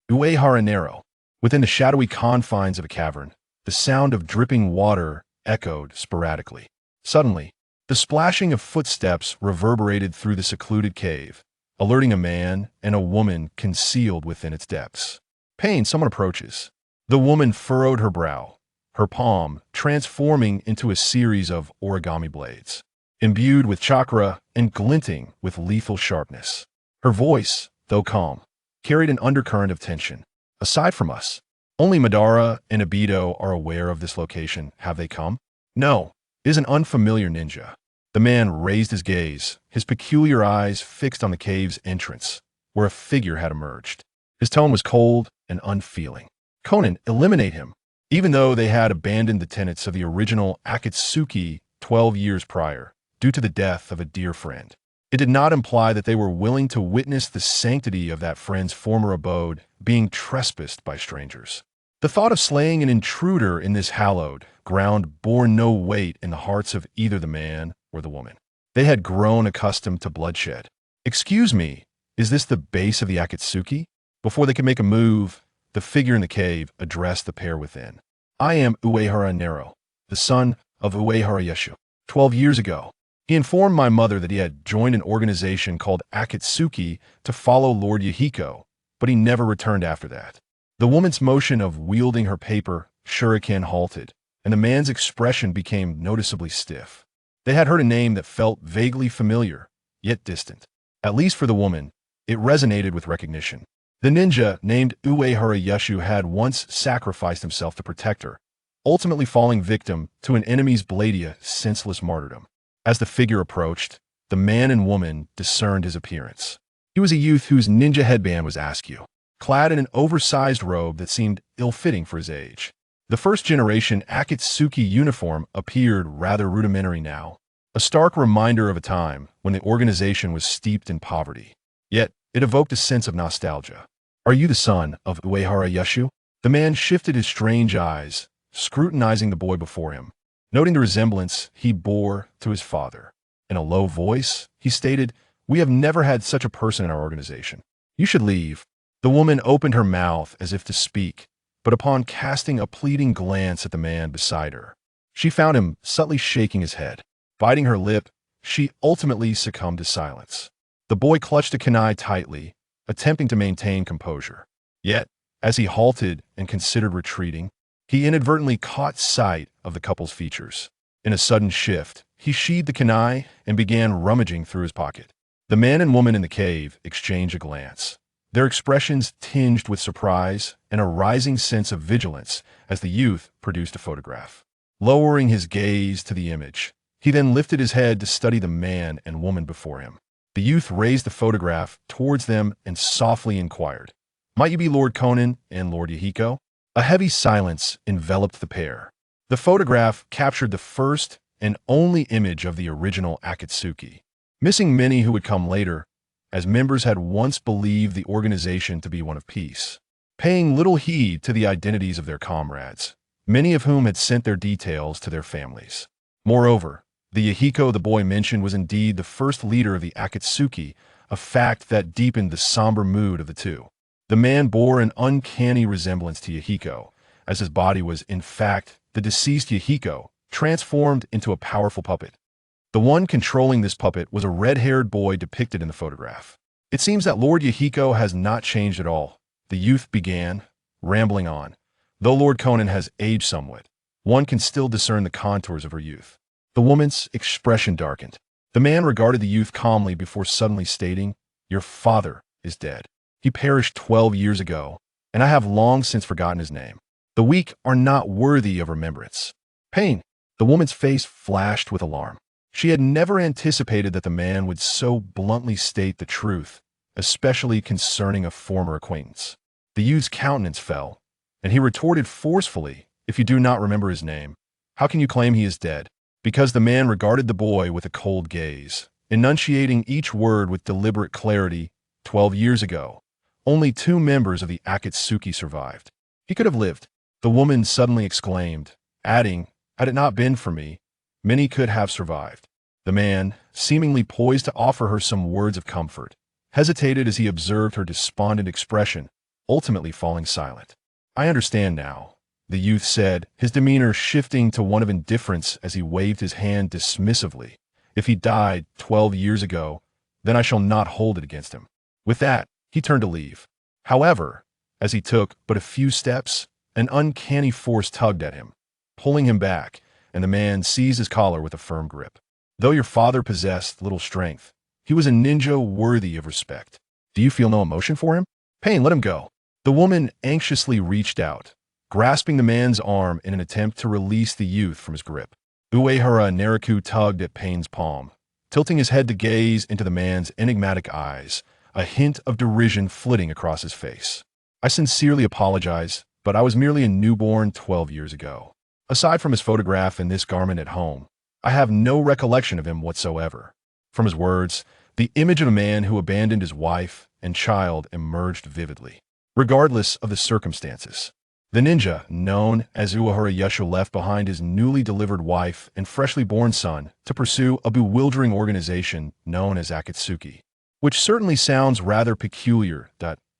Uehara narrow. Within the shadowy confines of a cavern, the sound of dripping water echoed sporadically. Suddenly, the splashing of footsteps reverberated through the secluded cave, alerting a man and a woman concealed within its depths. Pain, someone approaches. The woman furrowed her brow, her palm transforming into a series of origami blades, imbued with chakra and glinting with lethal sharpness. Her voice, though calm, carried an undercurrent of tension. Aside from us, only Madara and Obito are aware of this location. Have they come? No, it is an unfamiliar ninja. The man raised his gaze, his peculiar eyes fixed on the cave's entrance, where a figure had emerged. His tone was cold and unfeeling. Conan, eliminate him. Even though they had abandoned the tenets of the original Akatsuki 12 years prior, due to the death of a dear friend, it did not imply that they were willing to witness the sanctity of that friend's former abode being trespassed by strangers. The thought of slaying an intruder in this hallowed ground bore no weight in the hearts of either the man or the woman. They had grown accustomed to bloodshed. Excuse me, is this the base of the Akatsuki? Before they could make a move, the figure in the cave addressed the pair within. I am Uehara Nero, the son of Uehara Yeshu. 12 years ago, he informed my mother that he had joined an organization called Akatsuki to follow Lord Yahiko, but he never returned after that. The woman's motion of wielding her paper shuriken halted, and the man's expression became noticeably stiff. They had heard a name that felt vaguely familiar, yet distant. At least for the woman, it resonated with recognition. The ninja named Uehara Yeshu had once sacrificed himself to protect her, ultimately falling victim to an enemy's bladia senseless martyrdom. As the figure approached, the man and woman discerned his appearance. He was a youth whose ninja headband was askew, clad in an oversized robe that seemed ill-fitting for his age. The first-generation Akatsuki uniform appeared rather rudimentary now, a stark reminder of a time when the organization was steeped in poverty. Yet, it evoked a sense of nostalgia. Are you the son of Uehara Yeshu? The man shifted his strange eyes, scrutinizing the boy before him. Noting the resemblance he bore to his father. In a low voice, he stated, "We have never had such a person in our organization. You should leave." The woman opened her mouth as if to speak, but upon casting a pleading glance at the man beside her, she found him subtly shaking his head. Biting her lip, she ultimately succumbed to silence. The boy clutched a kunai tightly, attempting to maintain composure. Yet, as he halted and considered retreating, he inadvertently caught sight of the couple's features. In a sudden shift, he sheathed the kunai and began rummaging through his pocket. The man and woman in the cave exchanged a glance, their expressions tinged with surprise and a rising sense of vigilance as the youth produced a photograph. Lowering his gaze to the image, he then lifted his head to study the man and woman before him. The youth raised the photograph towards them and softly inquired, "Might you be Lord Conan and Lord Yahiko?" A heavy silence enveloped the pair. The photograph captured the first and only image of the original Akatsuki, missing many who would come later, as members had once believed the organization to be one of peace, paying little heed to the identities of their comrades, many of whom had sent their details to their families. Moreover, the Yahiko the boy mentioned was indeed the first leader of the Akatsuki, a fact that deepened the somber mood of the two. The man bore an uncanny resemblance to Yahiko, as his body was, in fact, the deceased Yahiko, transformed into a powerful puppet. The one controlling this puppet was a red-haired boy depicted in the photograph. It seems that Lord Yahiko has not changed at all, the youth began, rambling on. Though Lord Conan has aged somewhat, one can still discern the contours of her youth. The woman's expression darkened. The man regarded the youth calmly before suddenly stating, "Your father is dead. He perished 12 years ago, and I have long since forgotten his name. The weak are not worthy of remembrance." Pain. The woman's face flashed with alarm. She had never anticipated that the man would so bluntly state the truth, especially concerning a former acquaintance. The youth's countenance fell, and he retorted forcefully, "If you do not remember his name, how can you claim he is dead?" Because the man regarded the boy with a cold gaze, enunciating each word with deliberate clarity. 12 years ago, only 2 members of the Akatsuki survived. He could have lived, the woman suddenly exclaimed, adding, "Had it not been for me, many could have survived." The man, seemingly poised to offer her some words of comfort, hesitated as he observed her despondent expression, ultimately falling silent. "I understand now," the youth said, his demeanor shifting to one of indifference as he waved his hand dismissively. "If he died 12 years ago, then I shall not hold it against him." With that, he turned to leave. However, as he took but a few steps, an uncanny force tugged at him, pulling him back, and the man seized his collar with a firm grip. "Though your father possessed little strength, he was a ninja worthy of respect. Do you feel no emotion for him? Pain, let him go." The woman anxiously reached out, grasping the man's arm in an attempt to release the youth from his grip. Uehara Nariku tugged at Pain's palm, tilting his head to gaze into the man's enigmatic eyes, a hint of derision flitting across his face. "I sincerely apologize, but I was merely a newborn 12 years ago. Aside from his photograph in this garment at home, I have no recollection of him whatsoever." From his words, the image of a man who abandoned his wife and child emerged vividly. Regardless of the circumstances, the ninja, known as Uehara Yushu, left behind his newly delivered wife and freshly born son to pursue a bewildering organization known as Akatsuki. Which certainly sounds rather peculiar.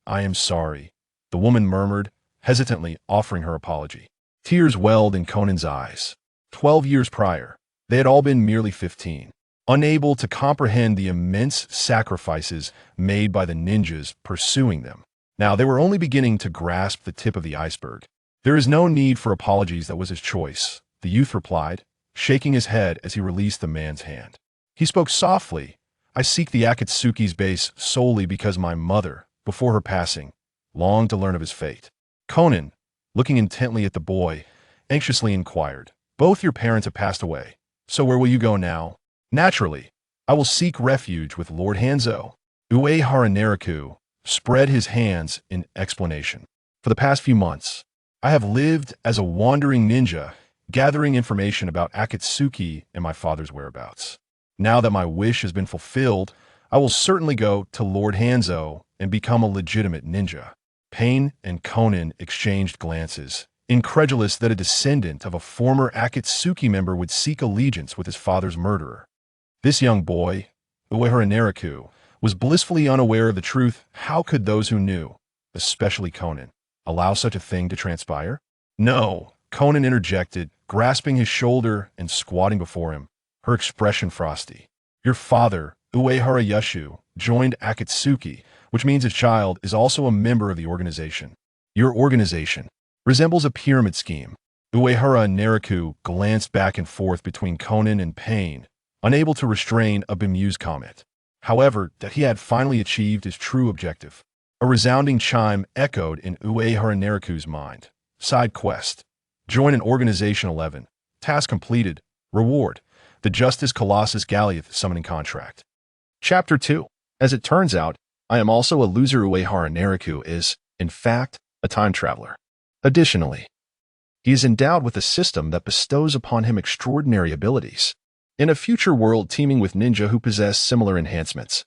"I am sorry," the woman murmured, hesitantly offering her apology. Tears welled in Conan's eyes. 12 years prior, they had all been merely 15. Unable to comprehend the immense sacrifices made by the ninjas pursuing them. Now they were only beginning to grasp the tip of the iceberg. "There is no need for apologies, that was his choice," the youth replied, shaking his head as he released the man's hand. He spoke softly. "I seek the Akatsuki's base solely because my mother, before her passing, longed to learn of his fate." Conan, looking intently at the boy, anxiously inquired, "Both your parents have passed away, so where will you go now?" "Naturally, I will seek refuge with Lord Hanzo." Uehara Nariku spread his hands in explanation. "For the past few months, I have lived as a wandering ninja, gathering information about Akatsuki and my father's whereabouts. Now that my wish has been fulfilled, I will certainly go to Lord Hanzo and become a legitimate ninja." Pain and Conan exchanged glances, incredulous that a descendant of a former Akatsuki member would seek allegiance with his father's murderer. This young boy, Uehara Nariku, was blissfully unaware of the truth. How could those who knew, especially Conan, allow such a thing to transpire? "No," Conan interjected, grasping his shoulder and squatting before him, her expression frosty. "Your father, Uehara Yushu, joined Akatsuki, which means his child is also a member of the organization. Your organization resembles a pyramid scheme." Uehara Nariku glanced back and forth between Conan and Pain, unable to restrain a bemused comment. However, that he had finally achieved his true objective. A resounding chime echoed in Uehara Nariku's mind. Side quest. Join an Organization 11. Task completed. Reward. The Justice Colossus Galiath summoning contract. Chapter 2. As it turns out, I am also a loser. Uehara Nariku is, in fact, a time traveler. Additionally, he is endowed with a system that bestows upon him extraordinary abilities. In a future world teeming with ninja who possess similar enhancements,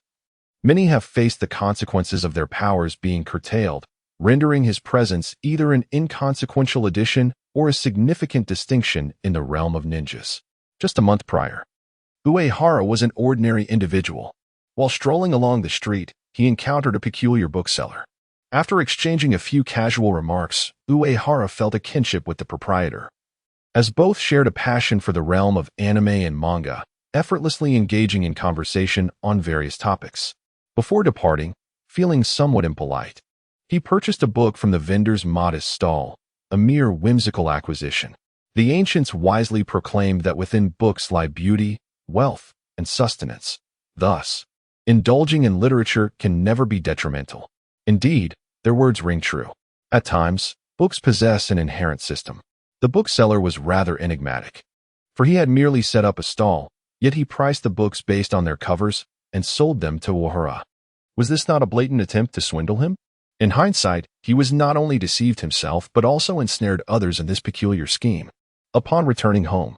many have faced the consequences of their powers being curtailed, rendering his presence either an inconsequential addition or a significant distinction in the realm of ninjas. Just a month prior, Uehara was an ordinary individual. While strolling along the street, he encountered a peculiar bookseller. After exchanging a few casual remarks, Uehara felt a kinship with the proprietor. As both shared a passion for the realm of anime and manga, effortlessly engaging in conversation on various topics. Before departing, feeling somewhat impolite, he purchased a book from the vendor's modest stall, a mere whimsical acquisition. The ancients wisely proclaimed that within books lie beauty, wealth, and sustenance. Thus, indulging in literature can never be detrimental. Indeed, their words ring true. At times, books possess an inherent system. The bookseller was rather enigmatic, for he had merely set up a stall, yet he priced the books based on their covers and sold them to Uehara. Was this not a blatant attempt to swindle him? In hindsight, he was not only deceived himself but also ensnared others in this peculiar scheme. Upon returning home,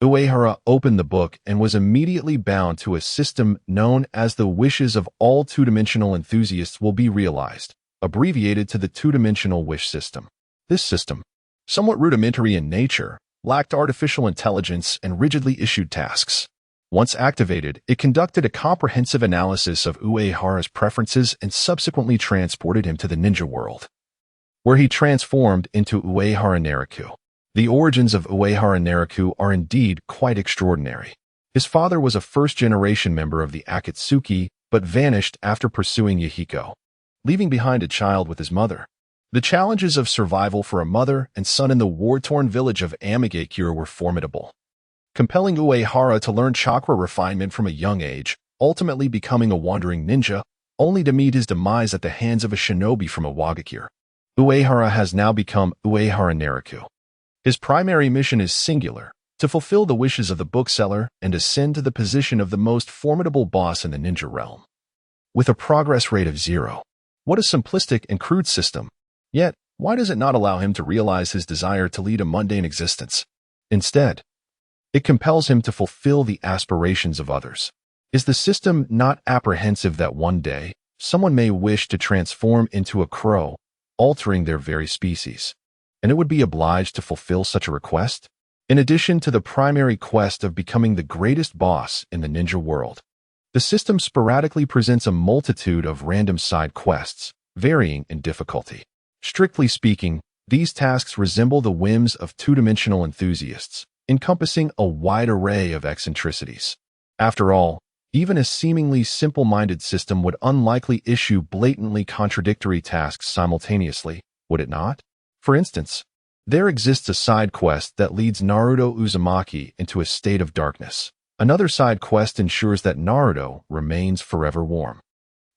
Uehara opened the book and was immediately bound to a system known as the wishes of all two-dimensional enthusiasts will be realized, abbreviated to the two-dimensional wish system. This system, somewhat rudimentary in nature, lacked artificial intelligence and rigidly issued tasks. Once activated, it conducted a comprehensive analysis of Uehara's preferences and subsequently transported him to the ninja world, where he transformed into Uehara Naraku. The origins of Uehara Naraku are indeed quite extraordinary. His father was a first-generation member of the Akatsuki, but vanished after pursuing Yahiko, leaving behind a child with his mother. The challenges of survival for a mother and son in the war-torn village of Amigakure were formidable, compelling Uehara to learn chakra refinement from a young age, ultimately becoming a wandering ninja, only to meet his demise at the hands of a shinobi from Iwagakure. Uehara has now become Uehara Naraku. His primary mission is singular: to fulfill the wishes of the bookseller and ascend to the position of the most formidable boss in the ninja realm. With a progress rate of 0. What a simplistic and crude system. Yet, why does it not allow him to realize his desire to lead a mundane existence? Instead, it compels him to fulfill the aspirations of others. Is the system not apprehensive that one day, someone may wish to transform into a crow, altering their very species, and it would be obliged to fulfill such a request? In addition to the primary quest of becoming the greatest boss in the ninja world, the system sporadically presents a multitude of random side quests, varying in difficulty. Strictly speaking, these tasks resemble the whims of two-dimensional enthusiasts, encompassing a wide array of eccentricities. After all, even a seemingly simple-minded system would unlikely issue blatantly contradictory tasks simultaneously, would it not? For instance, there exists a side quest that leads Naruto Uzumaki into a state of darkness. Another side quest ensures that Naruto remains forever warm.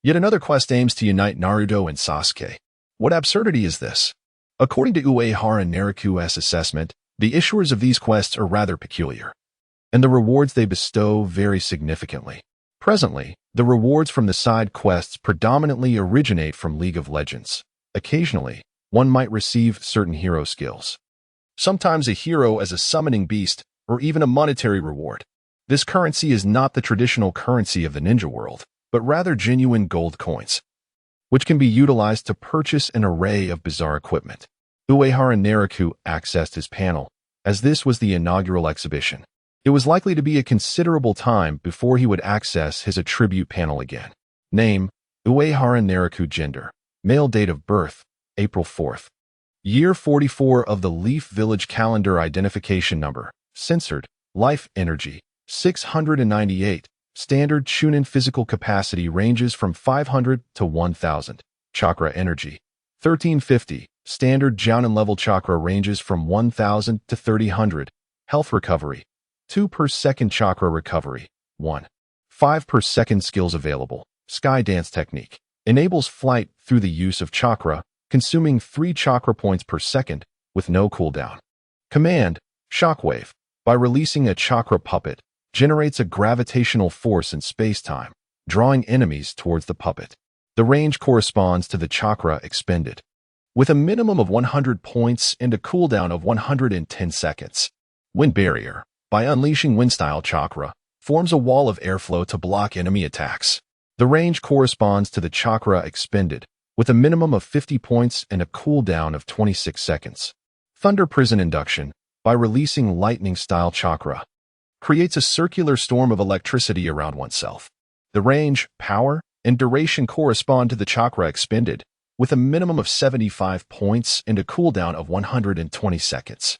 Yet another quest aims to unite Naruto and Sasuke. What absurdity is this? According to Uehara Naraku's assessment, the issuers of these quests are rather peculiar, and the rewards they bestow vary significantly. Presently, the rewards from the side quests predominantly originate from League of Legends. Occasionally, one might receive certain hero skills. Sometimes a hero as a summoning beast, or even a monetary reward. This currency is not the traditional currency of the ninja world, but rather genuine gold coins, which can be utilized to purchase an array of bizarre equipment. Uehara Naraku accessed his panel, as this was the inaugural exhibition. It was likely to be a considerable time before he would access his attribute panel again. Name: Uehara Naraku. Gender: male. Date of birth: April 4th. Year 44 of the Leaf Village Calendar. Identification number: censored. Life energy: 698. Standard Chunin physical capacity ranges from 500 to 1000. Chakra energy: 1350. Standard Jounin level chakra ranges from 1000 to 3000. Health recovery: 2 per second. Chakra recovery: 1. 5 per second. Skills available: Sky Dance Technique. Enables flight through the use of chakra, consuming 3 chakra points per second, with no cooldown. Command: Shockwave. By releasing a chakra puppet, generates a gravitational force in space-time, drawing enemies towards the puppet. The range corresponds to the chakra expended, with a minimum of 100 points and a cooldown of 110 seconds. Wind Barrier. By unleashing wind-style chakra, forms a wall of airflow to block enemy attacks. The range corresponds to the chakra expended, with a minimum of 50 points and a cooldown of 26 seconds. Thunder Prison Induction. By releasing lightning-style chakra, creates a circular storm of electricity around oneself. The range, power, and duration correspond to the chakra expended, with a minimum of 75 points and a cooldown of 120 seconds.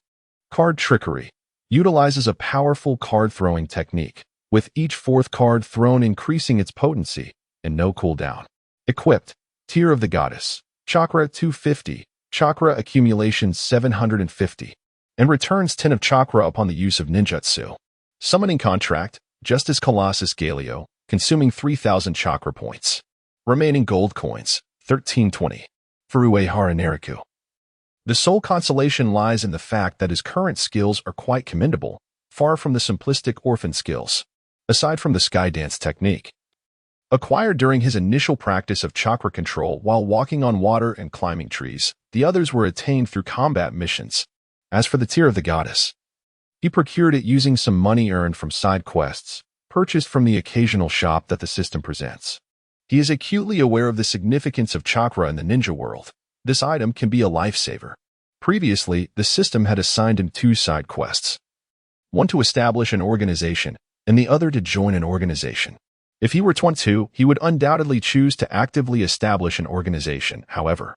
Card Trickery. Utilizes a powerful card-throwing technique, with each 4th card thrown increasing its potency, and no cooldown. Equipped: Tear of the Goddess. Chakra 250. Chakra accumulation 750. And returns 10 of chakra upon the use of ninjutsu. Summoning Contract: Justice Colossus Galio, consuming 3000 chakra points. Remaining gold coins: 1320. For Uehara Naraku, the sole consolation lies in the fact that his current skills are quite commendable, far from the simplistic orphan skills. Aside from the Sky Dance Technique, acquired during his initial practice of chakra control while walking on water and climbing trees, the others were attained through combat missions. As for the Tear of the Goddess, he procured it using some money earned from side quests, purchased from the occasional shop that the system presents. He is acutely aware of the significance of chakra in the ninja world. This item can be a lifesaver. Previously, the system had assigned him 2 side quests. One to establish an organization, and the other to join an organization. If he were 22, he would undoubtedly choose to actively establish an organization. However,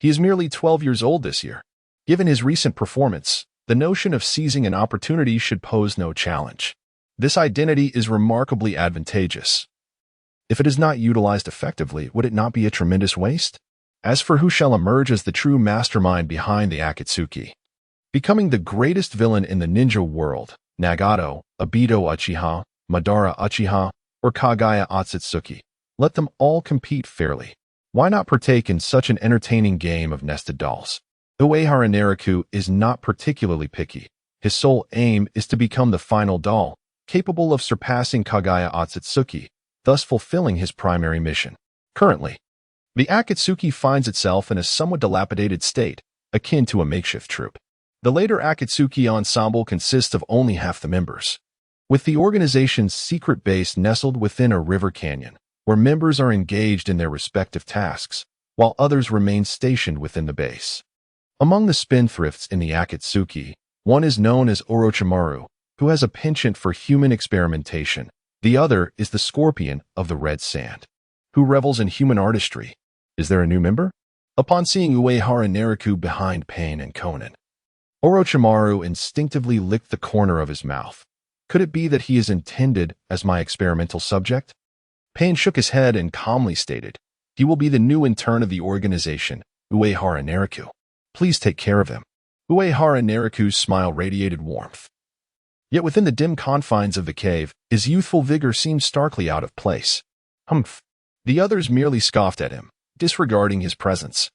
he is merely 12 years old this year. Given his recent performance, the notion of seizing an opportunity should pose no challenge. This identity is remarkably advantageous. If it is not utilized effectively, would it not be a tremendous waste? As for who shall emerge as the true mastermind behind the Akatsuki, becoming the greatest villain in the ninja world, Nagato, Obito Uchiha, Madara Uchiha, or Kagaya Otsutsuki, let them all compete fairly. Why not partake in such an entertaining game of nested dolls? Uehara Naruto is not particularly picky. His sole aim is to become the final doll, capable of surpassing Kagaya Otsutsuki, thus fulfilling his primary mission. Currently, the Akatsuki finds itself in a somewhat dilapidated state, akin to a makeshift troupe. The later Akatsuki ensemble consists of only half the members, with the organization's secret base nestled within a river canyon, where members are engaged in their respective tasks, while others remain stationed within the base. Among the spendthrifts in the Akatsuki, one is known as Orochimaru, who has a penchant for human experimentation. The other is the Scorpion of the Red Sand, who revels in human artistry. Is there a new member? Upon seeing Uehara Naruto behind Pain and Conan, Orochimaru instinctively licked the corner of his mouth. Could it be that he is intended as my experimental subject? Pain shook his head and calmly stated, he will be the new intern of the organization, Uehara Naruto. Please take care of him. Uehara Naruto's smile radiated warmth. Yet within the dim confines of the cave, his youthful vigor seemed starkly out of place. Humph. The others merely scoffed at him, disregarding his presence.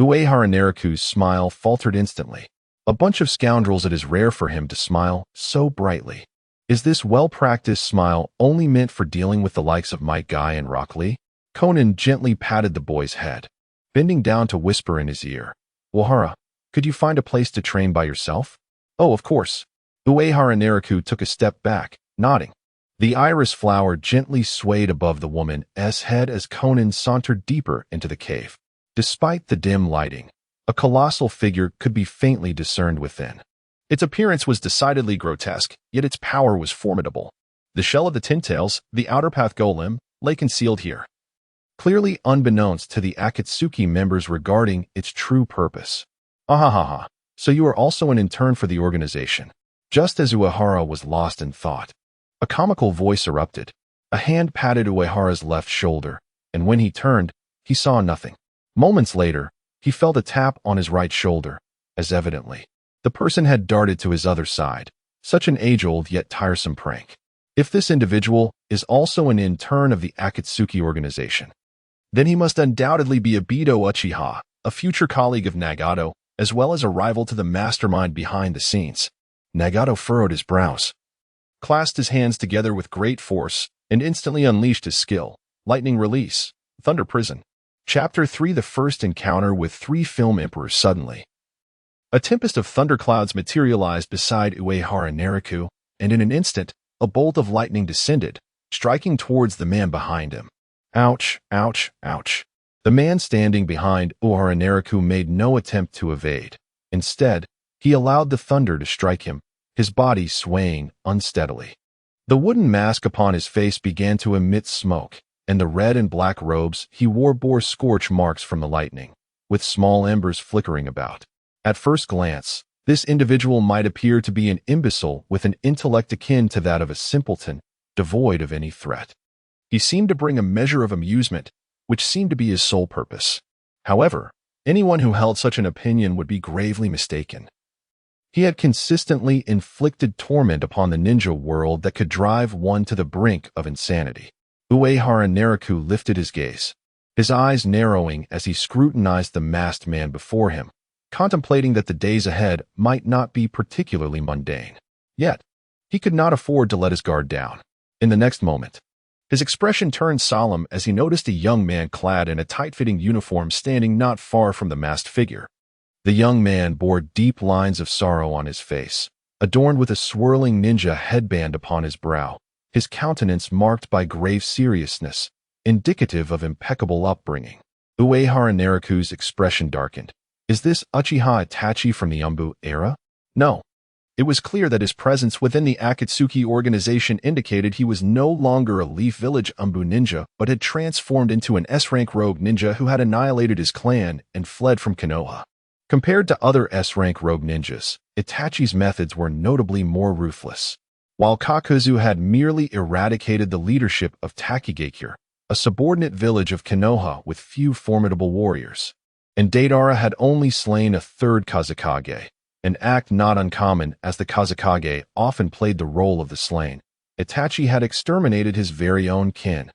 Uehara Naruto's smile faltered instantly. A bunch of scoundrels, it is rare for him to smile so brightly. Is this well-practiced smile only meant for dealing with the likes of Might Guy and Rock Lee? Conan gently patted the boy's head, bending down to whisper in his ear. Uehara, could you find a place to train by yourself? Oh, of course. Uehara Naruto took a step back, nodding. The iris flower gently swayed above the woman's head as Conan sauntered deeper into the cave. Despite the dim lighting, a colossal figure could be faintly discerned within. Its appearance was decidedly grotesque, yet its power was formidable. The shell of the Tintails, the Outer Path Golem, lay concealed here, clearly unbeknownst to the Akatsuki members regarding its true purpose. Ahahaha, so you are also an intern for the organization. Just as Uehara was lost in thought, a comical voice erupted. A hand patted Uehara's left shoulder, and when he turned, he saw nothing. Moments later, he felt a tap on his right shoulder, as evidently the person had darted to his other side. Such an age-old yet tiresome prank. If this individual is also an intern of the Akatsuki organization, then he must undoubtedly be Obito Uchiha, a future colleague of Nagato, as well as a rival to the mastermind behind the scenes. Nagato furrowed his brows, clasped his hands together with great force, and instantly unleashed his skill. Lightning Release, Thunder Prison. Chapter 3: The First Encounter with Three Film Emperors. Suddenly, a tempest of thunderclouds materialized beside Uehara Naruto, and in an instant, a bolt of lightning descended, striking towards the man behind him. Ouch, ouch, ouch. The man standing behind Uehara Naruto made no attempt to evade. Instead, he allowed the thunder to strike him, his body swaying unsteadily. The wooden mask upon his face began to emit smoke, and the red and black robes he wore bore scorch marks from the lightning, with small embers flickering about. At first glance, this individual might appear to be an imbecile with an intellect akin to that of a simpleton, devoid of any threat. He seemed to bring a measure of amusement, which seemed to be his sole purpose. However, anyone who held such an opinion would be gravely mistaken. He had consistently inflicted torment upon the ninja world that could drive one to the brink of insanity. Uehara Naruto lifted his gaze, his eyes narrowing as he scrutinized the masked man before him, contemplating that the days ahead might not be particularly mundane. Yet, he could not afford to let his guard down. In the next moment, his expression turned solemn as he noticed a young man clad in a tight-fitting uniform standing not far from the masked figure. The young man bore deep lines of sorrow on his face, adorned with a swirling ninja headband upon his brow, his countenance marked by grave seriousness, indicative of impeccable upbringing. Uehara Naruto's expression darkened. Is this Uchiha Itachi from the Umbu era? No. It was clear that his presence within the Akatsuki organization indicated he was no longer a Leaf Village Umbu ninja, but had transformed into an S-rank rogue ninja who had annihilated his clan and fled from Konoha. Compared to other S-rank rogue ninjas, Itachi's methods were notably more ruthless. While Kakuzu had merely eradicated the leadership of Takigakure, a subordinate village of Konoha with few formidable warriors, and Deidara had only slain a third Kazekage, an act not uncommon as the Kazekage often played the role of the slain. Itachi had exterminated his very own kin.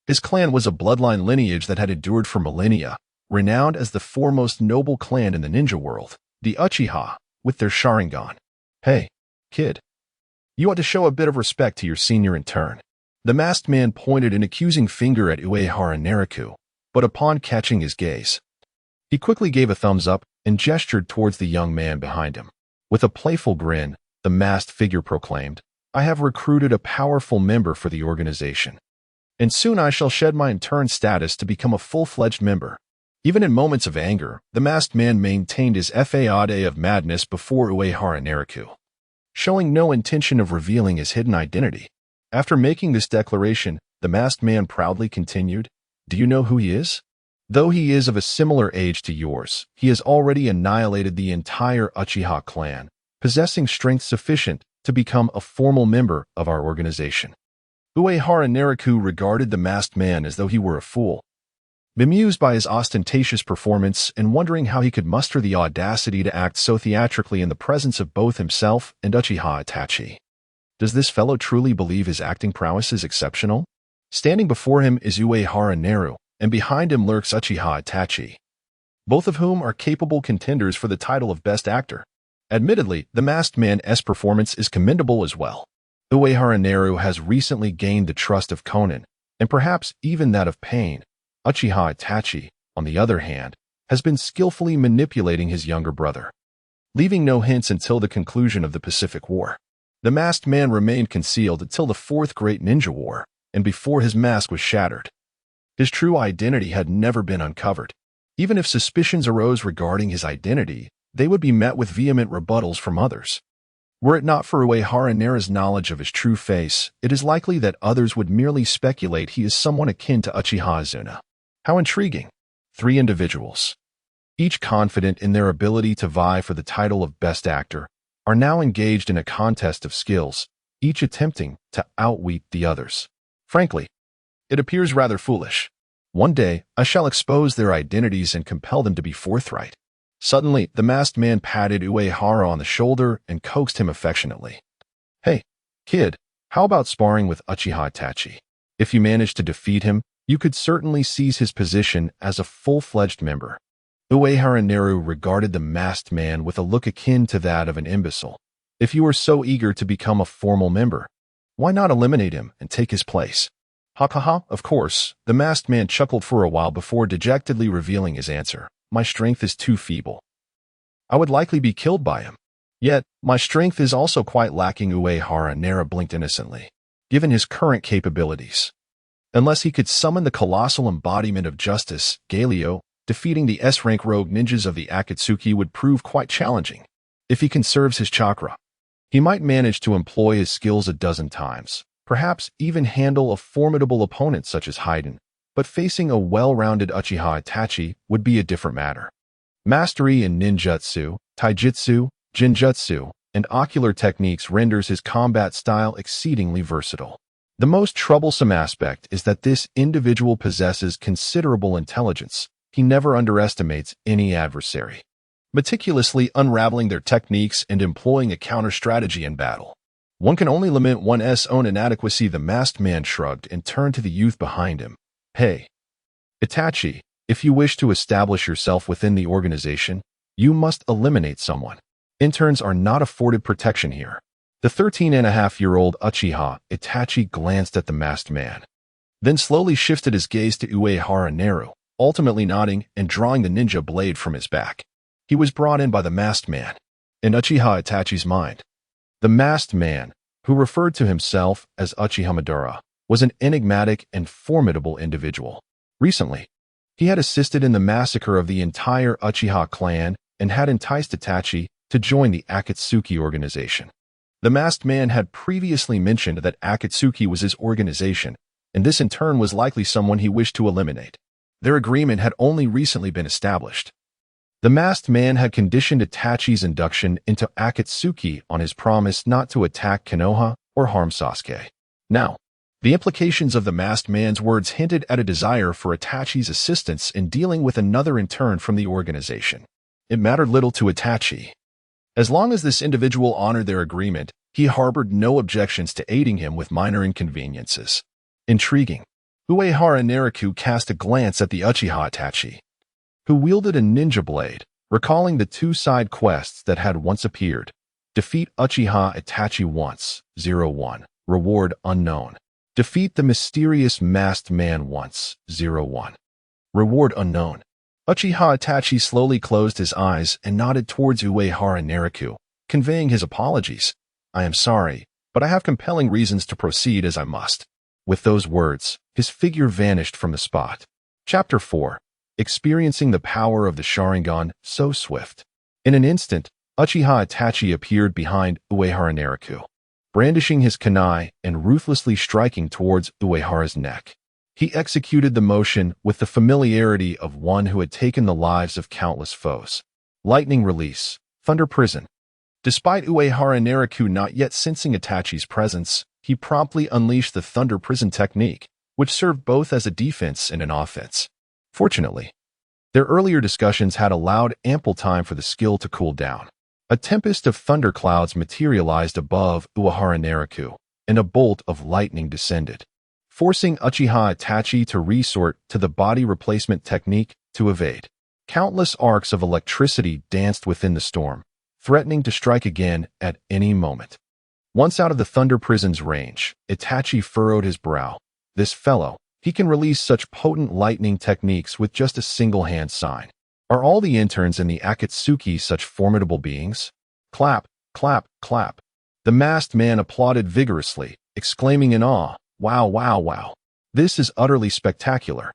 His clan was a bloodline lineage that had endured for millennia, renowned as the foremost noble clan in the ninja world, the Uchiha, with their Sharingan. Hey, kid. You ought to show a bit of respect to your senior in turn. The masked man pointed an accusing finger at Uehara Nariku, but upon catching his gaze, he quickly gave a thumbs up and gestured towards the young man behind him. With a playful grin, the masked figure proclaimed, "I have recruited a powerful member for the organization, and soon I shall shed my intern status to become a full-fledged member." Even in moments of anger, the masked man maintained his facade of madness before Uehara Nariku, showing no intention of revealing his hidden identity. After making this declaration, the masked man proudly continued, "Do you know who he is? Though he is of a similar age to yours, he has already annihilated the entire Uchiha clan, possessing strength sufficient to become a formal member of our organization." Uehara Nariku regarded the masked man as though he were a fool. Bemused by his ostentatious performance and wondering how he could muster the audacity to act so theatrically in the presence of both himself and Uchiha Itachi. Does this fellow truly believe his acting prowess is exceptional? Standing before him is Uehara Naru, and behind him lurks Uchiha Itachi, both of whom are capable contenders for the title of Best Actor. Admittedly, the masked man's performance is commendable as well. Uehara Naru has recently gained the trust of Konan, and perhaps even that of Pain. Uchiha Itachi, on the other hand, has been skillfully manipulating his younger brother, leaving no hints until the conclusion of the Pacific War. The masked man remained concealed until the Fourth Great Ninja War, and before his mask was shattered. His true identity had never been uncovered. Even if suspicions arose regarding his identity, they would be met with vehement rebuttals from others. Were it not for Uehara Naru's knowledge of his true face, it is likely that others would merely speculate he is someone akin to Uchiha Azuna. How intriguing. 3 individuals, each confident in their ability to vie for the title of Best Actor, are now engaged in a contest of skills, each attempting to outwit the others. Frankly, it appears rather foolish. One day, I shall expose their identities and compel them to be forthright. Suddenly, the masked man patted Uehara on the shoulder and coaxed him affectionately. "Hey, kid, how about sparring with Uchiha Itachi? If you manage to defeat him, you could certainly seize his position as a full-fledged member." Uehara Naru regarded the masked man with a look akin to that of an imbecile. If you are so eager to become a formal member, why not eliminate him and take his place? Ha ha ha, of course. The masked man chuckled for a while before dejectedly revealing his answer. "My strength is too feeble. I would likely be killed by him. Yet, my strength is also quite lacking." Uehara Naru blinked innocently. Given his current capabilities, unless he could summon the colossal embodiment of justice, Galio, defeating the S-rank rogue ninjas of the Akatsuki would prove quite challenging. If he conserves his chakra, he might manage to employ his skills a dozen times, perhaps even handle a formidable opponent such as Haiden, but facing a well-rounded Uchiha Itachi would be a different matter. Mastery in ninjutsu, taijutsu, jinjutsu, and ocular techniques renders his combat style exceedingly versatile. The most troublesome aspect is that this individual possesses considerable intelligence. He never underestimates any adversary, meticulously unraveling their techniques and employing a counter-strategy in battle. One can only lament one's own inadequacy. The masked man shrugged and turned to the youth behind him. "Hey, Itachi, if you wish to establish yourself within the organization, you must eliminate someone. Interns are not afforded protection here." The 13-and-a-half-year-old Uchiha Itachi glanced at the masked man, then slowly shifted his gaze to Uehara Naru, ultimately nodding and drawing the ninja blade from his back. He was brought in by the masked man. In Uchiha Itachi's mind, the masked man, who referred to himself as Uchiha Madara, was an enigmatic and formidable individual. Recently, he had assisted in the massacre of the entire Uchiha clan and had enticed Itachi to join the Akatsuki organization. The masked man had previously mentioned that Akatsuki was his organization, and this in turn was likely someone he wished to eliminate. Their agreement had only recently been established. The masked man had conditioned Itachi's induction into Akatsuki on his promise not to attack Konoha or harm Sasuke. Now, the implications of the masked man's words hinted at a desire for Itachi's assistance in dealing with another intern from the organization. It mattered little to Itachi. As long as this individual honored their agreement, he harbored no objections to aiding him with minor inconveniences. Intriguing. Uehara Nariku cast a glance at the Uchiha Itachi, who wielded a ninja blade, recalling the two side quests that had once appeared. Defeat Uchiha Itachi once, 0-1. Reward unknown. Defeat the mysterious masked man once, 0-1. Reward unknown. Uchiha Itachi slowly closed his eyes and nodded towards Uehara Nariku, conveying his apologies. I am sorry, but I have compelling reasons to proceed as I must. With those words, his figure vanished from the spot. Chapter 4. Experiencing the power of the Sharingan so swift. In an instant, Uchiha Itachi appeared behind Uehara Nariku, brandishing his kunai and ruthlessly striking towards Uehara's neck. He executed the motion with the familiarity of one who had taken the lives of countless foes. Lightning release, thunder prison. Despite Uehara Nariku not yet sensing Itachi's presence, he promptly unleashed the thunder prison technique, which served both as a defense and an offense. Fortunately, their earlier discussions had allowed ample time for the skill to cool down. A tempest of thunderclouds materialized above Uehara Nariku, and a bolt of lightning descended, forcing Uchiha Itachi to resort to the body replacement technique to evade. Countless arcs of electricity danced within the storm, threatening to strike again at any moment. Once out of the thunder prison's range, Itachi furrowed his brow. This fellow, he can release such potent lightning techniques with just a single hand sign. Are all the interns in the Akatsuki such formidable beings? Clap, clap, clap. The masked man applauded vigorously, exclaiming in awe, wow, wow, wow. This is utterly spectacular.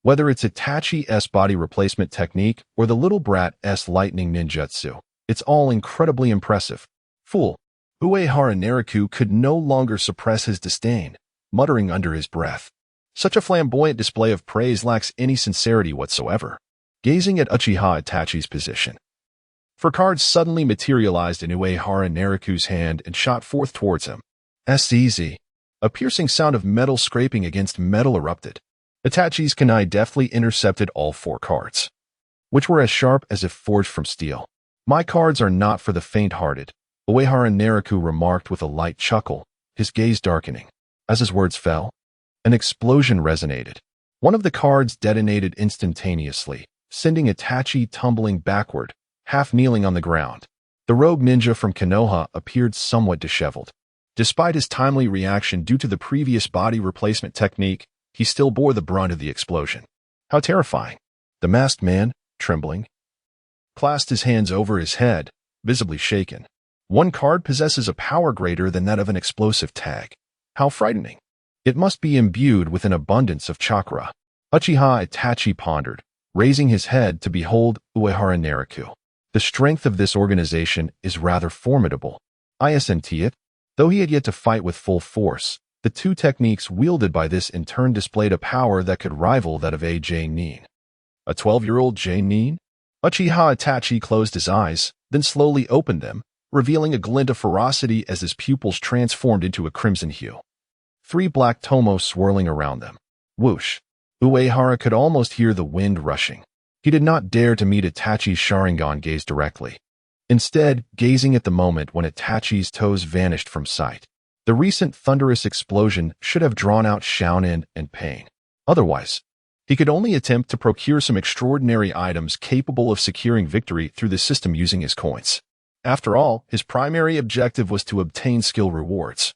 Whether it's Itachi's body replacement technique or the little brat's lightning ninjutsu, it's all incredibly impressive. Fool. Uehara Nariku could no longer suppress his disdain, muttering under his breath. Such a flamboyant display of praise lacks any sincerity whatsoever. Gazing at Uchiha Itachi's position, 4 cards suddenly materialized in Uehara Nariku's hand and shot forth towards him. Easy. A piercing sound of metal scraping against metal erupted. Itachi's kunai deftly intercepted all 4 cards, which were as sharp as if forged from steel. My cards are not for the faint-hearted, Uehara Nariku remarked with a light chuckle, his gaze darkening. As his words fell, an explosion resonated. One of the cards detonated instantaneously, sending Itachi tumbling backward, half kneeling on the ground. The rogue ninja from Konoha appeared somewhat disheveled. Despite his timely reaction due to the previous body replacement technique, he still bore the brunt of the explosion. How terrifying. The masked man, trembling, clasped his hands over his head, visibly shaken. One card possesses a power greater than that of an explosive tag. How frightening. It must be imbued with an abundance of chakra. Uchiha Itachi pondered, raising his head to behold Uehara Nariku. The strength of this organization is rather formidable. I senti it. Though he had yet to fight with full force, the 2 techniques wielded by this in turn displayed a power that could rival that of a J-Nin. A 12-year-old J-Nin? Uchiha Itachi closed his eyes, then slowly opened them, revealing a glint of ferocity as his pupils transformed into a crimson hue. 3 black tomos swirling around them. Whoosh. Uehara could almost hear the wind rushing. He did not dare to meet Itachi's Sharingan gaze directly. Instead, gazing at the moment when Itachi's toes vanished from sight. The recent thunderous explosion should have drawn out Shaonin and pain. Otherwise, he could only attempt to procure some extraordinary items capable of securing victory through the system using his coins. After all, his primary objective was to obtain skill rewards,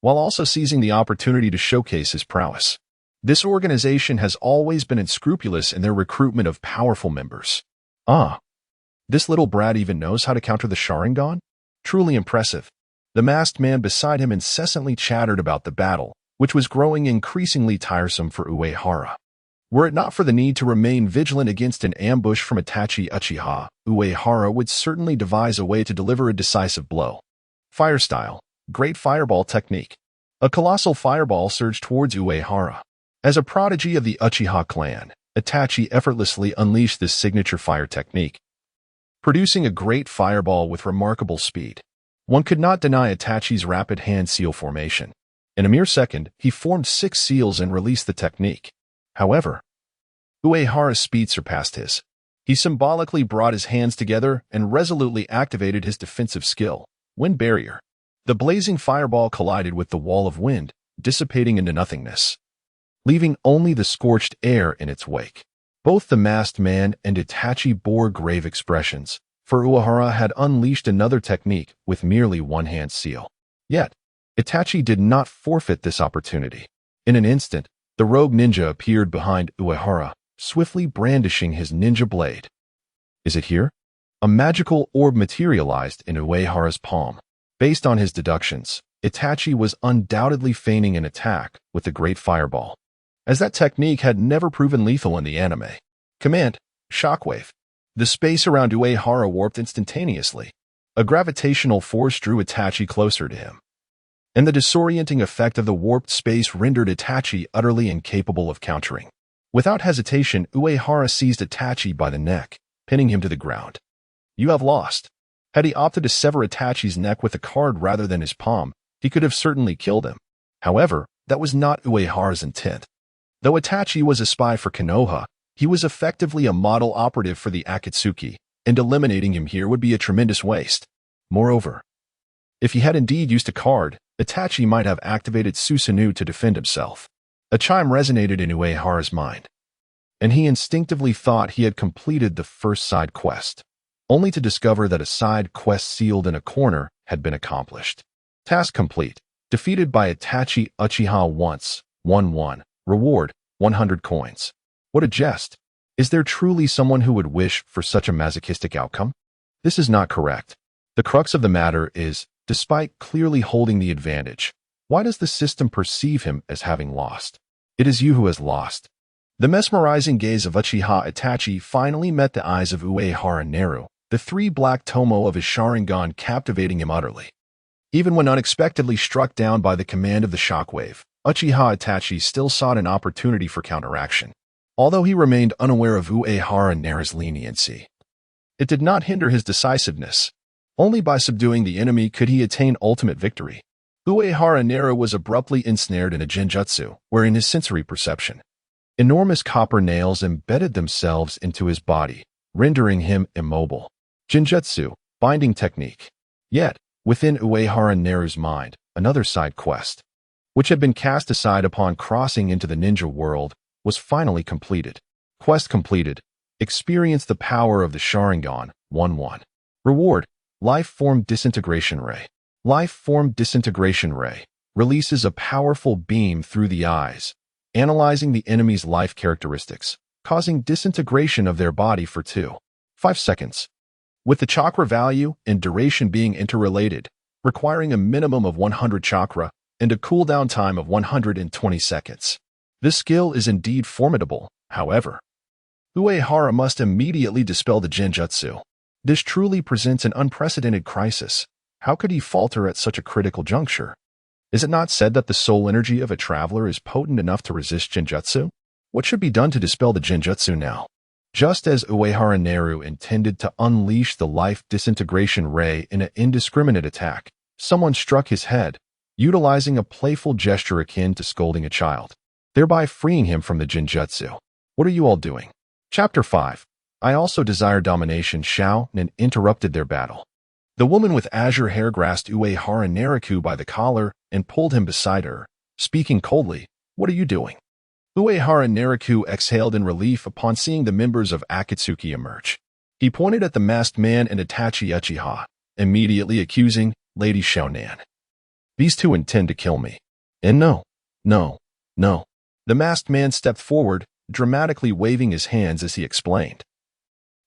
while also seizing the opportunity to showcase his prowess. This organization has always been unscrupulous in their recruitment of powerful members. This little brat even knows how to counter the Sharingan? Truly impressive. The masked man beside him incessantly chattered about the battle, which was growing increasingly tiresome for Uehara. Were it not for the need to remain vigilant against an ambush from Itachi Uchiha, Uehara would certainly devise a way to deliver a decisive blow. Fire style, great fireball technique. A colossal fireball surged towards Uehara. As a prodigy of the Uchiha clan, Itachi effortlessly unleashed this signature fire technique, producing a great fireball with remarkable speed. One could not deny Itachi's rapid hand seal formation. In a mere second, he formed 6 seals and released the technique. However, Uehara's speed surpassed his. He symbolically brought his hands together and resolutely activated his defensive skill, Wind Barrier. The blazing fireball collided with the wall of wind, dissipating into nothingness, leaving only the scorched air in its wake. Both the masked man and Itachi bore grave expressions, for Uehara had unleashed another technique with merely one hand seal. Yet, Itachi did not forfeit this opportunity. In an instant, the rogue ninja appeared behind Uehara, swiftly brandishing his ninja blade. Is it here? A magical orb materialized in Uehara's palm. Based on his deductions, Itachi was undoubtedly feigning an attack with the great fireball, as that technique had never proven lethal in the anime. Command, Shockwave. The space around Uehara warped instantaneously. A gravitational force drew Itachi closer to him, and the disorienting effect of the warped space rendered Itachi utterly incapable of countering. Without hesitation, Uehara seized Itachi by the neck, pinning him to the ground. You have lost. Had he opted to sever Itachi's neck with a card rather than his palm, he could have certainly killed him. However, that was not Uehara's intent. Though Itachi was a spy for Konoha, he was effectively a model operative for the Akatsuki, and eliminating him here would be a tremendous waste. Moreover, if he had indeed used a card, Itachi might have activated Susanoo to defend himself. A chime resonated in Uehara's mind, and he instinctively thought he had completed the first side quest, only to discover that a side quest sealed in a corner had been accomplished. Task complete. Defeated by Itachi Uchiha once. 1-1. Reward, 100 coins. What a jest. Is there truly someone who would wish for such a masochistic outcome? This is not correct. The crux of the matter is, despite clearly holding the advantage, why does the system perceive him as having lost? It is you who has lost. The mesmerizing gaze of Uchiha Itachi finally met the eyes of Uehara Neru, the 3 black tomo of his Sharingan captivating him utterly. Even when unexpectedly struck down by the command of the shockwave, Uchiha Itachi still sought an opportunity for counteraction. Although he remained unaware of Uehara Neru's leniency, it did not hinder his decisiveness. Only by subduing the enemy could he attain ultimate victory. Uehara Neru was abruptly ensnared in a genjutsu, wherein his sensory perception. Enormous copper nails embedded themselves into his body, rendering him immobile. Genjutsu, binding technique. Yet, within Uehara Neru's mind, another side quest, which had been cast aside upon crossing into the ninja world, was finally completed. Quest completed. Experience the power of the Sharingan. 1-1. Reward, Life Form Disintegration Ray. Life Form Disintegration Ray releases a powerful beam through the eyes, analyzing the enemy's life characteristics, causing disintegration of their body for 2.5 seconds. With the chakra value and duration being interrelated, requiring a minimum of 100 chakra and a cooldown time of 120 seconds. This skill is indeed formidable, however. Uehara must immediately dispel the genjutsu. This truly presents an unprecedented crisis. How could he falter at such a critical juncture? Is it not said that the soul energy of a traveler is potent enough to resist genjutsu? What should be done to dispel the genjutsu now? Just as Uehara Neru intended to unleash the life disintegration ray in an indiscriminate attack, someone struck his head, utilizing a playful gesture akin to scolding a child, thereby freeing him from the genjutsu. What are you all doing? Chapter 5. I also desire domination. Shao Nen interrupted their battle. The woman with azure hair grasped Uehara Neru by the collar and pulled him beside her, speaking coldly. What are you doing? Uehara Neru exhaled in relief upon seeing the members of Akatsuki emerge. He pointed at the masked man and Itachi Uchiha, immediately accusing Lady Xiaonan. These two intend to kill me. And no. The masked man stepped forward, dramatically waving his hands as he explained.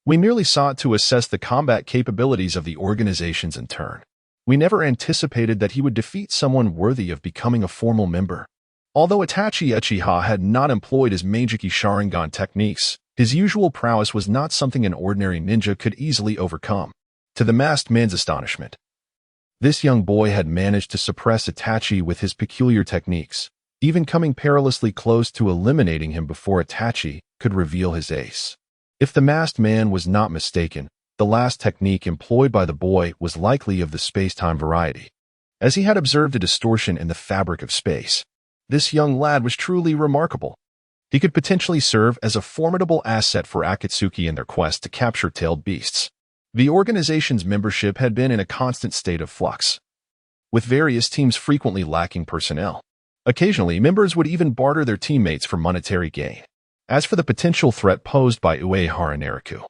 We merely sought to assess the combat capabilities of the organizations in turn. We never anticipated that he would defeat someone worthy of becoming a formal member. Although Itachi Uchiha had not employed his Meijiki Sharingan techniques, his usual prowess was not something an ordinary ninja could easily overcome. To the masked man's astonishment, this young boy had managed to suppress Itachi with his peculiar techniques, even coming perilously close to eliminating him before Itachi could reveal his ace. If the masked man was not mistaken, the last technique employed by the boy was likely of the space-time variety. As he had observed a distortion in the fabric of space, this young lad was truly remarkable. He could potentially serve as a formidable asset for Akatsuki in their quest to capture tailed beasts. The organization's membership had been in a constant state of flux, with various teams frequently lacking personnel. Occasionally, members would even barter their teammates for monetary gain. As for the potential threat posed by Uehara Nariku,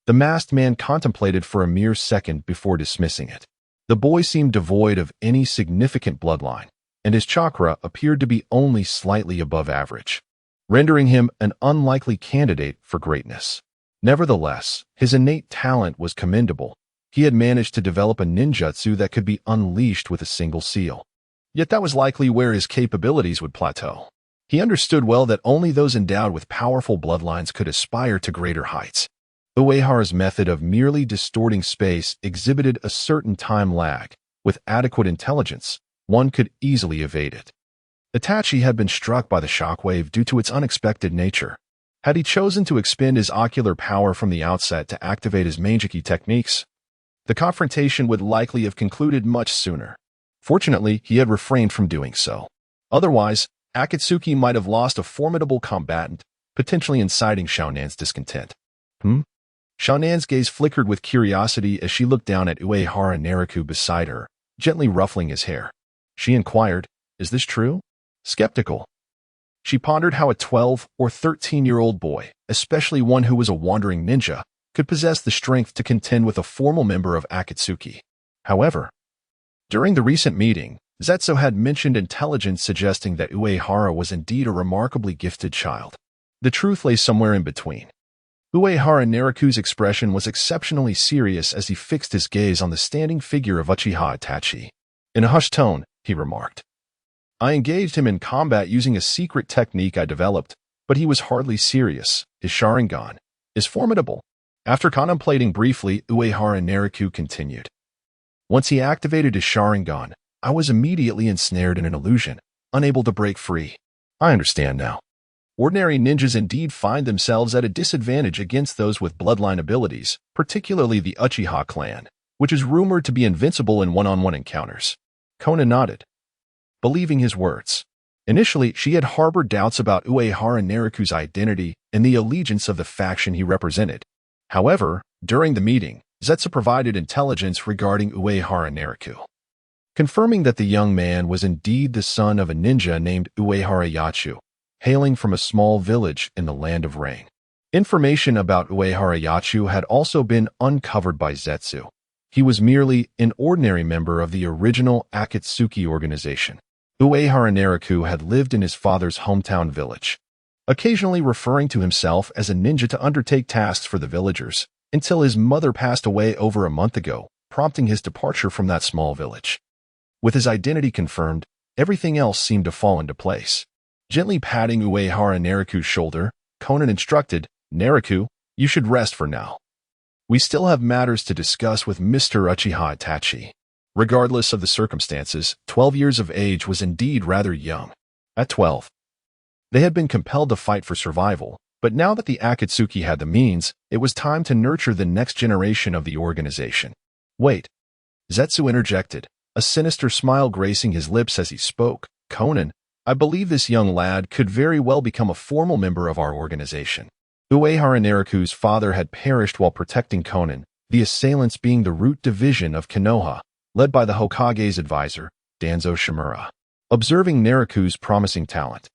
the masked man contemplated for a mere second before dismissing it. The boy seemed devoid of any significant bloodline, and his chakra appeared to be only slightly above average, rendering him an unlikely candidate for greatness. Nevertheless, his innate talent was commendable. He had managed to develop a ninjutsu that could be unleashed with a single seal. Yet that was likely where his capabilities would plateau. He understood well that only those endowed with powerful bloodlines could aspire to greater heights. Uehara's method of merely distorting space exhibited a certain time lag. With adequate intelligence, one could easily evade it. Itachi had been struck by the shockwave due to its unexpected nature. Had he chosen to expend his ocular power from the outset to activate his Meijiki techniques, the confrontation would likely have concluded much sooner. Fortunately, he had refrained from doing so. Otherwise, Akatsuki might have lost a formidable combatant, potentially inciting Xiaonan's discontent. Xiaonan's gaze flickered with curiosity as she looked down at Uehara Nariku beside her, gently ruffling his hair. She inquired, "Is this true?" Skeptical, she pondered how a 12 or 13-year-old boy, especially one who was a wandering ninja, could possess the strength to contend with a formal member of Akatsuki. However, during the recent meeting, Zetsu had mentioned intelligence suggesting that Uehara was indeed a remarkably gifted child. The truth lay somewhere in between. Uehara Nariku's expression was exceptionally serious as he fixed his gaze on the standing figure of Uchiha Itachi. In a hushed tone, he remarked, "I engaged him in combat using a secret technique I developed, but he was hardly serious. His Sharingan is formidable." After contemplating briefly, Uehara Nariku continued, "Once he activated his Sharingan, I was immediately ensnared in an illusion, unable to break free. I understand now. Ordinary ninjas indeed find themselves at a disadvantage against those with bloodline abilities, particularly the Uchiha clan, which is rumored to be invincible in one-on-one encounters." Konan nodded, believing his words. Initially, she had harbored doubts about Uehara Nariku's identity and the allegiance of the faction he represented. However, during the meeting, Zetsu provided intelligence regarding Uehara Nariku, confirming that the young man was indeed the son of a ninja named Uehara Yachu, hailing from a small village in the Land of Rain. Information about Uehara Yachu had also been uncovered by Zetsu. He was merely an ordinary member of the original Akatsuki organization. Uehara Nariku had lived in his father's hometown village, occasionally referring to himself as a ninja to undertake tasks for the villagers, until his mother passed away over a month ago, prompting his departure from that small village. With his identity confirmed, everything else seemed to fall into place. Gently patting Uehara Nariku's shoulder, Konan instructed, "Nariku, you should rest for now. We still have matters to discuss with Mr. Uchiha Itachi." Regardless of the circumstances, 12 years of age was indeed rather young. At 12, they had been compelled to fight for survival, but now that the Akatsuki had the means, it was time to nurture the next generation of the organization. "Wait," Zetsu interjected, a sinister smile gracing his lips as he spoke. "Konan, I believe this young lad could very well become a formal member of our organization." Uehara Nariku's father had perished while protecting Konan, the assailants being the root division of Konoha, led by the Hokage's advisor, Danzo Shimura. Observing Nariku's promising talent,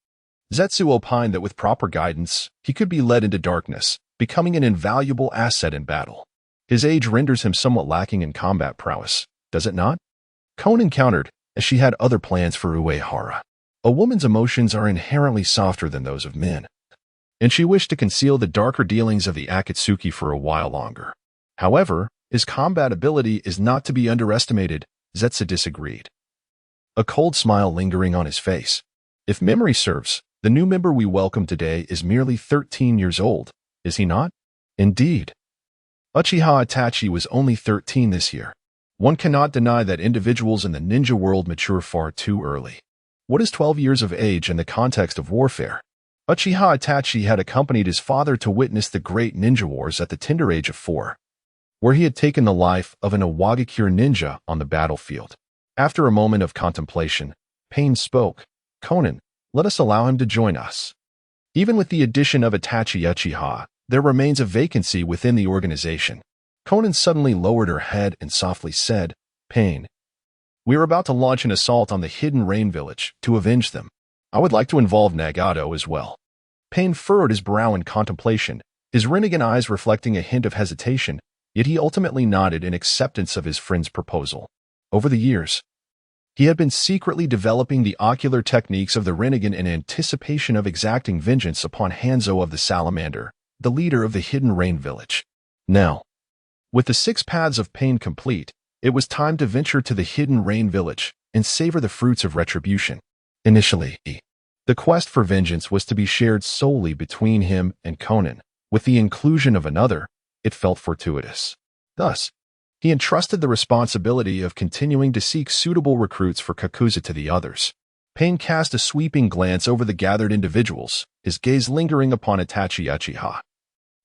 Zetsu opined that with proper guidance, he could be led into darkness, becoming an invaluable asset in battle. His age renders him somewhat lacking in combat prowess, does it not? Konan countered, as she had other plans for Uehara. A woman's emotions are inherently softer than those of men, and she wished to conceal the darker dealings of the Akatsuki for a while longer. However, his combat ability is not to be underestimated, Zetsu disagreed, a cold smile lingering on his face. If memory serves, the new member we welcome today is merely 13 years old, is he not? Indeed. Uchiha Itachi was only 13 this year. One cannot deny that individuals in the ninja world mature far too early. What is 12 years of age in the context of warfare? Uchiha Itachi had accompanied his father to witness the great ninja wars at the tender age of 4, where he had taken the life of an Iwagakure ninja on the battlefield. After a moment of contemplation, Pain spoke, "Conan, let us allow him to join us." Even with the addition of Itachi Uchiha, there remains a vacancy within the organization. Conan suddenly lowered her head and softly said, "Pain, we are about to launch an assault on the hidden rain village to avenge them. I would like to involve Nagato as well." Pain furrowed his brow in contemplation, his Rinnegan eyes reflecting a hint of hesitation, yet he ultimately nodded in acceptance of his friend's proposal. Over the years, he had been secretly developing the ocular techniques of the Rinnegan in anticipation of exacting vengeance upon Hanzo of the Salamander, the leader of the hidden rain village. Now, with the 6 paths of pain complete, it was time to venture to the hidden rain village and savor the fruits of retribution. Initially, the quest for vengeance was to be shared solely between him and Conan. With the inclusion of another, it felt fortuitous. Thus, he entrusted the responsibility of continuing to seek suitable recruits for Kakuza to the others. Pain cast a sweeping glance over the gathered individuals, his gaze lingering upon Itachi Uchiha.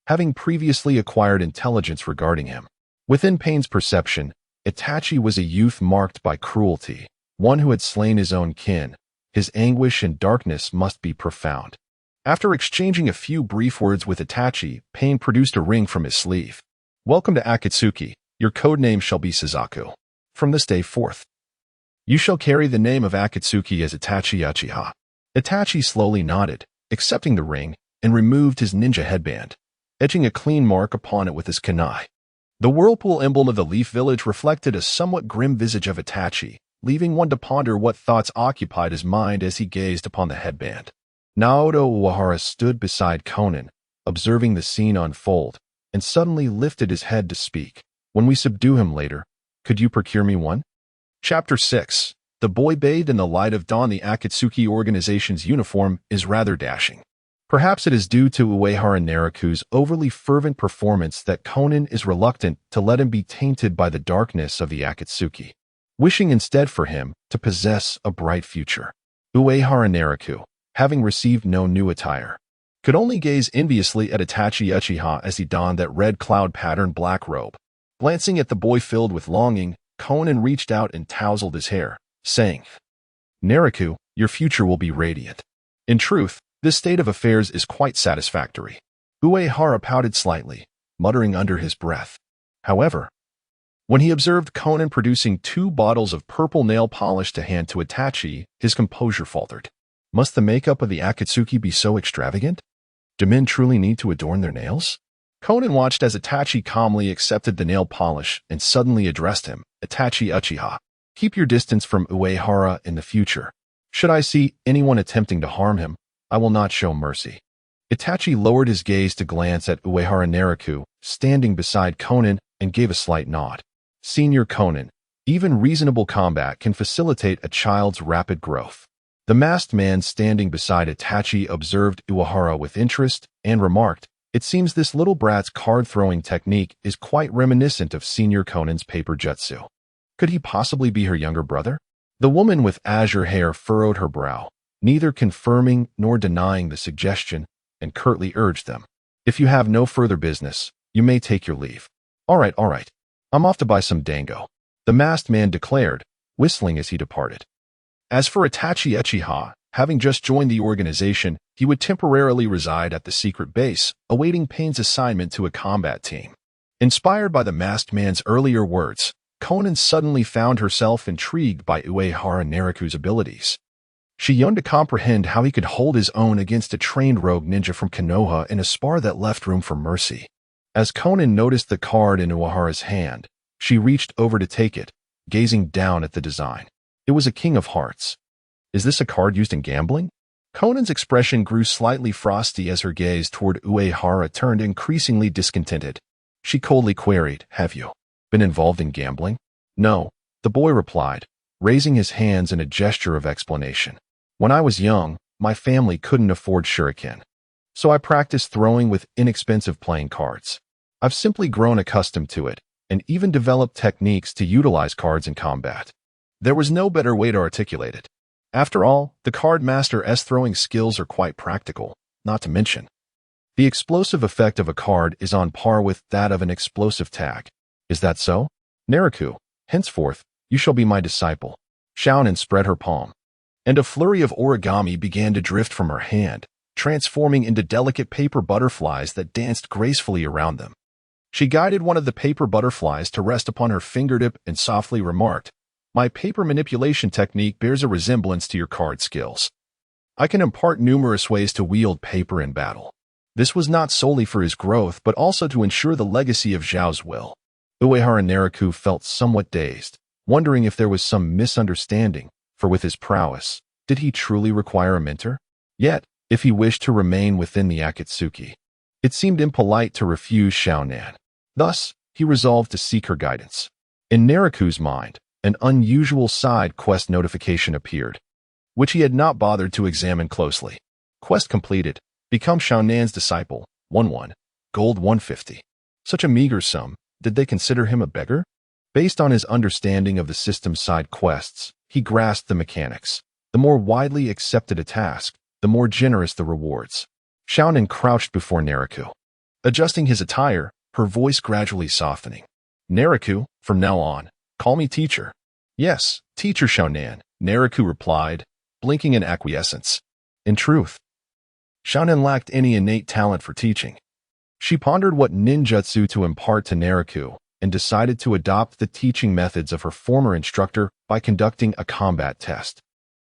Having previously acquired intelligence regarding him, within Pain's perception, Itachi was a youth marked by cruelty, one who had slain his own kin. His anguish and darkness must be profound. After exchanging a few brief words with Itachi, Pain produced a ring from his sleeve. "Welcome to Akatsuki. Your code name shall be Suzaku. From this day forth, you shall carry the name of Akatsuki as Itachi Uchiha." Itachi slowly nodded, accepting the ring, and removed his ninja headband, etching a clean mark upon it with his kunai. The whirlpool emblem of the Leaf Village reflected a somewhat grim visage of Itachi, leaving one to ponder what thoughts occupied his mind as he gazed upon the headband. Naoto Uehara stood beside Conan, observing the scene unfold, and suddenly lifted his head to speak. "When we subdue him later, could you procure me one?" Chapter 6. The boy bathed in the light of dawn. The Akatsuki organization's uniform is rather dashing. Perhaps it is due to Uehara Nariku's overly fervent performance that Conan is reluctant to let him be tainted by the darkness of the Akatsuki, wishing instead for him to possess a bright future. Uehara Nariku, having received no new attire, could only gaze enviously at Itachi Uchiha as he donned that red cloud-patterned black robe. Glancing at the boy filled with longing, Conan reached out and tousled his hair, saying, "Nariku, your future will be radiant." In truth, this state of affairs is quite satisfactory. Uehara pouted slightly, muttering under his breath. However, when he observed Conan producing 2 bottles of purple nail polish to hand to Itachi, his composure faltered. Must the makeup of the Akatsuki be so extravagant? Do men truly need to adorn their nails? Conan watched as Itachi calmly accepted the nail polish and suddenly addressed him, "Itachi Uchiha, keep your distance from Uehara in the future. Should I see anyone attempting to harm him, I will not show mercy." Itachi lowered his gaze to glance at Uehara Nariku, standing beside Conan, and gave a slight nod. "Senior Conan, even reasonable combat can facilitate a child's rapid growth." The masked man standing beside Itachi observed Uehara with interest and remarked, "It seems this little brat's card-throwing technique is quite reminiscent of Senior Conan's paper jutsu. Could he possibly be her younger brother?" The woman with azure hair furrowed her brow, neither confirming nor denying the suggestion, and curtly urged them, "If you have no further business, you may take your leave." All right. I'm off to buy some dango," the masked man declared, whistling as he departed. As for Itachi Uchiha, having just joined the organization, he would temporarily reside at the secret base, awaiting Pain's assignment to a combat team. Inspired by the masked man's earlier words, Conan suddenly found herself intrigued by Uehara Nariku's abilities. She yearned to comprehend how he could hold his own against a trained rogue ninja from Konoha in a spar that left room for mercy. As Conan noticed the card in Uehara's hand, she reached over to take it, gazing down at the design. It was a King of Hearts. Is this a card used in gambling? Conan's expression grew slightly frosty as her gaze toward Uehara turned increasingly discontented. She coldly queried, "Have you been involved in gambling?" "No," the boy replied, raising his hands in a gesture of explanation. When I was young, my family couldn't afford shuriken. So I practiced throwing with inexpensive playing cards. I've simply grown accustomed to it, and even developed techniques to utilize cards in combat. There was no better way to articulate it. After all, the card master's throwing skills are quite practical, not to mention. The explosive effect of a card is on par with that of an explosive tag. Is that so? Naruto, henceforth, you shall be my disciple. Xiaonan spread her palm, and a flurry of origami began to drift from her hand, transforming into delicate paper butterflies that danced gracefully around them. She guided one of the paper butterflies to rest upon her fingertip and softly remarked, "My paper manipulation technique bears a resemblance to your card skills. I can impart numerous ways to wield paper in battle." This was not solely for his growth, but also to ensure the legacy of Zhao's will. Uehara Naruto felt somewhat dazed, wondering if there was some misunderstanding, for with his prowess, did he truly require a mentor? Yet, if he wished to remain within the Akatsuki, it seemed impolite to refuse Xiaonan. Thus, he resolved to seek her guidance. In Naruto's mind, an unusual side quest notification appeared, which he had not bothered to examine closely. Quest completed. Become Xiaonan's disciple. 1-1. Gold 150. Such a meager sum. Did they consider him a beggar? Based on his understanding of the system's side quests, he grasped the mechanics. The more widely accepted a task, the more generous the rewards. Xiaonan crouched before Naruto, adjusting his attire, her voice gradually softening. "Naruto, from now on, call me teacher." "Yes, teacher Xiaonan," Naruto replied, blinking in acquiescence. In truth, Xiaonan lacked any innate talent for teaching. She pondered what ninjutsu to impart to Naruto and decided to adopt the teaching methods of her former instructor by conducting a combat test.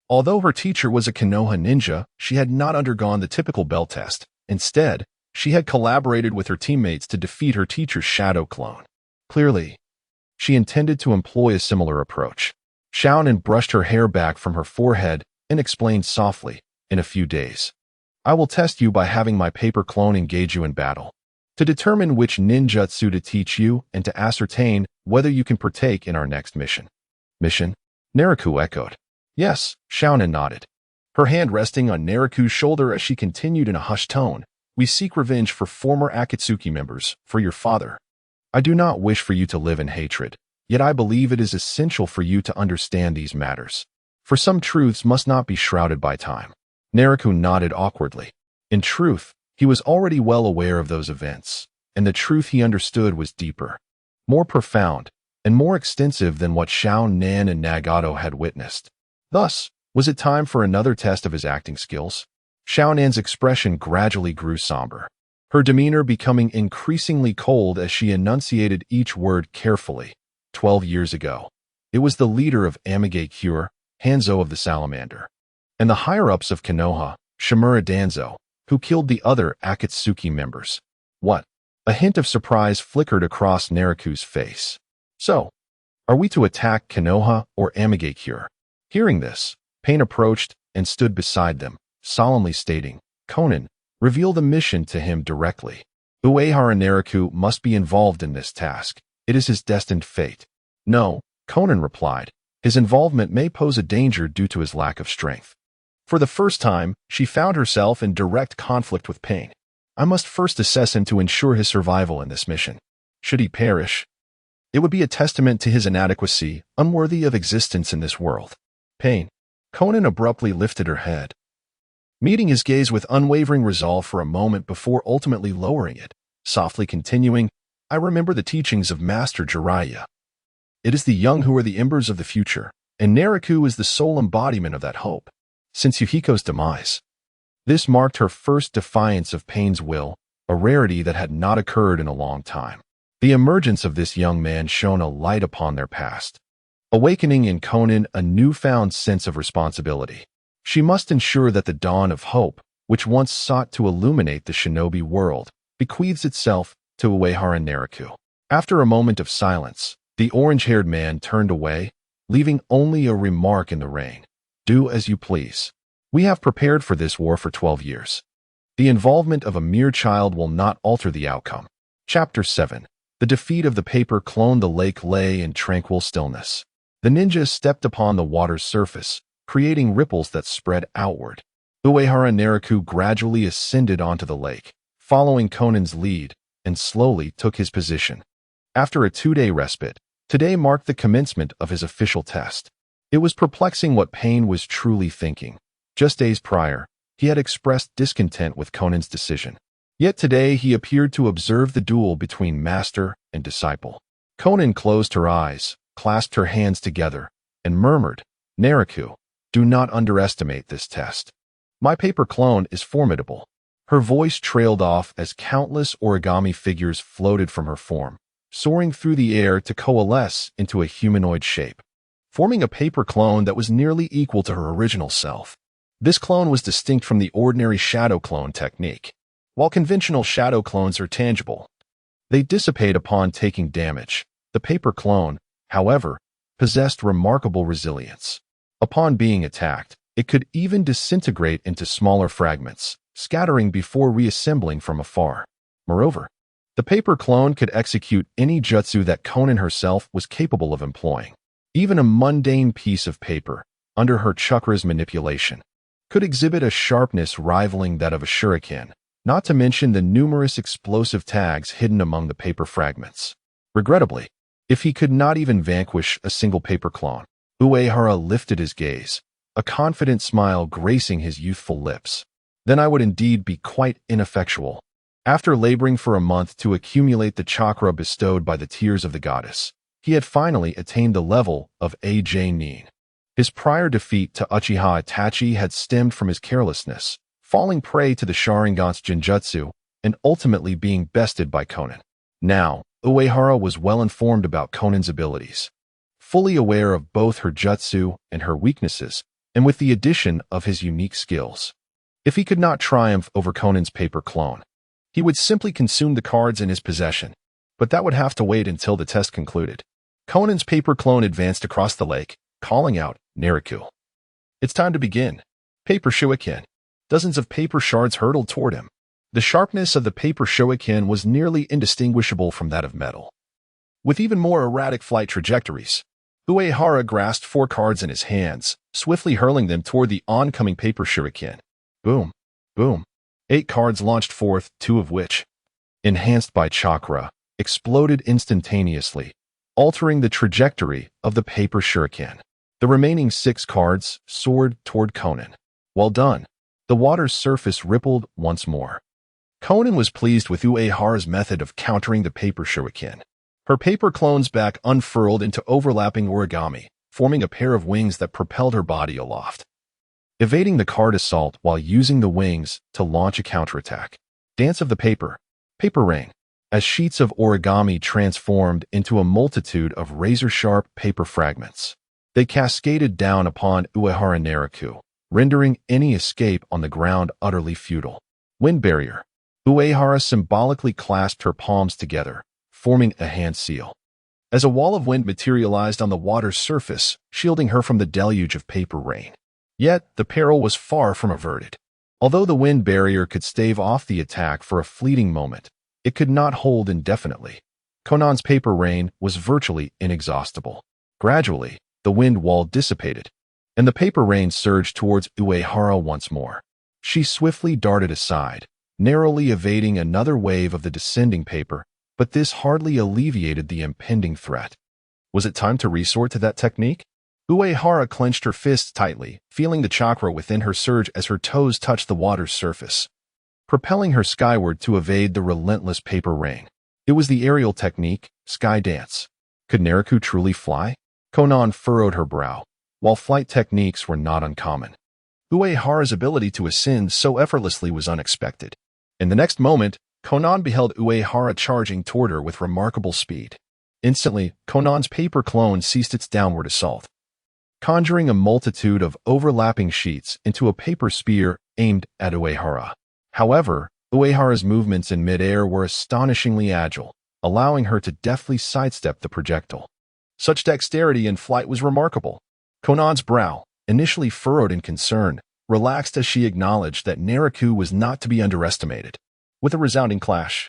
Although her teacher was a Konoha ninja, she had not undergone the typical bell test. Instead, she had collaborated with her teammates to defeat her teacher's shadow clone. Clearly, she intended to employ a similar approach. Xiaonan brushed her hair back from her forehead and explained softly, "In a few days, I will test you by having my paper clone engage you in battle, to determine which ninjutsu to teach you and to ascertain whether you can partake in our next mission." "Mission?" Naruto echoed. "Yes," Xiaonan nodded, her hand resting on Naruto's shoulder as she continued in a hushed tone. "We seek revenge for former Akatsuki members, for your father. I do not wish for you to live in hatred, yet I believe it is essential for you to understand these matters. For some truths must not be shrouded by time." Naruto nodded awkwardly. In truth, he was already well aware of those events, and the truth he understood was deeper, more profound, and more extensive than what Xiaonan and Nagato had witnessed. Thus, was it time for another test of his acting skills? Xiaonan's expression gradually grew somber, her demeanor becoming increasingly cold as she enunciated each word carefully. 12 years ago, it was the leader of Amigate Cure, Hanzo of the Salamander, and the higher-ups of Konoha, Shimura Danzo, who killed the other Akatsuki members. What? A hint of surprise flickered across Naruto's face. "So, are we to attack Konoha or Amigate Cure?" Hearing this, Pain approached and stood beside them, solemnly stating, "Conan, reveal the mission to him directly. Uehara Naruto must be involved in this task. It is his destined fate." "No," Conan replied. "His involvement may pose a danger due to his lack of strength." For the first time, she found herself in direct conflict with Pain. "I must first assess him to ensure his survival in this mission. Should he perish, it would be a testament to his inadequacy, unworthy of existence in this world." "Pain." Conan abruptly lifted her head, meeting his gaze with unwavering resolve for a moment before ultimately lowering it, softly continuing, "I remember the teachings of Master Jiraiya. It is the young who are the embers of the future, and Naruto is the sole embodiment of that hope. Since Yuhiko's demise, this marked her first defiance of Pain's will, a rarity that had not occurred in a long time. The emergence of this young man shone a light upon their past, awakening in Conan a newfound sense of responsibility. She must ensure that the dawn of hope, which once sought to illuminate the shinobi world, bequeaths itself to Uehara Naruto. After a moment of silence, the orange-haired man turned away, leaving only a remark in the rain. "Do as you please. We have prepared for this war for 12 years. The involvement of a mere child will not alter the outcome." Chapter 7. The defeat of the paper clone. The lake lay in tranquil stillness. The ninja stepped upon the water's surface, creating ripples that spread outward. Uehara Naraku gradually ascended onto the lake, following Conan's lead, and slowly took his position. After a 2-day respite, today marked the commencement of his official test. It was perplexing what Payne was truly thinking. Just days prior, he had expressed discontent with Conan's decision. Yet today he appeared to observe the duel between master and disciple. Conan closed her eyes, clasped her hands together, and murmured, "Naraku, do not underestimate this test. My paper clone is formidable." Her voice trailed off as countless origami figures floated from her form, soaring through the air to coalesce into a humanoid shape, forming a paper clone that was nearly equal to her original self. This clone was distinct from the ordinary shadow clone technique. While conventional shadow clones are tangible, they dissipate upon taking damage. The paper clone, however, possessed remarkable resilience. Upon being attacked, it could even disintegrate into smaller fragments, scattering before reassembling from afar. Moreover, the paper clone could execute any jutsu that Conan herself was capable of employing. Even a mundane piece of paper, under her chakra's manipulation, could exhibit a sharpness rivaling that of a shuriken, not to mention the numerous explosive tags hidden among the paper fragments. Regrettably, if he could not even vanquish a single paper clone, Uehara lifted his gaze, a confident smile gracing his youthful lips. Then I would indeed be quite ineffectual. After laboring for a month to accumulate the chakra bestowed by the tears of the goddess, he had finally attained the level of AJ Nin. His prior defeat to Uchiha Itachi had stemmed from his carelessness, falling prey to the Sharingan's genjutsu, and ultimately being bested by Conan. Now, Uehara was well informed about Conan's abilities, fully aware of both her jutsu and her weaknesses, and with the addition of his unique skills. If he could not triumph over Conan's paper clone, he would simply consume the cards in his possession, but that would have to wait until the test concluded. Conan's paper clone advanced across the lake, calling out, "Naraku. It's time to begin." Paper shuriken. Dozens of paper shards hurtled toward him. The sharpness of the paper shuriken was nearly indistinguishable from that of metal. With even more erratic flight trajectories, Uehara grasped 4 cards in his hands, swiftly hurling them toward the oncoming paper shuriken. Boom, boom. 8 cards launched forth, 2 of which, enhanced by chakra, exploded instantaneously, altering the trajectory of the paper shuriken. The remaining 6 cards soared toward Conan. Well done. The water's surface rippled once more. Conan was pleased with Uehara's method of countering the paper shuriken. Her paper clone's back unfurled into overlapping origami, forming a pair of wings that propelled her body aloft, evading the card assault while using the wings to launch a counterattack. Dance of the paper. Paper rain. As sheets of origami transformed into a multitude of razor-sharp paper fragments, they cascaded down upon Uehara Naraku, rendering any escape on the ground utterly futile. Wind barrier. Uehara symbolically clasped her palms together, forming a hand seal, as a wall of wind materialized on the water's surface, shielding her from the deluge of paper rain. Yet, the peril was far from averted. Although the wind barrier could stave off the attack for a fleeting moment, it could not hold indefinitely. Conan's paper rain was virtually inexhaustible. Gradually, the wind wall dissipated, and the paper rain surged towards Uehara once more. She swiftly darted aside, narrowly evading another wave of the descending paper, but this hardly alleviated the impending threat. Was it time to resort to that technique? Uehara clenched her fists tightly, feeling the chakra within her surge as her toes touched the water's surface, propelling her skyward to evade the relentless paper rain. It was the aerial technique, sky dance. Could Naraku truly fly? Conan furrowed her brow. While flight techniques were not uncommon, Uehara's ability to ascend so effortlessly was unexpected. In the next moment, Conan beheld Uehara charging toward her with remarkable speed. Instantly, Conan's paper clone ceased its downward assault, conjuring a multitude of overlapping sheets into a paper spear aimed at Uehara. However, Uehara's movements in midair were astonishingly agile, allowing her to deftly sidestep the projectile. Such dexterity in flight was remarkable. Conan's brow, initially furrowed in concern, relaxed as she acknowledged that Naraku was not to be underestimated. With a resounding clash,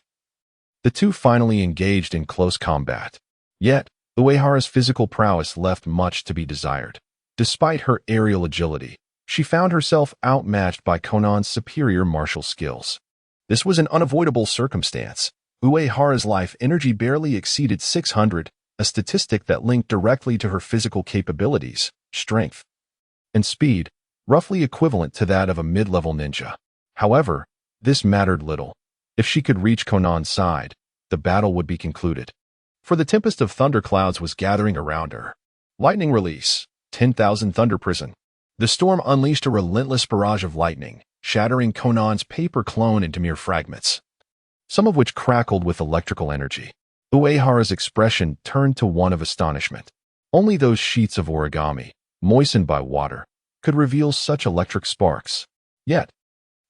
the two finally engaged in close combat. Yet, Uehara's physical prowess left much to be desired. Despite her aerial agility, she found herself outmatched by Conan's superior martial skills. This was an unavoidable circumstance. Uehara's life energy barely exceeded 600, a statistic that linked directly to her physical capabilities, strength, and speed, roughly equivalent to that of a mid-level ninja. However, this mattered little. If she could reach Conan's side, the battle would be concluded. For the tempest of thunderclouds was gathering around her. Lightning release, 10,000 thunder prison. The storm unleashed a relentless barrage of lightning, shattering Conan's paper clone into mere fragments, some of which crackled with electrical energy. Uehara's expression turned to one of astonishment. Only those sheets of origami, moistened by water, could reveal such electric sparks. Yet,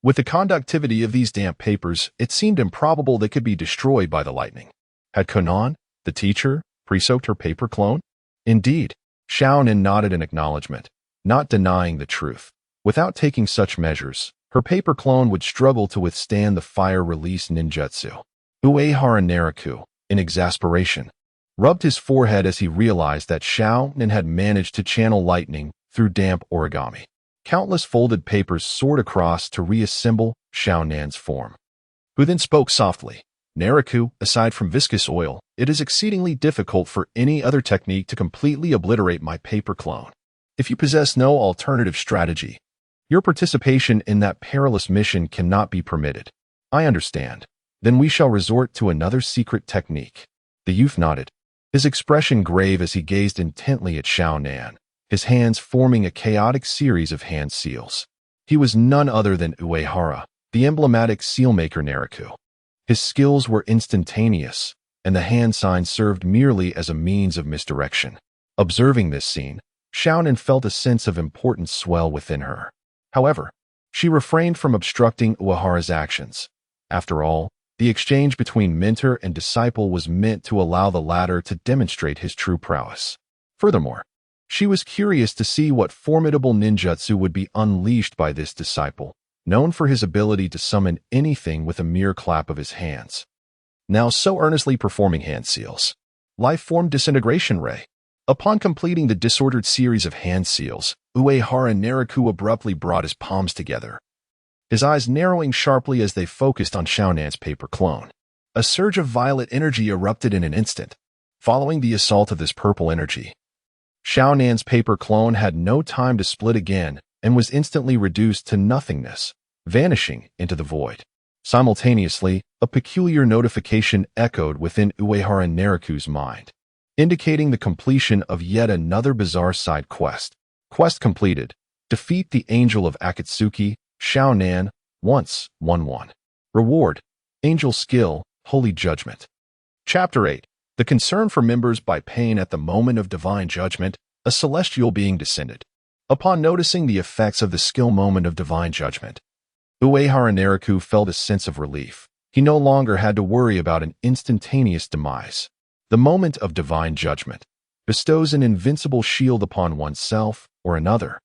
with the conductivity of these damp papers, it seemed improbable they could be destroyed by the lightning. Had Conan, the teacher, pre-soaked her paper clone? Indeed, Xiaonan nodded in acknowledgement, not denying the truth. Without taking such measures, her paper clone would struggle to withstand the fire-release ninjutsu. Uehara Naruto, in exasperation, rubbed his forehead as he realized that Xiaonan had managed to channel lightning through damp origami. Countless folded papers soared across to reassemble Xiaonan's form, who then spoke softly. Naruto, aside from viscous oil, it is exceedingly difficult for any other technique to completely obliterate my paper clone. If you possess no alternative strategy, your participation in that perilous mission cannot be permitted. I understand. Then we shall resort to another secret technique. The youth nodded, his expression grave as he gazed intently at Xiaonan, his hands forming a chaotic series of hand seals. He was none other than Uehara, the emblematic sealmaker Naruto. His skills were instantaneous, and the hand sign served merely as a means of misdirection. Observing this scene, Xiaonan felt a sense of importance swell within her. However, she refrained from obstructing Uehara's actions. After all, the exchange between mentor and disciple was meant to allow the latter to demonstrate his true prowess. Furthermore, she was curious to see what formidable ninjutsu would be unleashed by this disciple, known for his ability to summon anything with a mere clap of his hands. Now so earnestly performing hand seals. Life form disintegration ray. Upon completing the disordered series of hand seals, Uehara Naruto abruptly brought his palms together, his eyes narrowing sharply as they focused on Xiaonan's paper clone. A surge of violet energy erupted in an instant. Following the assault of this purple energy, Xiaonan's paper clone had no time to split again and was instantly reduced to nothingness, vanishing into the void. Simultaneously, a peculiar notification echoed within Uehara Naruto's mind, indicating the completion of yet another bizarre side quest. Quest completed. Defeat the Angel of Akatsuki, Xiaonan, once, 1-1. Reward, Angel Skill, Holy Judgment. Chapter 8. The concern for members by pain at the moment of divine judgment, a celestial being descended. Upon noticing the effects of the skill moment of divine judgment, Uehara Naruto felt a sense of relief. He no longer had to worry about an instantaneous demise. The moment of divine judgment bestows an invincible shield upon oneself or another,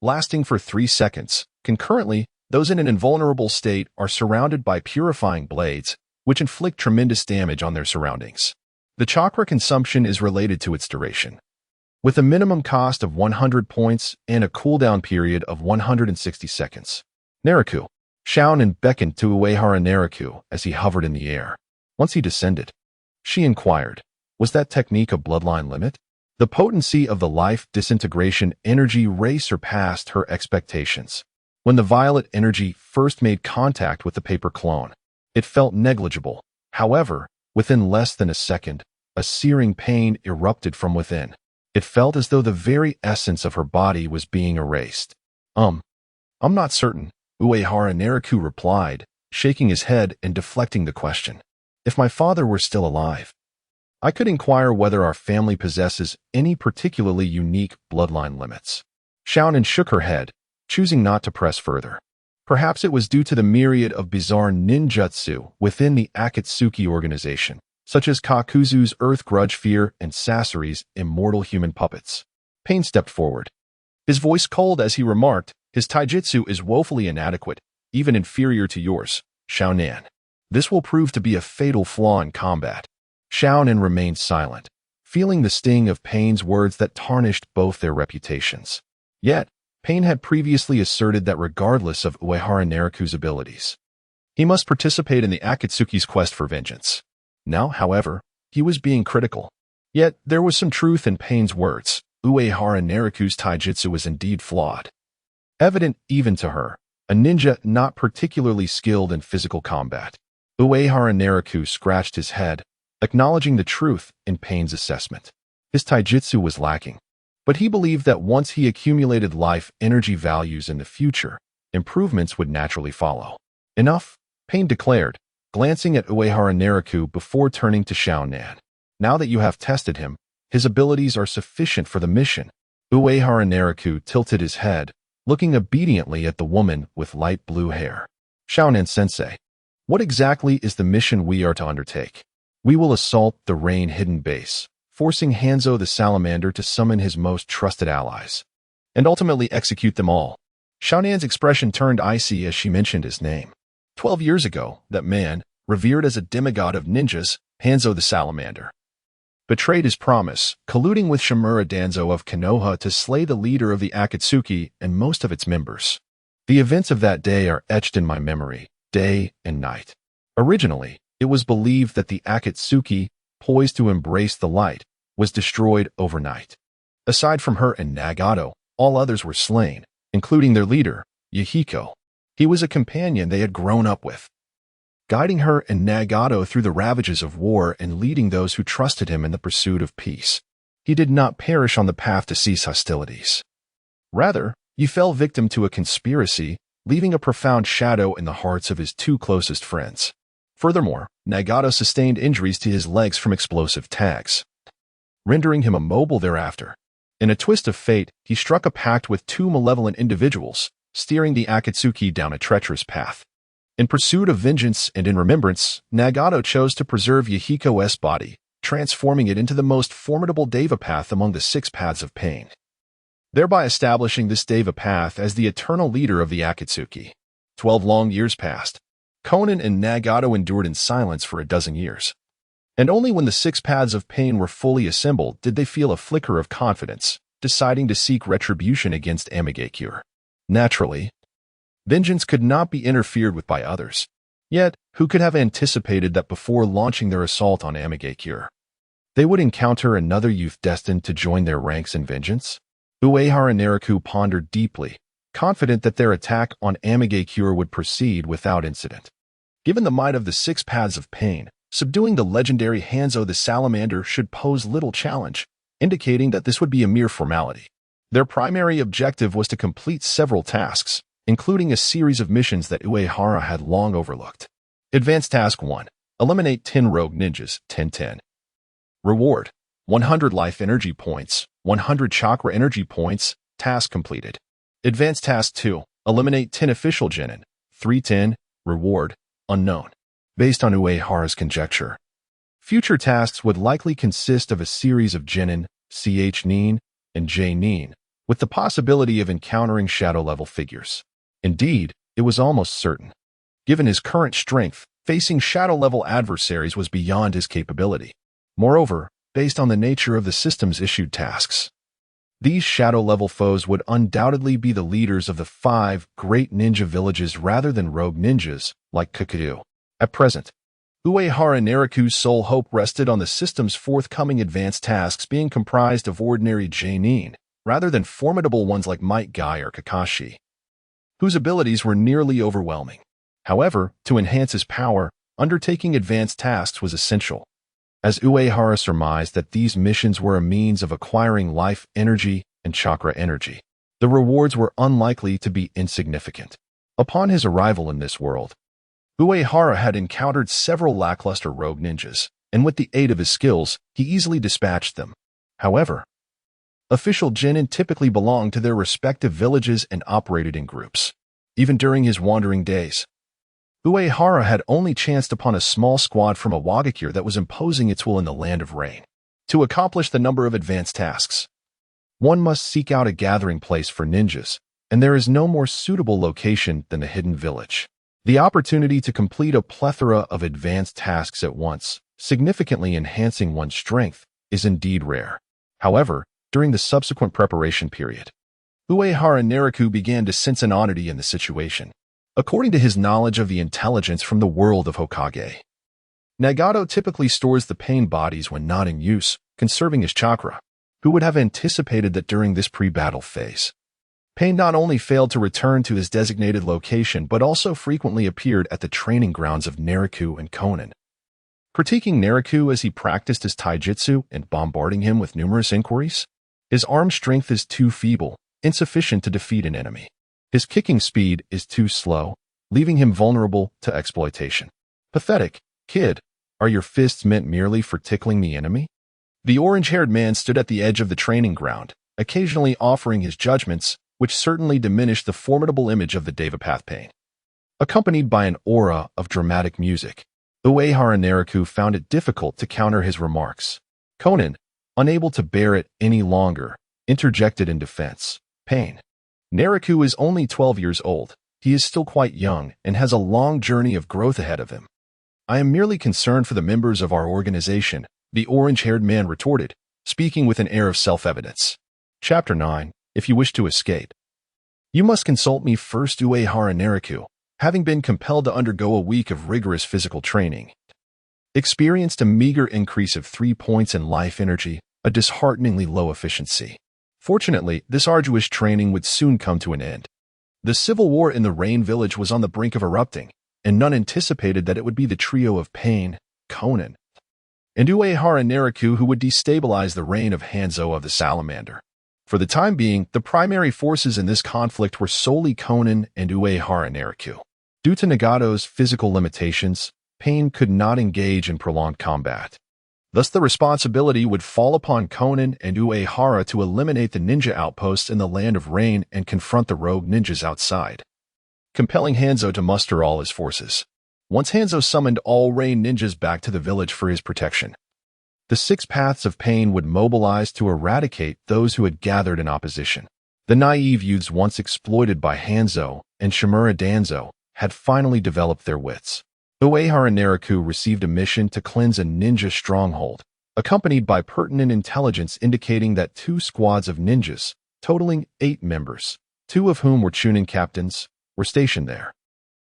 lasting for 3 seconds. Concurrently, those in an invulnerable state are surrounded by purifying blades, which inflict tremendous damage on their surroundings. The chakra consumption is related to its duration, with a minimum cost of 100 points and a cooldown period of 160 seconds. Naruto. Xiaonan beckoned to Uehara Naruto as he hovered in the air. Once he descended, she inquired, was that technique a bloodline limit? The potency of the life disintegration energy ray surpassed her expectations. When the violet energy first made contact with the paper clone, it felt negligible. However, within less than a second, a searing pain erupted from within. It felt as though the very essence of her body was being erased. I'm not certain, Uehara Naruto replied, shaking his head and deflecting the question. If my father were still alive, I could inquire whether our family possesses any particularly unique bloodline limits. Xiaonan shook her head, choosing not to press further. Perhaps it was due to the myriad of bizarre ninjutsu within the Akatsuki organization, such as Kakuzu's Earth Grudge Fear and Sasori's Immortal Human Puppets. Pain stepped forward, his voice cold as he remarked, his taijutsu is woefully inadequate, even inferior to yours, Xiaonan. This will prove to be a fatal flaw in combat. Xiaonan remained silent, feeling the sting of Pain's words that tarnished both their reputations. Yet, Pain had previously asserted that regardless of Uehara Nariku's abilities, he must participate in the Akatsuki's quest for vengeance. Now, however, he was being critical. Yet, there was some truth in Pain's words. Uehara Nariku's taijutsu was indeed flawed. Evident even to her, a ninja not particularly skilled in physical combat. Uehara Nariku scratched his head, acknowledging the truth in Pain's assessment. His taijutsu was lacking, but he believed that once he accumulated life energy values in the future, improvements would naturally follow. Enough, Pain declared, glancing at Uehara Nariku before turning to Xiaonan. Now that you have tested him, his abilities are sufficient for the mission. Uehara Nariku tilted his head, looking obediently at the woman with light blue hair. Xiaonan-sensei, what exactly is the mission we are to undertake? We will assault the Rain-Hidden Base, forcing Hanzo the Salamander to summon his most trusted allies, and ultimately execute them all. Xiaonan's expression turned icy as she mentioned his name. 12 years ago, that man, revered as a demigod of ninjas, Hanzo the Salamander, betrayed his promise, colluding with Shimura Danzo of Konoha to slay the leader of the Akatsuki and most of its members. The events of that day are etched in my memory, day and night. Originally, it was believed that the Akatsuki, poised to embrace the light, was destroyed overnight. Aside from her and Nagato, all others were slain, including their leader, Yahiko. He was a companion they had grown up with, guiding her and Nagato through the ravages of war and leading those who trusted him in the pursuit of peace. He did not perish on the path to cease hostilities. Rather, he fell victim to a conspiracy, leaving a profound shadow in the hearts of his two closest friends. Furthermore, Nagato sustained injuries to his legs from explosive tags, rendering him immobile thereafter. In a twist of fate, he struck a pact with two malevolent individuals, steering the Akatsuki down a treacherous path. In pursuit of vengeance and in remembrance, Nagato chose to preserve Yahiko's body, transforming it into the most formidable Deva path among the 6 paths of pain, thereby establishing this Deva path as the eternal leader of the Akatsuki. 12 long years passed. Conan and Nagato endured in silence for a dozen years. And only when the 6 paths of pain were fully assembled did they feel a flicker of confidence, deciding to seek retribution against Amigakure. Naturally, vengeance could not be interfered with by others. Yet, who could have anticipated that before launching their assault on Amigakure, they would encounter another youth destined to join their ranks in vengeance? Uehara Nariku pondered deeply, confident that their attack on Amigakure would proceed without incident. Given the might of the 6 paths of pain, subduing the legendary Hanzo the Salamander should pose little challenge, indicating that this would be a mere formality. Their primary objective was to complete several tasks, including a series of missions that Uehara had long overlooked. Advanced Task 1. Eliminate 10 rogue ninjas, 10-10. Reward: 100 life energy points, 100 chakra energy points, task completed. Advanced Task 2. Eliminate 10 official genin, 310, reward: unknown. Based on Uehara's conjecture, future tasks would likely consist of a series of genin, ch-nin, and j-nin, with the possibility of encountering shadow-level figures. Indeed, it was almost certain. Given his current strength, facing shadow-level adversaries was beyond his capability. Moreover, based on the nature of the system's issued tasks, these shadow-level foes would undoubtedly be the leaders of the 5 great ninja villages rather than rogue ninjas, like Kukuru. At present, Uehara Nariku's sole hope rested on the system's forthcoming advanced tasks being comprised of ordinary J-nin, rather than formidable ones like Might Guy or Kakashi, whose abilities were nearly overwhelming. However, to enhance his power, undertaking advanced tasks was essential, as Uehara surmised that these missions were a means of acquiring life energy and chakra energy. The rewards were unlikely to be insignificant. Upon his arrival in this world, Uehara had encountered several lackluster rogue ninjas, and with the aid of his skills, he easily dispatched them. However, official genin typically belonged to their respective villages and operated in groups. Even during his wandering days, Uehara had only chanced upon a small squad from a Wagakure that was imposing its will in the Land of Rain. To accomplish the number of advanced tasks, one must seek out a gathering place for ninjas, and there is no more suitable location than the Hidden Village. The opportunity to complete a plethora of advanced tasks at once, significantly enhancing one's strength, is indeed rare. However, during the subsequent preparation period, Uehara Nariku began to sense an oddity in the situation. According to his knowledge of the intelligence from the world of Hokage, Nagato typically stores the pain bodies when not in use, conserving his chakra. Who would have anticipated that during this pre-battle phase, Pain not only failed to return to his designated location but also frequently appeared at the training grounds of Nariku and Konan, critiquing Nariku as he practiced his taijutsu and bombarding him with numerous inquiries? His arm strength is too feeble, insufficient to defeat an enemy. His kicking speed is too slow, leaving him vulnerable to exploitation. Pathetic. Kid, are your fists meant merely for tickling the enemy? The orange-haired man stood at the edge of the training ground, occasionally offering his judgments, which certainly diminished the formidable image of the Devapath Pain. Accompanied by an aura of dramatic music, Uehara Nariku found it difficult to counter his remarks. Konan, unable to bear it any longer, interjected in defense. Pain. Nariku is only 12 years old. He is still quite young and has a long journey of growth ahead of him. I am merely concerned for the members of our organization, the orange-haired man retorted, speaking with an air of self-evidence. Chapter 9. If you wish to escape, you must consult me first. Uehara Nariku, having been compelled to undergo a week of rigorous physical training, experienced a meager increase of 3 points in life energy, a dishearteningly low efficiency. Fortunately, this arduous training would soon come to an end. The civil war in the Rain Village was on the brink of erupting, and none anticipated that it would be the trio of Pain, Konan, and Uehara Nariku who would destabilize the reign of Hanzo of the Salamander. For the time being, the primary forces in this conflict were solely Konan and Uehara Nariku. Due to Nagato's physical limitations, Pain could not engage in prolonged combat. Thus, the responsibility would fall upon Konan and Uehara to eliminate the ninja outposts in the Land of Rain and confront the rogue ninjas outside, compelling Hanzo to muster all his forces. Once Hanzo summoned all Rain ninjas back to the village for his protection, the 6 paths of Pain would mobilize to eradicate those who had gathered in opposition. The naive youths once exploited by Hanzo and Shimura Danzo had finally developed their wits. Uehara Nariku received a mission to cleanse a ninja stronghold, accompanied by pertinent intelligence indicating that 2 squads of ninjas, totaling 8 members, 2 of whom were Chunin captains, were stationed there.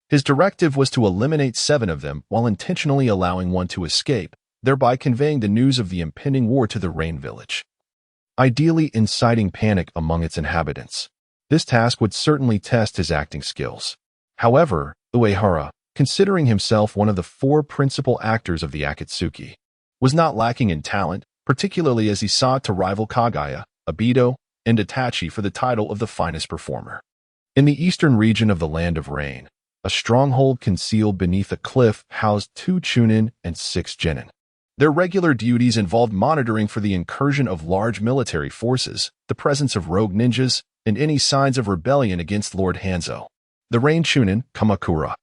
His directive was to eliminate 7 of them while intentionally allowing 1 to escape, thereby conveying the news of the impending war to the Rain Village, ideally inciting panic among its inhabitants. This task would certainly test his acting skills. However, Uehara, considering himself one of the 4 principal actors of the Akatsuki, was not lacking in talent, particularly as he sought to rival Kaguya, Obito, and Itachi for the title of the finest performer. In the eastern region of the Land of Rain, a stronghold concealed beneath a cliff housed 2 Chunin and 6 Genin. Their regular duties involved monitoring for the incursion of large military forces, the presence of rogue ninjas, and any signs of rebellion against Lord Hanzo. The Rain Chunin, Kamakura,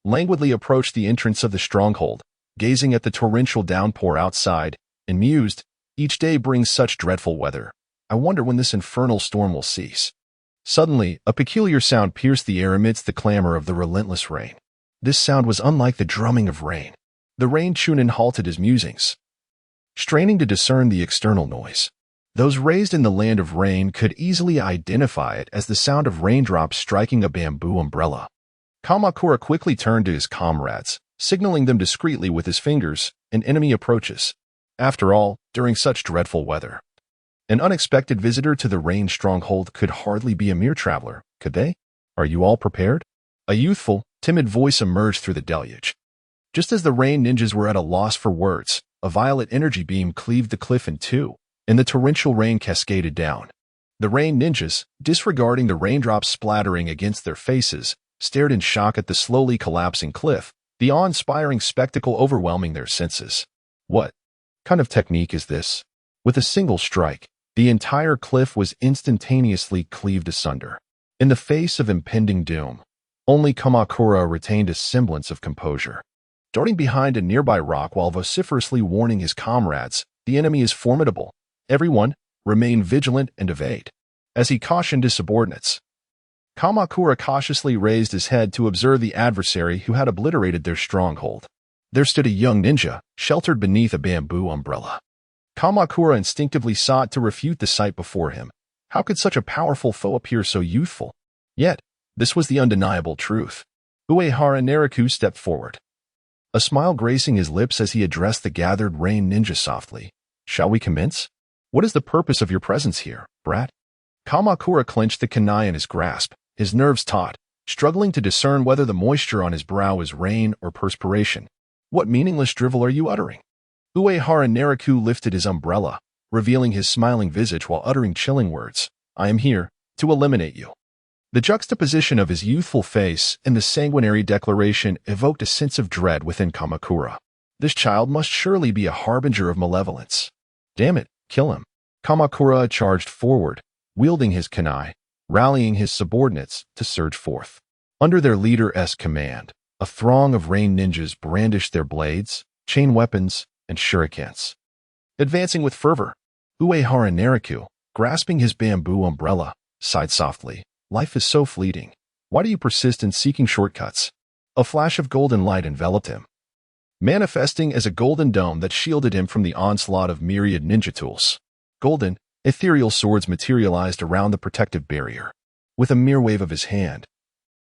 languidly approached the entrance of the stronghold, gazing at the torrential downpour outside, and mused, "Each day brings such dreadful weather. I wonder when this infernal storm will cease." Suddenly, a peculiar sound pierced the air amidst the clamor of the relentless rain. This sound was unlike the drumming of rain. The Rain Chunin halted his musings, straining to discern the external noise. Those raised in the Land of Rain could easily identify it as the sound of raindrops striking a bamboo umbrella. Kamakura quickly turned to his comrades, signaling them discreetly with his fingers, "An enemy approaches." After all, during such dreadful weather, an unexpected visitor to the Rain stronghold could hardly be a mere traveler, could they? "Are you all prepared?" A youthful, timid voice emerged through the deluge. Just as the Rain ninjas were at a loss for words, a violet energy beam cleaved the cliff in 2, and the torrential rain cascaded down. The Rain ninjas, disregarding the raindrops splattering against their faces, stared in shock at the slowly collapsing cliff, the awe-inspiring spectacle overwhelming their senses. What kind of technique is this? With a single strike, the entire cliff was instantaneously cleaved asunder. In the face of impending doom, only Kamakura retained a semblance of composure. Darting behind a nearby rock while vociferously warning his comrades, "The enemy is formidable. Everyone, remain vigilant and evade." As he cautioned his subordinates, Kamakura cautiously raised his head to observe the adversary who had obliterated their stronghold. There stood a young ninja, sheltered beneath a bamboo umbrella. Kamakura instinctively sought to refute the sight before him. How could such a powerful foe appear so youthful? Yet, this was the undeniable truth. Uehara Nariku stepped forward, a smile gracing his lips as he addressed the gathered rain ninja softly. Shall we commence? What is the purpose of your presence here, brat? Kamakura clenched the kunai in his grasp, his nerves taut, struggling to discern whether the moisture on his brow is rain or perspiration. What meaningless drivel are you uttering? Uehara Nariku lifted his umbrella, revealing his smiling visage while uttering chilling words. I am here to eliminate you. The juxtaposition of his youthful face and the sanguinary declaration evoked a sense of dread within Kamakura. This child must surely be a harbinger of malevolence. Damn it, kill him. Kamakura charged forward, wielding his kunai, rallying his subordinates to surge forth. Under their leader's command, a throng of rain ninjas brandished their blades, chain weapons, and shurikens. Advancing with fervor, Uehara Nariku, grasping his bamboo umbrella, sighed softly. Life is so fleeting. Why do you persist in seeking shortcuts? A flash of golden light enveloped him, manifesting as a golden dome that shielded him from the onslaught of myriad ninja tools. Golden, ethereal swords materialized around the protective barrier. With a mere wave of his hand,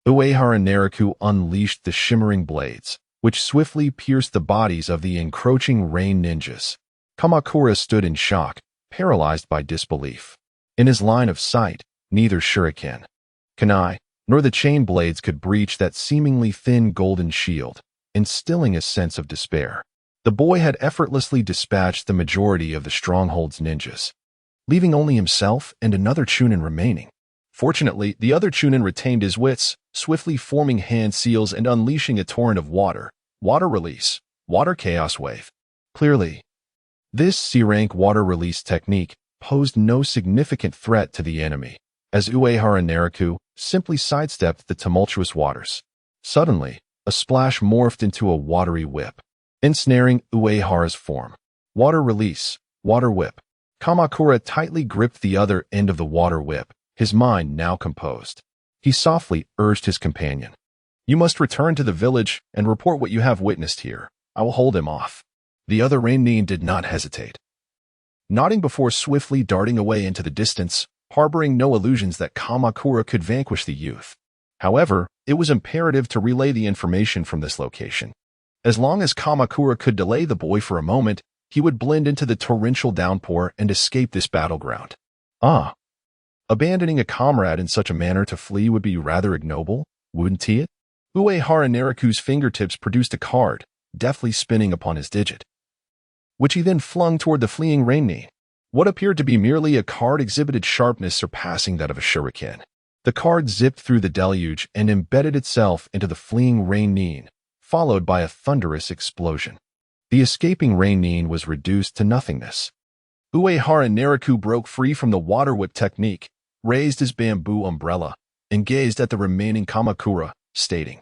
Uehara Nariku unleashed the shimmering blades, which swiftly pierced the bodies of the encroaching rain ninjas. Kamakura stood in shock, paralyzed by disbelief. In his line of sight, neither shuriken, kunai, nor the chain blades could breach that seemingly thin golden shield, instilling a sense of despair. The boy had effortlessly dispatched the majority of the stronghold's ninjas, leaving only himself and another Chunin remaining. Fortunately, the other Chunin retained his wits, swiftly forming hand seals and unleashing a torrent of water release, water chaos wave. Clearly, this C-rank water release technique posed no significant threat to the enemy, as Uehara Nariku simply sidestepped the tumultuous waters. Suddenly, a splash morphed into a watery whip, ensnaring Uehara's form. Water release, water whip. Kamakura tightly gripped the other end of the water whip, his mind now composed. He softly urged his companion. You must return to the village and report what you have witnessed here. I will hold him off. The other Reinin did not hesitate, nodding before swiftly darting away into the distance, harboring no illusions that Kamakura could vanquish the youth. However, it was imperative to relay the information from this location. As long as Kamakura could delay the boy for a moment, he would blend into the torrential downpour and escape this battleground. Abandoning a comrade in such a manner to flee would be rather ignoble, wouldn't it? Uehara Nariku's fingertips produced a card, deftly spinning upon his digit, which he then flung toward the fleeing Reinin. What appeared to be merely a card exhibited sharpness surpassing that of a shuriken. The card zipped through the deluge and embedded itself into the fleeing Reinin, followed by a thunderous explosion. The escaping Reinin was reduced to nothingness. Uehara Nariku broke free from the water whip technique, raised his bamboo umbrella, and gazed at the remaining Kamakura, stating,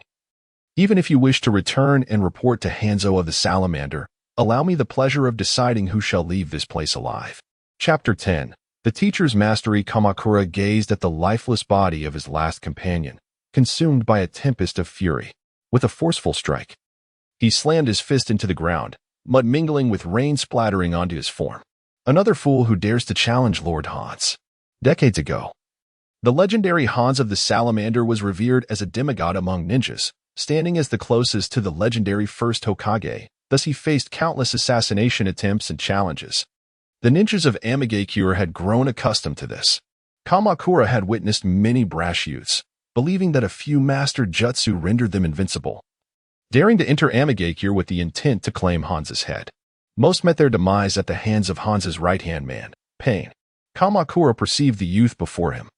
Even if you wish to return and report to Hanzo of the Salamander, allow me the pleasure of deciding who shall leave this place alive. Chapter 10. The teacher's mastery. Kamakura gazed at the lifeless body of his last companion, consumed by a tempest of fury. With a forceful strike, he slammed his fist into the ground, mud mingling with rain splattering onto his form. Another fool who dares to challenge Lord Hans. Decades ago, the legendary Hans of the Salamander was revered as a demigod among ninjas, standing as the closest to the legendary first Hokage. Thus he faced countless assassination attempts and challenges. The ninjas of Amigakure had grown accustomed to this. Kamakura had witnessed many brash youths, believing that a few mastered jutsu rendered them invincible, daring to enter Amigakure with the intent to claim Hans's head. Most met their demise at the hands of Hans's right-hand man, Pain. Kamakura perceived the youth before him,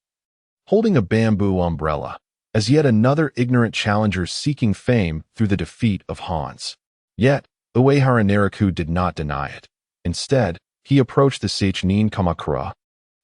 holding a bamboo umbrella, as yet another ignorant challenger seeking fame through the defeat of Hans. Yet, Uehara Nariku did not deny it. Instead, he approached the Seinin Kamakura,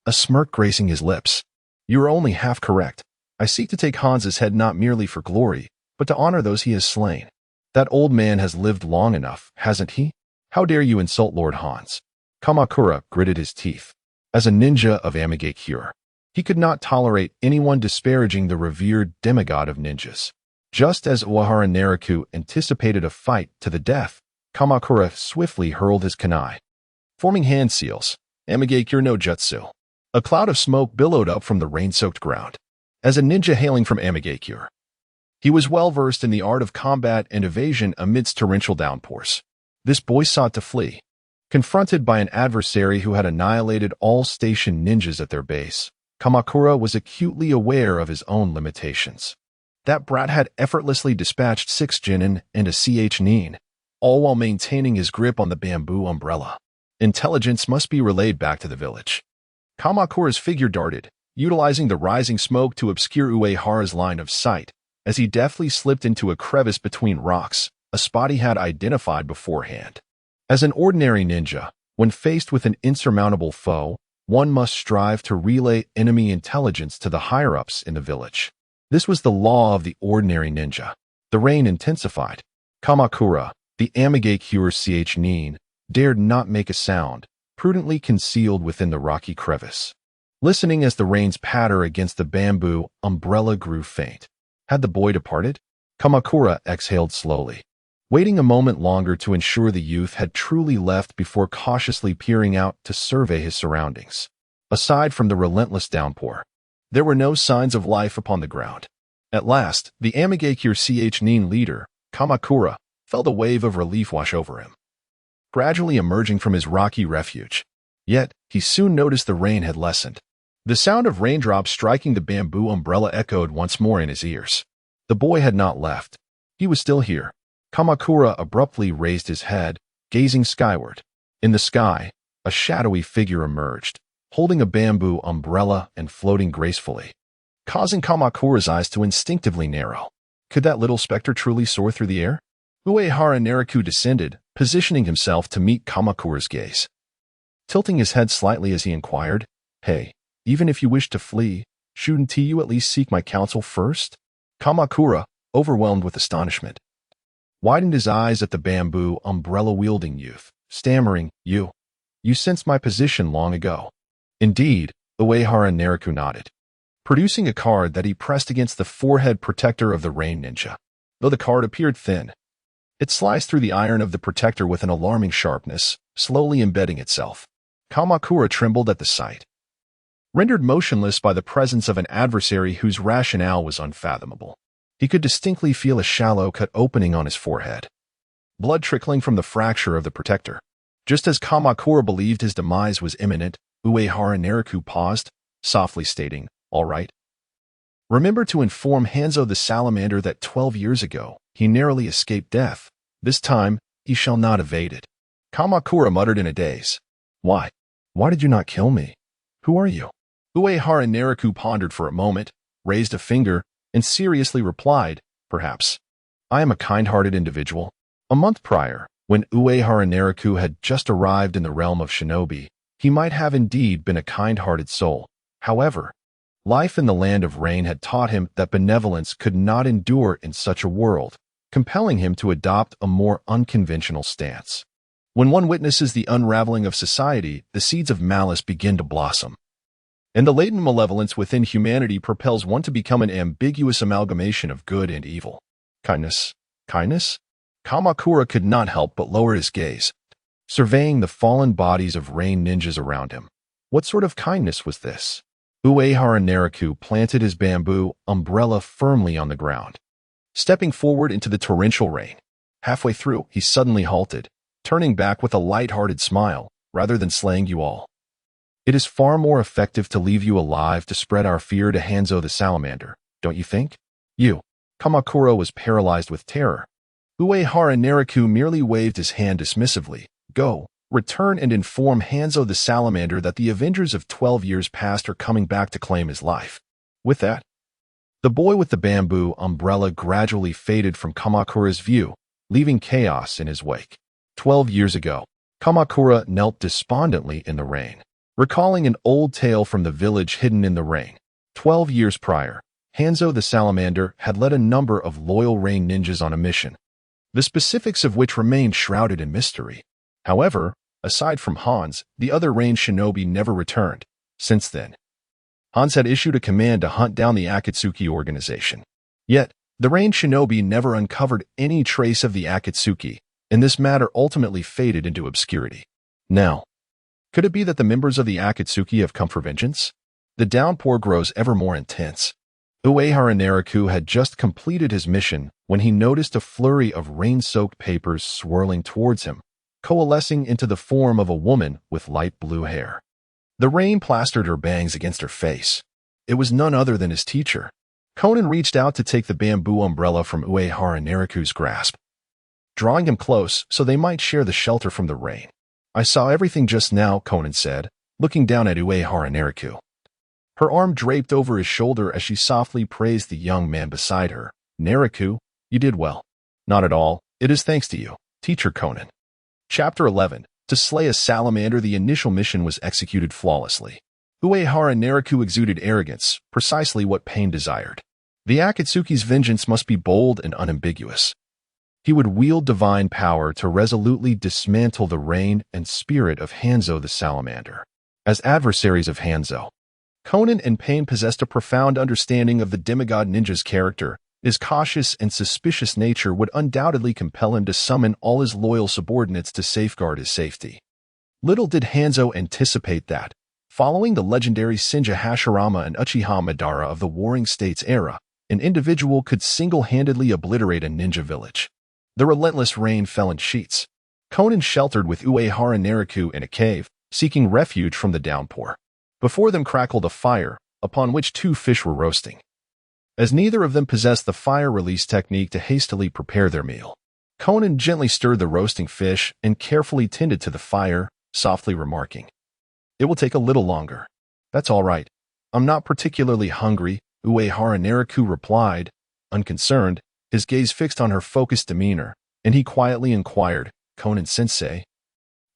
a smirk gracing his lips. You are only half correct. I seek to take Hans's head not merely for glory, but to honor those he has slain. That old man has lived long enough, hasn't he? How dare you insult Lord Hans? Kamakura gritted his teeth. As a ninja of Amigakure, he could not tolerate anyone disparaging the revered demigod of ninjas. Just as Uehara Nariku anticipated a fight to the death, Kamakura swiftly hurled his kunai, forming hand seals. Amigakure no Jutsu. A cloud of smoke billowed up from the rain-soaked ground. As a ninja hailing from Amigakure, he was well-versed in the art of combat and evasion amidst torrential downpours. This boy sought to flee. Confronted by an adversary who had annihilated all station ninjas at their base, Kamakura was acutely aware of his own limitations. That brat had effortlessly dispatched 6 Genin and a CH Nin, all while maintaining his grip on the bamboo umbrella. Intelligence must be relayed back to the village. Kamakura's figure darted, utilizing the rising smoke to obscure Uehara's line of sight, as he deftly slipped into a crevice between rocks, a spot he had identified beforehand. As an ordinary ninja, when faced with an insurmountable foe, one must strive to relay enemy intelligence to the higher-ups in the village. This was the law of the ordinary ninja. The rain intensified. Kamakura, the Amigakure CH Nin, dared not make a sound, prudently concealed within the rocky crevice. Listening as the rain's patter against the bamboo umbrella grew faint. Had the boy departed? Kamakura exhaled slowly, waiting a moment longer to ensure the youth had truly left before cautiously peering out to survey his surroundings. Aside from the relentless downpour, there were no signs of life upon the ground. At last, the Amigakure CH Nin leader, Kamakura, felt a wave of relief wash over him, gradually emerging from his rocky refuge. Yet, he soon noticed the rain had lessened. The sound of raindrops striking the bamboo umbrella echoed once more in his ears. The boy had not left. He was still here. Kamakura abruptly raised his head, gazing skyward. In the sky, a shadowy figure emerged, holding a bamboo umbrella and floating gracefully, causing Kamakura's eyes to instinctively narrow. Could that little specter truly soar through the air? Uehara Naruto descended, positioning himself to meet Kamakura's gaze. Tilting his head slightly as he inquired, "Hey, even if you wish to flee, shouldn't you at least seek my counsel first?" Kamakura, overwhelmed with astonishment, widened his eyes at the bamboo umbrella-wielding youth, stammering, You sensed my position long ago." "Indeed," Uehara Naruto nodded, producing a card that he pressed against the forehead protector of the rain ninja. Though the card appeared thin, it sliced through the iron of the protector with an alarming sharpness, slowly embedding itself. Kamakura trembled at the sight, rendered motionless by the presence of an adversary whose rationale was unfathomable. He could distinctly feel a shallow cut opening on his forehead, blood trickling from the fracture of the protector. Just as Kamakura believed his demise was imminent, Uehara Naruto paused, softly stating, "All right. Remember to inform Hanzo the salamander that 12 years ago he narrowly escaped death. This time, he shall not evade it." Kamakura muttered in a daze. Why? Why did you not kill me? Who are you?" Uehara Naruto pondered for a moment, raised a finger, and seriously replied, "Perhaps. I am a kind-hearted individual." A month prior, when Uehara Naruto had just arrived in the realm of shinobi, he might have indeed been a kind-hearted soul. However, life in the land of rain had taught him that benevolence could not endure in such a world, compelling him to adopt a more unconventional stance. When one witnesses the unraveling of society, the seeds of malice begin to blossom, and the latent malevolence within humanity propels one to become an ambiguous amalgamation of good and evil. Kindness? Kindness? Kamakura could not help but lower his gaze, surveying the fallen bodies of rain ninjas around him. What sort of kindness was this? Uehara Naruto planted his bamboo umbrella firmly on the ground, stepping forward into the torrential rain. Halfway through, he suddenly halted, turning back with a light-hearted smile, "Rather than slaying you all, it is far more effective to leave you alive to spread our fear to Hanzo the salamander, don't you think?" Kamakura was paralyzed with terror. Uehara Naruto merely waved his hand dismissively. "Go, return and inform Hanzo the salamander that the Avengers of 12 years past are coming back to claim his life." With that, the boy with the bamboo umbrella gradually faded from Kamakura's view, leaving chaos in his wake. 12 years ago, Kamakura knelt despondently in the rain, recalling an old tale from the village hidden in the rain. 12 years prior, Hanzo the salamander had led a number of loyal rain ninjas on a mission, the specifics of which remained shrouded in mystery. However, aside from Hans, the other rain shinobi never returned. Since then, Hans had issued a command to hunt down the Akatsuki organization. Yet, the rain shinobi never uncovered any trace of the Akatsuki, and this matter ultimately faded into obscurity. Now, Could it be that the members of the Akatsuki have come for vengeance? The downpour grows ever more intense. Uehara Naraku had just completed his mission when he noticed a flurry of rain-soaked papers swirling towards him, coalescing into the form of a woman with light blue hair. The rain plastered her bangs against her face. It was none other than his teacher. Conan reached out to take the bamboo umbrella from Uehara Naraku's grasp, drawing him close so they might share the shelter from the rain. "I saw everything just now," Conan said, looking down at Uehara Naraku. Her arm draped over his shoulder as she softly praised the young man beside her. "Naraku, you did well." "Not at all. It is thanks to you, Teacher Conan." Chapter 11. To slay a salamander, the initial mission was executed flawlessly. Uehara Naraku exuded arrogance, precisely what Pain desired. The Akatsuki's vengeance must be bold and unambiguous. He would wield divine power to resolutely dismantle the reign and spirit of Hanzo the salamander. As adversaries of Hanzo, Conan and Pain possessed a profound understanding of the demigod ninja's character. His cautious and suspicious nature would undoubtedly compel him to summon all his loyal subordinates to safeguard his safety. Little did Hanzo anticipate that, following the legendary Senja Hashirama and Uchiha Madara of the Warring States era, an individual could single-handedly obliterate a ninja village. The relentless rain fell in sheets. Conan sheltered with Uehara Naraku in a cave, seeking refuge from the downpour. Before them crackled a fire, upon which two fish were roasting. As neither of them possessed the fire release technique to hastily prepare their meal, Conan gently stirred the roasting fish and carefully tended to the fire, softly remarking, "It will take a little longer." "That's all right. I'm not particularly hungry," Uehara Naraku replied, unconcerned, his gaze fixed on her focused demeanor, and he quietly inquired, "Conan-sensei,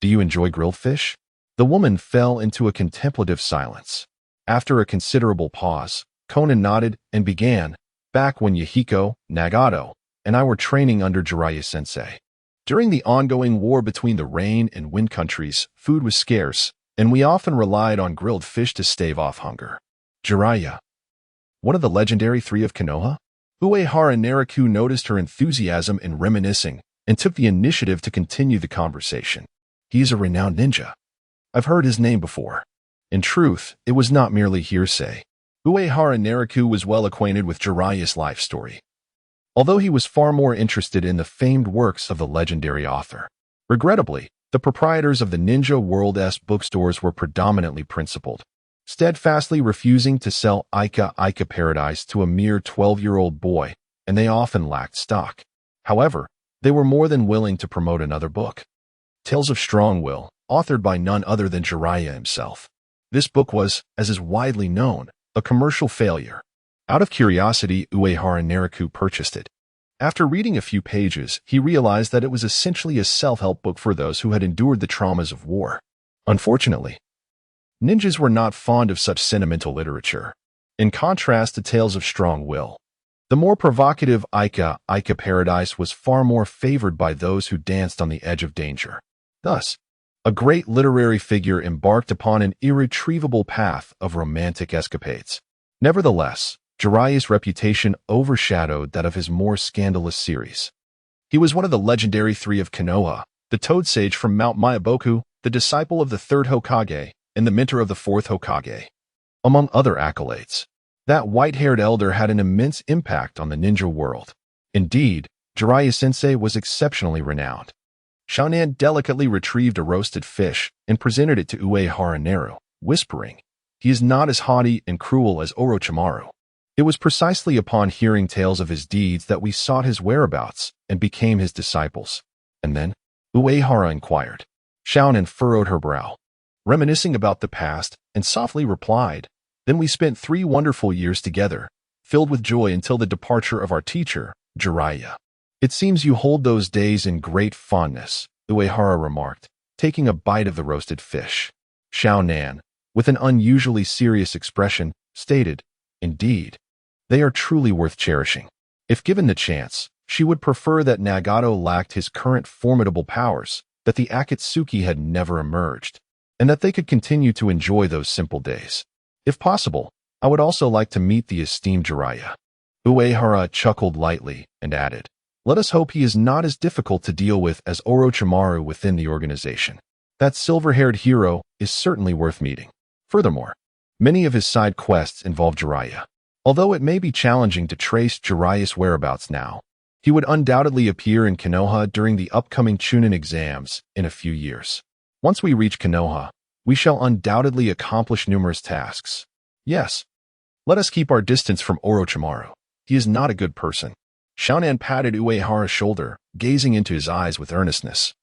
do you enjoy grilled fish?" The woman fell into a contemplative silence. After a considerable pause, Conan nodded and began, "Back when Yahiko, Nagato, and I were training under Jiraiya-sensei. During the ongoing war between the rain and wind countries, food was scarce, and we often relied on grilled fish to stave off hunger." Jiraiya, one of the legendary three of Konoha? Uehara Naraku noticed her enthusiasm in reminiscing and took the initiative to continue the conversation. "He is a renowned ninja. I've heard his name before." In truth, it was not merely hearsay. Uehara Naraku was well acquainted with Jiraiya's life story, although he was far more interested in the famed works of the legendary author. Regrettably, the proprietors of the Ninja World-esque bookstores were predominantly principled, steadfastly refusing to sell Ika Paradise to a mere 12-year-old boy, and they often lacked stock. However, they were more than willing to promote another book, Tales of Strong Will, authored by none other than Jiraiya himself. This book was, as is widely known, a commercial failure. Out of curiosity, Uehara Naraku purchased it. After reading a few pages, he realized that it was essentially a self-help book for those who had endured the traumas of war. Unfortunately, ninjas were not fond of such sentimental literature. In contrast to Tales of Strong Will, the more provocative Ika Paradise was far more favored by those who danced on the edge of danger. Thus, a great literary figure embarked upon an irretrievable path of romantic escapades. Nevertheless, Jiraiya's reputation overshadowed that of his more scandalous series. He was one of the legendary three of Konoha, the Toad Sage from Mount Myaboku, the disciple of the third Hokage, and the mentor of the fourth Hokage. Among other accolades, that white-haired elder had an immense impact on the ninja world. Indeed, Jiraiya-sensei was exceptionally renowned. Xiaonan delicately retrieved a roasted fish and presented it to Uehara Naraku, whispering, "He is not as haughty and cruel as Orochimaru." It was precisely upon hearing tales of his deeds that we sought his whereabouts and became his disciples. "And then?" Uehara inquired. Xiaonan furrowed her brow, reminiscing about the past, and softly replied, "Then we spent 3 wonderful years together, filled with joy until the departure of our teacher, Jiraiya." "It seems you hold those days in great fondness," Uehara remarked, taking a bite of the roasted fish. Xiaonan, with an unusually serious expression, stated, "Indeed, they are truly worth cherishing. If given the chance, she would prefer that Nagato lacked his current formidable powers, that the Akatsuki had never emerged, and that they could continue to enjoy those simple days. If possible, I would also like to meet the esteemed Jiraiya." Uehara chuckled lightly and added, "Let us hope he is not as difficult to deal with as Orochimaru within the organization." That silver-haired hero is certainly worth meeting. Furthermore, many of his side quests involve Jiraiya. Although it may be challenging to trace Jiraiya's whereabouts now, he would undoubtedly appear in Konoha during the upcoming Chunin exams in a few years. Once we reach Konoha, we shall undoubtedly accomplish numerous tasks. Yes, let us keep our distance from Orochimaru. He is not a good person. Xiaonan patted Uehara's shoulder, gazing into his eyes with earnestness,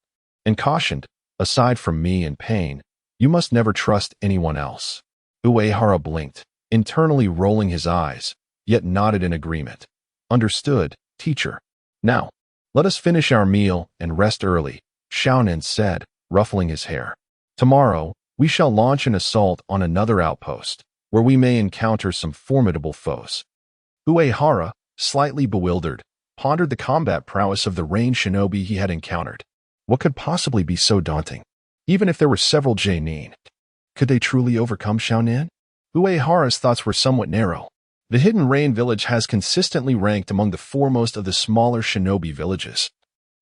and cautioned, aside from me and pain, you must never trust anyone else. Uehara blinked, internally rolling his eyes, yet nodded in agreement. Understood, teacher. Now, let us finish our meal and rest early, Xiaonan said, ruffling his hair. Tomorrow, we shall launch an assault on another outpost, where we may encounter some formidable foes. Uehara, slightly bewildered, pondered the combat prowess of the ranged shinobi he had encountered. What could possibly be so daunting? Even if there were several J-nin, could they truly overcome Xiaonan? Uehara's thoughts were somewhat narrow. The Hidden Rain village has consistently ranked among the foremost of the smaller shinobi villages,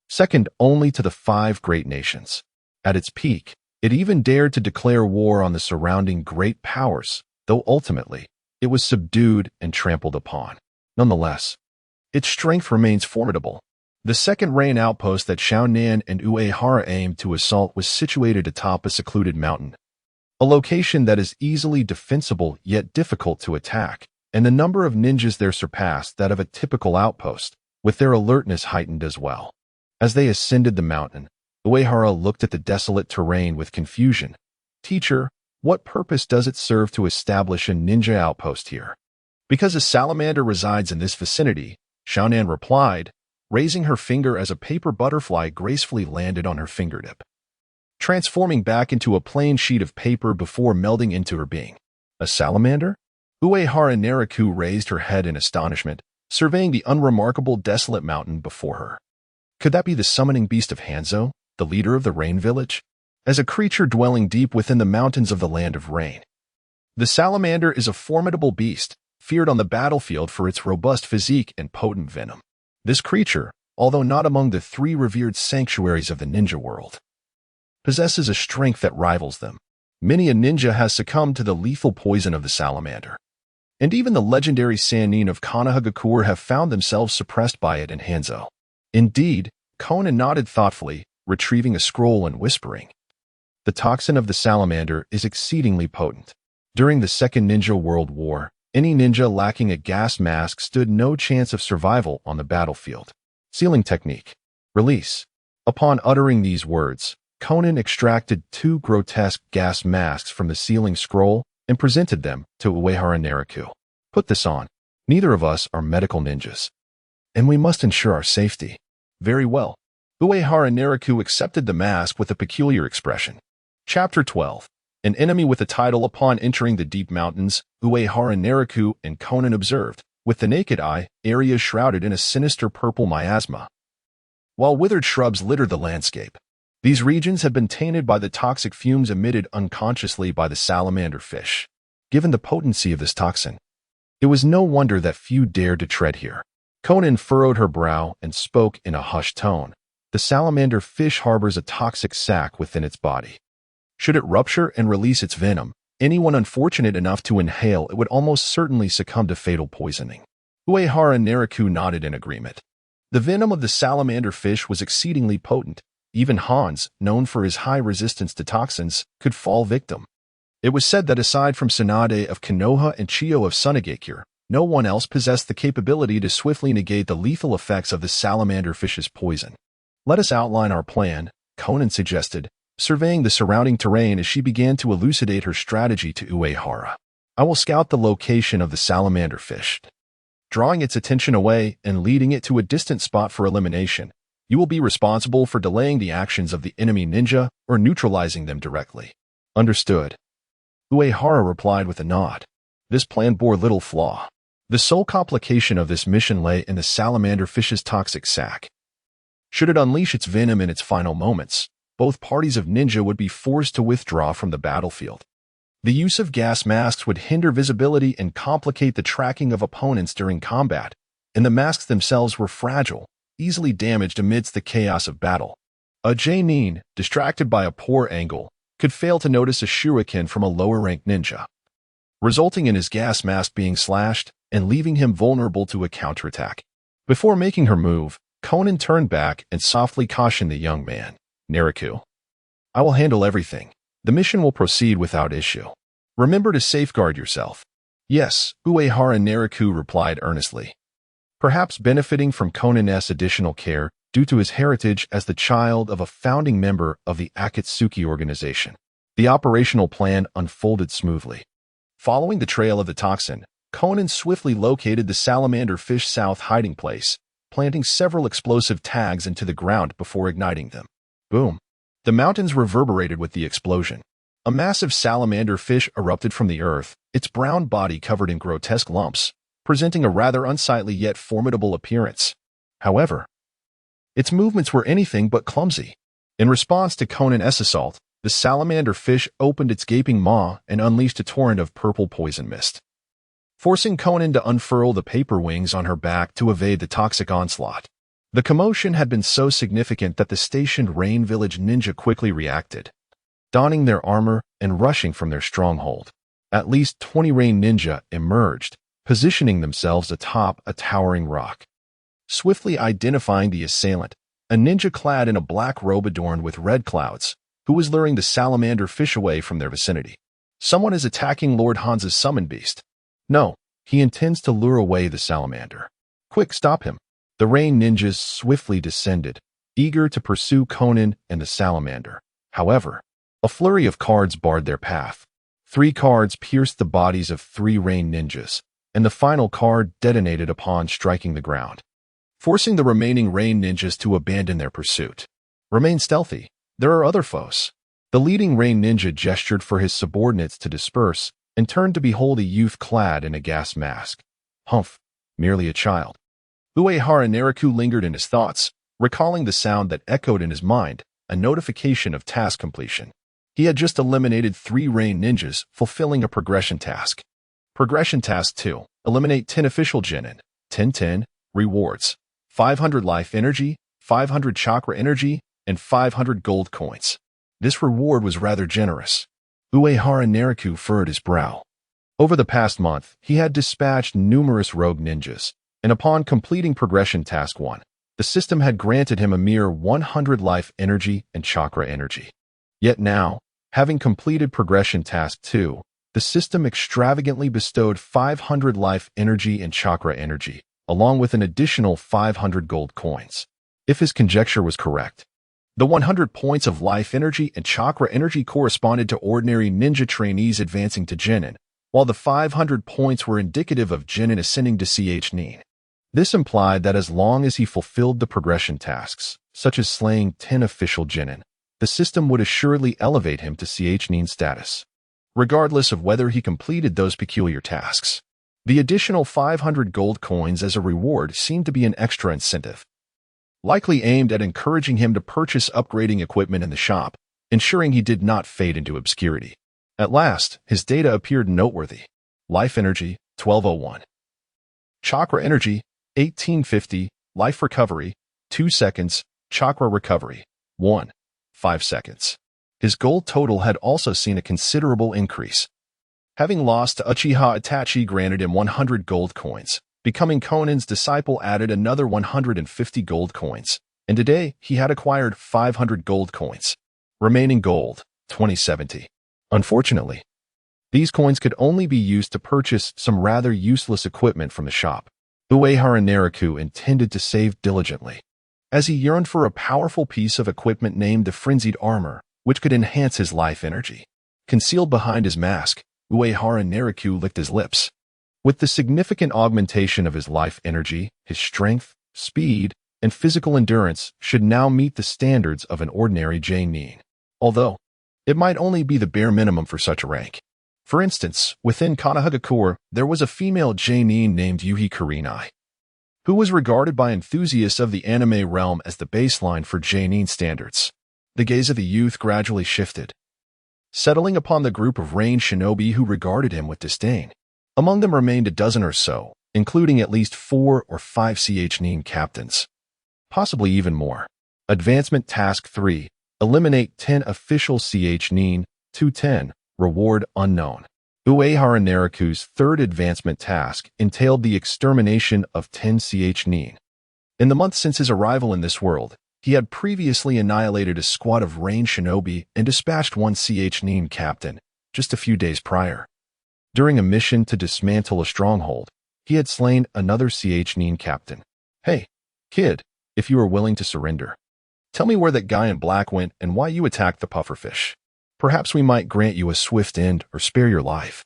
second only to the 5 great nations. At its peak, it even dared to declare war on the surrounding great powers, though ultimately, it was subdued and trampled upon. Nonetheless, its strength remains formidable. The second Rain outpost that Xiaonan and Uehara aimed to assault was situated atop a secluded mountain, a location that is easily defensible yet difficult to attack, and the number of ninjas there surpassed that of a typical outpost, with their alertness heightened as well. As they ascended the mountain, Uehara looked at the desolate terrain with confusion. Teacher, what purpose does it serve to establish a ninja outpost here? Because a salamander resides in this vicinity, Xiaonan replied, raising her finger as a paper butterfly gracefully landed on her fingertip, transforming back into a plain sheet of paper before melding into her being. A salamander? Uehara Naraku raised her head in astonishment, surveying the unremarkable desolate mountain before her. Could that be the summoning beast of Hanzo, the leader of the Rain Village? As a creature dwelling deep within the mountains of the Land of Rain, the salamander is a formidable beast, feared on the battlefield for its robust physique and potent venom. This creature, although not among the 3 revered sanctuaries of the ninja world, possesses a strength that rivals them. Many a ninja has succumbed to the lethal poison of the salamander, and even the legendary Sannin of Konohagakure have found themselves suppressed by it in Hanzo. Indeed, Conan nodded thoughtfully, retrieving a scroll and whispering. The toxin of the salamander is exceedingly potent. During the Second Ninja World War, any ninja lacking a gas mask stood no chance of survival on the battlefield. Sealing technique. Release. Upon uttering these words, Conan extracted 2 grotesque gas masks from the sealing scroll and presented them to Uehara Naraku. Put this on. Neither of us are medical ninjas, and we must ensure our safety. Very well. Uehara Naraku accepted the mask with a peculiar expression. Chapter 12. An enemy with a title. Upon entering the deep mountains, Uehara Naraku and Conan observed, with the naked eye, areas shrouded in a sinister purple miasma, while withered shrubs littered the landscape. These regions had been tainted by the toxic fumes emitted unconsciously by the salamander fish. Given the potency of this toxin, it was no wonder that few dared to tread here. Conan furrowed her brow and spoke in a hushed tone. The salamander fish harbors a toxic sac within its body. Should it rupture and release its venom, anyone unfortunate enough to inhale it would almost certainly succumb to fatal poisoning. Uehara Naraku nodded in agreement. The venom of the salamander fish was exceedingly potent. Even Hans, known for his high resistance to toxins, could fall victim. It was said that aside from Tsunade of Konoha and Chiyo of Sunagakure, no one else possessed the capability to swiftly negate the lethal effects of the salamander fish's poison. Let us outline our plan, Conan suggested, surveying the surrounding terrain as she began to elucidate her strategy to Uehara. I will scout the location of the salamander fish, drawing its attention away and leading it to a distant spot for elimination. You will be responsible for delaying the actions of the enemy ninja or neutralizing them directly. Understood. Uehara replied with a nod. This plan bore little flaw. The sole complication of this mission lay in the salamander fish's toxic sac. Should it unleash its venom in its final moments, both parties of ninja would be forced to withdraw from the battlefield. The use of gas masks would hinder visibility and complicate the tracking of opponents during combat, and the masks themselves were fragile, easily damaged amidst the chaos of battle. A Jainin, distracted by a poor angle, could fail to notice a shuriken from a lower-ranked ninja, resulting in his gas mask being slashed and leaving him vulnerable to a counterattack. Before making her move, Conan turned back and softly cautioned the young man, "Naruto, I will handle everything. The mission will proceed without issue. Remember to safeguard yourself." "Yes," Uehara Naruto replied earnestly, perhaps benefiting from Conan's additional care due to his heritage as the child of a founding member of the Akatsuki organization. The operational plan unfolded smoothly. Following the trail of the toxin, Conan swiftly located the salamander fish south hiding place, planting several explosive tags into the ground before igniting them. Boom! The mountains reverberated with the explosion. A massive salamander fish erupted from the earth, its brown body covered in grotesque lumps, presenting a rather unsightly yet formidable appearance. However, its movements were anything but clumsy. In response to Conan's assault, the salamander fish opened its gaping maw and unleashed a torrent of purple poison mist, forcing Conan to unfurl the paper wings on her back to evade the toxic onslaught. The commotion had been so significant that the stationed Rain Village ninja quickly reacted, donning their armor and rushing from their stronghold. At least 20 Rain ninja emerged, positioning themselves atop a towering rock. Swiftly identifying the assailant, a ninja clad in a black robe adorned with red clouds, who was luring the salamander fish away from their vicinity. "Someone is attacking Lord Hansa's summon beast." "No, he intends to lure away the salamander. Quick, stop him." The Rain ninjas swiftly descended, eager to pursue Conan and the salamander. However, a flurry of cards barred their path. 3 cards pierced the bodies of 3 Rain ninjas, and the final card detonated upon striking the ground, forcing the remaining Rain ninjas to abandon their pursuit. "Remain stealthy. There are other foes." The leading Rain ninja gestured for his subordinates to disperse and turned to behold a youth clad in a gas mask. Humph, merely a child. Uehara Naruto lingered in his thoughts, recalling the sound that echoed in his mind, a notification of task completion. He had just eliminated 3 Rain ninjas, fulfilling a progression task. Progression Task 2. Eliminate 10 official genin. 10 rewards. 500 life energy, 500 chakra energy, and 500 gold coins. This reward was rather generous. Uehara Naruto furrowed his brow. Over the past month, he had dispatched numerous rogue ninjas, and upon completing Progression Task 1, the system had granted him a mere 100 life energy and chakra energy. Yet now, having completed Progression Task 2, the system extravagantly bestowed 500 life energy and chakra energy, along with an additional 500 gold coins. If his conjecture was correct, the 100 points of life energy and chakra energy corresponded to ordinary ninja trainees advancing to genin, while the 500 points were indicative of genin ascending to ch-nin. This implied that as long as he fulfilled the progression tasks, such as slaying 10 official genin, the system would assuredly elevate him to ch-nin status, regardless of whether he completed those peculiar tasks. The additional 500 gold coins as a reward seemed to be an extra incentive, likely aimed at encouraging him to purchase upgrading equipment in the shop, ensuring he did not fade into obscurity. At last, his data appeared noteworthy. Life energy, 1201. Chakra energy, 1850. Life recovery, 2 seconds. Chakra recovery, 5 seconds. His gold total had also seen a considerable increase. Having lost to Uchiha Itachi granted him 100 gold coins. Becoming Conan's disciple added another 150 gold coins, and today he had acquired 500 gold coins. Remaining gold, 2070. Unfortunately, these coins could only be used to purchase some rather useless equipment from the shop. Uehara Naruto intended to save diligently, as he yearned for a powerful piece of equipment named the Frenzied Armor, which could enhance his life energy. Concealed behind his mask, Uehara Naruto licked his lips. With the significant augmentation of his life energy, his strength, speed, and physical endurance should now meet the standards of an ordinary Jainin, although it might only be the bare minimum for such a rank. For instance, within Konohagakure, there was a female Jainin named Yuhi Kurenai, who was regarded by enthusiasts of the anime realm as the baseline for Jainin standards. The gaze of the youth gradually shifted, settling upon the group of Rain shinobi who regarded him with disdain. Among them remained a dozen or so, including at least 4 or 5 ch-nin captains, possibly even more. Advancement Task 3. Eliminate 10 official nin. 210. Reward unknown. Uehara Nariku's third advancement task entailed the extermination of 10 nin. In the month since his arrival in this world, he had previously annihilated a squad of range shinobi and dispatched one nin captain just a few days prior. During a mission to dismantle a stronghold, he had slain another nin captain. Hey, kid, if you are willing to surrender, tell me where that guy in black went and why you attacked the pufferfish. Perhaps we might grant you a swift end or spare your life.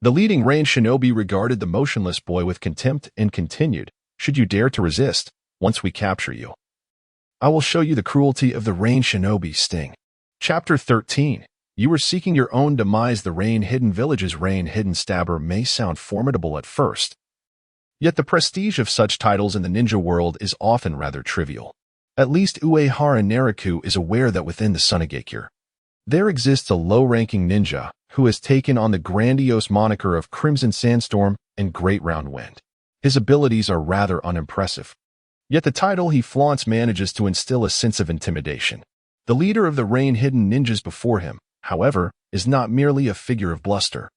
The leading range shinobi regarded the motionless boy with contempt and continued, should you dare to resist, once we capture you, I will show you the cruelty of the range shinobi sting. Chapter 13. You are seeking your own demise. The Rain Hidden Village's Rain Hidden Stabber may sound formidable at first, yet the prestige of such titles in the ninja world is often rather trivial. At least Uehara Nariku is aware that within the Sunigakure, there exists a low-ranking ninja who has taken on the grandiose moniker of Crimson Sandstorm and Great Round Wind. His abilities are rather unimpressive, yet the title he flaunts manages to instill a sense of intimidation. The leader of the Rain Hidden Ninjas before him, however, is not merely a figure of bluster.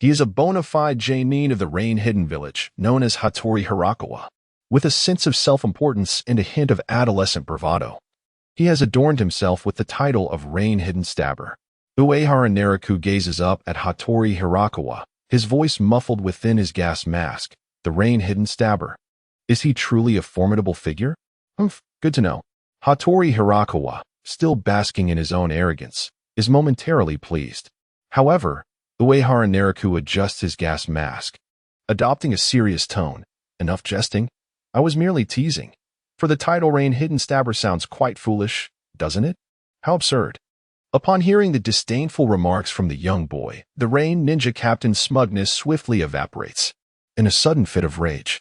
He is a bona fide genin of the Rain Hidden Village, known as Hattori Hirakawa, with a sense of self-importance and a hint of adolescent bravado. He has adorned himself with the title of Rain Hidden Stabber. Uehara Nariku gazes up at Hattori Hirakawa, his voice muffled within his gas mask. The Rain Hidden Stabber. Is he truly a formidable figure? Good to know. Hattori Hirakawa, still basking in his own arrogance, is momentarily pleased. However, Uehara Nariku adjusts his gas mask, adopting a serious tone. Enough jesting. I was merely teasing. For the title Rain Hidden Stabber sounds quite foolish, doesn't it? How absurd. Upon hearing the disdainful remarks from the young boy, the Rain Ninja Captain's smugness swiftly evaporates. In a sudden fit of rage,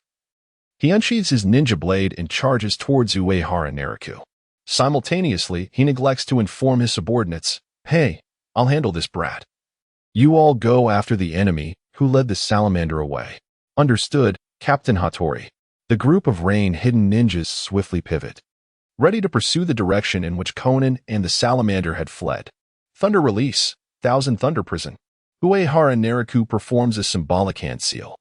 he unsheathes his ninja blade and charges towards Uehara Nariku. Simultaneously, he neglects to inform his subordinates, hey, I'll handle this brat. You all go after the enemy who led the salamander away. Understood, Captain Hattori. The group of Rain Hidden Ninjas swiftly pivot, ready to pursue the direction in which Conan and the salamander had fled. Thunder Release, Thousand Thunder Prison. Uehara Nariku performs a symbolic hand seal,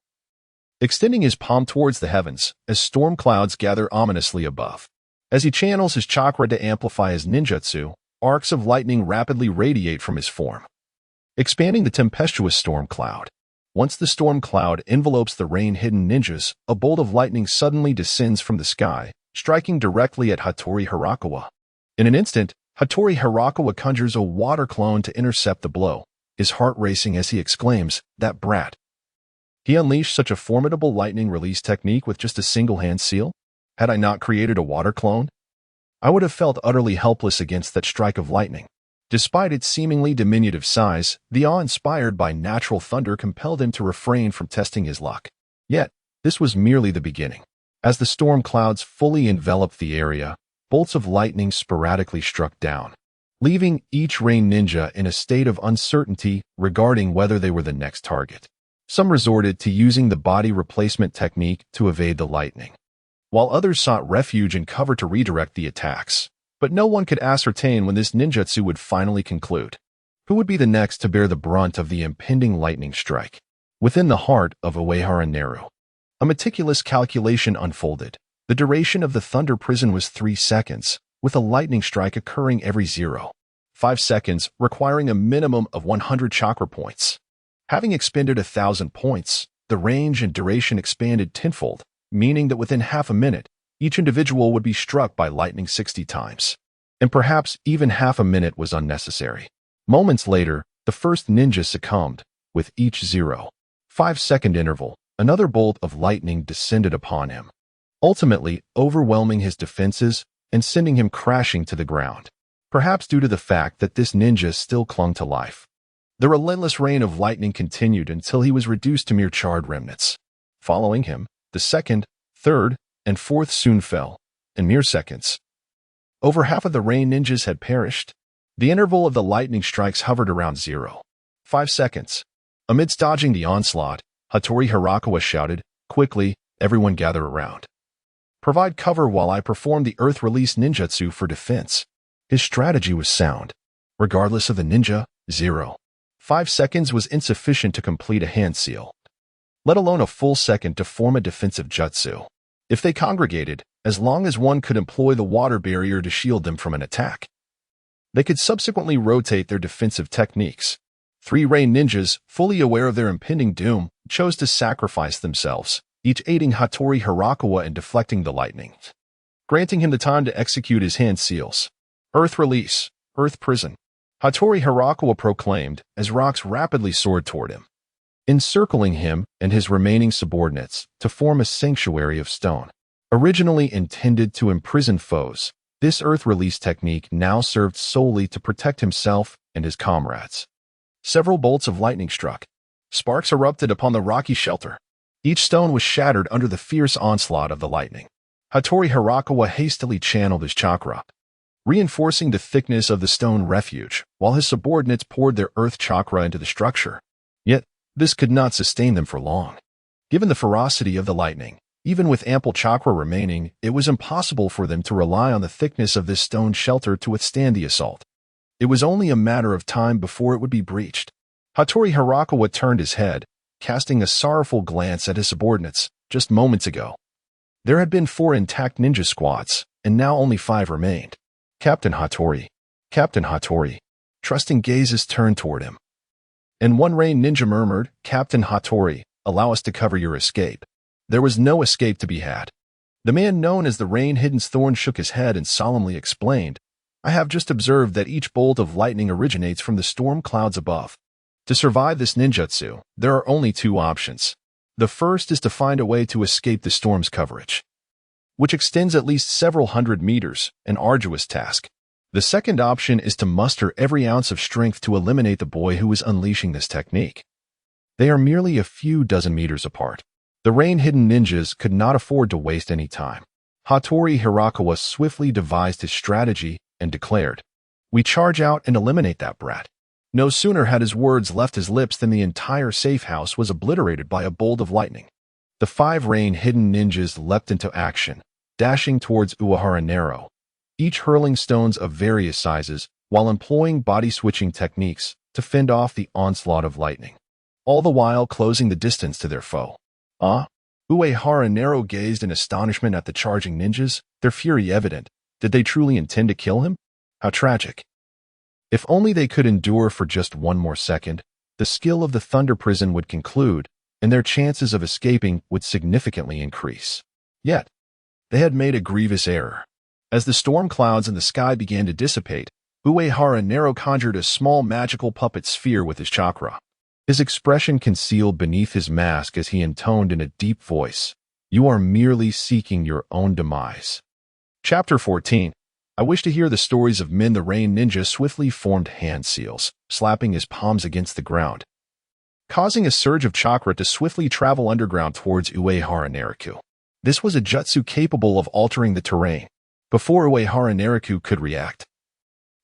extending his palm towards the heavens as storm clouds gather ominously above. As he channels his chakra to amplify his ninjutsu, arcs of lightning rapidly radiate from his form, expanding the tempestuous storm cloud. Once the storm cloud envelopes the Rain Hidden Ninjas, a bolt of lightning suddenly descends from the sky, striking directly at Hattori Hirakawa. In an instant, Hattori Hirakawa conjures a water clone to intercept the blow, his heart racing as he exclaims, that brat. He unleashed such a formidable lightning release technique with just a single hand seal? Had I not created a water clone, I would have felt utterly helpless against that strike of lightning. Despite its seemingly diminutive size, the awe inspired by natural thunder compelled him to refrain from testing his luck. Yet, this was merely the beginning. As the storm clouds fully enveloped the area, bolts of lightning sporadically struck down, leaving each Rain Ninja in a state of uncertainty regarding whether they were the next target. Some resorted to using the body replacement technique to evade the lightning, while others sought refuge and cover to redirect the attacks. But no one could ascertain when this ninjutsu would finally conclude. Who would be the next to bear the brunt of the impending lightning strike? Within the heart of Uehara Nariku, a meticulous calculation unfolded. The duration of the Thunder Prison was 3 seconds, with a lightning strike occurring every 0.5 seconds, requiring a minimum of 100 chakra points. Having expended 1,000 points, the range and duration expanded tenfold, meaning that within half a minute, each individual would be struck by lightning 60 times. And perhaps even half a minute was unnecessary. Moments later, the first ninja succumbed. With each 0.5 second interval, another bolt of lightning descended upon him, ultimately overwhelming his defenses and sending him crashing to the ground. Perhaps due to the fact that this ninja still clung to life, the relentless rain of lightning continued until he was reduced to mere charred remnants. Following him, the second, third, and fourth soon fell, in mere seconds. Over half of the Rain Ninjas had perished. The interval of the lightning strikes hovered around 0.5 seconds. Amidst dodging the onslaught, Hattori Hirakawa shouted, quickly, everyone gather around. Provide cover while I perform the Earth Release ninjutsu for defense. His strategy was sound. Regardless of the ninja, 5 seconds was insufficient to complete a hand seal, let alone a full second to form a defensive jutsu. If they congregated, as long as one could employ the water barrier to shield them from an attack, they could subsequently rotate their defensive techniques. 3 Rain ninjas, fully aware of their impending doom, chose to sacrifice themselves, each aiding Hattori Hirakawa in deflecting the lightning, granting him the time to execute his hand seals. Earth Release, Earth Prison, Hattori Hirakawa proclaimed as rocks rapidly soared toward him, encircling him and his remaining subordinates to form a sanctuary of stone. Originally intended to imprison foes, this Earth Release technique now served solely to protect himself and his comrades. Several bolts of lightning struck. Sparks erupted upon the rocky shelter. Each stone was shattered under the fierce onslaught of the lightning. Hattori Hirakawa hastily channeled his chakra, reinforcing the thickness of the stone refuge, while his subordinates poured their earth chakra into the structure. Yet, this could not sustain them for long. Given the ferocity of the lightning, even with ample chakra remaining, it was impossible for them to rely on the thickness of this stone shelter to withstand the assault. It was only a matter of time before it would be breached. Hattori Hirakawa turned his head, casting a sorrowful glance at his subordinates. Just moments ago, there had been 4 intact ninja squads, and now only 5 remained. Captain Hattori. Trusting gazes turned toward him. And one Rain ninja murmured, Captain Hattori, allow us to cover your escape. There was no escape to be had. The man known as the Rain Hidden Thorn shook his head and solemnly explained, I have just observed that each bolt of lightning originates from the storm clouds above. To survive this ninjutsu, there are only 2 options. The first is to find a way to escape the storm's coverage, which extends at least several hundred meters, an arduous task. The second option is to muster every ounce of strength to eliminate the boy who is unleashing this technique. They are merely a few dozen meters apart. The Rain Hidden ninjas could not afford to waste any time. Hattori Hirakawa swiftly devised his strategy and declared, We charge out and eliminate that brat. No sooner had his words left his lips than the entire safe house was obliterated by a bolt of lightning. The 5 Rain Hidden ninjas leapt into action, dashing towards Uehara Narrow, each hurling stones of various sizes while employing body-switching techniques to fend off the onslaught of lightning, all the while closing the distance to their foe. Uehara Narrow gazed in astonishment at the charging ninjas, their fury evident. Did they truly intend to kill him? How tragic. If only they could endure for just one more second, the skill of the Thunder Prison would conclude, and their chances of escaping would significantly increase. Yet, they had made a grievous error. As the storm clouds in the sky began to dissipate, Uehara Narrow conjured a small magical puppet sphere with his chakra. His expression concealed beneath his mask as he intoned in a deep voice, You are merely seeking your own demise. Chapter 14. I wish to hear the stories of men. The Rain ninja swiftly formed hand seals, slapping his palms against the ground, causing a surge of chakra to swiftly travel underground towards Uehara Narrow. This was a jutsu capable of altering the terrain. Before Uehara Narrow could react,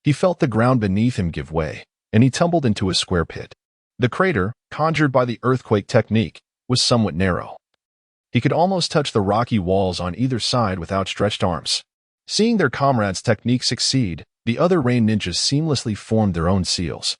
he felt the ground beneath him give way, and he tumbled into a square pit. The crater, conjured by the earthquake technique, was somewhat narrow. He could almost touch the rocky walls on either side with outstretched arms. Seeing their comrades' technique succeed, the other Rain ninjas seamlessly formed their own seals.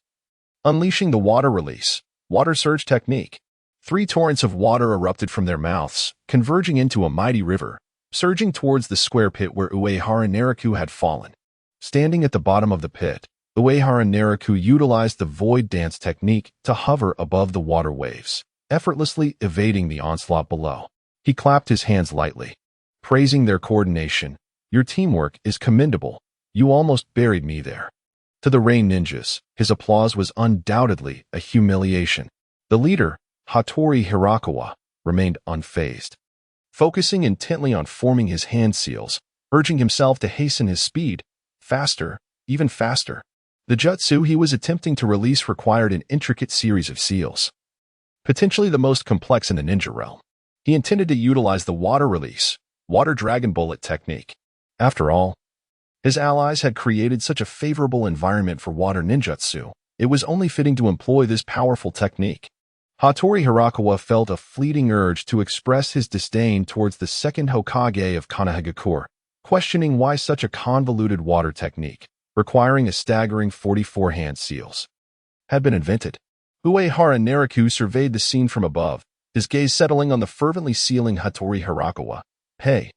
Unleashing the water release, water surge technique, 3 torrents of water erupted from their mouths, converging into a mighty river, surging towards the square pit where Uehara Narrow had fallen. Standing at the bottom of the pit, Uehara Narrow utilized the void dance technique to hover above the water waves, effortlessly evading the onslaught below. He clapped his hands lightly, praising their coordination. Your teamwork is commendable. You almost buried me there. To the Rain ninjas, his applause was undoubtedly a humiliation. The leader, Hattori Hirakawa, remained unfazed, focusing intently on forming his hand seals, urging himself to hasten his speed, faster, even faster. The jutsu he was attempting to release required an intricate series of seals, potentially the most complex in the ninja realm. He intended to utilize the water release, water dragon bullet technique. After all, his allies had created such a favorable environment for water ninjutsu. It was only fitting to employ this powerful technique. Hattori Hirakawa felt a fleeting urge to express his disdain towards the second Hokage of Konohagakure, questioning why such a convoluted water technique, requiring a staggering 44 hand seals, had been invented. Uehara Nariku surveyed the scene from above, his gaze settling on the fervently sealing Hattori Hirakawa. Hey,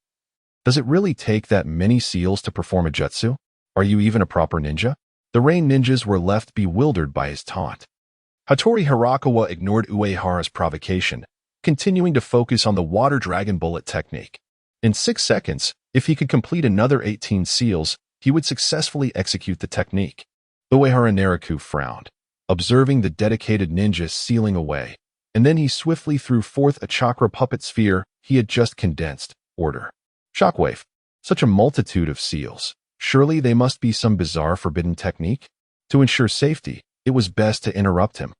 does it really take that many seals to perform a jutsu? Are you even a proper ninja? The rain ninjas were left bewildered by his taunt. Hattori Hirakawa ignored Uehara's provocation, continuing to focus on the water dragon bullet technique. In 6 seconds, if he could complete another 18 seals, he would successfully execute the technique. Uehara Nariku frowned, observing the dedicated ninja sealing away, and then he swiftly threw forth a chakra puppet sphere he had just condensed. Order. Shockwave. Such a multitude of seals. Surely they must be some bizarre forbidden technique? To ensure safety, it was best to interrupt him.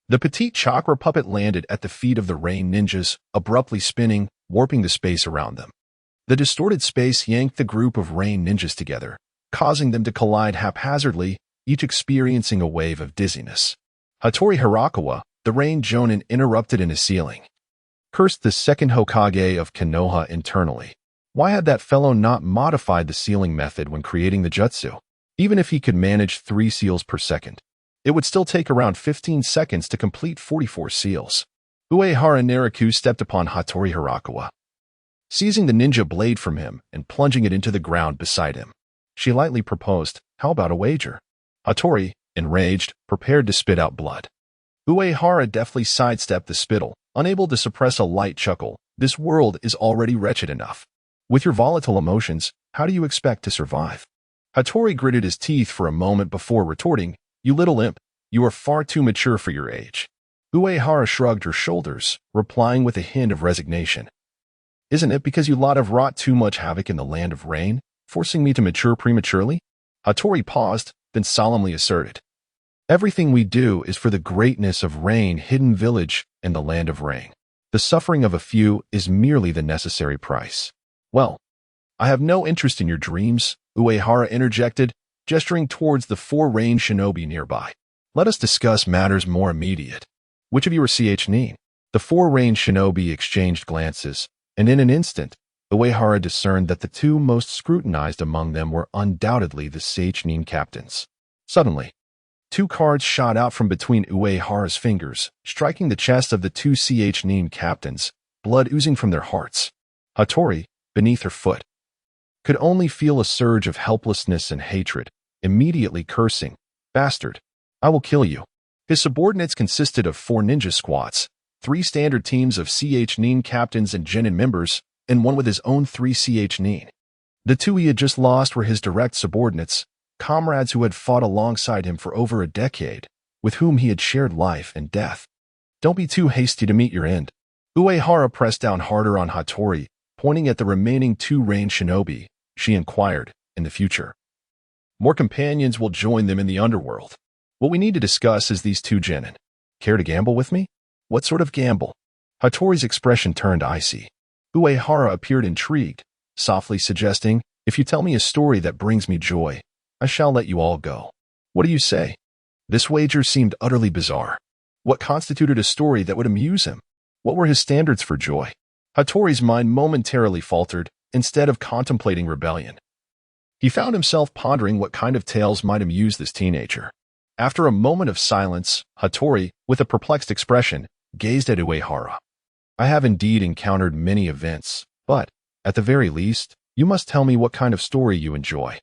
The petite chakra puppet landed at the feet of the rain ninjas, abruptly spinning, warping the space around them. The distorted space yanked the group of rain ninjas together, causing them to collide haphazardly, each experiencing a wave of dizziness. Hattori Hirakawa, the rain jonin, interrupted in his sealing. Cursed the second Hokage of Konoha internally. Why had that fellow not modified the sealing method when creating the jutsu? Even if he could manage 3 seals per second, it would still take around 15 seconds to complete 44 seals. Uehara Nariku stepped upon Hattori Hirakawa, seizing the ninja blade from him and plunging it into the ground beside him. She lightly proposed, "How about a wager?" Hattori, enraged, prepared to spit out blood. Uehara deftly sidestepped the spittle, unable to suppress a light chuckle. This world is already wretched enough. With your volatile emotions, how do you expect to survive? Hattori gritted his teeth for a moment before retorting, "You little imp, you are far too mature for your age." Uehara shrugged her shoulders, replying with a hint of resignation. "Isn't it because you lot have wrought too much havoc in the land of rain, forcing me to mature prematurely?" Hattori paused, then solemnly asserted, "Everything we do is for the greatness of Rain Hidden Village and the land of rain. The suffering of a few is merely the necessary price." "Well, I have no interest in your dreams," Uehara interjected, gesturing towards the 4 rain shinobi nearby. "Let us discuss matters more immediate. Which of you are CH Nin?" The 4 rain shinobi exchanged glances, and in an instant, Uehara discerned that the 2 most scrutinized among them were undoubtedly the CH Nin captains. Suddenly, 2 cards shot out from between Uehara's fingers, striking the chest of the 2 CH Nin captains, blood oozing from their hearts. Hattori, beneath her foot, could only feel a surge of helplessness and hatred, immediately cursing, "Bastard, I will kill you." His subordinates consisted of 4 ninja squads, 3 standard teams of CH Nin captains and genin members, and one with his own 3 CH Nin. The 2 he had just lost were his direct subordinates, comrades who had fought alongside him for over a decade, with whom he had shared life and death. "Don't be too hasty to meet your end." Uehara pressed down harder on Hattori, pointing at the remaining 2 rain shinobi. She inquired, "In the future, more companions will join them in the underworld. What we need to discuss is these 2 genin. Care to gamble with me?" "What sort of gamble?" Hattori's expression turned icy. Uehara appeared intrigued, softly suggesting, "If you tell me a story that brings me joy, I shall let you all go." "What do you say?" This wager seemed utterly bizarre. What constituted a story that would amuse him? What were his standards for joy? Hattori's mind momentarily faltered, instead of contemplating rebellion. He found himself pondering what kind of tales might amuse this teenager. After a moment of silence, Hattori, with a perplexed expression, gazed at Uehara. "I have indeed encountered many events, but, at the very least, you must tell me what kind of story you enjoy.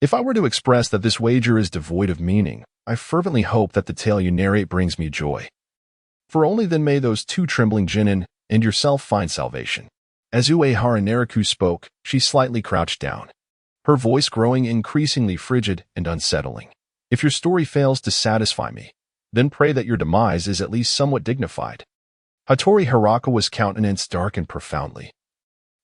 If I were to express that this wager is devoid of meaning, I fervently hope that the tale you narrate brings me joy. For only then may those 2 trembling genin and yourself find salvation." As Uehara Nariku spoke, she slightly crouched down, her voice growing increasingly frigid and unsettling. "If your story fails to satisfy me, then pray that your demise is at least somewhat dignified." Hattori Hirakawa's countenance darkened profoundly.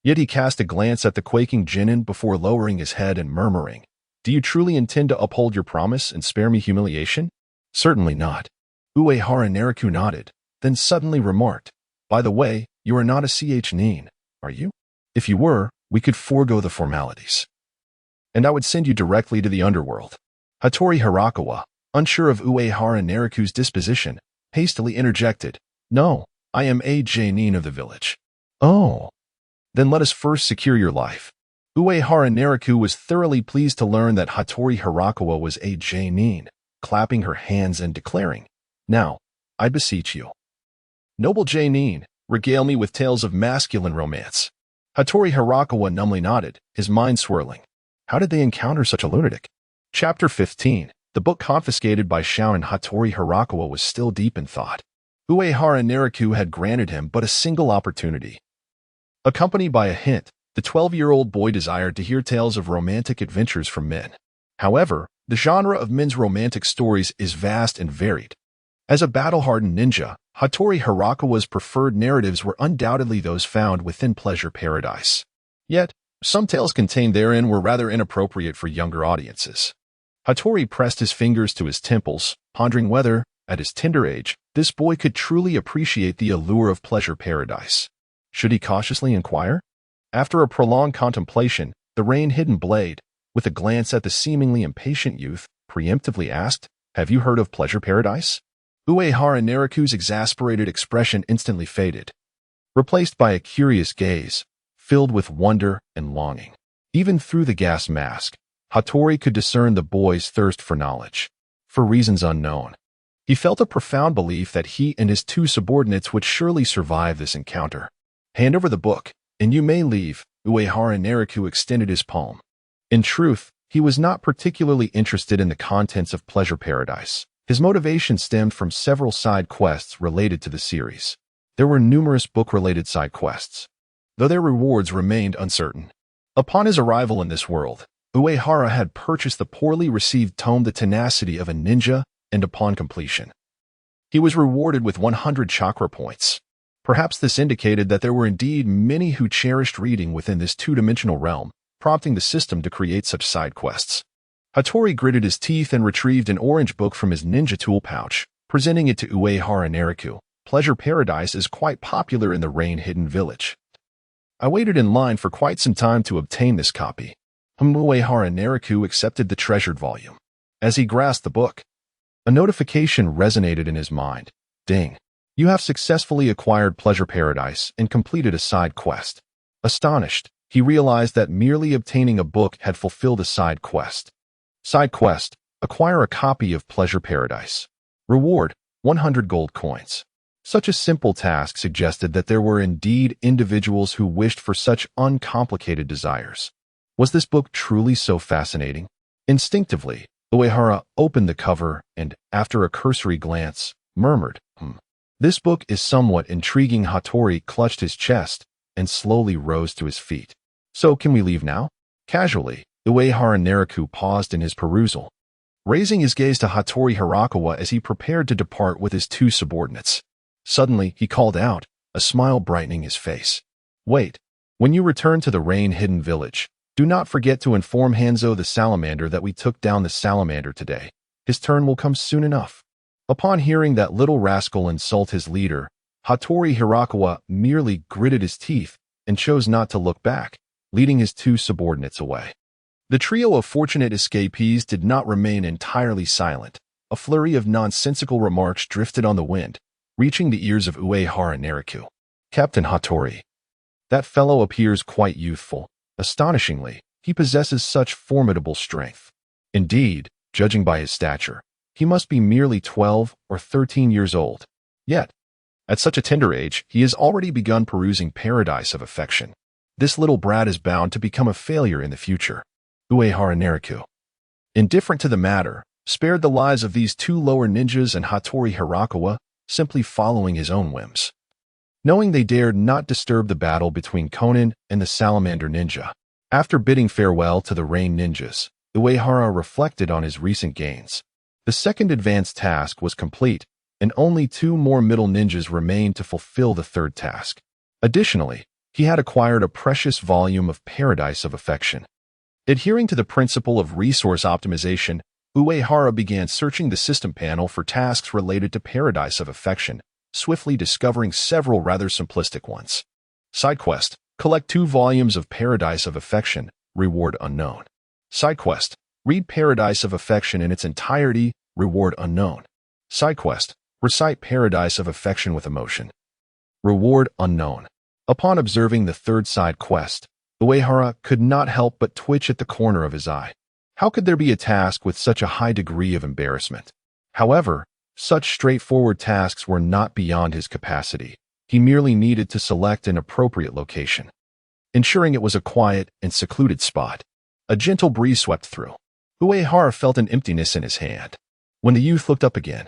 Yet he cast a glance at the quaking genin before lowering his head and murmuring, "Do you truly intend to uphold your promise and spare me humiliation?" "Certainly not." Uehara Nariku nodded, then suddenly remarked, "By the way, you are not a CH Nin, are you? If you were, we could forego the formalities, and I would send you directly to the underworld." Hattori Hirakawa, unsure of Uehara Nariku's disposition, hastily interjected, No, I am a Jainin of the village. Oh, then let us first secure your life. Uehara Nariku was thoroughly pleased to learn that Hattori Hirakawa was a Jainin, clapping her hands and declaring, "Now, I beseech you. Noble Jainin, regale me with tales of masculine romance." Hattori Hirakawa numbly nodded, his mind swirling. How did they encounter such a lunatic? Chapter 15. The book confiscated by Shounen Hattori Hirakawa was still deep in thought. Uehara Nariku had granted him but a single opportunity. Accompanied by a hint, the 12-year-old boy desired to hear tales of romantic adventures from men. However, the genre of men's romantic stories is vast and varied. As a battle-hardened ninja, Hattori Hirakawa's preferred narratives were undoubtedly those found within Pleasure Paradise. Yet, some tales contained therein were rather inappropriate for younger audiences. Hattori pressed his fingers to his temples, pondering whether, at his tender age, this boy could truly appreciate the allure of Pleasure Paradise. Should he cautiously inquire? After a prolonged contemplation, the rain-hidden blade, with a glance at the seemingly impatient youth, preemptively asked, "Have you heard of Pleasure Paradise?" Uehara Nariku's exasperated expression instantly faded, replaced by a curious gaze, filled with wonder and longing. Even through the gas mask, Hattori could discern the boy's thirst for knowledge. For reasons unknown, he felt a profound belief that he and his two subordinates would surely survive this encounter. "Hand over the book, and you may leave." Uehara Nariku extended his palm. In truth, he was not particularly interested in the contents of Pleasure Paradise. His motivation stemmed from several side quests related to the series. There were numerous book-related side quests, though their rewards remained uncertain. Upon his arrival in this world, Uehara had purchased the poorly received tome The Tenacity of a Ninja, and upon completion, he was rewarded with 100 chakra points. Perhaps this indicated that there were indeed many who cherished reading within this two-dimensional realm, prompting the system to create such side quests. Hattori gritted his teeth and retrieved an orange book from his ninja tool pouch, presenting it to Uehara Nariku. Pleasure Paradise is quite popular in the rain-hidden village. I waited in line for quite some time to obtain this copy. Uehara Nariku accepted the treasured volume. As he grasped the book, a notification resonated in his mind. Ding. You have successfully acquired Pleasure Paradise and completed a side quest. Astonished, he realized that merely obtaining a book had fulfilled a side quest. Side quest: acquire a copy of Pleasure Paradise. Reward: 100 gold coins. Such a simple task suggested that there were indeed individuals who wished for such uncomplicated desires. Was this book truly so fascinating? Instinctively, Uehara opened the cover and, after a cursory glance, murmured, This book is somewhat intriguing." Hattori clutched his chest and slowly rose to his feet. "So can we leave now?" Casually, Uehara Nariku paused in his perusal, raising his gaze to Hattori Hirakawa as he prepared to depart with his two subordinates. Suddenly, he called out, a smile brightening his face. "Wait, when you return to the rain-hidden village, do not forget to inform Hanzo the salamander that we took down the salamander today. His turn will come soon enough." Upon hearing that little rascal insult his leader, Hattori Hirakawa merely gritted his teeth and chose not to look back, leading his two subordinates away. The trio of fortunate escapees did not remain entirely silent. A flurry of nonsensical remarks drifted on the wind, reaching the ears of Uehara Nariku. "Captain Hattori, that fellow appears quite youthful. Astonishingly, he possesses such formidable strength. Indeed, judging by his stature, he must be merely 12 or 13 years old. Yet, at such a tender age, he has already begun perusing Paradise of Affection. This little brat is bound to become a failure in the future." Uehara Nariku, indifferent to the matter, spared the lives of these two lower ninjas and Hattori Hirakawa, simply following his own whims. Knowing they dared not disturb the battle between Conan and the Salamander Ninja, after bidding farewell to the Rain Ninjas, Uehara reflected on his recent gains. The second advanced task was complete, and only 2 more middle ninjas remained to fulfill the third task. Additionally, he had acquired a precious volume of Paradise of Affection. Adhering to the principle of resource optimization, Uehara began searching the system panel for tasks related to Paradise of Affection, swiftly discovering several rather simplistic ones. Side quest: collect 2 volumes of Paradise of Affection, reward unknown. Side quest: read Paradise of Affection in its entirety, reward unknown. Side quest: Recite Paradise of Affection with emotion. Reward unknown. Upon observing the third side quest, Uehara could not help but twitch at the corner of his eye. How could there be a task with such a high degree of embarrassment? However, such straightforward tasks were not beyond his capacity. He merely needed to select an appropriate location, ensuring it was a quiet and secluded spot. A gentle breeze swept through. Uehara felt an emptiness in his hand. When the youth looked up again,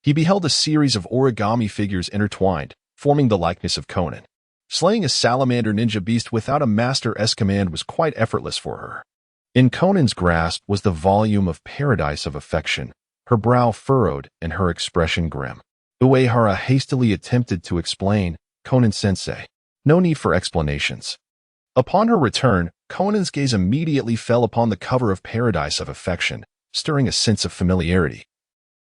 he beheld a series of origami figures intertwined, forming the likeness of Conan. Slaying a salamander ninja beast without a master's command was quite effortless for her. In Conan's grasp was the volume of Paradise of Affection, her brow furrowed and her expression grim. Uehara hastily attempted to explain, "Conan-sensei, no need for explanations." Upon her return, Conan's gaze immediately fell upon the cover of Paradise of Affection, stirring a sense of familiarity.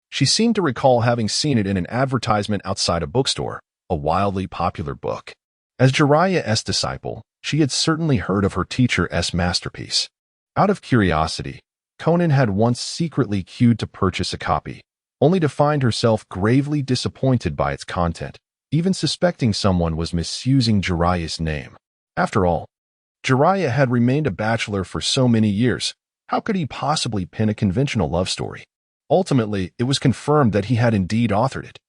She seemed to recall having seen it in an advertisement outside a bookstore, a wildly popular book. As Jiraiya's disciple, she had certainly heard of her teacher's masterpiece. Out of curiosity, Conan had once secretly queued to purchase a copy, only to find herself gravely disappointed by its content, even suspecting someone was misusing Jiraiya's name. After all, Jiraiya had remained a bachelor for so many years. How could he possibly pen a conventional love story? Ultimately, it was confirmed that he had indeed authored it,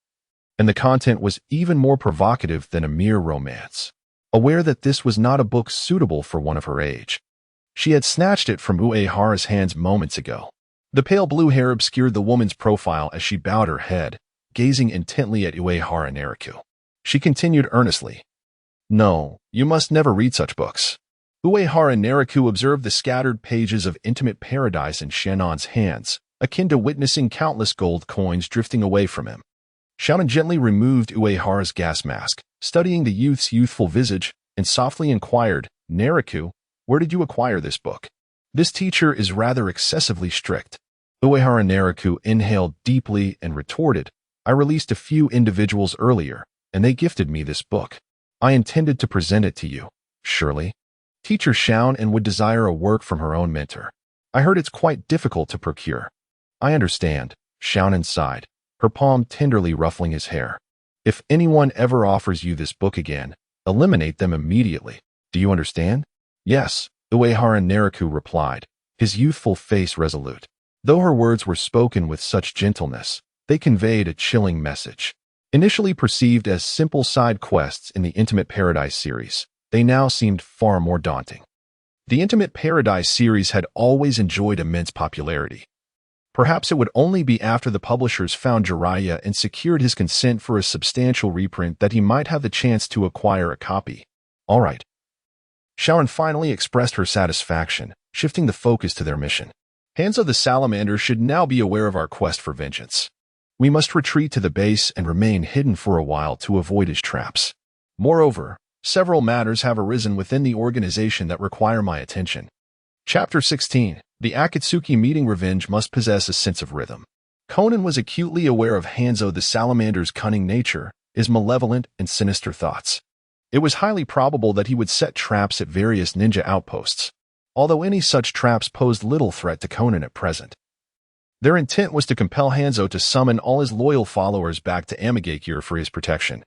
and the content was even more provocative than a mere romance. Aware that this was not a book suitable for one of her age, she had snatched it from Uehara's hands moments ago. The pale blue hair obscured the woman's profile as she bowed her head, gazing intently at Uehara Nariku. She continued earnestly, "No, you must never read such books." Uehara Nariku observed the scattered pages of Intimate Paradise in Shannon's hands, akin to witnessing countless gold coins drifting away from him. Shannon gently removed Uehara's gas mask, studying the youth's youthful visage, and softly inquired, "Nariku, where did you acquire this book? This teacher is rather excessively strict." Uehara Nariku inhaled deeply and retorted, "I released a few individuals earlier, and they gifted me this book. I intended to present it to you, surely. Teacher Shaun would desire a work from her own mentor. I heard it's quite difficult to procure." "I understand," Shaun sighed, her palm tenderly ruffling his hair. "If anyone ever offers you this book again, eliminate them immediately. Do you understand?" "Yes," Uehara Nariku replied, his youthful face resolute. Though her words were spoken with such gentleness, they conveyed a chilling message. Initially perceived as simple side quests in the Intimate Paradise series, they now seemed far more daunting. The Intimate Paradise series had always enjoyed immense popularity. Perhaps it would only be after the publishers found Jiraiya and secured his consent for a substantial reprint that he might have the chance to acquire a copy. "All right." Sharon finally expressed her satisfaction, shifting the focus to their mission. "Hands of the Salamander should now be aware of our quest for vengeance. We must retreat to the base and remain hidden for a while to avoid his traps. Moreover, several matters have arisen within the organization that require my attention." Chapter 16. The Akatsuki meeting. Revenge must possess a sense of rhythm. Conan was acutely aware of Hanzo the Salamander's cunning nature, his malevolent and sinister thoughts. It was highly probable that he would set traps at various ninja outposts, although any such traps posed little threat to Conan at present. Their intent was to compel Hanzo to summon all his loyal followers back to Amigakure for his protection,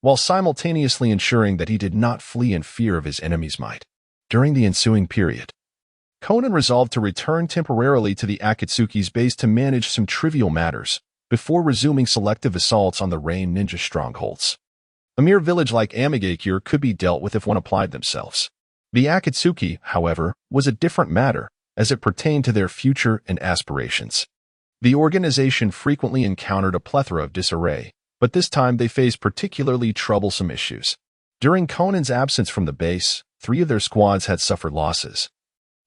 while simultaneously ensuring that he did not flee in fear of his enemy's might. During the ensuing period, Conan resolved to return temporarily to the Akatsuki's base to manage some trivial matters, before resuming selective assaults on the Rain ninja strongholds. A mere village like Amigakure could be dealt with if one applied themselves. The Akatsuki, however, was a different matter, as it pertained to their future and aspirations. The organization frequently encountered a plethora of disarray, but this time they faced particularly troublesome issues. During Conan's absence from the base, 3 of their squads had suffered losses,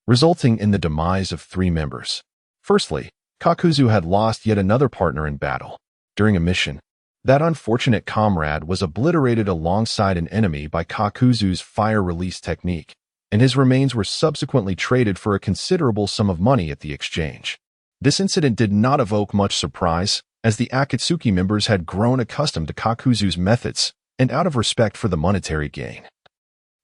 resulting in the demise of 3 members. Firstly, Kakuzu had lost yet another partner in battle. During a mission, that unfortunate comrade was obliterated alongside an enemy by Kakuzu's fire release technique, and his remains were subsequently traded for a considerable sum of money at the exchange. This incident did not evoke much surprise, as the Akatsuki members had grown accustomed to Kakuzu's methods, and out of respect for the monetary gain,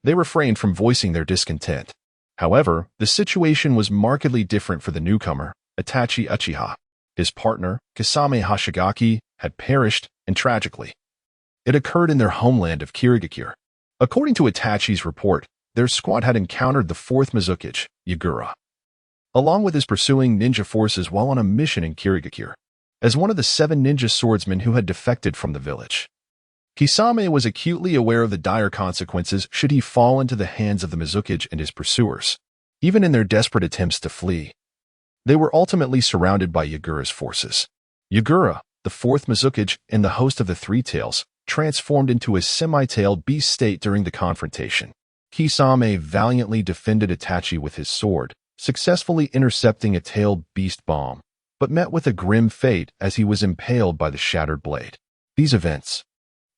they refrained from voicing their discontent. However, the situation was markedly different for the newcomer, Itachi Uchiha. His partner, Kasame Hashigaki, had perished, and tragically, it occurred in their homeland of Kirigakure. According to Itachi's report, their squad had encountered the 4th Mizukage, Yagura, along with his pursuing ninja forces while on a mission in Kirigakure, as one of the 7 ninja swordsmen who had defected from the village. Kisame was acutely aware of the dire consequences should he fall into the hands of the Mizukage and his pursuers. Even in their desperate attempts to flee, they were ultimately surrounded by Yagura's forces. Yagura, the 4th Mizukage and the host of the Three Tails, transformed into a semi-tailed beast state during the confrontation. Kisame valiantly defended Itachi with his sword, successfully intercepting a tailed beast bomb, but met with a grim fate as he was impaled by the shattered blade. These events,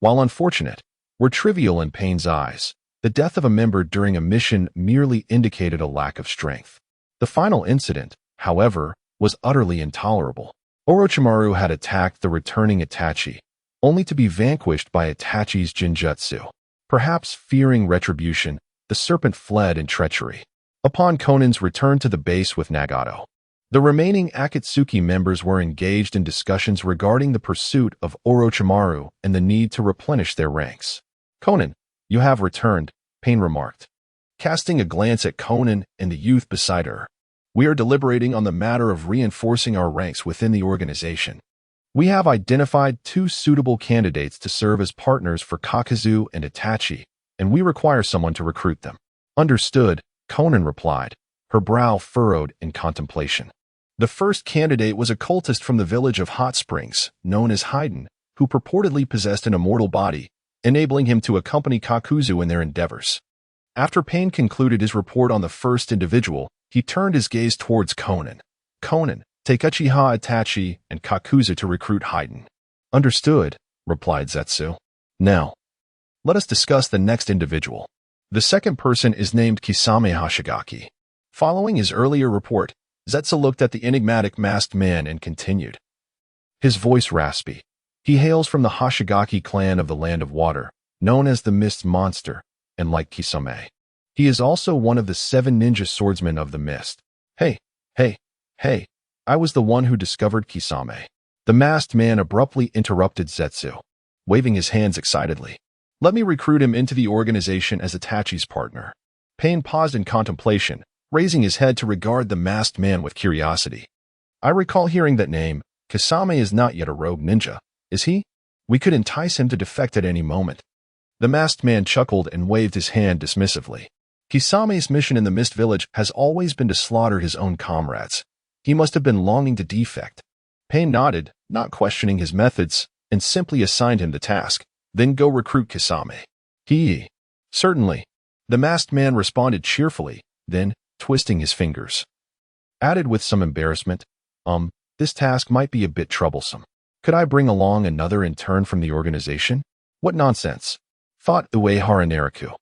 while unfortunate, were trivial in Pain's eyes. The death of a member during a mission merely indicated a lack of strength. The final incident, however, was utterly intolerable. Orochimaru had attacked the returning Itachi, only to be vanquished by Itachi's Jinjutsu. Perhaps fearing retribution, the serpent fled in treachery. Upon Konan's return to the base with Nagato, the remaining Akatsuki members were engaged in discussions regarding the pursuit of Orochimaru and the need to replenish their ranks. Konan, you have returned, Pain remarked, casting a glance at Konan and the youth beside her. We are deliberating on the matter of reinforcing our ranks within the organization. We have identified 2 suitable candidates to serve as partners for Kakuzu and Itachi, and we require someone to recruit them. Understood, Konan replied, her brow furrowed in contemplation. The first candidate was a cultist from the village of Hot Springs, known as Haiden, who purportedly possessed an immortal body, enabling him to accompany Kakuzu in their endeavors. After Pain concluded his report on the first individual, he turned his gaze towards Konan. Konan, take Uchiha Itachi and Kakuzu to recruit Haiden. Understood, replied Zetsu. Now, let us discuss the next individual. The second person is named Kisame Hashigaki. Following his earlier report, Zetsu looked at the enigmatic masked man and continued, his voice raspy. He hails from the Hashigaki clan of the Land of Water, known as the Mist Monster, and like Kisame, he is also one of the 7 ninja swordsmen of the Mist. Hey, I was the one who discovered Kisame. The masked man abruptly interrupted Zetsu, waving his hands excitedly. Let me recruit him into the organization as Itachi's partner. Pain paused in contemplation, raising his head to regard the masked man with curiosity. I recall hearing that name. Kisame is not yet a rogue ninja, is he? We could entice him to defect at any moment. The masked man chuckled and waved his hand dismissively. Kisame's mission in the Mist Village has always been to slaughter his own comrades. He must have been longing to defect. Pain nodded, not questioning his methods, and simply assigned him the task. Then go recruit Kisame. Certainly. The masked man responded cheerfully, then, twisting his fingers, added with some embarrassment, this task might be a bit troublesome. Could I bring along another intern from the organization? What nonsense, thought Uehara Naraku,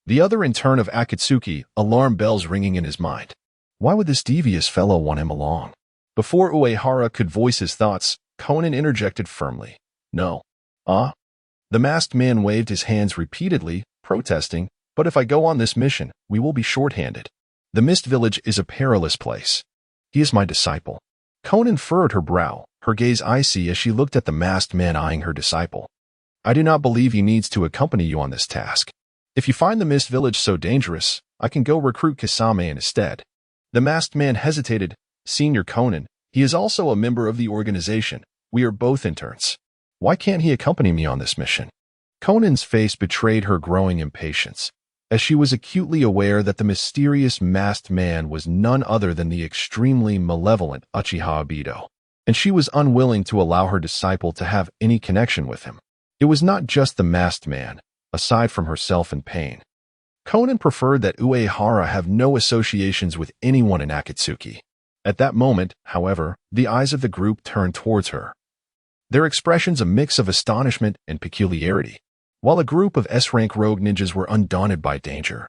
the other intern of Akatsuki, alarm bells ringing in his mind. Why would this devious fellow want him along? Before Uehara could voice his thoughts, Konan interjected firmly. No. The masked man waved his hands repeatedly, protesting, but if I go on this mission, we will be short-handed. The Mist Village is a perilous place. He is my disciple. Konan furrowed her brow, her gaze icy as she looked at the masked man eyeing her disciple. I do not believe he needs to accompany you on this task. If you find the Mist Village so dangerous, I can go recruit Kisame instead. The masked man hesitated. Senior Konan, he is also a member of the organization. We are both interns. Why can't he accompany me on this mission? Konan's face betrayed her growing impatience, as she was acutely aware that the mysterious masked man was none other than the extremely malevolent Uchiha Obito, and she was unwilling to allow her disciple to have any connection with him. It was not just the masked man, aside from herself and Pain. Konan preferred that Uehara have no associations with anyone in Akatsuki. At that moment, however, the eyes of the group turned towards her, their expressions a mix of astonishment and peculiarity. While a group of S-rank rogue ninjas were undaunted by danger,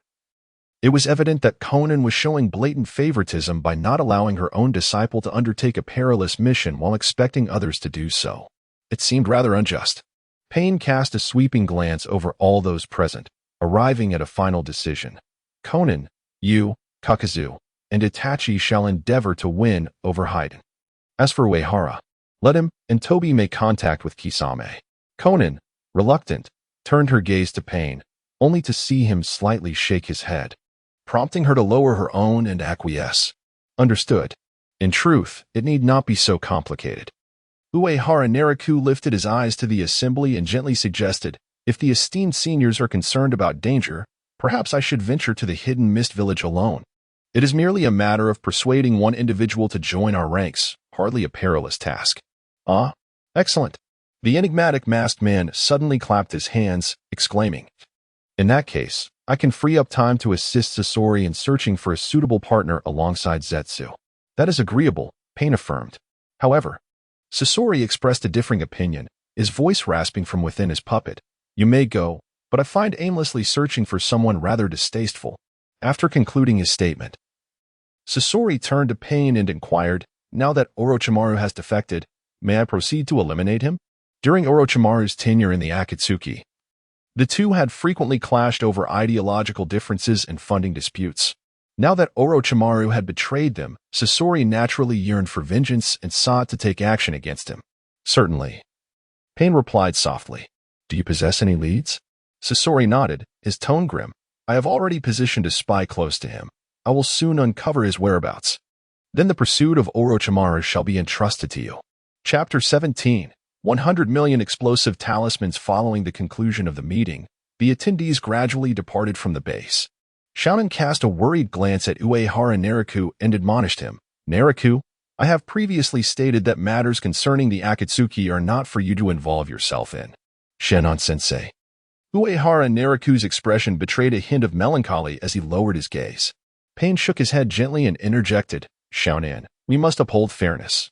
it was evident that Konan was showing blatant favoritism by not allowing her own disciple to undertake a perilous mission while expecting others to do so. It seemed rather unjust. Pain cast a sweeping glance over all those present, arriving at a final decision. Konan, you, Kakuzu, and Itachi shall endeavor to win over Haiden. As for Uehara, Let him and Toby make contact with Kisame. Conan, reluctant, turned her gaze to Pain, only to see him slightly shake his head, prompting her to lower her own and acquiesce. Understood. In truth, it need not be so complicated. Uehara Naraku lifted his eyes to the assembly and gently suggested, if the esteemed seniors are concerned about danger, perhaps I should venture to the hidden mist village alone. It is merely a matter of persuading one individual to join our ranks, hardly a perilous task. Ah, excellent. The enigmatic masked man suddenly clapped his hands, exclaiming, in that case, I can free up time to assist Sasori in searching for a suitable partner alongside Zetsu. That is agreeable, Pain affirmed. However, Sasori expressed a differing opinion, his voice rasping from within his puppet. You may go, but I find aimlessly searching for someone rather distasteful. After concluding his statement, Sasori turned to Pain and inquired, now that Orochimaru has defected, may I proceed to eliminate him? During Orochimaru's tenure in the Akatsuki, the two had frequently clashed over ideological differences and funding disputes. Now that Orochimaru had betrayed them, Sasori naturally yearned for vengeance and sought to take action against him. Certainly. Pain replied softly. Do you possess any leads? Sasori nodded, his tone grim. I have already positioned a spy close to him. I will soon uncover his whereabouts. Then the pursuit of Orochimaru shall be entrusted to you. Chapter 17. 100 million explosive talismans. Following the conclusion of the meeting, the attendees gradually departed from the base. Shounen cast a worried glance at Uehara Naraku and admonished him. Naraku, I have previously stated that matters concerning the Akatsuki are not for you to involve yourself in. Shannon-sensei. Uehara Naraku's expression betrayed a hint of melancholy as he lowered his gaze. Pain shook his head gently and interjected, Shounen, we must uphold fairness.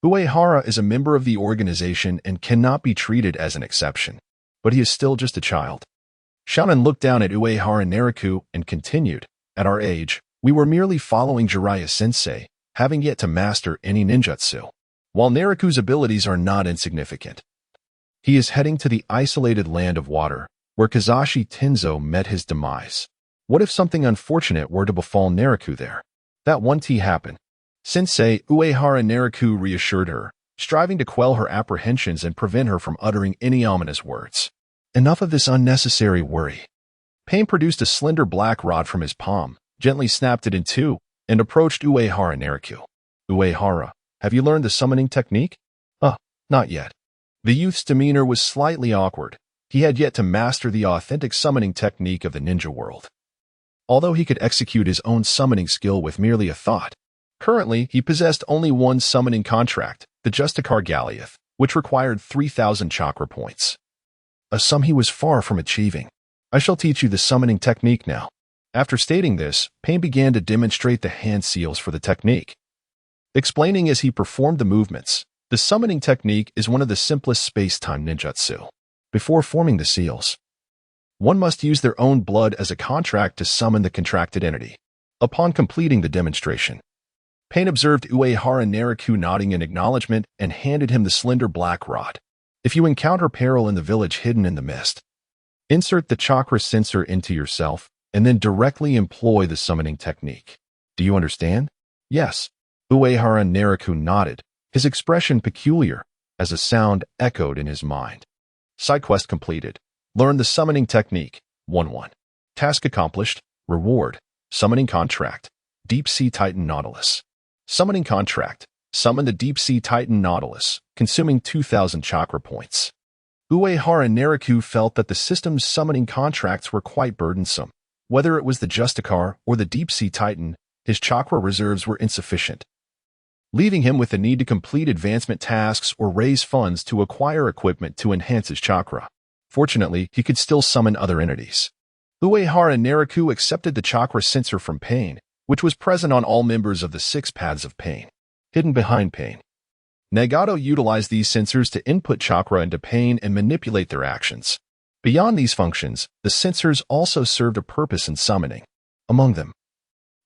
Uehara is a member of the organization and cannot be treated as an exception. But he is still just a child. Shounen looked down at Uehara Naraku and continued, at our age, we were merely following Jiraiya-sensei, having yet to master any ninjutsu. While Naraku's abilities are not insignificant, he is heading to the isolated land of water, where Kazashi Tenzo met his demise. What if something unfortunate were to befall Naraku there? That won't happen. Sensei, Uehara Naraku reassured her, striving to quell her apprehensions and prevent her from uttering any ominous words. Enough of this unnecessary worry. Pain produced a slender black rod from his palm, gently snapped it in two, and approached Uehara Naraku. Uehara, have you learned the summoning technique? Not yet. The youth's demeanor was slightly awkward. He had yet to master the authentic summoning technique of the ninja world. Although he could execute his own summoning skill with merely a thought, currently he possessed only one summoning contract, the Justicar Galiath, which required 3,000 chakra points. A sum he was far from achieving. I shall teach you the summoning technique now. After stating this, Pain began to demonstrate the hand seals for the technique. Explaining as he performed the movements, the summoning technique is one of the simplest space-time ninjutsu. Before forming the seals, one must use their own blood as a contract to summon the contracted entity. Upon completing the demonstration, Pain observed Uehara Naraku nodding in acknowledgement and handed him the slender black rod. If you encounter peril in the village hidden in the mist, insert the chakra sensor into yourself and then directly employ the summoning technique. Do you understand? Yes. Uehara Naraku nodded, his expression peculiar, as a sound echoed in his mind. Side quest completed. Learn the summoning technique. 1-1. Task accomplished. Reward. Summoning contract. Deep Sea Titan Nautilus. Summoning contract. Summon the Deep Sea Titan Nautilus, consuming 2,000 chakra points. Uehara Naraku felt that the system's summoning contracts were quite burdensome. Whether it was the Justicar or the Deep Sea Titan, his chakra reserves were insufficient, leaving him with the need to complete advancement tasks or raise funds to acquire equipment to enhance his chakra. Fortunately, he could still summon other entities. Uehara Naraku accepted the chakra sensor from Pain, which was present on all members of the 6 paths of Pain, hidden behind Pain. Nagato utilized these sensors to input chakra into Pain and manipulate their actions. Beyond these functions, the sensors also served a purpose in summoning. Among them,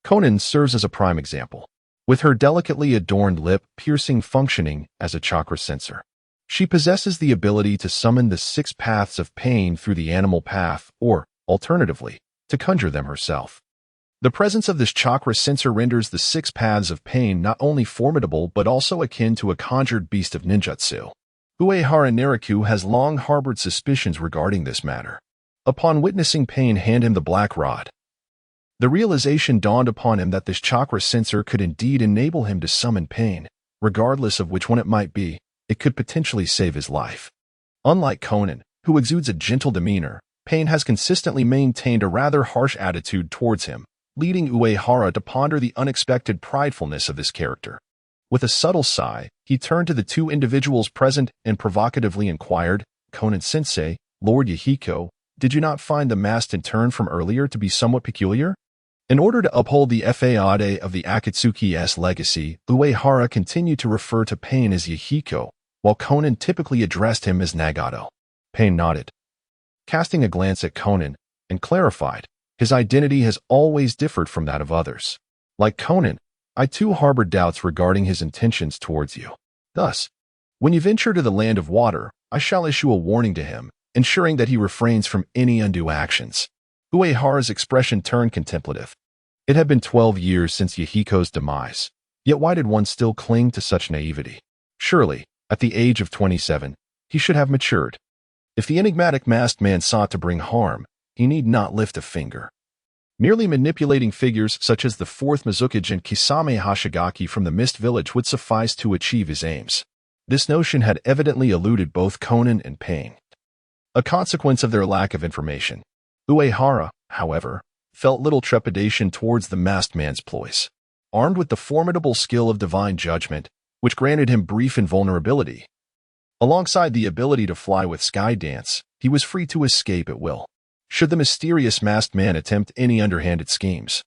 Conan serves as a prime example, with her delicately adorned lip piercing functioning as a chakra sensor. She possesses the ability to summon the 6 paths of Pain through the animal path or, alternatively, to conjure them herself. The presence of this chakra sensor renders the 6 paths of pain not only formidable but also akin to a conjured beast of ninjutsu. Uehara Nariku has long harbored suspicions regarding this matter. Upon witnessing Pain hand him the black rod, the realization dawned upon him that this chakra sensor could indeed enable him to summon pain. Regardless of which one it might be, it could potentially save his life. Unlike Conan, who exudes a gentle demeanor, Pain has consistently maintained a rather harsh attitude towards him, leading Uehara to ponder the unexpected pridefulness of this character. With a subtle sigh, he turned to the two individuals present and provocatively inquired, "Conan-sensei, Lord Yahiko, did you not find the masked intern from earlier to be somewhat peculiar?" In order to uphold the faade of the Akatsuki's legacy, Uehara continued to refer to Pain as Yahiko, while Conan typically addressed him as Nagato. Pain nodded, casting a glance at Conan, and clarified, "His identity has always differed from that of others. Like Conan, I too harbored doubts regarding his intentions towards you. Thus, when you venture to the land of water, I shall issue a warning to him, ensuring that he refrains from any undue actions." Uehara's expression turned contemplative. It had been 12 years since Yahiko's demise, yet why did one still cling to such naivety? Surely, at the age of 27, he should have matured. If the enigmatic masked man sought to bring harm, he need not lift a finger. Merely manipulating figures such as the fourth Mizukage and Kisame Hashigaki from the Mist Village would suffice to achieve his aims. This notion had evidently eluded both Conan and Pain, a consequence of their lack of information. Uehara, however, felt little trepidation towards the masked man's ploys. Armed with the formidable skill of divine judgment, which granted him brief invulnerability, alongside the ability to fly with sky dance, he was free to escape at will, should the mysterious masked man attempt any underhanded schemes.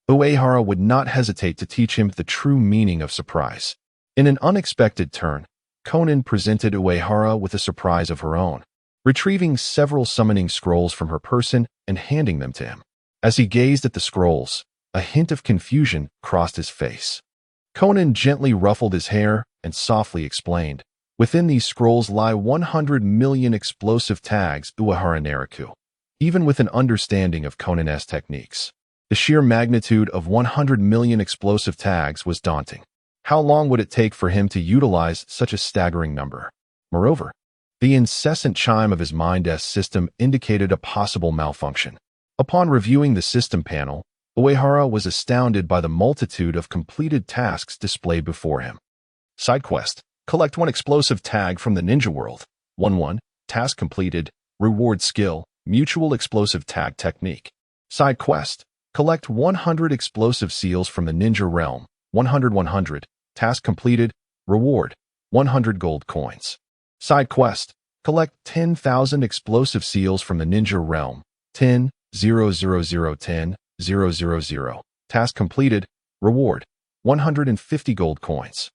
Uehara would not hesitate to teach him the true meaning of surprise. In an unexpected turn, Conan presented Uehara with a surprise of her own, retrieving several summoning scrolls from her person and handing them to him. As he gazed at the scrolls, a hint of confusion crossed his face. Conan gently ruffled his hair and softly explained, "Within these scrolls lie 100 million explosive tags, Uehara Nariku." Even with an understanding of Conan's techniques, the sheer magnitude of 100 million explosive tags was daunting. How long would it take for him to utilize such a staggering number? Moreover, the incessant chime of his mind's system indicated a possible malfunction. Upon reviewing the system panel, Uehara was astounded by the multitude of completed tasks displayed before him. Side quest: collect 1 explosive tag from the ninja world. 1-1. Task completed. Reward skill: mutual explosive tag technique. Side quest: collect 100 explosive seals from the ninja realm. 100-100. Task completed. Reward: 100 gold coins. Side quest: collect 10,000 explosive seals from the ninja realm. 10,000-10,000. Task completed. Reward: 150 gold coins.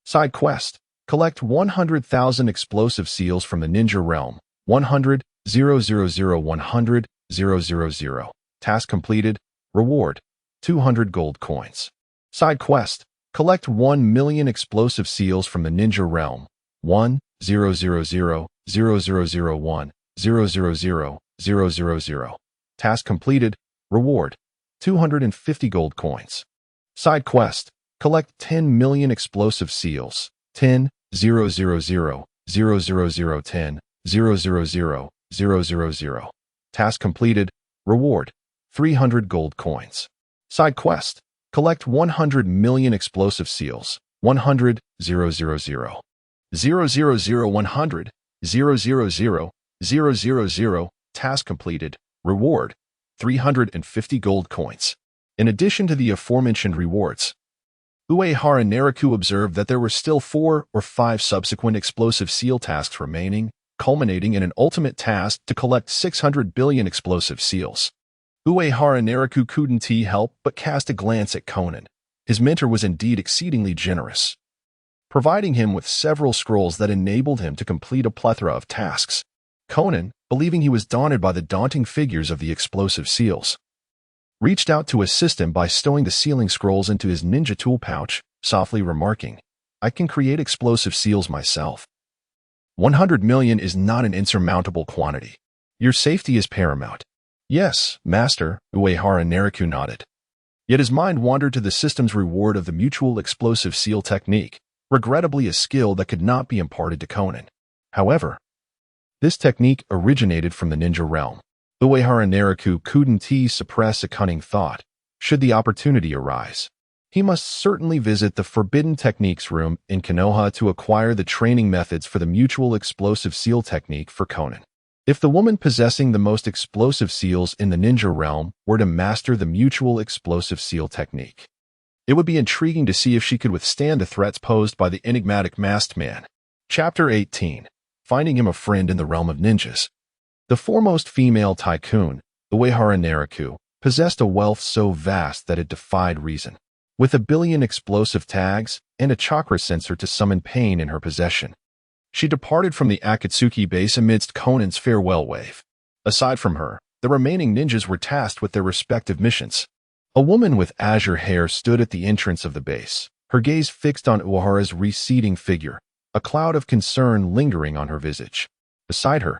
Side quest: collect 100,000 explosive seals from the ninja realm. 100,000-100,000. Task completed. Reward: 200 gold coins. Side quest: collect 1 million explosive seals from the ninja realm. 1,000,000,001,000,000. Task completed. Reward: 250 gold coins. Side quest: collect 10 million explosive seals. 10,000,000,10,000,000. Task completed. Reward: 300 gold coins. Side quest: collect 100 million explosive seals. 100,000,000. 000-100, 000-000. Task completed. Reward: 350 gold coins. In addition to the aforementioned rewards, Uehara Nariku observed that there were still 4 or 5 subsequent explosive seal tasks remaining, culminating in an ultimate task to collect 600 billion explosive seals. Uehara Nariku couldn't help but cast a glance at Conan. His mentor was indeed exceedingly generous, providing him with several scrolls that enabled him to complete a plethora of tasks. Conan, believing he was daunted by the daunting figures of the explosive seals, reached out to assist him by stowing the sealing scrolls into his ninja tool pouch, softly remarking, "I can create explosive seals myself. 100 million is not an insurmountable quantity. Your safety is paramount." "Yes, master," Uehara Nariku nodded. Yet his mind wandered to the system's reward of the mutual explosive seal technique, regrettably a skill that could not be imparted to Conan. However, this technique originated from the ninja realm. Uehara Naraku couldn't suppress a cunning thought. Should the opportunity arise, he must certainly visit the Forbidden Techniques room in Konoha to acquire the training methods for the mutual explosive seal technique for Conan. If the woman possessing the most explosive seals in the ninja realm were to master the mutual explosive seal technique, it would be intriguing to see if she could withstand the threats posed by the enigmatic masked man. Chapter 18. Finding him a friend in the realm of ninjas. The foremost female tycoon, Uehara Naraku, possessed a wealth so vast that it defied reason. With 1 billion explosive tags and a chakra sensor to summon pain in her possession, she departed from the Akatsuki base amidst Conan's farewell wave. Aside from her, the remaining ninjas were tasked with their respective missions. A woman with azure hair stood at the entrance of the base, her gaze fixed on Uehara's receding figure, a cloud of concern lingering on her visage. Beside her,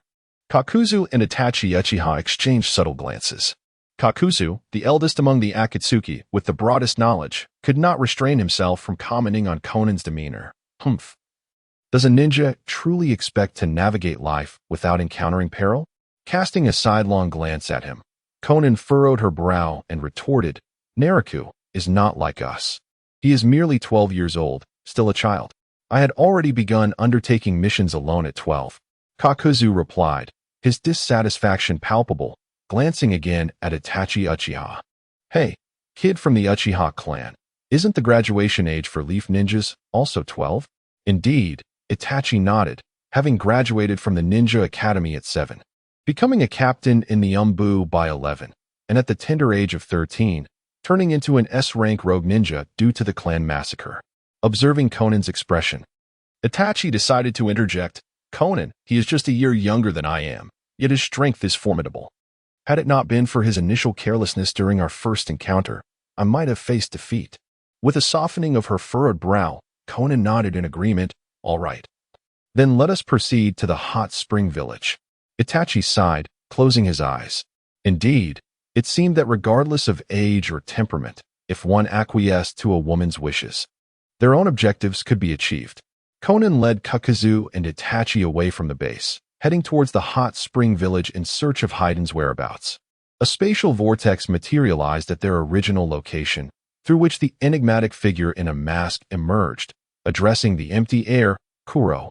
Kakuzu and Itachi Uchiha exchanged subtle glances. Kakuzu, the eldest among the Akatsuki with the broadest knowledge, could not restrain himself from commenting on Conan's demeanor. Humph. Does a ninja truly expect to navigate life without encountering peril? Casting a sidelong glance at him, Conan furrowed her brow and retorted, Naraku is not like us. He is merely 12 years old, still a child. I had already begun undertaking missions alone at 12. Kakuzu replied, his dissatisfaction palpable, glancing again at Itachi Uchiha. Hey, kid from the Uchiha clan, isn't the graduation age for Leaf Ninjas also 12? Indeed, Itachi nodded, having graduated from the Ninja Academy at 7, becoming a captain in the Umbu by 11, and at the tender age of 13, turning into an S-rank rogue ninja due to the clan massacre. Observing Conan's expression, Itachi decided to interject, Conan, he is just a year younger than I am, yet his strength is formidable. Had it not been for his initial carelessness during our first encounter, I might have faced defeat. With a softening of her furrowed brow, Conan nodded in agreement, all right. Then let us proceed to the hot spring village. Itachi sighed, closing his eyes. Indeed, it seemed that regardless of age or temperament, if one acquiesced to a woman's wishes, their own objectives could be achieved. Conan led Kakuzu and Itachi away from the base, heading towards the hot spring village in search of Haiden's whereabouts. A spatial vortex materialized at their original location, through which the enigmatic figure in a mask emerged, addressing the empty air, Kuro.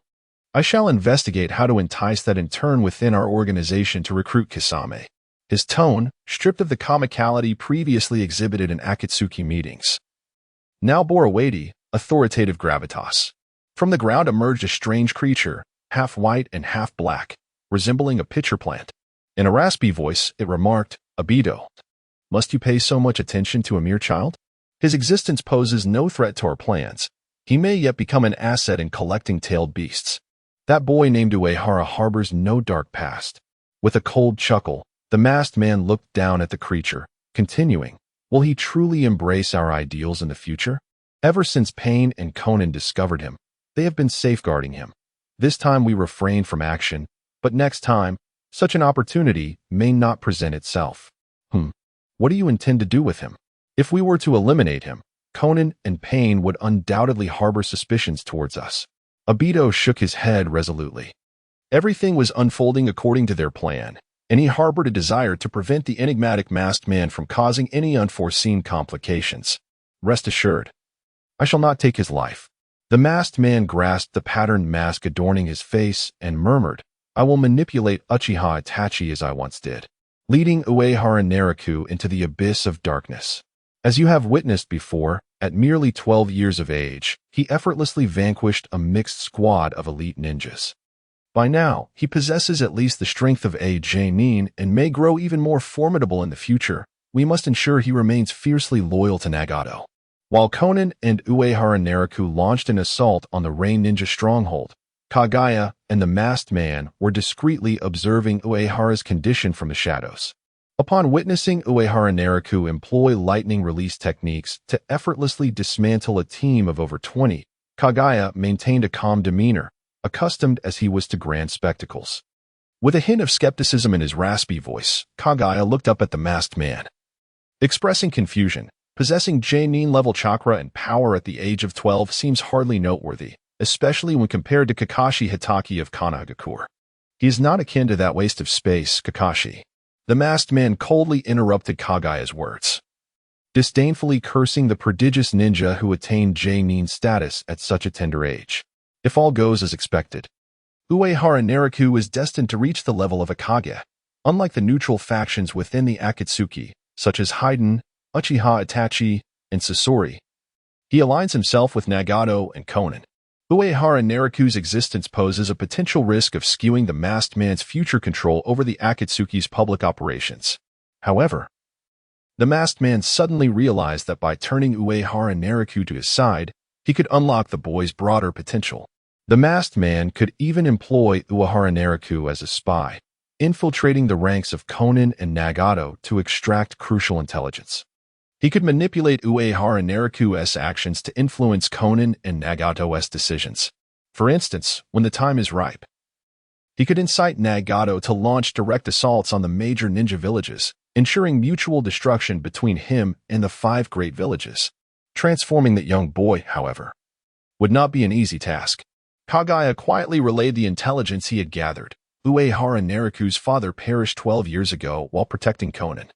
I shall investigate how to entice that in turn within our organization to recruit Kisame. His tone, stripped of the comicality previously exhibited in Akatsuki meetings, now bore a weighty, authoritative gravitas. From the ground emerged a strange creature, half white and half black, resembling a pitcher plant. In a raspy voice, it remarked, Abido, must you pay so much attention to a mere child? His existence poses no threat to our plans. He may yet become an asset in collecting tailed beasts. That boy named Uehara harbors no dark past. With a cold chuckle, the masked man looked down at the creature, continuing, will he truly embrace our ideals in the future? Ever since Pain and Conan discovered him, they have been safeguarding him. This time we refrain from action, but next time, such an opportunity may not present itself. What do you intend to do with him? If we were to eliminate him, Conan and Pain would undoubtedly harbor suspicions towards us. Abido shook his head resolutely. Everything was unfolding according to their plan, and he harbored a desire to prevent the enigmatic masked man from causing any unforeseen complications. Rest assured, I shall not take his life. The masked man grasped the patterned mask adorning his face and murmured, I will manipulate Uchiha Itachi as I once did, leading Uehara Naraku into the abyss of darkness. As you have witnessed before, at merely 12 years of age, he effortlessly vanquished a mixed squad of elite ninjas. By now, he possesses at least the strength of a Jainin and may grow even more formidable in the future. We must ensure he remains fiercely loyal to Nagato. While Conan and Uehara Naraku launched an assault on the Rain Ninja stronghold, Kagaya and the masked man were discreetly observing Uehara's condition from the shadows. Upon witnessing Uehara Naraku employ lightning release techniques to effortlessly dismantle a team of over 20, Kagaya maintained a calm demeanor, accustomed as he was to grand spectacles. With a hint of skepticism in his raspy voice, Kagaya looked up at the masked man. Expressing confusion, Possessing J-level chakra and power at the age of 12 seems hardly noteworthy, especially when compared to Kakashi Hitaki of Konohagakure. He is not akin to that waste of space, Kakashi. The masked man coldly interrupted Kagaya's words, disdainfully cursing the prodigious ninja who attained J-nin status at such a tender age. If all goes as expected, Uehara Nariku is destined to reach the level of a Kage. Unlike the neutral factions within the Akatsuki, such as Haiden, Uchiha Itachi, and Sasori, he aligns himself with Nagato and Konan. Uehara Nariku's existence poses a potential risk of skewing the masked man's future control over the Akatsuki's public operations. However, the masked man suddenly realized that by turning Uehara Nariku to his side, he could unlock the boy's broader potential. The masked man could even employ Uehara Nariku as a spy, infiltrating the ranks of Konan and Nagato to extract crucial intelligence. He could manipulate Uehara Nariku's actions to influence Konan and Nagato's decisions. For instance, when the time is ripe, he could incite Nagato to launch direct assaults on the major ninja villages, ensuring mutual destruction between him and the 5 great villages. Transforming that young boy, however, would not be an easy task. Kagaya quietly relayed the intelligence he had gathered. Uehara Nariku's father perished 12 years ago while protecting Konan.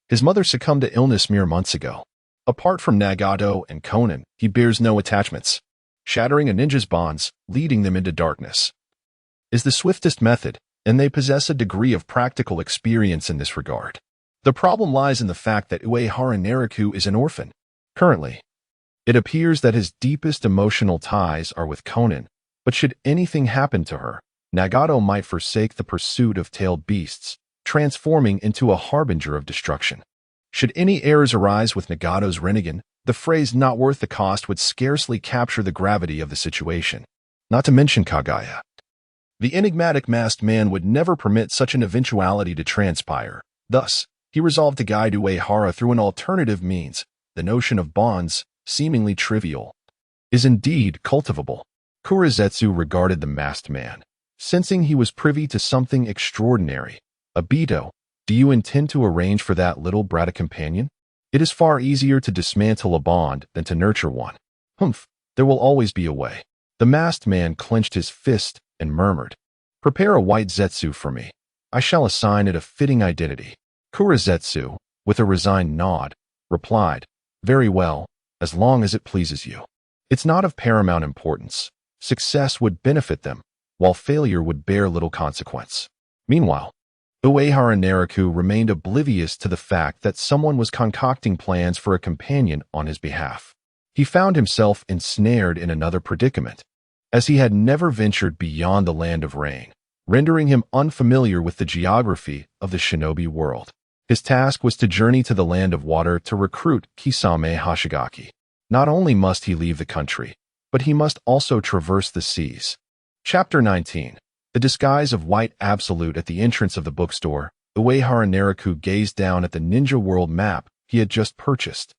His mother succumbed to illness mere months ago. Apart from Nagato and Konan, he bears no attachments. Shattering a ninja's bonds, leading them into darkness, is the swiftest method, and they possess a degree of practical experience in this regard. The problem lies in the fact that Uehara Nariku is an orphan. Currently, it appears that his deepest emotional ties are with Konan, but should anything happen to her, Nagato might forsake the pursuit of tailed beasts, transforming into a harbinger of destruction. Should any errors arise with Nagato's Rinnegan, the phrase "not worth the cost" would scarcely capture the gravity of the situation. Not to mention Kagaya. The enigmatic masked man would never permit such an eventuality to transpire. Thus, he resolved to guide Uehara through an alternative means. The notion of bonds, seemingly trivial, is indeed cultivable. Kurizetsu regarded the masked man, sensing he was privy to something extraordinary. Abito, do you intend to arrange for that little brat a companion? It is far easier to dismantle a bond than to nurture one. Humph, there will always be a way. The masked man clenched his fist and murmured, prepare a white zetsu for me. I shall assign it a fitting identity. Kurizetsu, with a resigned nod, replied, very well, as long as it pleases you. It's not of paramount importance. Success would benefit them, while failure would bear little consequence. Meanwhile, Uehara Nariku remained oblivious to the fact that someone was concocting plans for a companion on his behalf. He found himself ensnared in another predicament, as he had never ventured beyond the land of rain, rendering him unfamiliar with the geography of the shinobi world. His task was to journey to the land of water to recruit Kisame Hashigaki. Not only must he leave the country, but he must also traverse the seas. Chapter 19. The disguise of White Absolute. At the entrance of the bookstore, Uehara Nariku gazed down at the Ninja World map he had just purchased,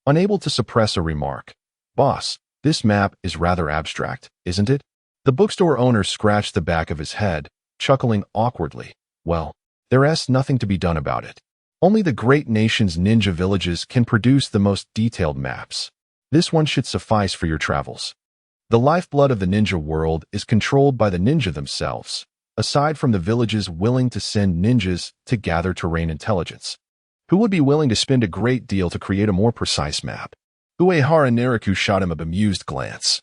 unable to suppress a remark. Boss, this map is rather abstract, isn't it? The bookstore owner scratched the back of his head, chuckling awkwardly. Well, there's nothing to be done about it. Only the great nation's ninja villages can produce the most detailed maps. This one should suffice for your travels. The lifeblood of the ninja world is controlled by the ninja themselves, aside from the villages willing to send ninjas to gather terrain intelligence. Who would be willing to spend a great deal to create a more precise map? Uehara Nariku shot him a bemused glance.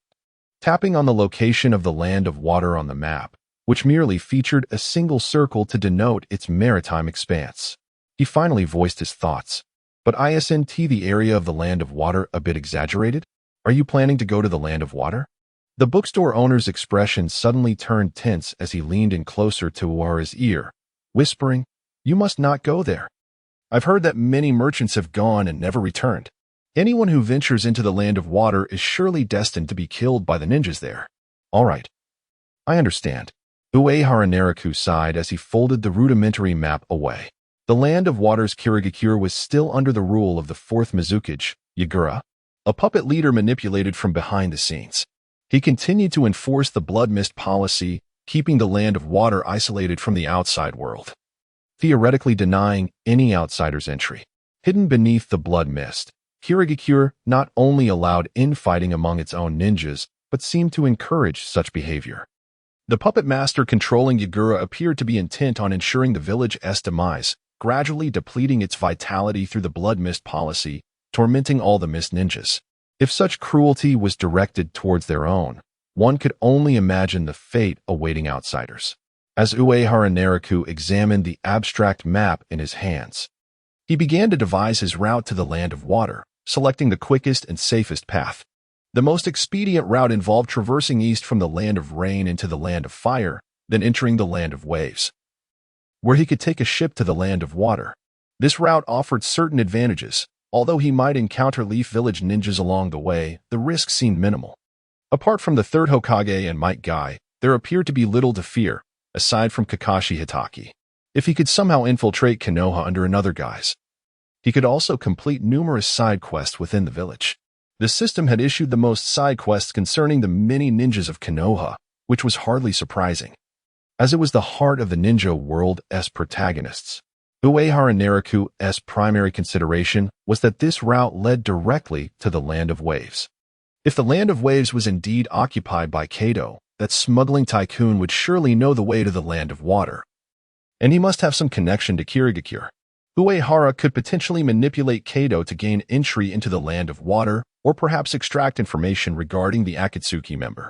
Tapping on the location of the land of water on the map, which merely featured a single circle to denote its maritime expanse, he finally voiced his thoughts. But isn't the area of the land of water a bit exaggerated? Are you planning to go to the land of water? The bookstore owner's expression suddenly turned tense as he leaned in closer to Uehara's ear, whispering, you must not go there. I've heard that many merchants have gone and never returned. Anyone who ventures into the land of water is surely destined to be killed by the ninjas there. All right. I understand. Uehara Nariku sighed as he folded the rudimentary map away. The land of water's Kirigakure was still under the rule of the 4th Mizukage, Yagura, a puppet leader manipulated from behind the scenes. He continued to enforce the blood mist policy, keeping the land of water isolated from the outside world, theoretically denying any outsider's entry. Hidden beneath the blood mist, Kirigakure not only allowed infighting among its own ninjas, but seemed to encourage such behavior. The puppet master controlling Yagura appeared to be intent on ensuring the village's demise, gradually depleting its vitality through the blood mist policy, tormenting all the mist ninjas. If such cruelty was directed towards their own, one could only imagine the fate awaiting outsiders. As Uehara Naraku examined the abstract map in his hands, he began to devise his route to the land of water, selecting the quickest and safest path. The most expedient route involved traversing east from the land of rain into the land of fire, then entering the land of waves, where he could take a ship to the land of water. This route offered certain advantages. Although he might encounter Leaf Village ninjas along the way, the risk seemed minimal. Apart from the third Hokage and Might Guy, there appeared to be little to fear, aside from Kakashi Hitaki. If he could somehow infiltrate Konoha under another guise, he could also complete numerous side quests within the village. The system had issued the most side quests concerning the many ninjas of Konoha, which was hardly surprising, as it was the heart of the ninja world's protagonists. Uehara Naraku's primary consideration was that this route led directly to the Land of Waves. If the Land of Waves was indeed occupied by Kato, that smuggling tycoon would surely know the way to the Land of Water. And he must have some connection to Kirigakure. Uehara could potentially manipulate Kato to gain entry into the Land of Water, or perhaps extract information regarding the Akatsuki member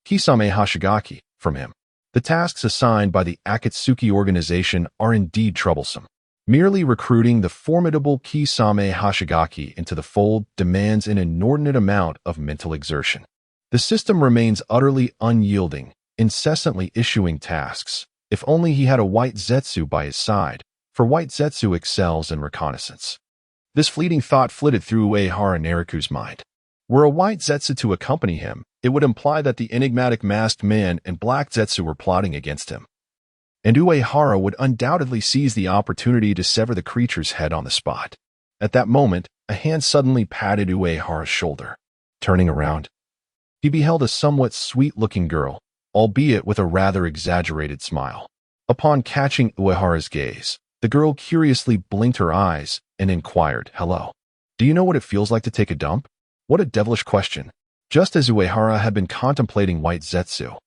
Kisame Hashigaki from him. The tasks assigned by the Akatsuki organization are indeed troublesome. Merely recruiting the formidable Kisame Hashigaki into the fold demands an inordinate amount of mental exertion. The system remains utterly unyielding, incessantly issuing tasks. If only he had a white Zetsu by his side, for white Zetsu excels in reconnaissance. This fleeting thought flitted through Uehara Naraku's mind. Were a white Zetsu to accompany him, it would imply that the enigmatic masked man and black Zetsu were plotting against him. And Uehara would undoubtedly seize the opportunity to sever the creature's head on the spot. At that moment, a hand suddenly patted Uehara's shoulder. Turning around, he beheld a somewhat sweet-looking girl, albeit with a rather exaggerated smile. Upon catching Uehara's gaze, the girl curiously blinked her eyes and inquired, "Hello. Do you know what it feels like to take a dump?" What a devilish question. Just as Uehara had been contemplating white Zetsu,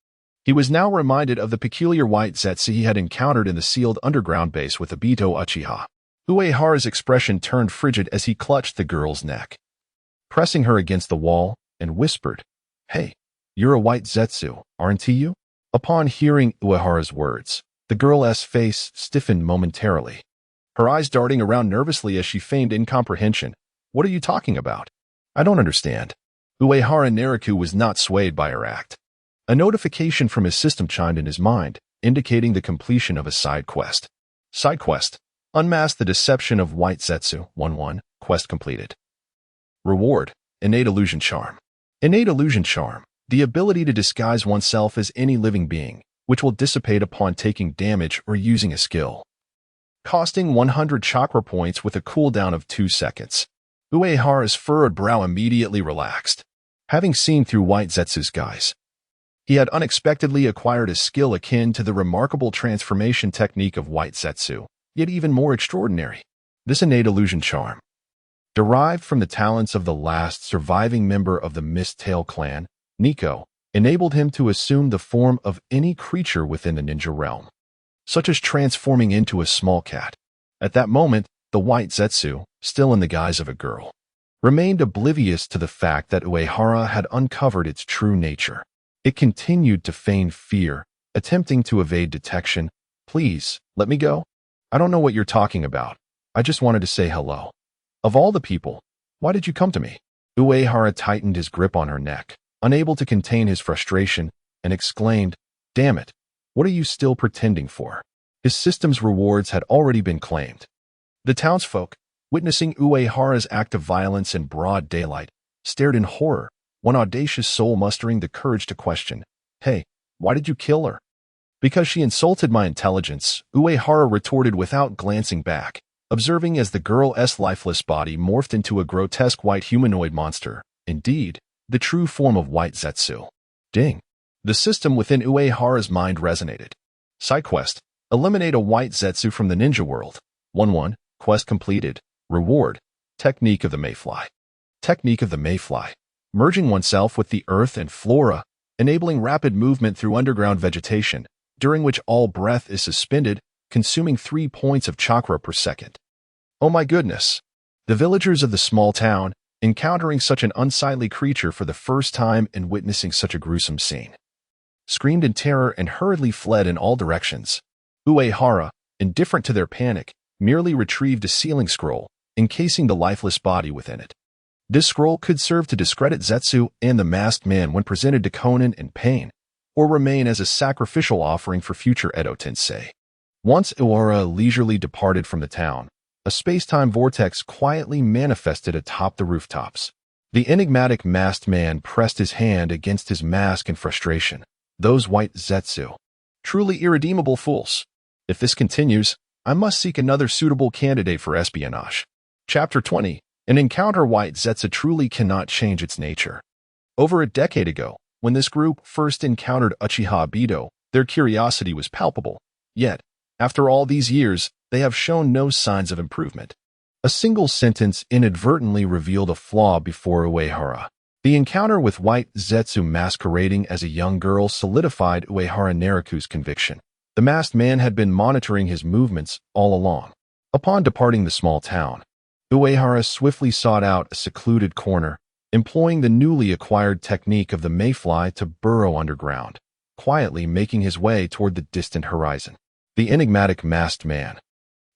he was now reminded of the peculiar white Zetsu he had encountered in the sealed underground base with Obito Uchiha. Uehara's expression turned frigid as he clutched the girl's neck, pressing her against the wall, and whispered, "Hey, you're a white Zetsu, aren't you?" Upon hearing Uehara's words, the girl's face stiffened momentarily, her eyes darting around nervously as she feigned incomprehension. "What are you talking about? I don't understand." Uehara Naraku was not swayed by her act. A notification from his system chimed in his mind, indicating the completion of a side quest. Side quest: Unmask the Deception of White Zetsu. 1-1. Quest completed. Reward: Innate Illusion Charm. Innate Illusion Charm: the ability to disguise oneself as any living being, which will dissipate upon taking damage or using a skill. Costing 100 chakra points with a cooldown of 2 seconds. Uehara's furrowed brow immediately relaxed. Having seen through white Zetsu's guise, he had unexpectedly acquired a skill akin to the remarkable transformation technique of white Zetsu, yet even more extraordinary. This innate illusion charm, derived from the talents of the last surviving member of the Mist Tail clan, Nico, enabled him to assume the form of any creature within the ninja realm, such as transforming into a small cat. At that moment, the white Zetsu, still in the guise of a girl, remained oblivious to the fact that Uehara had uncovered its true nature. It continued to feign fear, attempting to evade detection. "Please, let me go. I don't know what you're talking about. I just wanted to say hello. Of all the people, why did you come to me?" Uehara tightened his grip on her neck, unable to contain his frustration, and exclaimed, "Damn it, what are you still pretending for?" His system's rewards had already been claimed. The townsfolk, witnessing Uehara's act of violence in broad daylight, stared in horror, one audacious soul mustering the courage to question, "Hey, why did you kill her?" "Because she insulted my intelligence," Uehara retorted without glancing back, observing as the girl's lifeless body morphed into a grotesque white humanoid monster, indeed, the true form of white Zetsu. Ding. The system within Uehara's mind resonated. Side quest: Eliminate a white Zetsu from the ninja world. 1-1. Quest completed. Reward: Technique of the Mayfly. Technique of the Mayfly. Merging oneself with the earth and flora, enabling rapid movement through underground vegetation, during which all breath is suspended, consuming 3 points of chakra per second. Oh my goodness! The villagers of the small town, encountering such an unsightly creature for the first time and witnessing such a gruesome scene, screamed in terror and hurriedly fled in all directions. Uehara, indifferent to their panic, merely retrieved a sealing scroll, encasing the lifeless body within it. This scroll could serve to discredit Zetsu and the masked man when presented to Conan in pain, or remain as a sacrificial offering for future Edo Tensei. Once Uehara leisurely departed from the town, a space-time vortex quietly manifested atop the rooftops. The enigmatic masked man pressed his hand against his mask in frustration. Those white Zetsu. Truly irredeemable fools. If this continues, I must seek another suitable candidate for espionage. Chapter 20. An encounter. White Zetsu truly cannot change its nature. Over a decade ago, when this group first encountered Uchiha Obito, their curiosity was palpable. Yet, after all these years, they have shown no signs of improvement. A single sentence inadvertently revealed a flaw before Uehara. The encounter with White Zetsu masquerading as a young girl solidified Uehara Nariku's conviction. The masked man had been monitoring his movements all along. Upon departing the small town, Uehara swiftly sought out a secluded corner, employing the newly acquired technique of the mayfly to burrow underground, quietly making his way toward the distant horizon. The enigmatic masked man,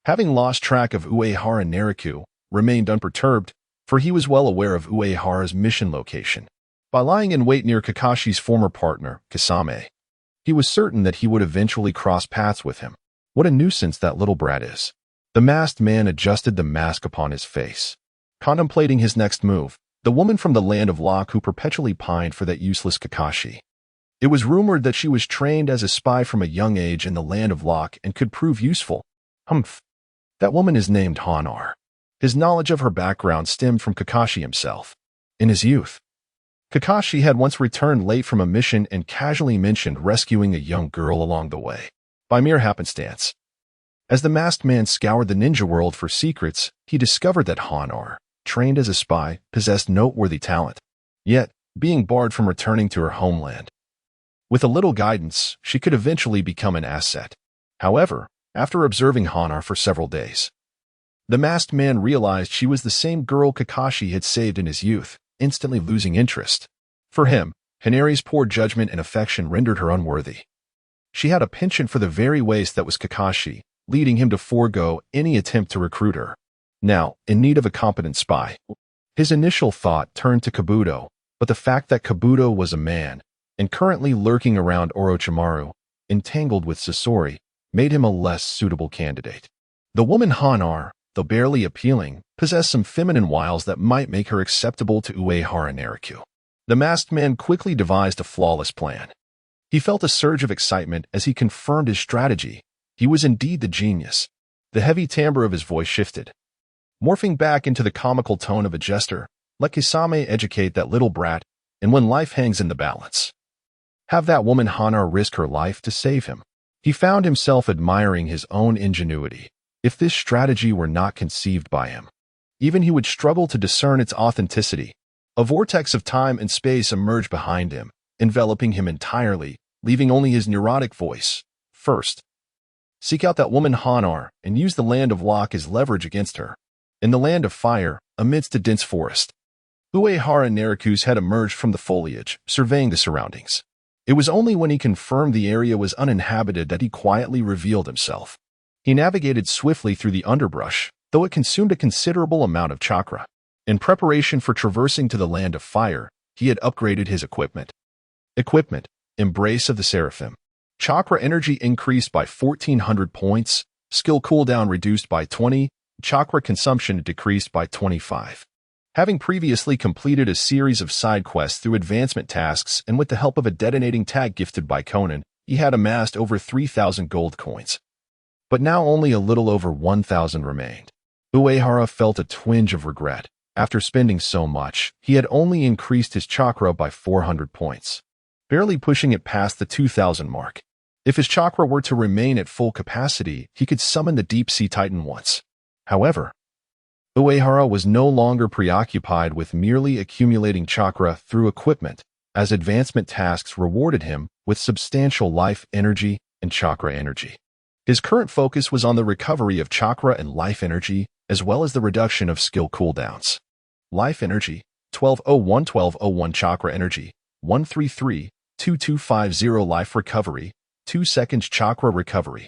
having lost track of Uehara Nariku, remained unperturbed, for he was well aware of Uehara's mission location. By lying in wait near Kakashi's former partner, Kisame, he was certain that he would eventually cross paths with him. What a nuisance that little brat is. The masked man adjusted the mask upon his face. Contemplating his next move, the woman from the land of Locke who perpetually pined for that useless Kakashi. It was rumored that she was trained as a spy from a young age in the land of Locke and could prove useful. Humph. That woman is named Hanar. His knowledge of her background stemmed from Kakashi himself. In his youth, Kakashi had once returned late from a mission and casually mentioned rescuing a young girl along the way. By mere happenstance. As the masked man scoured the ninja world for secrets, he discovered that Hanar, trained as a spy, possessed noteworthy talent. Yet, being barred from returning to her homeland. With a little guidance, she could eventually become an asset. However, after observing Hanar for several days, the masked man realized she was the same girl Kakashi had saved in his youth, instantly losing interest. For him, Hanari's poor judgment and affection rendered her unworthy. She had a penchant for the very waist that was Kakashi, leading him to forego any attempt to recruit her. Now, in need of a competent spy, his initial thought turned to Kabuto, but the fact that Kabuto was a man, and currently lurking around Orochimaru, entangled with Sasori, made him a less suitable candidate. The woman Hanar, though barely appealing, possessed some feminine wiles that might make her acceptable to Uehara Nariku. The masked man quickly devised a flawless plan. He felt a surge of excitement as he confirmed his strategy. He was indeed the genius. The heavy timbre of his voice shifted, morphing back into the comical tone of a jester. Let Kisame educate that little brat, and when life hangs in the balance, have that woman Hanar risk her life to save him. He found himself admiring his own ingenuity. If this strategy were not conceived by him, even he would struggle to discern its authenticity. A vortex of time and space emerged behind him, enveloping him entirely, leaving only his neurotic voice. First, seek out that woman Hanar and use the land of Locke as leverage against her. In the land of fire, amidst a dense forest, Uehara Nariku's had emerged from the foliage, surveying the surroundings. It was only when he confirmed the area was uninhabited that he quietly revealed himself. He navigated swiftly through the underbrush, though it consumed a considerable amount of chakra. In preparation for traversing to the land of fire, he had upgraded his equipment. Equipment: Embrace of the Seraphim. Chakra energy increased by 1,400 points, skill cooldown reduced by 20, chakra consumption decreased by 25. Having previously completed a series of side quests through advancement tasks and with the help of a detonating tag gifted by Conan, he had amassed over 3,000 gold coins. But now only a little over 1,000 remained. Uehara felt a twinge of regret. After spending so much, he had only increased his chakra by 400 points, barely pushing it past the 2,000 mark. If his chakra were to remain at full capacity, he could summon the Deep Sea Titan once. However, Uehara was no longer preoccupied with merely accumulating chakra through equipment, as advancement tasks rewarded him with substantial life energy and chakra energy. His current focus was on the recovery of chakra and life energy, as well as the reduction of skill cooldowns. Life energy, 1201 chakra energy, 133-2250 life recovery, 2 seconds chakra recovery,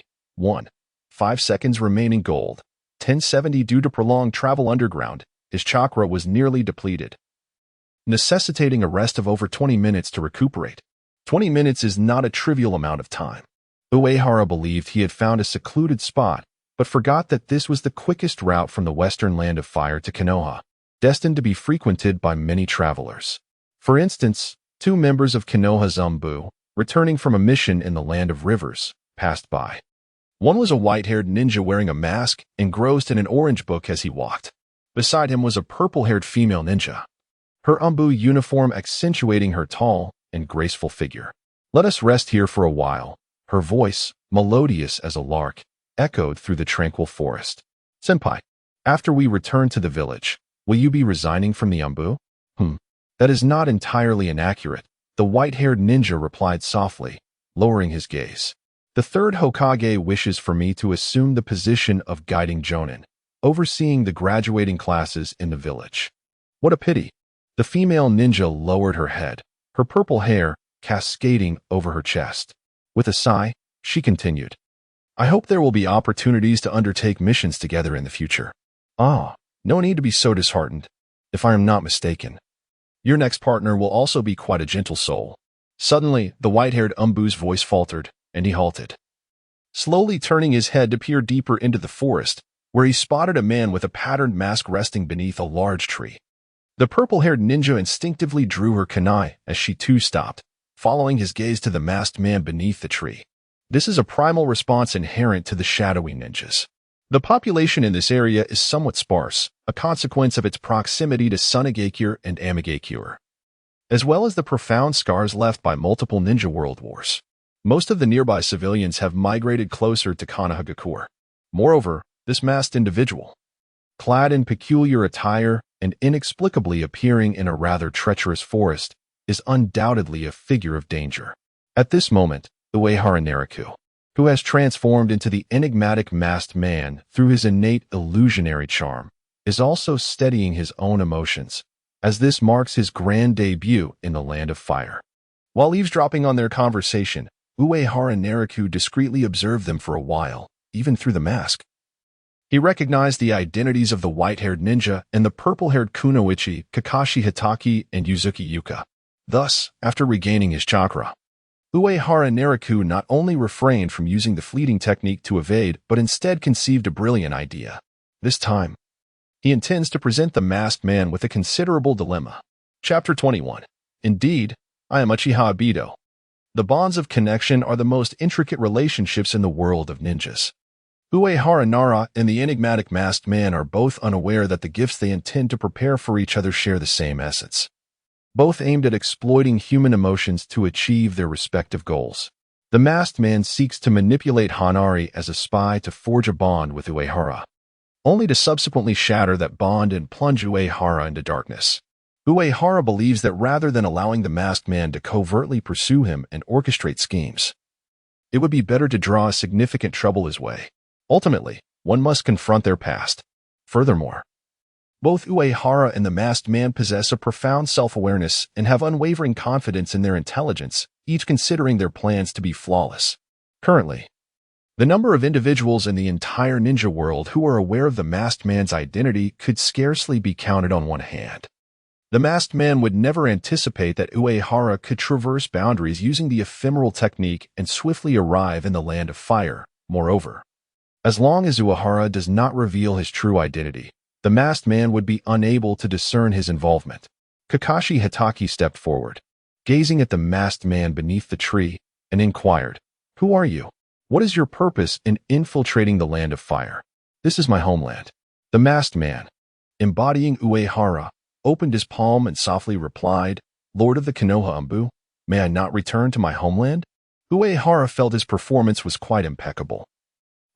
5 seconds remaining gold, 1070 due to prolonged travel underground, his chakra was nearly depleted, necessitating a rest of over 20 minutes to recuperate. 20 minutes is not a trivial amount of time. Uehara believed he had found a secluded spot, but forgot that this was the quickest route from the western land of fire to Konoha, destined to be frequented by many travelers. For instance, 2 members of Konoha's Umbu, returning from a mission in the land of rivers, passed by. One was a white-haired ninja wearing a mask, engrossed in an orange book as he walked. Beside him was a purple-haired female ninja, her Umbu uniform accentuating her tall and graceful figure. "Let us rest here for a while," her voice, melodious as a lark, echoed through the tranquil forest. "Senpai, after we return to the village, will you be resigning from the Umbu?" That is not entirely inaccurate," the white-haired ninja replied softly, lowering his gaze. "The third Hokage wishes for me to assume the position of guiding Jonin, overseeing the graduating classes in the village." "What a pity." The female ninja lowered her head, her purple hair cascading over her chest. With a sigh, she continued, "I hope there will be opportunities to undertake missions together in the future." "Ah, no need to be so disheartened. If I am not mistaken, your next partner will also be quite a gentle soul." Suddenly, the white-haired Umbu's voice faltered, and he halted, slowly turning his head to peer deeper into the forest, where he spotted a man with a patterned mask resting beneath a large tree. The purple-haired ninja instinctively drew her kunai as she too stopped, following his gaze to the masked man beneath the tree. This is a primal response inherent to the shadowy ninjas. The population in this area is somewhat sparse, a consequence of its proximity to Sunagakure and Amigakure, as well as the profound scars left by multiple ninja world wars. Most of the nearby civilians have migrated closer to Konohagakure. Moreover, this masked individual, clad in peculiar attire and inexplicably appearing in a rather treacherous forest, is undoubtedly a figure of danger. At this moment, Uehara Nariku, who has transformed into the enigmatic masked man through his innate illusionary charm, is also steadying his own emotions, as this marks his grand debut in the Land of Fire. While eavesdropping on their conversation, Uehara Nariku discreetly observed them for a while, even through the mask. He recognized the identities of the white-haired ninja and the purple-haired kunoichi, Kakashi Hitaki, and Yuzuki Yuka. Thus, after regaining his chakra, Uehara Nariku not only refrained from using the fleeting technique to evade, but instead conceived a brilliant idea. This time, he intends to present the masked man with a considerable dilemma. Chapter 21. Indeed, I am Uchiha Obito. The bonds of connection are the most intricate relationships in the world of ninjas. Uehara Nara and the enigmatic masked man are both unaware that the gifts they intend to prepare for each other share the same essence, both aimed at exploiting human emotions to achieve their respective goals. The masked man seeks to manipulate Hanari as a spy to forge a bond with Uehara, only to subsequently shatter that bond and plunge Uehara into darkness. Uehara believes that rather than allowing the masked man to covertly pursue him and orchestrate schemes, it would be better to draw a significant trouble his way. Ultimately, one must confront their past. Furthermore, both Uehara and the masked man possess a profound self-awareness and have unwavering confidence in their intelligence, each considering their plans to be flawless. Currently, the number of individuals in the entire ninja world who are aware of the masked man's identity could scarcely be counted on one hand. The masked man would never anticipate that Uehara could traverse boundaries using the ephemeral technique and swiftly arrive in the Land of Fire. Moreover, as long as Uehara does not reveal his true identity, the masked man would be unable to discern his involvement. Kakashi Hitaki stepped forward, gazing at the masked man beneath the tree, and inquired, "Who are you? What is your purpose in infiltrating the Land of Fire?" "This is my homeland." The masked man, embodying Uehara, opened his palm and softly replied, "Lord of the Konoha Umbu, may I not return to my homeland?" Uehara felt his performance was quite impeccable,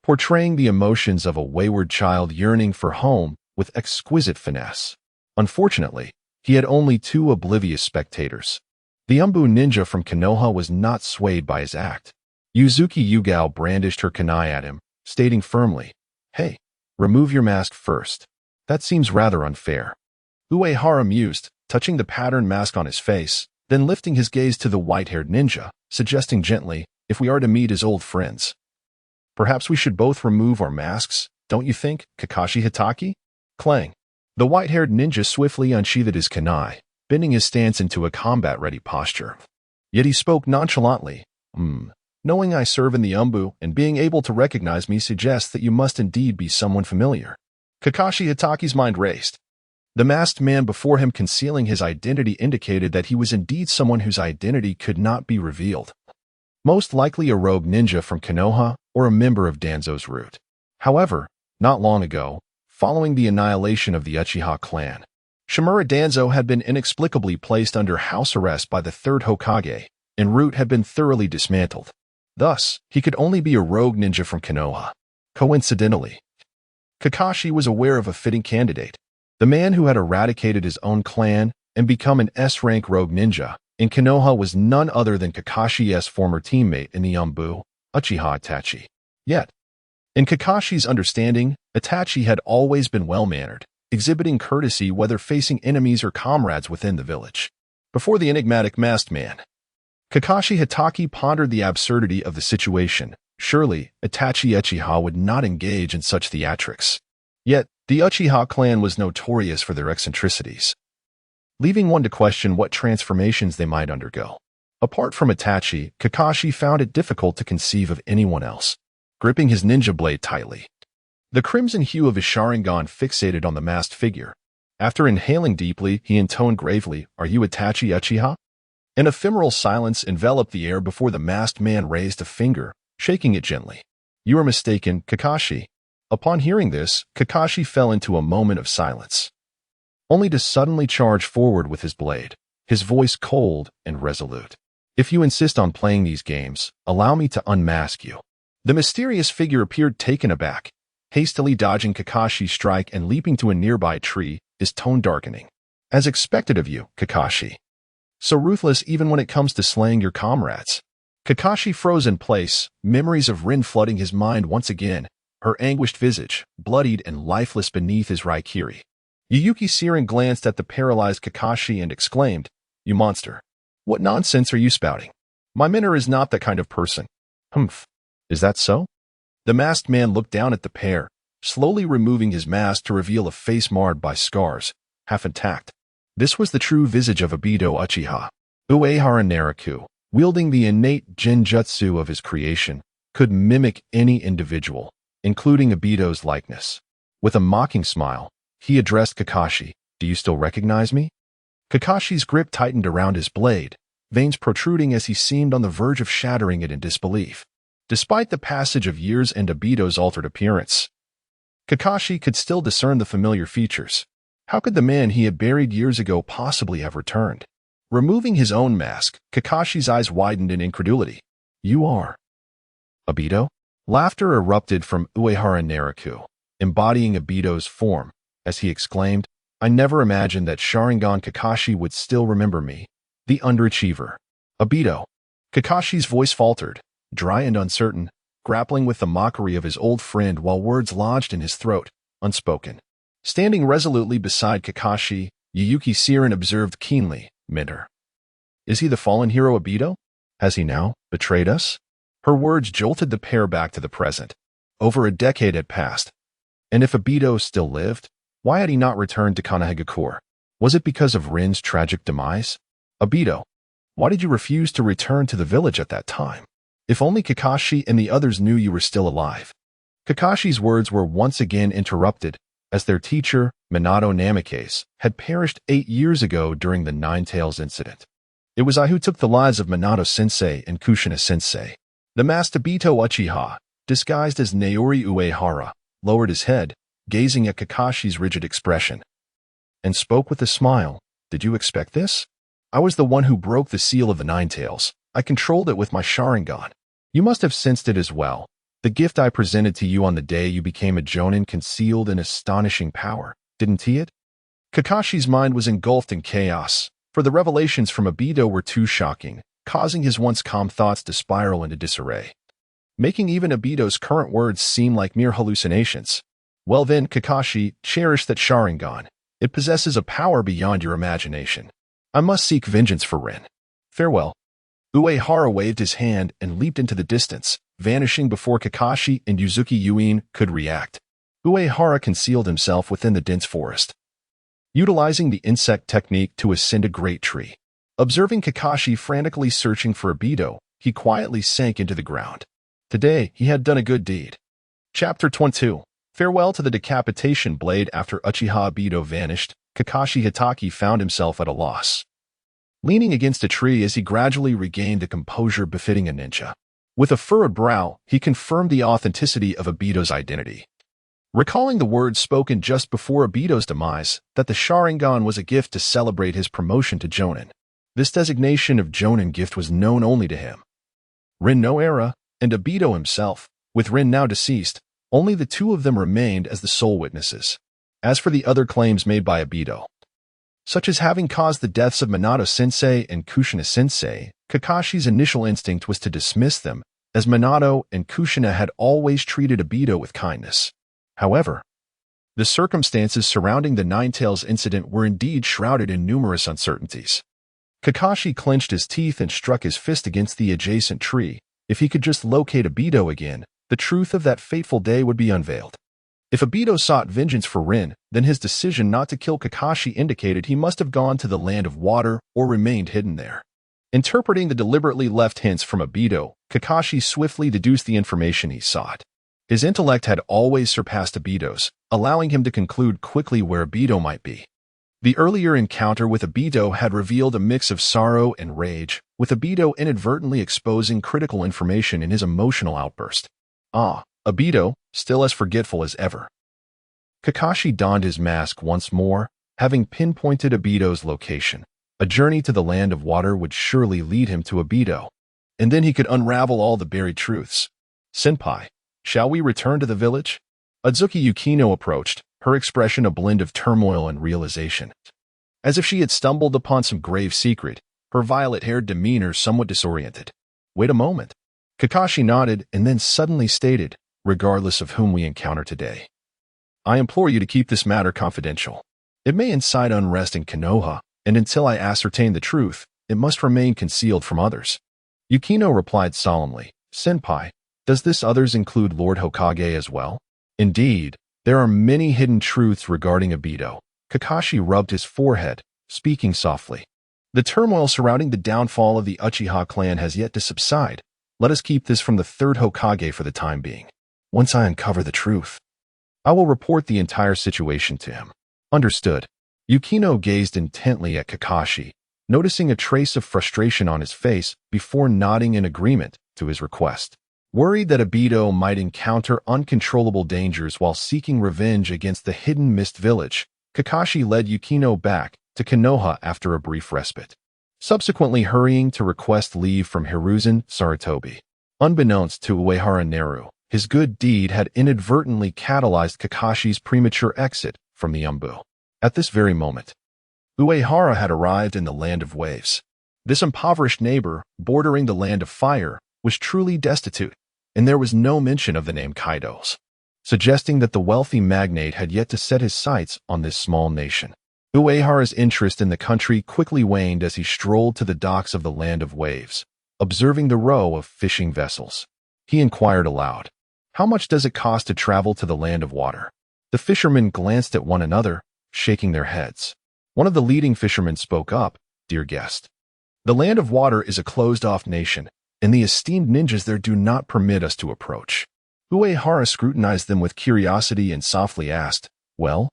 portraying the emotions of a wayward child yearning for home with exquisite finesse. Unfortunately, he had only two oblivious spectators. The Umbu ninja from Konoha was not swayed by his act. Yuzuki Yugao brandished her kunai at him, stating firmly, "Hey, remove your mask first. That seems rather unfair." Uehara mused, touching the patterned mask on his face, then lifting his gaze to the white-haired ninja, suggesting gently, "If we are to meet as old friends, perhaps we should both remove our masks, don't you think, Kakashi Hitaki?" Clang. The white-haired ninja swiftly unsheathed his kunai, bending his stance into a combat-ready posture. Yet he spoke nonchalantly, "Knowing I serve in the Umbu and being able to recognize me suggests that you must indeed be someone familiar." Kakashi Hitaki's mind raced. The masked man before him concealing his identity indicated that he was indeed someone whose identity could not be revealed. Most likely a rogue ninja from Konoha or a member of Danzo's root. However, not long ago, following the annihilation of the Uchiha clan, Shimura Danzo had been inexplicably placed under house arrest by the third Hokage, and Root had been thoroughly dismantled. Thus, he could only be a rogue ninja from Konoha. Coincidentally, Kakashi was aware of a fitting candidate. The man who had eradicated his own clan and become an S-rank rogue ninja in Konoha was none other than Kakashi's former teammate in the Umbu, Uchiha Itachi. Yet, in Kakashi's understanding, Itachi had always been well-mannered, exhibiting courtesy whether facing enemies or comrades within the village. Before the enigmatic masked man, Kakashi Hitaki pondered the absurdity of the situation. Surely, Itachi Uchiha would not engage in such theatrics. Yet, the Uchiha clan was notorious for their eccentricities, leaving one to question what transformations they might undergo. Apart from Itachi, Kakashi found it difficult to conceive of anyone else. Gripping his ninja blade tightly, the crimson hue of his Sharingan fixated on the masked figure. After inhaling deeply, he intoned gravely, "Are you Itachi Uchiha?" An ephemeral silence enveloped the air before the masked man raised a finger, shaking it gently. "You are mistaken, Kakashi." Upon hearing this, Kakashi fell into a moment of silence, only to suddenly charge forward with his blade, his voice cold and resolute. "If you insist on playing these games, allow me to unmask you." The mysterious figure appeared taken aback, hastily dodging Kakashi's strike and leaping to a nearby tree, his tone darkening. "As expected of you, Kakashi. So ruthless even when it comes to slaying your comrades." Kakashi froze in place, memories of Rin flooding his mind once again, her anguished visage, bloodied and lifeless beneath his Raikiri. Yuyuki Sirin glanced at the paralyzed Kakashi and exclaimed, "You monster. What nonsense are you spouting? My mentor is not that kind of person." "Humph. Is that so?" The masked man looked down at the pair, slowly removing his mask to reveal a face marred by scars, half intact. This was the true visage of Obito Uchiha. Uehara Naraku, wielding the innate genjutsu of his creation, could mimic any individual, including Obito's likeness. With a mocking smile, he addressed Kakashi, "Do you still recognize me?" Kakashi's grip tightened around his blade, veins protruding as he seemed on the verge of shattering it in disbelief. Despite the passage of years and Obito's altered appearance, Kakashi could still discern the familiar features. How could the man he had buried years ago possibly have returned? Removing his own mask, Kakashi's eyes widened in incredulity. "You are Obito?" Laughter erupted from Uehara Naraku, embodying Obito's form, as he exclaimed, "I never imagined that Sharingan Kakashi would still remember me, the underachiever." "Obito." Kakashi's voice faltered, dry and uncertain, grappling with the mockery of his old friend while words lodged in his throat, unspoken. Standing resolutely beside Kakashi, Yuyuki Sirin observed keenly, "Mentor. Is he the fallen hero Obito? Has he now betrayed us?" Her words jolted the pair back to the present. Over a decade had passed. And if Obito still lived, why had he not returned to Konohagakure? Was it because of Rin's tragic demise? "Obito, why did you refuse to return to the village at that time? If only Kakashi and the others knew you were still alive." Kakashi's words were once again interrupted, as their teacher, Minato Namikaze, had perished 8 years ago during the Nine-Tails incident. "It was I who took the lives of Minato-sensei and Kushina-sensei." The masked Obito Uchiha, disguised as Naori Uehara, lowered his head, gazing at Kakashi's rigid expression, and spoke with a smile. "Did you expect this? I was the one who broke the seal of the Nine-Tails. I controlled it with my Sharingan. You must have sensed it as well. The gift I presented to you on the day you became a Jonin concealed an astonishing power. didn't he it? Kakashi's mind was engulfed in chaos, for the revelations from Obito were too shocking, causing his once calm thoughts to spiral into disarray, making even Obito's current words seem like mere hallucinations. Well then, Kakashi, cherish that Sharingan. It possesses a power beyond your imagination. I must seek vengeance for Rin. Farewell. Uehara waved his hand and leaped into the distance, vanishing before Kakashi and Yuzuki Yuin could react. Uehara concealed himself within the dense forest, utilizing the insect technique to ascend a great tree. Observing Kakashi frantically searching for Obito, he quietly sank into the ground. Today, he had done a good deed. Chapter 22. Farewell to the decapitation blade. After Uchiha Obito vanished, Kakashi Hitaki found himself at a loss, leaning against a tree as he gradually regained the composure befitting a ninja. With a furrowed brow, he confirmed the authenticity of Obito's identity, recalling the words spoken just before Obito's demise, that the Sharingan was a gift to celebrate his promotion to Jonin. This designation of Jonin gift was known only to him, Rin no Era, and Obito himself. With Rin now deceased, only the two of them remained as the sole witnesses. As for the other claims made by Obito, such as having caused the deaths of Minato-sensei and Kushina-sensei, Kakashi's initial instinct was to dismiss them, as Minato and Kushina had always treated Obito with kindness. However, the circumstances surrounding the Ninetales incident were indeed shrouded in numerous uncertainties. Kakashi clenched his teeth and struck his fist against the adjacent tree. If he could just locate Obito again, the truth of that fateful day would be unveiled. If Obito sought vengeance for Rin, then his decision not to kill Kakashi indicated he must have gone to the Land of Water or remained hidden there. Interpreting the deliberately left hints from Obito, Kakashi swiftly deduced the information he sought. His intellect had always surpassed Obito's, allowing him to conclude quickly where Obito might be. The earlier encounter with Obito had revealed a mix of sorrow and rage, with Obito inadvertently exposing critical information in his emotional outburst. Obito, still as forgetful as ever. Kakashi donned his mask once more, having pinpointed Obito's location. A journey to the Land of Water would surely lead him to Obito, and then he could unravel all the buried truths. Senpai, shall we return to the village? Azuki Yukino approached, her expression a blend of turmoil and realization. As if she had stumbled upon some grave secret, her violet-haired demeanor somewhat disoriented. Wait a moment. Kakashi nodded and then suddenly stated, regardless of whom we encounter today, I implore you to keep this matter confidential. It may incite unrest in Konoha, and until I ascertain the truth, it must remain concealed from others. Yukino replied solemnly, Senpai, does this others include Lord Hokage as well? Indeed, there are many hidden truths regarding Obito. Kakashi rubbed his forehead, speaking softly. The turmoil surrounding the downfall of the Uchiha clan has yet to subside. Let us keep this from the third Hokage for the time being. Once I uncover the truth, I will report the entire situation to him. Understood. Yukino gazed intently at Kakashi, noticing a trace of frustration on his face before nodding in agreement to his request. Worried that Obito might encounter uncontrollable dangers while seeking revenge against the hidden Mist Village, Kakashi led Yukino back to Konoha after a brief respite, subsequently hurrying to request leave from Hiruzen Sarutobi. Unbeknownst to Uehara Neru, his good deed had inadvertently catalyzed Kakashi's premature exit from the Umbu. At this very moment, Uehara had arrived in the Land of Waves. This impoverished neighbor, bordering the Land of Fire, was truly destitute, and there was no mention of the name Kaido's, suggesting that the wealthy magnate had yet to set his sights on this small nation. Uehara's interest in the country quickly waned as he strolled to the docks of the Land of Waves, observing the row of fishing vessels. He inquired aloud, how much does it cost to travel to the Land of Water? The fishermen glanced at one another, shaking their heads. One of the leading fishermen spoke up, Dear guest, the Land of Water is a closed-off nation, and the esteemed ninjas there do not permit us to approach. Uehara scrutinized them with curiosity and softly asked, Well,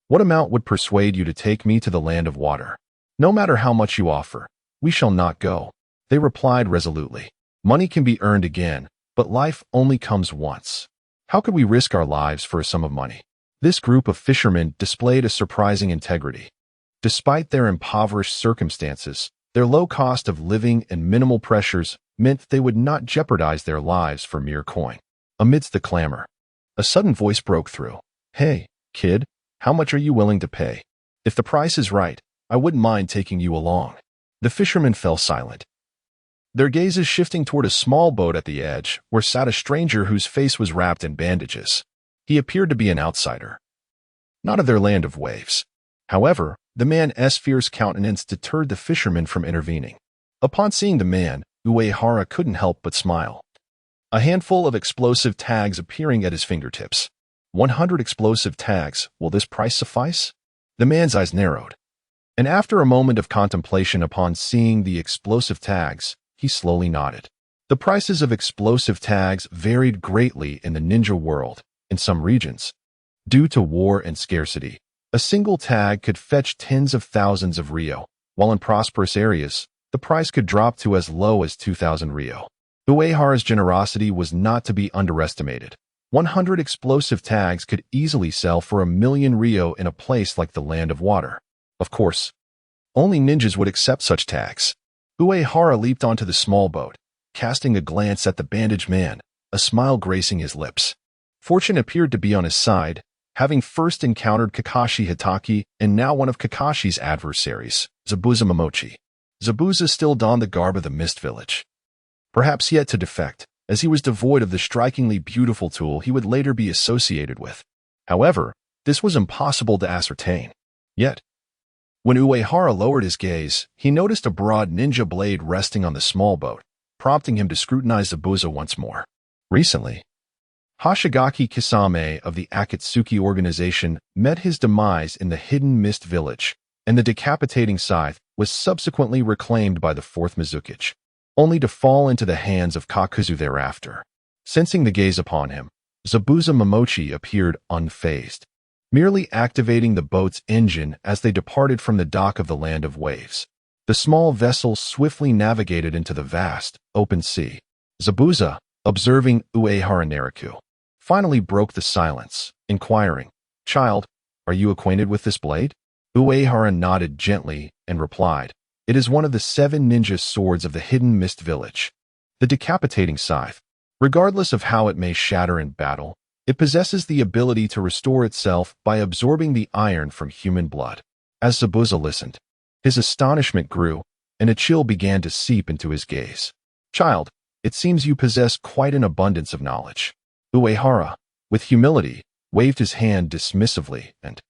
what amount would persuade you to take me to the Land of Water? No matter how much you offer, we shall not go. They replied resolutely. Money can be earned again, but life only comes once. How could we risk our lives for a sum of money? This group of fishermen displayed a surprising integrity. Despite their impoverished circumstances, their low cost of living and minimal pressures meant they would not jeopardize their lives for mere coin. Amidst the clamor, a sudden voice broke through. Hey, kid, How much are you willing to pay? If the price is right, I wouldn't mind taking you along. The fishermen fell silent, their gazes shifting toward a small boat at the edge, where sat a stranger whose face was wrapped in bandages. He appeared to be an outsider, not of their land of waves. However, the man's fierce countenance deterred the fishermen from intervening. Upon seeing the man, Uehara couldn't help but smile. A handful of explosive tags appearing at his fingertips. 100 explosive tags, will this price suffice? The man's eyes narrowed, and after a moment of contemplation upon seeing the explosive tags, he slowly nodded. The prices of explosive tags varied greatly in the ninja world. In some regions, due to war and scarcity, a single tag could fetch tens of thousands of Rio, while in prosperous areas, the price could drop to as low as 2,000 Rio. Uehara's generosity was not to be underestimated. 100 explosive tags could easily sell for 1,000,000 Rio in a place like the Land of Water. Of course, only ninjas would accept such tags. Uehara leaped onto the small boat, casting a glance at the bandaged man, a smile gracing his lips. Fortune appeared to be on his side, having first encountered Kakashi Hitaki and now one of Kakashi's adversaries, Zabuza Momochi. Zabuza still donned the garb of the Mist Village, perhaps yet to defect, as he was devoid of the strikingly beautiful tool he would later be associated with. However, this was impossible to ascertain. Yet, when Uehara lowered his gaze, he noticed a broad ninja blade resting on the small boat, prompting him to scrutinize Zabuza once more. Recently, Hoshigaki Kisame of the Akatsuki organization met his demise in the hidden Mist Village, and the decapitating scythe was subsequently reclaimed by the fourth Mizukage, only to fall into the hands of Kakuzu thereafter. Sensing the gaze upon him, Zabuza Momochi appeared unfazed, merely activating the boat's engine as they departed from the dock of the Land of Waves. The small vessel swiftly navigated into the vast, open sea. Zabuza, observing Uehara Nariku, finally broke the silence, inquiring, "Child, are you acquainted with this blade?" Uehara nodded gently and replied, "It is one of the 7 ninja swords of the hidden Mist Village. The decapitating scythe, regardless of how it may shatter in battle, it possesses the ability to restore itself by absorbing the iron from human blood." As Zabuza listened, his astonishment grew, and a chill began to seep into his gaze. "Child, it seems you possess quite an abundance of knowledge." Uehara, with humility, waved his hand dismissively and,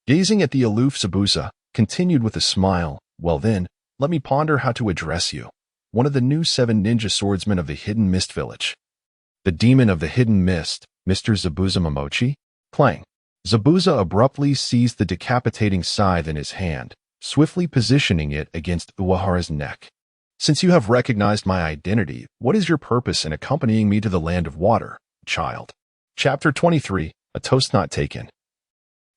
gazing at the aloof Zabuza, continued with a smile, "Well then, let me ponder how to address you. One of the new 7 ninja swordsmen of the hidden Mist Village. The demon of the hidden mist, Mr. Zabuza Momochi?" Clang. Zabuza abruptly seized the decapitating scythe in his hand, swiftly positioning it against Uehara's neck. "Since you have recognized my identity, what is your purpose in accompanying me to the Land of Water, child?" Chapter 23, A Toast Not Taken.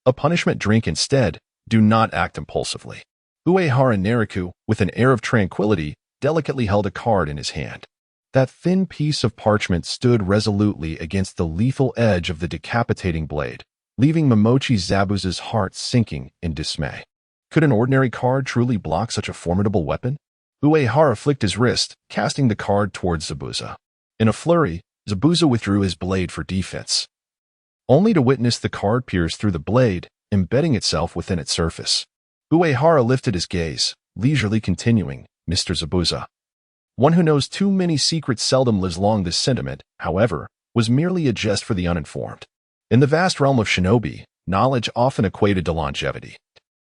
A punishment drink instead, do not act impulsively. Uehara Nariku, with an air of tranquility, delicately held a card in his hand. That thin piece of parchment stood resolutely against the lethal edge of the decapitating blade, leaving Momochi Zabuza's heart sinking in dismay. Could an ordinary card truly block such a formidable weapon? Uehara flicked his wrist, casting the card towards Zabuza. In a flurry, Zabuza withdrew his blade for defense, only to witness the card pierce through the blade, embedding itself within its surface. Uehara lifted his gaze, leisurely continuing, "Mr. Zabuza. One who knows too many secrets seldom lives long." This sentiment, however, was merely a jest for the uninformed. In the vast realm of shinobi, knowledge often equated to longevity,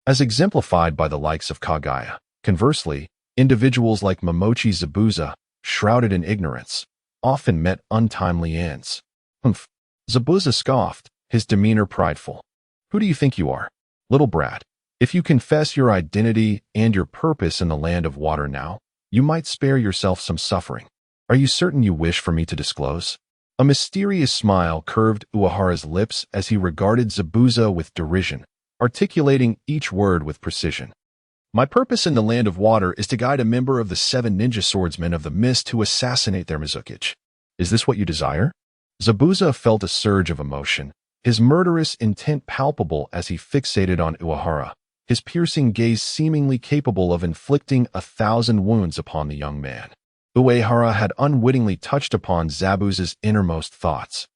as exemplified by the likes of Kagaya. Conversely, individuals like Momochi Zabuza, shrouded in ignorance, often met untimely ends. "Humph." Zabuza scoffed, his demeanor prideful. "Who do you think you are, little brat? If you confess your identity and your purpose in the Land of Water now, you might spare yourself some suffering. Are you certain you wish for me to disclose?" A mysterious smile curved Uehara's lips as he regarded Zabuza with derision, articulating each word with precision. "My purpose in the Land of Water is to guide a member of the 7 ninja swordsmen of the mist to assassinate their Mizukage. Is this what you desire?" Zabuza felt a surge of emotion, his murderous intent palpable as he fixated on Uehara, his piercing gaze seemingly capable of inflicting 1,000 wounds upon the young man. Uehara had unwittingly touched upon Zabuza's innermost thoughts.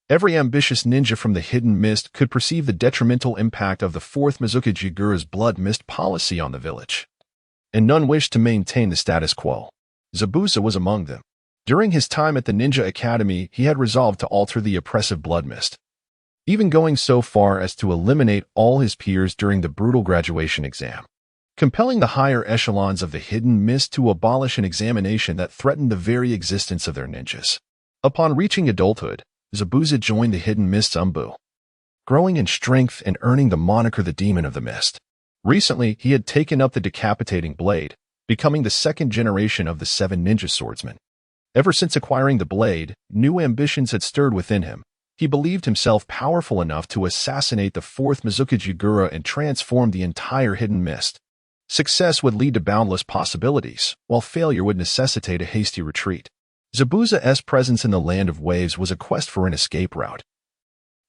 Every ambitious ninja from the hidden mist could perceive the detrimental impact of the fourth Mizuki Jigura's blood mist policy on the village, and none wished to maintain the status quo. Zabuza was among them. During his time at the Ninja Academy, he had resolved to alter the oppressive blood mist, even going so far as to eliminate all his peers during the brutal graduation exam, compelling the higher echelons of the hidden mist to abolish an examination that threatened the very existence of their ninjas. Upon reaching adulthood, Zabuza joined the hidden mist's umbu, growing in strength and earning the moniker the Demon of the Mist. Recently, he had taken up the decapitating blade, becoming the second generation of the 7 ninja swordsmen. Ever since acquiring the blade, new ambitions had stirred within him. He believed himself powerful enough to assassinate the fourth Mizuki Jigura and transform the entire hidden mist. Success would lead to boundless possibilities, while failure would necessitate a hasty retreat. Zabuza's presence in the Land of Waves was a quest for an escape route.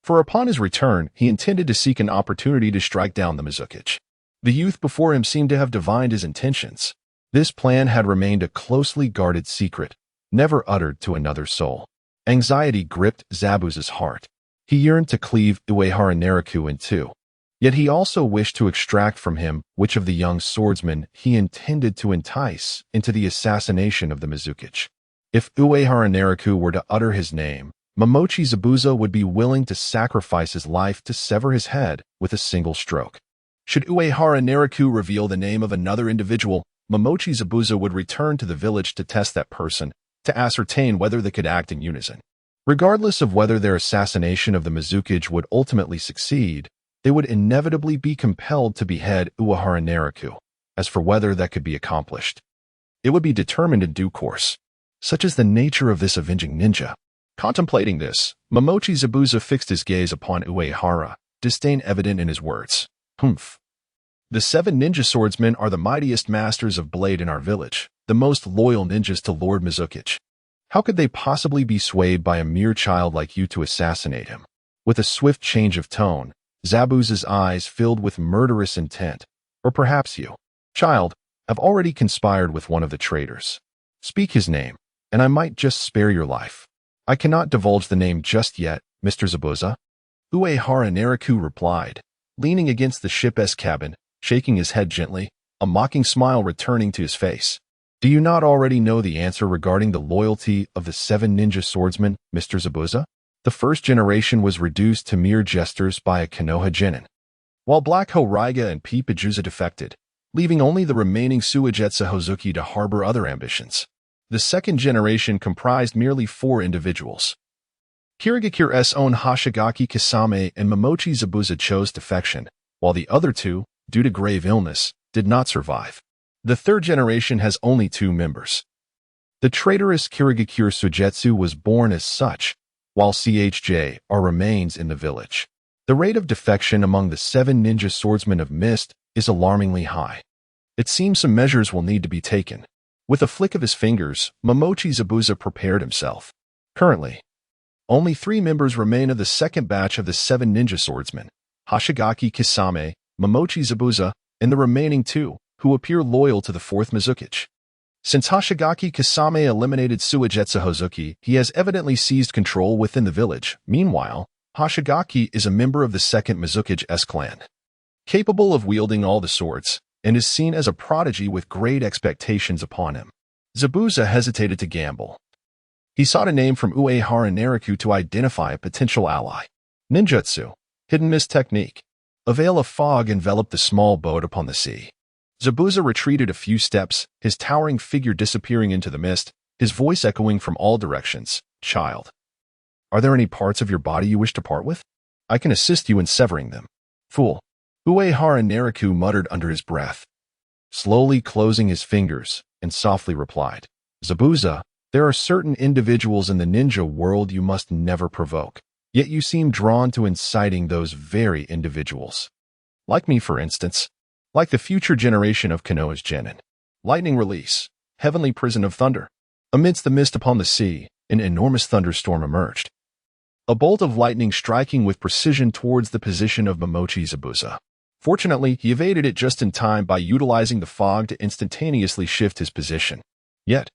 For upon his return, he intended to seek an opportunity to strike down the Mizuki. The youth before him seemed to have divined his intentions. This plan had remained a closely guarded secret, never uttered to another soul. Anxiety gripped Zabuza's heart. He yearned to cleave Uehara Nariku in two. Yet he also wished to extract from him which of the young swordsmen he intended to entice into the assassination of the Mizuki. If Uehara Nariku were to utter his name, Momochi Zabuza would be willing to sacrifice his life to sever his head with a single stroke. Should Uehara Nariku reveal the name of another individual, Momochi Zabuza would return to the village to test that person, to ascertain whether they could act in unison. Regardless of whether their assassination of the Mizuki would ultimately succeed, they would inevitably be compelled to behead Uehara Nariku. As for whether that could be accomplished, it would be determined in due course. Such is the nature of this avenging ninja. Contemplating this, Momochi Zabuza fixed his gaze upon Uehara, disdain evident in his words. Humph. The 7 ninja swordsmen are the mightiest masters of blade in our village, the most loyal ninjas to Lord Mizuki. How could they possibly be swayed by a mere child like you to assassinate him? With a swift change of tone, Zabuza's eyes filled with murderous intent. Or perhaps you, child, have already conspired with one of the traitors. Speak his name, and I might just spare your life. I cannot divulge the name just yet, Mr. Zabuza. Uehara Nariku replied, leaning against the ship's cabin, shaking his head gently, a mocking smile returning to his face. Do you not already know the answer regarding the loyalty of the 7 ninja swordsmen, Mr. Zabuza? The first generation was reduced to mere jesters by a Konoha genin, while Black Horaiga and Pipajusa defected, leaving only the remaining Suigetsu Hozuki to harbor other ambitions. The second generation comprised merely 4 individuals. Kirigakure's own Hoshigaki Kisame and Momochi Zabuza chose defection, while the other 2, due to grave illness, did not survive. The third generation has only 2 members. The traitorous Kirigakure Suigetsu was born as such, while CHJ remains in the village. The rate of defection among the 7 ninja swordsmen of Mist is alarmingly high. It seems some measures will need to be taken. With a flick of his fingers, Momochi Zabuza prepared himself. Currently, only 3 members remain of the second batch of the 7 ninja swordsmen, Hoshigaki Kisame, Momochi Zabuza, and the remaining 2, who appear loyal to the 4th Mizuki. Since Hoshigaki Kisame eliminated Suigetsu Hozuki, he has evidently seized control within the village. Meanwhile, Hoshigaki is a member of the 2nd Mizuki's clan, capable of wielding all the swords, and is seen as a prodigy with great expectations upon him. Zabuza hesitated to gamble. He sought a name from Uehara Nariku to identify a potential ally. Ninjutsu, hidden mist technique. A veil of fog enveloped the small boat upon the sea. Zabuza retreated a few steps, his towering figure disappearing into the mist, his voice echoing from all directions. Child, are there any parts of your body you wish to part with? I can assist you in severing them. Fool. Uehara Nariku muttered under his breath, slowly closing his fingers, and softly replied, Zabuza, there are certain individuals in the ninja world you must never provoke, yet you seem drawn to inciting those very individuals. Like me, for instance. Like the future generation of Konoha's genin. Lightning release. Heavenly prison of thunder. Amidst the mist upon the sea, an enormous thunderstorm emerged. A bolt of lightning striking with precision towards the position of Momochi Zabuza. Fortunately, he evaded it just in time by utilizing the fog to instantaneously shift his position. Yet,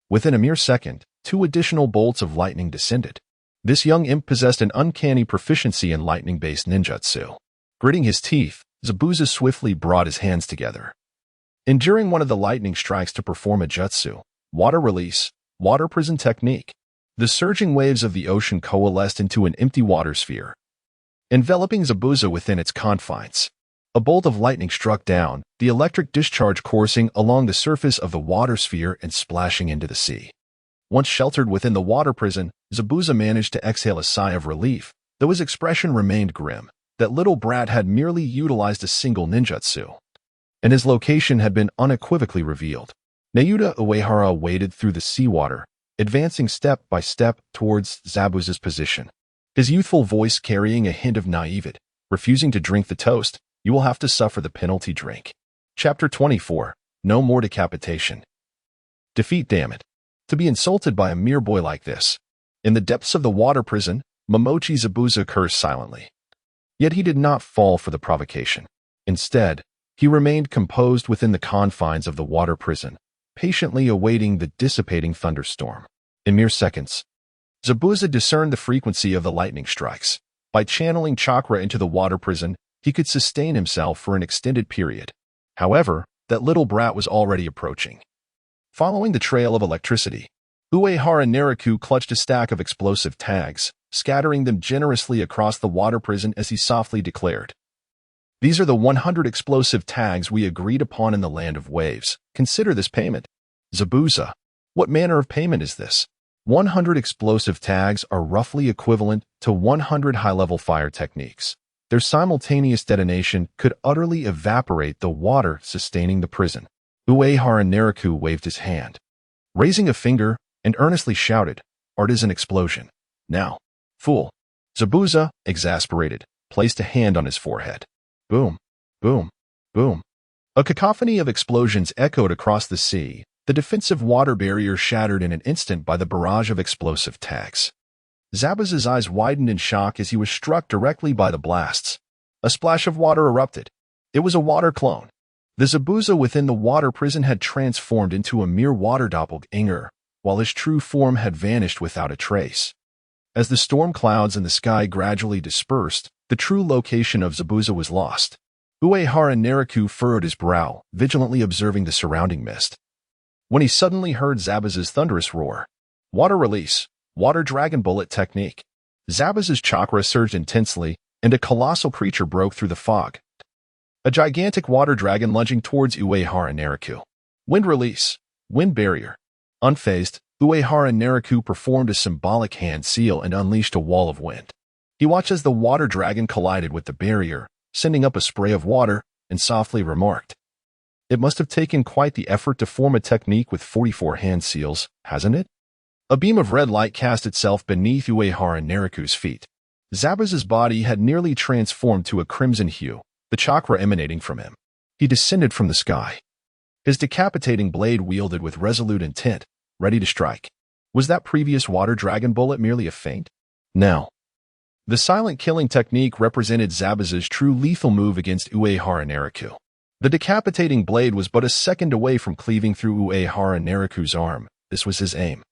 within a mere second, 2 additional bolts of lightning descended. This young imp possessed an uncanny proficiency in lightning-based ninjutsu. Gritting his teeth, Zabuza swiftly brought his hands together, enduring one of the lightning strikes to perform a jutsu, water release, water prison technique. The surging waves of the ocean coalesced into an empty water sphere, enveloping Zabuza within its confines. A bolt of lightning struck down, the electric discharge coursing along the surface of the water sphere and splashing into the sea. Once sheltered within the water prison, Zabuza managed to exhale a sigh of relief, though his expression remained grim. That little brat had merely utilized a single ninjutsu, and his location had been unequivocally revealed. Naruto Uehara waded through the seawater, advancing step by step towards Zabuza's position, his youthful voice carrying a hint of naivete. Refusing to drink the toast, you will have to suffer the penalty drink. Chapter 24. No more decapitation. Defeat, damn it. To be insulted by a mere boy like this. In the depths of the water prison, Momochi Zabuza cursed silently. Yet he did not fall for the provocation. Instead, he remained composed within the confines of the water prison, patiently awaiting the dissipating thunderstorm. In mere seconds, Zabuza discerned the frequency of the lightning strikes. By channeling chakra into the water prison, he could sustain himself for an extended period. However, that little brat was already approaching. Following the trail of electricity, Uehara Nariku clutched a stack of explosive tags, scattering them generously across the water prison as he softly declared, "These are the 100 explosive tags we agreed upon in the Land of Waves. Consider this payment." Zabuza, what manner of payment is this? 100 explosive tags are roughly equivalent to 100 high-level fire techniques. Their simultaneous detonation could utterly evaporate the water sustaining the prison. Uehara Nariku waved his hand, raising a finger, and earnestly shouted, "Art is an explosion. Now, fool." Zabuza, exasperated, placed a hand on his forehead. Boom, boom, boom. A cacophony of explosions echoed across the sea. The defensive water barrier shattered in an instant by the barrage of explosive tags. Zabuza's eyes widened in shock as he was struck directly by the blasts. A splash of water erupted. It was a water clone. The Zabuza within the water prison had transformed into a mere water doppelganger, while his true form had vanished without a trace. As the storm clouds in the sky gradually dispersed, the true location of Zabuza was lost. Uehara Nariku furrowed his brow, vigilantly observing the surrounding mist, when he suddenly heard Zabuza's thunderous roar. Water release, water dragon bullet technique. Zabuza's chakra surged intensely, and a colossal creature broke through the fog. A gigantic water dragon lunging towards Uehara Nariku. Wind release, wind barrier. Unfazed, Uehara Nariku performed a symbolic hand seal and unleashed a wall of wind. He watched as the water dragon collided with the barrier, sending up a spray of water, and softly remarked, "It must have taken quite the effort to form a technique with 44 hand seals, hasn't it?" A beam of red light cast itself beneath Uehara Nariku's feet. Zabuza's body had nearly transformed to a crimson hue, the chakra emanating from him. He descended from the sky, his decapitating blade wielded with resolute intent, ready to strike. Was that previous water dragon bullet merely a feint? No. The silent killing technique represented Zabuza's true lethal move against Uehara Nariku. The decapitating blade was but a second away from cleaving through Uehara Nariku's arm. This was his aim.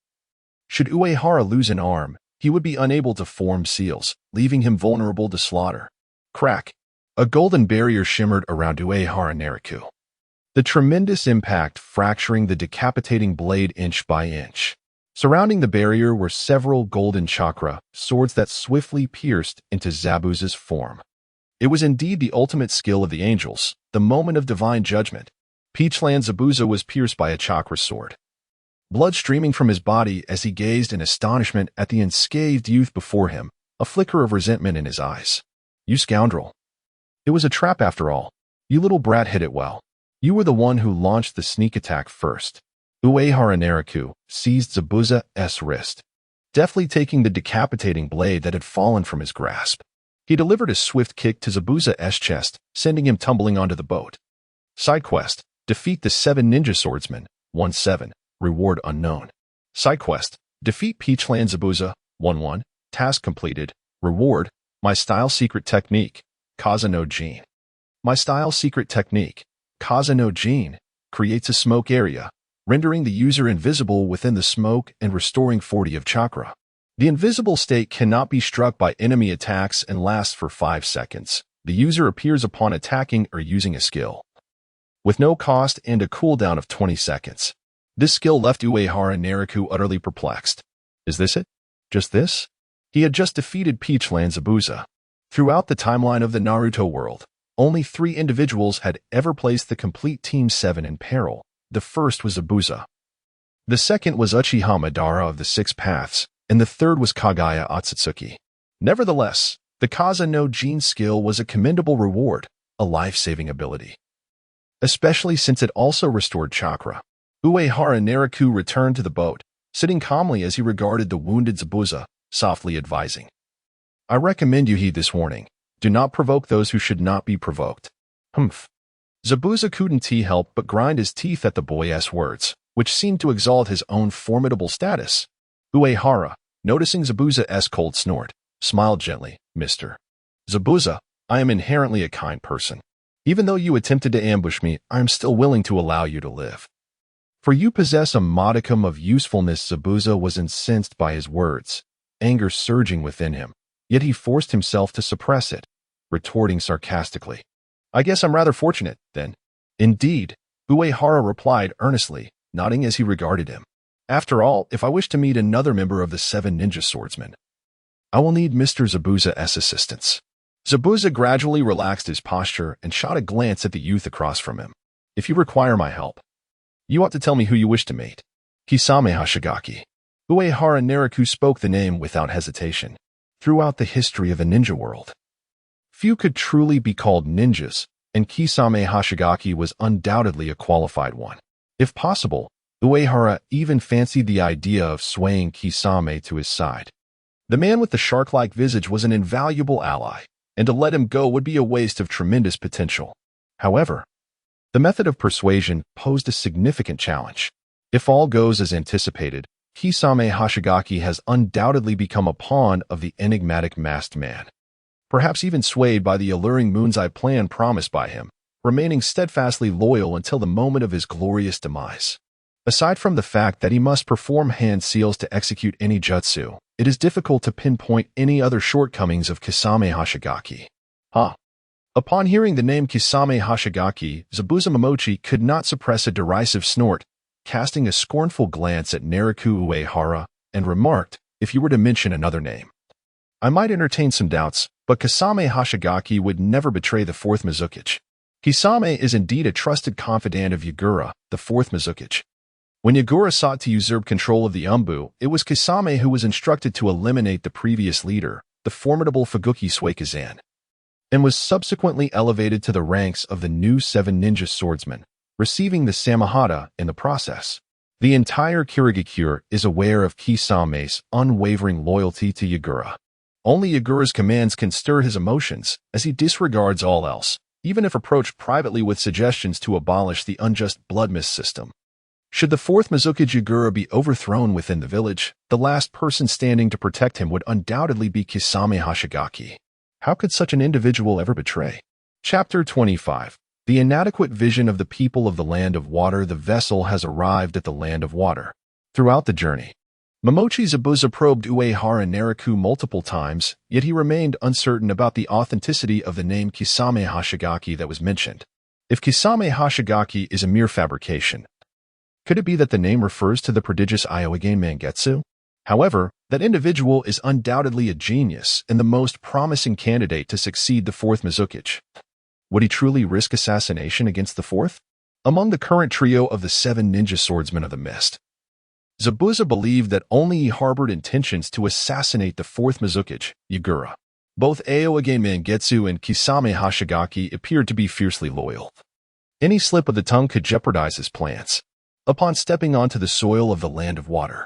Should Uehara lose an arm, he would be unable to form seals, leaving him vulnerable to slaughter. Crack! A golden barrier shimmered around Uehara Nariku, the tremendous impact fracturing the decapitating blade inch by inch. Surrounding the barrier were several golden chakra swords that swiftly pierced into Zabuza's form. It was indeed the ultimate skill of the angels, the moment of divine judgment. Peachland Zabuza was pierced by a chakra sword, blood streaming from his body as he gazed in astonishment at the unscathed youth before him, a flicker of resentment in his eyes. "You scoundrel. It was a trap after all. You little brat hit it well. You were the one who launched the sneak attack first." Uehara Nariku seized Zabuza's wrist, deftly taking the decapitating blade that had fallen from his grasp. He delivered a swift kick to Zabuza's chest, sending him tumbling onto the boat. Side quest: defeat the 7 ninja swordsmen, 1-7, reward unknown. Side quest: defeat Peachland Zabuza, 1-1, task completed, reward, my style secret technique, Kaza no Jin. My style secret technique, Kaza no Jin, creates a smoke area, rendering the user invisible within the smoke and restoring 40 of chakra. The invisible state cannot be struck by enemy attacks and lasts for 5 seconds. The user appears upon attacking or using a skill, with no cost and a cooldown of 20 seconds. This skill left Uehara Nariku utterly perplexed. Is this it? Just this? He had just defeated Peachland Zabuza. Throughout the timeline of the Naruto world, only 3 individuals had ever placed the complete Team 7 in peril. The first was Zabuza. The second was Uchiha Madara of the 6 Paths, and the third was Kagaya Otsutsuki. Nevertheless, the Kaza no Jin skill was a commendable reward, a life-saving ability, especially since it also restored chakra. Uehara Nariku returned to the boat, sitting calmly as he regarded the wounded Zabuza, softly advising, "I recommend you heed this warning. Do not provoke those who should not be provoked." Humph. Zabuza couldn't help but grind his teeth at the boy's words, which seemed to exalt his own formidable status. Uehara, noticing Zabuza's cold snort, smiled gently. "Mr. Zabuza, I am inherently a kind person. Even though you attempted to ambush me, I am still willing to allow you to live. For you possess a modicum of usefulness." Zabuza was incensed by his words, anger surging within him, yet he forced himself to suppress it, retorting sarcastically, "I guess I'm rather fortunate, then." "Indeed," Uehara replied earnestly, nodding as he regarded him. "After all, if I wish to meet another member of the 7 ninja swordsmen, I will need Mr. Zabuza's assistance." Zabuza gradually relaxed his posture and shot a glance at the youth across from him. "If you require my help, you ought to tell me who you wish to meet." "Kisame Hashigaki." Uehara Nariku spoke the name without hesitation. Throughout the history of the ninja world, few could truly be called ninjas, and Kisame Hashigaki was undoubtedly a qualified one. If possible, Uehara even fancied the idea of swaying Kisame to his side. The man with the shark-like visage was an invaluable ally, and to let him go would be a waste of tremendous potential. However, the method of persuasion posed a significant challenge. If all goes as anticipated, Kisame Hashigaki has undoubtedly become a pawn of the enigmatic masked man, perhaps even swayed by the alluring moon's eye plan promised by him, remaining steadfastly loyal until the moment of his glorious demise. Aside from the fact that he must perform hand seals to execute any jutsu, it is difficult to pinpoint any other shortcomings of Kisame Hashigaki. Upon hearing the name Kisame Hashigaki, Zabuza Momochi could not suppress a derisive snort, casting a scornful glance at Nariku Uehara, and remarked, "If you were to mention another name, I might entertain some doubts, but Kisame Hashigaki would never betray the 4th Mizukage." Kisame is indeed a trusted confidant of Yagura, the 4th Mizukage. When Yagura sought to usurp control of the Umbu, it was Kisame who was instructed to eliminate the previous leader, the formidable Fuguki Suikazan, and was subsequently elevated to the ranks of the new 7 ninja swordsmen, receiving the Samahata in the process. The entire Kirigakure is aware of Kisame's unwavering loyalty to Yagura. Only Yagura's commands can stir his emotions, as he disregards all else, even if approached privately with suggestions to abolish the unjust blood mist system. Should the 4th Mizukage Yagura be overthrown within the village, the last person standing to protect him would undoubtedly be Kisame Hashigaki. How could such an individual ever betray? Chapter 25. The inadequate vision of the people of the Land of Water. The vessel has arrived at the Land of Water. Throughout the journey, Momochi Zabuza probed Uehara Nariku multiple times, yet he remained uncertain about the authenticity of the name Kisame Hashigaki that was mentioned. If Kisame Hashigaki is a mere fabrication, could it be that the name refers to the prodigious Iowagen Mangetsu? However, that individual is undoubtedly a genius and the most promising candidate to succeed the 4th Mizukage. Would he truly risk assassination against the 4th? Among the current trio of the 7 ninja swordsmen of the mist, Zabuza believed that only he harbored intentions to assassinate the 4th Mizukage, Yagura. Both Aoage Mangetsu and Kisame Hashigaki appeared to be fiercely loyal. Any slip of the tongue could jeopardize his plans. Upon stepping onto the soil of the Land of Water,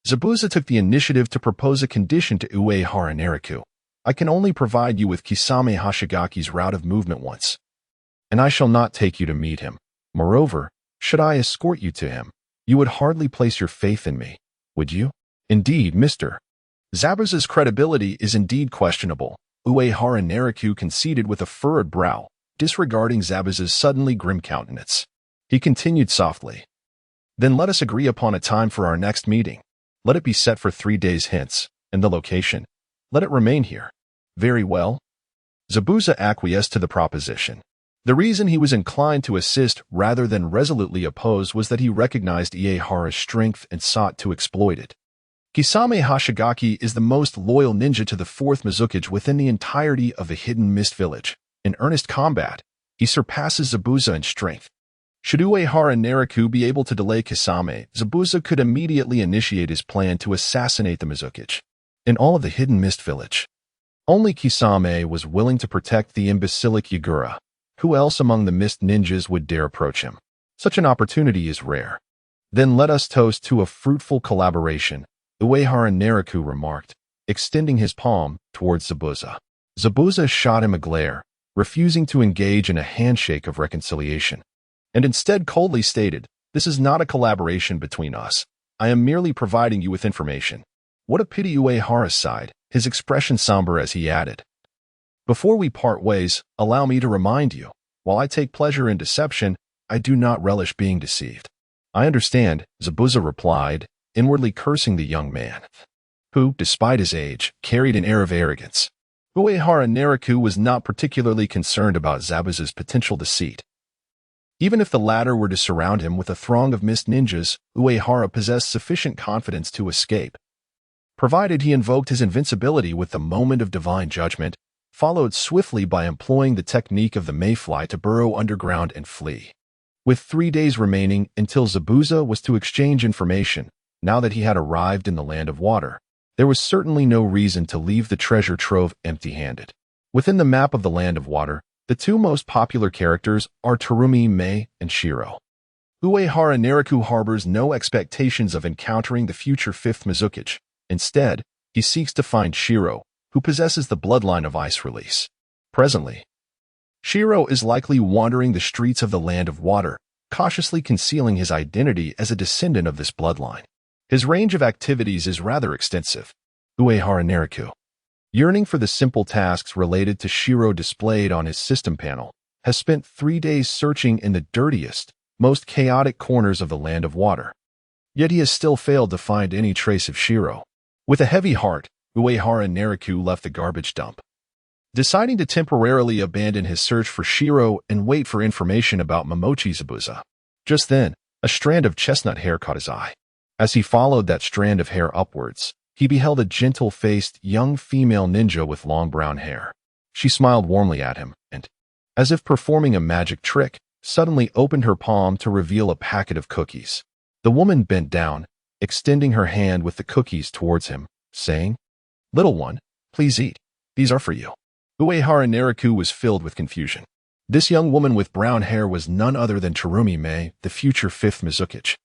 Zabuza took the initiative to propose a condition to Uehara Nariku. "I can only provide you with Kisame Hashigaki's route of movement once, and I shall not take you to meet him. Moreover, should I escort you to him, you would hardly place your faith in me, would you?" "Indeed, Mr. Zabuza's credibility is indeed questionable," Uehara Nariku conceded with a furrowed brow, disregarding Zabuza's suddenly grim countenance. He continued softly, "Then let us agree upon a time for our next meeting. Let it be set for 3 days hence. And the location? Let it remain here. Very well. Zabuza acquiesced to the proposition. The reason he was inclined to assist rather than resolutely oppose was that he recognized Uehara's strength and sought to exploit it. Kisame Hashigaki is the most loyal ninja to the 4th Mizukage within the entirety of the Hidden Mist Village. In earnest combat, he surpasses Zabuza in strength. Should Uehara Naraku be able to delay Kisame, Zabuza could immediately initiate his plan to assassinate the Mizukage. In all of the Hidden Mist Village, only Kisame was willing to protect the imbecilic Yagura. Who else among the Mist Ninjas would dare approach him? Such an opportunity is rare. Then let us toast to a fruitful collaboration, Uehara Naraku remarked, extending his palm towards Zabuza. Zabuza shot him a glare, refusing to engage in a handshake of reconciliation, and instead coldly stated, "This is not a collaboration between us. I am merely providing you with information." What a pity, Uehara sighed, his expression somber as he added, "Before we part ways, allow me to remind you, while I take pleasure in deception, I do not relish being deceived." "I understand," Zabuza replied, inwardly cursing the young man, who, despite his age, carried an air of arrogance. Uehara Naraku was not particularly concerned about Zabuza's potential deceit. Even if the latter were to surround him with a throng of mist ninjas, Uehara possessed sufficient confidence to escape, provided he invoked his invincibility with the moment of divine judgment, followed swiftly by employing the technique of the mayfly to burrow underground and flee. With 3 days remaining until Zabuza was to exchange information, now that he had arrived in the land of water, there was certainly no reason to leave the treasure trove empty-handed. Within the map of the land of water, the 2 most popular characters are Terumi Mei and Shiro. Uehara Naraku harbors no expectations of encountering the future 5th Mizukage. Instead, he seeks to find Shiro, who possesses the bloodline of Ice Release. Presently, Shiro is likely wandering the streets of the land of water, cautiously concealing his identity as a descendant of this bloodline. His range of activities is rather extensive. Uehara Naraku, yearning for the simple tasks related to Shiro displayed on his system panel, has spent 3 days searching in the dirtiest, most chaotic corners of the land of water. Yet he has still failed to find any trace of Shiro. With a heavy heart, Uehara Naraku left the garbage dump, deciding to temporarily abandon his search for Shiro and wait for information about Momochi Zabuza. Just then, a strand of chestnut hair caught his eye. As he followed that strand of hair upwards, he beheld a gentle-faced young female ninja with long brown hair. She smiled warmly at him and, as if performing a magic trick, suddenly opened her palm to reveal a packet of cookies. The woman bent down, extending her hand with the cookies towards him, saying, "Little one, please eat. These are for you." Uehara Naraku was filled with confusion. This young woman with brown hair was none other than Terumi Mei, the future 5th Mizukage,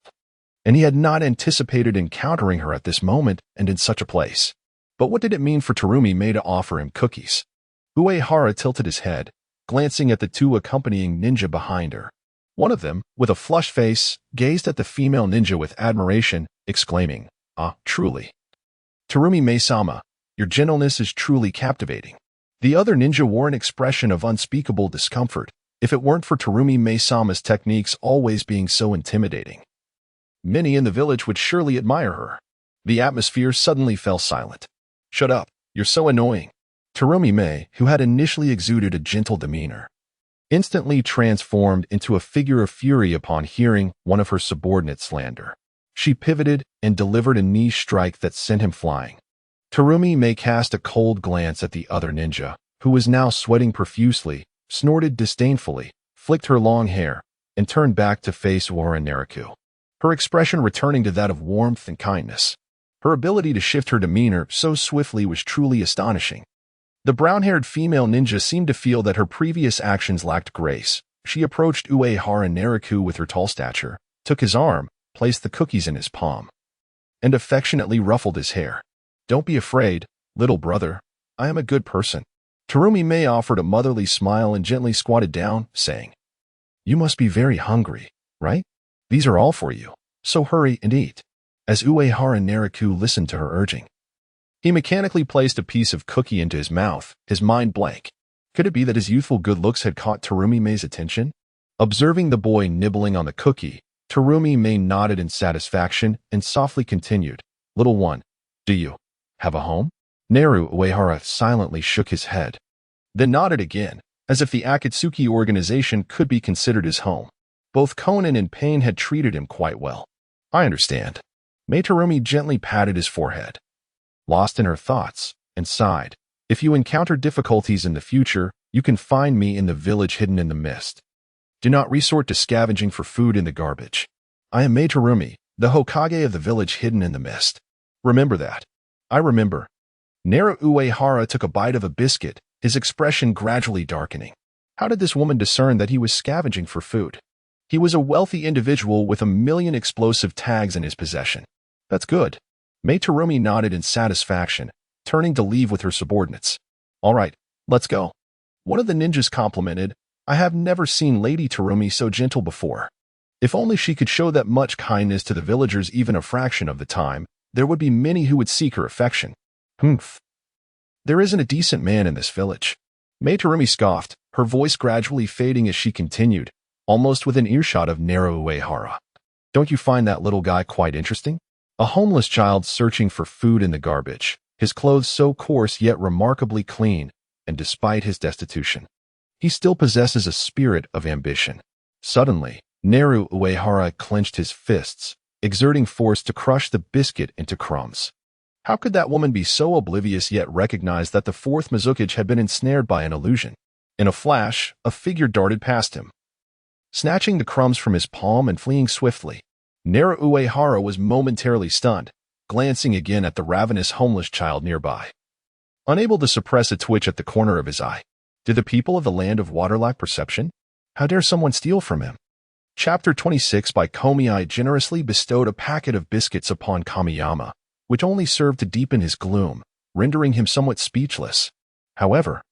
and he had not anticipated encountering her at this moment and in such a place. But what did it mean for Terumi Mei to offer him cookies? Uehara tilted his head, glancing at the 2 accompanying ninja behind her. One of them, with a flushed face, gazed at the female ninja with admiration, exclaiming, "Ah, truly. Terumi Mei-sama, your gentleness is truly captivating." The other ninja wore an expression of unspeakable discomfort, if it weren't for Terumi Mei-sama's techniques always being so intimidating. Many in the village would surely admire her. The atmosphere suddenly fell silent. "Shut up, you're so annoying." Terumi Mei, who had initially exuded a gentle demeanor, instantly transformed into a figure of fury upon hearing one of her subordinates slander. She pivoted and delivered a knee strike that sent him flying. Terumi Mei cast a cold glance at the other ninja, who was now sweating profusely, snorted disdainfully, flicked her long hair, and turned back to face Uehara Naraku, her expression returning to that of warmth and kindness. Her ability to shift her demeanor so swiftly was truly astonishing. The brown-haired female ninja seemed to feel that her previous actions lacked grace. She approached Uehara Naraku with her tall stature, took his arm, placed the cookies in his palm, and affectionately ruffled his hair. "Don't be afraid, little brother. I am a good person." Terumi Mei offered a motherly smile and gently squatted down, saying, "You must be very hungry, right? These are all for you, so hurry and eat." As Uehara Naraku listened to her urging, he mechanically placed a piece of cookie into his mouth, his mind blank. Could it be that his youthful good looks had caught Terumi Mei's attention? Observing the boy nibbling on the cookie, Terumi Mei nodded in satisfaction and softly continued, "Little one, do you Have a home? Naru Uehara silently shook his head, then nodded again, as if the Akatsuki organization could be considered his home. Both Conan and Pain had treated him quite well. I understand. Meitarumi gently patted his forehead, lost in her thoughts, and sighed. If you encounter difficulties in the future, you can find me in the village hidden in the mist. Do not resort to scavenging for food in the garbage. I am Meitarumi, the Hokage of the village hidden in the mist. Remember that. I remember. Naru Uehara took a bite of a biscuit, his expression gradually darkening. How did this woman discern that he was scavenging for food? He was a wealthy individual with 1,000,000 explosive tags in his possession. That's good. Meitarumi nodded in satisfaction, turning to leave with her subordinates. All right, let's go. One of the ninjas complimented, I have never seen Lady Tarumi so gentle before. If only she could show that much kindness to the villagers even a fraction of the time, there would be many who would seek her affection. Humph. There isn't a decent man in this village. Meitarumi scoffed, her voice gradually fading as she continued, almost within earshot of Naru Uehara. Don't you find that little guy quite interesting? A homeless child searching for food in the garbage, his clothes so coarse yet remarkably clean, and despite his destitution, he still possesses a spirit of ambition. Suddenly, Naru Uehara clenched his fists, exerting force to crush the biscuit into crumbs. How could that woman be so oblivious yet recognize that the fourth Mizukage had been ensnared by an illusion? In a flash, a figure darted past him, snatching the crumbs from his palm and fleeing swiftly. Naru Uehara was momentarily stunned, glancing again at the ravenous homeless child nearby, unable to suppress a twitch at the corner of his eye. Do the people of the land of water lack perception? How dare someone steal from him? Chapter 26 by Komiai generously bestowed a packet of biscuits upon Kamiyama, which only served to deepen his gloom, rendering him somewhat speechless. However,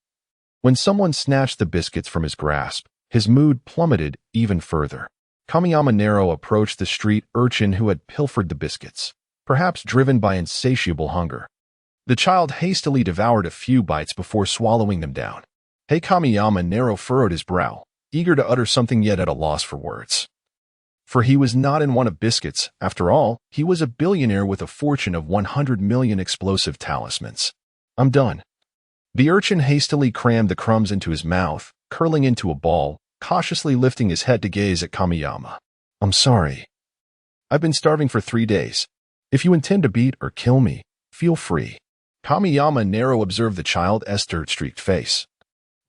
when someone snatched the biscuits from his grasp, his mood plummeted even further. Kamiyama Nero approached the street urchin who had pilfered the biscuits, perhaps driven by insatiable hunger. The child hastily devoured a few bites before swallowing them down. Hey, Kamiyama Nero furrowed his brow, eager to utter something yet at a loss for words. For he was not in want of biscuits. After all, he was a billionaire with a fortune of 100 million explosive talismans. I'm done. The urchin hastily crammed the crumbs into his mouth, curling into a ball, cautiously lifting his head to gaze at Kamiyama. I'm sorry. I've been starving for 3 days. If you intend to beat or kill me, feel free. Kamiyama Nero observed the child's dirt-streaked face,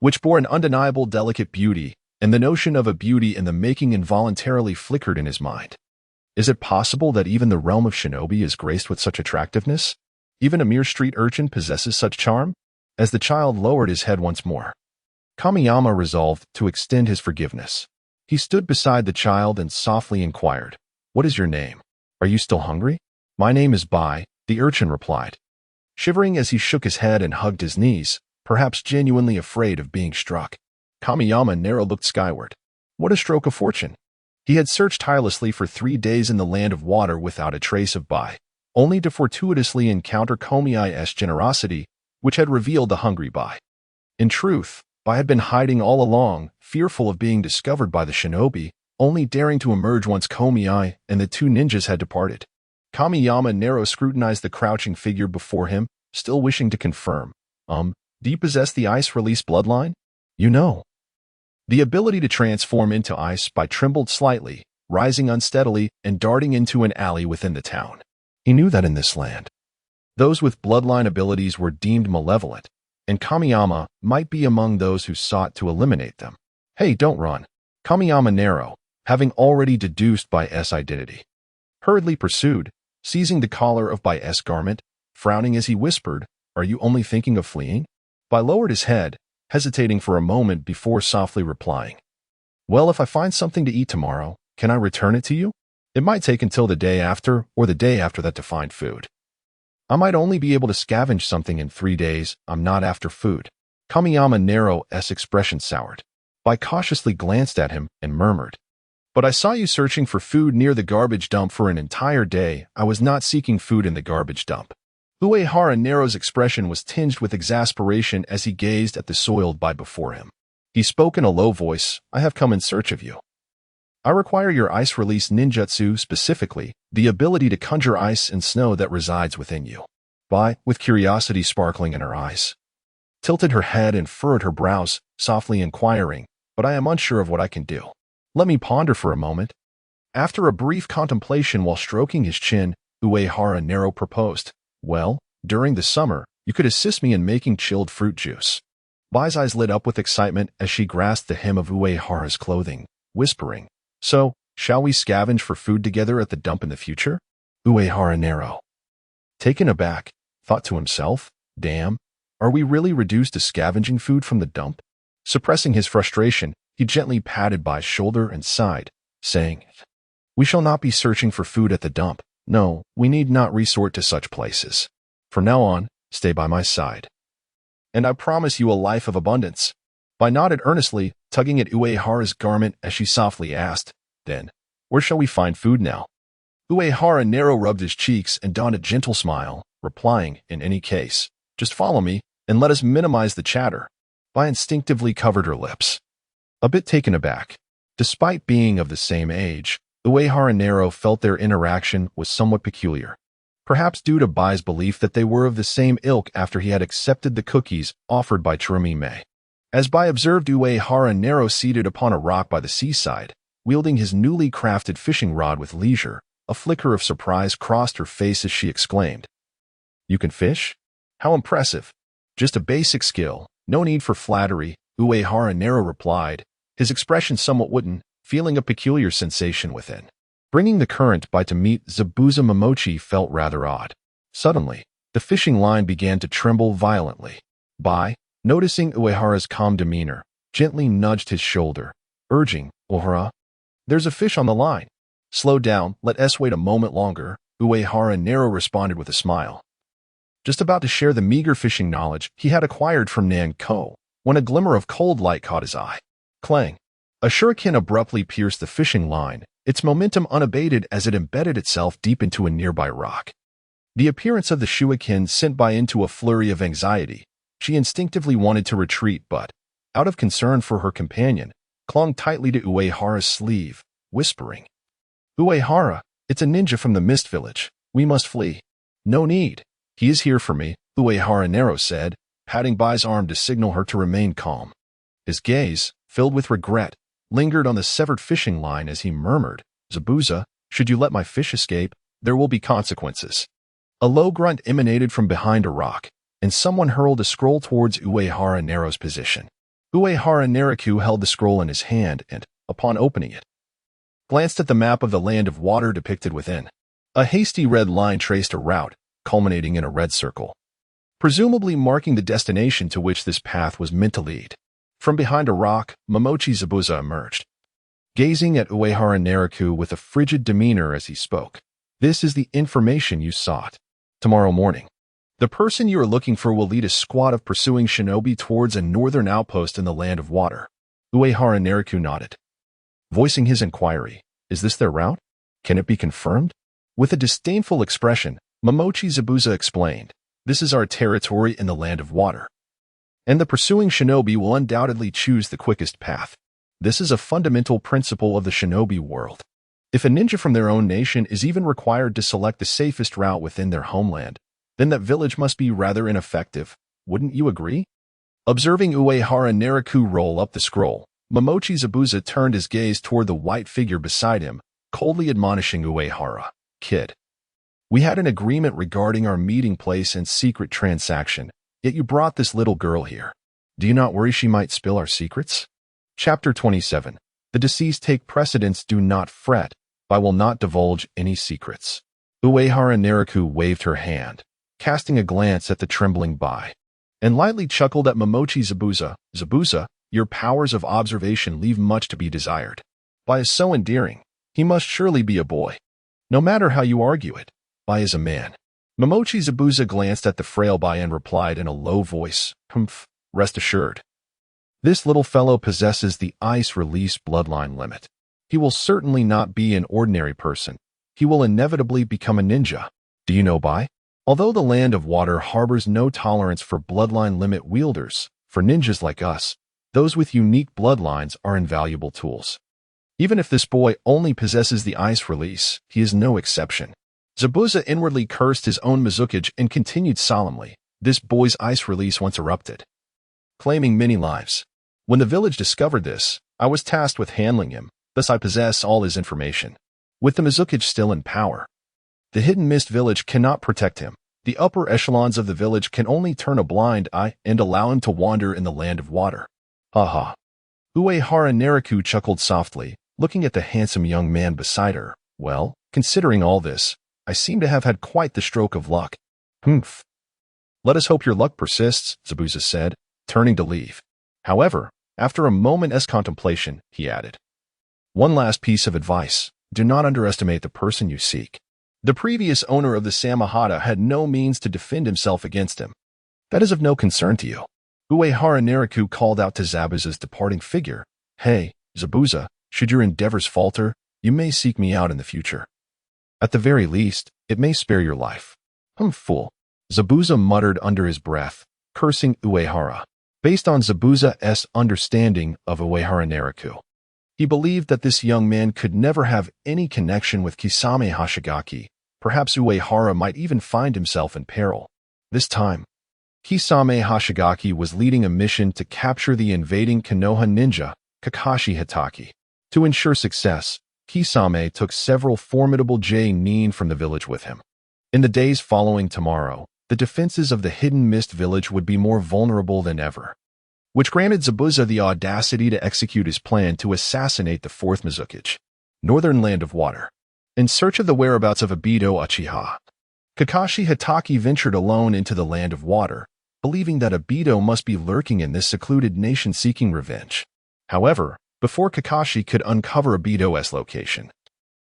which bore an undeniable delicate beauty, and the notion of a beauty in the making involuntarily flickered in his mind. Is it possible that even the realm of shinobi is graced with such attractiveness? Even a mere street urchin possesses such charm? As the child lowered his head once more, Kamiyama resolved to extend his forgiveness. He stood beside the child and softly inquired, What is your name? Are you still hungry? My name is Bai, the urchin replied, shivering as he shook his head and hugged his knees, perhaps genuinely afraid of being struck. Kamiyama Nero looked skyward. What a stroke of fortune! He had searched tirelessly for 3 days in the land of water without a trace of Bai, only to fortuitously encounter Komiai's generosity, which had revealed the hungry Bai. In truth, Bai had been hiding all along, fearful of being discovered by the shinobi, only daring to emerge once Komiai and the 2 ninjas had departed. Kamiyama Nero scrutinized the crouching figure before him, still wishing to confirm. Do you possess the ice-release bloodline? You know. The ability to transform into ice. Bai trembled slightly, rising unsteadily and darting into an alley within the town. He knew that in this land, those with bloodline abilities were deemed malevolent, and Kamiyama might be among those who sought to eliminate them. Hey, don't run. Kamiyama Nero, having already deduced Bai's identity, hurriedly pursued, seizing the collar of Bai's garment, frowning as he whispered, Are you only thinking of fleeing? Bai lowered his head, hesitating for a moment before softly replying, Well, if I find something to eat tomorrow, can I return it to you? It might take until the day after or the day after that to find food. I might only be able to scavenge something in 3 days. I'm not after food. Kamiyama Nero's expression soured. Bai cautiously glanced at him and murmured, But I saw you searching for food near the garbage dump for an entire day. I was not seeking food in the garbage dump. Uehara Nero's expression was tinged with exasperation as he gazed at the soiled Bai before him. He spoke in a low voice, I have come in search of you. I require your ice-release ninjutsu, specifically, the ability to conjure ice and snow that resides within you. Bai, with curiosity sparkling in her eyes, tilted her head and furrowed her brows, softly inquiring, "But I am unsure of what I can do. Let me ponder for a moment." After a brief contemplation while stroking his chin, Uehara Nero proposed, "Well, during the summer, you could assist me in making chilled fruit juice." Bai's eyes lit up with excitement as she grasped the hem of Uehara's clothing, whispering, "So, shall we scavenge for food together at the dump in the future?" Uehara Nero, taken aback, thought to himself, "Damn, are we really reduced to scavenging food from the dump?" Suppressing his frustration, he gently patted Bai's shoulder and sighed, saying, "We shall not be searching for food at the dump. No, we need not resort to such places. From now on, stay by my side. And I promise you a life of abundance." Bai nodded earnestly, tugging at Uehara's garment as she softly asked, "Then, where shall we find food now?" Uehara Nero rubbed his cheeks and donned a gentle smile, replying, "In any case, just follow me, and let us minimize the chatter." Bai instinctively covered her lips, a bit taken aback. Despite being of the same age, Uehara Nero felt their interaction was somewhat peculiar, perhaps due to Bai's belief that they were of the same ilk after he had accepted the cookies offered by Chirumi Mei. As Bai observed Uehara Nero seated upon a rock by the seaside, wielding his newly crafted fishing rod with leisure, a flicker of surprise crossed her face as she exclaimed, "You can fish? How impressive. Just a basic skill, no need for flattery," Uehara Nero replied, his expression somewhat wooden, feeling a peculiar sensation within. Bringing the current Bai to meet Zabuza Momochi felt rather odd. Suddenly, the fishing line began to tremble violently. Bai, noticing Uehara's calm demeanor, gently nudged his shoulder, urging, "Ohara, there's a fish on the line. Slow down, let us wait a moment longer," Uehara Nero responded with a smile. Just about to share the meager fishing knowledge he had acquired from Nan Ko, when a glimmer of cold light caught his eye. Clang! A shuriken abruptly pierced the fishing line, its momentum unabated as it embedded itself deep into a nearby rock. The appearance of the shuriken sent Bai into a flurry of anxiety. She instinctively wanted to retreat but, out of concern for her companion, clung tightly to Uehara's sleeve, whispering, "Uehara, it's a ninja from the Mist Village. We must flee." "No need. He is here for me," Uehara Nero said, patting Bai's arm to signal her to remain calm. His gaze, filled with regret, lingered on the severed fishing line as he murmured, "Zabuza, should you let my fish escape, there will be consequences." A low grunt emanated from behind a rock, and someone hurled a scroll towards Uehara Nero's position. Uehara Neriku held the scroll in his hand and, upon opening it, glanced at the map of the land of water depicted within. A hasty red line traced a route, culminating in a red circle, presumably marking the destination to which this path was meant to lead. From behind a rock, Momochi Zabuza emerged, gazing at Uehara Neriku with a frigid demeanor as he spoke. "This is the information you sought. Tomorrow morning, the person you are looking for will lead a squad of pursuing shinobi towards a northern outpost in the land of water." Uehara Neriku nodded, voicing his inquiry, "Is this their route? Can it be confirmed?" With a disdainful expression, Momochi Zabuza explained, "This is our territory in the land of water, and the pursuing shinobi will undoubtedly choose the quickest path. This is a fundamental principle of the shinobi world. If a ninja from their own nation is even required to select the safest route within their homeland, then that village must be rather ineffective. Wouldn't you agree?" Observing Uehara Neriku roll up the scroll, Momochi Zabuza turned his gaze toward the white figure beside him, coldly admonishing Uehara, "Kid, we had an agreement regarding our meeting place and secret transaction, yet you brought this little girl here. Do you not worry she might spill our secrets?" Chapter 27. The deceased take precedence, do not fret. I will not divulge any secrets. Uehara Neriku waved her hand, casting a glance at the trembling Bai, and lightly chuckled at Momochi Zabuza. "Zabuza, your powers of observation leave much to be desired. Bai is so endearing. He must surely be a boy. No matter how you argue it, Bai is a man." Momochi Zabuza glanced at the frail Bai and replied in a low voice, "Humph, rest assured. This little fellow possesses the ice release bloodline limit. He will certainly not be an ordinary person. He will inevitably become a ninja. Do you know, Bai? Although the land of water harbors no tolerance for bloodline limit wielders, for ninjas like us, those with unique bloodlines are invaluable tools. Even if this boy only possesses the ice release, he is no exception. Zabuza inwardly cursed his own Mizukage and continued solemnly, "This boy's ice release once erupted, claiming many lives. When the village discovered this, I was tasked with handling him, thus I possess all his information. With the Mizukage still in power, the Hidden Mist village cannot protect him. The upper echelons of the village can only turn a blind eye and allow him to wander in the land of water." Ha ha. Uehara Nariku chuckled softly, looking at the handsome young man beside her. "Well, considering all this, I seem to have had quite the stroke of luck." "Humph. Let us hope your luck persists," Zabuza said, turning to leave. However, after a moment's contemplation, he added, "One last piece of advice. Do not underestimate the person you seek." The previous owner of the Samahata had no means to defend himself against him. "That is of no concern to you." Uehara Nariku called out to Zabuza's departing figure, "Hey, Zabuza, should your endeavors falter, you may seek me out in the future. At the very least, it may spare your life." "Fool," Zabuza muttered under his breath, cursing Uehara. Based on Zabuza's understanding of Uehara Nariku, he believed that this young man could never have any connection with Kisame Hashigaki. Perhaps Uehara might even find himself in peril. This time, Kisame Hashigaki was leading a mission to capture the invading Konoha ninja, Kakashi Hitaki. To ensure success, Kisame took several formidable J-nin from the village with him. In the days following tomorrow, the defenses of the Hidden Mist village would be more vulnerable than ever, which granted Zabuza the audacity to execute his plan to assassinate the fourth Mizukage, Northern Land of Water. In search of the whereabouts of Obito Uchiha, Kakashi Hitaki ventured alone into the Land of Water, believing that Obito must be lurking in this secluded nation seeking revenge. However, before Kakashi could uncover Obito's location,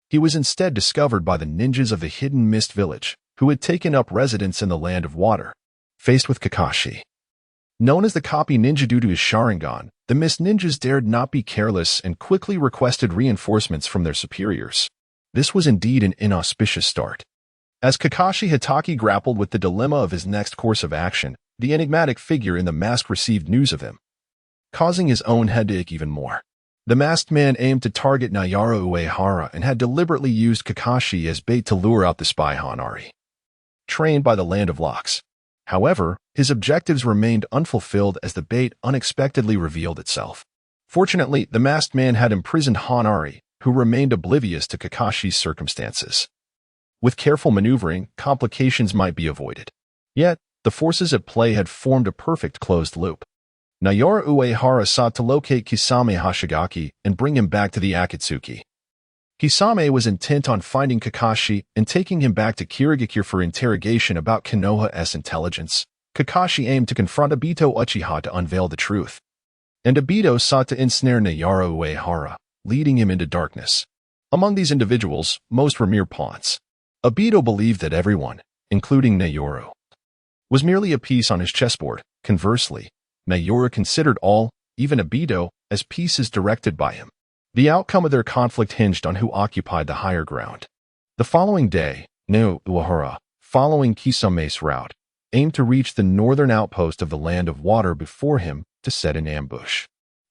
he was instead discovered by the ninjas of the Hidden Mist village, who had taken up residence in the Land of Water. Faced with Kakashi, known as the copy ninja due to his Sharingan, the Mist ninjas dared not be careless and quickly requested reinforcements from their superiors. This was indeed an inauspicious start. As Kakashi Hitaki grappled with the dilemma of his next course of action, the enigmatic figure in the mask received news of him, causing his own head to ache even more. The masked man aimed to target Nayara Uehara and had deliberately used Kakashi as bait to lure out the spy Hanari, trained by the Land of Locks. However, his objectives remained unfulfilled as the bait unexpectedly revealed itself. Fortunately, the masked man had imprisoned Hanari, who remained oblivious to Kakashi's circumstances. With careful maneuvering, complications might be avoided. Yet, the forces at play had formed a perfect closed loop. Nayara Uehara sought to locate Kisame Hashigaki and bring him back to the Akatsuki. Kisame was intent on finding Kakashi and taking him back to Kirigakure for interrogation about Konoha's intelligence. Kakashi aimed to confront Obito Uchiha to unveil the truth, and Obito sought to ensnare Nayara Uehara, leading him into darkness. Among these individuals, most were mere pawns. Obito believed that everyone, including Nayoru, was merely a piece on his chessboard. Conversely, Nayoru considered all, even Obito, as pieces directed by him. The outcome of their conflict hinged on who occupied the higher ground. The following day, Neo Uehara, following Kisame's route, aimed to reach the northern outpost of the Land of Water before him to set an ambush.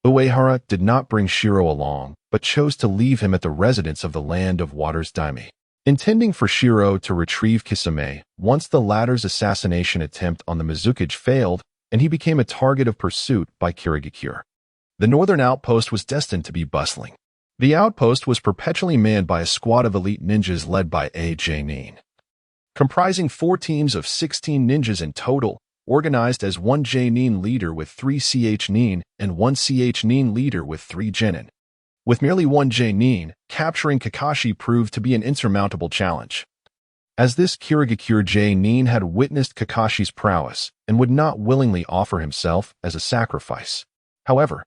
Uehara did not bring Shiro along, but chose to leave him at the residence of the Land of Water's daimyo, intending for Shiro to retrieve Kisame once the latter's assassination attempt on the Mizukage failed and he became a target of pursuit by Kirigakure. The northern outpost was destined to be bustling. The outpost was perpetually manned by a squad of elite ninjas led by a J-nin, comprising 4 teams of 16 ninjas in total, organized as 1 J-nin leader with 3 CH-nin and 1 CH-nin leader with 3 genin. With merely 1 J-nin, capturing Kakashi proved to be an insurmountable challenge, as this Kirigakure J-nin had witnessed Kakashi's prowess and would not willingly offer himself as a sacrifice. However,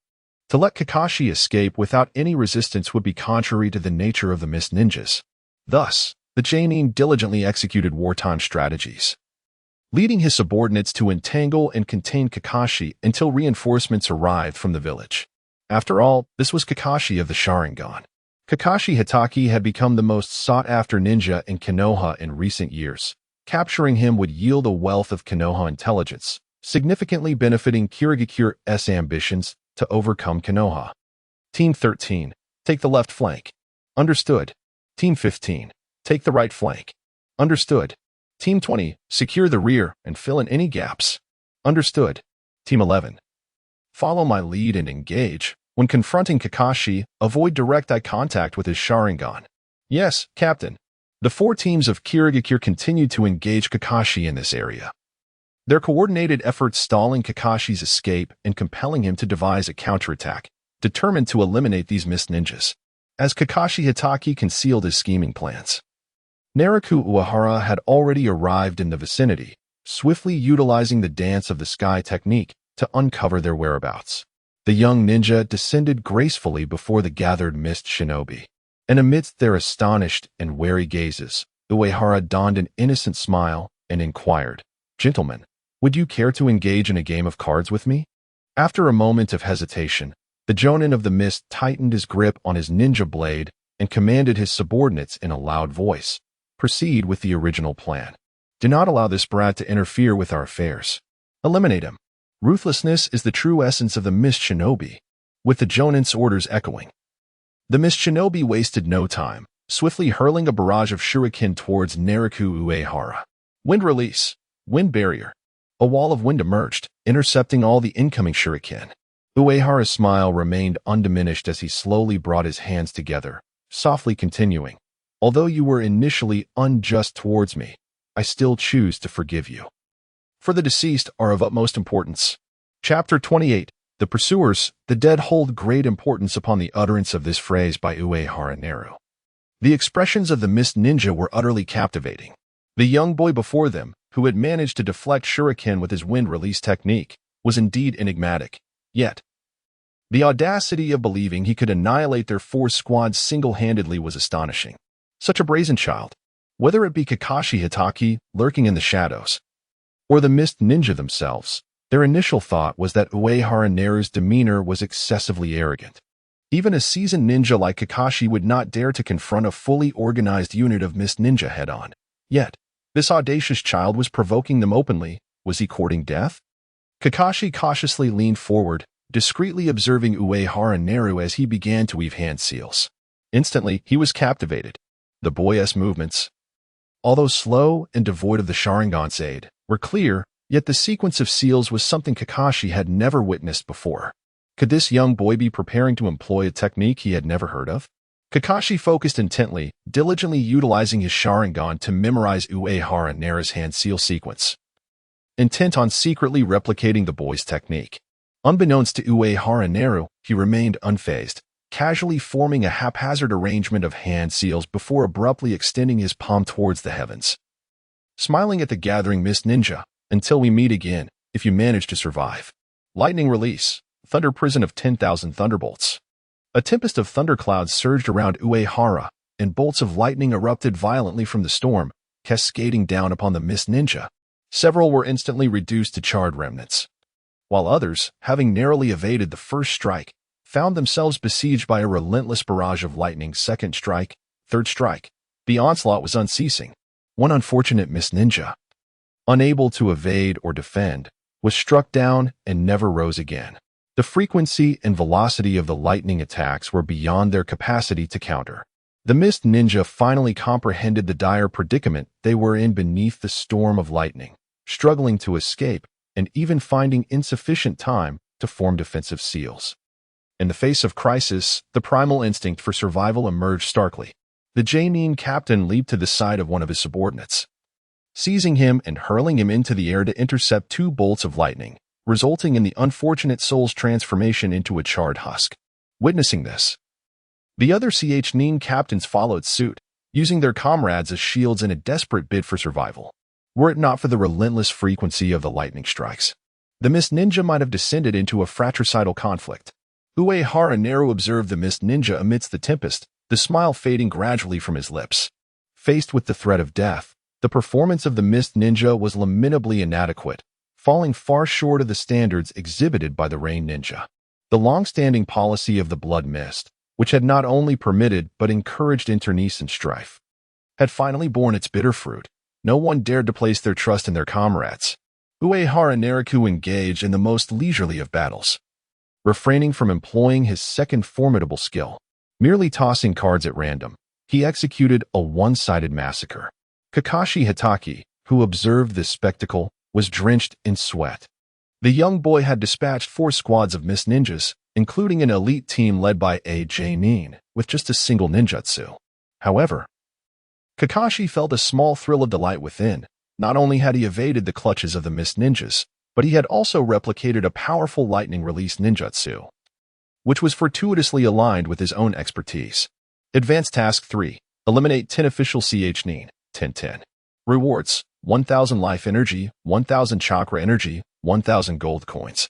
to let Kakashi escape without any resistance would be contrary to the nature of the Mist ninjas. Thus, the J-nin diligently executed wartime strategies, leading his subordinates to entangle and contain Kakashi until reinforcements arrived from the village. After all, this was Kakashi of the Sharingan. Kakashi Hitaki had become the most sought-after ninja in Konoha in recent years. Capturing him would yield a wealth of Konoha intelligence, significantly benefiting Kirigakure's ambitions to overcome Konoha. Team 13, take the left flank. Understood. Team 15, take the right flank. Understood. Team 20, secure the rear and fill in any gaps. Understood. Team 11. Follow my lead and engage. When confronting Kakashi, avoid direct eye contact with his Sharingan. Yes, Captain. The 4 teams of Kirigakure continued to engage Kakashi in this area. Their coordinated efforts stalling Kakashi's escape and compelling him to devise a counterattack, determined to eliminate these mist ninjas. As Kakashi Hitaki concealed his scheming plans, Naruto Uehara had already arrived in the vicinity, swiftly utilizing the Dance of the Sky technique to uncover their whereabouts. The young ninja descended gracefully before the gathered mist shinobi, and amidst their astonished and wary gazes, Uehara donned an innocent smile and inquired, "Gentlemen, would you care to engage in a game of cards with me?" After a moment of hesitation, the Jonin of the Mist tightened his grip on his ninja blade and commanded his subordinates in a loud voice, "Proceed with the original plan. Do not allow this brat to interfere with our affairs. Eliminate him." Ruthlessness is the true essence of the Mist Shinobi, with the Jonin's orders echoing. The Mist Shinobi wasted no time, swiftly hurling a barrage of shuriken towards Naruto Uehara. Wind release. Wind barrier. A wall of wind emerged, intercepting all the incoming shuriken. Uehara's smile remained undiminished as he slowly brought his hands together, softly continuing, "Although you were initially unjust towards me, I still choose to forgive you. For the deceased are of utmost importance." Chapter 28. The Pursuers. The dead hold great importance upon the utterance of this phrase by Uehara Naru. The expressions of the Mist Ninja were utterly captivating. The young boy before them, who had managed to deflect shuriken with his wind release technique, was indeed enigmatic. Yet, the audacity of believing he could annihilate their 4 squads single-handedly was astonishing. Such a brazen child. Whether it be Kakashi Hitaki lurking in the shadows, or the Mist Ninja themselves, their initial thought was that Uehara Naru's demeanor was excessively arrogant. Even a seasoned ninja like Kakashi would not dare to confront a fully organized unit of Mist Ninja head-on. Yet, this audacious child was provoking them openly. Was he courting death? Kakashi cautiously leaned forward, discreetly observing Uehara Naru as he began to weave hand seals. Instantly, he was captivated. The boy's movements, although slow and devoid of the Sharingan's aid, were clear, yet the sequence of seals was something Kakashi had never witnessed before. Could this young boy be preparing to employ a technique he had never heard of? Kakashi focused intently, diligently utilizing his Sharingan to memorize Uehara Naru's hand seal sequence, intent on secretly replicating the boy's technique. Unbeknownst to Uehara Naru, he remained unfazed, casually forming a haphazard arrangement of hand seals before abruptly extending his palm towards the heavens, smiling at the gathering Mist Ninja. "Until we meet again, if you manage to survive." Lightning release. Thunder prison of 10,000 thunderbolts. A tempest of thunderclouds surged around Uehara, and bolts of lightning erupted violently from the storm, cascading down upon the Mist Ninja. Several were instantly reduced to charred remnants, while others, having narrowly evaded the first strike, found themselves besieged by a relentless barrage of lightning. Second strike, third strike. The onslaught was unceasing. One unfortunate Mist Ninja, unable to evade or defend, was struck down and never rose again. The frequency and velocity of the lightning attacks were beyond their capacity to counter. The Mist Ninja finally comprehended the dire predicament they were in beneath the storm of lightning, struggling to escape and even finding insufficient time to form defensive seals. In the face of crisis, the primal instinct for survival emerged starkly. The Jonin captain leaped to the side of one of his subordinates, seizing him and hurling him into the air to intercept 2 bolts of lightning, resulting in the unfortunate soul's transformation into a charred husk. Witnessing this, the other Jonin captains followed suit, using their comrades as shields in a desperate bid for survival. Were it not for the relentless frequency of the lightning strikes, the Mist Ninja might have descended into a fratricidal conflict. Uehara Naru observed the Mist Ninja amidst the tempest, the smile fading gradually from his lips. Faced with the threat of death, the performance of the Mist Ninja was lamentably inadequate, falling far short of the standards exhibited by the Rain Ninja. The long-standing policy of the Blood Mist, which had not only permitted but encouraged internecine strife, had finally borne its bitter fruit. No one dared to place their trust in their comrades. Uehara Naru engaged in the most leisurely of battles, refraining from employing his second formidable skill. Merely tossing cards at random, he executed a one-sided massacre. Kakashi Hatake, who observed this spectacle, was drenched in sweat. The young boy had dispatched 4 squads of mist ninjas, including an elite team led by A.J. Nin, with just a single ninjutsu. However, Kakashi felt a small thrill of delight within. Not only had he evaded the clutches of the mist ninjas, but he had also replicated a powerful lightning-release ninjutsu, which was fortuitously aligned with his own expertise. Advanced Task 3. Eliminate 10 official CH Nin. 10-10. Rewards: 1,000 life energy, 1,000 chakra energy, 1,000 gold coins,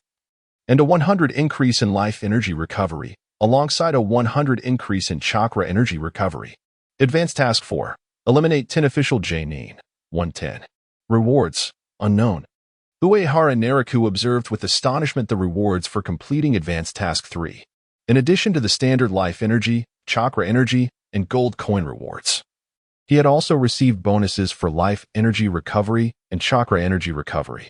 and a 100 increase in life energy recovery, alongside a 100 increase in chakra energy recovery. Advanced Task 4. Eliminate 10 official J Nin. 110. Rewards: unknown. Uehara Nariku observed with astonishment the rewards for completing Advanced Task 3, in addition to the standard life energy, chakra energy, and gold coin rewards. He had also received bonuses for life energy recovery and chakra energy recovery.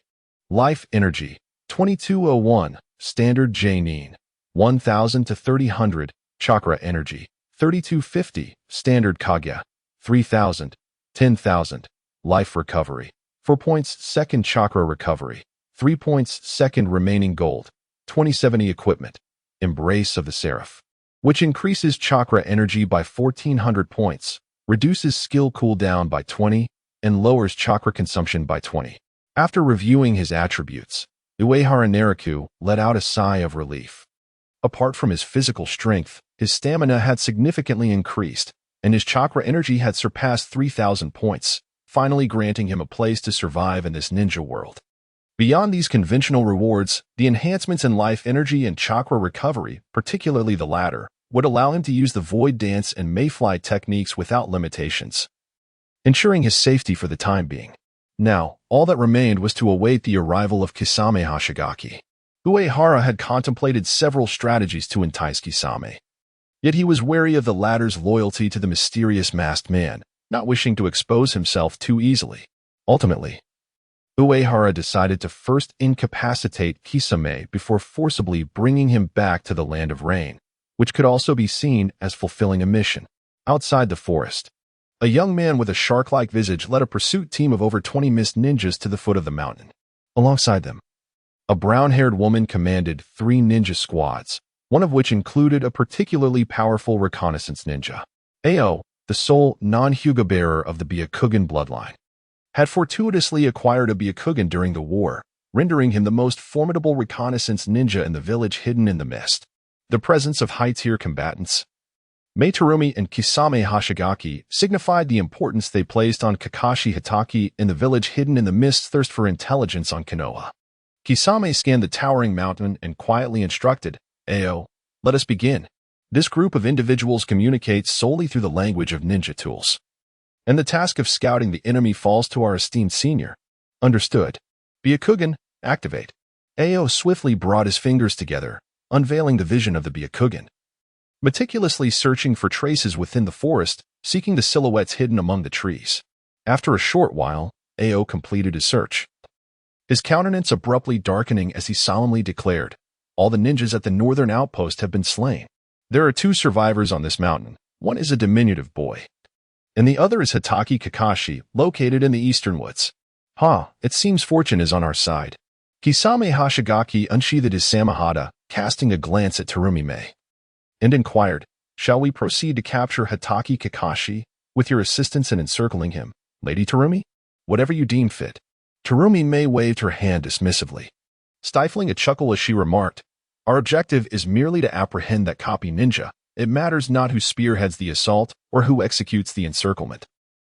Life energy: 2201, standard J Nin, 1,000 to 300, chakra energy, 3250, standard Kagya, 3,000, 10,000, life recovery, 4 points second chakra recovery, 3 points second remaining gold, 2070 equipment, Embrace of the Seraph, which increases chakra energy by 1,400 points, reduces skill cooldown by 20, and lowers chakra consumption by 20. After reviewing his attributes, Uehara Nariku let out a sigh of relief. Apart from his physical strength, his stamina had significantly increased, and his chakra energy had surpassed 3,000 points, finally granting him a place to survive in this ninja world. Beyond these conventional rewards, the enhancements in life energy and chakra recovery, particularly the latter, would allow him to use the void dance and mayfly techniques without limitations, ensuring his safety for the time being. Now, all that remained was to await the arrival of Kisame Hashigaki. Uehara had contemplated several strategies to entice Kisame, yet he was wary of the latter's loyalty to the mysterious masked man, not wishing to expose himself too easily. Ultimately, Uehara decided to first incapacitate Kisame before forcibly bringing him back to the Land of Rain, which could also be seen as fulfilling a mission. Outside the forest, a young man with a shark-like visage led a pursuit team of over 20 mist ninjas to the foot of the mountain. Alongside them, a brown-haired woman commanded 3 ninja squads, one of which included a particularly powerful reconnaissance ninja. Ao, the sole non-Hyuga bearer of the Byakugan bloodline, had fortuitously acquired a Byakugan during the war, rendering him the most formidable reconnaissance ninja in the village hidden in the mist. The presence of high-tier combatants, Mei Terumi and Kisame Hashigaki, signified the importance they placed on Kakashi Hatake in the village hidden in the mist's thirst for intelligence on Konoha. Kisame scanned the towering mountain and quietly instructed, Ao, let us begin. This group of individuals communicates solely through the language of ninja tools, and the task of scouting the enemy falls to our esteemed senior. Understood. Byakugan, activate. Ao swiftly brought his fingers together, unveiling the vision of the Byakugan, meticulously searching for traces within the forest, seeking the silhouettes hidden among the trees. After a short while, Ao completed his search, his countenance abruptly darkening as he solemnly declared, all the ninjas at the northern outpost have been slain. There are 2 survivors on this mountain. One is a diminutive boy, and the other is Hatake Kakashi, located in the eastern woods. It seems fortune is on our side. Kisame Hashigaki unsheathed his samahada, casting a glance at Terumi Mei, and inquired, shall we proceed to capture Hatake Kakashi, with your assistance in encircling him, Lady Terumi? Whatever you deem fit. Terumi Mei waved her hand dismissively, stifling a chuckle as she remarked, our objective is merely to apprehend that copy ninja. It matters not who spearheads the assault or who executes the encirclement.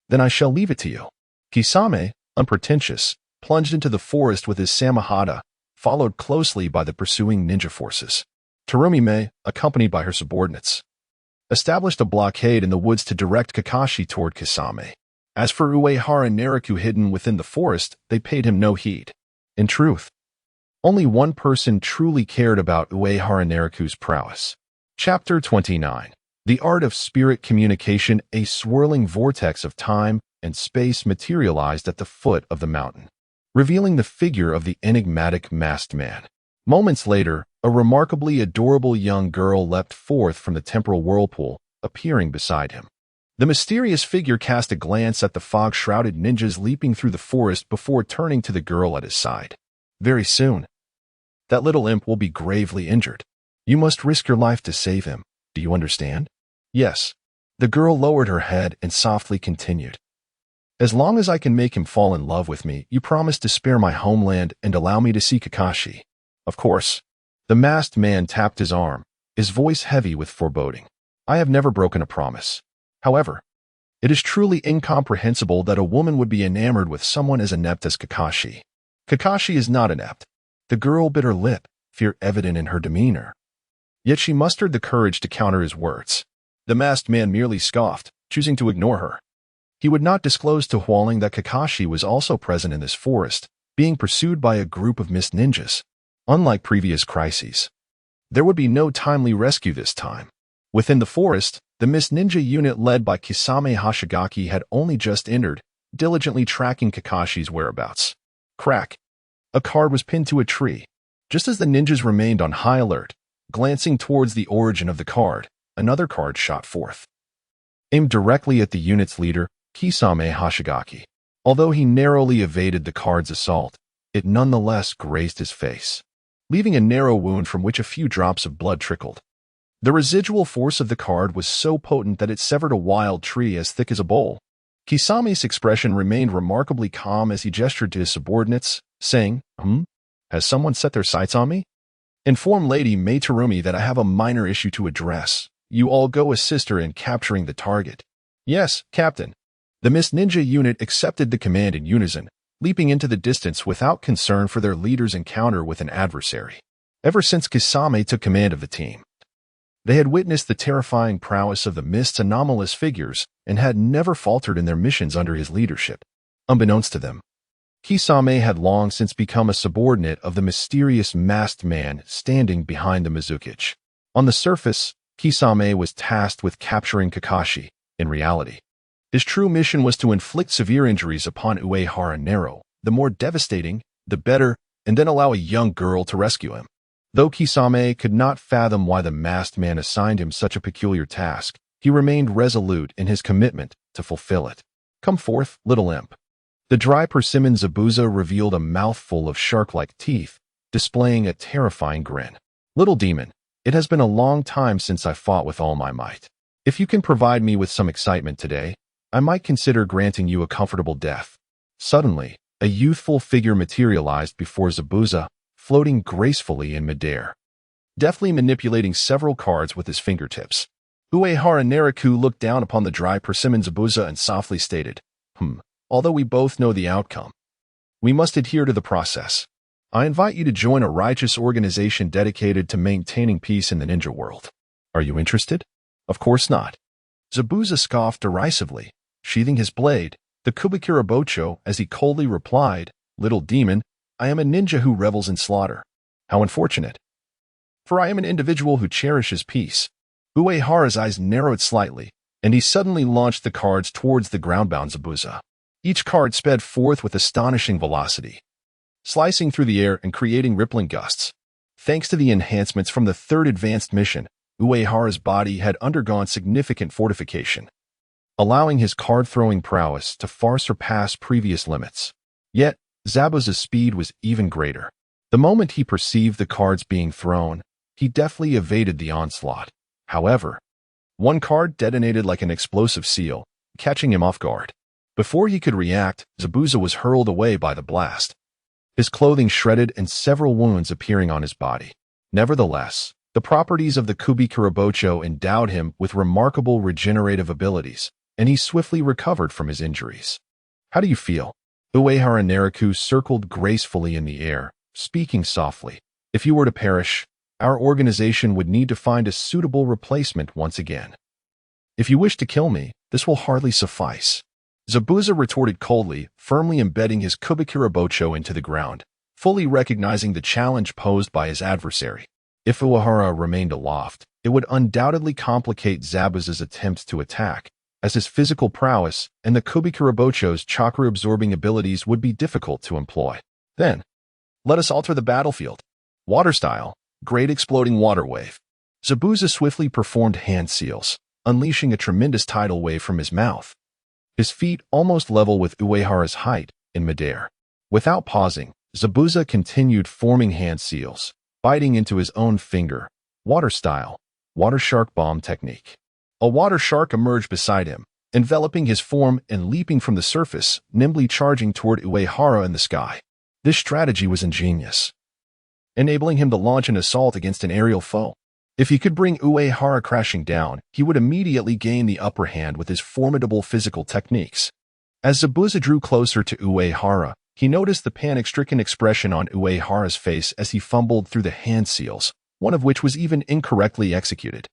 Then I shall leave it to you. Kisame, unpretentious, plunged into the forest with his samahada, followed closely by the pursuing ninja forces. Terumi Mei, accompanied by her subordinates, established a blockade in the woods to direct Kakashi toward Kisame. As for Uehara Nariku hidden within the forest, they paid him no heed. In truth, only one person truly cared about Uehara Nariku's prowess. Chapter 29. The Art of Spirit Communication. A swirling vortex of time and space materialized at the foot of the mountain, revealing the figure of the enigmatic masked man. Moments later, a remarkably adorable young girl leapt forth from the temporal whirlpool, appearing beside him. The mysterious figure cast a glance at the fog-shrouded ninjas leaping through the forest before turning to the girl at his side. Very soon, that little imp will be gravely injured. You must risk your life to save him. Do you understand? Yes. The girl lowered her head and softly continued. As long as I can make him fall in love with me, you promise to spare my homeland and allow me to see Kakashi. Of course. The masked man tapped his arm, his voice heavy with foreboding. I have never broken a promise. However, it is truly incomprehensible that a woman would be enamored with someone as inept as Kakashi. Kakashi is not inept. The girl bit her lip, fear evident in her demeanor. Yet she mustered the courage to counter his words. The masked man merely scoffed, choosing to ignore her. He would not disclose to Hualing that Kakashi was also present in this forest, being pursued by a group of mist ninjas. Unlike previous crises, there would be no timely rescue this time. Within the forest, the mist ninja unit led by Kisame Hashigaki had only just entered, diligently tracking Kakashi's whereabouts. Crack. A card was pinned to a tree. Just as the ninjas remained on high alert, glancing towards the origin of the card, another card shot forth. Aimed directly at the unit's leader, Kisame Hashigaki. Although he narrowly evaded the card's assault, it nonetheless grazed his face, leaving a narrow wound from which a few drops of blood trickled. The residual force of the card was so potent that it severed a wild tree as thick as a bowl. Kisame's expression remained remarkably calm as he gestured to his subordinates, saying, Has someone set their sights on me? Inform Lady Mei Terumi that I have a minor issue to address. You all go assist her in capturing the target. Yes, Captain. The Mist Ninja unit accepted the command in unison, leaping into the distance without concern for their leader's encounter with an adversary. Ever since Kisame took command of the team, they had witnessed the terrifying prowess of the Mist's anomalous figures and had never faltered in their missions under his leadership. Unbeknownst to them, Kisame had long since become a subordinate of the mysterious masked man standing behind the Mizukichi. On the surface, Kisame was tasked with capturing Kakashi. In reality, his true mission was to inflict severe injuries upon Uehara Nero, the more devastating, the better, and then allow a young girl to rescue him. Though Kisame could not fathom why the masked man assigned him such a peculiar task, he remained resolute in his commitment to fulfill it. Come forth, little imp. The dry persimmon Zabuza revealed a mouthful of shark-like teeth, displaying a terrifying grin. Little demon, it has been a long time since I fought with all my might. If you can provide me with some excitement today, I might consider granting you a comfortable death. Suddenly, a youthful figure materialized before Zabuza, floating gracefully in midair, deftly manipulating several cards with his fingertips. Uehara Neriku looked down upon the dry persimmon Zabuza and softly stated, Although we both know the outcome, we must adhere to the process. I invite you to join a righteous organization dedicated to maintaining peace in the ninja world. Are you interested? Of course not. Zabuza scoffed derisively, sheathing his blade, the Kubikura Bocho, as he coldly replied, Little demon, I am a ninja who revels in slaughter. How unfortunate. For I am an individual who cherishes peace. Uehara's eyes narrowed slightly, and he suddenly launched the cards towards the groundbound Zabuza. Each card sped forth with astonishing velocity, slicing through the air and creating rippling gusts. Thanks to the enhancements from the third advanced mission, Uehara's body had undergone significant fortification, allowing his card-throwing prowess to far surpass previous limits. Yet, Zabuza's speed was even greater. The moment he perceived the cards being thrown, he deftly evaded the onslaught. However, one card detonated like an explosive seal, catching him off guard. Before he could react, Zabuza was hurled away by the blast, his clothing shredded and several wounds appearing on his body. Nevertheless, the properties of the Kubikura Bocho endowed him with remarkable regenerative abilities, and he swiftly recovered from his injuries. How do you feel? Uehara Neriku circled gracefully in the air, speaking softly. If you were to perish, our organization would need to find a suitable replacement once again. If you wish to kill me, this will hardly suffice. Zabuza retorted coldly, firmly embedding his Kubikura Bocho into the ground, fully recognizing the challenge posed by his adversary. If Uehara remained aloft, it would undoubtedly complicate Zabuza's attempts to attack, as his physical prowess and the Kubikura Bocho's chakra-absorbing abilities would be difficult to employ. Then, let us alter the battlefield. Water style, great exploding water wave. Zabuza swiftly performed hand seals, unleashing a tremendous tidal wave from his mouth. His feet almost level with Uehara's height in midair. Without pausing, Zabuza continued forming hand seals, biting into his own finger. Water style, water shark bomb technique. A water shark emerged beside him, enveloping his form and leaping from the surface, nimbly charging toward Uehara in the sky. This strategy was ingenious, enabling him to launch an assault against an aerial foe. If he could bring Uehara crashing down, he would immediately gain the upper hand with his formidable physical techniques. As Zabuza drew closer to Uehara, he noticed the panic-stricken expression on Uehara's face as he fumbled through the hand seals, one of which was even incorrectly executed.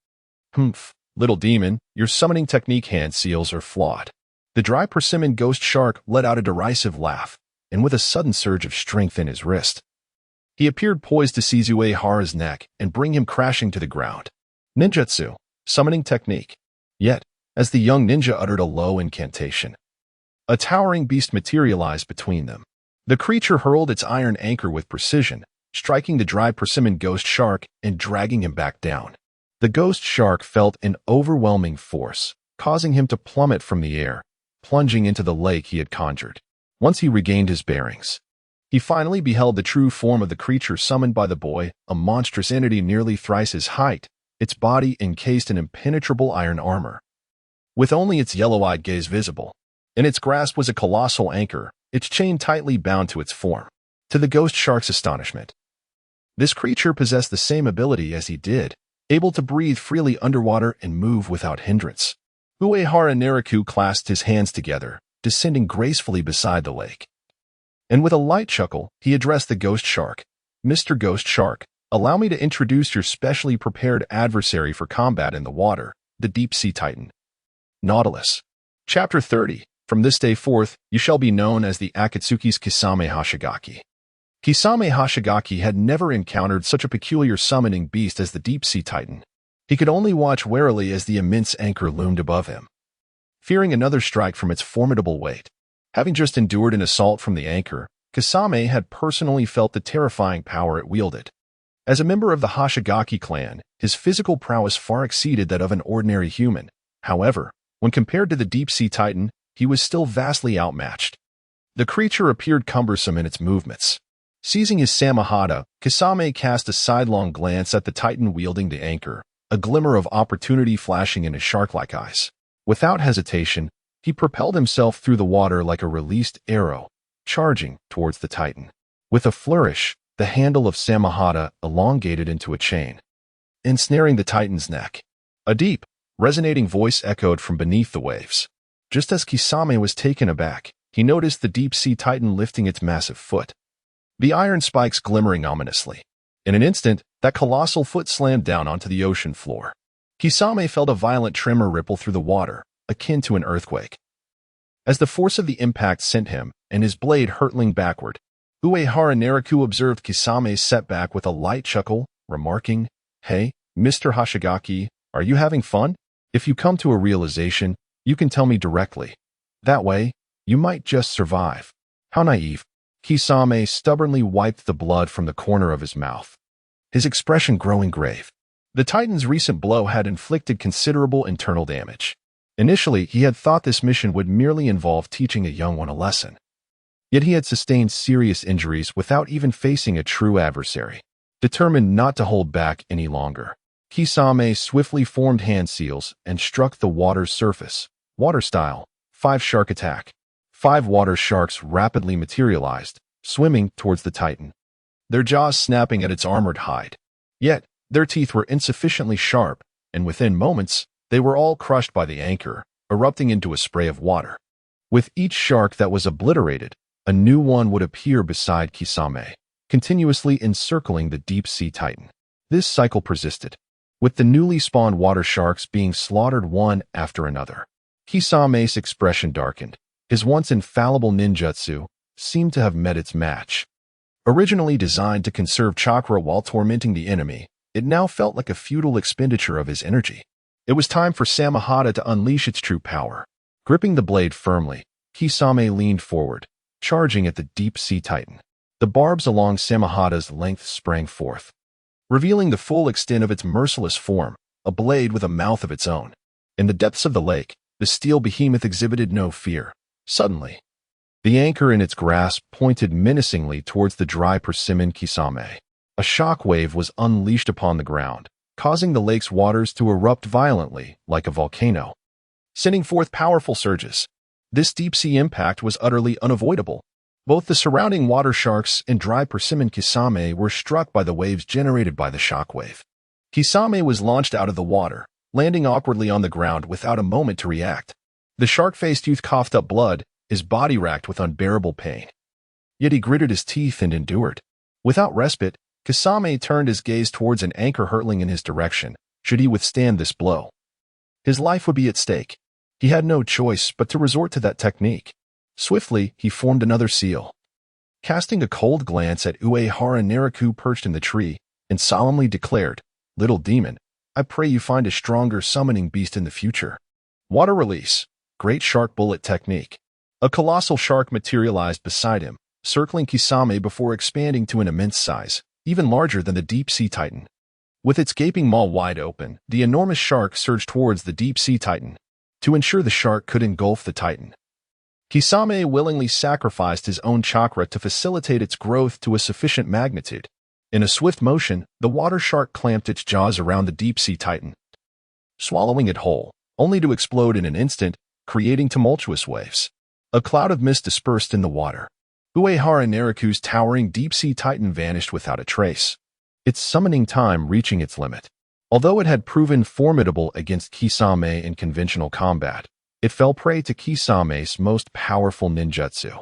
Humph, little demon, your summoning technique hand seals are flawed. The dry persimmon ghost shark let out a derisive laugh, and with a sudden surge of strength in his wrist, he appeared poised to seize Uehara's neck and bring him crashing to the ground. Ninjutsu, summoning technique. Yet, as the young ninja uttered a low incantation, a towering beast materialized between them. The creature hurled its iron anchor with precision, striking the dry persimmon ghost shark and dragging him back down. The ghost shark felt an overwhelming force, causing him to plummet from the air, plunging into the lake he had conjured. Once he regained his bearings, he finally beheld the true form of the creature summoned by the boy, a monstrous entity nearly thrice his height, its body encased in impenetrable iron armor, with only its yellow-eyed gaze visible. In its grasp was a colossal anchor, its chain tightly bound to its form. To the ghost shark's astonishment, this creature possessed the same ability as he did, able to breathe freely underwater and move without hindrance. Uehara Naraku clasped his hands together, descending gracefully beside the lake. And with a light chuckle, he addressed the ghost shark. Mr. Ghost Shark, allow me to introduce your specially prepared adversary for combat in the water, the deep-sea titan, Nautilus. Chapter 30. From this day forth, you shall be known as the Akatsuki's Kisame Hashigaki. Kisame Hashigaki had never encountered such a peculiar summoning beast as the deep-sea titan. He could only watch warily as the immense anchor loomed above him, fearing another strike from its formidable weight. Having just endured an assault from the anchor, Kisame had personally felt the terrifying power it wielded. As a member of the Hashigaki clan, his physical prowess far exceeded that of an ordinary human. However, when compared to the deep-sea titan, he was still vastly outmatched. The creature appeared cumbersome in its movements. Seizing his Samahata, Kisame cast a sidelong glance at the titan wielding the anchor, a glimmer of opportunity flashing in his shark-like eyes. Without hesitation, he propelled himself through the water like a released arrow, charging towards the titan. With a flourish, the handle of Samahata elongated into a chain, ensnaring the titan's neck. A deep, resonating voice echoed from beneath the waves. Just as Kisame was taken aback, he noticed the deep-sea titan lifting its massive foot, the iron spikes glimmering ominously. In an instant, that colossal foot slammed down onto the ocean floor. Kisame felt a violent tremor ripple through the water, akin to an earthquake. As the force of the impact sent him, and his blade hurtling backward, Uehara Naraku observed Kisame's setback with a light chuckle, remarking, "Hey, Mr. Hashigaki, are you having fun? If you come to a realization, you can tell me directly. That way, you might just survive." How naive. Kisame stubbornly wiped the blood from the corner of his mouth, his expression growing grave. The titan's recent blow had inflicted considerable internal damage. Initially, he had thought this mission would merely involve teaching a young one a lesson. Yet he had sustained serious injuries without even facing a true adversary. Determined not to hold back any longer, Kisame swiftly formed hand seals and struck the water's surface. Water style, 5 shark attack. 5 water sharks rapidly materialized, swimming towards the titan, their jaws snapping at its armored hide. Yet, their teeth were insufficiently sharp, and within moments, they were all crushed by the anchor, erupting into a spray of water. With each shark that was obliterated, a new one would appear beside Kisame, continuously encircling the deep-sea titan. This cycle persisted, with the newly spawned water sharks being slaughtered one after another. Kisame's expression darkened. His once infallible ninjutsu seemed to have met its match. Originally designed to conserve chakra while tormenting the enemy, it now felt like a futile expenditure of his energy. It was time for Samahata to unleash its true power. Gripping the blade firmly, Kisame leaned forward, charging at the deep-sea titan. The barbs along Samahata's length sprang forth, revealing the full extent of its merciless form, a blade with a mouth of its own. In the depths of the lake, the steel behemoth exhibited no fear. Suddenly, the anchor in its grasp pointed menacingly towards the dry persimmon Kisame. A shock wave was unleashed upon the ground, causing the lake's waters to erupt violently like a volcano, sending forth powerful surges. This deep-sea impact was utterly unavoidable. Both the surrounding water sharks and dry persimmon Kisame were struck by the waves generated by the shock wave. Kisame was launched out of the water, landing awkwardly on the ground without a moment to react. The shark-faced youth coughed up blood, his body racked with unbearable pain. Yet he gritted his teeth and endured. Without respite, Kisame turned his gaze towards an anchor hurtling in his direction. Should he withstand this blow, his life would be at stake. He had no choice but to resort to that technique. Swiftly, he formed another seal. Casting a cold glance at Uehara Nariku perched in the tree, and solemnly declared, "Little demon, I pray you find a stronger summoning beast in the future." Water release. Great shark bullet technique. A colossal shark materialized beside him, circling Kisame before expanding to an immense size, even larger than the deep-sea titan. With its gaping maw wide open, the enormous shark surged towards the deep-sea titan. To ensure the shark could engulf the titan, Kisame willingly sacrificed his own chakra to facilitate its growth to a sufficient magnitude. In a swift motion, the water shark clamped its jaws around the deep-sea titan, swallowing it whole, only to explode in an instant, creating tumultuous waves. A cloud of mist dispersed in the water. Uehara Nariku's towering deep-sea titan vanished without a trace, its summoning time reaching its limit. Although it had proven formidable against Kisame in conventional combat, it fell prey to Kisame's most powerful ninjutsu.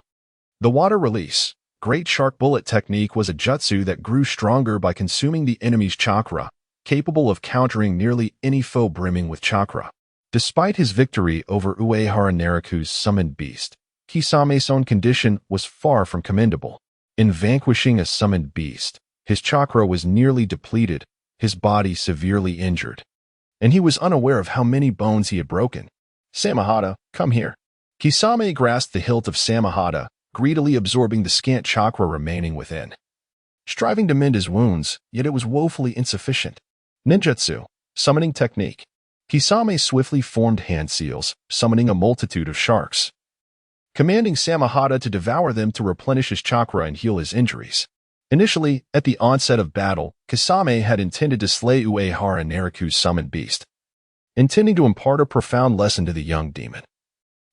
The water release. Great shark bullet technique was a jutsu that grew stronger by consuming the enemy's chakra, capable of countering nearly any foe brimming with chakra. Despite his victory over Uehara Nariku's summoned beast, Kisame's own condition was far from commendable. In vanquishing a summoned beast, his chakra was nearly depleted, his body severely injured, and he was unaware of how many bones he had broken. "Samahata, come here." Kisame grasped the hilt of Samahata, greedily absorbing the scant chakra remaining within, striving to mend his wounds, yet it was woefully insufficient. Ninjutsu. Summoning technique. Kisame swiftly formed hand seals, summoning a multitude of sharks, commanding Samahata to devour them to replenish his chakra and heal his injuries. Initially, at the onset of battle, Kisame had intended to slay Uehara Nariku's summoned beast, intending to impart a profound lesson to the young demon.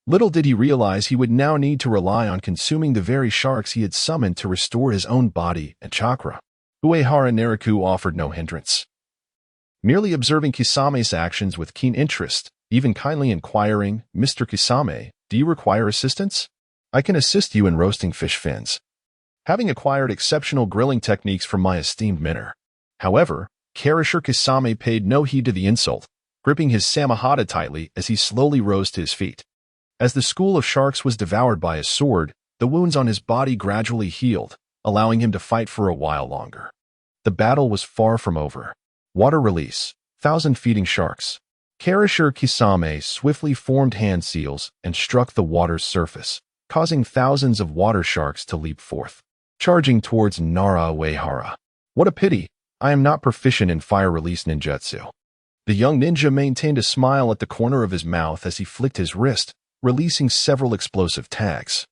Little did he realize he would now need to rely on consuming the very sharks he had summoned to restore his own body and chakra. Uehara Nariku offered no hindrance, merely observing Kisame's actions with keen interest, even kindly inquiring, "Mr. Kisame, do you require assistance? I can assist you in roasting fish fins, having acquired exceptional grilling techniques from my esteemed mentor." However, Karashir Kisame paid no heed to the insult, gripping his Samahata tightly as he slowly rose to his feet. As the school of sharks was devoured by his sword, the wounds on his body gradually healed, allowing him to fight for a while longer. The battle was far from over. Water release. 1,000-feeding sharks. Karashir Kisame swiftly formed hand seals and struck the water's surface, causing thousands of water sharks to leap forth, charging towards Nara Uehara. "What a pity, I am not proficient in fire release ninjutsu." The young ninja maintained a smile at the corner of his mouth as he flicked his wrist, releasing several explosive tags,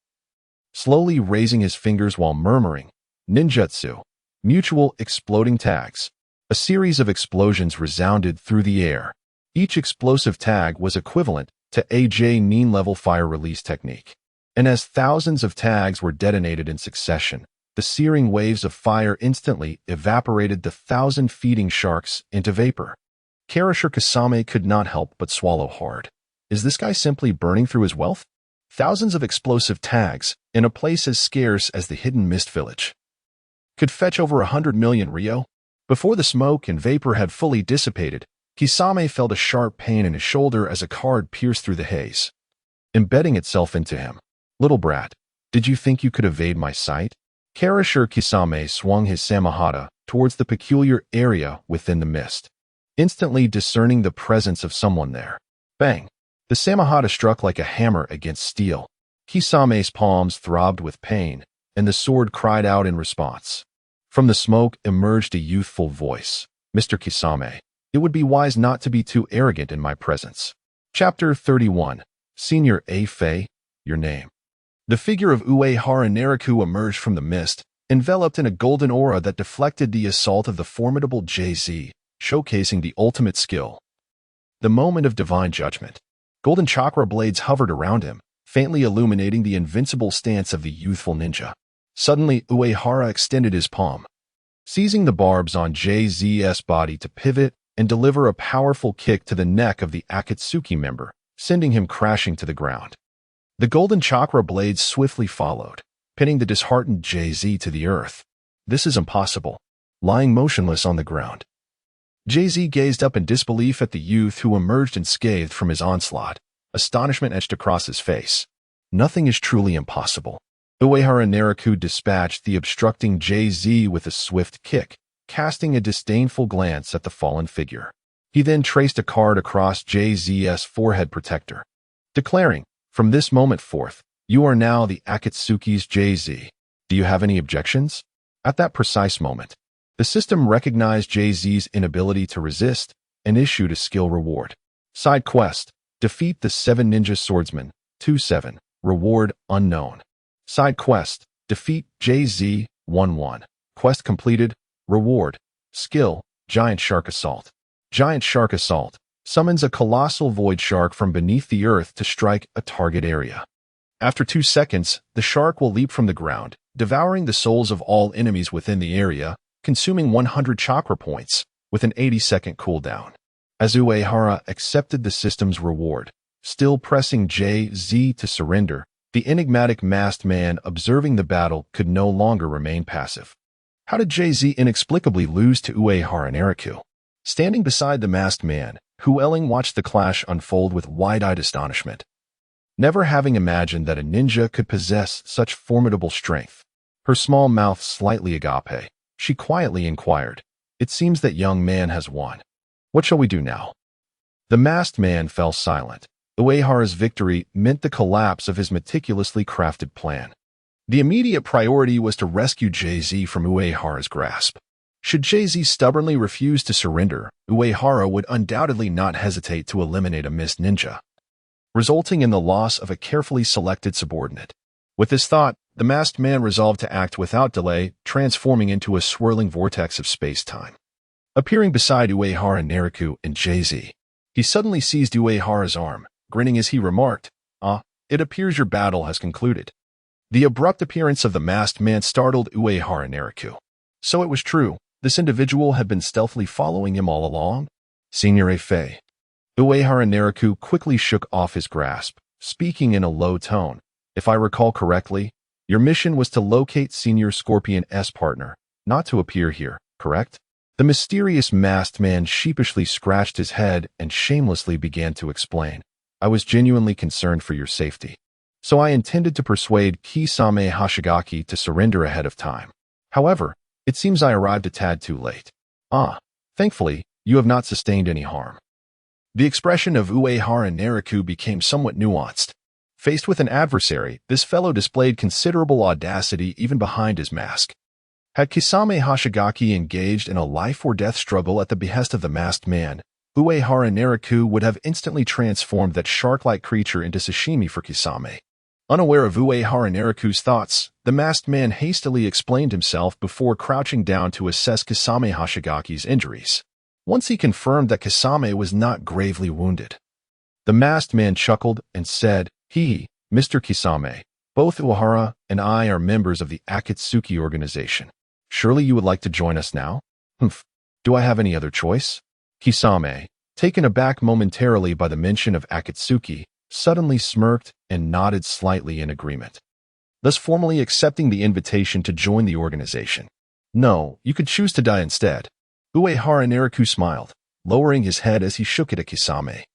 slowly raising his fingers while murmuring, "Ninjutsu." Mutual exploding tags. A series of explosions resounded through the air. Each explosive tag was equivalent to AJ Nin-level fire release technique. And as thousands of tags were detonated in succession, the searing waves of fire instantly evaporated the 1,000-feeding sharks into vapor. Karashir Kisame could not help but swallow hard. Is this guy simply burning through his wealth? Thousands of explosive tags, in a place as scarce as the Hidden Mist Village, could fetch over 100 million ryo? Before the smoke and vapor had fully dissipated, Kisame felt a sharp pain in his shoulder as a card pierced through the haze, embedding itself into him. "Little brat, did you think you could evade my sight?" Karashir Kisame swung his Samahata towards the peculiar area within the mist, instantly discerning the presence of someone there. Bang! The Samahata struck like a hammer against steel. Kisame's palms throbbed with pain, and the sword cried out in response. From the smoke emerged a youthful voice. "Mr. Kisame, it would be wise not to be too arrogant in my presence. Chapter 31. Senior A. Your name. The figure of Uehara Nariku emerged from the mist, enveloped in a golden aura that deflected the assault of the formidable JZ, showcasing the ultimate skill. The moment of divine judgment. Golden chakra blades hovered around him, faintly illuminating the invincible stance of the youthful ninja. Suddenly, Uehara extended his palm, seizing the barbs on JZ's body to pivot and deliver a powerful kick to the neck of the Akatsuki member, sending him crashing to the ground. The golden chakra blades swiftly followed, pinning the disheartened JZ to the earth. This is impossible. Lying motionless on the ground, JZ gazed up in disbelief at the youth who emerged unscathed from his onslaught. Astonishment etched across his face. Nothing is truly impossible. Uehara Nariku dispatched the obstructing JZ with a swift kick, casting a disdainful glance at the fallen figure. He then traced a card across JZ's forehead protector, declaring, "From this moment forth, you are now the Akatsuki's JZ. Do you have any objections?" At that precise moment, the system recognized JZ's inability to resist and issued a skill reward. Side quest: defeat the 7 ninja swordsmen, 2-7, reward unknown. Side quest: defeat JZ, 1-1. Quest completed, reward, skill, giant shark assault. Giant shark assault summons a colossal void shark from beneath the earth to strike a target area. After 2 seconds, the shark will leap from the ground, devouring the souls of all enemies within the area, consuming 100 chakra points, with an 80-second cooldown. As Uehara accepted the system's reward, still pressing JZ to surrender, the enigmatic masked man observing the battle could no longer remain passive. How did JZ inexplicably lose to Uehara Nariku? Standing beside the masked man, Hueling watched the clash unfold with wide-eyed astonishment, never having imagined that a ninja could possess such formidable strength. Her small mouth slightly agape, she quietly inquired, "It seems that young man has won. What shall we do now?" The masked man fell silent. Uehara's victory meant the collapse of his meticulously crafted plan. The immediate priority was to rescue JZ from Uehara's grasp. Should JZ stubbornly refuse to surrender, Uehara would undoubtedly not hesitate to eliminate a mist ninja, resulting in the loss of a carefully selected subordinate. With this thought, the masked man resolved to act without delay, transforming into a swirling vortex of space-time. Appearing beside Uehara Nariku and JZ, he suddenly seized Uehara's arm, grinning as he remarked, "It appears your battle has concluded." The abrupt appearance of the masked man startled Uehara Nariku. So it was true, this individual had been stealthily following him all along? Senior A. Uehara Nariku quickly shook off his grasp, speaking in a low tone. "If I recall correctly, your mission was to locate Senior Scorpion's partner, not to appear here, correct?" The mysterious masked man sheepishly scratched his head and shamelessly began to explain. "I was genuinely concerned for your safety, so I intended to persuade Kisame Hashigaki to surrender ahead of time. However, it seems I arrived a tad too late. Thankfully, you have not sustained any harm." The expression of Uehara Nariku became somewhat nuanced. Faced with an adversary, this fellow displayed considerable audacity even behind his mask. Had Kisame Hashigaki engaged in a life-or-death struggle at the behest of the masked man, Uehara Nariku would have instantly transformed that shark-like creature into sashimi for Kisame. Unaware of Uehara Nariku's thoughts, the masked man hastily explained himself before crouching down to assess Kisame Hashigaki's injuries. Once he confirmed that Kisame was not gravely wounded, the masked man chuckled and said, "Mr. Kisame, both Uehara and I are members of the Akatsuki organization. Surely you would like to join us now?" "Do I have any other choice?" Kisame, taken aback momentarily by the mention of Akatsuki, suddenly smirked and nodded slightly in agreement, thus formally accepting the invitation to join the organization. "No, you could choose to die instead." Uehara Nariku smiled, lowering his head as he shook it at Kisame,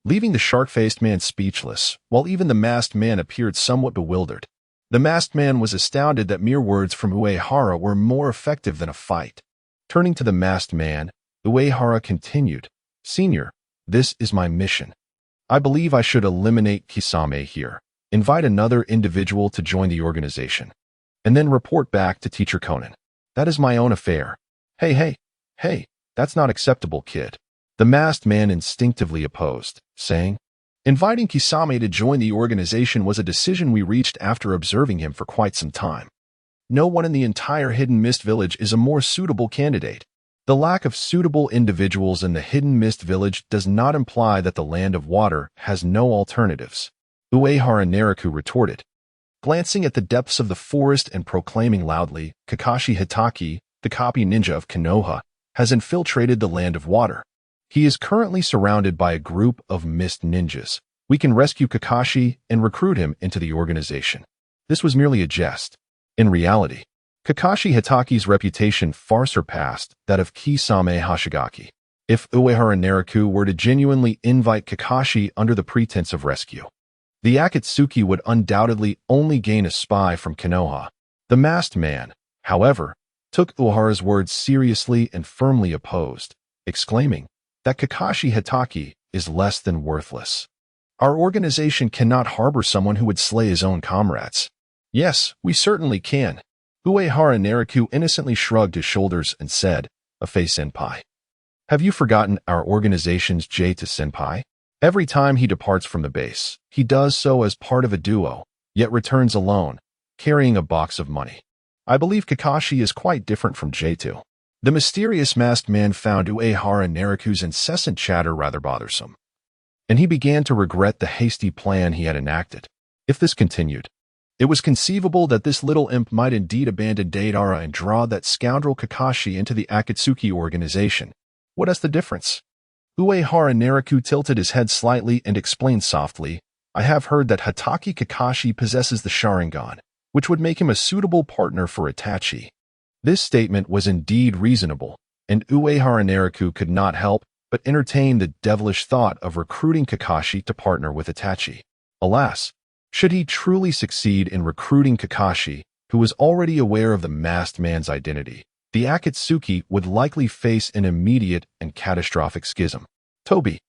leaving the shark-faced man speechless, while even the masked man appeared somewhat bewildered. The masked man was astounded that mere words from Uehara were more effective than a fight. Turning to the masked man, Uehara continued, "Senior, this is my mission. I believe I should eliminate Kisame here, invite another individual to join the organization, and then report back to Teacher Conan. That is my own affair." Hey, that's not acceptable, kid." The masked man instinctively opposed, saying, Inviting Kisame to join the organization was a decision we reached after observing him for quite some time. No one in the entire Hidden Mist Village is a more suitable candidate. The lack of suitable individuals in the Hidden Mist Village does not imply that the Land of Water has no alternatives, Uehara Nariku retorted. Glancing at the depths of the forest and proclaiming loudly, Kakashi Hitaki, the copy ninja of Konoha, has infiltrated the Land of Water. He is currently surrounded by a group of mist ninjas. We can rescue Kakashi and recruit him into the organization. This was merely a jest. In reality, Kakashi Hitaki's reputation far surpassed that of Kisame Hashigaki. If Uehara Nariku were to genuinely invite Kakashi under the pretense of rescue, the Akatsuki would undoubtedly only gain a spy from Konoha. The masked man, however, took Uehara's words seriously and firmly opposed, exclaiming that Kakashi Hitaki is less than worthless. Our organization cannot harbor someone who would slay his own comrades. Yes, we certainly can. Uehara Nariku innocently shrugged his shoulders and said, Afei Senpai. Have you forgotten our organization's J-to Senpai? Every time he departs from the base, he does so as part of a duo, yet returns alone, carrying a box of money. I believe Kakashi is quite different from J2. The mysterious masked man found Uehara Nariku's incessant chatter rather bothersome, and he began to regret the hasty plan he had enacted. If this continued, it was conceivable that this little imp might indeed abandon Deidara and draw that scoundrel Kakashi into the Akatsuki organization. What is the difference? Uehara Nariku tilted his head slightly and explained softly, I have heard that Hitaki Kakashi possesses the Sharingan, which would make him a suitable partner for Itachi. This statement was indeed reasonable, and Uehara Nariku could not help but entertain the devilish thought of recruiting Kakashi to partner with Itachi. Alas, should he truly succeed in recruiting Kakashi, who was already aware of the masked man's identity, the Akatsuki would likely face an immediate and catastrophic schism. Toby.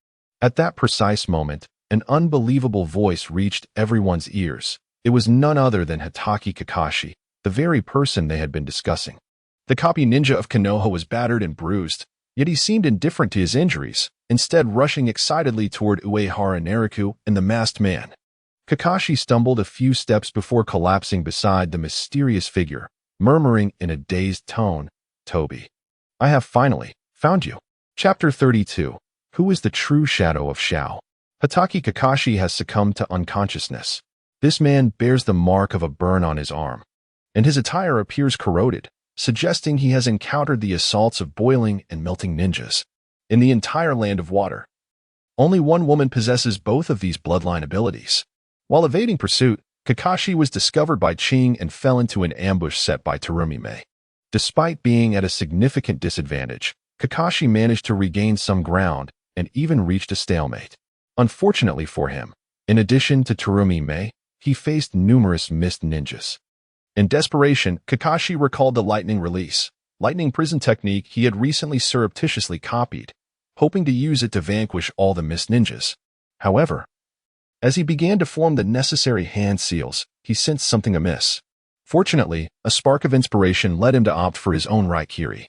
At that precise moment, an unbelievable voice reached everyone's ears. It was none other than Hitaki Kakashi, the very person they had been discussing. The copy ninja of Konoha was battered and bruised, yet he seemed indifferent to his injuries, instead rushing excitedly toward Uehara Nariku and the masked man. Kakashi stumbled a few steps before collapsing beside the mysterious figure, murmuring in a dazed tone, Toby. I have finally found you. Chapter 32. Who is the true shadow of Shao? Hitaki Kakashi has succumbed to unconsciousness. This man bears the mark of a burn on his arm, and his attire appears corroded, suggesting he has encountered the assaults of boiling and melting ninjas. In the entire Land of Water, only one woman possesses both of these bloodline abilities. While evading pursuit, Kakashi was discovered by Ching and fell into an ambush set by Terumime. Despite being at a significant disadvantage, Kakashi managed to regain some ground and even reached a stalemate. Unfortunately for him, in addition to Terumime, he faced numerous mist ninjas. In desperation, Kakashi recalled the lightning release, lightning prison technique he had recently surreptitiously copied, hoping to use it to vanquish all the mist ninjas. However, as he began to form the necessary hand seals, he sensed something amiss. Fortunately, a spark of inspiration led him to opt for his own Raikiri,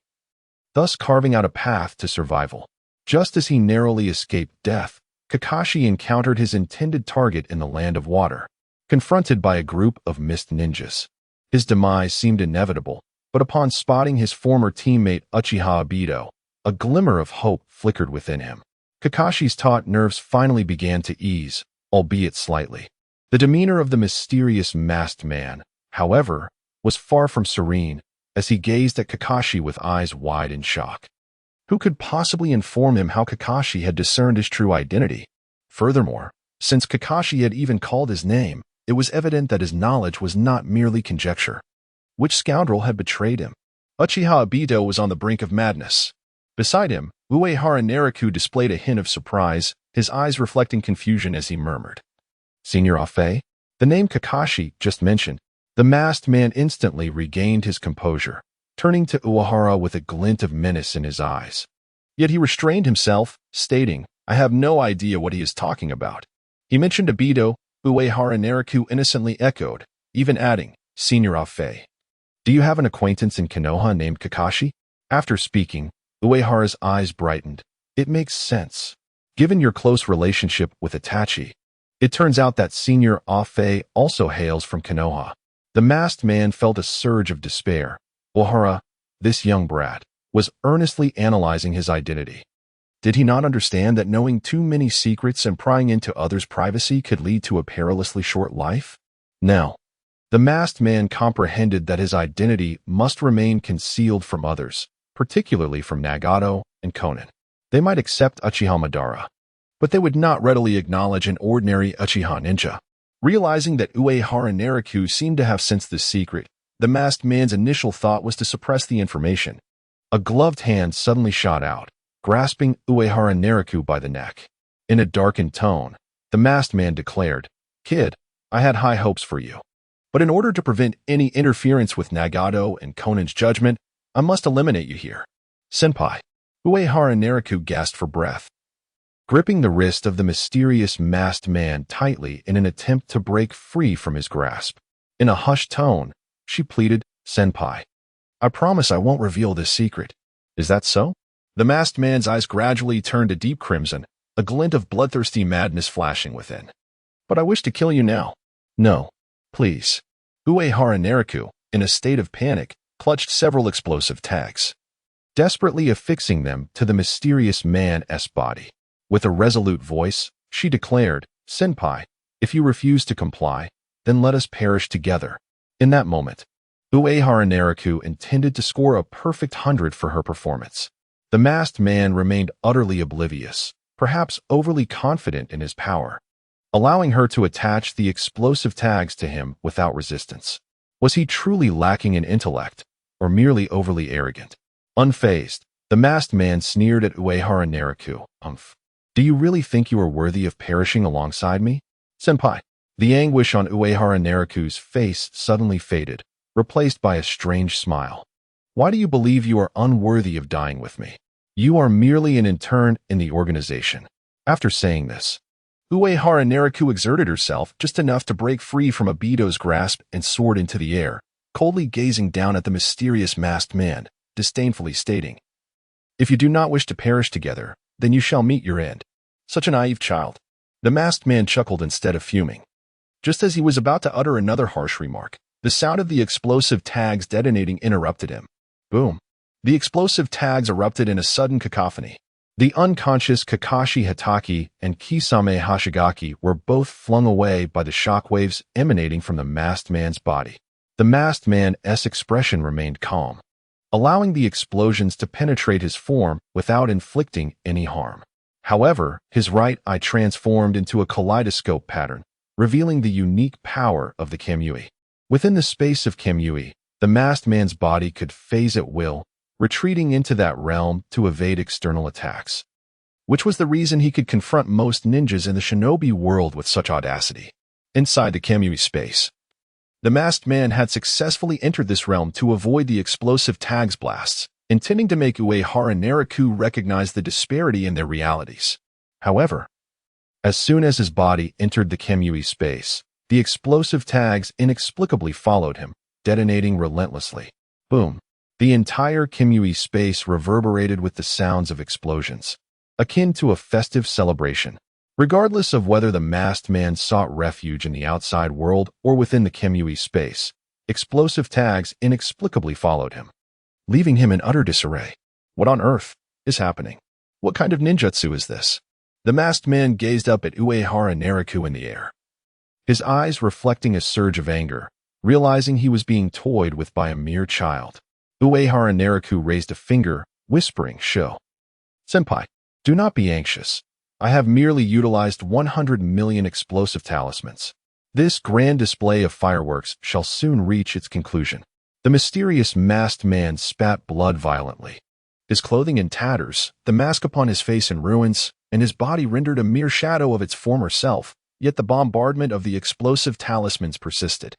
thus carving out a path to survival. Just as he narrowly escaped death, Kakashi encountered his intended target in the Land of Water, confronted by a group of mist ninjas. His demise seemed inevitable, but upon spotting his former teammate Uchiha Obito, a glimmer of hope flickered within him. Kakashi's taut nerves finally began to ease, albeit slightly. The demeanor of the mysterious masked man, however, was far from serene as he gazed at Kakashi with eyes wide in shock. Who could possibly inform him how Kakashi had discerned his true identity? Furthermore, since Kakashi had even called his name, it was evident that his knowledge was not merely conjecture. Which scoundrel had betrayed him? Uchiha Obito was on the brink of madness. Beside him, Uehara Nariku displayed a hint of surprise, his eyes reflecting confusion as he murmured, Senior Afei? The name Kakashi just mentioned. The masked man instantly regained his composure, turning to Uehara with a glint of menace in his eyes. Yet he restrained himself, stating, I have no idea what he is talking about. He mentioned Obito, Uehara Nariku innocently echoed, even adding, Senior Afei. Do you have an acquaintance in Konoha named Kakashi? After speaking, Uehara's eyes brightened. It makes sense. Given your close relationship with Itachi, it turns out that Senior Afe also hails from Konoha. The masked man felt a surge of despair. Ohara, this young brat, was earnestly analyzing his identity. Did he not understand that knowing too many secrets and prying into others' privacy could lead to a perilously short life? Now, the masked man comprehended that his identity must remain concealed from others, particularly from Nagato and Konan. They might accept Uchiha Madara, but they would not readily acknowledge an ordinary Uchiha ninja. Realizing that Uehara Nariku seemed to have sensed this secret, the masked man's initial thought was to suppress the information. A gloved hand suddenly shot out, grasping Uehara Nariku by the neck. In a darkened tone, the masked man declared, "Kid, I had high hopes for you. But in order to prevent any interference with Nagato and Konan's judgment, I must eliminate you here." "Senpai." Uehara Nariku gasped for breath, gripping the wrist of the mysterious masked man tightly in an attempt to break free from his grasp. In a hushed tone, she pleaded, "Senpai, I promise I won't reveal this secret." "Is that so?" The masked man's eyes gradually turned a deep crimson, a glint of bloodthirsty madness flashing within. "But I wish to kill you now." "No, please." Uehara Nariku, in a state of panic, clutched several explosive tags, desperately affixing them to the mysterious man's body. With a resolute voice, she declared, "Senpai, if you refuse to comply, then let us perish together." In that moment, Uehara Nariku intended to score a perfect 100 for her performance. The masked man remained utterly oblivious, perhaps overly confident in his power, allowing her to attach the explosive tags to him without resistance. Was he truly lacking in intellect, or merely overly arrogant? Unfazed, the masked man sneered at Uehara Nariku. "Do you really think you are worthy of perishing alongside me?" "Senpai." The anguish on Uehara Nariku's face suddenly faded, replaced by a strange smile. "Why do you believe you are unworthy of dying with me? You are merely an intern in the organization." After saying this, Uehara Nariku exerted herself just enough to break free from Obito's grasp and soared into the air, coldly gazing down at the mysterious masked man, disdainfully stating, "If you do not wish to perish together, then you shall meet your end." Such a naive child. The masked man chuckled instead of fuming. Just as he was about to utter another harsh remark, the sound of the explosive tags detonating interrupted him. Boom. The explosive tags erupted in a sudden cacophony. The unconscious Kakashi Hitaki and Kisame Hashigaki were both flung away by the shockwaves emanating from the masked man's body. The masked man's expression remained calm, allowing the explosions to penetrate his form without inflicting any harm. However, his right eye transformed into a kaleidoscope pattern, revealing the unique power of the Kamui. Within the space of Kamui, the masked man's body could phase at will, retreating into that realm to evade external attacks, which was the reason he could confront most ninjas in the shinobi world with such audacity. Inside the Kamui space, the masked man had successfully entered this realm to avoid the explosive tags blasts, intending to make Uehara Nariku recognize the disparity in their realities. However, as soon as his body entered the Kamui space, the explosive tags inexplicably followed him, detonating relentlessly. Boom. The entire Kamui space reverberated with the sounds of explosions, akin to a festive celebration. Regardless of whether the masked man sought refuge in the outside world or within the Kamui space, explosive tags inexplicably followed him, leaving him in utter disarray. What on earth is happening? What kind of ninjutsu is this? The masked man gazed up at Uehara Nariku in the air, his eyes reflecting a surge of anger, realizing he was being toyed with by a mere child. Uehara Nariku raised a finger, whispering, "Sho. Senpai, do not be anxious. I have merely utilized 100 million explosive talismans. This grand display of fireworks shall soon reach its conclusion." The mysterious masked man spat blood violently, his clothing in tatters, the mask upon his face in ruins, and his body rendered a mere shadow of its former self, yet the bombardment of the explosive talismans persisted.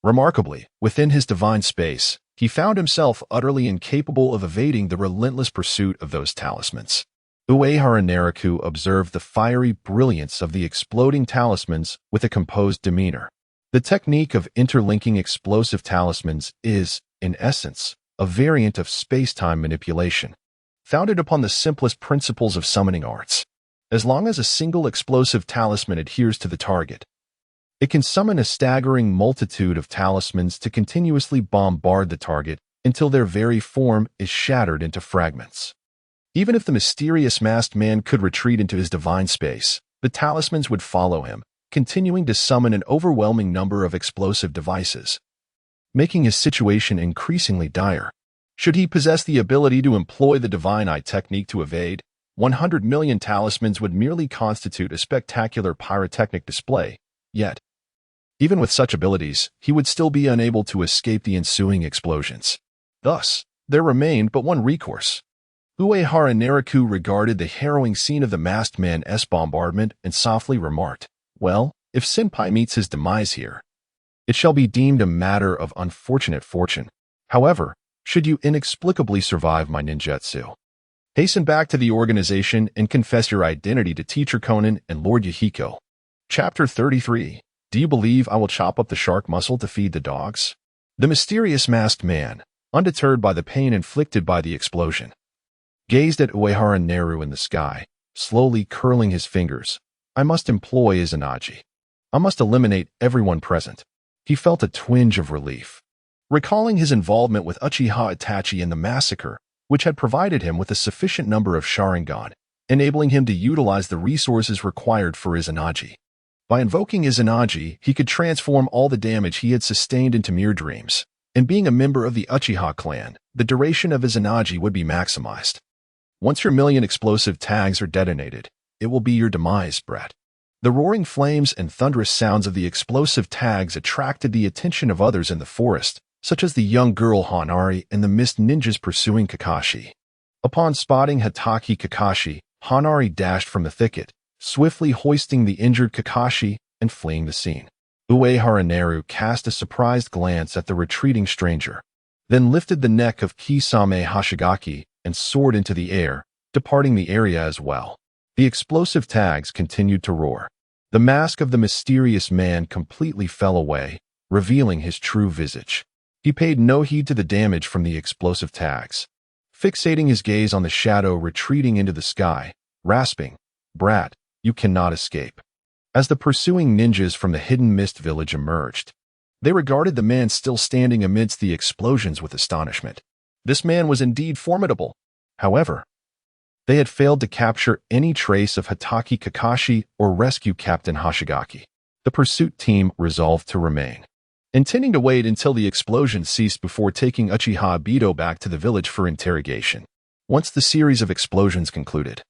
Remarkably, within his divine space, he found himself utterly incapable of evading the relentless pursuit of those talismans. Uehara Nariku observed the fiery brilliance of the exploding talismans with a composed demeanor. The technique of interlinking explosive talismans is, in essence, a variant of space-time manipulation, founded upon the simplest principles of summoning arts. as long as a single explosive talisman adheres to the target. It can summon a staggering multitude of talismans to continuously bombard the target until their very form is shattered into fragments. Even if the mysterious masked man could retreat into his divine space, the talismans would follow him, continuing to summon an overwhelming number of explosive devices, making his situation increasingly dire. Should he possess the ability to employ the Divine Eye technique to evade, 100 million talismans would merely constitute a spectacular pyrotechnic display. Yet, even with such abilities, he would still be unable to escape the ensuing explosions. Thus, there remained but one recourse. Uehara Naruto regarded the harrowing scene of the masked man's bombardment and softly remarked, "Well, if Senpai meets his demise here, it shall be deemed a matter of unfortunate fortune. However, should you inexplicably survive my ninjutsu, hasten back to the organization and confess your identity to Teacher Conan and Lord Yahiko." Chapter 33. Do you believe I will chop up the shark muscle to feed the dogs? The mysterious masked man, undeterred by the pain inflicted by the explosion, gazed at Uehara Naruto in the sky, slowly curling his fingers. I must employ Izanagi. I must eliminate everyone present. He felt a twinge of relief, recalling his involvement with Uchiha Itachi in the massacre, which had provided him with a sufficient number of Sharingan, enabling him to utilize the resources required for Izanagi. By invoking Izanagi, he could transform all the damage he had sustained into mere dreams, and being a member of the Uchiha clan, the duration of Izanagi would be maximized. Once your million explosive tags are detonated, it will be your demise, Brett. The roaring flames and thunderous sounds of the explosive tags attracted the attention of others in the forest, such as the young girl Hanari and the mist ninjas pursuing Kakashi. Upon spotting Hitaki Kakashi, Hanari dashed from the thicket, swiftly hoisting the injured Kakashi and fleeing the scene. Uehara Naruto cast a surprised glance at the retreating stranger, then lifted the neck of Kisame Hashigaki and soared into the air, departing the area as well. The explosive tags continued to roar. The mask of the mysterious man completely fell away, revealing his true visage. He paid no heed to the damage from the explosive tags, fixating his gaze on the shadow retreating into the sky, rasping, "Brat, you cannot escape." As the pursuing ninjas from the hidden mist village emerged, they regarded the man still standing amidst the explosions with astonishment. This man was indeed formidable. However, they had failed to capture any trace of Hitaki Kakashi or rescue Captain Hashigaki. The pursuit team resolved to remain, intending to wait until the explosion ceased before taking Uchiha Obito back to the village for interrogation. Once the series of explosions concluded,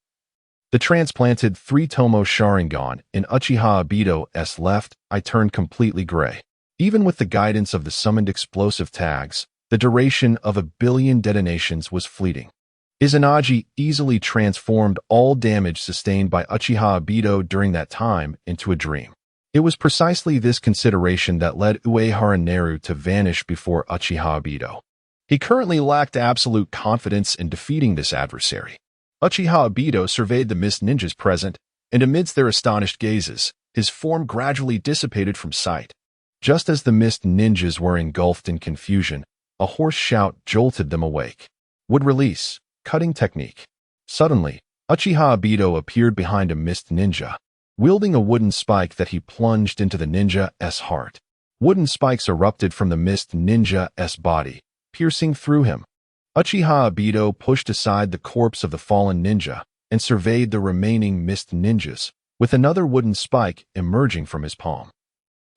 the transplanted 3-Tomo Sharingan in Uchiha Obito's left eye turned completely gray. Even with the guidance of the summoned explosive tags, the duration of 1 billion detonations was fleeting. Izanagi easily transformed all damage sustained by Uchiha Obito during that time into a dream. It was precisely this consideration that led Uehara Naruto to vanish before Uchiha Obito. He currently lacked absolute confidence in defeating this adversary. Uchiha Obito surveyed the mist ninjas present, and amidst their astonished gazes, his form gradually dissipated from sight. Just as the mist ninjas were engulfed in confusion, a hoarse shout jolted them awake. Would release. Cutting technique. Suddenly, Uchiha Obito appeared behind a mist ninja, wielding a wooden spike that he plunged into the ninja's heart. Wooden spikes erupted from the mist ninja's body, piercing through him. Uchiha Obito pushed aside the corpse of the fallen ninja and surveyed the remaining mist ninjas, with another wooden spike emerging from his palm.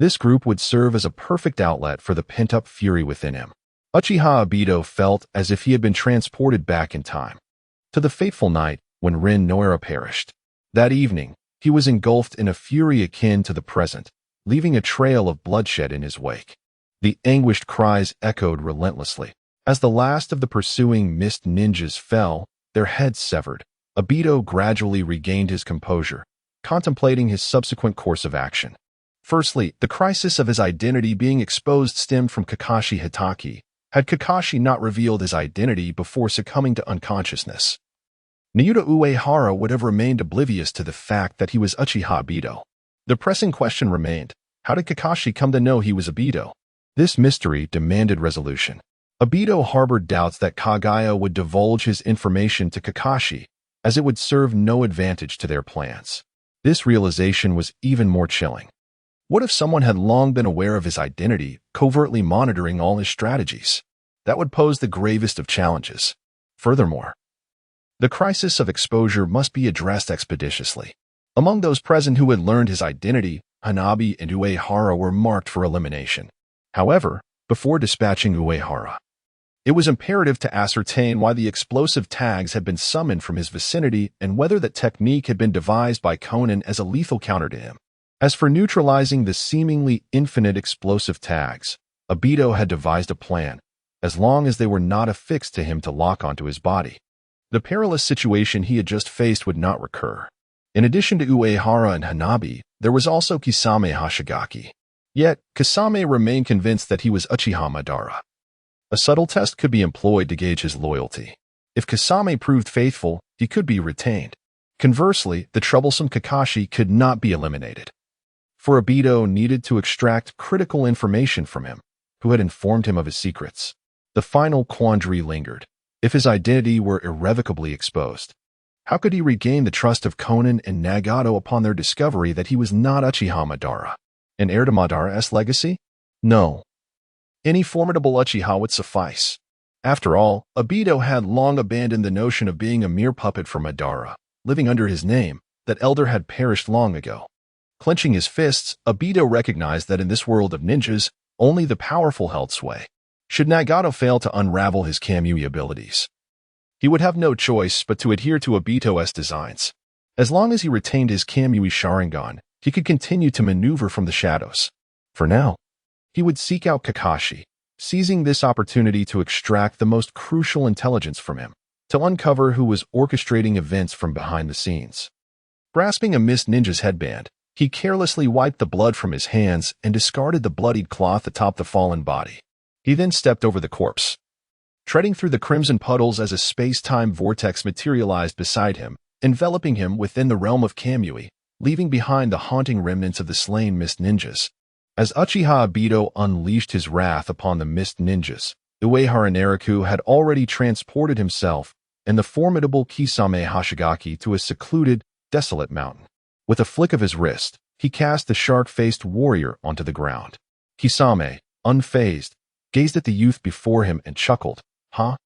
This group would serve as a perfect outlet for the pent-up fury within him. Uchiha Obito felt as if he had been transported back in time, to the fateful night when Rin Noira perished. That evening, he was engulfed in a fury akin to the present, leaving a trail of bloodshed in his wake. The anguished cries echoed relentlessly. As the last of the pursuing mist ninjas fell, their heads severed, Obito gradually regained his composure, contemplating his subsequent course of action. Firstly, the crisis of his identity being exposed stemmed from Kakashi Hitaki. Had Kakashi not revealed his identity before succumbing to unconsciousness, Naruto Uehara would have remained oblivious to the fact that he was Uchiha Obito. The pressing question remained, how did Kakashi come to know he was Obito? This mystery demanded resolution. Obito harbored doubts that Kagaya would divulge his information to Kakashi, as it would serve no advantage to their plans. This realization was even more chilling. What if someone had long been aware of his identity, covertly monitoring all his strategies? That would pose the gravest of challenges. Furthermore, the crisis of exposure must be addressed expeditiously. Among those present who had learned his identity, Hanabi and Uehara were marked for elimination. However, before dispatching Uehara, it was imperative to ascertain why the explosive tags had been summoned from his vicinity and whether that technique had been devised by Conan as a lethal counter to him. As for neutralizing the seemingly infinite explosive tags, Obito had devised a plan, as long as they were not affixed to him to lock onto his body. The perilous situation he had just faced would not recur. In addition to Uehara and Hanabi, there was also Kisame Hashigaki. Yet, Kisame remained convinced that he was Uchiha Madara. A subtle test could be employed to gauge his loyalty. If Kisame proved faithful, he could be retained. Conversely, the troublesome Kakashi could not be eliminated. For Obito needed to extract critical information from him, who had informed him of his secrets. The final quandary lingered. If his identity were irrevocably exposed, how could he regain the trust of Conan and Nagato upon their discovery that he was not Uchiha Madara? An heir to Madara's legacy? No. Any formidable Uchiha would suffice. After all, Obito had long abandoned the notion of being a mere puppet for Madara, living under his name. That elder had perished long ago. Clenching his fists, Obito recognized that in this world of ninjas, only the powerful held sway. Should Nagato fail to unravel his Kamui abilities, he would have no choice but to adhere to Obito's designs. As long as he retained his Kamui Sharingan, he could continue to maneuver from the shadows. For now, he would seek out Kakashi, seizing this opportunity to extract the most crucial intelligence from him, to uncover who was orchestrating events from behind the scenes. Grasping a mist ninja's headband, he carelessly wiped the blood from his hands and discarded the bloodied cloth atop the fallen body. He then stepped over the corpse, treading through the crimson puddles as a space-time vortex materialized beside him, enveloping him within the realm of Kamui, leaving behind the haunting remnants of the slain mist ninjas. As Uchiha Obito unleashed his wrath upon the mist ninjas, Uehara Naraku had already transported himself and the formidable Kisame Hashigaki to a secluded, desolate mountain. With a flick of his wrist, he cast the shark-faced warrior onto the ground. Kisame, unfazed, gazed at the youth before him and chuckled. Huh?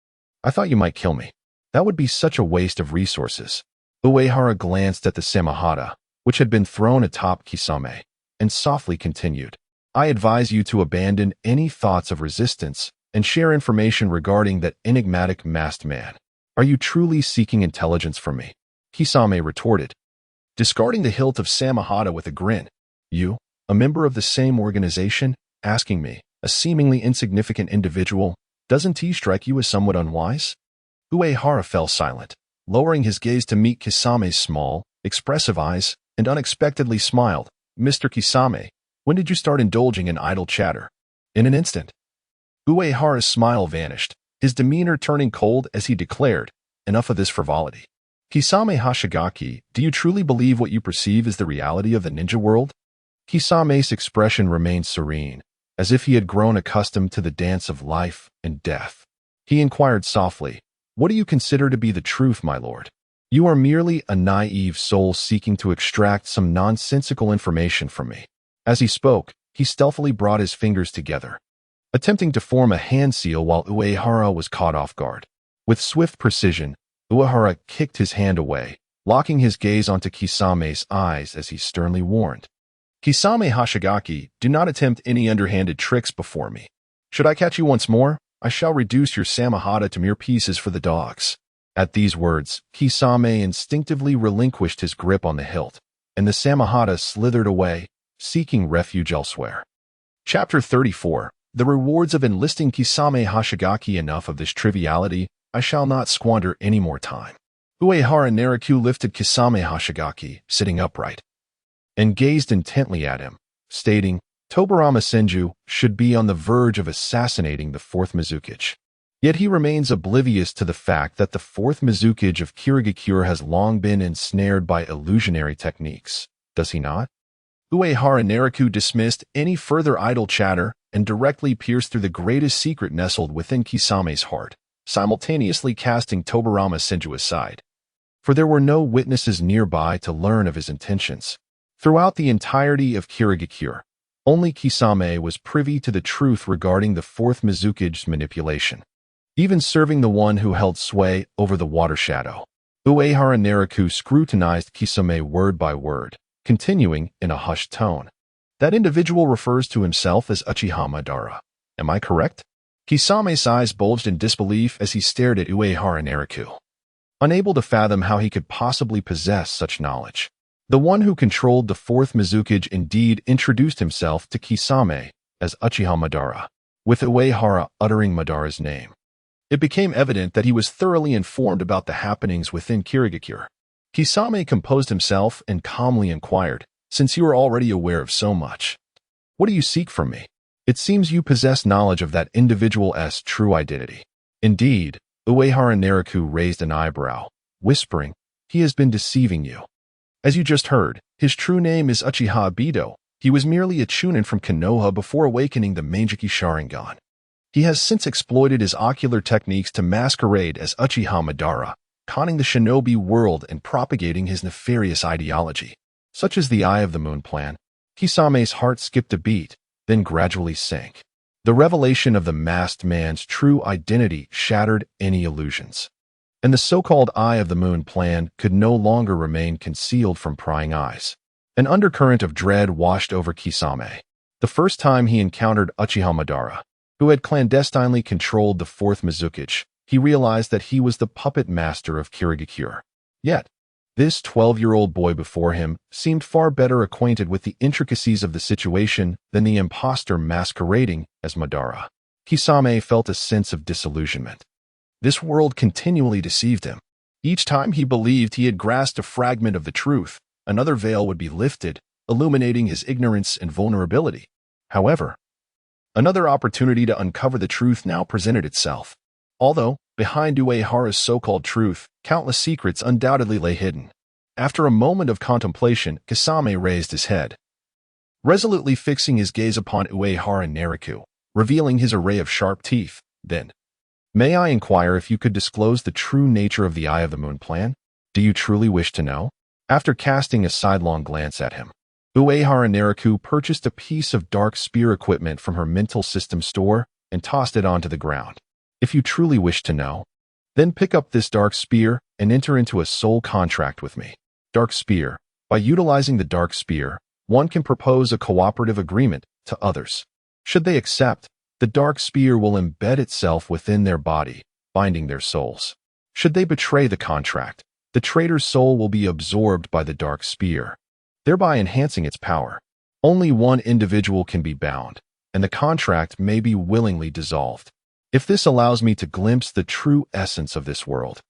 I thought you might kill me. That would be such a waste of resources. Uehara glanced at the Samahata, which had been thrown atop Kisame, and softly continued. I advise you to abandon any thoughts of resistance and share information regarding that enigmatic masked man. Are you truly seeking intelligence from me? Kisame retorted, discarding the hilt of Samahata with a grin. You, a member of the same organization, asking me, a seemingly insignificant individual, doesn't he strike you as somewhat unwise? Uehara fell silent, lowering his gaze to meet Kisame's small, expressive eyes, and unexpectedly smiled. Mr. Kisame, when did you start indulging in idle chatter? In an instant, Uehara's smile vanished, his demeanor turning cold as he declared, enough of this frivolity. Kisame Hashigaki, do you truly believe what you perceive is the reality of the ninja world? Kisame's expression remained serene, as if he had grown accustomed to the dance of life and death. He inquired softly, what do you consider to be the truth, my lord? You are merely a naive soul seeking to extract some nonsensical information from me. As he spoke, he stealthily brought his fingers together, attempting to form a hand seal while Uehara was caught off guard. With swift precision, Uehara kicked his hand away, locking his gaze onto Kisame's eyes as he sternly warned. Kisame Hashigaki, do not attempt any underhanded tricks before me. Should I catch you once more, I shall reduce your Samahata to mere pieces for the dogs. At these words, Kisame instinctively relinquished his grip on the hilt, and the Samahata slithered away, seeking refuge elsewhere. Chapter 34. The rewards of enlisting Kisame Hashigaki. Enough of this triviality, I shall not squander any more time. Uehara Naraku lifted Kisame Hashigaki, sitting upright, and gazed intently at him, stating, Tobirama Senju should be on the verge of assassinating the fourth Mizukage. Yet he remains oblivious to the fact that the fourth Mizukage of Kirigakure has long been ensnared by illusionary techniques, does he not? Uehara Naraku dismissed any further idle chatter and directly pierced through the greatest secret nestled within Kisame's heart, simultaneously casting Tobirama Senju aside. for there were no witnesses nearby to learn of his intentions. Throughout the entirety of Kirigakure, only Kisame was privy to the truth regarding the fourth Mizukage's manipulation, even serving the one who held sway over the water shadow. Uehara Nariku scrutinized Kisame word by word, continuing in a hushed tone. That individual refers to himself as Uchiha Madara. Am I correct? Kisame's eyes bulged in disbelief as he stared at Uehara Nariku, unable to fathom how he could possibly possess such knowledge. The one who controlled the fourth Mizukage indeed introduced himself to Kisame as Uchiha Madara, with Uehara uttering Madara's name. It became evident that he was thoroughly informed about the happenings within Kirigakure. Kisame composed himself and calmly inquired, "Since you are already aware of so much, what do you seek from me? It seems you possess knowledge of that individual's true identity." Indeed, Uehara Nariku raised an eyebrow, whispering, "He has been deceiving you. As you just heard, his true name is Uchiha Ibido. He was merely a chunin from Konoha before awakening the Manjiki Sharingan. He has since exploited his ocular techniques to masquerade as Uchiha Madara, conning the shinobi world and propagating his nefarious ideology, such as the Eye of the Moon plan." Kisame's heart skipped a beat, then gradually sank. The revelation of the masked man's true identity shattered any illusions, and the so-called Eye of the Moon plan could no longer remain concealed from prying eyes. An undercurrent of dread washed over Kisame. The first time he encountered Uchiha Madara, who had clandestinely controlled the fourth Mizukage, he realized that he was the puppet master of Kirigakure. Yet, this 12-year-old boy before him seemed far better acquainted with the intricacies of the situation than the impostor masquerading as Madara. Kisame felt a sense of disillusionment. This world continually deceived him. Each time he believed he had grasped a fragment of the truth, another veil would be lifted, illuminating his ignorance and vulnerability. However, another opportunity to uncover the truth now presented itself. Although, behind Uehara's so-called truth, countless secrets undoubtedly lay hidden. After a moment of contemplation, Kisame raised his head, resolutely fixing his gaze upon Uehara Nariku, revealing his array of sharp teeth. Then, "May I inquire if you could disclose the true nature of the Eye of the Moon plan? Do you truly wish to know?" After casting a sidelong glance at him, Uehara Nariku purchased a piece of dark spear equipment from her mental system store and tossed it onto the ground. "If you truly wish to know, then pick up this dark spear and enter into a soul contract with me." Dark spear. By utilizing the dark spear, one can propose a cooperative agreement to others. Should they accept, the dark spear will embed itself within their body, binding their souls. Should they betray the contract, the traitor's soul will be absorbed by the dark spear, thereby enhancing its power. Only one individual can be bound, and the contract may be willingly dissolved. If this allows me to glimpse the true essence of this world,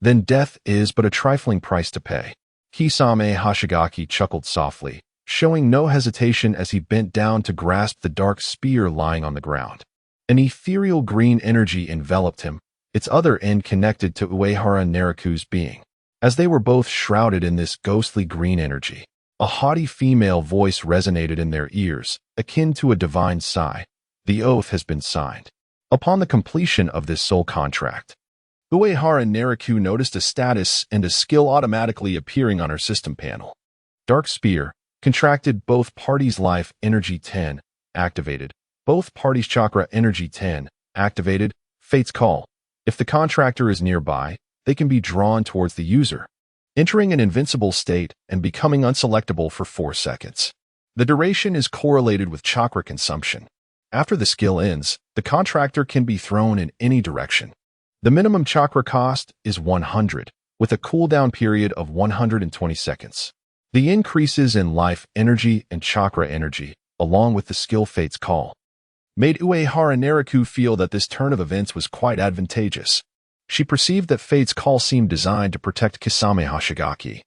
then death is but a trifling price to pay. Kisame Hashigaki chuckled softly, showing no hesitation as he bent down to grasp the dark spear lying on the ground. An ethereal green energy enveloped him, its other end connected to Uehara Nariku's being. As they were both shrouded in this ghostly green energy, a haughty female voice resonated in their ears, akin to a divine sigh. "The oath has been signed." Upon the completion of this soul contract, Uehara Nariku noticed a status and a skill automatically appearing on her system panel. Dark Spear, contracted, both parties' life energy 10, activated. Both parties' chakra energy 10, activated. Fate's Call. If the contractor is nearby, they can be drawn towards the user, entering an invincible state and becoming unselectable for 4 seconds. The duration is correlated with chakra consumption. After the skill ends, the contractor can be thrown in any direction. The minimum chakra cost is 100, with a cooldown period of 120 seconds. The increases in life energy and chakra energy, along with the skill Fate's Call, made Uehara Nariku feel that this turn of events was quite advantageous. She perceived that Fate's Call seemed designed to protect Kisame Hashigaki,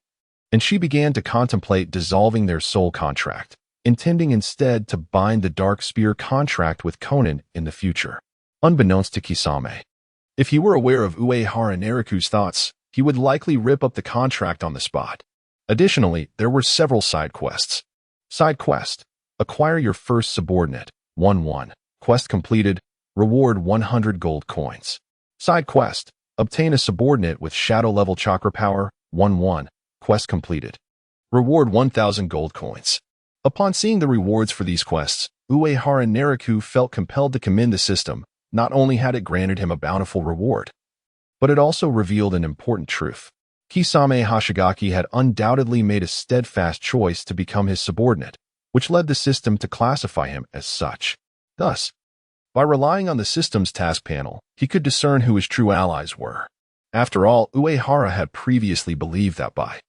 and she began to contemplate dissolving their soul contract, intending instead to bind the Dark Spear contract with Conan in the future. Unbeknownst to Kisame, if he were aware of Uehara Nariku's thoughts, he would likely rip up the contract on the spot. Additionally, there were several side quests. Side quest: acquire your first subordinate, 1-1. Quest completed, reward 100 gold coins. Side quest: obtain a subordinate with shadow level chakra power, 1-1. Quest completed. Reward 1,000 gold coins. Upon seeing the rewards for these quests, Uehara Nariku felt compelled to commend the system. Not only had it granted him a bountiful reward, but it also revealed an important truth. Kisame Hashigaki had undoubtedly made a steadfast choice to become his subordinate, which led the system to classify him as such. Thus, by relying on the system's task panel, he could discern who his true allies were. After all, Uehara had previously believed that Bai,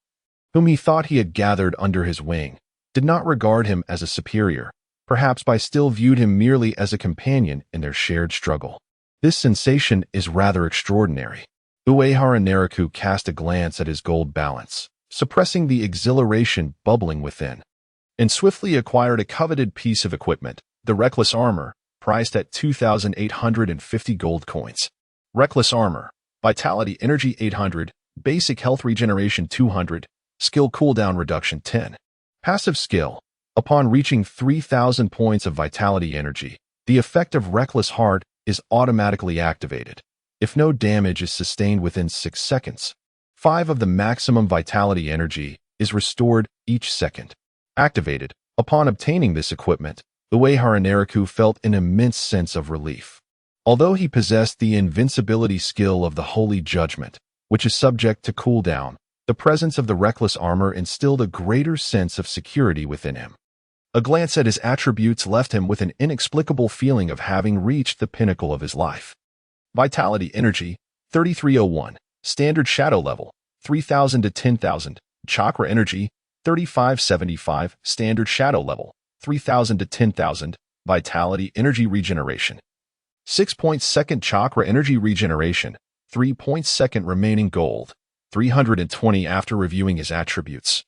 whom he thought he had gathered under his wing, did not regard him as a superior. Perhaps Bai still viewed him merely as a companion in their shared struggle. This sensation is rather extraordinary. Uehara Nariku cast a glance at his gold balance, suppressing the exhilaration bubbling within, and swiftly acquired a coveted piece of equipment, the Reckless Armor, priced at 2,850 gold coins. Reckless Armor, Vitality Energy 800, Basic Health Regeneration 200, Skill Cooldown Reduction 10. Passive Skill. Upon reaching 3,000 points of Vitality Energy, the effect of Reckless Heart is automatically activated. If no damage is sustained within 6 seconds, 5 of the maximum Vitality Energy is restored each second. Activated. Upon obtaining this equipment, Uehara Nariku felt an immense sense of relief. Although he possessed the invincibility skill of the Holy Judgment, which is subject to cooldown, the presence of the Reckless Armor instilled a greater sense of security within him. A glance at his attributes left him with an inexplicable feeling of having reached the pinnacle of his life. Vitality Energy, 3301. Standard Shadow Level, 3,000 to 10,000. Chakra Energy, 3575. Standard Shadow Level, 3,000 to 10,000. Vitality Energy Regeneration. 6-second Chakra Energy Regeneration, 3-second remaining gold, 320 after reviewing his attributes.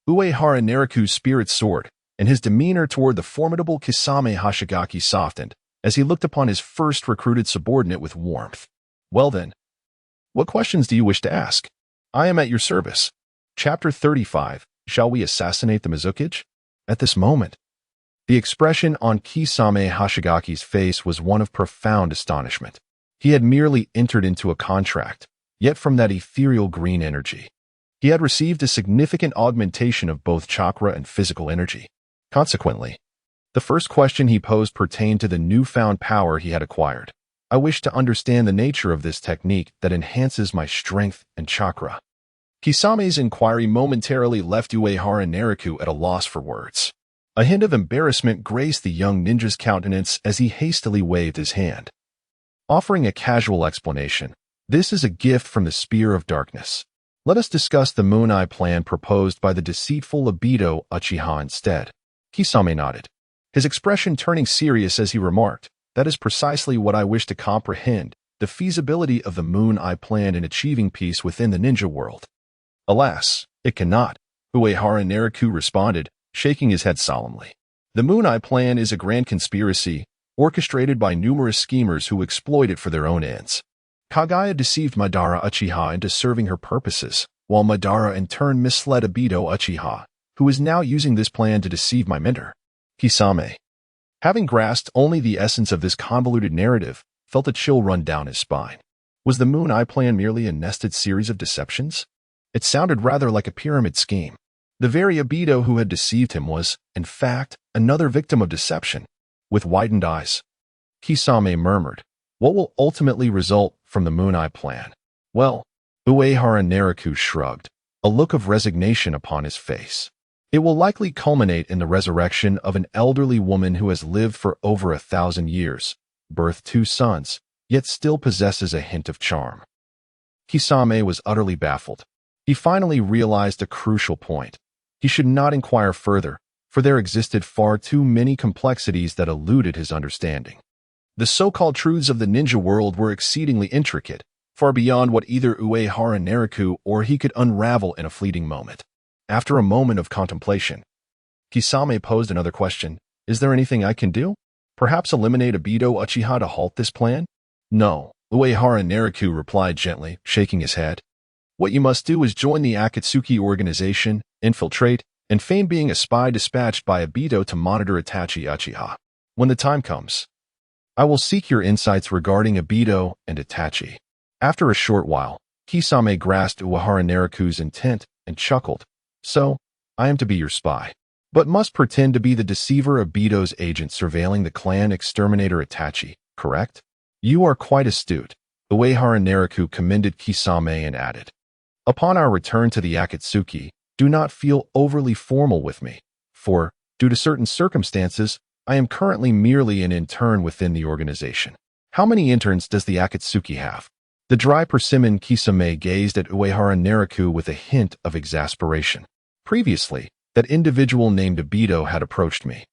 Uehara Nariku's spirit soared, and his demeanor toward the formidable Kisame Hashigaki softened as he looked upon his first recruited subordinate with warmth. Well then, what questions do you wish to ask? I am at your service. Chapter 35. Shall we assassinate the Mizukage? At this moment, the expression on Kisame Hashigaki's face was one of profound astonishment. He had merely entered into a contract, yet from that ethereal green energy, he had received a significant augmentation of both chakra and physical energy. Consequently, the first question he posed pertained to the newfound power he had acquired. I wish to understand the nature of this technique that enhances my strength and chakra. Kisame's inquiry momentarily left Uehara Nariku at a loss for words. A hint of embarrassment graced the young ninja's countenance as he hastily waved his hand, offering a casual explanation. This is a gift from the Spear of Darkness. Let us discuss the Moon Eye plan proposed by the deceitful Obito Uchiha instead. Kisame nodded, his expression turning serious as he remarked, that is precisely what I wish to comprehend, the feasibility of the Moon Eye plan in achieving peace within the ninja world. Alas, it cannot, Uehara Nariku responded, shaking his head solemnly. The Moon Eye plan is a grand conspiracy, orchestrated by numerous schemers who exploit it for their own ends. Kaguya deceived Madara Uchiha into serving her purposes, while Madara in turn misled Obito Uchiha, who is now using this plan to deceive my mentor. Kisame, having grasped only the essence of this convoluted narrative, felt a chill run down his spine. Was the Moon Eye plan merely a nested series of deceptions? It sounded rather like a pyramid scheme. The very Obito who had deceived him was, in fact, another victim of deception. With widened eyes, Kisame murmured, what will ultimately result from the Moon Eye plan? Well, Uehara Nariku shrugged, a look of resignation upon his face. It will likely culminate in the resurrection of an elderly woman who has lived for over 1,000 years, birthed 2 sons, yet still possesses a hint of charm. Kisame was utterly baffled. He finally realized a crucial point. He should not inquire further, for there existed far too many complexities that eluded his understanding. The so-called truths of the ninja world were exceedingly intricate, far beyond what either Uehara Nariku or he could unravel in a fleeting moment. After a moment of contemplation, Kisame posed another question. Is there anything I can do? Perhaps eliminate Obito Uchiha to halt this plan? No, Uehara Nariku replied gently, shaking his head. What you must do is join the Akatsuki organization, infiltrate, and feign being a spy dispatched by Obito to monitor Itachi Uchiha. When the time comes, I will seek your insights regarding Obito and Itachi. After a short while, Kisame grasped Uehara Nariku's intent and chuckled. So, I am to be your spy, but must pretend to be the deceiver of Bido's agent surveilling the clan exterminator Itachi, correct? You are quite astute, Uehara Nariku commended Kisame and added. Upon our return to the Akatsuki, do not feel overly formal with me, for, due to certain circumstances, I am currently merely an intern within the organization. How many interns does the Akatsuki have? The dry persimmon Kisame gazed at Uehara Nariku with a hint of exasperation. Previously, that individual named Bido had approached me,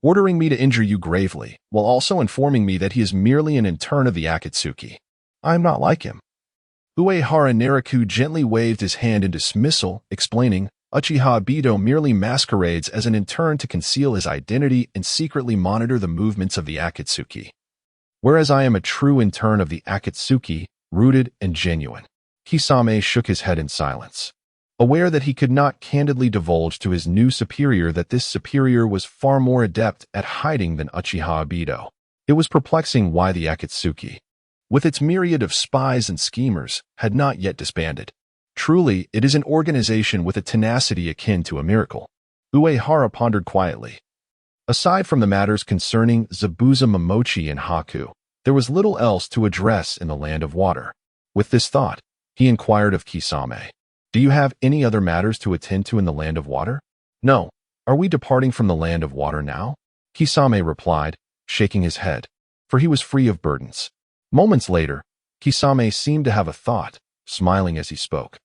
ordering me to injure you gravely, while also informing me that he is merely an intern of the Akatsuki. I am not like him. Uehara Nariku gently waved his hand in dismissal, explaining, Uchiha Bido merely masquerades as an intern to conceal his identity and secretly monitor the movements of the Akatsuki. Whereas I am a true intern of the Akatsuki, rooted and genuine. Kisame shook his head in silence, aware that he could not candidly divulge to his new superior that this superior was far more adept at hiding than Uchiha Bido. It was perplexing why the Akatsuki, with its myriad of spies and schemers, had not yet disbanded. Truly, it is an organization with a tenacity akin to a miracle. Uehara pondered quietly. Aside from the matters concerning Zabuza Momochi and Haku, there was little else to address in the Land of Water. With this thought, he inquired of Kisame, Do you have any other matters to attend to in the Land of Water? No. Are we departing from the Land of Water now? Kisame replied, shaking his head, for he was free of burdens. Moments later, Kisame seemed to have a thought, smiling as he spoke.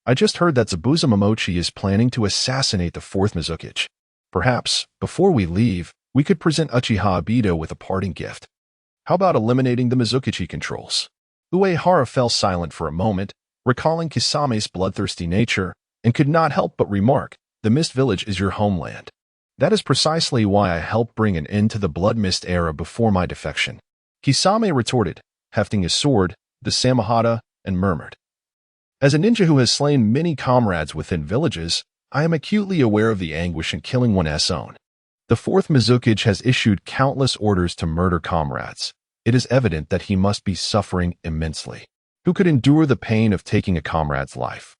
I just heard that Zabuza Momochi is planning to assassinate the fourth Mizukichi. Perhaps, before we leave, we could present Uchiha Bido with a parting gift. How about eliminating the Mizukichi controls? Uehara fell silent for a moment, recalling Kisame's bloodthirsty nature, and could not help but remark, the Mist Village is your homeland. That is precisely why I helped bring an end to the Blood Mist era before my defection. Kisame retorted, hefting his sword, the Samahata, and murmured. As a ninja who has slain many comrades within villages, I am acutely aware of the anguish in killing one's own. The fourth Mizukichi has issued countless orders to murder comrades. It is evident that he must be suffering immensely. Who could endure the pain of taking a comrade's life?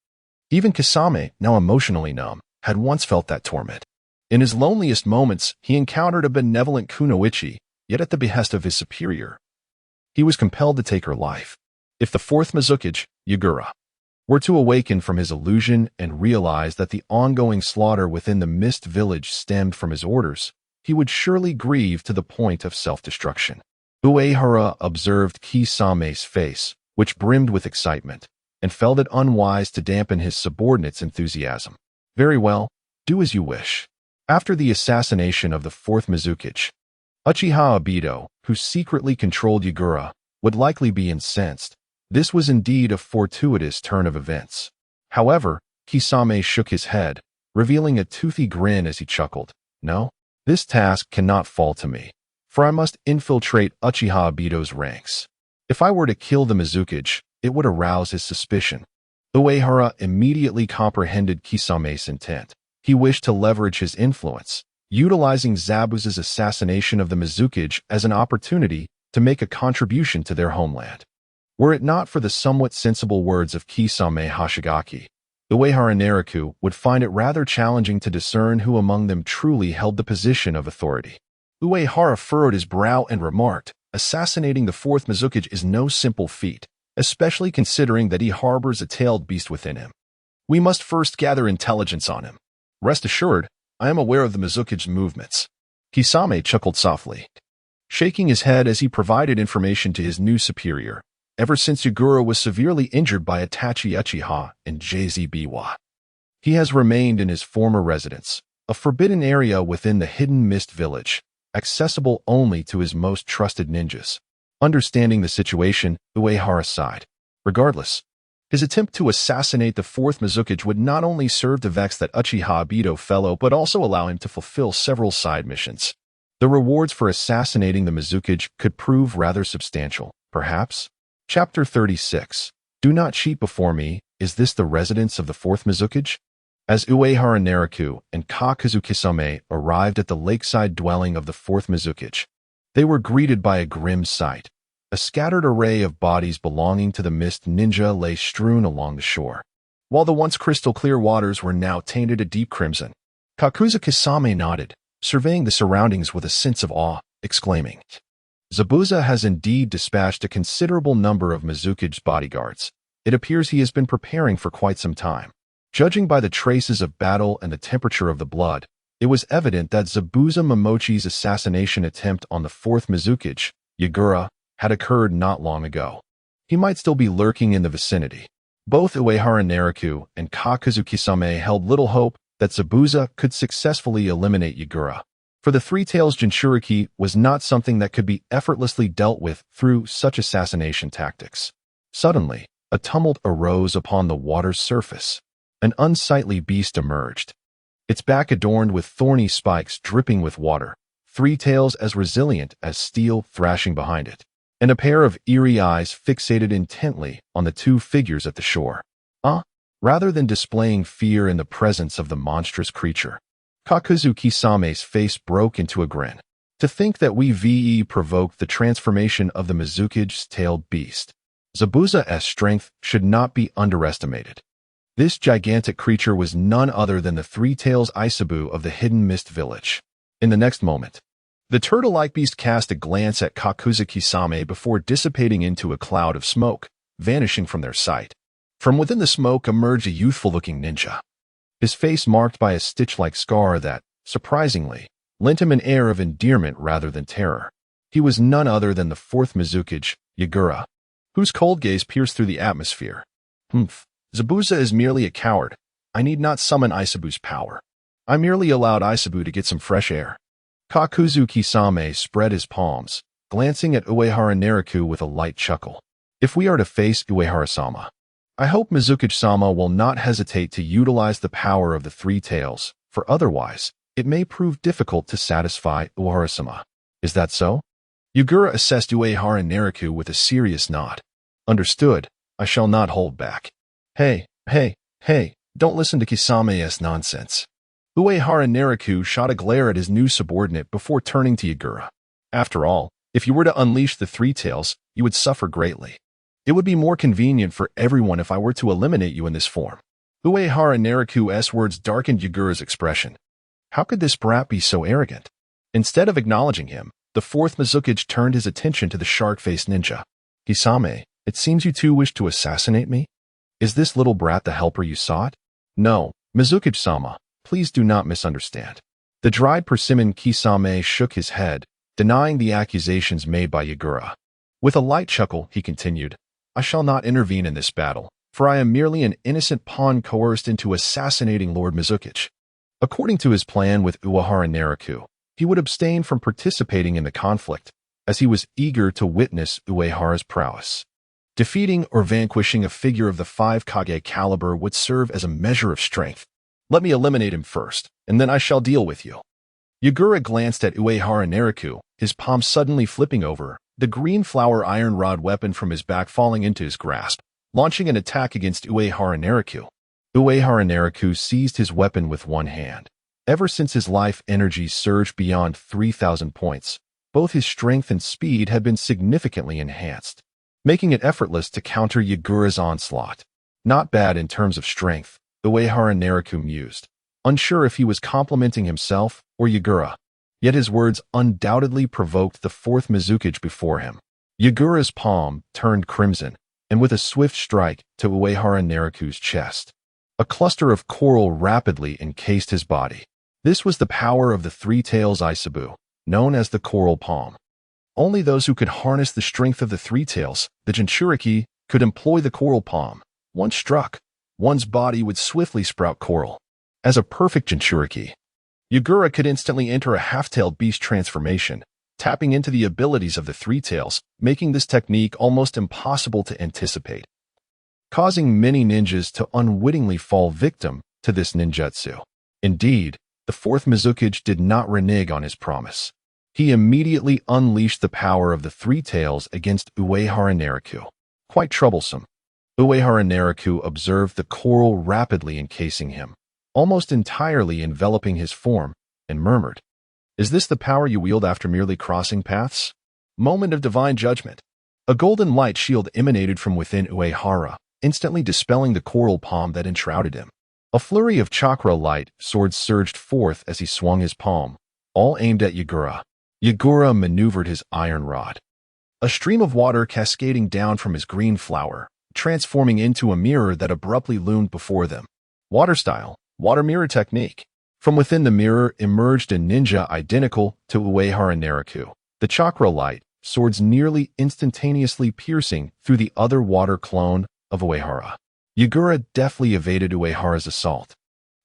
Even Kisame, now emotionally numb, had once felt that torment. In his loneliest moments, he encountered a benevolent kunoichi, yet at the behest of his superior. He was compelled to take her life. If the fourth Mizukichi, Yagura, were to awaken from his illusion and realize that the ongoing slaughter within the Mist Village stemmed from his orders, he would surely grieve to the point of self-destruction. Uehara observed Kisame's face, which brimmed with excitement, and felt it unwise to dampen his subordinate's enthusiasm. Very well, do as you wish. After the assassination of the fourth Mizukichi, Uchiha Bido, who secretly controlled Yagura, would likely be incensed. This was indeed a fortuitous turn of events. However, Kisame shook his head, revealing a toothy grin as he chuckled. No, this task cannot fall to me, for I must infiltrate Uchiha Bido's ranks. If I were to kill the Mizukichi, it would arouse his suspicion. Uehara immediately comprehended Kisame's intent. He wished to leverage his influence, utilizing Zabuza's assassination of the Mizukichi as an opportunity to make a contribution to their homeland. Were it not for the somewhat sensible words of Kisame Hashigaki, Uehara Nariku would find it rather challenging to discern who among them truly held the position of authority. Uehara furrowed his brow and remarked, assassinating the fourth Mizukichi is no simple feat, especially considering that he harbors a tailed beast within him. We must first gather intelligence on him. Rest assured, I am aware of the Mizukichi's movements. Kisame chuckled softly, shaking his head as he provided information to his new superior. Ever since Yagura was severely injured by Itachi Uchiha and JZ Biwa, he has remained in his former residence, a forbidden area within the hidden Mist Village, accessible only to his most trusted ninjas. Understanding the situation, Uehara sighed. Regardless, his attempt to assassinate the fourth Mizukichi would not only serve to vex that Uchiha Bido fellow but also allow him to fulfill several side missions. The rewards for assassinating the Mizukichi could prove rather substantial, perhaps. Chapter 36. Do not cheat before me. Is this the residence of the fourth Mizukichi? As Uehara Nariku and Kakuzu Kisame arrived at the lakeside dwelling of the fourth Mizukichi, they were greeted by a grim sight. A scattered array of bodies belonging to the mist ninja lay strewn along the shore, while the once crystal-clear waters were now tainted a deep crimson. Kakuzu Kisame nodded, surveying the surroundings with a sense of awe, exclaiming, "Zabuza has indeed dispatched a considerable number of Mizuki's bodyguards. It appears he has been preparing for quite some time." Judging by the traces of battle and the temperature of the blood, it was evident that Zabuza Momochi's assassination attempt on the fourth Mizuki, Yagura, had occurred not long ago. He might still be lurking in the vicinity. Both Uehara Nariku and Kakuzu Kisame held little hope that Zabuza could successfully eliminate Yagura, for the Three Tails Jinchuriki was not something that could be effortlessly dealt with through such assassination tactics. Suddenly, a tumult arose upon the water's surface. An unsightly beast emerged, its back adorned with thorny spikes dripping with water, three tails as resilient as steel thrashing behind it, and a pair of eerie eyes fixated intently on the two figures at the shore. Rather than displaying fear in the presence of the monstrous creature, Kakuzu Kisame's face broke into a grin. To think that we provoked the transformation of the Mizuki's tailed beast. Zabuza's strength should not be underestimated. This gigantic creature was none other than the Three Tails Isabu of the Hidden Mist Village. In the next moment, the turtle-like beast cast a glance at Kakuzu Kisame before dissipating into a cloud of smoke, vanishing from their sight. From within the smoke emerged a youthful-looking ninja, his face marked by a stitch-like scar that, surprisingly, lent him an air of endearment rather than terror. He was none other than the fourth Mizuki, Yagura, whose cold gaze pierced through the atmosphere. Zabuza is merely a coward. I need not summon Isabu's power. I merely allowed Isabu to get some fresh air. Kakuzu Kisame spread his palms, glancing at Uehara Nariku with a light chuckle. If we are to face Uehara-sama, I hope Mizuki-sama will not hesitate to utilize the power of the Three Tails, for otherwise, it may prove difficult to satisfy Uehara-sama. Is that so? Yagura assessed Uehara Nariku with a serious nod. Understood. I shall not hold back. Hey, don't listen to Kisame's nonsense. Uehara Nariku shot a glare at his new subordinate before turning to Yagura. After all, if you were to unleash the Three Tails, you would suffer greatly. It would be more convenient for everyone if I were to eliminate you in this form. Uehara Nariku's words darkened Yagura's expression. How could this brat be so arrogant? Instead of acknowledging him, the fourth Mizuki turned his attention to the shark-faced ninja. Kisame, it seems you two wish to assassinate me? Is this little brat the helper you sought? No, Mizuki-sama, please do not misunderstand. The dried persimmon Kisame shook his head, denying the accusations made by Yagura. With a light chuckle, he continued, I shall not intervene in this battle, for I am merely an innocent pawn coerced into assassinating Lord Mizuki. According to his plan with Uehara Nariku, he would abstain from participating in the conflict, as he was eager to witness Uehara's prowess. Defeating or vanquishing a figure of the 5 Kage caliber would serve as a measure of strength. Let me eliminate him first, and then I shall deal with you. Yagura glanced at Uehara Nariku, his palm suddenly flipping over, the green flower iron rod weapon from his back falling into his grasp, launching an attack against Uehara Nariku. Uehara Nariku seized his weapon with one hand. Ever since his life energy surged beyond 3,000 points, both his strength and speed had been significantly enhanced, making it effortless to counter Yagura's onslaught. Not bad in terms of strength, Uehara Nariku mused, unsure if he was complimenting himself or Yagura. Yet his words undoubtedly provoked the fourth Mizuki before him. Yagura's palm turned crimson, and with a swift strike to Uehara Nariku's chest, a cluster of coral rapidly encased his body. This was the power of the Three Tails Isabu, known as the Coral Palm. Only those who could harness the strength of the Three Tails, the Jinchuriki, could employ the Coral Palm. Once struck, one's body would swiftly sprout coral. As a perfect Jinchuriki, Yagura could instantly enter a half-tailed beast transformation, tapping into the abilities of the Three Tails, making this technique almost impossible to anticipate, causing many ninjas to unwittingly fall victim to this ninjutsu. Indeed, the fourth Mizuki did not renege on his promise. He immediately unleashed the power of the Three Tails against Uehara Nariku. Quite troublesome. Uehara Nariku observed the coral rapidly encasing him, almost entirely enveloping his form, and murmured, Is this the power you wield after merely crossing paths? Moment of divine judgment. A golden light shield emanated from within Uehara, instantly dispelling the coral palm that enshrouded him. A flurry of chakra light swords surged forth as he swung his palm, all aimed at Yagura. Yagura maneuvered his iron rod. A stream of water cascading down from his green flower, transforming into a mirror that abruptly loomed before them. Water style, water mirror technique. From within the mirror emerged a ninja identical to Uehara Naraku. The chakra light, swords nearly instantaneously piercing through the other water clone of Uehara. Yagura deftly evaded Uehara's assault.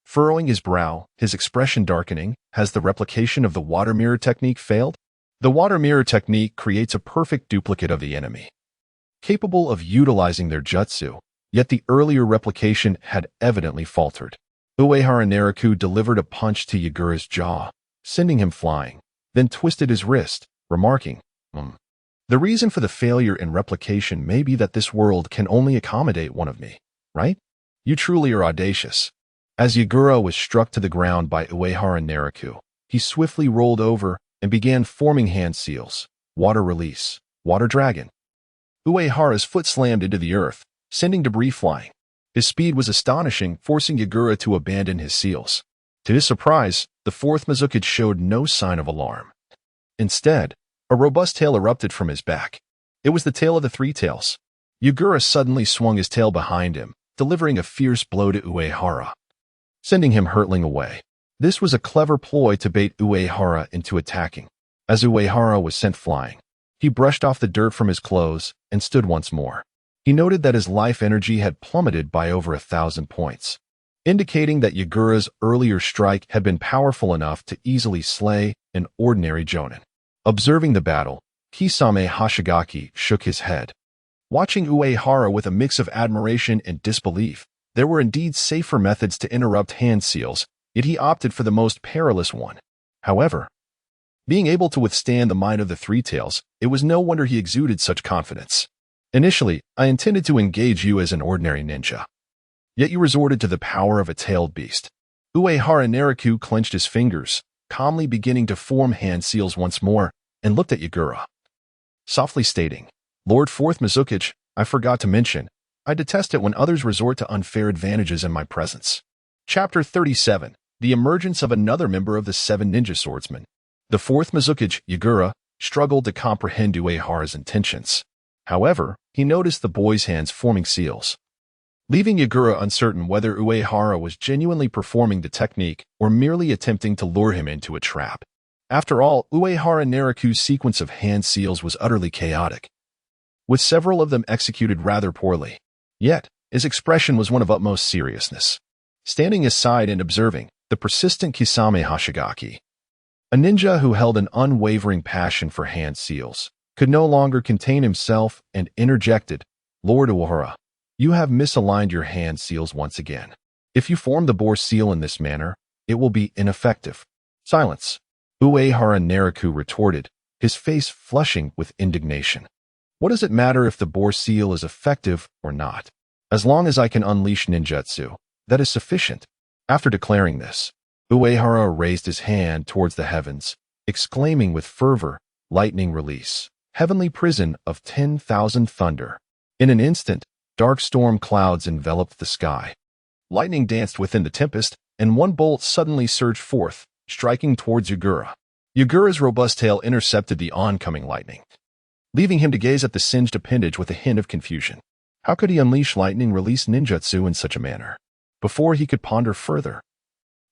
Furrowing his brow, his expression darkening, has the replication of the water mirror technique failed? The water mirror technique creates a perfect duplicate of the enemy, capable of utilizing their jutsu, yet the earlier replication had evidently faltered. Uehara Naraku delivered a punch to Yagura's jaw, sending him flying, then twisted his wrist, remarking, The reason for the failure in replication may be that this world can only accommodate one of me, right? You truly are audacious. As Yagura was struck to the ground by Uehara Naraku, he swiftly rolled over and began forming hand seals. Water release, water dragon. Uehara's foot slammed into the earth, sending debris flying. His speed was astonishing, forcing Yagura to abandon his seals. To his surprise, the fourth Mizuki showed no sign of alarm. Instead, a robust tail erupted from his back. It was the tail of the Three Tails. Yagura suddenly swung his tail behind him, delivering a fierce blow to Uehara, sending him hurtling away. This was a clever ploy to bait Uehara into attacking. As Uehara was sent flying, he brushed off the dirt from his clothes and stood once more. He noted that his life energy had plummeted by over 1,000 points, indicating that Yagura's earlier strike had been powerful enough to easily slay an ordinary jonin. Observing the battle, Kisame Hashigaki shook his head. Watching Uehara with a mix of admiration and disbelief, there were indeed safer methods to interrupt hand seals, yet he opted for the most perilous one. However, being able to withstand the might of the Three Tails, it was no wonder he exuded such confidence. Initially, I intended to engage you as an ordinary ninja. Yet you resorted to the power of a tailed beast. Uehara Naraku clenched his fingers, calmly beginning to form hand seals once more, and looked at Yagura, softly stating, Lord Fourth Mizuki, I forgot to mention, I detest it when others resort to unfair advantages in my presence. Chapter 37. The emergence of another member of the Seven Ninja Swordsmen. The fourth Mizuki, Yagura, struggled to comprehend Uehara's intentions. However, he noticed the boy's hands forming seals, leaving Yagura uncertain whether Uehara was genuinely performing the technique or merely attempting to lure him into a trap. After all, Uehara Naraku's sequence of hand seals was utterly chaotic, with several of them executed rather poorly. Yet, his expression was one of utmost seriousness. Standing aside and observing, the persistent Kisame Hashigaki, a ninja who held an unwavering passion for hand seals, could no longer contain himself and interjected, Lord Uehara, you have misaligned your hand seals once again. If you form the boar seal in this manner, it will be ineffective. Silence. Uehara Naraku retorted, his face flushing with indignation. What does it matter if the boar seal is effective or not? As long as I can unleash ninjutsu, that is sufficient. After declaring this, Uehara raised his hand towards the heavens, exclaiming with fervor, lightning release, heavenly prison of 10,000 thunder. In an instant, dark storm clouds enveloped the sky. Lightning danced within the tempest, and one bolt suddenly surged forth, striking towards Yagura. Yagura's robust tail intercepted the oncoming lightning, leaving him to gaze at the singed appendage with a hint of confusion. How could he unleash lightning release ninjutsu in such a manner? Before he could ponder further,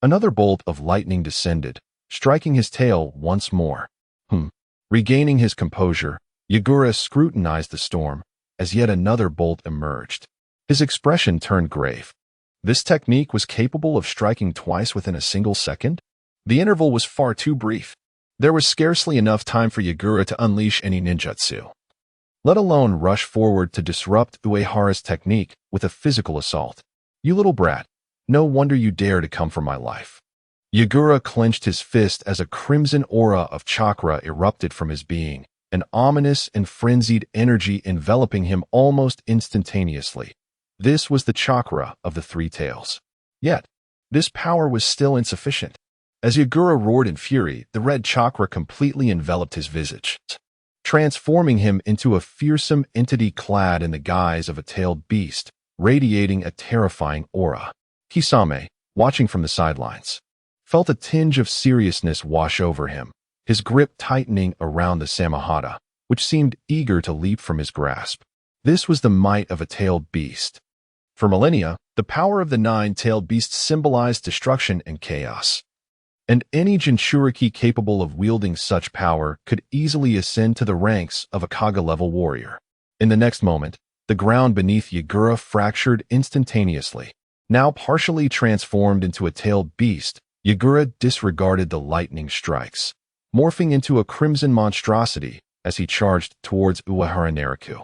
another bolt of lightning descended, striking his tail once more. Regaining his composure, Yagura scrutinized the storm as yet another bolt emerged. His expression turned grave. This technique was capable of striking twice within a single second? The interval was far too brief. There was scarcely enough time for Yagura to unleash any ninjutsu, let alone rush forward to disrupt Uehara's technique with a physical assault. You little brat, no wonder you dare to come for my life. Yagura clenched his fist as a crimson aura of chakra erupted from his being, an ominous and frenzied energy enveloping him almost instantaneously. This was the chakra of the Three Tails. Yet, this power was still insufficient. As Yagura roared in fury, the red chakra completely enveloped his visage, transforming him into a fearsome entity clad in the guise of a tailed beast, radiating a terrifying aura. Kisame, watching from the sidelines, felt a tinge of seriousness wash over him, his grip tightening around the Samahata, which seemed eager to leap from his grasp. This was the might of a tailed beast. For millennia, the power of the nine-tailed beast symbolized destruction and chaos. And any Jinchuriki capable of wielding such power could easily ascend to the ranks of a Kaga-level warrior. In the next moment, the ground beneath Yagura fractured instantaneously. Now partially transformed into a tailed beast, Yagura disregarded the lightning strikes, morphing into a crimson monstrosity as he charged towards Uehara Nariku.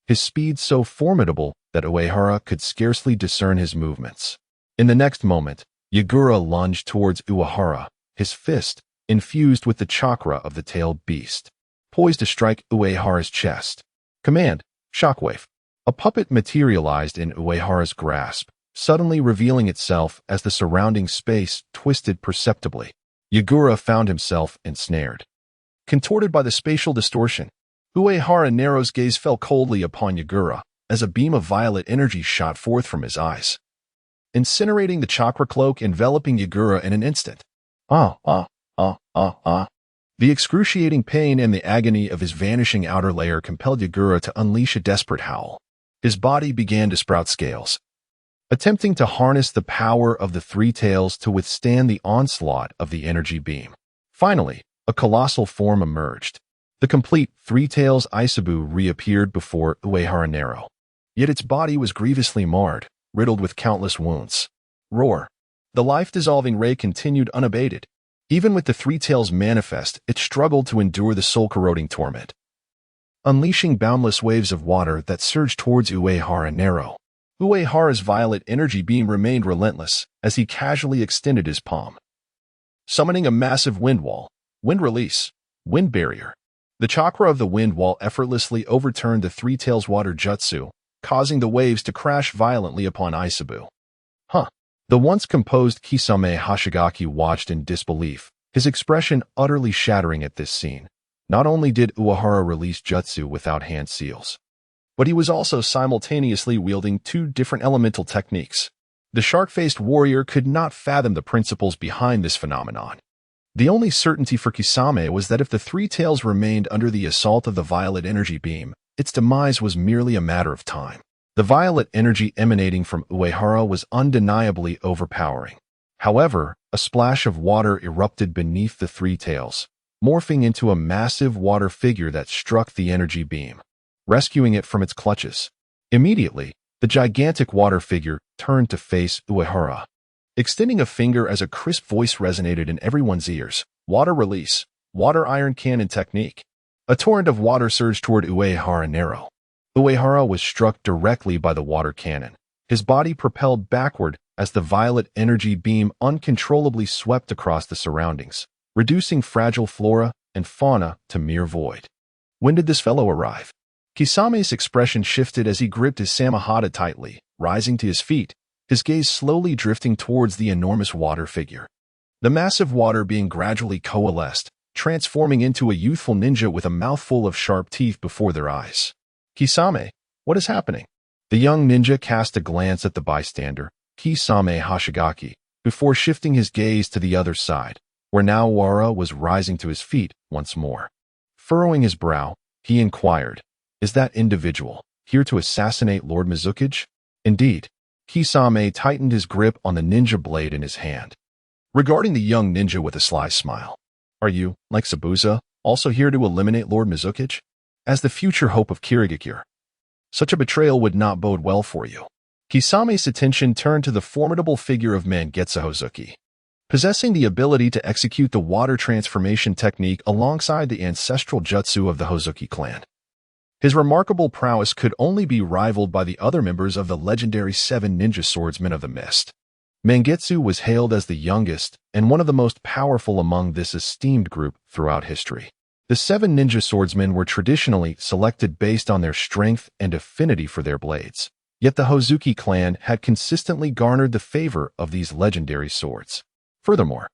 His speed so formidable that Uehara could scarcely discern his movements. In the next moment, Yagura lunged towards Uehara, his fist infused with the chakra of the tailed beast, poised to strike Uehara's chest. Command, Shockwave. A puppet materialized in Uehara's grasp, suddenly revealing itself as the surrounding space twisted perceptibly. Yagura found himself ensnared. Contorted by the spatial distortion, Uehara Nero's gaze fell coldly upon Yagura as a beam of violet energy shot forth from his eyes, incinerating the chakra cloak enveloping Yagura in an instant. The excruciating pain and the agony of his vanishing outer layer compelled Yagura to unleash a desperate howl. His body began to sprout scales, attempting to harness the power of the three tails to withstand the onslaught of the energy beam. Finally, a colossal form emerged. The complete Three Tails Isabu reappeared before Uehara Nero. Yet its body was grievously marred, riddled with countless wounds. Roar. The life-dissolving ray continued unabated. Even with the Three Tails manifest, it struggled to endure the soul-corroding torment, unleashing boundless waves of water that surged towards Uehara Nero. Uehara's violet energy beam remained relentless as he casually extended his palm, summoning a massive wind wall, wind release, wind barrier. The chakra of the wind wall effortlessly overturned the Three Tails water jutsu, causing the waves to crash violently upon Isabu. The once composed Kisame Hashigaki watched in disbelief, his expression utterly shattering at this scene. Not only did Uehara release jutsu without hand seals, but he was also simultaneously wielding two different elemental techniques. The shark-faced warrior could not fathom the principles behind this phenomenon. The only certainty for Kisame was that if the Three Tails remained under the assault of the violet energy beam, its demise was merely a matter of time. The violet energy emanating from Uehara was undeniably overpowering. However, a splash of water erupted beneath the Three Tails, morphing into a massive water figure that struck the energy beam, rescuing it from its clutches. Immediately, the gigantic water figure turned to face Uehara, extending a finger as a crisp voice resonated in everyone's ears. Water release, water iron cannon technique. A torrent of water surged toward Uehara Nero. Uehara was struck directly by the water cannon, his body propelled backward as the violet energy beam uncontrollably swept across the surroundings, reducing fragile flora and fauna to mere void. When did this fellow arrive? Kisame's expression shifted as he gripped his Samahata tightly, rising to his feet, his gaze slowly drifting towards the enormous water figure. The massive water being gradually coalesced, transforming into a youthful ninja with a mouthful of sharp teeth before their eyes. Kisame, what is happening? The young ninja cast a glance at the bystander, Kisame Hashigaki, before shifting his gaze to the other side, where now Uehara was rising to his feet once more. Furrowing his brow, he inquired, "Is that individual here to assassinate Lord Mizukiage?" Indeed. Kisame tightened his grip on the ninja blade in his hand, regarding the young ninja with a sly smile. "Are you, like Sabuza, also here to eliminate Lord Mizukiage? As the future hope of Kirigakure, such a betrayal would not bode well for you." Kisame's attention turned to the formidable figure of Mangetsu Hozuki, possessing the ability to execute the water transformation technique alongside the ancestral jutsu of the Hozuki clan. His remarkable prowess could only be rivaled by the other members of the legendary 7 ninja swordsmen of the mist. Mangetsu was hailed as the youngest and one of the most powerful among this esteemed group throughout history. The 7 ninja swordsmen were traditionally selected based on their strength and affinity for their blades, yet the Hozuki clan had consistently garnered the favor of these legendary swords. Furthermore,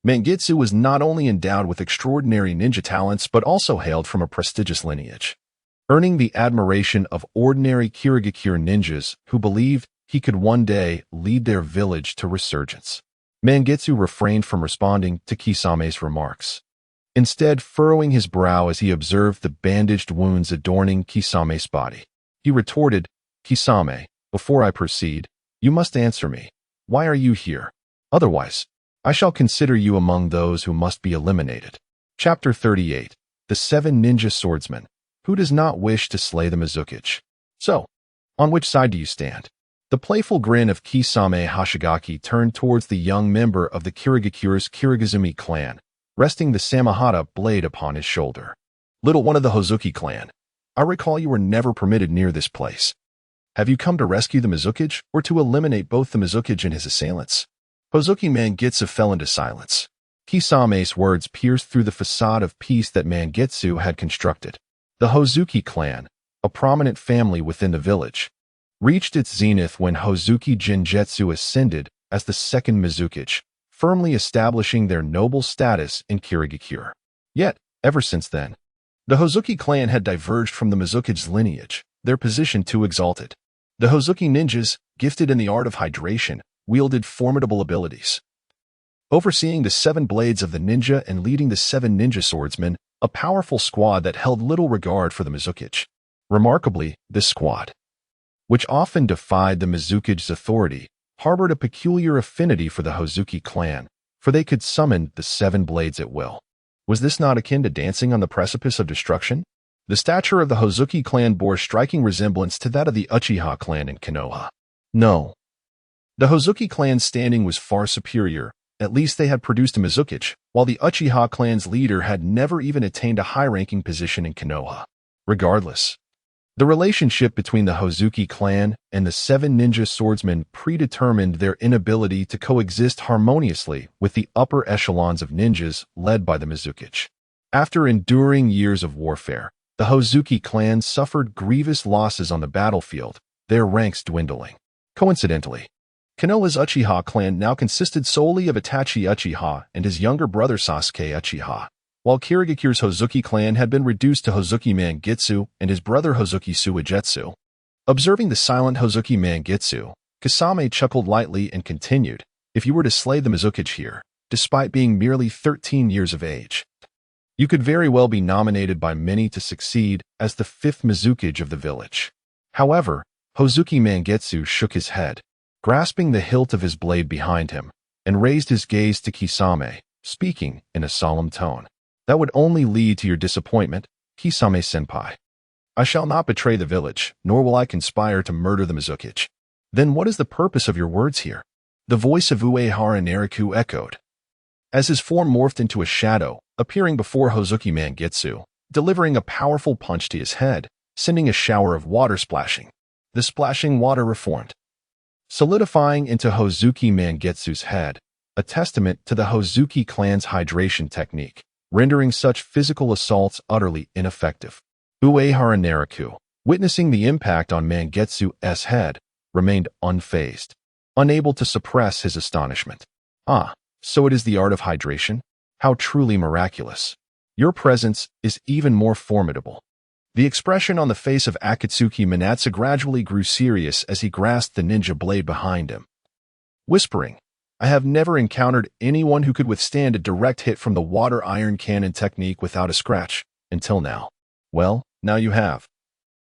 Mangitsu was not only endowed with extraordinary ninja talents but also hailed from a prestigious lineage, earning the admiration of ordinary Kirigakure ninjas who believed he could one day lead their village to resurgence. Mangitsu refrained from responding to Kisame's remarks, instead furrowing his brow as he observed the bandaged wounds adorning Kisame's body. He retorted, "Kisame, before I proceed, you must answer me. Why are you here? Otherwise, I shall consider you among those who must be eliminated." Chapter 38. The 7 Ninja Swordsmen. Who does not wish to slay the Mizukichi? So, on which side do you stand? The playful grin of Kisame Hashigaki turned towards the young member of the Kirigakure's Kirigizumi clan, resting the Samahata blade upon his shoulder. "Little one of the Hozuki clan, I recall you were never permitted near this place. Have you come to rescue the Mizukichi or to eliminate both the Mizukichi and his assailants?" Hozuki Mangitsu fell into silence. Kisame's words pierced through the facade of peace that Mangitsu had constructed. The Hozuki clan, a prominent family within the village, reached its zenith when Hozuki Jinjetsu ascended as the second Mizukichi, firmly establishing their noble status in Kirigakure. Yet, ever since then, the Hozuki clan had diverged from the Mizukichi's lineage, their position too exalted. The Hozuki ninjas, gifted in the art of hydration, wielded formidable abilities. Overseeing the 7 blades of the ninja and leading the 7 ninja swordsmen, a powerful squad that held little regard for the Mizukichi. Remarkably, this squad, which often defied the Mizukichi's authority, harbored a peculiar affinity for the Hozuki clan, for they could summon the 7 blades at will. Was this not akin to dancing on the precipice of destruction? The stature of the Hozuki clan bore striking resemblance to that of the Uchiha clan in Konoha. No. The Hozuki clan's standing was far superior. At least they had produced a Mizukichi, while the Uchiha clan's leader had never even attained a high-ranking position in Konoha. Regardless, the relationship between the Hozuki clan and the 7 ninja swordsmen predetermined their inability to coexist harmoniously with the upper echelons of ninjas led by the Mizukichi. After enduring years of warfare, the Hozuki clan suffered grievous losses on the battlefield, their ranks dwindling. Coincidentally, Konoha's Uchiha clan now consisted solely of Itachi Uchiha and his younger brother Sasuke Uchiha, while Kirigakure's Hozuki clan had been reduced to Hozuki Mangitsu and his brother Hozuki Suigetsu. Observing the silent Hozuki Mangitsu, Kisame chuckled lightly and continued, "If you were to slay the Mizukichi here, despite being merely 13 years of age, you could very well be nominated by many to succeed as the 5th Mizukichi of the village." However, Hozuki Mangitsu shook his head, grasping the hilt of his blade behind him, and raised his gaze to Kisame, speaking in a solemn tone. "That would only lead to your disappointment, Kisame-senpai. I shall not betray the village, nor will I conspire to murder the Mizukichi." "Then what is the purpose of your words here?" The voice of Uehara Nariku echoed, as his form morphed into a shadow, appearing before Hozuki Mangitsu, delivering a powerful punch to his head, sending a shower of water splashing. The splashing water reformed, solidifying into Hozuki Mangitsu's head, a testament to the Hozuki clan's hydration technique, rendering such physical assaults utterly ineffective. Uehara Nariku, witnessing the impact on Mangitsu's head, remained unfazed, unable to suppress his astonishment. "Ah, so it is the art of hydration? How truly miraculous. Your presence is even more formidable." The expression on the face of Akatsuki Minatsu gradually grew serious as he grasped the ninja blade behind him, whispering, "I have never encountered anyone who could withstand a direct hit from the water iron cannon technique without a scratch, until now." "Well, now you have,"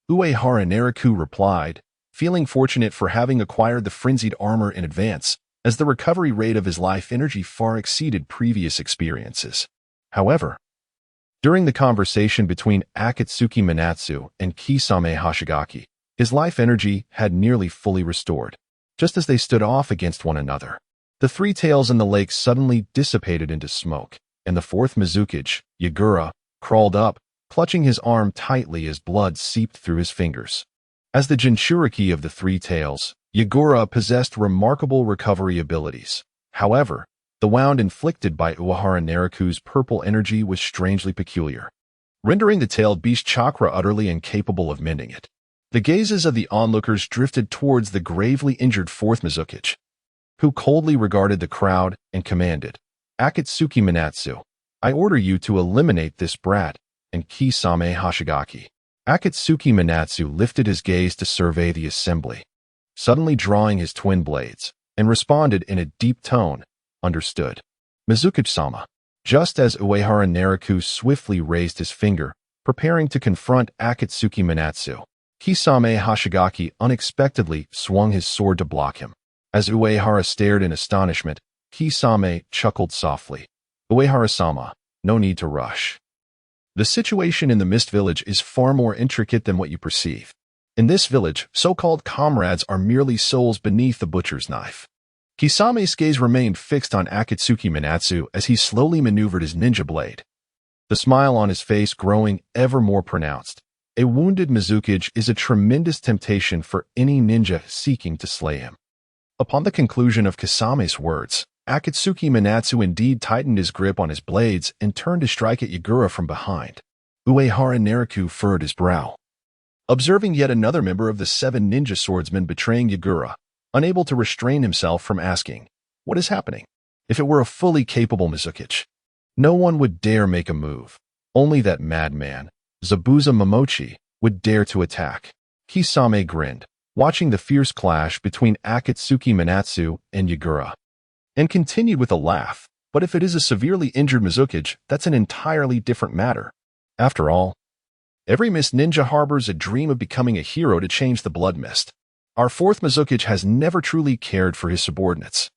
Uehara Nariku replied, feeling fortunate for having acquired the frenzied armor in advance, as the recovery rate of his life energy far exceeded previous experiences. However, during the conversation between Akatsuki Minatsu and Kisame Hashigaki, his life energy had nearly fully restored. Just as they stood off against one another, the 3 tails in the lake suddenly dissipated into smoke, and the 4th Mizukichi, Yagura, crawled up, clutching his arm tightly as blood seeped through his fingers. As the Jinchuriki of the 3 tails, Yagura possessed remarkable recovery abilities. However, the wound inflicted by Uehara Nariku's purple energy was strangely peculiar, rendering the tailed beast chakra utterly incapable of mending it. The gazes of the onlookers drifted towards the gravely injured 4th Mizukichi, who coldly regarded the crowd and commanded, Akatsuki Minatsu, I order you to eliminate this brat, and Kisame Hoshigaki. Akatsuki Minatsu lifted his gaze to survey the assembly, suddenly drawing his twin blades, and responded in a deep tone, understood. Mizuki-sama. Just as Uehara Nariku swiftly raised his finger, preparing to confront Akatsuki Minatsu, Kisame Hoshigaki unexpectedly swung his sword to block him. As Uehara stared in astonishment, Kisame chuckled softly. Uehara-sama, no need to rush. The situation in the Mist Village is far more intricate than what you perceive. In this village, so-called comrades are merely souls beneath the butcher's knife. Kisame's gaze remained fixed on Akatsuki Minatsu as he slowly maneuvered his ninja blade, the smile on his face growing ever more pronounced. A wounded Mizukage is a tremendous temptation for any ninja seeking to slay him. Upon the conclusion of Kisame's words, Akatsuki Minatsu indeed tightened his grip on his blades and turned to strike at Yagura from behind. Uehara Nariku furrowed his brow, observing yet another member of the 7 ninja swordsmen betraying Yagura, unable to restrain himself from asking, "What is happening?" If it were a fully capable Mizukage, no one would dare make a move. Only that madman, Zabuza Momochi, would dare to attack. Kisame grinned, watching the fierce clash between Akatsuki Minatsu and Yagura, and continued with a laugh. But if it is a severely injured Mizukage, that's an entirely different matter. After all, every Mist Ninja harbors a dream of becoming a hero to change the Blood Mist. Our 4th Mizukage has never truly cared for his subordinates.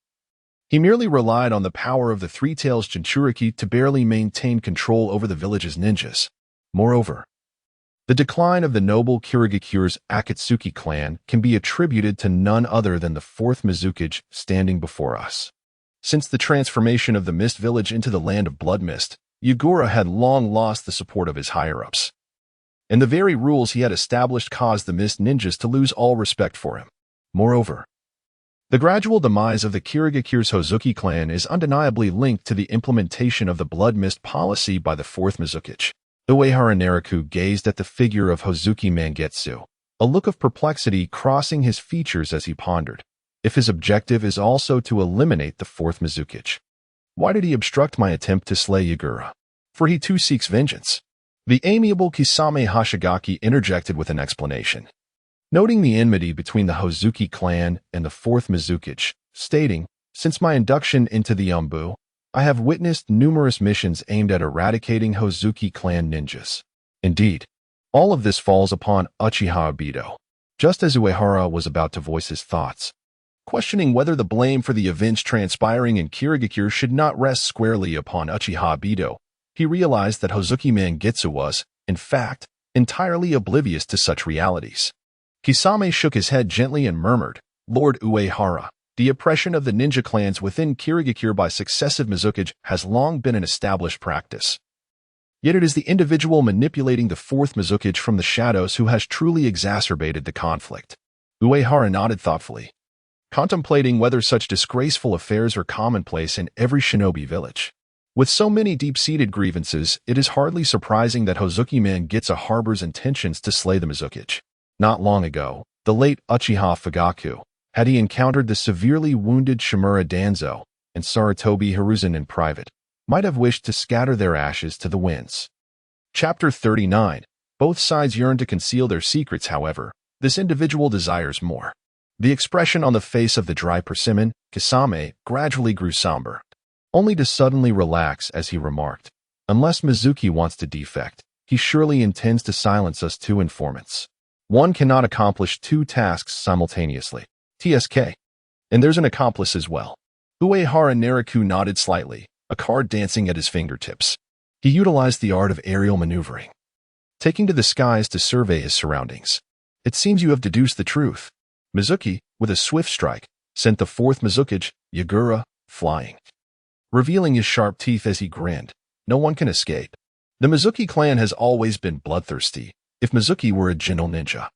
He merely relied on the power of the Three Tails Jinchuriki to barely maintain control over the village's ninjas. Moreover, the decline of the noble Kirigakure's Akatsuki clan can be attributed to none other than the 4th Mizukage standing before us. Since the transformation of the Mist Village into the land of Blood Mist, Yagura had long lost the support of his higher-ups, and the very rules he had established caused the Mist Ninjas to lose all respect for him. Moreover, the gradual demise of the Kirigakure's Hozuki clan is undeniably linked to the implementation of the Blood Mist policy by the 4th Mizukage. Uehara Nariku gazed at the figure of Hozuki Mangetsu, a look of perplexity crossing his features as he pondered. If his objective is also to eliminate the 4th Mizukage, why did he obstruct my attempt to slay Yagura? For he too seeks vengeance. The amiable Kisame Hoshigaki interjected with an explanation, noting the enmity between the Hozuki clan and the 4th Mizukage, stating, "Since my induction into the Umbu, I have witnessed numerous missions aimed at eradicating Hozuki clan ninjas. Indeed, all of this falls upon Uchiha Obito." Just as Uehara was about to voice his thoughts, questioning whether the blame for the events transpiring in Kirigakure should not rest squarely upon Uchiha Obito, he realized that Hozuki Mangetsu was, in fact, entirely oblivious to such realities. Kisame shook his head gently and murmured, "Lord Uehara, the oppression of the ninja clans within Kirigakure by successive Mizukage has long been an established practice. Yet it is the individual manipulating the 4th Mizukage from the shadows who has truly exacerbated the conflict." Uehara nodded thoughtfully, contemplating whether such disgraceful affairs are commonplace in every shinobi village. With so many deep-seated grievances, it is hardly surprising that Hozuki Mangetsu harbors intentions to slay the Mizukage. Not long ago, the late Uchiha Fugaku, had he encountered the severely wounded Shimura Danzo and Sarutobi Hiruzen in private, might have wished to scatter their ashes to the winds. Chapter 39. Both sides yearn to conceal their secrets, however, this individual desires more. The expression on the face of the dry persimmon, Kisame, gradually grew somber, only to suddenly relax as he remarked, "Unless Mizuki wants to defect, he surely intends to silence us 2 informants. One cannot accomplish 2 tasks simultaneously. TSK. And there's an accomplice as well." Uehara Nariku nodded slightly, a card dancing at his fingertips. He utilized the art of aerial maneuvering, taking to the skies to survey his surroundings. "It seems you have deduced the truth." Mizuki, with a swift strike, sent the 4th Mizukage, Yagura, flying, revealing his sharp teeth as he grinned. "No one can escape. The Mizuki clan has always been bloodthirsty. If Mizuki were a gentle ninja,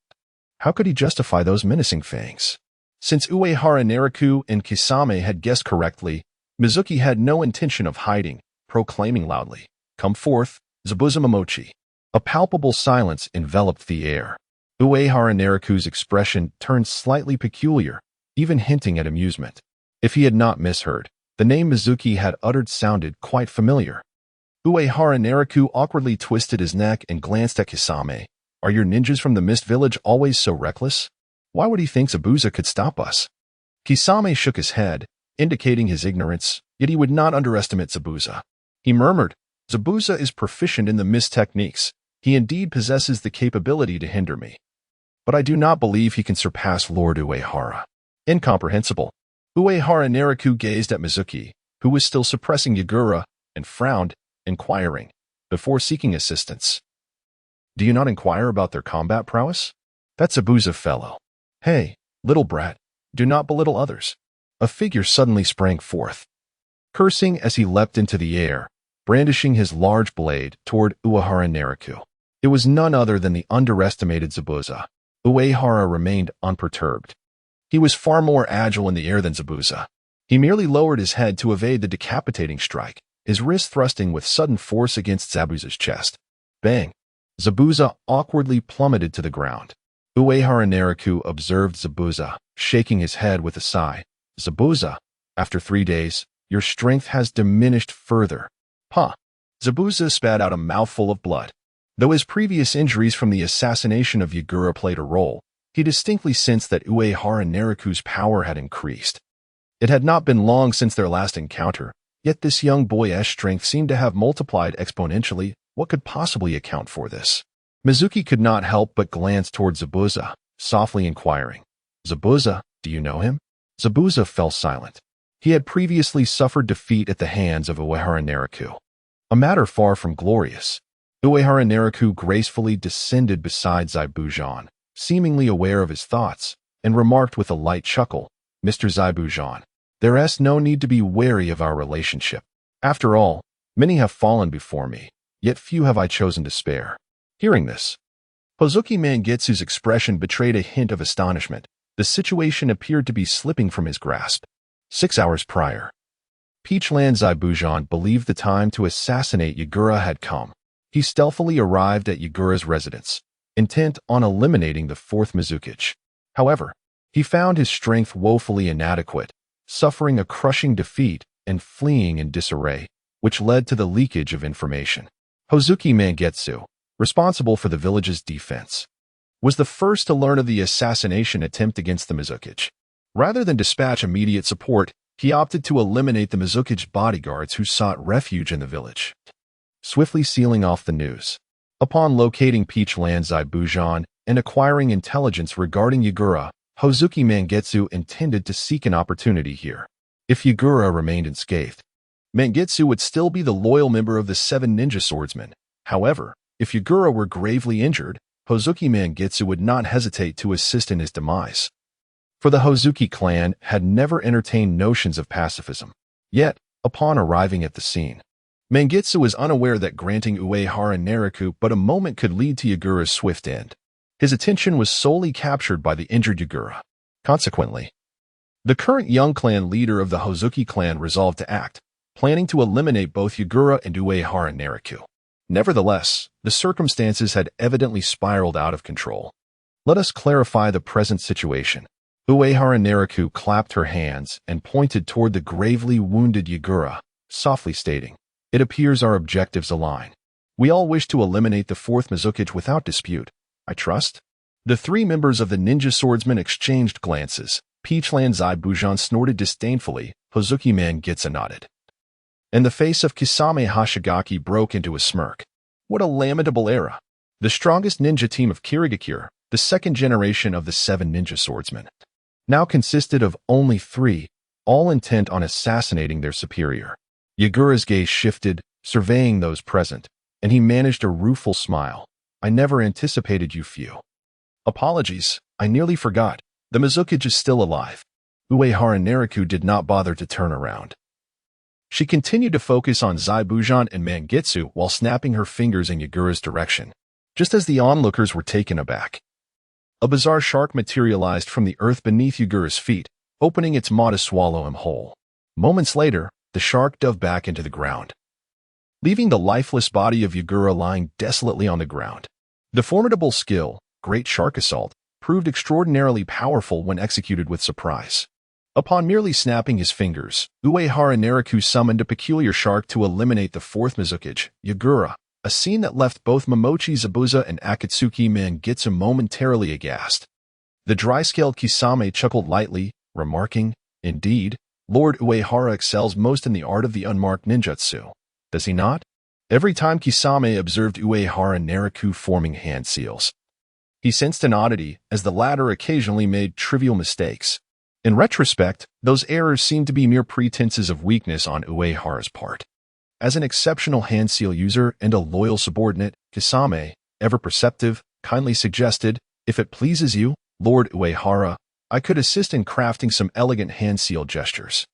how could he justify those menacing fangs?" Since Uehara Nariku and Kisame had guessed correctly, Mizuki had no intention of hiding, proclaiming loudly, "Come forth, Zabuza Momochi." A palpable silence enveloped the air. Uehara Nariku's expression turned slightly peculiar, even hinting at amusement. If he had not misheard, The name Mizuki had uttered sounded quite familiar. Uehara Nariku awkwardly twisted his neck and glanced at Kisame. Are your ninjas from the Mist Village always so reckless? Why would he think Zabuza could stop us? Kisame shook his head, indicating his ignorance, yet he would not underestimate Zabuza. He murmured, Zabuza is proficient in the mist techniques. He indeed possesses the capability to hinder me. But I do not believe he can surpass Lord Uehara. Incomprehensible. Uehara Nariku gazed at Mizuki, who was still suppressing Yagura, and frowned, inquiring, before seeking assistance. Do you not inquire about their combat prowess? That's a Zabuza fellow. Hey, little brat, do not belittle others. A figure suddenly sprang forth, cursing as he leapt into the air, brandishing his large blade toward Uehara Nariku. It was none other than the underestimated Zabuza. Uehara remained unperturbed. He was far more agile in the air than Zabuza. He merely lowered his head to evade the decapitating strike, his wrist thrusting with sudden force against Zabuza's chest. Bang! Zabuza awkwardly plummeted to the ground. Uehara Nariku observed Zabuza, shaking his head with a sigh. Zabuza, after 3 days, your strength has diminished further. Huh. Zabuza spat out a mouthful of blood. Though his previous injuries from the assassination of Yagura played a role, he distinctly sensed that Uehara Nariku's power had increased. It had not been long since their last encounter, yet this young boy's strength seemed to have multiplied exponentially. What could possibly account for this? Mizuki could not help but glance toward Zabuza, softly inquiring, Zabuza, do you know him? Zabuza fell silent. He had previously suffered defeat at the hands of Uehara Nariku. A matter far from glorious. Uehara Nariku gracefully descended beside Zaibujan, seemingly aware of his thoughts, and remarked with a light chuckle, Mr. Zaibujan, there is no need to be wary of our relationship. After all, many have fallen before me, yet few have I chosen to spare. Hearing this, Hozuki Mangetsu's expression betrayed a hint of astonishment. The situation appeared to be slipping from his grasp. 6 hours prior, Peachland Zaibujan believed the time to assassinate Yagura had come. He stealthily arrived at Yagura's residence, intent on eliminating the fourth Mizukichi. However, he found his strength woefully inadequate, suffering a crushing defeat and fleeing in disarray, which led to the leakage of information. Hozuki Mangetsu, responsible for the village's defense, was the first to learn of the assassination attempt against the Mizukichi. Rather than dispatch immediate support, he opted to eliminate the Mizukichi bodyguards who sought refuge in the village, swiftly sealing off the news. Upon locating Peachland Zaibujan and acquiring intelligence regarding Yagura, Hozuki Mangetsu intended to seek an opportunity here. If Yagura remained unscathed, Mangetsu would still be the loyal member of the 7 ninja swordsmen. However, if Yagura were gravely injured, Hozuki Mangetsu would not hesitate to assist in his demise. For the Hozuki clan had never entertained notions of pacifism. Yet, upon arriving at the scene, Mangetsu was unaware that granting Uehara Nariku but a moment could lead to Yagura's swift end. His attention was solely captured by the injured Yagura. Consequently, the current young clan leader of the Hozuki clan resolved to act, planning to eliminate both Yagura and Uehara Nariku. Nevertheless, the circumstances had evidently spiraled out of control. Let us clarify the present situation. Uehara Nariku clapped her hands and pointed toward the gravely wounded Yagura, softly stating, It appears our objectives align. We all wish to eliminate the fourth Mizukichi without dispute, I trust. The 3 members of the ninja swordsmen exchanged glances. Peachland Zaibujan snorted disdainfully. Hozuki Mangetsu nodded, and the face of Kisame Hashigaki broke into a smirk. What a lamentable era. The strongest ninja team of Kirigakure, the 2nd generation of the 7 ninja swordsmen, now consisted of only 3, all intent on assassinating their superior. Yagura's gaze shifted, surveying those present, and he managed a rueful smile. I never anticipated you few. Apologies, I nearly forgot. The Mizukichi is still alive. Uehara Nariku did not bother to turn around. She continued to focus on Zaibujan and Mangetsu while snapping her fingers in Yagura's direction, just as the onlookers were taken aback. A bizarre shark materialized from the earth beneath Yagura's feet, opening its maw to swallow him whole. Moments later, the shark dove back into the ground, leaving the lifeless body of Yagura lying desolately on the ground. The formidable skill, Great Shark Assault, proved extraordinarily powerful when executed with surprise. Upon merely snapping his fingers, Uehara Nariku summoned a peculiar shark to eliminate the fourth Mizukage, Yagura, a scene that left both Momochi Zabuza and Akatsuki Mangitsu momentarily aghast. The dry-scaled Kisame chuckled lightly, remarking, "Indeed, Lord Uehara excels most in the art of the unmarked ninjutsu, does he not?" Every time Kisame observed Uehara Nariku forming hand seals, he sensed an oddity, as the latter occasionally made trivial mistakes. In retrospect, those errors seemed to be mere pretenses of weakness on Uehara's part. As an exceptional hand seal user and a loyal subordinate, Kisame, ever perceptive, kindly suggested, "If it pleases you, Lord Uehara, I could assist in crafting some elegant hand seal gestures."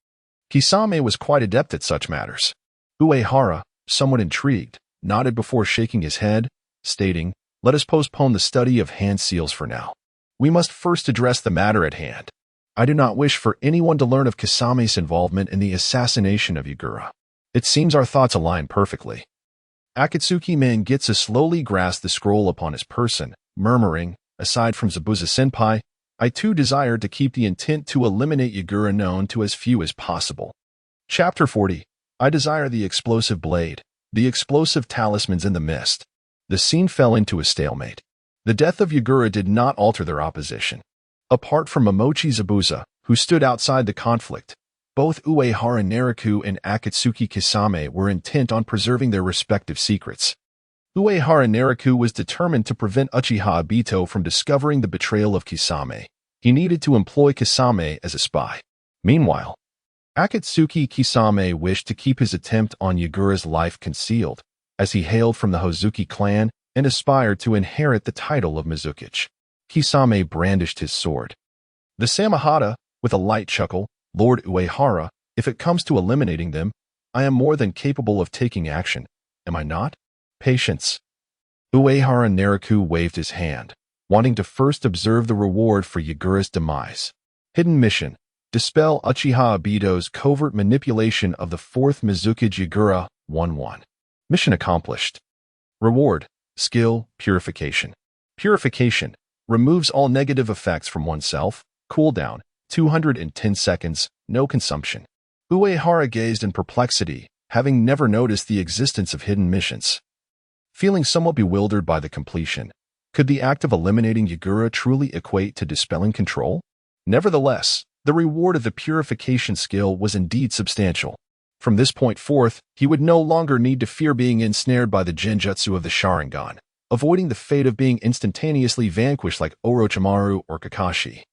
Kisame was quite adept at such matters. Uehara, somewhat intrigued, nodded before shaking his head, stating, "Let us postpone the study of hand seals for now. We must first address the matter at hand. I do not wish for anyone to learn of Kisame's involvement in the assassination of Yagura. It seems our thoughts align perfectly." Akatsuki Mangitsu slowly grasped the scroll upon his person, murmuring, "Aside from Zabuza-senpai, I too desired to keep the intent to eliminate Yagura known to as few as possible." Chapter 40. I desire the explosive blade, the explosive talismans in the mist. The scene fell into a stalemate. The death of Yagura did not alter their opposition. Apart from Momochi Zabuza, who stood outside the conflict, both Uehara Nariku and Akatsuki Kisame were intent on preserving their respective secrets. Uehara Nariku was determined to prevent Uchiha Obito from discovering the betrayal of Kisame. He needed to employ Kisame as a spy. Meanwhile, Akatsuki Kisame wished to keep his attempt on Yagura's life concealed, as he hailed from the Hozuki clan and aspired to inherit the title of Mizukage. Kisame brandished his sword. "The Samahata," with a light chuckle, "Lord Uehara, if it comes to eliminating them, I am more than capable of taking action, am I not? Patience." Uehara Nariku waved his hand, wanting to first observe the reward for Yagura's demise. Hidden mission: dispel Uchiha Obito's covert manipulation of the fourth Mizukage Yagura, 1-1. Mission accomplished. Reward: skill, purification. Purification removes all negative effects from oneself. Cooldown: 210 seconds, no consumption. Uehara gazed in perplexity, having never noticed the existence of hidden missions. Feeling somewhat bewildered by the completion, could the act of eliminating Yagura truly equate to dispelling control? Nevertheless, the reward of the purification skill was indeed substantial. From this point forth, he would no longer need to fear being ensnared by the genjutsu of the Sharingan, avoiding the fate of being instantaneously vanquished like Orochimaru or Kakashi.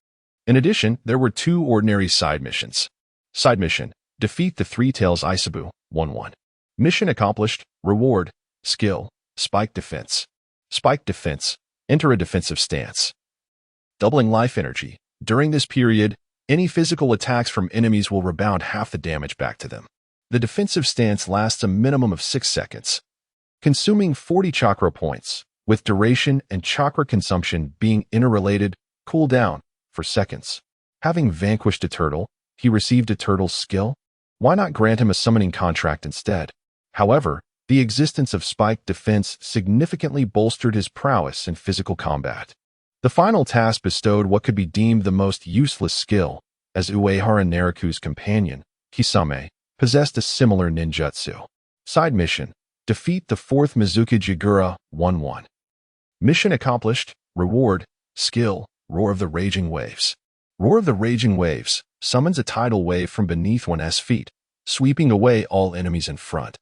In addition, there were two ordinary side missions. Side mission: defeat the Three Tails Isabu, 1-1. Mission accomplished. Reward: skill, spike defense. Spike defense: enter a defensive stance. Doubling life energy. During this period, any physical attacks from enemies will rebound half the damage back to them. The defensive stance lasts a minimum of 6 seconds, consuming 40 chakra points, with duration and chakra consumption being interrelated. Cooldown: for seconds. Having vanquished a turtle, he received a turtle's skill. Why not grant him a summoning contract instead? However, the existence of spike defense significantly bolstered his prowess in physical combat. The final task bestowed what could be deemed the most useless skill, as Uehara Nariku's companion, Kisame, possessed a similar ninjutsu. Side mission: defeat the fourth Mizukage Yagura, 1-1. Mission accomplished. Reward: skill, Roar of the Raging Waves. Roar of the Raging Waves summons a tidal wave from beneath one's feet, sweeping away all enemies in front.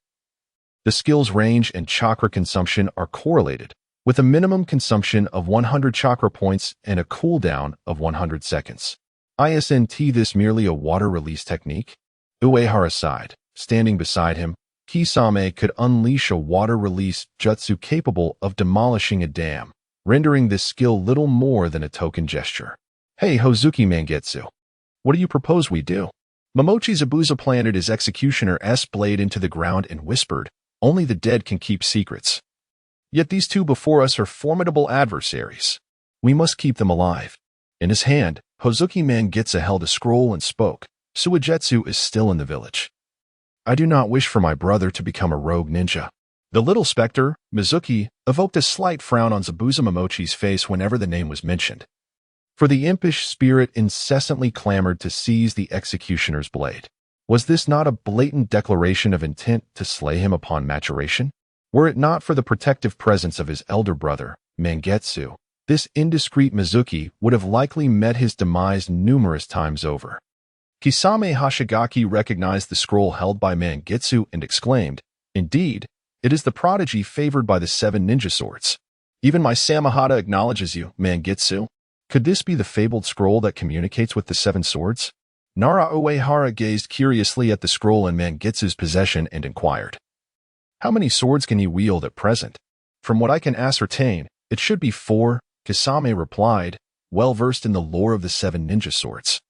The skill's range and chakra consumption are correlated, with a minimum consumption of 100 chakra points and a cooldown of 100 seconds. Isn't this merely a water release technique? Uehara sighed. Standing beside him, Kisame could unleash a water release jutsu capable of demolishing a dam, rendering this skill little more than a token gesture. "Hey Hozuki Mangitsu, what do you propose we do?" Momochi Zabuza planted his executioner's blade into the ground and whispered, "Only the dead can keep secrets. Yet these two before us are formidable adversaries. We must keep them alive." In his hand, Hozuki Mangitsu held a scroll and spoke, "Suigetsu is still in the village. I do not wish for my brother to become a rogue ninja." The little specter, Mizuki, evoked a slight frown on Zabuza Momochi's face whenever the name was mentioned. for the impish spirit incessantly clamored to seize the executioner's blade. Was this not a blatant declaration of intent to slay him upon maturation? Were it not for the protective presence of his elder brother, Mangetsu, this indiscreet Mizuki would have likely met his demise numerous times over. Kisame Hashigaki recognized the scroll held by Mangetsu and exclaimed, "Indeed, it is the prodigy favored by the 7 ninja swords. Even my Samahata acknowledges you, Mangetsu. Could this be the fabled scroll that communicates with the 7 swords?" Nara Uehara gazed curiously at the scroll in Mangetsu's possession and inquired, "How many swords can he wield at present?" "From what I can ascertain, it should be 4, Kisame replied, well versed in the lore of the 7 ninja swords.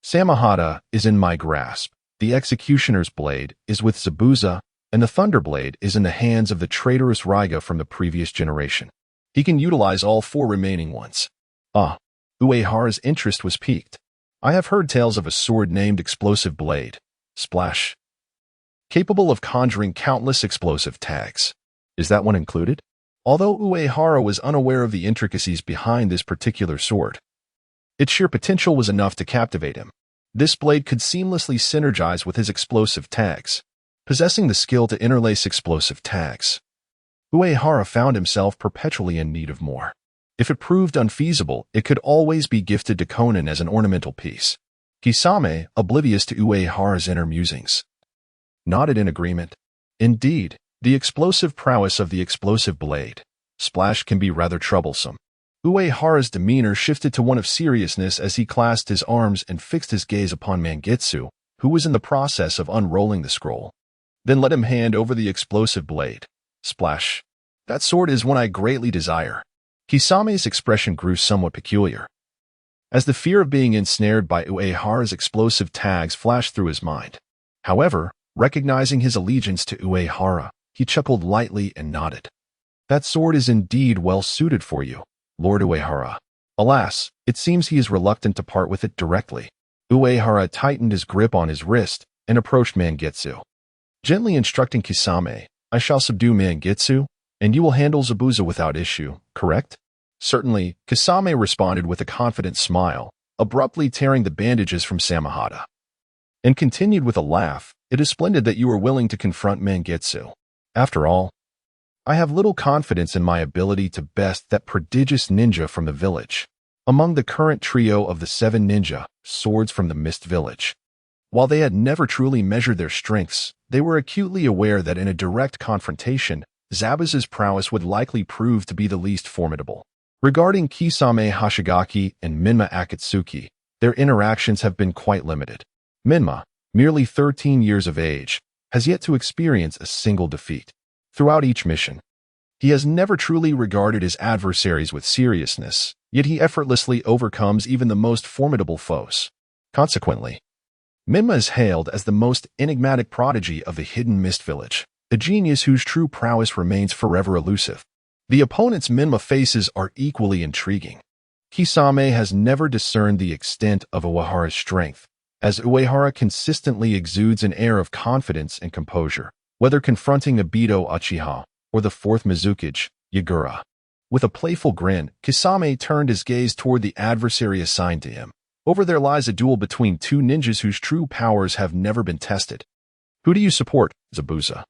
"Samahata is in my grasp, the executioner's blade is with Zabuza, and the thunderblade is in the hands of the traitorous Raiga from the previous generation. He can utilize all 4 remaining ones." Uehara's interest was piqued. "I have heard tales of a sword named Explosive Blade, splash, capable of conjuring countless explosive tags. Is that one included?" Although Uehara was unaware of the intricacies behind this particular sword, its sheer potential was enough to captivate him. This blade could seamlessly synergize with his explosive tags, possessing the skill to interlace explosive tags. Uehara found himself perpetually in need of more. If it proved unfeasible, it could always be gifted to Conan as an ornamental piece. Kisame, oblivious to Uehara's inner musings, nodded in agreement. Indeed, the explosive prowess of the explosive blade, splash, can be rather troublesome. Uehara's demeanor shifted to one of seriousness as he clasped his arms and fixed his gaze upon Mangetsu, who was in the process of unrolling the scroll. "Then let him hand over the explosive blade, splash. That sword is one I greatly desire." Kisame's expression grew somewhat peculiar, as the fear of being ensnared by Uehara's explosive tags flashed through his mind. However, recognizing his allegiance to Uehara, he chuckled lightly and nodded. "That sword is indeed well suited for you, Lord Uehara. Alas, it seems he is reluctant to part with it directly." Uehara tightened his grip on his wrist and approached Mangetsu, gently instructing Kisame, "I shall subdue Mangetsu, and you will handle Zabuza without issue, correct?" "Certainly," Kisame responded with a confident smile, abruptly tearing the bandages from Samahata, and continued with a laugh, "It is splendid that you are willing to confront Mangetsu. After all, I have little confidence in my ability to best that prodigious ninja from the village. Among the current trio of the 7 ninja, swords from the Mist Village." While they had never truly measured their strengths, they were acutely aware that in a direct confrontation, Zabuza's prowess would likely prove to be the least formidable. Regarding Kisame Hashigaki and Minma Akatsuki, their interactions have been quite limited. Minma, merely 13 years of age, has yet to experience a single defeat. Throughout each mission, he has never truly regarded his adversaries with seriousness, yet he effortlessly overcomes even the most formidable foes. Consequently, Minma is hailed as the most enigmatic prodigy of the hidden Mist Village, a genius whose true prowess remains forever elusive. The opponents Minma faces are equally intriguing. Kisame has never discerned the extent of Uehara's strength, as Uehara consistently exudes an air of confidence and composure, whether confronting Obito Uchiha or the 4th Mizukage, Yagura. With a playful grin, Kisame turned his gaze toward the adversary assigned to him. Over there lies a duel between 2 ninjas whose true powers have never been tested. "Who do you support, Zabuza?"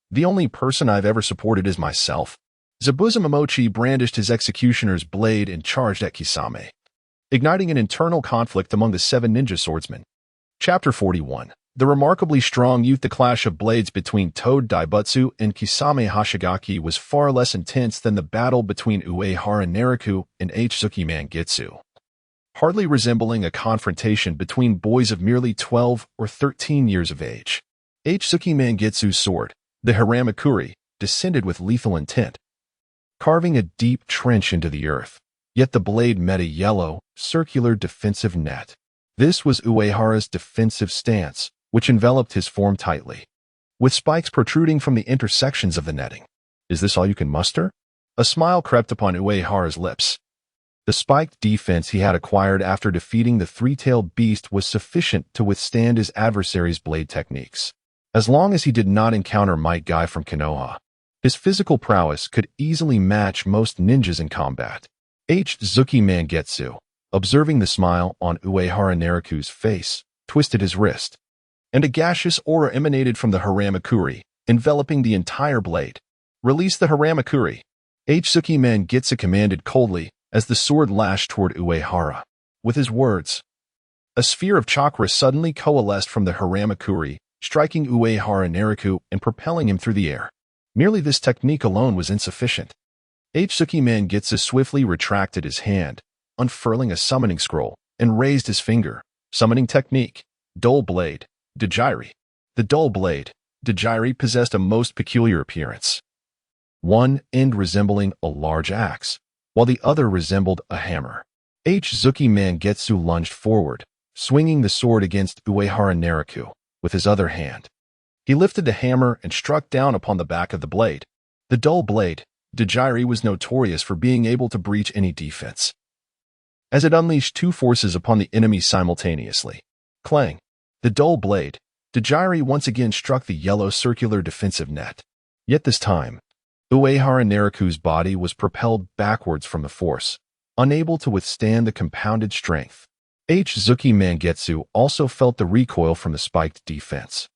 "The only person I've ever supported is myself." Zabuza Momochi brandished his executioner's blade and charged at Kisame, igniting an internal conflict among the 7 ninja swordsmen. Chapter 41. The remarkably strong youth. The clash of blades between Toad Daibutsu and Kisame Hashigaki was far less intense than the battle between Uehara Nariku and Hzuki Mangetsu, hardly resembling a confrontation between boys of merely 12 or 13 years of age. Hzuki Mangetsu's sword, the Haramakuri, descended with lethal intent, carving a deep trench into the earth. Yet the blade met a yellow, circular defensive net. This was Uehara's defensive stance, which enveloped his form tightly, with spikes protruding from the intersections of the netting. "Is this all you can muster?" A smile crept upon Uehara's lips. The spiked defense he had acquired after defeating the 3-tailed beast was sufficient to withstand his adversary's blade techniques. As long as he did not encounter Might Guy from Konoha, his physical prowess could easily match most ninjas in combat. Hzuki Mangetsu, observing the smile on Uehara Nariku's face, twisted his wrist, and a gaseous aura emanated from the Haramakuri, enveloping the entire blade. Release the Haramakuri. H-Suki Mangitsu commanded coldly as the sword lashed toward Uehara. With his words, a sphere of chakra suddenly coalesced from the Haramakuri, striking Uehara Nariku and propelling him through the air. Merely this technique alone was insufficient. H-Suki Mangitsu swiftly retracted his hand, unfurling a summoning scroll, and raised his finger. Summoning technique. Dull blade. Dajiri. The dull blade, Dajiri, possessed a most peculiar appearance. One end resembling a large axe, while the other resembled a hammer. H-Suki Mangitsu lunged forward, swinging the sword against Uehara Nariku with his other hand. He lifted the hammer and struck down upon the back of the blade. The dull blade, Dajiri, was notorious for being able to breach any defense, as it unleashed two forces upon the enemy simultaneously. Clang! The dull blade, Dajiri, once again struck the yellow circular defensive net. Yet this time, Uehara Nariku's body was propelled backwards from the force, unable to withstand the compounded strength. H-Suki Mangitsu also felt the recoil from the spiked defense.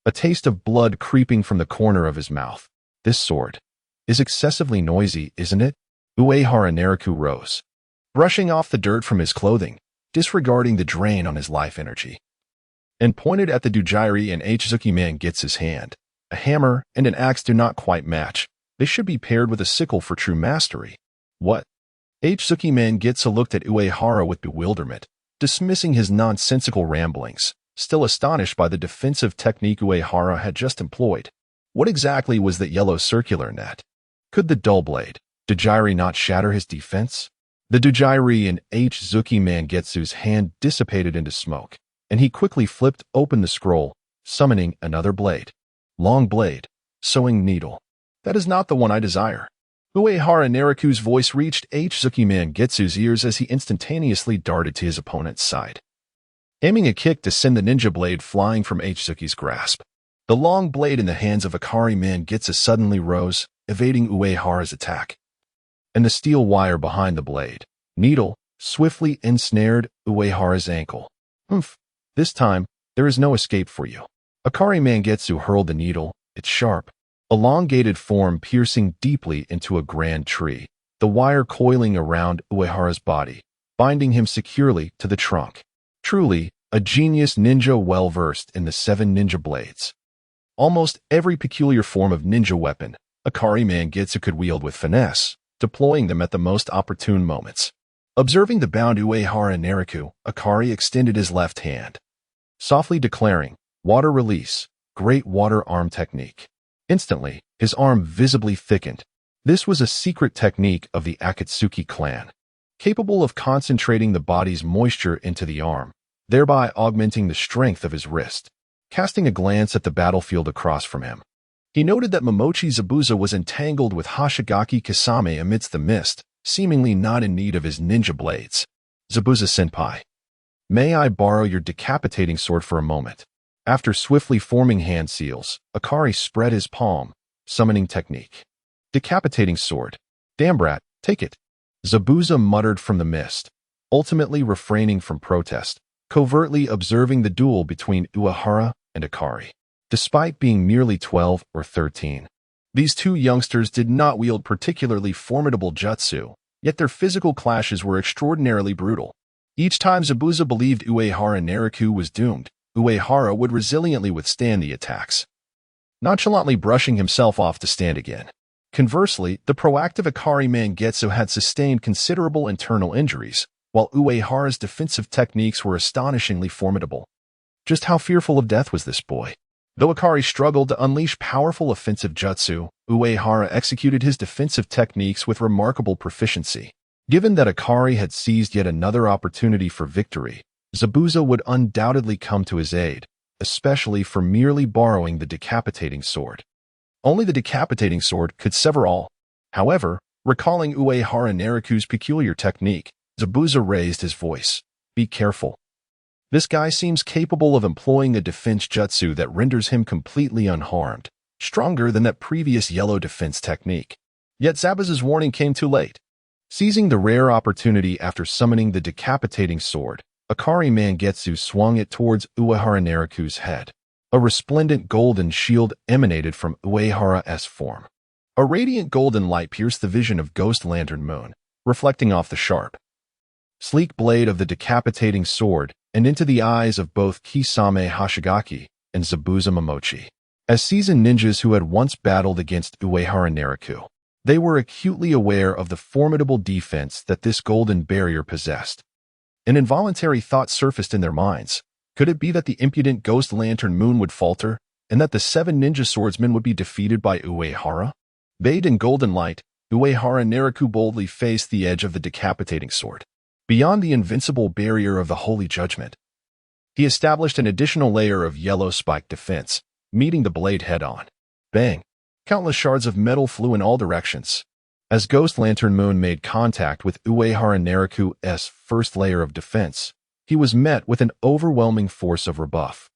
A taste of blood creeping from the corner of his mouth. This sword is excessively noisy, isn't it? Uehara Nariku rose, brushing off the dirt from his clothing, disregarding the drain on his life energy, and pointed at the Dajiri in H-Suki Mangitsu's hand. A hammer and an axe do not quite match. They should be paired with a sickle for true mastery. What? H-Suki Mangitsu looked at Uehara with bewilderment, dismissing his nonsensical ramblings, still astonished by the defensive technique Uehara had just employed. What exactly was that yellow circular net? Could the dull blade, Dajiri, not shatter his defense? The Dajiri in H-Suki Mangitsu's hand dissipated into smoke, and he quickly flipped open the scroll, summoning another blade. Long blade, sewing needle. That is not the one I desire. Uehara Nariku's voice reached H-Suki Mangitsu's ears as he instantaneously darted to his opponent's side, aiming a kick to send the ninja blade flying from H-Suki's grasp. The long blade in the hands of Akari Mangitsu suddenly rose, evading Uehara's attack, and the steel wire behind the blade, needle, swiftly ensnared Uehara's ankle. Humph! This time, there is no escape for you. Akari Mangitsu hurled the needle, its sharp, elongated form piercing deeply into a grand tree, the wire coiling around Uehara's body, binding him securely to the trunk. Truly, a genius ninja well-versed in the 7 ninja blades. Almost every peculiar form of ninja weapon, Akari Mangitsu could wield with finesse, deploying them at the most opportune moments. Observing the bound Uehara Nariku, Akari extended his left hand, softly declaring, "Water release, great water arm technique." Instantly, his arm visibly thickened. This was a secret technique of the Akatsuki clan, capable of concentrating the body's moisture into the arm, thereby augmenting the strength of his wrist. Casting a glance at the battlefield across from him, he noted that Momochi Zabuza was entangled with Hashigaki Kasame amidst the mist, seemingly not in need of his ninja blades. "Zabuza-senpai, may I borrow your decapitating sword for a moment?" After swiftly forming hand seals, Akari spread his palm, summoning technique. "Decapitating sword. Damn brat, take it." Zabuza muttered from the mist, ultimately refraining from protest, covertly observing the duel between Uehara and Akari. Despite being merely 12 or 13, these two youngsters did not wield particularly formidable jutsu, yet their physical clashes were extraordinarily brutal. Each time Zabuza believed Uehara Nariku was doomed, Uehara would resiliently withstand the attacks, nonchalantly brushing himself off to stand again. Conversely, the proactive Akari Mangitsu had sustained considerable internal injuries, while Uehara's defensive techniques were astonishingly formidable. Just how fearful of death was this boy? Though Akari struggled to unleash powerful offensive jutsu, Uehara executed his defensive techniques with remarkable proficiency. Given that Akari had seized yet another opportunity for victory, Zabuza would undoubtedly come to his aid, especially for merely borrowing the decapitating sword. Only the decapitating sword could sever all. However, recalling Uehara Nariku's peculiar technique, Zabuza raised his voice. "Be careful. This guy seems capable of employing a defense jutsu that renders him completely unharmed, stronger than that previous yellow defense technique." Yet Zabuza's warning came too late. Seizing the rare opportunity after summoning the decapitating sword, Akari Mangetsu swung it towards Uehara Nariku's head. A resplendent golden shield emanated from Uehara's form. A radiant golden light pierced the vision of Ghost Lantern Moon, reflecting off the sharp, sleek blade of the decapitating sword and into the eyes of both Kisame Hashigaki and Zabuza Momochi. As seasoned ninjas who had once battled against Uehara Nariku, they were acutely aware of the formidable defense that this golden barrier possessed. An involuntary thought surfaced in their minds. Could it be that the impudent Ghost Lantern Moon would falter, and that the 7 ninja swordsmen would be defeated by Uehara? Bathed in golden light, Uehara Nariku boldly faced the edge of the decapitating sword. Beyond the invincible barrier of the Holy Judgment, he established an additional layer of yellow spike defense, meeting the blade head-on. Bang! Countless shards of metal flew in all directions. As Ghost Lantern Moon made contact with Uehara Nariku's first layer of defense, he was met with an overwhelming force of rebuff,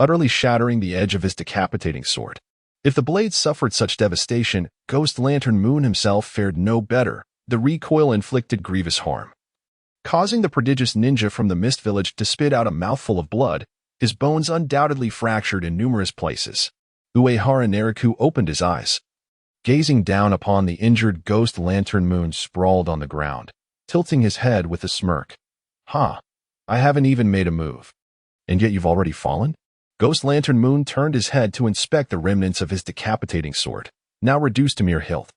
utterly shattering the edge of his decapitating sword. If the blade suffered such devastation, Ghost Lantern Moon himself fared no better. The recoil inflicted grievous harm, causing the prodigious ninja from the Mist Village to spit out a mouthful of blood, his bones undoubtedly fractured in numerous places. Uehara Nariku opened his eyes, gazing down upon the injured Ghost Lantern Moon sprawled on the ground, tilting his head with a smirk. I haven't even made a move. And yet you've already fallen? Ghost Lantern Moon turned his head to inspect the remnants of his decapitating sword, now reduced to mere hilt,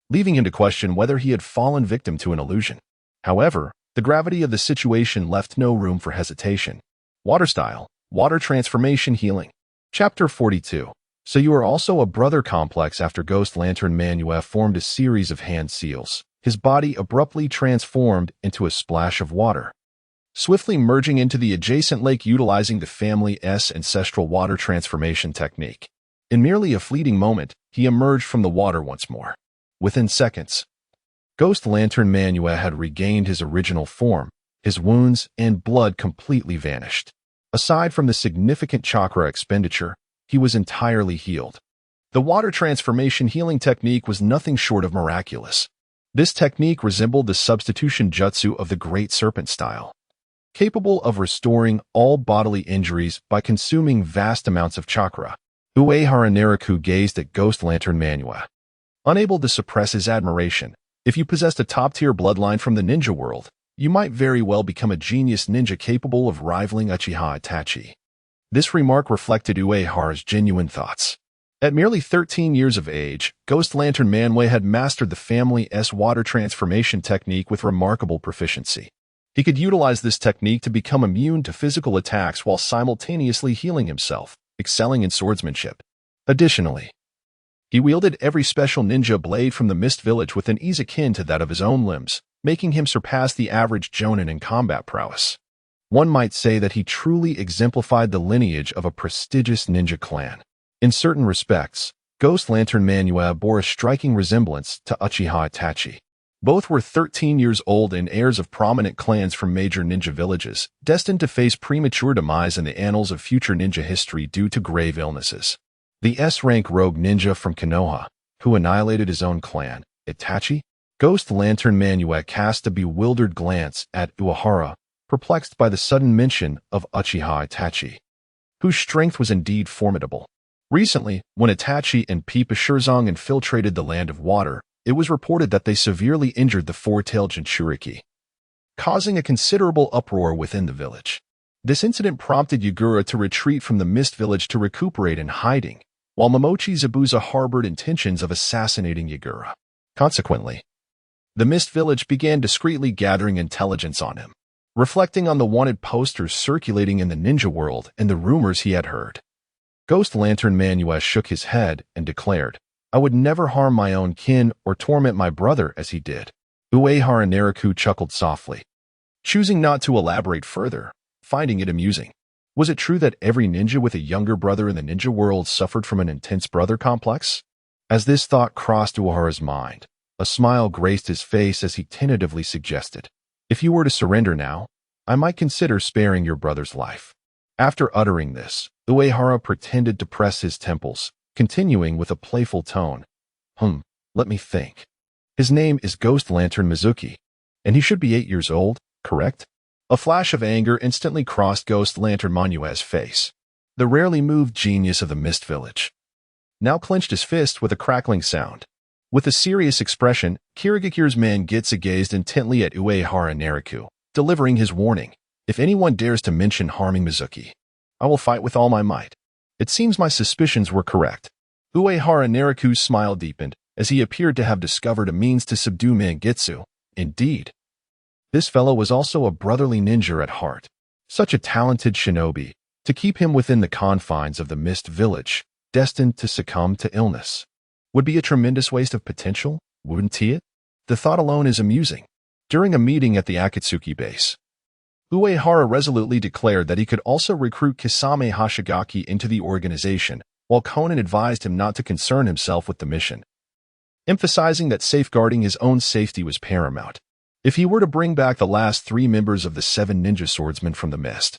leaving him to question whether he had fallen victim to an illusion. However, the gravity of the situation left no room for hesitation. Water Style, Water Transformation Healing. Chapter 42. So you are also a brother complex. After Ghost Lantern Manue formed a series of hand seals, his body abruptly transformed into a splash of water, swiftly merging into the adjacent lake utilizing the family's ancestral water transformation technique. In merely a fleeting moment, he emerged from the water once more. Within seconds, Ghost Lantern Manue had regained his original form. His wounds and blood completely vanished. Aside from the significant chakra expenditure, he was entirely healed. The water transformation healing technique was nothing short of miraculous. This technique resembled the substitution jutsu of the Great Serpent style, capable of restoring all bodily injuries by consuming vast amounts of chakra. Uehara Nariku gazed at Ghost Lantern Manue, unable to suppress his admiration. If you possessed a top-tier bloodline from the ninja world, you might very well become a genius ninja capable of rivaling Uchiha Itachi. This remark reflected Uehara's genuine thoughts. At merely 13 years of age, Ghost Lantern Manue had mastered the family's water transformation technique with remarkable proficiency. He could utilize this technique to become immune to physical attacks while simultaneously healing himself, excelling in swordsmanship. Additionally, he wielded every special ninja blade from the Mist Village with an ease akin to that of his own limbs, making him surpass the average jonin in combat prowess. One might say that he truly exemplified the lineage of a prestigious ninja clan. In certain respects, Ghost Lantern Manue bore a striking resemblance to Uchiha Itachi. Both were 13 years old and heirs of prominent clans from major ninja villages, destined to face premature demise in the annals of future ninja history due to grave illnesses. The S-rank rogue ninja from Konoha, who annihilated his own clan, Itachi? Ghost Lantern Manue cast a bewildered glance at Uehara, perplexed by the sudden mention of Uchiha Itachi, whose strength was indeed formidable. Recently, when Itachi and Pipa Shirzong infiltrated the Land of Water, it was reported that they severely injured the four-tailed Jinchuriki, causing a considerable uproar within the village. This incident prompted Yagura to retreat from the Mist Village to recuperate in hiding, while Momochi Zabuza harbored intentions of assassinating Yagura. Consequently, the Mist Village began discreetly gathering intelligence on him, reflecting on the wanted posters circulating in the ninja world and the rumors he had heard. Ghost Lantern Manue shook his head and declared, "I would never harm my own kin or torment my brother as he did." Uehara Nariku chuckled softly, choosing not to elaborate further, finding it amusing. Was it true that every ninja with a younger brother in the ninja world suffered from an intense brother complex? As this thought crossed Uehara's mind, a smile graced his face as he tentatively suggested, "If you were to surrender now, I might consider sparing your brother's life." After uttering this, Uehara pretended to press his temples, continuing with a playful tone, Let me think." His name is Ghost Lantern Mizuki, and he should be 8 years old, correct? A flash of anger instantly crossed Ghost Lantern Manuel's face. The rarely moved genius of the Mist Village now clenched his fist with a crackling sound. With a serious expression, Kirigakure's Mangitsu gazed intently at Uehara Nariku, delivering his warning. If anyone dares to mention harming Mizuki, I will fight with all my might. It seems my suspicions were correct. Uehara Nariku's smile deepened, as he appeared to have discovered a means to subdue Mangitsu. Indeed, this fellow was also a brotherly ninja at heart. Such a talented shinobi, to keep him within the confines of the Mist Village, destined to succumb to illness, would be a tremendous waste of potential, wouldn't it? The thought alone is amusing. During a meeting at the Akatsuki base, Uehara resolutely declared that he could also recruit Kisame Hashigaki into the organization, while Conan advised him not to concern himself with the mission, emphasizing that safeguarding his own safety was paramount. If he were to bring back the last 3 members of the 7 ninja swordsmen from the mist,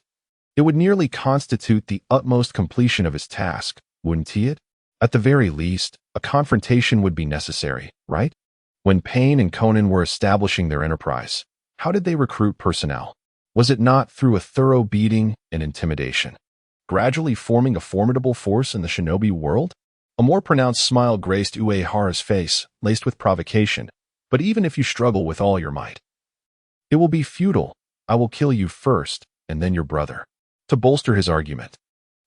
it would nearly constitute the utmost completion of his task, wouldn't it? At the very least, a confrontation would be necessary, right? When Pain and Conan were establishing their enterprise, how did they recruit personnel? Was it not through a thorough beating and intimidation, gradually forming a formidable force in the shinobi world? A more pronounced smile graced Uehara's face, laced with provocation. But even if you struggle with all your might, it will be futile. I will kill you first, and then your brother. To bolster his argument,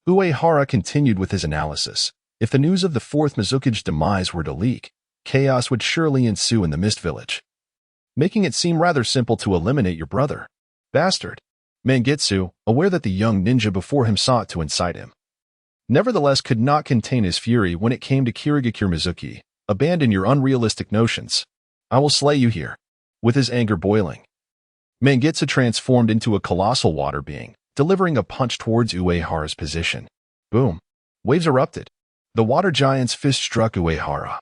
Uehara continued with his analysis. If the news of the 4th Mizuki's demise were to leak, chaos would surely ensue in the Mist Village, making it seem rather simple to eliminate your brother. Bastard. Mangitsu, aware that the young ninja before him sought to incite him, nevertheless could not contain his fury when it came to Kirigakure Mizuki. Abandon your unrealistic notions. I will slay you here. With his anger boiling, Mangitsu transformed into a colossal water being, delivering a punch towards Uehara's position. Boom. Waves erupted. The water giant's fist struck Uehara,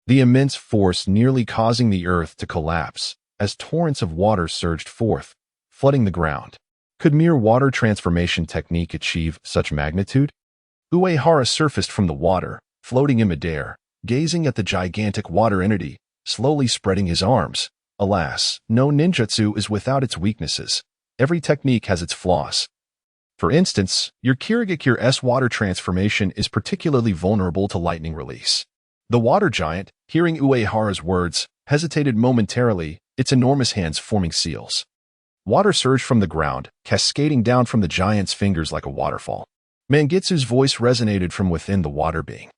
the immense force nearly causing the earth to collapse, as torrents of water surged forth, flooding the ground. Could mere water transformation technique achieve such magnitude? Uehara surfaced from the water, floating in midair, gazing at the gigantic water entity, slowly spreading his arms. Alas, no ninjutsu is without its weaknesses. Every technique has its flaws. For instance, your Kirigakure's water transformation is particularly vulnerable to lightning release. The water giant, hearing Uehara's words, hesitated momentarily, its enormous hands forming seals. Water surged from the ground, cascading down from the giant's fingers like a waterfall. Mangitsu's voice resonated from within the water being,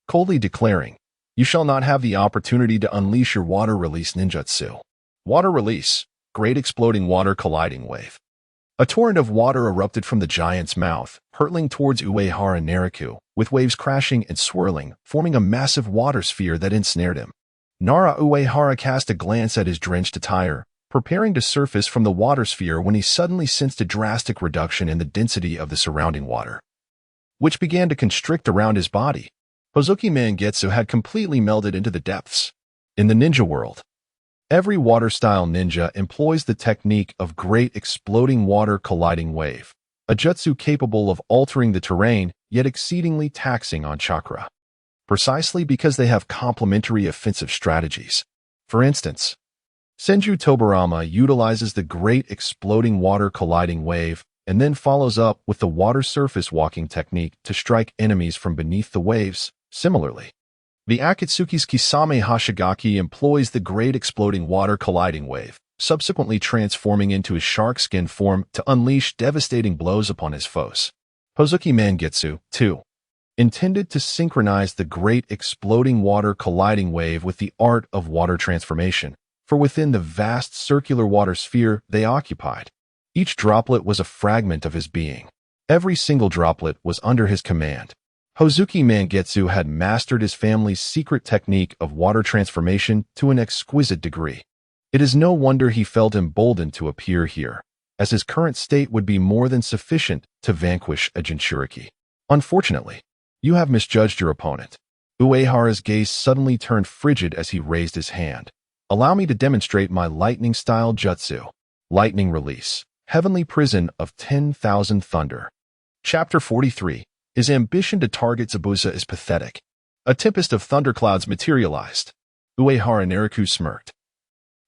coldly declaring, "You shall not have the opportunity to unleash your water release ninjutsu." Water release, great exploding water colliding wave. A torrent of water erupted from the giant's mouth, hurtling towards Uehara Nariku, with waves crashing and swirling, forming a massive water sphere that ensnared him. Uehara cast a glance at his drenched attire, preparing to surface from the water sphere when he suddenly sensed a drastic reduction in the density of the surrounding water, which began to constrict around his body. Hozuki Mangitsu had completely melded into the depths. In the ninja world, every water-style ninja employs the technique of Great Exploding Water Colliding Wave, a jutsu capable of altering the terrain, yet exceedingly taxing on chakra, precisely because they have complementary offensive strategies. For instance, Senju Tobarama utilizes the Great Exploding Water Colliding Wave and then follows up with the water surface walking technique to strike enemies from beneath the waves. Similarly, the Akatsuki's Kisame Hashigaki employs the Great Exploding Water Colliding Wave, subsequently transforming into his shark skin form to unleash devastating blows upon his foes. Hozuki Mangitsu, too, intended to synchronize the Great Exploding Water Colliding Wave with the art of water transformation, for within the vast circular water sphere they occupied, each droplet was a fragment of his being. Every single droplet was under his command. Hozuki Mangitsu had mastered his family's secret technique of water transformation to an exquisite degree. It is no wonder he felt emboldened to appear here, as his current state would be more than sufficient to vanquish a Jinchuriki. Unfortunately, you have misjudged your opponent. Uehara's gaze suddenly turned frigid as he raised his hand. Allow me to demonstrate my lightning-style jutsu. Lightning Release. Heavenly Prison of 10,000 Thunder. Chapter 43. His ambition to target Zabuza is pathetic. A tempest of thunderclouds materialized. Uehara Nariku smirked.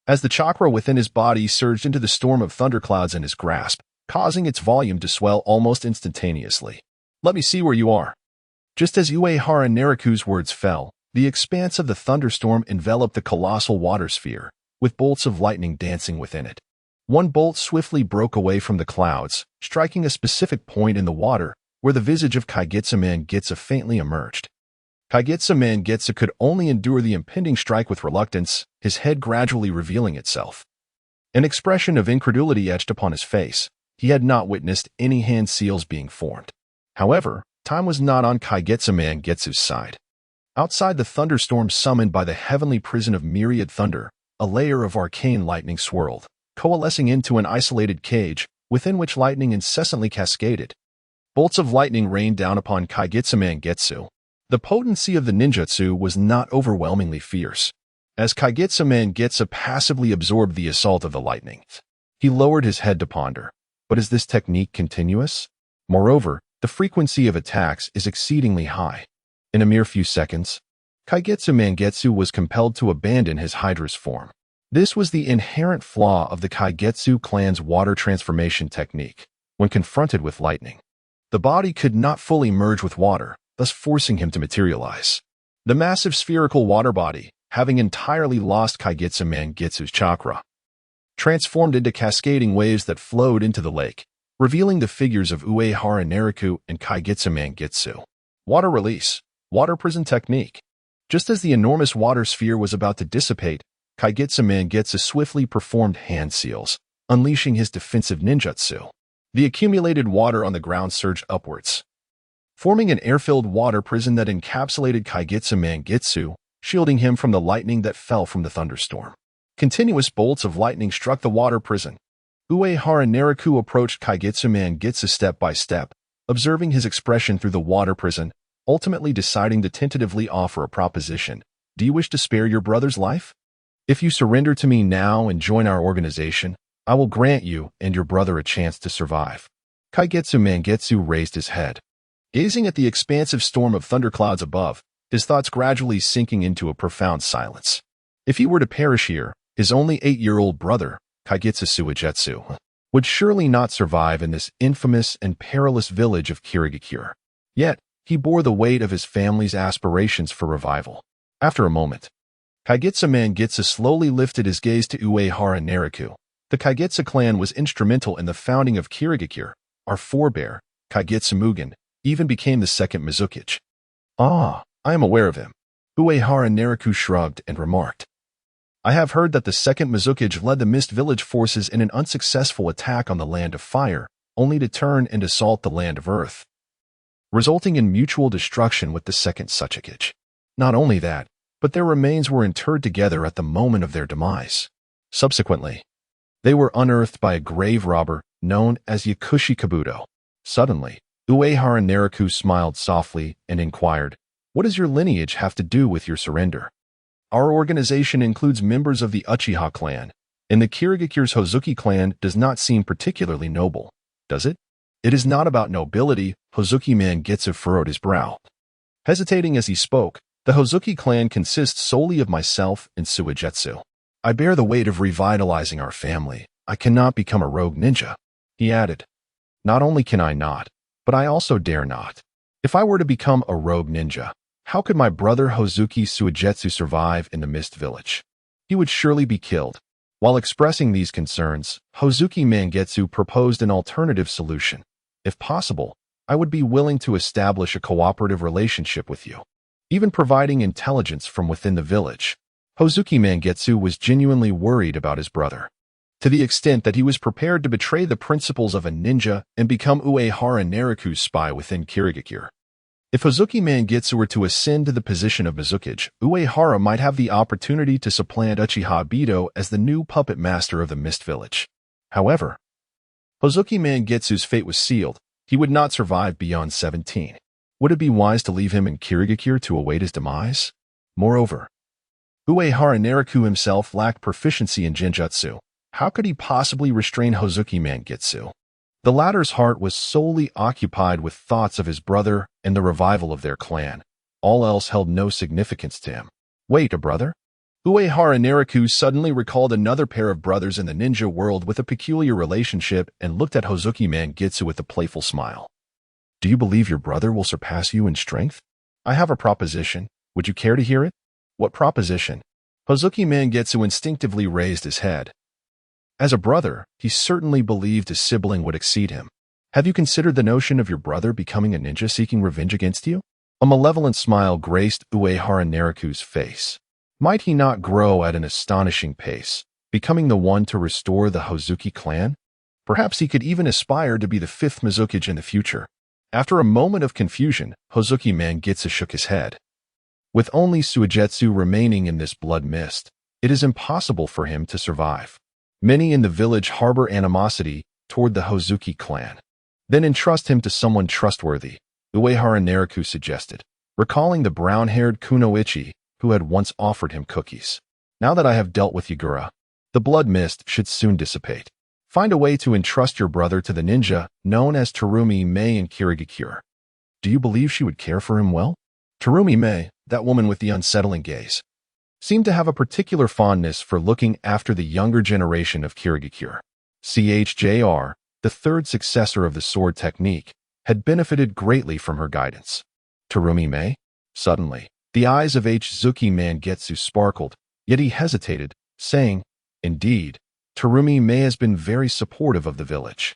As the chakra within his body surged into the storm of thunderclouds in his grasp, causing its volume to swell almost instantaneously. Let me see where you are. Just as Uehara Nariku's words fell, the expanse of the thunderstorm enveloped the colossal water sphere, with bolts of lightning dancing within it. One bolt swiftly broke away from the clouds, striking a specific point in the water, where the visage of Kagetsu Mangitsu faintly emerged. Kagetsu Mangitsu could only endure the impending strike with reluctance, his head gradually revealing itself. An expression of incredulity etched upon his face. He had not witnessed any hand seals being formed. However, time was not on Kagetsu Mangitsu's side. Outside the thunderstorm summoned by the heavenly prison of myriad thunder, a layer of arcane lightning swirled, coalescing into an isolated cage, within which lightning incessantly cascaded. Bolts of lightning rained down upon Kagetsu Mangitsu. The potency of the ninjutsu was not overwhelmingly fierce, as Kagetsu Mangitsu passively absorbed the assault of the lightning. He lowered his head to ponder. But is this technique continuous? Moreover, the frequency of attacks is exceedingly high. In a mere few seconds, Kagetsu Mangitsu was compelled to abandon his Hydra's form. This was the inherent flaw of the Kagetsu clan's water transformation technique. When confronted with lightning, the body could not fully merge with water, thus forcing him to materialize. The massive spherical water body, having entirely lost Kagetsu Mangitsu's chakra, transformed into cascading waves that flowed into the lake, revealing the figures of Uehara Nariku and Kagetsu Mangitsu. Water release, water prison technique. Just as the enormous water sphere was about to dissipate, Kagetsu Mangitsu swiftly performed hand seals, unleashing his defensive ninjutsu. The accumulated water on the ground surged upwards, forming an air-filled water prison that encapsulated Kagetsu Mangitsu, shielding him from the lightning that fell from the thunderstorm. Continuous bolts of lightning struck the water prison. Uehara Nariku approached Kagetsu Mangitsu step by step, observing his expression through the water prison, ultimately deciding to tentatively offer a proposition. Do you wish to spare your brother's life? If you surrender to me now and join our organization, I will grant you and your brother a chance to survive. Kagetsu Mangitsu raised his head. Gazing at the expansive storm of thunderclouds above, his thoughts gradually sinking into a profound silence. If he were to perish here, his only 8-year-old brother, Kagetsu Suigetsu, would surely not survive in this infamous and perilous village of Kirigakure. Yet, he bore the weight of his family's aspirations for revival. After a moment, Kagetsu Mangitsu slowly lifted his gaze to Uehara Nariku. The Kagetsu clan was instrumental in the founding of Kirigakure. Our forebear, Kagetsu Mugen, even became the second Mizukage. Ah, I am aware of him. Uehara Nariku shrugged and remarked. I have heard that the second Mizukage led the Mist Village forces in an unsuccessful attack on the Land of Fire, only to turn and assault the Land of Earth, resulting in mutual destruction with the second Suchikage. Not only that, but their remains were interred together at the moment of their demise. Subsequently, they were unearthed by a grave robber known as Yakushi Kabuto. Suddenly, Uehara Nariku smiled softly and inquired, what does your lineage have to do with your surrender? Our organization includes members of the Uchiha clan, and the Kirigakure's Hozuki clan does not seem particularly noble, does it? It is not about nobility, Hozuki Mangitsu furrowed his brow. Hesitating as he spoke, the Hozuki clan consists solely of myself and Suigetsu. I bear the weight of revitalizing our family. I cannot become a rogue ninja, he added. Not only can I not, but I also dare not. If I were to become a rogue ninja, how could my brother Hozuki Suigetsu survive in the Mist Village? He would surely be killed. While expressing these concerns, Hozuki Mangitsu proposed an alternative solution. If possible, I would be willing to establish a cooperative relationship with you, even providing intelligence from within the village. Hozuki Mangitsu was genuinely worried about his brother, to the extent that he was prepared to betray the principles of a ninja and become Uehara Nariku's spy within Kirigakure. If Hozuki Mangitsu were to ascend to the position of Mizukage, Uehara might have the opportunity to supplant Uchiha Bido as the new puppet master of the Mist Village. However, Hozuki Mangitsu's fate was sealed. He would not survive beyond 17. Would it be wise to leave him in Kirigakure to await his demise? Moreover, Uehara Nariku himself lacked proficiency in Genjutsu. How could he possibly restrain Hozuki Mangitsu? The latter's heart was solely occupied with thoughts of his brother and the revival of their clan. All else held no significance to him. Wait, a brother? Uehara Nariku suddenly recalled another pair of brothers in the ninja world with a peculiar relationship and looked at Hozuki Mangitsu with a playful smile. Do you believe your brother will surpass you in strength? I have a proposition. Would you care to hear it? What proposition? Hozuki Mangitsu instinctively raised his head. As a brother, he certainly believed his sibling would exceed him. Have you considered the notion of your brother becoming a ninja seeking revenge against you? A malevolent smile graced Uehara Nariku's face. Might he not grow at an astonishing pace, becoming the one to restore the Hozuki clan? Perhaps he could even aspire to be the fifth Mizukage in the future. After a moment of confusion, Hozuki Mangitsu shook his head. With only Suigetsu remaining in this blood mist, it is impossible for him to survive. Many in the village harbor animosity toward the Hozuki clan. Then entrust him to someone trustworthy, Uehara Nariku suggested, recalling the brown-haired Kunoichi who had once offered him cookies. Now that I have dealt with Yagura, the blood mist should soon dissipate. Find a way to entrust your brother to the ninja known as Terumi Mei in Kirigakure. Do you believe she would care for him well? Terumi Mei, that woman with the unsettling gaze, seemed to have a particular fondness for looking after the younger generation of Kirigakure. CHJR, the third successor of the sword technique, had benefited greatly from her guidance. Terumi Mei? Suddenly, the eyes of Hozuki Mangitsu sparkled, yet he hesitated, saying, Indeed, Terumi Mei has been very supportive of the village.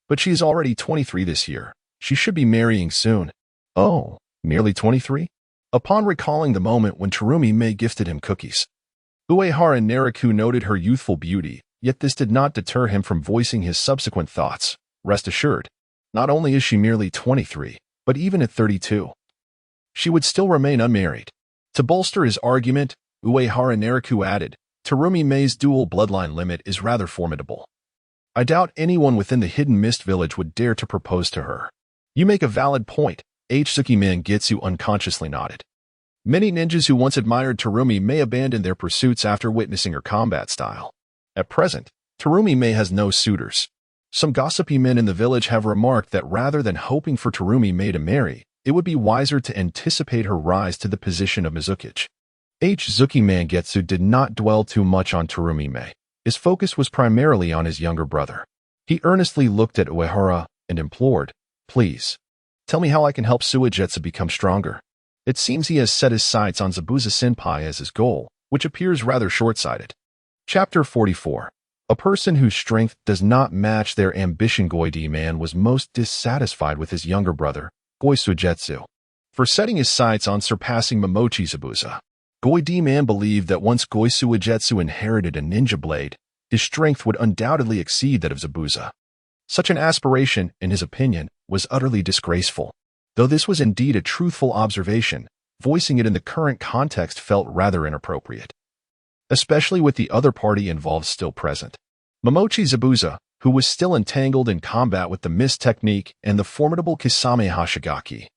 But she is already 23 this year. She should be marrying soon. Oh, nearly 23? Upon recalling the moment when Terumi Mei gifted him cookies, Uehara Nariku noted her youthful beauty, yet this did not deter him from voicing his subsequent thoughts. Rest assured, not only is she merely 23, but even at 32, she would still remain unmarried. To bolster his argument, Uehara Nariku added, Terumi Mei's dual bloodline limit is rather formidable. I doubt anyone within the Hidden Mist village would dare to propose to her. You make a valid point, Hozuki Mangitsu unconsciously nodded. Many ninjas who once admired Terumi Mei abandoned their pursuits after witnessing her combat style. At present, Terumi Mei has no suitors. Some gossipy men in the village have remarked that rather than hoping for Terumi Mei to marry, it would be wiser to anticipate her rise to the position of Mizukage. Hozuki Mangitsu did not dwell too much on Terumi Mei. His focus was primarily on his younger brother. He earnestly looked at Uehara and implored, Please, tell me how I can help Suigetsu become stronger. It seems he has set his sights on Zabuza-senpai as his goal, which appears rather short-sighted. Chapter 44. A person whose strength does not match their ambition. Goidi-man was most dissatisfied with his younger brother, Goi Suigetsu, for setting his sights on surpassing Momochi Zabuza. Goidi-man believed that once Goi Suigetsu inherited a ninja blade, his strength would undoubtedly exceed that of Zabuza. Such an aspiration, in his opinion, was utterly disgraceful. Though this was indeed a truthful observation, voicing it in the current context felt rather inappropriate, especially with the other party involved still present. Momochi Zabuza, who was still entangled in combat with the mist technique and the formidable Kisame Hashigaki,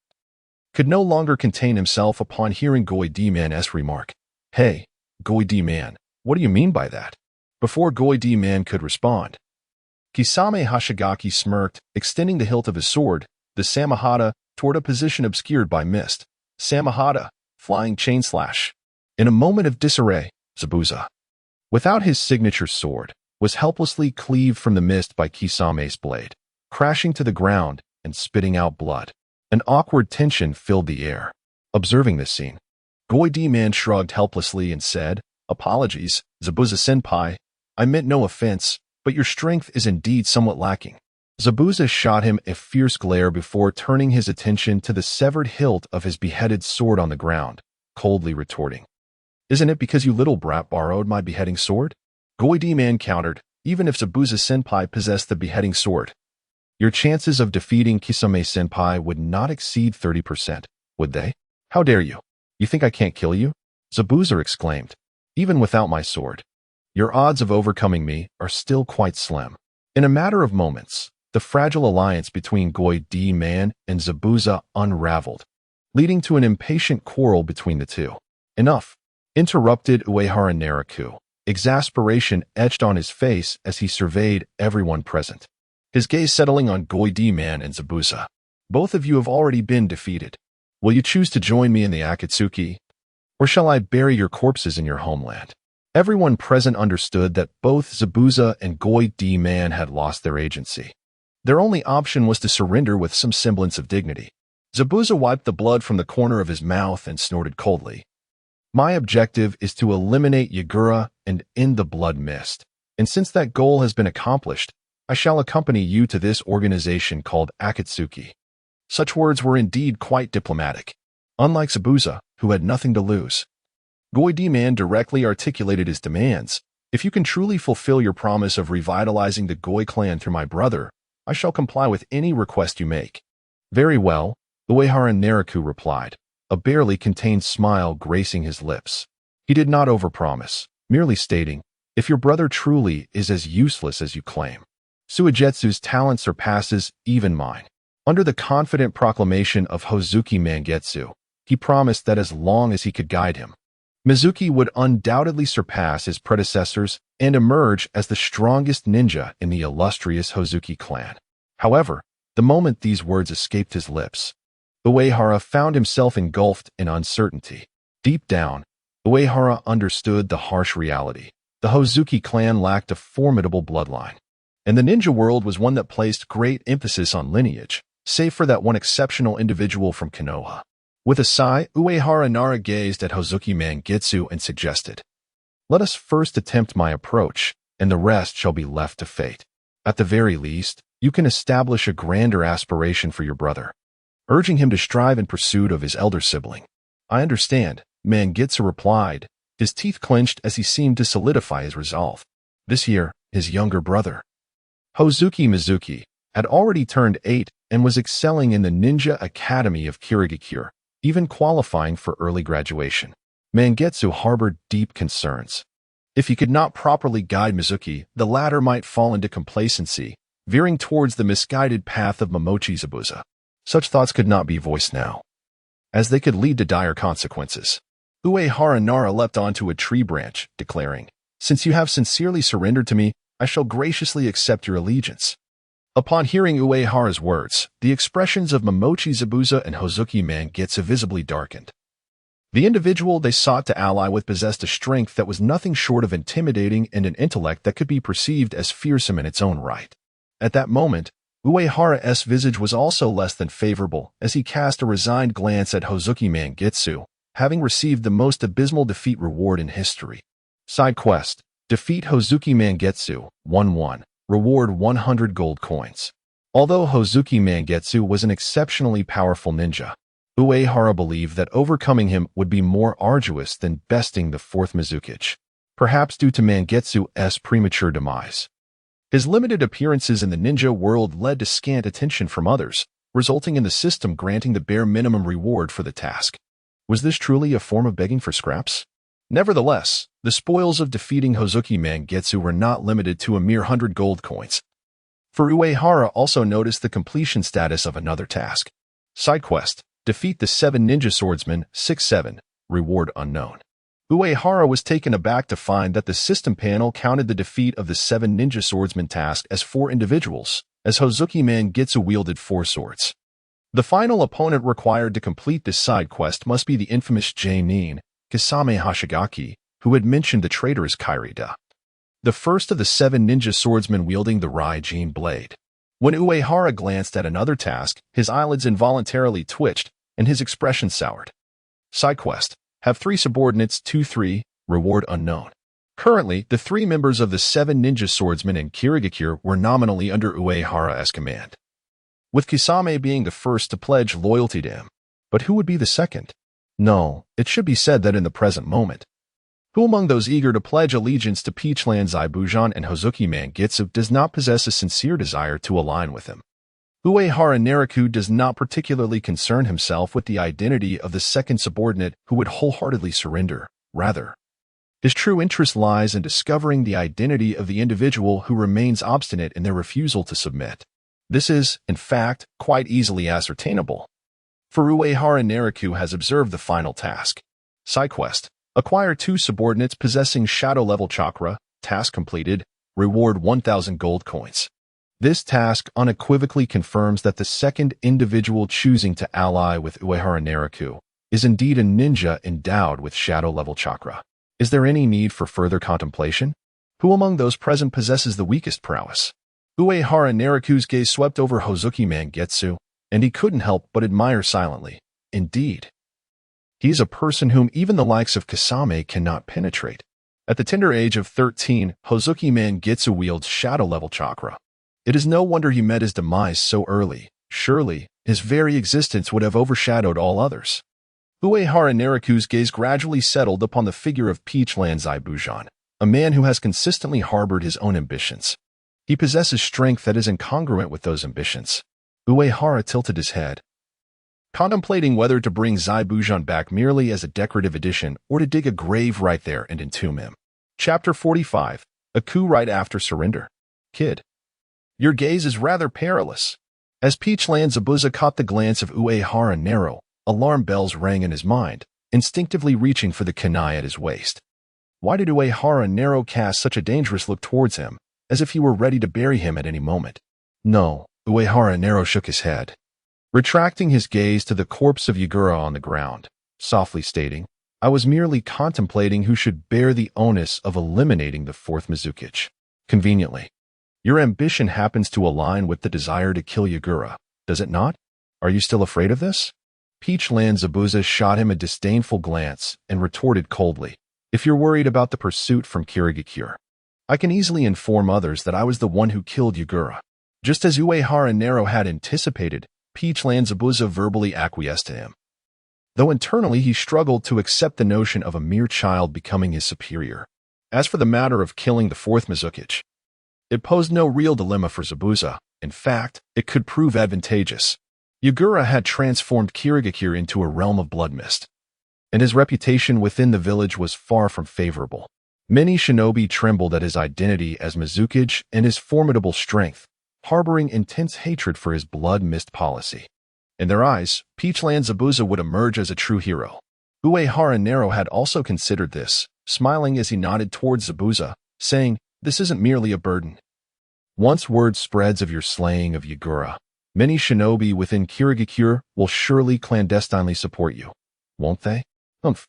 could no longer contain himself upon hearing Goidi-man's remark. Hey, Goidi-man, what do you mean by that? Before Goidi-man could respond, Kisame Hashigaki smirked, extending the hilt of his sword, the Samahata, toward a position obscured by mist. Samahata, flying chain slash. In a moment of disarray, Zabuza, without his signature sword, was helplessly cleaved from the mist by Kisame's blade, crashing to the ground and spitting out blood. An awkward tension filled the air. Observing this scene, Goidi-man shrugged helplessly and said, Apologies, Zabuza-senpai. I meant no offense, but your strength is indeed somewhat lacking. Zabuza shot him a fierce glare before turning his attention to the severed hilt of his beheaded sword on the ground, coldly retorting, Isn't it because you little brat borrowed my beheading sword? Goidi-man countered, Even if Zabuza-senpai possessed the beheading sword, your chances of defeating Kisame-senpai would not exceed 30%, would they? How dare you? You think I can't kill you? Zabuza exclaimed. Even without my sword, your odds of overcoming me are still quite slim. In a matter of moments, the fragile alliance between Goidi-man and Zabuza unraveled, leading to an impatient quarrel between the two. Enough, interrupted Uehara Nariku. Exasperation etched on his face as he surveyed everyone present, his gaze settling on Goidi-man and Zabuza. Both of you have already been defeated. Will you choose to join me in the Akatsuki, or shall I bury your corpses in your homeland? Everyone present understood that both Zabuza and Goi D-Man had lost their agency. Their only option was to surrender with some semblance of dignity. Zabuza wiped the blood from the corner of his mouth and snorted coldly. My objective is to eliminate Yagura and end the blood mist. And since that goal has been accomplished, I shall accompany you to this organization called Akatsuki. Such words were indeed quite diplomatic. Unlike Zabuza, who had nothing to lose, Goi D-Man directly articulated his demands. If you can truly fulfill your promise of revitalizing the Goi clan through my brother, I shall comply with any request you make. Very well, Uehara Naraku replied, a barely contained smile gracing his lips. He did not overpromise, merely stating, if your brother truly is as useless as you claim, Suigetsu's talent surpasses even mine. Under the confident proclamation of Hozuki Mangetsu, he promised that as long as he could guide him, Mizuki would undoubtedly surpass his predecessors and emerge as the strongest ninja in the illustrious Hozuki clan. However, the moment these words escaped his lips, Uehara found himself engulfed in uncertainty. Deep down, Uehara understood the harsh reality. The Hozuki clan lacked a formidable bloodline, and the ninja world was one that placed great emphasis on lineage, save for that one exceptional individual from Konoha. With a sigh, Uehara Nara gazed at Hozuki Mangetsu and suggested, let us first attempt my approach, and the rest shall be left to fate. At the very least, you can establish a grander aspiration for your brother, urging him to strive in pursuit of his elder sibling. I understand, Mangetsu replied, his teeth clenched as he seemed to solidify his resolve. This year, his younger brother, Hozuki Mizuki, had already turned 8 and was excelling in the Ninja Academy of Kirigakure, even qualifying for early graduation. Mangetsu harbored deep concerns. If he could not properly guide Mizuki, the latter might fall into complacency, veering towards the misguided path of Momochi Zabuza. Such thoughts could not be voiced now, as they could lead to dire consequences. Uehara Nara leapt onto a tree branch, declaring, since you have sincerely surrendered to me, I shall graciously accept your allegiance. Upon hearing Uehara's words, the expressions of Momochi Zabuza and Hozuki Mangetsu visibly darkened. The individual they sought to ally with possessed a strength that was nothing short of intimidating and an intellect that could be perceived as fearsome in its own right. At that moment, Uehara's visage was also less than favorable as he cast a resigned glance at Hozuki Mangetsu, having received the most abysmal defeat reward in history. Side quest: defeat Hozuki Mangetsu, 1-1. Reward 100 gold coins. Although Hozuki Mangetsu was an exceptionally powerful ninja, Uehara believed that overcoming him would be more arduous than besting the fourth Mizukage, perhaps due to Mangetsu's premature demise. His limited appearances in the ninja world led to scant attention from others, resulting in the system granting the bare minimum reward for the task. Was this truly a form of begging for scraps? Nevertheless, the spoils of defeating Hozuki Mangetsu were not limited to a mere 100 gold coins. For Uehara also noticed the completion status of another task. Side quest: defeat the 7 ninja swordsmen, 6-7, reward unknown. Uehara was taken aback to find that the system panel counted the defeat of the 7 ninja swordsmen task as 4 individuals, as Hozuki Mangetsu wielded 4 swords. The final opponent required to complete this side quest must be the infamous J-Nin, Kisame Hashigaki, who had mentioned the traitorous Kairida, the first of the 7 ninja swordsmen wielding the Raijin blade. When Uehara glanced at another task, his eyelids involuntarily twitched, and his expression soured. Side quest: have 3 subordinates, 2-3, reward unknown. Currently, the 3 members of the 7 ninja swordsmen in Kirigakure were nominally under Uehara's command, with Kisame being the first to pledge loyalty to him. But who would be the second? No, it should be said that in the present moment, who among those eager to pledge allegiance to Peachland Zaibujan and Hozuki Mangetsu does not possess a sincere desire to align with him? Uehara Naraku does not particularly concern himself with the identity of the second subordinate who would wholeheartedly surrender. Rather, his true interest lies in discovering the identity of the individual who remains obstinate in their refusal to submit. This is, in fact, quite easily ascertainable, for Uehara Naraku has observed the final task. Side quest: acquire 2 subordinates possessing shadow-level chakra, task completed, reward 1,000 gold coins. This task unequivocally confirms that the second individual choosing to ally with Uehara Naraku is indeed a ninja endowed with shadow-level chakra. Is there any need for further contemplation? Who among those present possesses the weakest prowess? Uehara Nariku's gaze swept over Hozuki Mangetsu, and he couldn't help but admire silently. Indeed, he's a person whom even the likes of Kasame cannot penetrate. At the tender age of 13, Hozuki Mangetsu wields shadow-level chakra. It is no wonder he met his demise so early. Surely, his very existence would have overshadowed all others. Uehara Nariku's gaze gradually settled upon the figure of Peachland Zaibujan, a man who has consistently harbored his own ambitions. He possesses strength that is incongruent with those ambitions. Uehara tilted his head, contemplating whether to bring Zaibujan back merely as a decorative addition or to dig a grave right there and entomb him. Chapter 45. A coup right after surrender. Kid, your gaze is rather perilous. As Peachland Zabuza caught the glance of Uehara Naro, alarm bells rang in his mind, instinctively reaching for the kunai at his waist. Why did Uehara Naro cast such a dangerous look towards him, as if he were ready to bury him at any moment? No, Uehara Naro shook his head, retracting his gaze to the corpse of Yagura on the ground, softly stating, I was merely contemplating who should bear the onus of eliminating the fourth Mizukichi. Conveniently, your ambition happens to align with the desire to kill Yagura, does it not? Are you still afraid of this? Peachland Zabuza shot him a disdainful glance and retorted coldly, if you're worried about the pursuit from Kirigakure, I can easily inform others that I was the one who killed Yagura. Just as Uehara Naro had anticipated, Peachland Zabuza verbally acquiesced to him, though internally he struggled to accept the notion of a mere child becoming his superior. As for the matter of killing the fourth Mizukichi, it posed no real dilemma for Zabuza. In fact, it could prove advantageous. Yagura had transformed Kirigakure into a realm of blood mist, and his reputation within the village was far from favorable. Many shinobi trembled at his identity as Mizukichi and his formidable strength, harboring intense hatred for his blood mist policy. In their eyes, Peachland Zabuza would emerge as a true hero. Uehara Naro had also considered this, smiling as he nodded towards Zabuza, saying, this isn't merely a burden. Once word spreads of your slaying of Yagura, many shinobi within Kirigakure will surely clandestinely support you, won't they? Humph.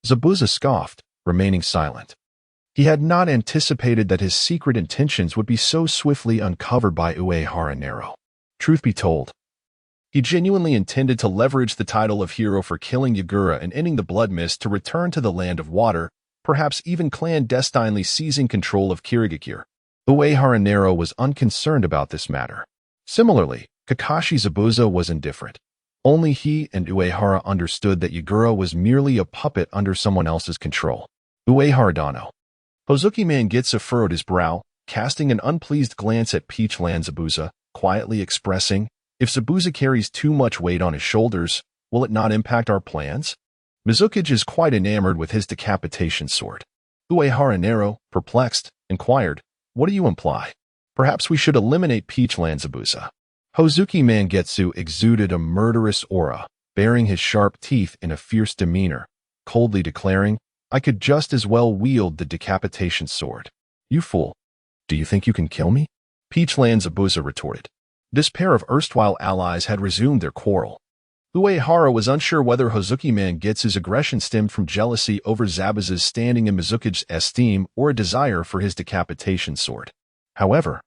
Zabuza scoffed, remaining silent. He had not anticipated that his secret intentions would be so swiftly uncovered by Uehara Naro. Truth be told, he genuinely intended to leverage the title of hero for killing Yagura and ending the blood mist to return to the land of water, perhaps even clandestinely seizing control of Kirigakure. Uehara Naro was unconcerned about this matter. Similarly, Kakashi Zabuza was indifferent. Only he and Uehara understood that Yagura was merely a puppet under someone else's control. Uehara Dano. Hozuki Mangetsu furrowed his brow, casting an unpleased glance at Peachland Zabuza, quietly expressing, if Zabuza carries too much weight on his shoulders, will it not impact our plans? Mizukichi is quite enamored with his decapitation sword. Uehara Naro, perplexed, inquired, what do you imply? Perhaps we should eliminate Peachland Zabuza. Hozuki Mangetsu exuded a murderous aura, baring his sharp teeth in a fierce demeanor, coldly declaring, I could just as well wield the decapitation sword. You fool. Do you think you can kill me? Peachland Zabuza retorted. This pair of erstwhile allies had resumed their quarrel. Uehara was unsure whether Hozuki Mangetsu's aggression stemmed from jealousy over Zabuza's standing in Mizukichi's esteem or a desire for his decapitation sword. However,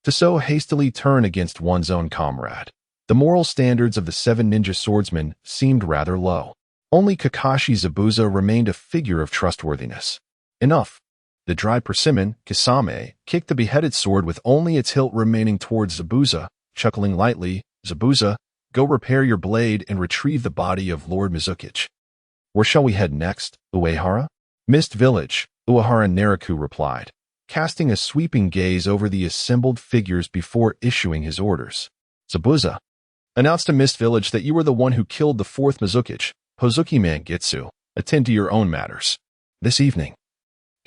to so hastily turn against one's own comrade, the moral standards of the 7 ninja swordsmen seemed rather low. Only Kakashi Zabuza remained a figure of trustworthiness. Enough. The dried persimmon, Kisame, kicked the beheaded sword with only its hilt remaining towards Zabuza, chuckling lightly, Zabuza, go repair your blade and retrieve the body of Lord Mizukichi. Where shall we head next, Uehara? Mist Village, Uehara Nariku replied, casting a sweeping gaze over the assembled figures before issuing his orders. Zabuza, announce to Mist Village that you were the one who killed the fourth Mizukichi. Hozuki Mangetsu, attend to your own matters. This evening.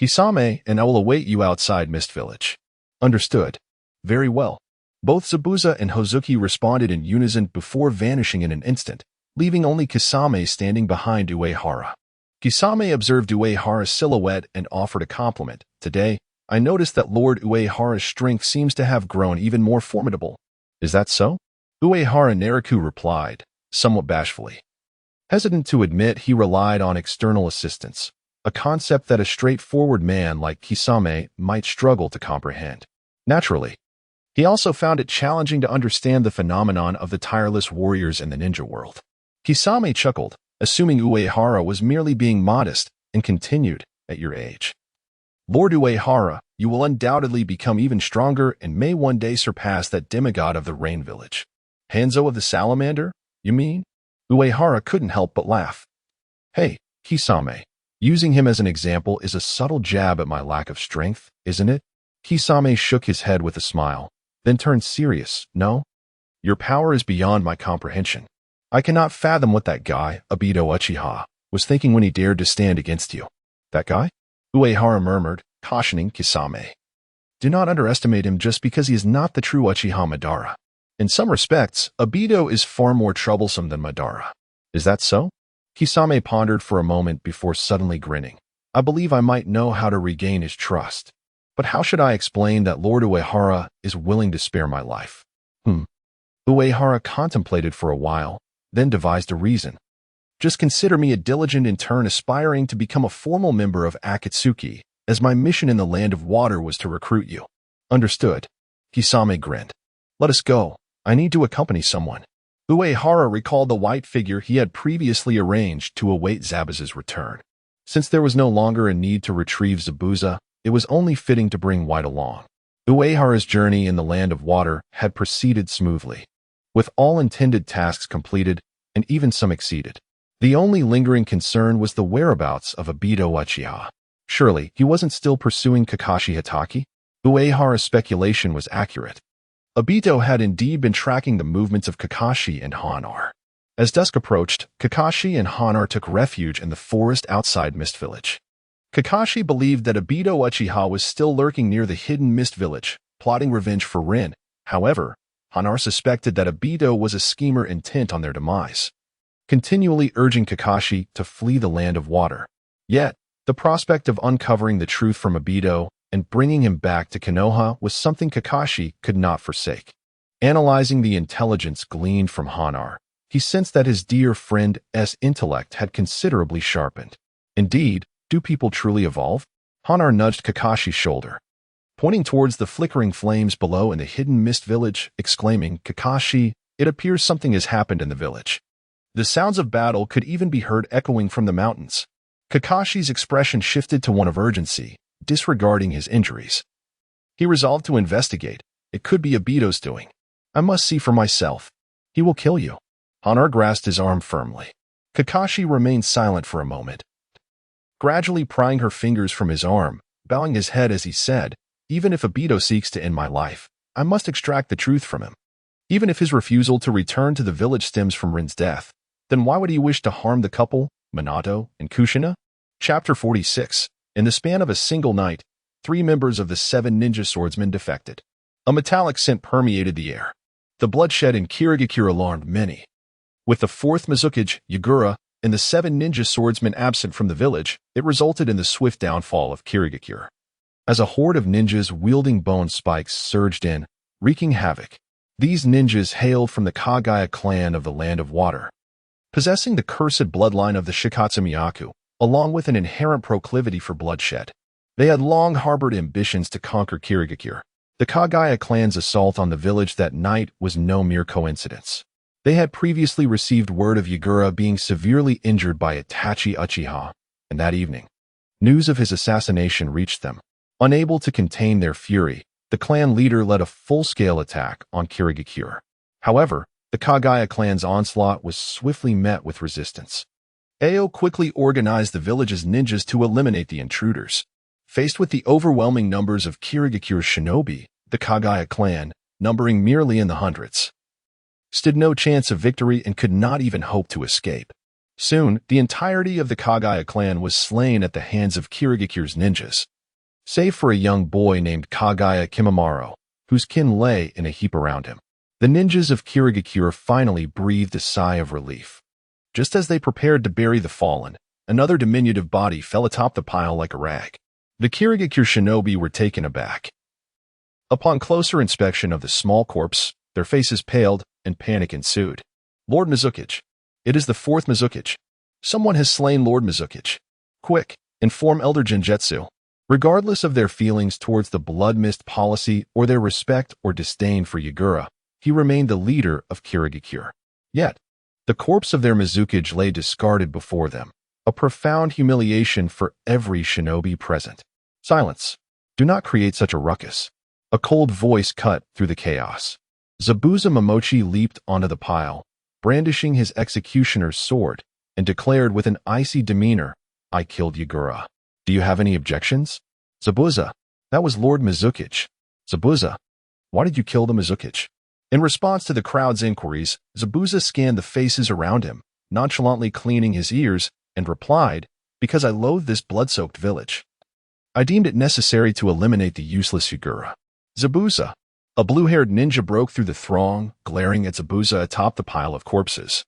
Kisame and I will await you outside Mist Village. Understood. Very well. Both Zabuza and Hozuki responded in unison before vanishing in an instant, leaving only Kisame standing behind Uehara. Kisame observed Uehara's silhouette and offered a compliment. Today, I noticed that Lord Uehara's strength seems to have grown even more formidable. Is that so? Uehara Nariku replied, somewhat bashfully. Hesitant to admit he relied on external assistance, a concept that a straightforward man like Kisame might struggle to comprehend. Naturally, he also found it challenging to understand the phenomenon of the tireless warriors in the ninja world. Kisame chuckled, assuming Uehara was merely being modest, and continued, "At your age, Lord Uehara, you will undoubtedly become even stronger and may one day surpass that demigod of the Rain Village." "Hanzo of the Salamander, you mean?" Uehara couldn't help but laugh. "Hey, Kisame, using him as an example is a subtle jab at my lack of strength, isn't it?" Kisame shook his head with a smile, then turned serious. "No, your power is beyond my comprehension. I cannot fathom what that guy, Obito Uchiha, was thinking when he dared to stand against you." "That guy?" Uehara murmured, cautioning Kisame. "Do not underestimate him just because he is not the true Uchiha Madara. In some respects, Obito is far more troublesome than Madara." "Is that so?" Kisame pondered for a moment before suddenly grinning. "I believe I might know how to regain his trust. But how should I explain that Lord Uehara is willing to spare my life?" Uehara contemplated for a while, then devised a reason. "Just consider me a diligent intern aspiring to become a formal member of Akatsuki, as my mission in the Land of Water was to recruit you." "Understood." Kisame grinned. "Let us go. I need to accompany someone." Uehara recalled the white figure he had previously arranged to await Zabuza's return. Since there was no longer a need to retrieve Zabuza, it was only fitting to bring White along. Uehara's journey in the Land of Water had proceeded smoothly, with all intended tasks completed and even some exceeded. The only lingering concern was the whereabouts of Obito Uchiha. Surely he wasn't still pursuing Kakashi Hatake? Uehara's speculation was accurate. Obito had indeed been tracking the movements of Kakashi and Hanar. As dusk approached, Kakashi and Hanar took refuge in the forest outside Mist Village. Kakashi believed that Obito Uchiha was still lurking near the hidden Mist Village, plotting revenge for Rin. However, Hanar suspected that Obito was a schemer intent on their demise, continually urging Kakashi to flee the Land of Water. Yet, the prospect of uncovering the truth from Obito and bringing him back to Konoha was something Kakashi could not forsake. Analyzing the intelligence gleaned from Hanar, he sensed that his dear friend's intellect had considerably sharpened. Indeed, do people truly evolve? Hanar nudged Kakashi's shoulder, pointing towards the flickering flames below in the hidden Mist Village, exclaiming, "Kakashi, it appears something has happened in the village." The sounds of battle could even be heard echoing from the mountains. Kakashi's expression shifted to one of urgency, disregarding his injuries. He resolved to investigate. It could be Obito's doing. "I must see for myself. He will kill you." Hanar grasped his arm firmly. Kakashi remained silent for a moment, gradually prying her fingers from his arm, bowing his head as he said, "Even if Obito seeks to end my life, I must extract the truth from him. Even if his refusal to return to the village stems from Rin's death, then why would he wish to harm the couple, Minato and Kushina?" Chapter 46. In the span of a single night, 3 members of the 7 ninja swordsmen defected. A metallic scent permeated the air. The bloodshed in Kirigakure alarmed many. With the 4th Mizukage, Yagura, and the 7 ninja swordsmen absent from the village, it resulted in the swift downfall of Kirigakure. As a horde of ninjas wielding bone spikes surged in, wreaking havoc. These ninjas hailed from the Kagaya clan of the Land of Water, possessing the cursed bloodline of the Shikatsu Miyaku, along with an inherent proclivity for bloodshed. They had long harbored ambitions to conquer Kirigakure. The Kagaya clan's assault on the village that night was no mere coincidence. They had previously received word of Yagura being severely injured by Itachi Uchiha, and that evening, news of his assassination reached them. Unable to contain their fury, the clan leader led a full-scale attack on Kirigakure. However, the Kagaya clan's onslaught was swiftly met with resistance. Ao quickly organized the village's ninjas to eliminate the intruders. Faced with the overwhelming numbers of Kirigakure's shinobi, the Kagaya clan, numbering merely in the hundreds, stood no chance of victory and could not even hope to escape. Soon, the entirety of the Kagaya clan was slain at the hands of Kirigakure's ninjas, save for a young boy named Kagaya Kimimaro, whose kin lay in a heap around him. The ninjas of Kirigakure finally breathed a sigh of relief. Just as they prepared to bury the fallen, another diminutive body fell atop the pile like a rag. The Kirigakure shinobi were taken aback. Upon closer inspection of the small corpse, their faces paled and panic ensued. "Lord Mizukage, it is the 4th Mizukage," Someone has slain Lord Mizukichi. Quick, inform Elder Genjutsu. Regardless of their feelings towards the blood mist policy or their respect or disdain for Yagura, he remained the leader of Kirigakure. Yet, the corpse of their Mizukichi lay discarded before them, a profound humiliation for every shinobi present. Silence. Do not create such a ruckus. A cold voice cut through the chaos. Zabuza Momochi leaped onto the pile, brandishing his executioner's sword, and declared with an icy demeanor, I killed Yagura. Do you have any objections? Zabuza, that was Lord Mizukichi. Zabuza, why did you kill the Mizukichi? In response to the crowd's inquiries, Zabuza scanned the faces around him, nonchalantly cleaning his ears, and replied, because I loathe this blood-soaked village. I deemed it necessary to eliminate the useless Yagura. Zabuza. A blue-haired ninja broke through the throng, glaring at Zabuza atop the pile of corpses.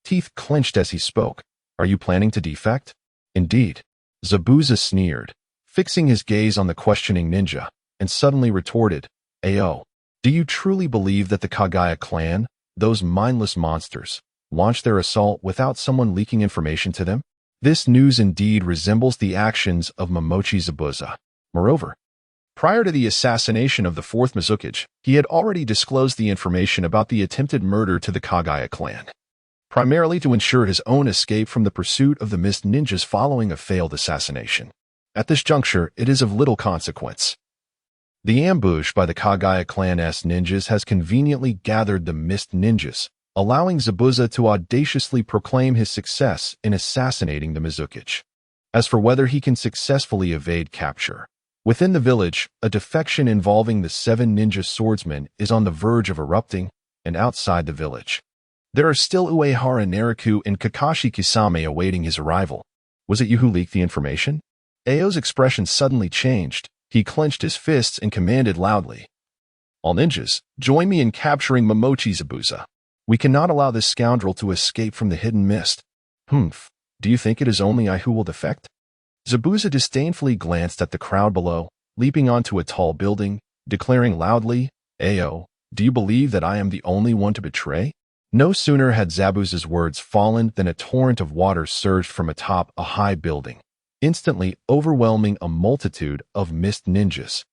Teeth clenched as he spoke. Are you planning to defect? Indeed. Zabuza sneered, fixing his gaze on the questioning ninja, and suddenly retorted, Ayo, do you truly believe that the Kagaya clan, those mindless monsters, launched their assault without someone leaking information to them? This news indeed resembles the actions of Momochi Zabuza. Moreover, prior to the assassination of the fourth Mizukichi, he had already disclosed the information about the attempted murder to the Kagaya clan, primarily to ensure his own escape from the pursuit of the Mist Ninjas following a failed assassination. At this juncture, it is of little consequence. The ambush by the Kagaya clan's ninjas has conveniently gathered the Mist Ninjas, allowing Zabuza to audaciously proclaim his success in assassinating the Mizukichi. As for whether he can successfully evade capture, within the village, a defection involving the 7 ninja swordsmen is on the verge of erupting, and outside the village, there are still Uehara Nariku and Kakashi Kisame awaiting his arrival. Was it you who leaked the information? Ao's expression suddenly changed. He clenched his fists and commanded loudly, all ninjas, join me in capturing Momochi Zabuza. We cannot allow this scoundrel to escape from the hidden mist. Humph, do you think it is only I who will defect? Zabuza disdainfully glanced at the crowd below, leaping onto a tall building, declaring loudly, Ao, do you believe that I am the only one to betray? No sooner had Zabuza's words fallen than a torrent of water surged from atop a high building, instantly overwhelming a multitude of mist ninjas.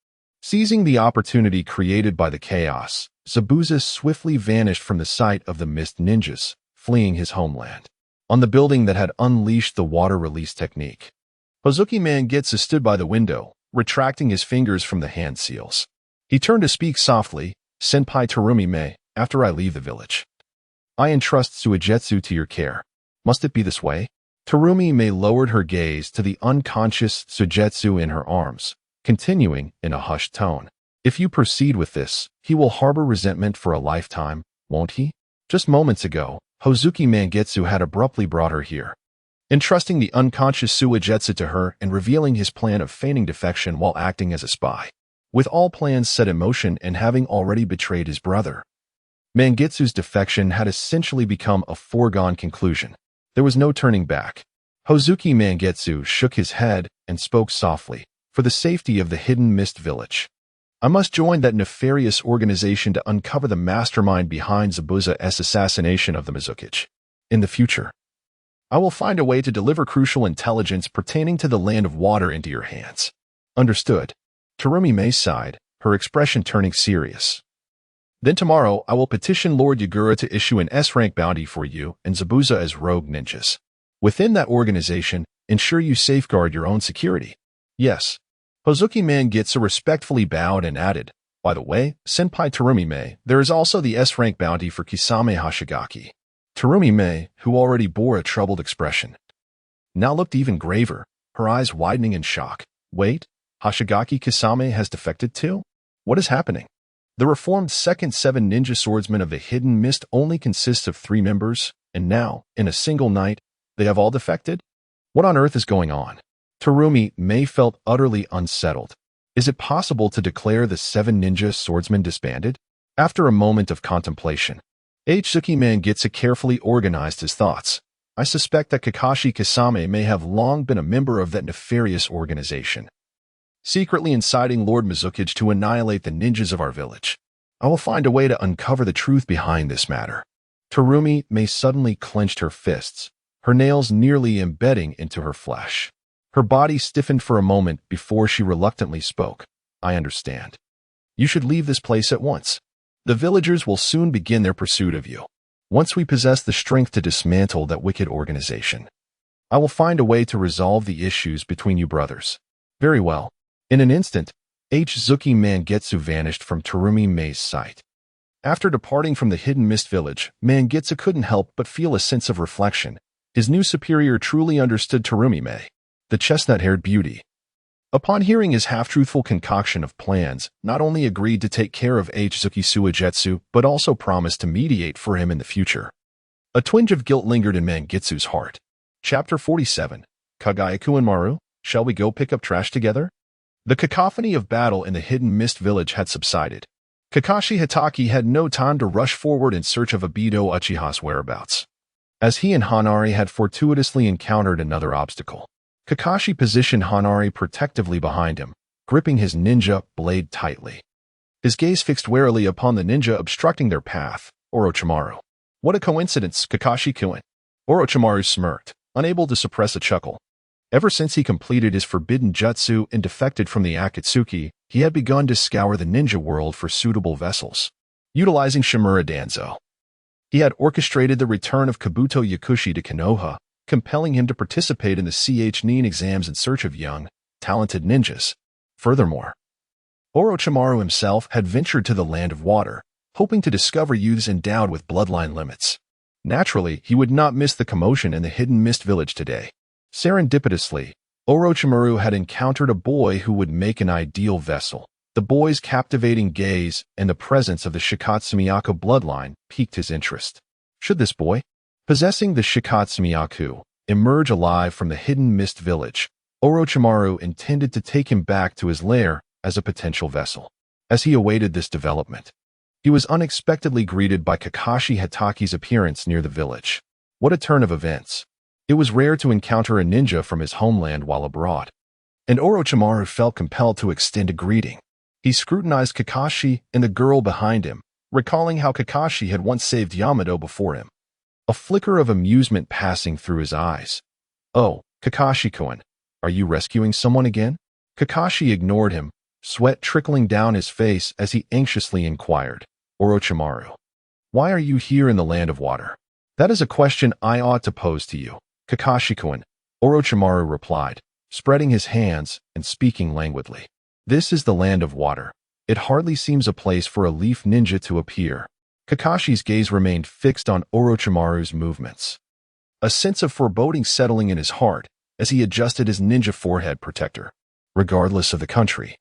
Seizing the opportunity created by the chaos, Zabuza swiftly vanished from the sight of the Mist Ninjas, fleeing his homeland. On the building that had unleashed the water release technique, Hozuki Mangetsu stood by the window, retracting his fingers from the hand seals. He turned to speak softly, Senpai Terumi-me, after I leave the village, I entrust Suigetsu to your care. Must it be this way? Terumi-me lowered her gaze to the unconscious Suigetsu in her arms, continuing in a hushed tone. If you proceed with this, he will harbor resentment for a lifetime, won't he? Just moments ago, Hozuki Mangetsu had abruptly brought her here, entrusting the unconscious Suigetsu to her and revealing his plan of feigning defection while acting as a spy. With all plans set in motion and having already betrayed his brother, Mangetsu's defection had essentially become a foregone conclusion. There was no turning back. Hozuki Mangetsu shook his head and spoke softly, for the safety of the hidden mist village, I must join that nefarious organization to uncover the mastermind behind Zabuza's assassination of the Mizukichi. In the future, I will find a way to deliver crucial intelligence pertaining to the land of water into your hands. Understood. Terumi-me sighed, her expression turning serious. Then tomorrow I will petition Lord Yagura to issue an S-rank bounty for you and Zabuza as rogue ninjas. Within that organization, ensure you safeguard your own security. Yes. Hozuki Mangetsu respectfully bowed and added, by the way, Senpai Terumi-me, there is also the S-rank bounty for Kisame Hashigaki. Terumi-me, who already bore a troubled expression, now looked even graver, her eyes widening in shock. Wait, Hashigaki Kisame has defected too? What is happening? The reformed second 7 ninja swordsmen of the Hidden Mist only consists of 3 members, and now, in a single night, they have all defected? What on earth is going on? Terumi-me felt utterly unsettled. Is it possible to declare the 7 ninja swordsmen disbanded? After a moment of contemplation, Hozuki Mangetsu carefully organized his thoughts. I suspect that Kakashi Kisame may have long been a member of that nefarious organization, secretly inciting Lord Mizukichi to annihilate the ninjas of our village. I will find a way to uncover the truth behind this matter. Terumi-me suddenly clenched her fists, her nails nearly embedding into her flesh. Her body stiffened for a moment before she reluctantly spoke. I understand. You should leave this place at once. The villagers will soon begin their pursuit of you. Once we possess the strength to dismantle that wicked organization, I will find a way to resolve the issues between you brothers. Very well. In an instant, Zuki Mangetsu vanished from Terumi Mei's sight. After departing from the hidden mist village, Mangetsu couldn't help but feel a sense of reflection. His new superior truly understood Terumi Mei, the chestnut-haired beauty. Upon hearing his half-truthful concoction of plans, not only agreed to take care of Zuki Suigetsu, but also promised to mediate for him in the future. A twinge of guilt lingered in Mangetsu's heart. Chapter 47. Kagayaku and Maru, shall we go pick up trash together? The cacophony of battle in the hidden mist village had subsided. Kakashi Hitaki had no time to rush forward in search of Obito Uchiha's whereabouts, as he and Hanari had fortuitously encountered another obstacle. Kakashi positioned Hanari protectively behind him, gripping his ninja blade tightly. His gaze fixed warily upon the ninja obstructing their path, Orochimaru. What a coincidence, Kakashi-kun. Orochimaru smirked, unable to suppress a chuckle. Ever since he completed his forbidden jutsu and defected from the Akatsuki, he had begun to scour the ninja world for suitable vessels. Utilizing Shimura Danzo, he had orchestrated the return of Kabuto Yakushi to Konoha, compelling him to participate in the Nin exams in search of young, talented ninjas. Furthermore, Orochimaru himself had ventured to the Land of Water, hoping to discover youths endowed with bloodline limits. Naturally, he would not miss the commotion in the hidden mist village today. Serendipitously, Orochimaru had encountered a boy who would make an ideal vessel. The boy's captivating gaze and the presence of the Shikatsumiyaku bloodline piqued his interest. Should this boy, possessing the Shikatsumiyaku, emerge alive from the hidden mist village, Orochimaru intended to take him back to his lair as a potential vessel. As he awaited this development, he was unexpectedly greeted by Kakashi Hitaki's appearance near the village. What a turn of events! It was rare to encounter a ninja from his homeland while abroad, and Orochimaru felt compelled to extend a greeting. He scrutinized Kakashi and the girl behind him, recalling how Kakashi had once saved Yamato before him. A flicker of amusement passing through his eyes. Oh, Kakashi-kun, are you rescuing someone again? Kakashi ignored him, sweat trickling down his face as he anxiously inquired. Orochimaru, why are you here in the Land of Water? That is a question I ought to pose to you. Kakashi-kun, Orochimaru replied, spreading his hands and speaking languidly. This is the Land of Water. It hardly seems a place for a leaf ninja to appear. Kakashi's gaze remained fixed on Orochimaru's movements, a sense of foreboding settling in his heart as he adjusted his ninja forehead protector. Regardless of the country,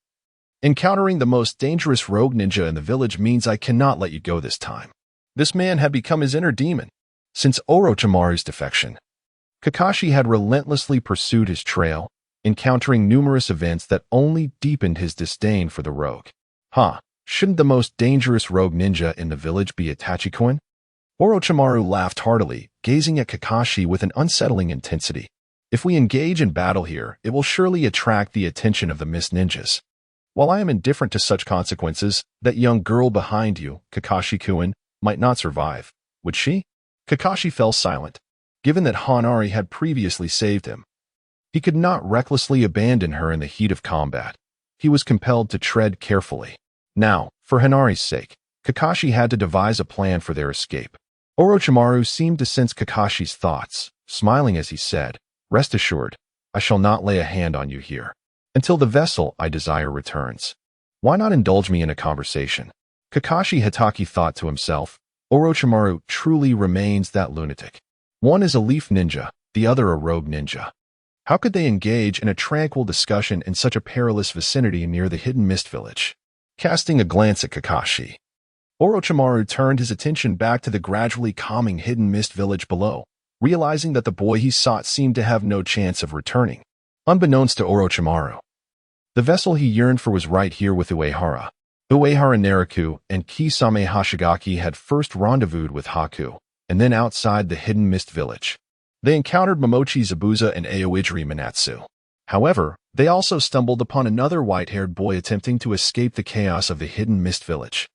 encountering the most dangerous rogue ninja in the village means I cannot let you go this time. This man had become his inner demon. Since Orochimaru's defection, Kakashi had relentlessly pursued his trail, encountering numerous events that only deepened his disdain for the rogue. Shouldn't the most dangerous rogue ninja in the village be Itachi-kun? Orochimaru laughed heartily, gazing at Kakashi with an unsettling intensity. If we engage in battle here, it will surely attract the attention of the mist ninjas. While I am indifferent to such consequences, that young girl behind you, Kakashi-kun, might not survive. Would she? Kakashi fell silent, given that Hanari had previously saved him. He could not recklessly abandon her in the heat of combat. He was compelled to tread carefully. Now, for Hanari's sake, Kakashi had to devise a plan for their escape. Orochimaru seemed to sense Kakashi's thoughts, smiling as he said, Rest assured, I shall not lay a hand on you here, until the vessel I desire returns. Why not indulge me in a conversation? Kakashi Hitaki thought to himself, Orochimaru truly remains that lunatic. One is a leaf ninja, the other a rogue ninja. How could they engage in a tranquil discussion in such a perilous vicinity near the hidden mist village? Casting a glance at Kakashi, Orochimaru turned his attention back to the gradually calming hidden mist village below, realizing that the boy he sought seemed to have no chance of returning. Unbeknownst to Orochimaru, the vessel he yearned for was right here with Uehara. Uehara Nariku and Kisame Hashigaki had first rendezvoused with Haku, and then outside the hidden mist village, they encountered Momochi Zabuza and Aoidri Minatsu. However, they also stumbled upon another white-haired boy attempting to escape the chaos of the hidden mist village.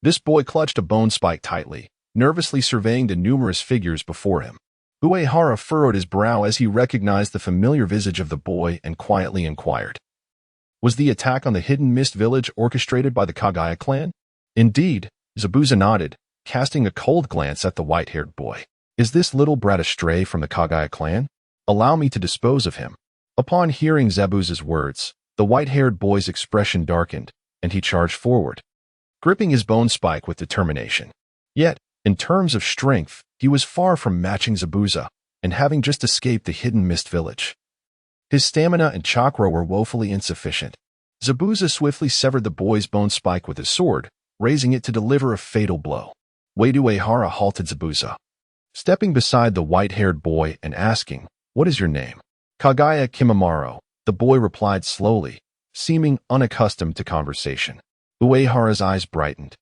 This boy clutched a bone spike tightly, nervously surveying the numerous figures before him. Uehara furrowed his brow as he recognized the familiar visage of the boy and quietly inquired. Was the attack on the Hidden Mist village orchestrated by the Kagaya clan? Indeed, Zabuza nodded, casting a cold glance at the white-haired boy. Is this little brat a stray from the Kagaya clan? Allow me to dispose of him. Upon hearing Zabuza's words, the white-haired boy's expression darkened, and he charged forward, gripping his bone spike with determination. Yet, in terms of strength, he was far from matching Zabuza, and having just escaped the Hidden Mist village. His stamina and chakra were woefully insufficient. Zabuza swiftly severed the boy's bone spike with his sword, raising it to deliver a fatal blow. Uehara halted Zabuza, stepping beside the white-haired boy and asking, "What is your name?" "Kagaya Kimimaro," the boy replied slowly, seeming unaccustomed to conversation. Uehara's eyes brightened.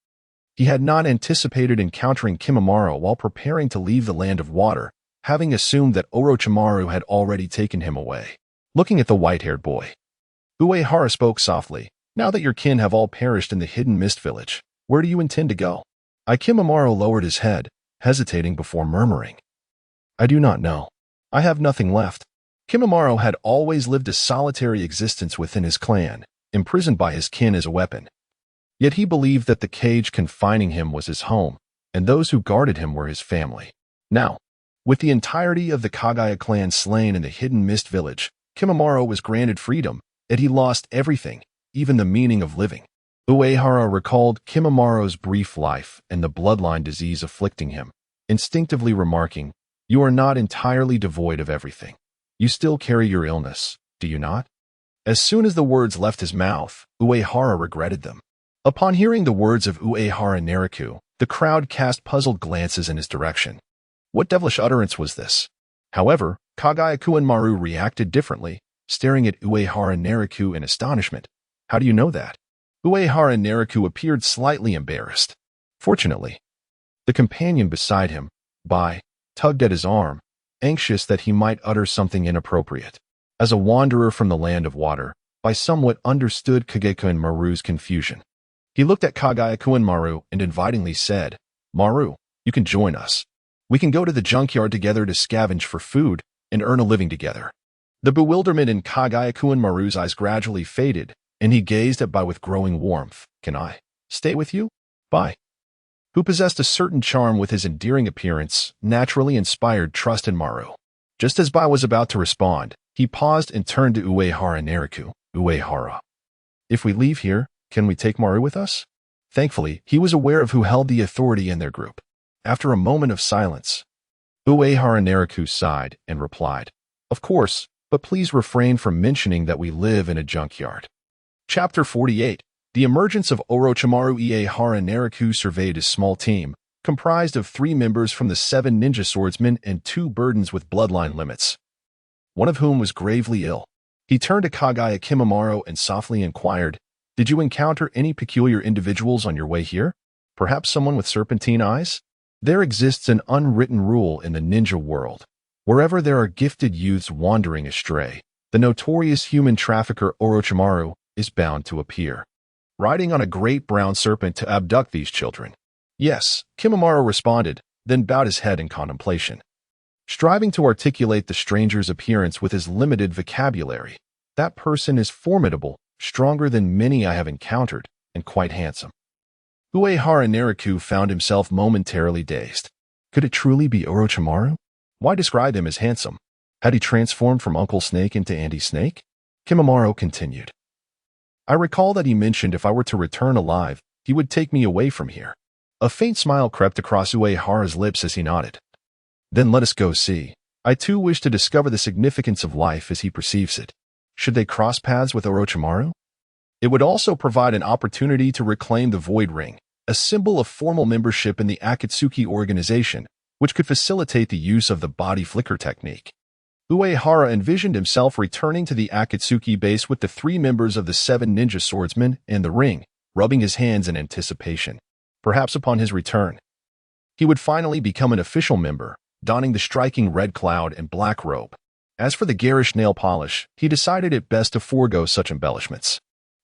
He had not anticipated encountering Kimimaro while preparing to leave the Land of Water, having assumed that Orochimaru had already taken him away. Looking at the white-haired boy, Uehara spoke softly, "Now that your kin have all perished in the Hidden Mist village, where do you intend to go?" Kimimaro lowered his head, hesitating before murmuring, "I do not know. I have nothing left." Kimimaro had always lived a solitary existence within his clan, imprisoned by his kin as a weapon. Yet he believed that the cage confining him was his home, and those who guarded him were his family. Now, with the entirety of the Kagaya clan slain in the Hidden Mist village, Kimimaro was granted freedom, yet he lost everything, even the meaning of living. Uehara recalled Kimimaro's brief life and the bloodline disease afflicting him, instinctively remarking, "You are not entirely devoid of everything. You still carry your illness, do you not?" As soon as the words left his mouth, Uehara regretted them. Upon hearing the words of Uehara Nariku, the crowd cast puzzled glances in his direction. What devilish utterance was this? However, Kagaya Maru reacted differently, staring at Uehara Nariku in astonishment. "How do you know that?" Uehara Nariku appeared slightly embarrassed. Fortunately, the companion beside him, Bai, tugged at his arm, anxious that he might utter something inappropriate. As a wanderer from the Land of Water, Bai somewhat understood Kagaya Maru's confusion. He looked at Kagaya Maru and invitingly said, "Maru, you can join us. We can go to the junkyard together to scavenge for food and earn a living together." The bewilderment in Kagaya Maru's eyes gradually faded, and he gazed at Bai with growing warmth. "Can I stay with you?" Bai, who possessed a certain charm with his endearing appearance, naturally inspired trust in Maru. Just as Bai was about to respond, he paused and turned to Uehara Nariku. "Uehara, if we leave here, can we take Maru with us?" Thankfully, he was aware of who held the authority in their group. After a moment of silence, Uehara Nariku sighed and replied, "Of course, but please refrain from mentioning that we live in a junkyard." Chapter 48. The emergence of Orochimaru. Uehara Nariku surveyed his small team, comprised of 3 members from the 7 ninja swordsmen and 2 burdens with bloodline limits, one of whom was gravely ill. He turned to Kagaya Kimimaro and softly inquired, "Did you encounter any peculiar individuals on your way here? Perhaps someone with serpentine eyes?" There exists an unwritten rule in the ninja world. Wherever there are gifted youths wandering astray, the notorious human trafficker Orochimaru is bound to appear, riding on a great brown serpent to abduct these children. "Yes," Kimimaro responded, then bowed his head in contemplation, striving to articulate the stranger's appearance with his limited vocabulary. "That person is formidable, stronger than many I have encountered, and quite handsome." Uehara Nariku found himself momentarily dazed. Could it truly be Orochimaru? Why describe him as handsome? Had he transformed from Uncle Snake into Andy Snake? Kimimaro continued, "I recall that he mentioned if I were to return alive, he would take me away from here." A faint smile crept across Uehara's lips as he nodded. "Then let us go see. I too wish to discover the significance of life as he perceives it." Should they cross paths with Orochimaru? It would also provide an opportunity to reclaim the Void Ring, a symbol of formal membership in the Akatsuki organization, which could facilitate the use of the body flicker technique. Uehara envisioned himself returning to the Akatsuki base with the 3 members of the 7 ninja swordsmen and the ring, rubbing his hands in anticipation. Perhaps upon his return, he would finally become an official member, donning the striking red cloud and black robe. As for the garish nail polish, he decided it best to forego such embellishments.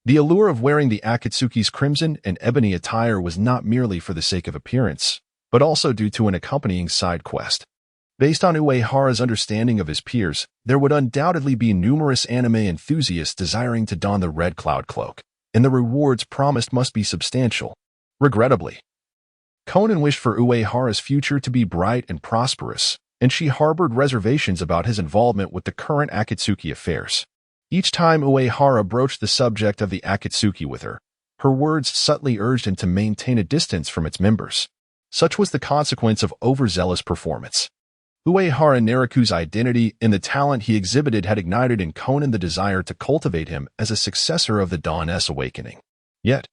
The allure of wearing the Akatsuki's crimson and ebony attire was not merely for the sake of appearance, but also due to an accompanying side quest. Based on Uehara's understanding of his peers, there would undoubtedly be numerous anime enthusiasts desiring to don the Red Cloud cloak, and the rewards promised must be substantial. Regrettably, Conan wished for Uehara's future to be bright and prosperous, and she harbored reservations about his involvement with the current Akatsuki affairs. Each time Uehara broached the subject of the Akatsuki with her, her words subtly urged him to maintain a distance from its members. Such was the consequence of overzealous performance. Uehara Nariku's identity and the talent he exhibited had ignited in Conan the desire to cultivate him as a successor of the Dawn-S awakening. Yet,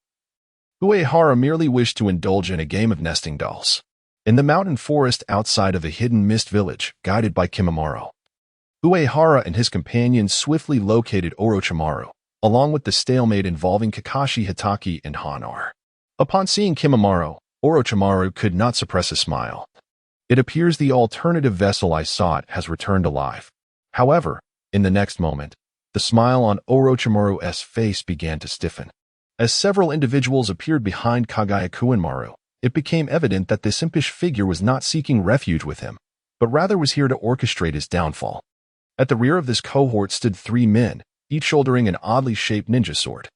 Uehara merely wished to indulge in a game of nesting dolls. In the mountain forest outside of the hidden mist village, guided by Kimimaro, Uehara and his companions swiftly located Orochimaru, along with the stalemate involving Kakashi Hitaki and Hanar. Upon seeing Kimimaro, Orochimaru could not suppress a smile. It appears the alternative vessel I sought has returned alive. However, in the next moment, the smile on Orochimaru's face began to stiffen. As several individuals appeared behind Kagayaku-Maru, it became evident that this impish figure was not seeking refuge with him, but rather was here to orchestrate his downfall. At the rear of this cohort stood 3 men, each shouldering an oddly shaped ninja sword.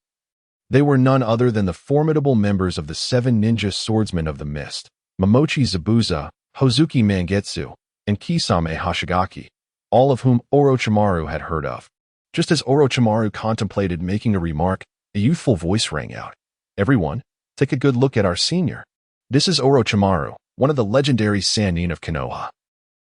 They were none other than the formidable members of the 7 ninja swordsmen of the mist, Momochi Zabuza, Hozuki Mangetsu, and Kisame Hashigaki, all of whom Orochimaru had heard of. Just as Orochimaru contemplated making a remark, a youthful voice rang out. "Everyone, take a good look at our senior. This is Orochimaru, one of the legendary Sannin of Konoha.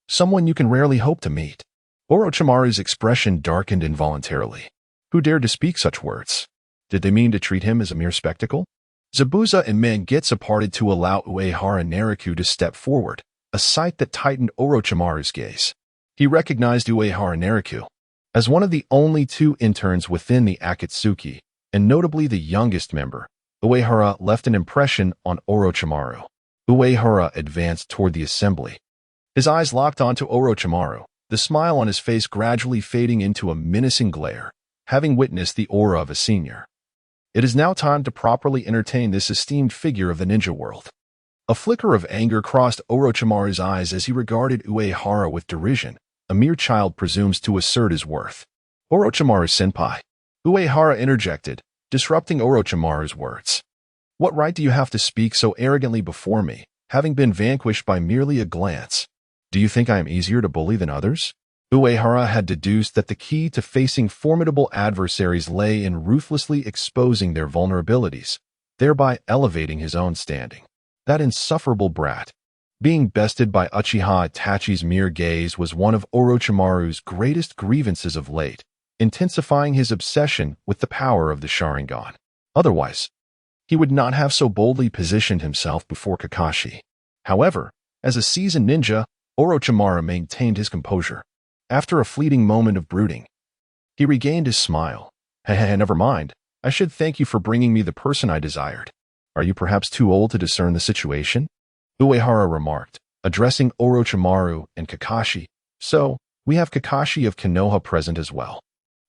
Someone you can rarely hope to meet." Orochimaru's expression darkened involuntarily. Who dared to speak such words? Did they mean to treat him as a mere spectacle? Zabuza and Mangetsu parted to allow Uehara Nariku to step forward, a sight that tightened Orochimaru's gaze. He recognized Uehara Nariku as one of the only 2 interns within the Akatsuki, and notably the youngest member. Uehara left an impression on Orochimaru. Uehara advanced toward the assembly. His eyes locked onto Orochimaru, the smile on his face gradually fading into a menacing glare, having witnessed the aura of a senior. It is now time to properly entertain this esteemed figure of the ninja world. A flicker of anger crossed Orochimaru's eyes as he regarded Uehara with derision. A mere child presumes to assert his worth. "Orochimaru-senpai," Uehara interjected, disrupting Orochimaru's words. "What right do you have to speak so arrogantly before me, having been vanquished by merely a glance? Do you think I am easier to bully than others?" Uehara had deduced that the key to facing formidable adversaries lay in ruthlessly exposing their vulnerabilities, thereby elevating his own standing. That insufferable brat. Being bested by Uchiha Itachi's mere gaze was one of Orochimaru's greatest grievances of late, intensifying his obsession with the power of the Sharingan. Otherwise, he would not have so boldly positioned himself before Kakashi. However, as a seasoned ninja, Orochimaru maintained his composure. After a fleeting moment of brooding, he regained his smile. Never mind. I should thank you for bringing me the person I desired. Are you perhaps too old to discern the situation?" Uehara remarked, addressing Orochimaru and Kakashi. "So, we have Kakashi of Konoha present as well."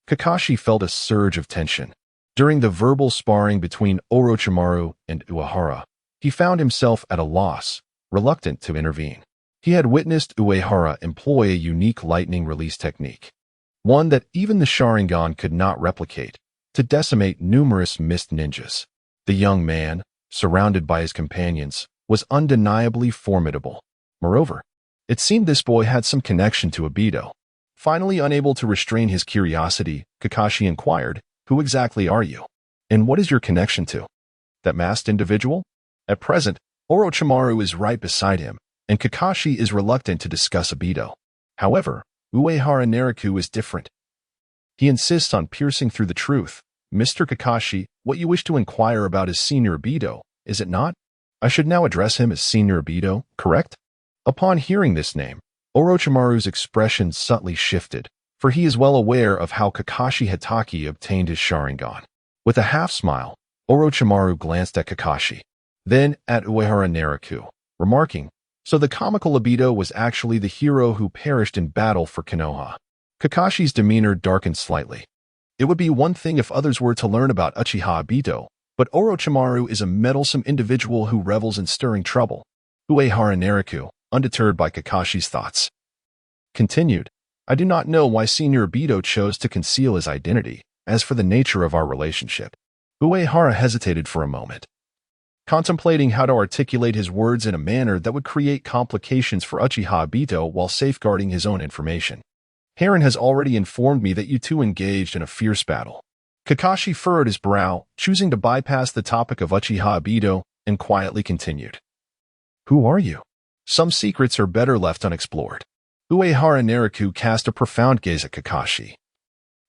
Kakashi felt a surge of tension. During the verbal sparring between Orochimaru and Uehara, he found himself at a loss, reluctant to intervene. He had witnessed Uehara employ a unique lightning release technique, one that even the Sharingan could not replicate, to decimate numerous mist ninjas. The young man, surrounded by his companions, was undeniably formidable. Moreover, it seemed this boy had some connection to Obito. Finally unable to restrain his curiosity, Kakashi inquired, "Who exactly are you? And what is your connection to that masked individual?" At present, Orochimaru is right beside him, and Kakashi is reluctant to discuss Obito. However, Uehara Nariku is different. He insists on piercing through the truth. "Mr. Kakashi, what you wish to inquire about is Senior Obito, is it not? I should now address him as Senior Obito, correct?" Upon hearing this name, Orochimaru's expression subtly shifted, for he is well aware of how Kakashi Hitaki obtained his Sharingan. With a half-smile, Orochimaru glanced at Kakashi, then at Uehara Nariku, remarking, "So the comical Obito was actually the hero who perished in battle for Konoha." Kakashi's demeanor darkened slightly. It would be one thing if others were to learn about Uchiha Obito, but Orochimaru is a meddlesome individual who revels in stirring trouble. Uehara Nariku, undeterred by Kakashi's thoughts, continued, I do not know why Senior Obito chose to conceal his identity. As for the nature of our relationship, Uehara hesitated for a moment, contemplating how to articulate his words in a manner that would create complications for Uchiha Obito while safeguarding his own information. Heron has already informed me that you two engaged in a fierce battle. Kakashi furrowed his brow, choosing to bypass the topic of Uchiha Obito, and quietly continued. Who are you? Some secrets are better left unexplored. Uehara Nariku cast a profound gaze at Kakashi,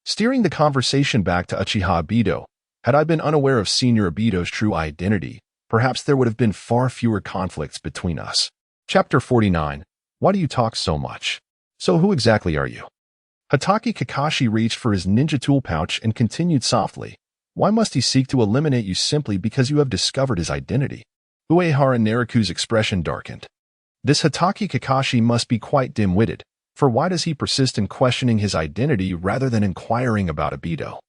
steering the conversation back to Uchiha Obito. Had I been unaware of Senior Obito's true identity, perhaps there would have been far fewer conflicts between us. Chapter 49. Why do you talk so much? So who exactly are you? Hatake Kakashi reached for his ninja tool pouch and continued softly. Why must he seek to eliminate you simply because you have discovered his identity? Uehara Nariku's expression darkened. This Hatake Kakashi must be quite dim-witted, for why does he persist in questioning his identity rather than inquiring about Obito?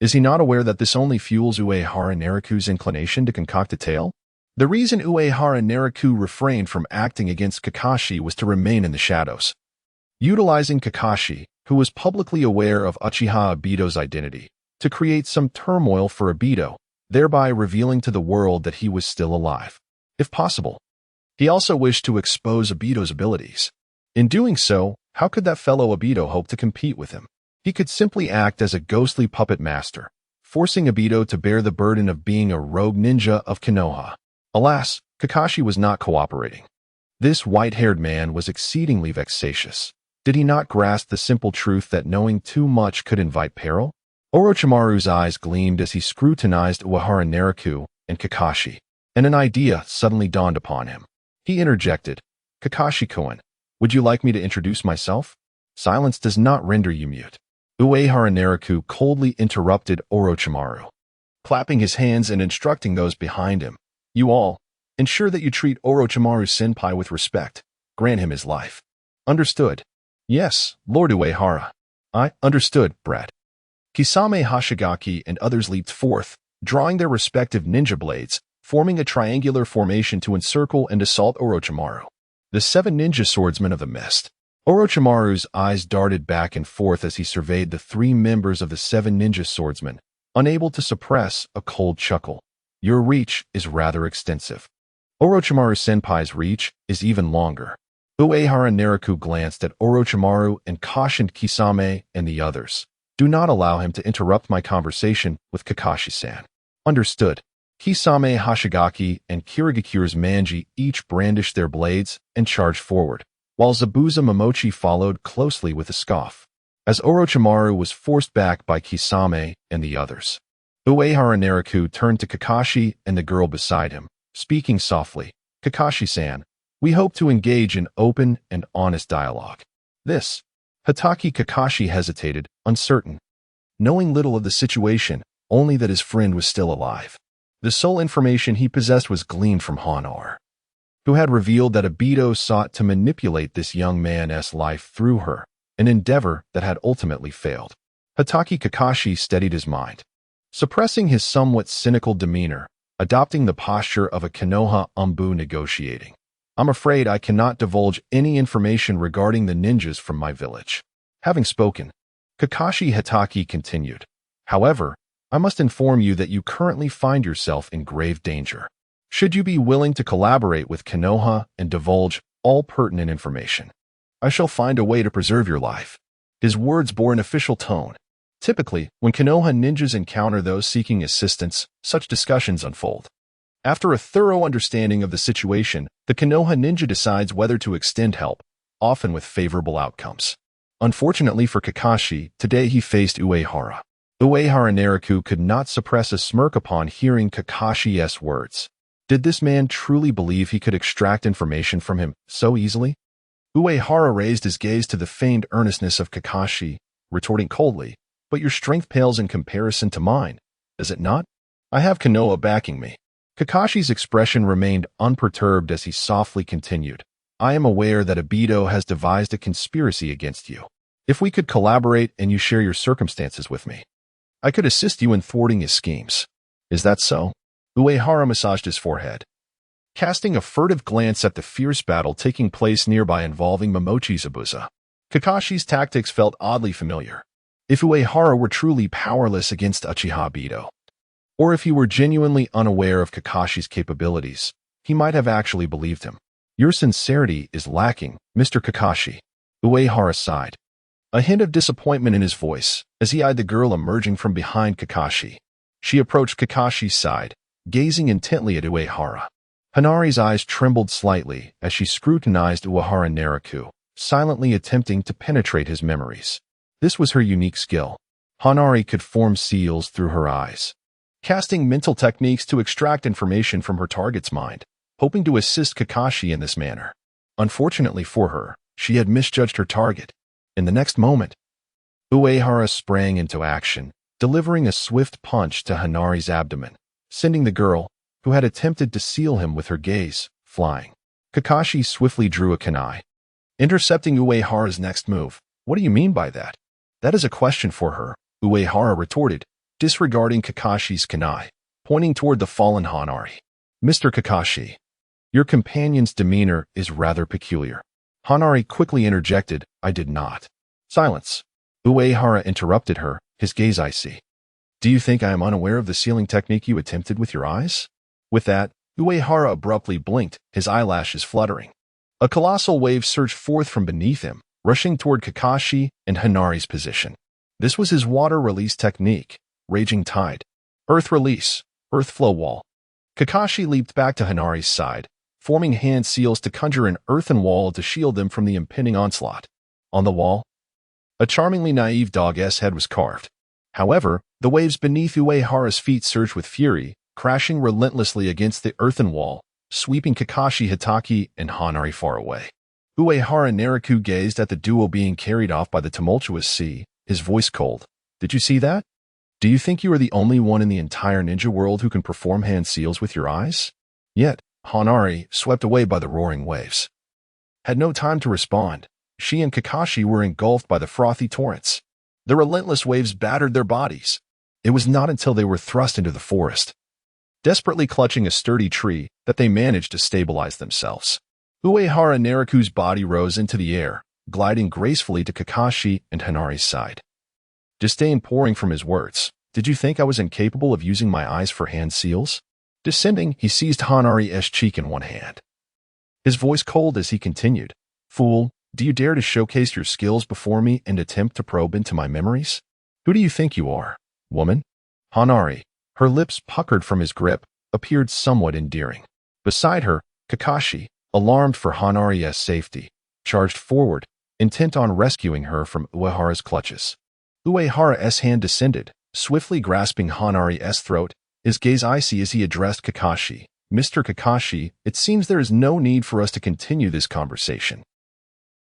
Is he not aware that this only fuels Uehara Nariku's inclination to concoct a tale? The reason Uehara Nariku refrained from acting against Kakashi was to remain in the shadows, utilizing Kakashi, who was publicly aware of Uchiha Obito's identity, to create some turmoil for Obito, thereby revealing to the world that he was still alive. If possible, he also wished to expose Obito's abilities. In doing so, how could that fellow Obito hope to compete with him? He could simply act as a ghostly puppet master, forcing Obito to bear the burden of being a rogue ninja of Konoha. Alas, Kakashi was not cooperating. This white-haired man was exceedingly vexatious. Did he not grasp the simple truth that knowing too much could invite peril? Orochimaru's eyes gleamed as he scrutinized Uehara Nariku and Kakashi, and an idea suddenly dawned upon him. He interjected, Kakashi-kun, would you like me to introduce myself? Silence does not render you mute. Uehara Nariku coldly interrupted Orochimaru, clapping his hands and instructing those behind him. You all, ensure that you treat Orochimaru-senpai with respect. Grant him his life. Understood. Yes, Lord Uehara. I understood, Brett. Kisame Hashigaki and others leaped forth, drawing their respective ninja blades, forming a triangular formation to encircle and assault Orochimaru. The 7 ninja swordsmen of the mist. Orochimaru's eyes darted back and forth as he surveyed the 3 members of the 7 ninja swordsmen, unable to suppress a cold chuckle. Your reach is rather extensive. Orochimaru-senpai's reach is even longer. Uehara Nariku glanced at Orochimaru and cautioned Kisame and the others. Do not allow him to interrupt my conversation with Kakashi-san. Understood. Kisame Hashigaki and Kirigakure's Manji each brandished their blades and charged forward, while Zabuza Momochi followed closely with a scoff, as Orochimaru was forced back by Kisame and the others. Uehara Nariku turned to Kakashi and the girl beside him, speaking softly. Kakashi-san, we hope to engage in open and honest dialogue. This. Hatake Kakashi hesitated, uncertain, knowing little of the situation, only that his friend was still alive. The sole information he possessed was gleaned from Honor, who had revealed that Obito sought to manipulate this young man's life through her, an endeavor that had ultimately failed. Hatake Kakashi steadied his mind, suppressing his somewhat cynical demeanor, adopting the posture of a Konoha Umbu negotiating. I'm afraid I cannot divulge any information regarding the ninjas from my village. Having spoken, Kakashi Hatake continued. However, I must inform you that you currently find yourself in grave danger. Should you be willing to collaborate with Konoha and divulge all pertinent information, I shall find a way to preserve your life. His words bore an official tone. Typically, when Konoha ninjas encounter those seeking assistance, such discussions unfold. After a thorough understanding of the situation, the Konoha ninja decides whether to extend help, often with favorable outcomes. Unfortunately for Kakashi, today he faced Uehara. Uehara Nariku could not suppress a smirk upon hearing Kakashi's words. Did this man truly believe he could extract information from him so easily? Uehara raised his gaze to the feigned earnestness of Kakashi, retorting coldly, but your strength pales in comparison to mine, does it not? I have Konoha backing me. Kakashi's expression remained unperturbed as he softly continued. I am aware that Obito has devised a conspiracy against you. If we could collaborate and you share your circumstances with me, I could assist you in thwarting his schemes. Is that so? Uehara massaged his forehead, casting a furtive glance at the fierce battle taking place nearby involving Momochi Zabuza. Kakashi's tactics felt oddly familiar. If Uehara were truly powerless against Uchiha Obito, or if he were genuinely unaware of Kakashi's capabilities, he might have actually believed him. Your sincerity is lacking, Mr. Kakashi. Uehara sighed, a hint of disappointment in his voice as he eyed the girl emerging from behind Kakashi. She approached Kakashi's side, gazing intently at Uehara. Hanari's eyes trembled slightly as she scrutinized Uehara Naraku, silently attempting to penetrate his memories. This was her unique skill. Hanari could form seals through her eyes, casting mental techniques to extract information from her target's mind, hoping to assist Kakashi in this manner. Unfortunately for her, she had misjudged her target. In the next moment, Uehara sprang into action, delivering a swift punch to Hanari's abdomen, sending the girl, who had attempted to seal him with her gaze, flying. Kakashi swiftly drew a kunai, intercepting Uehara's next move. What do you mean by that? That is a question for her, Uehara retorted, disregarding Kakashi's kunai, pointing toward the fallen Hanari. Mr. Kakashi, your companion's demeanor is rather peculiar. Hanari quickly interjected, I did not. Silence. Uehara interrupted her, his gaze icy. Do you think I am unaware of the sealing technique you attempted with your eyes? With that, Uehara abruptly blinked, his eyelashes fluttering. A colossal wave surged forth from beneath him, rushing toward Kakashi and Hanari's position. This was his water release technique, Raging Tide. Earth Release, Earth Flow Wall. Kakashi leaped back to Hanari's side, forming hand seals to conjure an earthen wall to shield them from the impending onslaught. On the wall, a charmingly naive dog's head was carved. However, the waves beneath Uehara's feet surged with fury, crashing relentlessly against the earthen wall, sweeping Kakashi Hitaki and Hanari far away. Uehara Naraku gazed at the duo being carried off by the tumultuous sea, his voice cold. Did you see that? Do you think you are the only one in the entire ninja world who can perform hand seals with your eyes? Yet, Hanari, swept away by the roaring waves, had no time to respond. She and Kakashi were engulfed by the frothy torrents. The relentless waves battered their bodies. It was not until they were thrust into the forest, desperately clutching a sturdy tree, that they managed to stabilize themselves. Uehara Naraku's body rose into the air, gliding gracefully to Kakashi and Hanari's side. Disdain pouring from his words. Did you think I was incapable of using my eyes for hand seals? Descending, he seized Hanari's cheek in one hand, his voice cold as he continued. Fool, do you dare to showcase your skills before me and attempt to probe into my memories? Who do you think you are, woman? Hanari, her lips puckered from his grip, appeared somewhat endearing. Beside her, Kakashi, alarmed for Hanari's safety, charged forward, intent on rescuing her from Uehara's clutches. Uehara's hand descended, swiftly grasping Hanari's throat, his gaze icy as he addressed Kakashi. Mr. Kakashi, it seems there is no need for us to continue this conversation.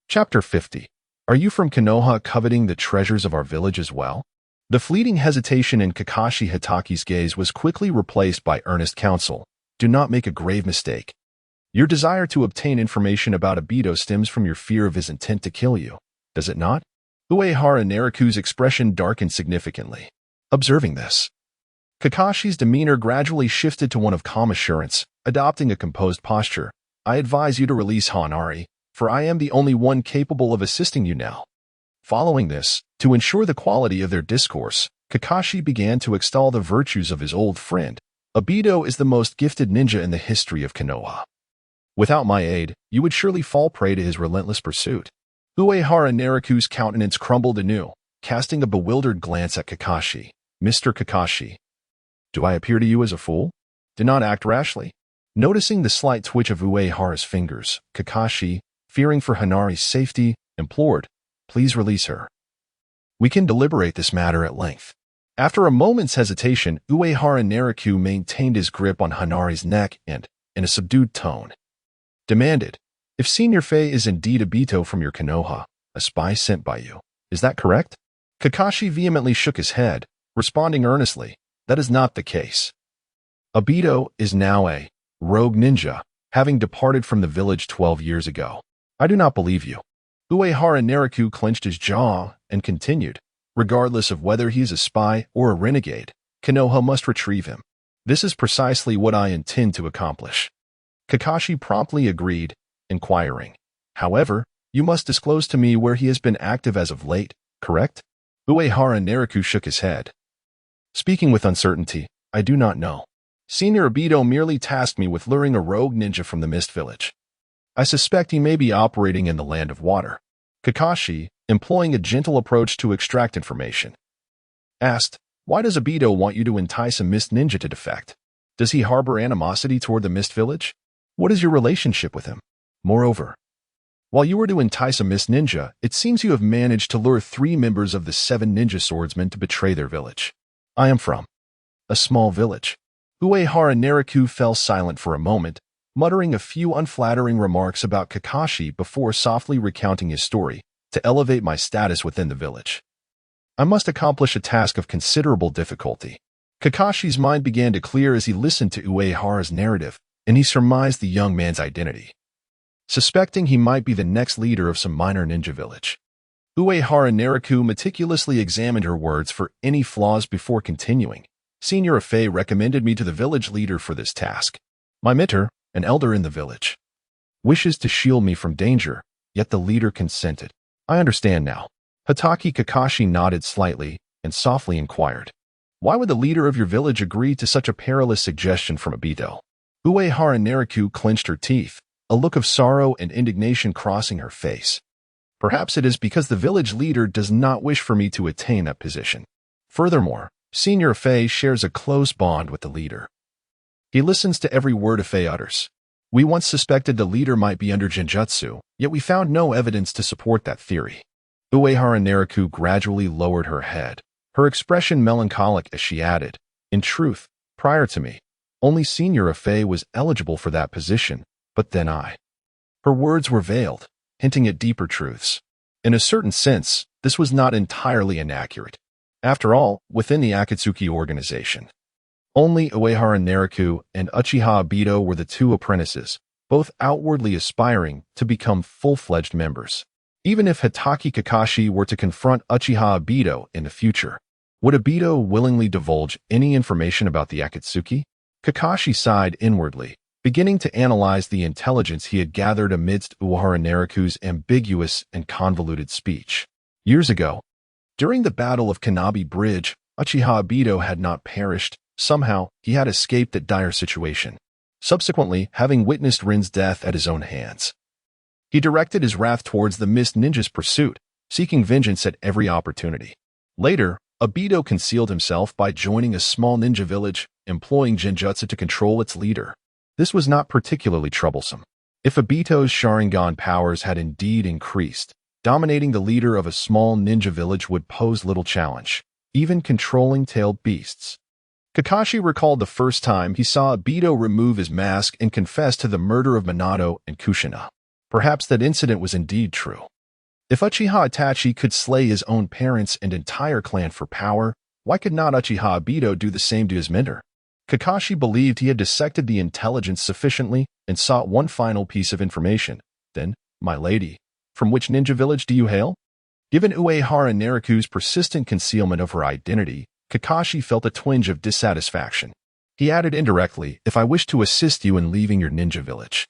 Chapter 50. Are you from Konoha coveting the treasures of our village as well? The fleeting hesitation in Kakashi Hitaki's gaze was quickly replaced by earnest counsel. Do not make a grave mistake. Your desire to obtain information about Obito stems from your fear of his intent to kill you, does it not? Uehara Naraku's expression darkened significantly. Observing this, Kakashi's demeanor gradually shifted to one of calm assurance, adopting a composed posture. I advise you to release Hanari, for I am the only one capable of assisting you now. Following this, to ensure the quality of their discourse, Kakashi began to extol the virtues of his old friend. Obito is the most gifted ninja in the history of Konoha. Without my aid, you would surely fall prey to his relentless pursuit. Uehara Naraku's countenance crumbled anew, casting a bewildered glance at Kakashi. Mr. Kakashi, do I appear to you as a fool? Do not act rashly. Noticing the slight twitch of Uehara's fingers, Kakashi, fearing for Hanari's safety, implored, please release her. We can deliberate this matter at length. After a moment's hesitation, Uehara Naraku maintained his grip on Hanari's neck and, in a subdued tone, demanded, if Senior Fei is indeed Obito from your Konoha, a spy sent by you, is that correct? Kakashi vehemently shook his head, responding earnestly, that is not the case. Obito is now a rogue ninja, having departed from the village 12 years ago. I do not believe you. Uehara Naraku clenched his jaw and continued, regardless of whether he is a spy or a renegade, Konoha must retrieve him. This is precisely what I intend to accomplish. Kakashi promptly agreed, inquiring. However, You must disclose to me where he has been active as of late, correct? Uehara Nariku shook his head. Speaking with uncertainty, I do not know. Senior Obito merely tasked me with luring a rogue ninja from the Mist Village. I suspect he may be operating in the Land of Water. Kakashi, employing a gentle approach to extract information, asked, why does Obito want you to entice a Mist Ninja to defect? Does he harbor animosity toward the Mist Village? What is your relationship with him? Moreover, while you were to entice a Mist Ninja, it seems you have managed to lure 3 members of the 7 ninja swordsmen to betray their village. I am from a small village. Uehara Nariku fell silent for a moment, muttering a few unflattering remarks about Kakashi before softly recounting his story to elevate my status within the village. I must accomplish a task of considerable difficulty. Kakashi's mind began to clear as he listened to Uehara's narrative, and he surmised the young man's identity, suspecting he might be the next leader of some minor ninja village. Uehara Nariku meticulously examined her words for any flaws before continuing. Senior Afei recommended me to the village leader for this task. My mentor, an elder in the village, wishes to shield me from danger, yet the leader consented. I understand now. Hatake Kakashi nodded slightly and softly inquired, why would the leader of your village agree to such a perilous suggestion from Obito? Uehara Nariku clenched her teeth, a look of sorrow and indignation crossing her face. Perhaps it is because the village leader does not wish for me to attain that position. Furthermore, Senior Afei shares a close bond with the leader. He listens to every word Afei utters. We once suspected the leader might be under Genjutsu, yet we found no evidence to support that theory. Uehara Nariku gradually lowered her head, her expression melancholic as she added, in truth, prior to me, only Senior Afei was eligible for that position, but then I. Her words were veiled, hinting at deeper truths. In a certain sense, this was not entirely inaccurate. After all, within the Akatsuki organization, only Uehara Nariku and Uchiha Obito were the 2 apprentices, both outwardly aspiring to become full-fledged members. Even if Hatake Kakashi were to confront Uchiha Obito in the future, would Obito willingly divulge any information about the Akatsuki? Kakashi sighed inwardly, beginning to analyze the intelligence he had gathered amidst Uehara Nariku's ambiguous and convoluted speech. Years ago, during the Battle of Kanabi Bridge, Uchiha Obito had not perished. Somehow, he had escaped that dire situation, subsequently having witnessed Rin's death at his own hands. He directed his wrath towards the Mist Ninja's pursuit, seeking vengeance at every opportunity. Later, Obito concealed himself by joining a small ninja village, employing Genjutsu to control its leader. This was not particularly troublesome. If Obito's Sharingan powers had indeed increased, dominating the leader of a small ninja village would pose little challenge, even controlling tailed beasts. Kakashi recalled the first time he saw Obito remove his mask and confess to the murder of Minato and Kushina. Perhaps that incident was indeed true. If Uchiha Itachi could slay his own parents and entire clan for power, why could not Uchiha Obito do the same to his mentor? Kakashi believed he had dissected the intelligence sufficiently and sought one final piece of information. Then, my lady, from which ninja village do you hail? Given Uehara Nariku's persistent concealment of her identity, Kakashi felt a twinge of dissatisfaction. He added indirectly, if I wish to assist you in leaving your ninja village,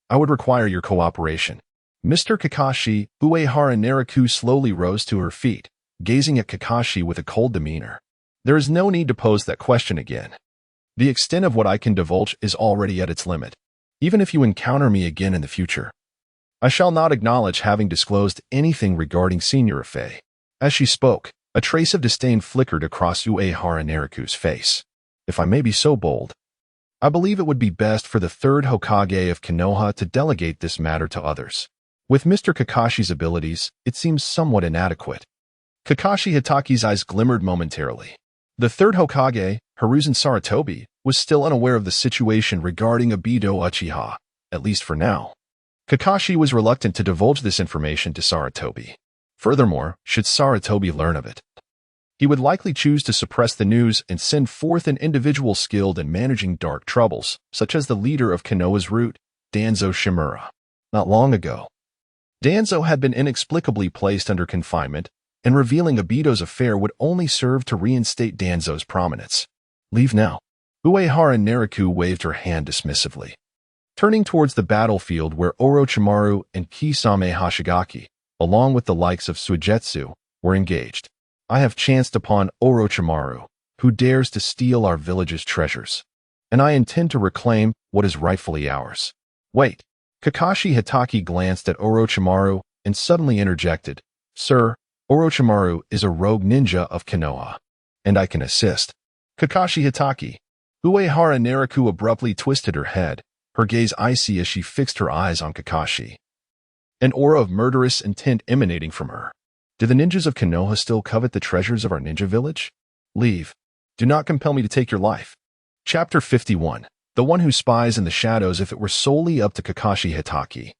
I would require your cooperation. Mr. Kakashi, Uehara Nariku slowly rose to her feet, gazing at Kakashi with a cold demeanor. There is no need to pose that question again. The extent of what I can divulge is already at its limit. Even if you encounter me again in the future, I shall not acknowledge having disclosed anything regarding Senior Afei. As she spoke, a trace of disdain flickered across Uehara Nariku's face. If I may be so bold, I believe it would be best for the 3rd Hokage of Konoha to delegate this matter to others. With Mr. Kakashi's abilities, it seems somewhat inadequate. Kakashi Hitaki's eyes glimmered momentarily. The 3rd Hokage, Hiruzen Sarutobi, was still unaware of the situation regarding Obito Uchiha, at least for now. Kakashi was reluctant to divulge this information to Sarutobi. Furthermore, should Sarutobi learn of it, he would likely choose to suppress the news and send forth an individual skilled in managing dark troubles, such as the leader of Konoha's root, Danzo Shimura. Not long ago, Danzo had been inexplicably placed under confinement, and revealing Obito's affair would only serve to reinstate Danzo's prominence. Leave now. Uehara Nariku waved her hand dismissively, turning towards the battlefield where Orochimaru and Kisame Hashigaki, along with the likes of Suigetsu, were engaged. I have chanced upon Orochimaru, who dares to steal our village's treasures, and I intend to reclaim what is rightfully ours. Wait. Kakashi Hitaki glanced at Orochimaru and suddenly interjected, Sir, Orochimaru is a rogue ninja of Konoha, and I can assist. Kakashi Hitaki. Uehara Nariku abruptly twisted her head, her gaze icy as she fixed her eyes on Kakashi. An aura of murderous intent emanating from her. Do the ninjas of Konoha still covet the treasures of our ninja village? Leave. Do not compel me to take your life. Chapter 51. The one who spies in the shadows. If it were solely up to Kakashi Hitaki,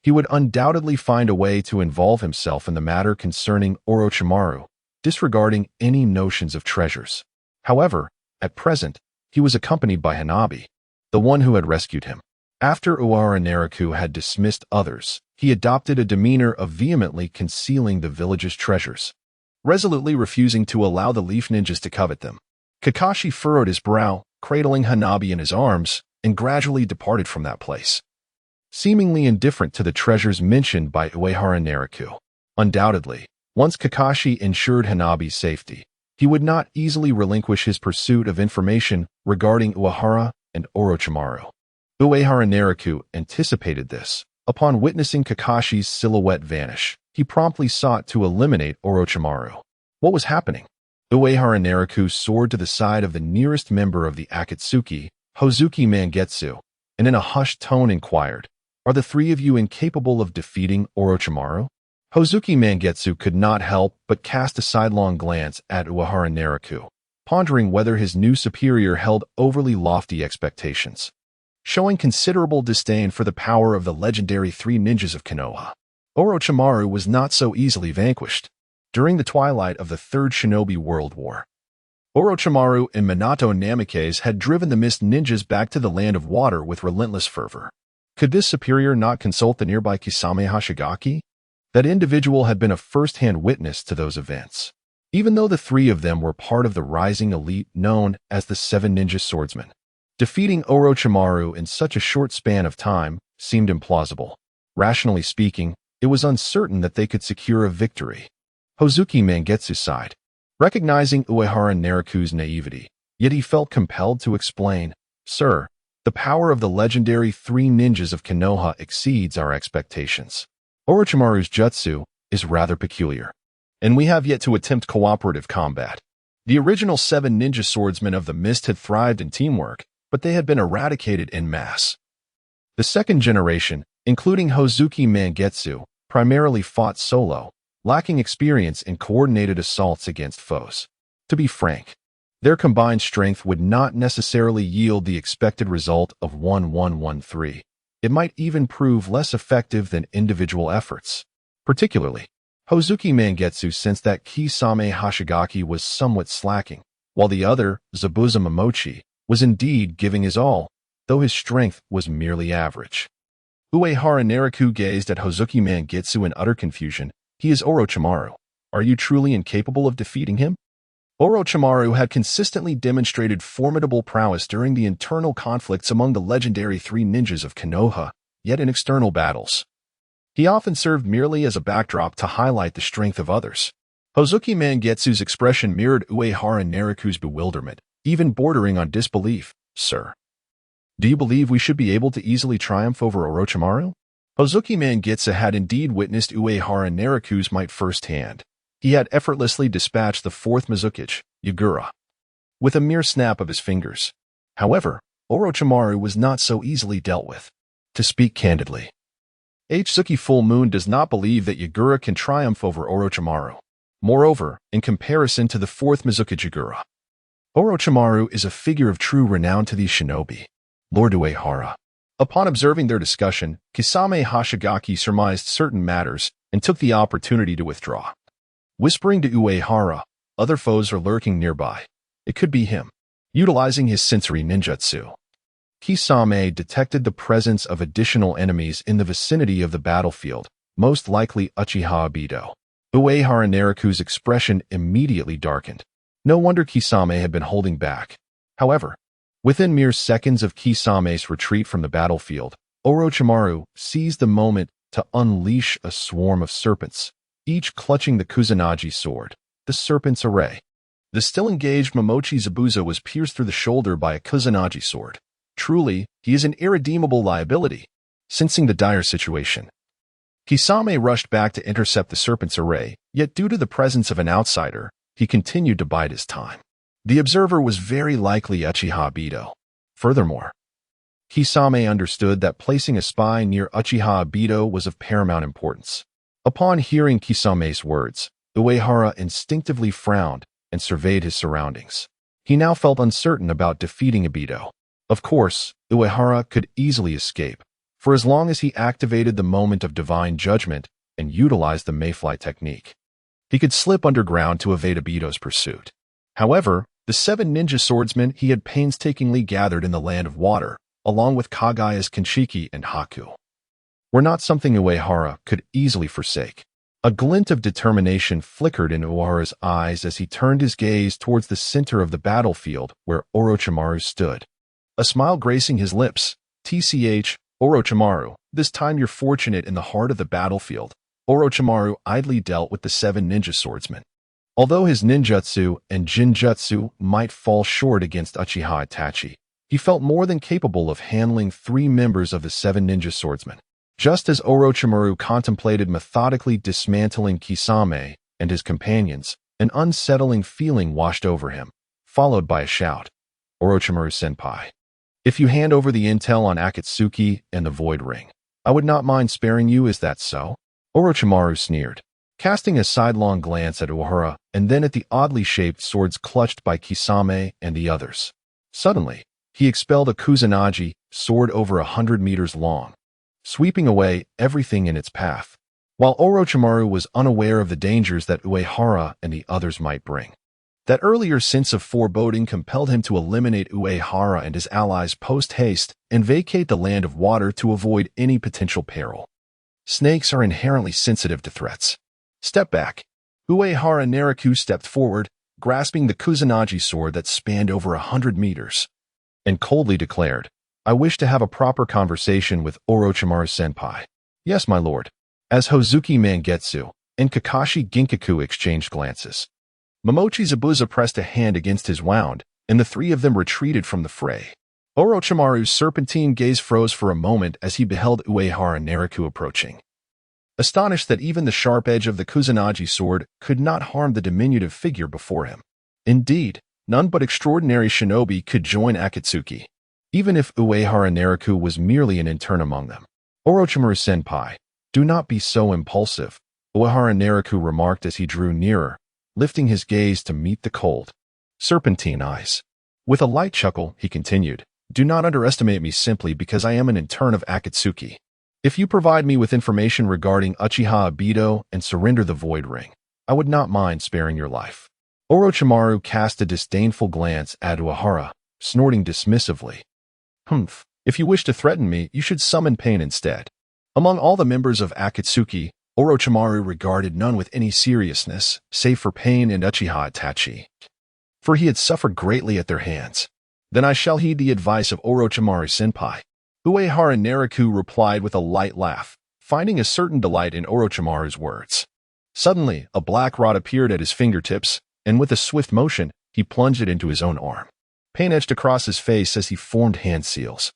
he would undoubtedly find a way to involve himself in the matter concerning Orochimaru, disregarding any notions of treasures. However, at present, he was accompanied by Hanabi, the one who had rescued him. After Uehara Nariku had dismissed others, he adopted a demeanor of vehemently concealing the village's treasures, resolutely refusing to allow the Leaf Ninjas to covet them. Kakashi furrowed his brow, cradling Hanabi in his arms, and gradually departed from that place, seemingly indifferent to the treasures mentioned by Uehara Nariku. Undoubtedly, once Kakashi ensured Hanabi's safety, he would not easily relinquish his pursuit of information regarding Uehara and Orochimaru. Uehara Nariku anticipated this. Upon witnessing Kakashi's silhouette vanish, he promptly sought to eliminate Orochimaru. What was happening? Uehara Nariku soared to the side of the nearest member of the Akatsuki, Hozuki Mangetsu, and in a hushed tone inquired, Are the three of you incapable of defeating Orochimaru? Hozuki Mangetsu could not help but cast a sidelong glance at Uehara Nariku, pondering whether his new superior held overly lofty expectations. Showing considerable disdain for the power of the legendary three ninjas of Konoha, Orochimaru was not so easily vanquished. During the twilight of the Third Shinobi World War, Orochimaru and Minato Namikaze had driven the Mist Ninjas back to the Land of Water with relentless fervor. Could this superior not consult the nearby Kisame Hashigaki? That individual had been a first-hand witness to those events. Even though the three of them were part of the rising elite known as the Seven Ninja Swordsmen, defeating Orochimaru in such a short span of time seemed implausible. Rationally speaking, it was uncertain that they could secure a victory. Hozuki Mangetsu sighed, recognizing Uehara Nariku's naivety, yet he felt compelled to explain, Sir, the power of the legendary three ninjas of Konoha exceeds our expectations. Orochimaru's jutsu is rather peculiar, and we have yet to attempt cooperative combat. The original seven ninja swordsmen of the Mist had thrived in teamwork, but they had been eradicated en masse. The second generation, including Hozuki Mangetsu, primarily fought solo, lacking experience in coordinated assaults against foes. To be frank, their combined strength would not necessarily yield the expected result of 1-1-1-3. It might even prove less effective than individual efforts. Particularly, Hozuki Mangetsu sensed that Kisame Hashigaki was somewhat slacking, while the other, Zabuza Momochi, was indeed giving his all, though his strength was merely average. Uehara Nariku gazed at Hozuki Mangetsu in utter confusion. He is Orochimaru. Are you truly incapable of defeating him? Orochimaru had consistently demonstrated formidable prowess during the internal conflicts among the legendary three ninjas of Konoha, yet in external battles, he often served merely as a backdrop to highlight the strength of others. Hozuki Mangetsu's expression mirrored Uehara Nariku's bewilderment, even bordering on disbelief. Sir, do you believe we should be able to easily triumph over Orochimaru? Hozuki Mangetsu had indeed witnessed Uehara Nariku's might firsthand. He had effortlessly dispatched the fourth Mizukage, Yagura, with a mere snap of his fingers. However, Orochimaru was not so easily dealt with. To speak candidly, H-Zuki Full Moon does not believe that Yagura can triumph over Orochimaru. Moreover, in comparison to the fourth Mizukage Yagura, Orochimaru is a figure of true renown to these shinobi. Lord Uehara. Upon observing their discussion, Kisame Hashigaki surmised certain matters and took the opportunity to withdraw. Whispering to Uehara, other foes are lurking nearby. It could be him. Utilizing his sensory ninjutsu, Kisame detected the presence of additional enemies in the vicinity of the battlefield, most likely Uchiha Obito. Uehara Nariku's expression immediately darkened. No wonder Kisame had been holding back. However, Within mere seconds of Kisame's retreat from the battlefield, Orochimaru seized the moment to unleash a swarm of serpents, each clutching the Kusanagi sword, the serpent's array. The still engaged Momochi Zabuza was pierced through the shoulder by a Kusanagi sword. Truly, he is an irredeemable liability. Sensing the dire situation, Kisame rushed back to intercept the serpent's array, yet due to the presence of an outsider, he continued to bide his time. The observer was very likely Uchiha Obito. Furthermore, Kisame understood that placing a spy near Uchiha Obito was of paramount importance. Upon hearing Kisame's words, Uehara instinctively frowned and surveyed his surroundings. He now felt uncertain about defeating Obito. Of course, Uehara could easily escape, for as long as he activated the moment of divine judgment and utilized the Mayfly technique. He could slip underground to evade Obito's pursuit. However, the 7 ninja swordsmen he had painstakingly gathered in the Land of Water, along with Kagaya's Kenshiki and Haku, were not something Uehara could easily forsake. A glint of determination flickered in Uehara's eyes as he turned his gaze towards the center of the battlefield where Orochimaru stood. A smile gracing his lips. TCH, Orochimaru, this time you're fortunate in the heart of the battlefield. Orochimaru idly dealt with the 7 ninja swordsmen. Although his ninjutsu and jinjutsu might fall short against Uchiha Itachi, he felt more than capable of handling 3 members of the 7 ninja swordsmen. Just as Orochimaru contemplated methodically dismantling Kisame and his companions, an unsettling feeling washed over him, followed by a shout. Orochimaru-senpai, if you hand over the intel on Akatsuki and the Void Ring, I would not mind sparing you, is that so? Orochimaru sneered, casting a sidelong glance at Uehara and then at the oddly shaped swords clutched by Kisame and the others. Suddenly, he expelled a Kusanagi sword over 100 meters long, sweeping away everything in its path, while Orochimaru was unaware of the dangers that Uehara and the others might bring. That earlier sense of foreboding compelled him to eliminate Uehara and his allies post-haste and vacate the Land of Water to avoid any potential peril. Snakes are inherently sensitive to threats. Step back. Uehara Naraku stepped forward, grasping the Kusanagi sword that spanned over 100 meters, and coldly declared, I wish to have a proper conversation with Orochimaru-senpai. Yes, my lord. As Hozuki Mangetsu and Kakashi Ginkaku exchanged glances, Momochi Zabuza pressed a hand against his wound, and the 3 of them retreated from the fray. Orochimaru's serpentine gaze froze for a moment as he beheld Uehara Naraku approaching. Astonished that even the sharp edge of the Kusanagi sword could not harm the diminutive figure before him. Indeed, none but extraordinary shinobi could join Akatsuki, even if Uehara Naraku was merely an intern among them. Orochimaru-senpai, do not be so impulsive, Uehara Naraku remarked as he drew nearer, lifting his gaze to meet the cold, serpentine eyes. With a light chuckle, he continued, do not underestimate me simply because I am an intern of Akatsuki. If you provide me with information regarding Uchiha Obito and surrender the Void Ring, I would not mind sparing your life. Orochimaru cast a disdainful glance at Uehara, snorting dismissively. Humph, if you wish to threaten me, you should summon pain instead. Among all the members of Akatsuki, Orochimaru regarded none with any seriousness, save for Pain and Uchiha Itachi, for he had suffered greatly at their hands. Then I shall heed the advice of Orochimaru-senpai. Uehara Naraku replied with a light laugh, finding a certain delight in Orochimaru's words. Suddenly, a black rod appeared at his fingertips, and with a swift motion, he plunged it into his own arm. Pain etched across his face as he formed hand seals,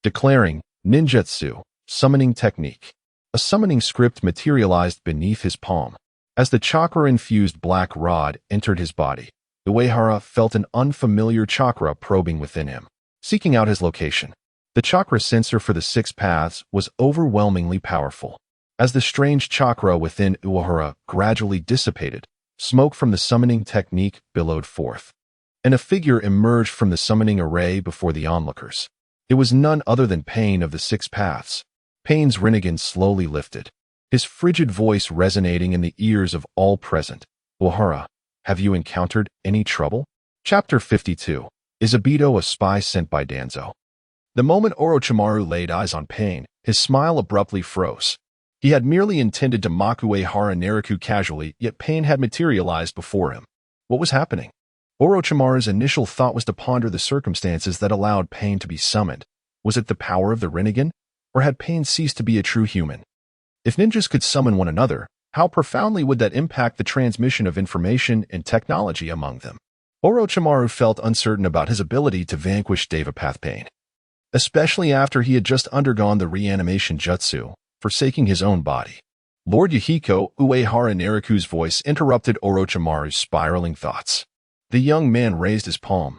declaring, Ninjutsu, Summoning Technique. A summoning script materialized beneath his palm. As the chakra-infused black rod entered his body, Uehara felt an unfamiliar chakra probing within him, seeking out his location. The chakra sensor for the 6 paths was overwhelmingly powerful. As the strange chakra within Uehara gradually dissipated, smoke from the summoning technique billowed forth, and a figure emerged from the summoning array before the onlookers. It was none other than Pain of the 6 paths. Pain's Rinnegan slowly lifted, his frigid voice resonating in the ears of all present. Uehara, have you encountered any trouble? Chapter 52. Is Obito a spy sent by Danzo? The moment Orochimaru laid eyes on Pain, his smile abruptly froze. He had merely intended to mock Uehara Naraku casually, yet Pain had materialized before him. What was happening? Orochimaru's initial thought was to ponder the circumstances that allowed Pain to be summoned. Was it the power of the Rinnegan, or had Pain ceased to be a true human? If ninjas could summon one another, how profoundly would that impact the transmission of information and technology among them? Orochimaru felt uncertain about his ability to vanquish Devapath Pain, especially after he had just undergone the reanimation jutsu, forsaking his own body. Lord Yahiko Uehara Nariku's voice interrupted Orochimaru's spiraling thoughts. The young man raised his palm,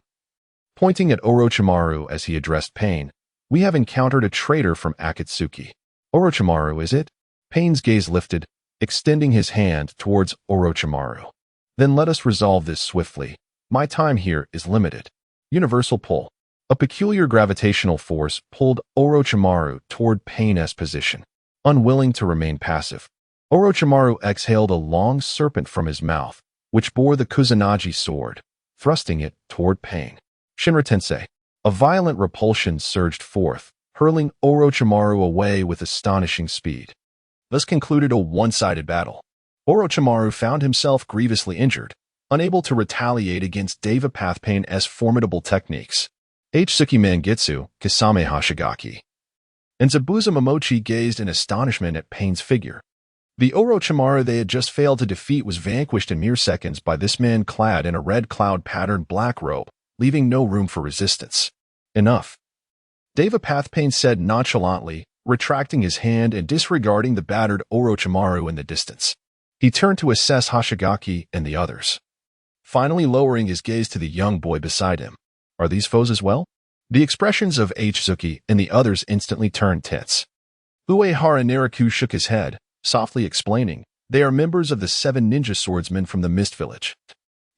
pointing at Orochimaru as he addressed Pain. We have encountered a traitor from Akatsuki. Orochimaru, is it? Pain's gaze lifted, extending his hand towards Orochimaru. Then let us resolve this swiftly. My time here is limited. Universal pull. A peculiar gravitational force pulled Orochimaru toward Pain's position. Unwilling to remain passive, Orochimaru exhaled a long serpent from his mouth, which bore the Kusanagi sword, thrusting it toward Pain. Shinra Tensei. A violent repulsion surged forth, hurling Orochimaru away with astonishing speed. Thus concluded a one-sided battle. Orochimaru found himself grievously injured, unable to retaliate against Devapath Pain's formidable techniques. H-Suki Mangitsu, Kisame Hashigaki, and Zabuza Momochi gazed in astonishment at Pain's figure. The Orochimaru they had just failed to defeat was vanquished in mere seconds by this man clad in a red cloud-patterned black robe, leaving no room for resistance. Enough. Devapath Pain said nonchalantly, retracting his hand and disregarding the battered Orochimaru in the distance. He turned to assess Hashigaki and the others, finally lowering his gaze to the young boy beside him. Are these foes as well? The expressions of H-Suki and the others instantly turned tense. Uehara Nariku shook his head, softly explaining, they are members of the 7 ninja swordsmen from the Mist Village.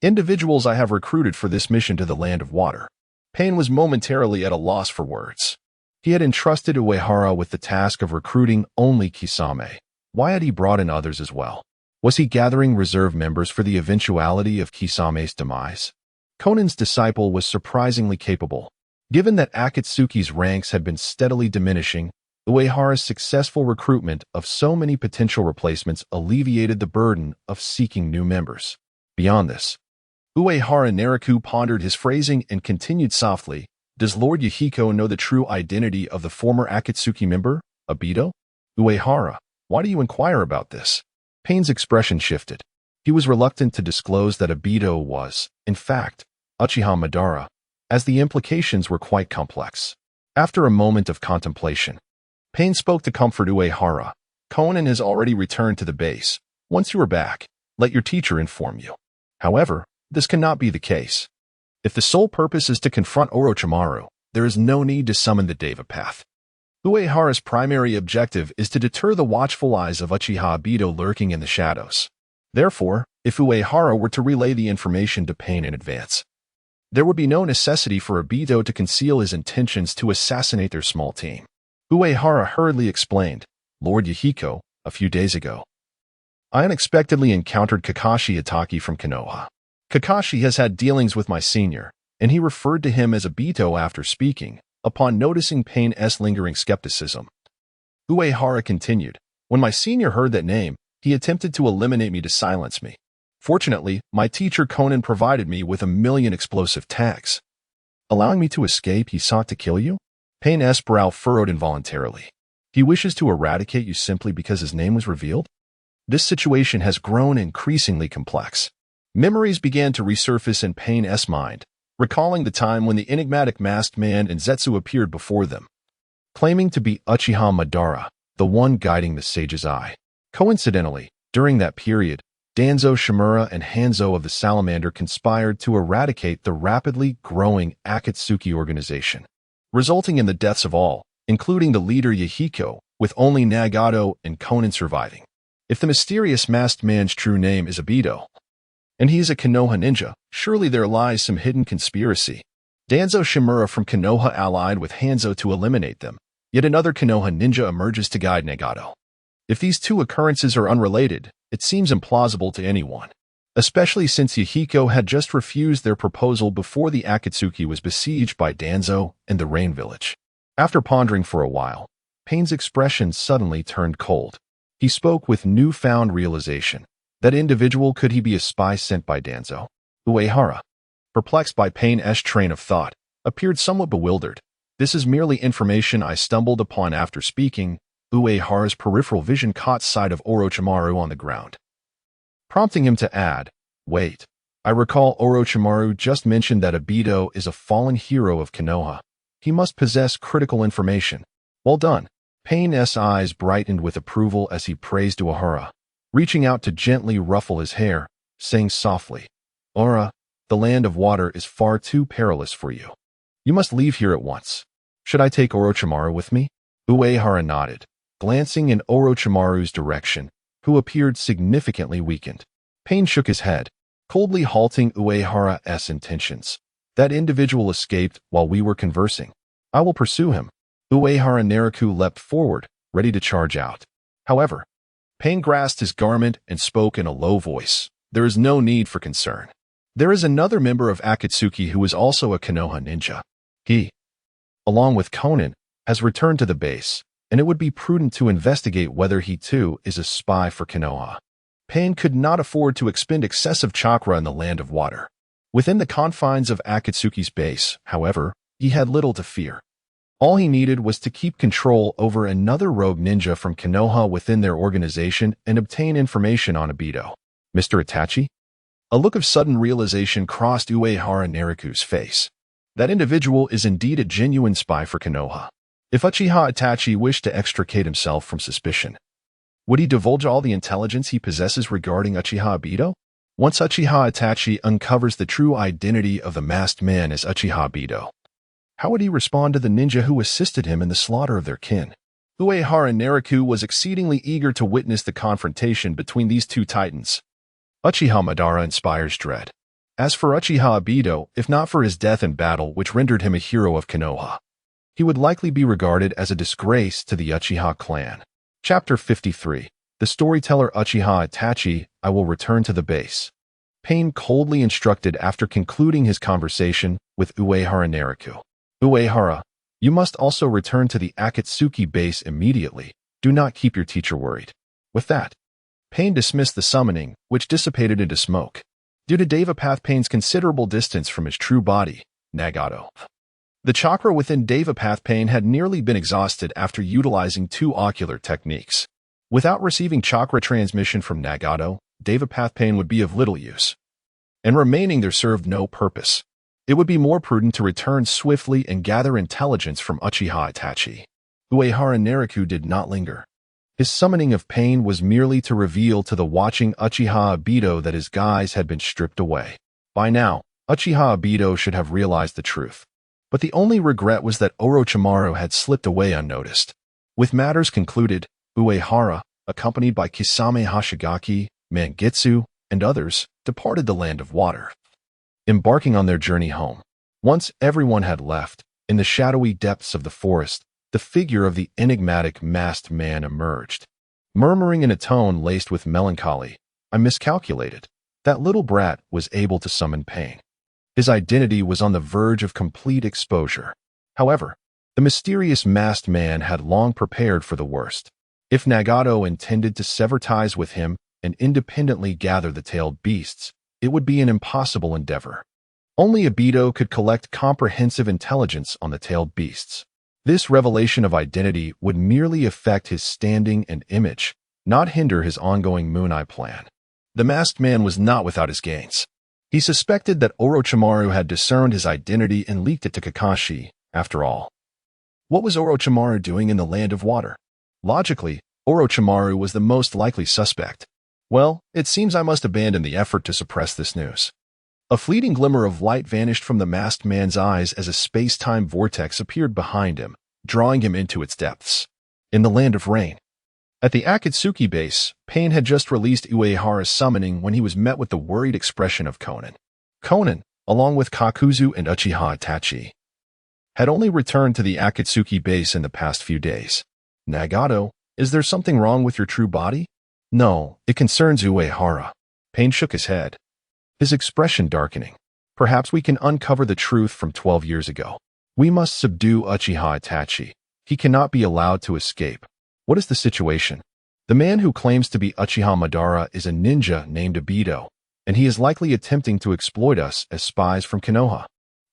Individuals I have recruited for this mission to the Land of Water. Pain was momentarily at a loss for words. He had entrusted Uehara with the task of recruiting only Kisame. Why had he brought in others as well? Was he gathering reserve members for the eventuality of Kisame's demise? Conan's disciple was surprisingly capable. Given that Akatsuki's ranks had been steadily diminishing, Uehara's successful recruitment of so many potential replacements alleviated the burden of seeking new members. Beyond this, Uehara Nariku pondered his phrasing and continued softly, does Lord Yahiko know the true identity of the former Akatsuki member, Obito? Uehara, why do you inquire about this? Pain's expression shifted. He was reluctant to disclose that Obito was, in fact, Uchiha Madara, as the implications were quite complex. After a moment of contemplation, Pain spoke to comfort Uehara. Conan has already returned to the base. Once you are back, let your teacher inform you. However, this cannot be the case. If the sole purpose is to confront Orochimaru, there is no need to summon the Devapath. Uehara's primary objective is to deter the watchful eyes of Uchiha Obito lurking in the shadows. Therefore, if Uehara were to relay the information to Pain in advance, there would be no necessity for Obito to conceal his intentions to assassinate their small team. Uehara hurriedly explained, Lord Yahiko, a few days ago, I unexpectedly encountered Kakashi Hatake from Konoha. Kakashi has had dealings with my senior, and he referred to him as Obito after speaking, upon noticing Pain's lingering skepticism. Uehara continued, when my senior heard that name, he attempted to eliminate me to silence me. Fortunately, my teacher Conan provided me with 1,000,000 explosive tags. Allowing me to escape, he sought to kill you? Pain's brow furrowed involuntarily. He wishes to eradicate you simply because his name was revealed? This situation has grown increasingly complex. Memories began to resurface in Pain's mind, recalling the time when the enigmatic masked man and Zetsu appeared before them, claiming to be Uchiha Madara, the one guiding the sage's eye. Coincidentally, during that period, Danzo Shimura and Hanzo of the Salamander conspired to eradicate the rapidly growing Akatsuki organization, resulting in the deaths of all, including the leader Yahiko, with only Nagato and Conan surviving. If the mysterious masked man's true name is Obito, and he is a Konoha ninja, surely there lies some hidden conspiracy. Danzo Shimura from Konoha allied with Hanzo to eliminate them, yet another Konoha ninja emerges to guide Nagato. If these two occurrences are unrelated, it seems implausible to anyone, especially since Yahiko had just refused their proposal before the Akatsuki was besieged by Danzo and the Rain Village. After pondering for a while, Pain's expression suddenly turned cold. He spoke with newfound realization. That individual, could he be a spy sent by Danzo? Uehara. perplexed by Pain's train of thought, appeared somewhat bewildered. This is merely information I stumbled upon after speaking. Uehara's peripheral vision caught sight of Orochimaru on the ground, prompting him to add, "Wait, I recall Orochimaru just mentioned that Obito is a fallen hero of Konoha. He must possess critical information." Well done. Pain's eyes brightened with approval as he praised Uehara, reaching out to gently ruffle his hair, saying softly, "Ora, the land of water is far too perilous for you. You must leave here at once. Should I take Orochimaru with me?" Uehara nodded, glancing in Orochimaru's direction, who appeared significantly weakened. Pain shook his head, coldly halting Uehara's intentions. "That individual escaped while we were conversing. I will pursue him." Uehara Naraku leapt forward, ready to charge out. However, Pain grasped his garment and spoke in a low voice. "There is no need for concern. There is another member of Akatsuki who is also a Konoha ninja. He, along with Conan, has returned to the base, and it would be prudent to investigate whether he too is a spy for Konoha." Pain could not afford to expend excessive chakra in the land of water. Within the confines of Akatsuki's base, however, he had little to fear. All he needed was to keep control over another rogue ninja from Konoha within their organization and obtain information on Obito. "Mr. Itachi?" A look of sudden realization crossed Uehara Naraku's face. That individual is indeed a genuine spy for Konoha. If Uchiha Itachi wished to extricate himself from suspicion, would he divulge all the intelligence he possesses regarding Uchiha Obito? Once Uchiha Itachi uncovers the true identity of the masked man as Uchiha Obito, how would he respond to the ninja who assisted him in the slaughter of their kin? Uehara Naraku was exceedingly eager to witness the confrontation between these two titans. Uchiha Madara inspires dread. As for Uchiha Obito, if not for his death in battle which rendered him a hero of Konoha, he would likely be regarded as a disgrace to the Uchiha clan. Chapter 53. The storyteller Uchiha Itachi. I will return to the base. Pain coldly instructed after concluding his conversation with Uehara Naraku. "Uehara, you must also return to the Akatsuki base immediately. Do not keep your teacher worried." With that, Pain dismissed the summoning, which dissipated into smoke. Due to Devapath Pain's considerable distance from his true body, Nagato, the chakra within Devapath Pain had nearly been exhausted after utilizing two ocular techniques. Without receiving chakra transmission from Nagato, Devapath Pain would be of little use, and remaining there served no purpose. It would be more prudent to return swiftly and gather intelligence from Uchiha Itachi. Uehara Naraku did not linger. His summoning of Pain was merely to reveal to the watching Uchiha Obito that his guise had been stripped away. By now, Uchiha Obito should have realized the truth. But the only regret was that Orochimaru had slipped away unnoticed. With matters concluded, Uehara, accompanied by Kisame Hashigaki, Mangitsu, and others, departed the land of water, embarking on their journey home. Once everyone had left, in the shadowy depths of the forest, the figure of the enigmatic masked man emerged. Murmuring in a tone laced with melancholy, "I miscalculated. That little brat was able to summon Pain." His identity was on the verge of complete exposure. However, the mysterious masked man had long prepared for the worst. If Nagato intended to sever ties with him and independently gather the tailed beasts, it would be an impossible endeavor. Only Obito could collect comprehensive intelligence on the tailed beasts. This revelation of identity would merely affect his standing and image, not hinder his ongoing Moon Eye plan. The masked man was not without his gains. He suspected that Orochimaru had discerned his identity and leaked it to Kakashi. After all, what was Orochimaru doing in the land of water? Logically, Orochimaru was the most likely suspect. Well, it seems I must abandon the effort to suppress this news. A fleeting glimmer of light vanished from the masked man's eyes as a space-time vortex appeared behind him, drawing him into its depths. In the land of rain. At the Akatsuki base, Pain had just released Uehara's summoning when he was met with the worried expression of Conan. Conan, along with Kakuzu and Uchiha Itachi, had only returned to the Akatsuki base in the past few days. "Nagato, is there something wrong with your true body?" "No, it concerns Uehara." Pain shook his head, his expression darkening. "Perhaps we can uncover the truth from 12 years ago. We must subdue Uchiha Itachi. He cannot be allowed to escape." "What is the situation?" "The man who claims to be Uchiha Madara is a ninja named Obito. and he is likely attempting to exploit us as spies from Konoha.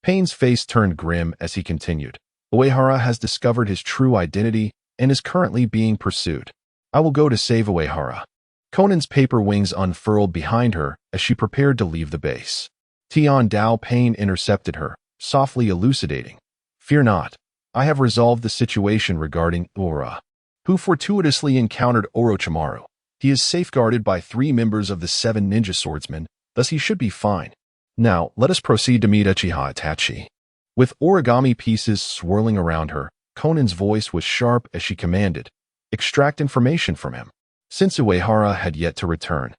Pain's face turned grim as he continued. Uehara has discovered his true identity and is currently being pursued. I will go to save Uehara. Conan's paper wings unfurled behind her as she prepared to leave the base. Tian Dao Pain intercepted her, softly elucidating. Fear not. I have resolved the situation regarding Ura, who fortuitously encountered Orochimaru. He is safeguarded by 3 members of the 7 ninja swordsmen, thus he should be fine. Now, let us proceed to meet Uchiha Itachi. With origami pieces swirling around her, Conan's voice was sharp as she commanded, extract information from him. Since Uehara had yet to return,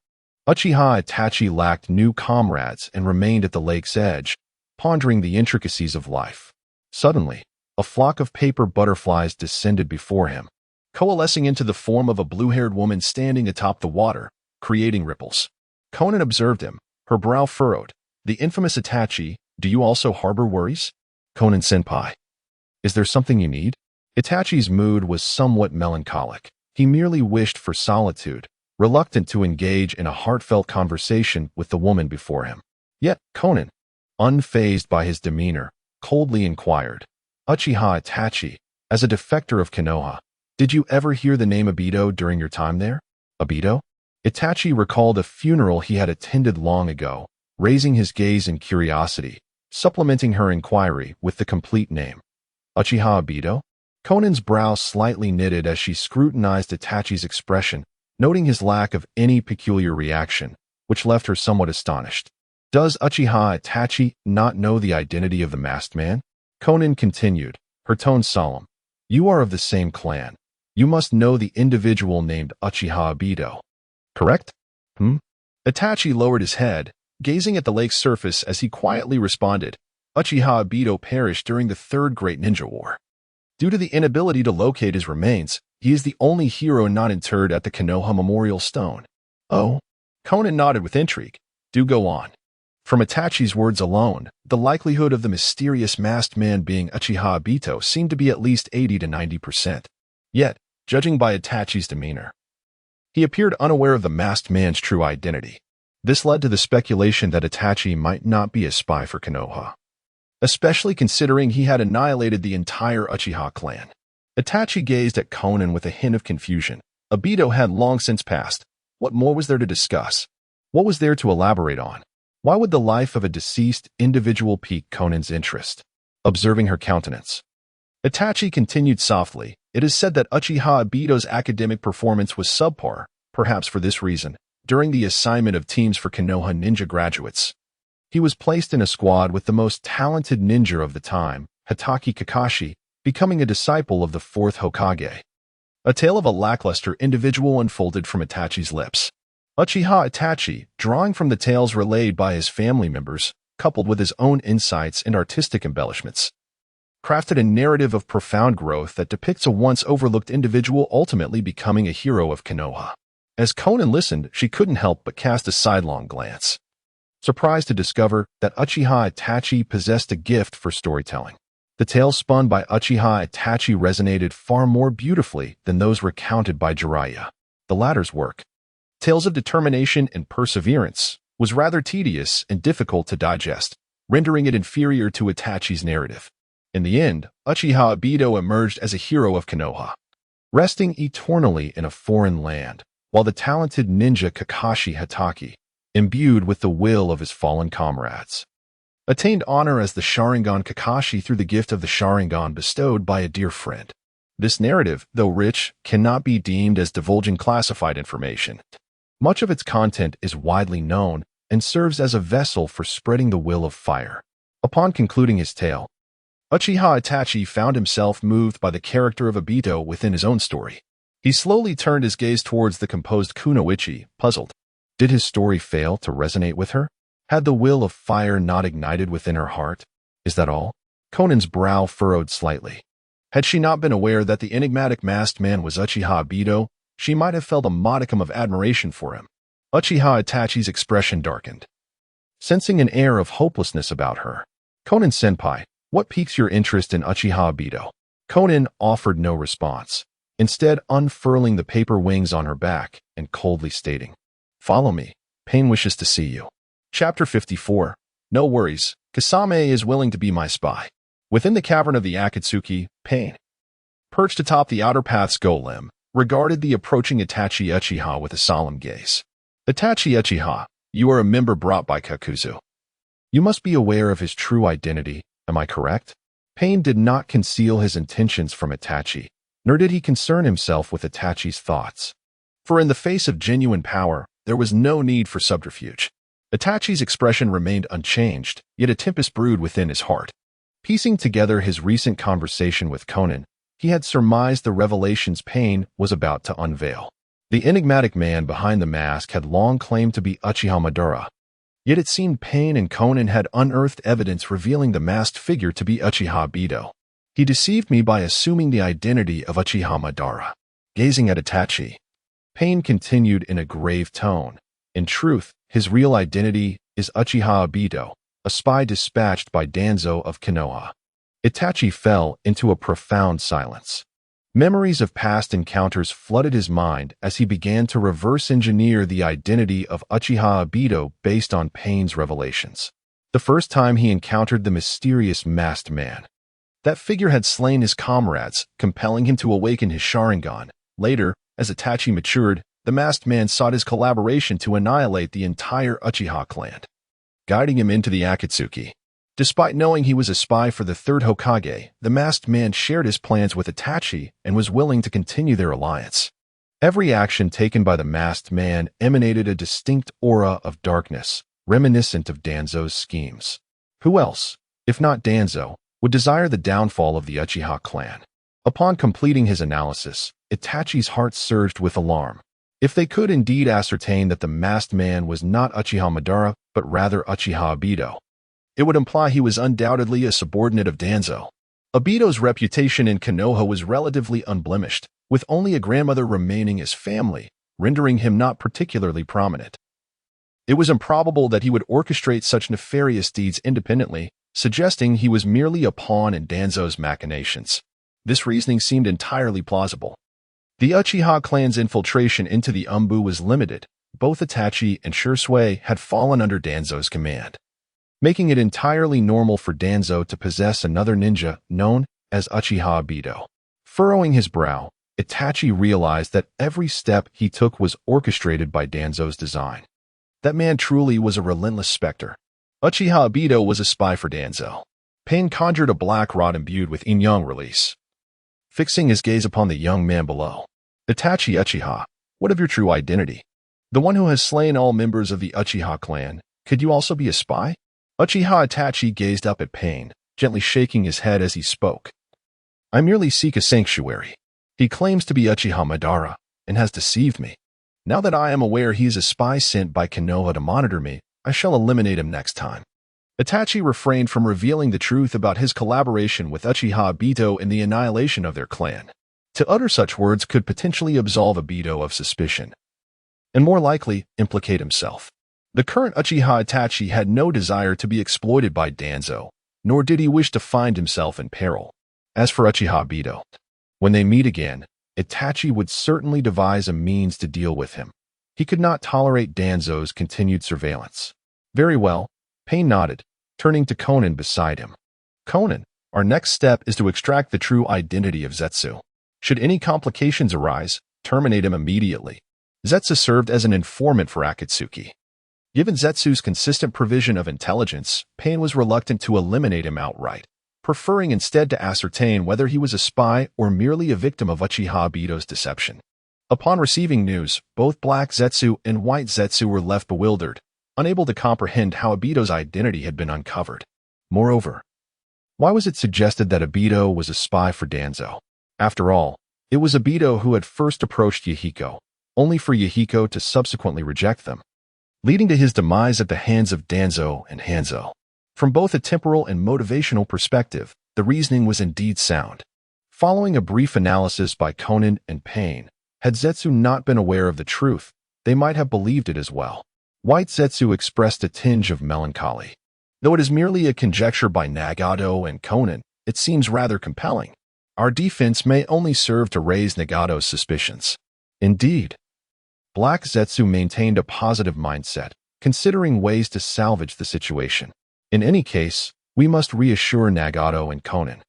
Uchiha Itachi lacked new comrades and remained at the lake's edge, pondering the intricacies of life. Suddenly, a flock of paper butterflies descended before him, coalescing into the form of a blue-haired woman standing atop the water, creating ripples. Conan observed him, her brow furrowed. The infamous Itachi, do you also harbor worries? Conan-senpai. Is there something you need? Itachi's mood was somewhat melancholic. He merely wished for solitude, reluctant to engage in a heartfelt conversation with the woman before him. Yet Conan, unfazed by his demeanor, coldly inquired, Uchiha Itachi, as a defector of Konoha, did you ever hear the name Obito during your time there? Obito? Itachi recalled a funeral he had attended long ago, raising his gaze in curiosity, supplementing her inquiry with the complete name. Uchiha Obito? Conan's brow slightly knitted as she scrutinized Itachi's expression, noting his lack of any peculiar reaction, which left her somewhat astonished. Does Uchiha Itachi not know the identity of the masked man? Conan continued, her tone solemn. You are of the same clan. You must know the individual named Uchiha Obito. Correct? Itachi lowered his head, gazing at the lake's surface as he quietly responded, Uchiha Obito perished during the Third Great Ninja War. Due to the inability to locate his remains, he is the only hero not interred at the Konoha Memorial Stone. Oh? Conan nodded with intrigue. Do go on. From Itachi's words alone, the likelihood of the mysterious masked man being Uchiha Obito seemed to be at least 80 to 90%. Yet, judging by Itachi's demeanor, he appeared unaware of the masked man's true identity. This led to the speculation that Itachi might not be a spy for Konoha, especially considering he had annihilated the entire Uchiha clan. Itachi gazed at Conan with a hint of confusion. Obito had long since passed. What more was there to discuss? What was there to elaborate on? Why would the life of a deceased individual pique Conan's interest? Observing her countenance, Itachi continued softly, it is said that Uchiha Obito's academic performance was subpar, perhaps for this reason. During the assignment of teams for Konoha ninja graduates, he was placed in a squad with the most talented ninja of the time, Hatake Kakashi, becoming a disciple of the 4th Hokage. A tale of a lackluster individual unfolded from Itachi's lips. Uchiha Itachi, drawing from the tales relayed by his family members, coupled with his own insights and artistic embellishments, crafted a narrative of profound growth that depicts a once overlooked individual ultimately becoming a hero of Konoha. As Conan listened, she couldn't help but cast a sidelong glance, surprised to discover that Uchiha Itachi possessed a gift for storytelling. The tales spun by Uchiha Itachi resonated far more beautifully than those recounted by Jiraiya. The latter's work, tales of determination and perseverance, was rather tedious and difficult to digest, rendering it inferior to Itachi's narrative. In the end, Uchiha Obito emerged as a hero of Konoha, resting eternally in a foreign land, while the talented ninja Kakashi Hatake, imbued with the will of his fallen comrades, attained honor as the Sharingan Kakashi through the gift of the Sharingan bestowed by a dear friend. This narrative, though rich, cannot be deemed as divulging classified information. Much of its content is widely known and serves as a vessel for spreading the will of fire. Upon concluding his tale, Uchiha Itachi found himself moved by the character of Obito within his own story. He slowly turned his gaze towards the composed Kunoichi, puzzled. Did his story fail to resonate with her? Had the will of fire not ignited within her heart? Is that all? Conan's brow furrowed slightly. Had she not been aware that the enigmatic masked man was Uchiha Obito, she might have felt a modicum of admiration for him. Uchiha Itachi's expression darkened, sensing an air of hopelessness about her. Conan-senpai, what piques your interest in Uchiha Obito? Conan offered no response, instead unfurling the paper wings on her back and coldly stating, Follow me. Pain wishes to see you. Chapter 54. No worries, Kasame is willing to be my spy. Within the cavern of the Akatsuki, Pain, perched atop the outer path's golem, regarded the approaching Itachi Uchiha with a solemn gaze. Itachi Uchiha, you are a member brought by Kakuzu. You must be aware of his true identity, am I correct? Pain did not conceal his intentions from Itachi, nor did he concern himself with Itachi's thoughts. For in the face of genuine power, there was no need for subterfuge. Itachi's expression remained unchanged, yet a tempest brewed within his heart. Piecing together his recent conversation with Conan, he had surmised the revelations Pain was about to unveil. The enigmatic man behind the mask had long claimed to be Uchiha Madara. Yet it seemed Pain and Conan had unearthed evidence revealing the masked figure to be Uchiha Obito. He deceived me by assuming the identity of Uchiha Madara. Gazing at Itachi, Pain continued in a grave tone. In truth, his real identity is Uchiha Obito, a spy dispatched by Danzo of Konoha. Itachi fell into a profound silence. Memories of past encounters flooded his mind as he began to reverse engineer the identity of Uchiha Obito based on Pain's revelations. The first time he encountered the mysterious masked man, that figure had slain his comrades, compelling him to awaken his Sharingan. Later, as Itachi matured, the masked man sought his collaboration to annihilate the entire Uchiha clan, guiding him into the Akatsuki. Despite knowing he was a spy for the third Hokage, the masked man shared his plans with Itachi and was willing to continue their alliance. Every action taken by the masked man emanated a distinct aura of darkness, reminiscent of Danzo's schemes. Who else, if not Danzo, would desire the downfall of the Uchiha clan? Upon completing his analysis, Itachi's heart surged with alarm. If they could indeed ascertain that the masked man was not Uchiha Madara, but rather Uchiha Obito, it would imply he was undoubtedly a subordinate of Danzo. Obito's reputation in Konoha was relatively unblemished, with only a grandmother remaining as family, rendering him not particularly prominent. It was improbable that he would orchestrate such nefarious deeds independently, suggesting he was merely a pawn in Danzo's machinations. This reasoning seemed entirely plausible. The Uchiha clan's infiltration into the Umbu was limited. Both Itachi and Shisui had fallen under Danzo's command, making it entirely normal for Danzo to possess another ninja known as Uchiha Obito. Furrowing his brow, Itachi realized that every step he took was orchestrated by Danzo's design. That man truly was a relentless specter. Uchiha Obito was a spy for Danzo. Pain conjured a black rod imbued with yin-yang release, fixing his gaze upon the young man below. Itachi Uchiha, what of your true identity? The one who has slain all members of the Uchiha clan, could you also be a spy? Uchiha Itachi gazed up at Pain, gently shaking his head as he spoke. I merely seek a sanctuary. He claims to be Uchiha Madara, and has deceived me. Now that I am aware he is a spy sent by Konoha to monitor me, I shall eliminate him next time. Itachi refrained from revealing the truth about his collaboration with Uchiha Obito in the annihilation of their clan. To utter such words could potentially absolve Obito of suspicion, and more likely implicate himself. The current Uchiha Itachi had no desire to be exploited by Danzo, nor did he wish to find himself in peril. As for Uchiha Obito, when they meet again, Itachi would certainly devise a means to deal with him. He could not tolerate Danzo's continued surveillance. Very well, Pain nodded, turning to Conan beside him. Conan, our next step is to extract the true identity of Zetsu. Should any complications arise, terminate him immediately. Zetsu served as an informant for Akatsuki. Given Zetsu's consistent provision of intelligence, Pain was reluctant to eliminate him outright, preferring instead to ascertain whether he was a spy or merely a victim of Uchiha Obito's deception. Upon receiving news, both Black Zetsu and White Zetsu were left bewildered, unable to comprehend how Obito's identity had been uncovered. Moreover, why was it suggested that Obito was a spy for Danzo? After all, it was Obito who had first approached Yahiko, only for Yahiko to subsequently reject them, leading to his demise at the hands of Danzo and Hanzo. From both a temporal and motivational perspective, the reasoning was indeed sound. Following a brief analysis by Conan and Pain, had Zetsu not been aware of the truth, they might have believed it as well. White Zetsu expressed a tinge of melancholy. Though it is merely a conjecture by Nagato and Conan, it seems rather compelling. Our defense may only serve to raise Nagato's suspicions. Indeed, Black Zetsu maintained a positive mindset, considering ways to salvage the situation. In any case, we must reassure Nagato and Konan,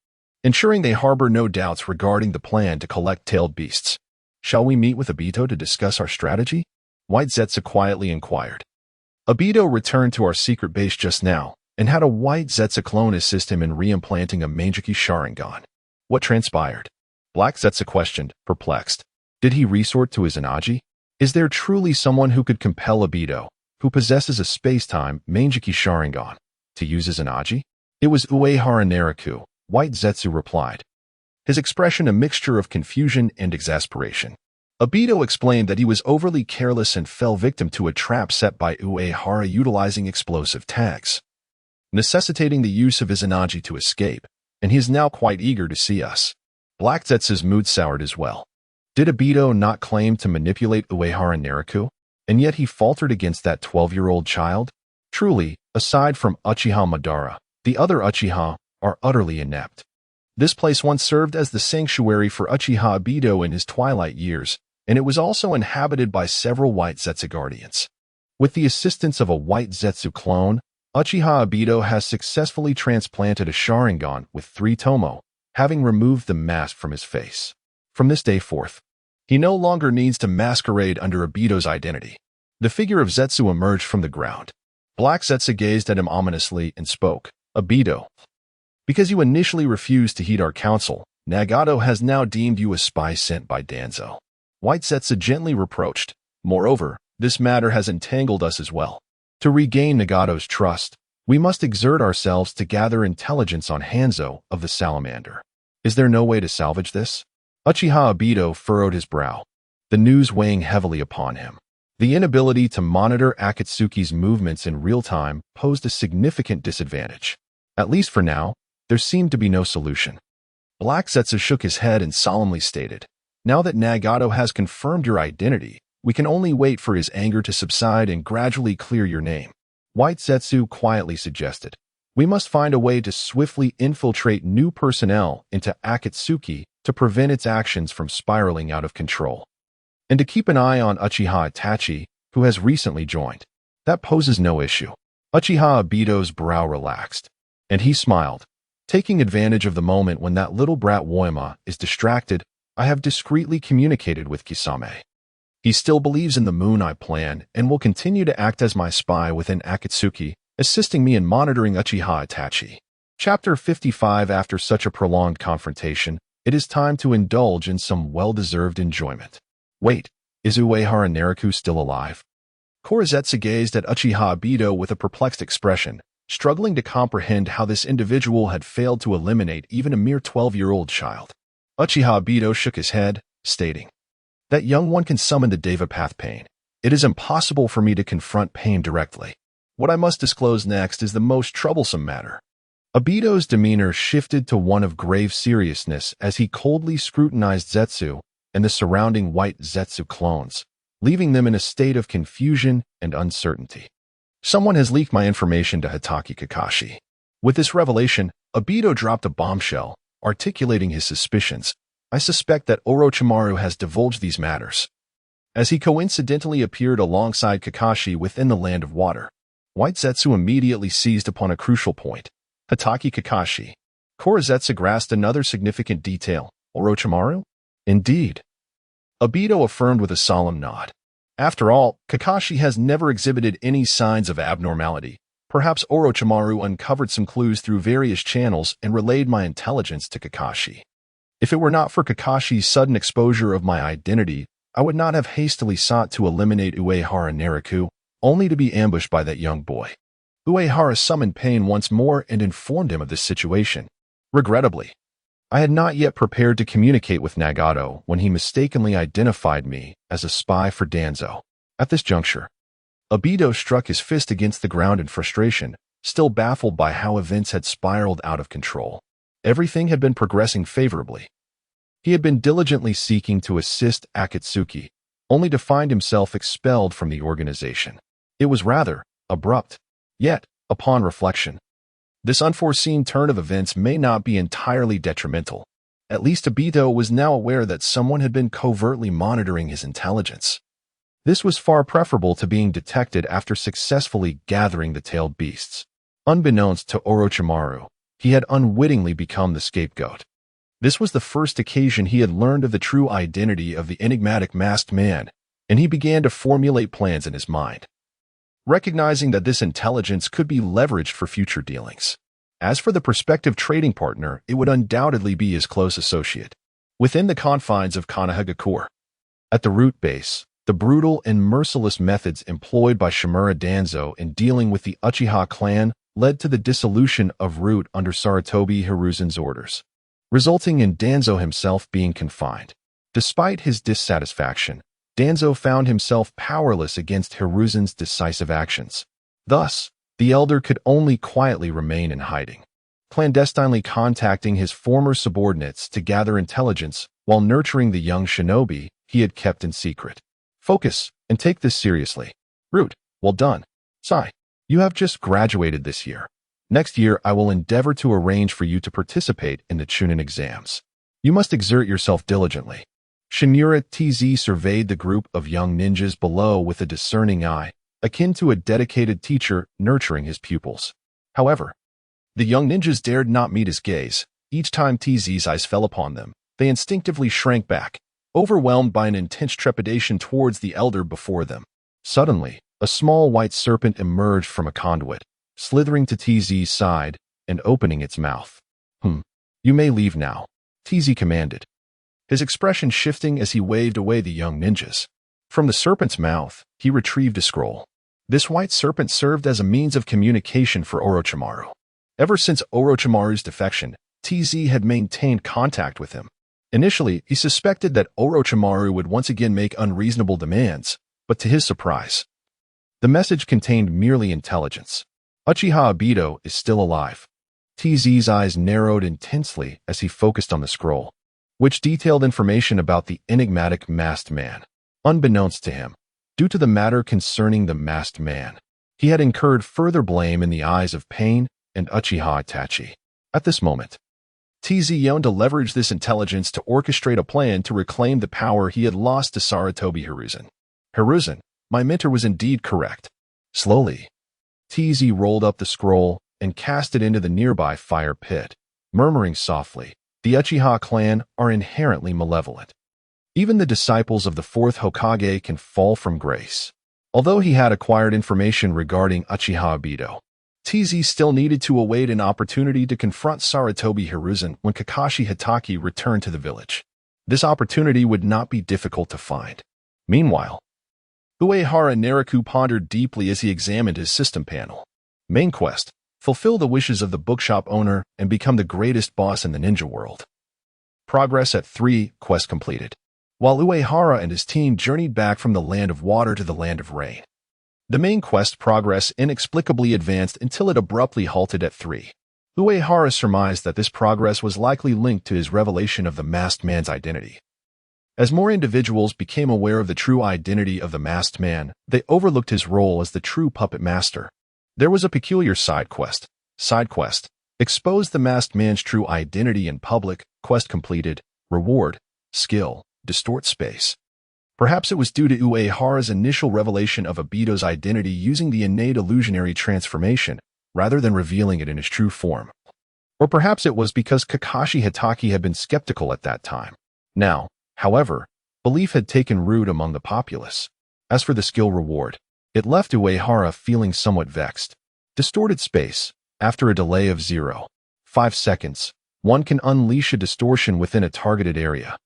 ensuring they harbor no doubts regarding the plan to collect tailed beasts. Shall we meet with Obito to discuss our strategy? White Zetsu quietly inquired. Obito returned to our secret base just now and had a White Zetsu clone assist him in reimplanting a Mangeki Sharingan. What transpired? Black Zetsu questioned, perplexed. Did he resort to his Izanagi? Is there truly someone who could compel Obito, who possesses a space-time Mangeki Sharingan, to use his Izanagi? It was Uehara Naraku, White Zetsu replied, his expression a mixture of confusion and exasperation. Obito explained that he was overly careless and fell victim to a trap set by Uehara utilizing explosive tags, necessitating the use of his Izanagi to escape, and he is now quite eager to see us. Black Zetsu's mood soured as well. Did Obito not claim to manipulate Uehara Naraku, and yet he faltered against that 12-year-old child? Truly, aside from Uchiha Madara, the other Uchiha are utterly inept. This place once served as the sanctuary for Uchiha Obito in his twilight years, and it was also inhabited by several White Zetsu guardians. With the assistance of a White Zetsu clone, Uchiha Obito has successfully transplanted a Sharingan with 3 Tomo, having removed the mask from his face. From this day forth, he no longer needs to masquerade under Obito's identity. The figure of Zetsu emerged from the ground. Black Zetsu gazed at him ominously and spoke. Obito, because you initially refused to heed our counsel, Nagato has now deemed you a spy sent by Danzo. White Zetsu gently reproached. Moreover, this matter has entangled us as well. To regain Nagato's trust, we must exert ourselves to gather intelligence on Hanzo of the Salamander. Is there no way to salvage this? Uchiha Obito furrowed his brow, the news weighing heavily upon him. The inability to monitor Akatsuki's movements in real time posed a significant disadvantage. At least for now, there seemed to be no solution. Black Zetsu shook his head and solemnly stated, now that Nagato has confirmed your identity, we can only wait for his anger to subside and gradually clear your name. White Zetsu quietly suggested, we must find a way to swiftly infiltrate new personnel into Akatsuki to prevent its actions from spiraling out of control. And to keep an eye on Uchiha Itachi, who has recently joined. That poses no issue. Uchiha Obito's brow relaxed, and he smiled. Taking advantage of the moment when that little brat Woima is distracted, I have discreetly communicated with Kisame. He still believes in the Moon Eye plan and will continue to act as my spy within Akatsuki, assisting me in monitoring Uchiha Itachi. Chapter 55. After such a prolonged confrontation, it is time to indulge in some well-deserved enjoyment. Wait, is Uehara Naraku still alive? Korazetsu gazed at Uchiha Obito with a perplexed expression, struggling to comprehend how this individual had failed to eliminate even a mere 12-year-old child. Uchiha Obito shook his head, stating, that young one can summon the Deva Path Pain. It is impossible for me to confront Pain directly. What I must disclose next is the most troublesome matter. Obito's demeanor shifted to one of grave seriousness as he coldly scrutinized Zetsu and the surrounding White Zetsu clones, leaving them in a state of confusion and uncertainty. Someone has leaked my information to Hitaki Kakashi. With this revelation, Obito dropped a bombshell, articulating his suspicions. I suspect that Orochimaru has divulged these matters, as he coincidentally appeared alongside Kakashi within the Land of Water. White Zetsu immediately seized upon a crucial point. Hitaki Kakashi. Korazetsu grasped another significant detail. Orochimaru? Indeed. Obito affirmed with a solemn nod. After all, Kakashi has never exhibited any signs of abnormality. Perhaps Orochimaru uncovered some clues through various channels and relayed my intelligence to Kakashi. If it were not for Kakashi's sudden exposure of my identity, I would not have hastily sought to eliminate Uehara Naraku, only to be ambushed by that young boy. Uehara summoned Pain once more and informed him of this situation. Regrettably, I had not yet prepared to communicate with Nagato when he mistakenly identified me as a spy for Danzo. At this juncture, Obito struck his fist against the ground in frustration, still baffled by how events had spiraled out of control. Everything had been progressing favorably. He had been diligently seeking to assist Akatsuki, only to find himself expelled from the organization. It was rather abrupt. Yet, upon reflection, this unforeseen turn of events may not be entirely detrimental. At least Obito was now aware that someone had been covertly monitoring his intelligence. This was far preferable to being detected after successfully gathering the tailed beasts. Unbeknownst to Orochimaru, he had unwittingly become the scapegoat. This was the first occasion he had learned of the true identity of the enigmatic masked man, and he began to formulate plans in his mind, recognizing that this intelligence could be leveraged for future dealings. As for the prospective trading partner, it would undoubtedly be his close associate, within the confines of Konohagakure. At the root base, the brutal and merciless methods employed by Shimura Danzo in dealing with the Uchiha clan led to the dissolution of Root under Sarutobi Hiruzen's orders, resulting in Danzo himself being confined. Despite his dissatisfaction, Danzo found himself powerless against Hiruzen's decisive actions. Thus, the elder could only quietly remain in hiding, clandestinely contacting his former subordinates to gather intelligence while nurturing the young shinobi he had kept in secret. Focus and take this seriously. Root, well done. Sai, you have just graduated this year. Next year, I will endeavor to arrange for you to participate in the Chunin exams. You must exert yourself diligently. Shinura TZ surveyed the group of young ninjas below with a discerning eye, akin to a dedicated teacher nurturing his pupils. However, the young ninjas dared not meet his gaze. Each time TZ's eyes fell upon them, they instinctively shrank back, overwhelmed by an intense trepidation towards the elder before them. Suddenly, a small white serpent emerged from a conduit, slithering to TZ's side and opening its mouth. You may leave now, TZ commanded, his expression shifting as he waved away the young ninjas. From the serpent's mouth, he retrieved a scroll. This white serpent served as a means of communication for Orochimaru. Ever since Orochimaru's defection, TZ had maintained contact with him. Initially, he suspected that Orochimaru would once again make unreasonable demands, but to his surprise, the message contained merely intelligence. Uchiha Obito is still alive. TZ's eyes narrowed intensely as he focused on the scroll, which detailed information about the enigmatic masked man. Unbeknownst to him, due to the matter concerning the masked man, he had incurred further blame in the eyes of Pain and Uchiha Itachi. At this moment, TZ yearned to leverage this intelligence to orchestrate a plan to reclaim the power he had lost to Sarutobi Hiruzen. Hiruzen, my mentor was indeed correct. Slowly, TZ rolled up the scroll and cast it into the nearby fire pit, murmuring softly, the Uchiha clan are inherently malevolent. Even the disciples of the fourth Hokage can fall from grace. Although he had acquired information regarding Uchiha Obito, TZ still needed to await an opportunity to confront Sarutobi Hiruzen when Kakashi Hitaki returned to the village. This opportunity would not be difficult to find. Meanwhile, Uehara Nariku pondered deeply as he examined his system panel. Main quest: fulfill the wishes of the bookshop owner and become the greatest boss in the ninja world. Progress at 3, quest completed. While Uehara and his team journeyed back from the land of water to the land of rain, the main quest progress inexplicably advanced until it abruptly halted at 3. Uehara surmised that this progress was likely linked to his revelation of the masked man's identity. As more individuals became aware of the true identity of the masked man, they overlooked his role as the true puppet master. There was a peculiar side quest. Side quest: expose the masked man's true identity in public. Quest completed. Reward: skill, distort space. Perhaps it was due to Uehara's initial revelation of Obito's identity using the innate illusionary transformation, rather than revealing it in his true form. Or perhaps it was because Kakashi Hitaki had been skeptical at that time. Now, however, belief had taken root among the populace. As for the skill reward, it left Uehara feeling somewhat vexed. Distorted space. After a delay of 0.5 seconds, one can unleash a distortion within a targeted area,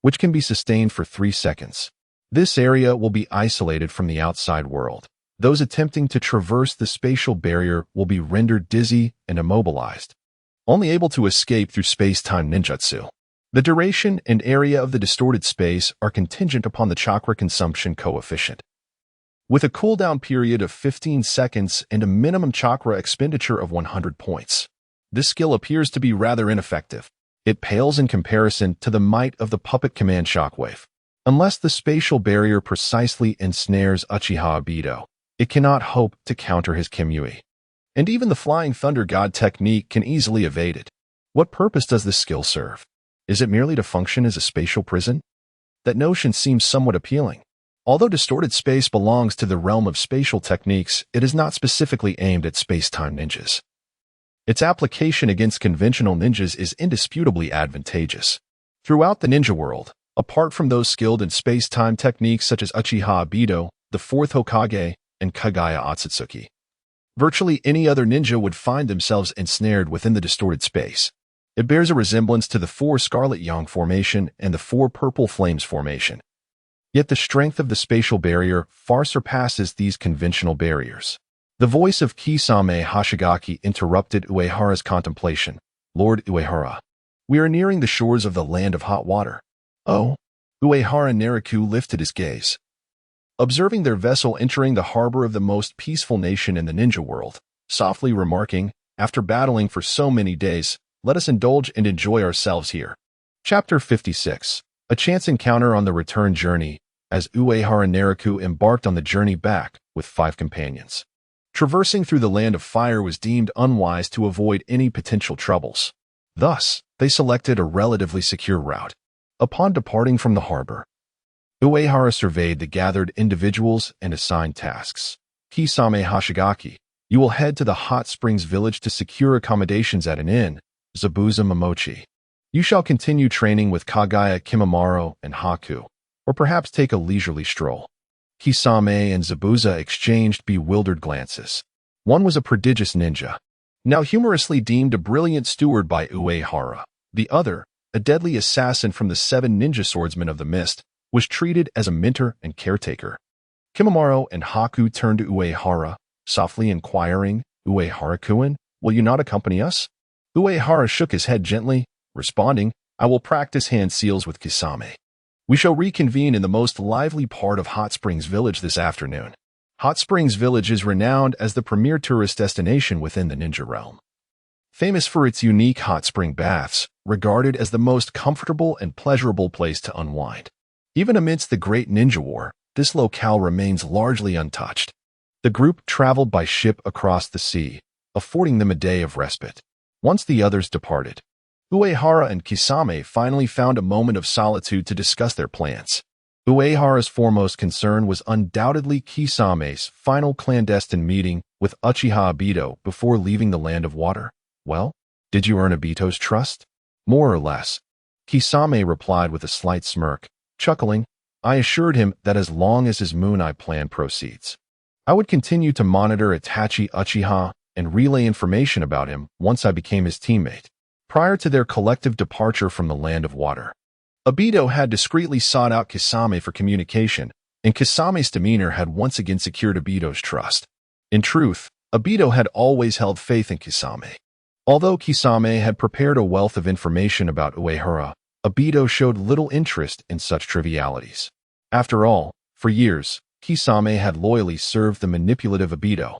which can be sustained for 3 seconds. This area will be isolated from the outside world. Those attempting to traverse the spatial barrier will be rendered dizzy and immobilized, only able to escape through space-time ninjutsu. The duration and area of the distorted space are contingent upon the chakra consumption coefficient. With a cooldown period of 15 seconds and a minimum chakra expenditure of 100 points, this skill appears to be rather ineffective. It pales in comparison to the might of the puppet command shockwave. Unless the spatial barrier precisely ensnares Uchiha Obito, it cannot hope to counter his Kimui. And even the Flying Thunder God technique can easily evade it. What purpose does this skill serve? Is it merely to function as a spatial prison? That notion seems somewhat appealing. Although distorted space belongs to the realm of spatial techniques, it is not specifically aimed at space-time ninjas. Its application against conventional ninjas is indisputably advantageous. Throughout the ninja world, apart from those skilled in space-time techniques such as Uchiha Ibido, the Fourth Hokage, and Kagaya Otsutsuki, virtually any other ninja would find themselves ensnared within the distorted space. It bears a resemblance to the Four Scarlet Yang formation and the Four Purple Flames formation. Yet the strength of the spatial barrier far surpasses these conventional barriers. The voice of Kisame Hashigaki interrupted Uehara's contemplation. Lord Uehara, we are nearing the shores of the land of hot water. Oh? Uehara Nariku lifted his gaze. Observing their vessel entering the harbor of the most peaceful nation in the ninja world, softly remarking, after battling for so many days, let us indulge and enjoy ourselves here. Chapter 56. A chance encounter on the return journey, as Uehara Nariku embarked on the journey back with 5 companions. Traversing through the land of fire was deemed unwise to avoid any potential troubles. Thus, they selected a relatively secure route. Upon departing from the harbor, Uehara surveyed the gathered individuals and assigned tasks. Kisame Hashigaki, you will head to the hot springs village to secure accommodations at an inn, Zabuza Momochi. You shall continue training with Kagaya Kimimaro and Haku, or perhaps take a leisurely stroll. Kisame and Zabuza exchanged bewildered glances. One was a prodigious ninja, now humorously deemed a brilliant steward by Uehara. The other, a deadly assassin from the 7 ninja swordsmen of the mist, was treated as a mentor and caretaker. Kimimaro and Haku turned to Uehara, softly inquiring, Uehara-kun, will you not accompany us? Uehara shook his head gently, responding, I will practice hand seals with Kisame. We shall reconvene in the most lively part of Hot Springs Village this afternoon. Hot Springs Village is renowned as the premier tourist destination within the ninja realm. Famous for its unique hot spring baths, regarded as the most comfortable and pleasurable place to unwind. Even amidst the Great Ninja War, this locale remains largely untouched. The group traveled by ship across the sea, affording them a day of respite. Once the others departed, Uehara and Kisame finally found a moment of solitude to discuss their plans. Uehara's foremost concern was undoubtedly Kisame's final clandestine meeting with Uchiha Ibido before leaving the land of water. Well, did you earn Ibito's trust? More or less. Kisame replied with a slight smirk. Chuckling, I assured him that as long as his Moon Eye plan proceeds, I would continue to monitor Itachi Uchiha and relay information about him once I became his teammate. Prior to their collective departure from the land of water, Ibido had discreetly sought out Kisame for communication, and Kisame's demeanor had once again secured Ibido's trust. In truth, Ibido had always held faith in Kisame. Although Kisame had prepared a wealth of information about Uehara, Ibido showed little interest in such trivialities. After all, for years, Kisame had loyally served the manipulative Ibido,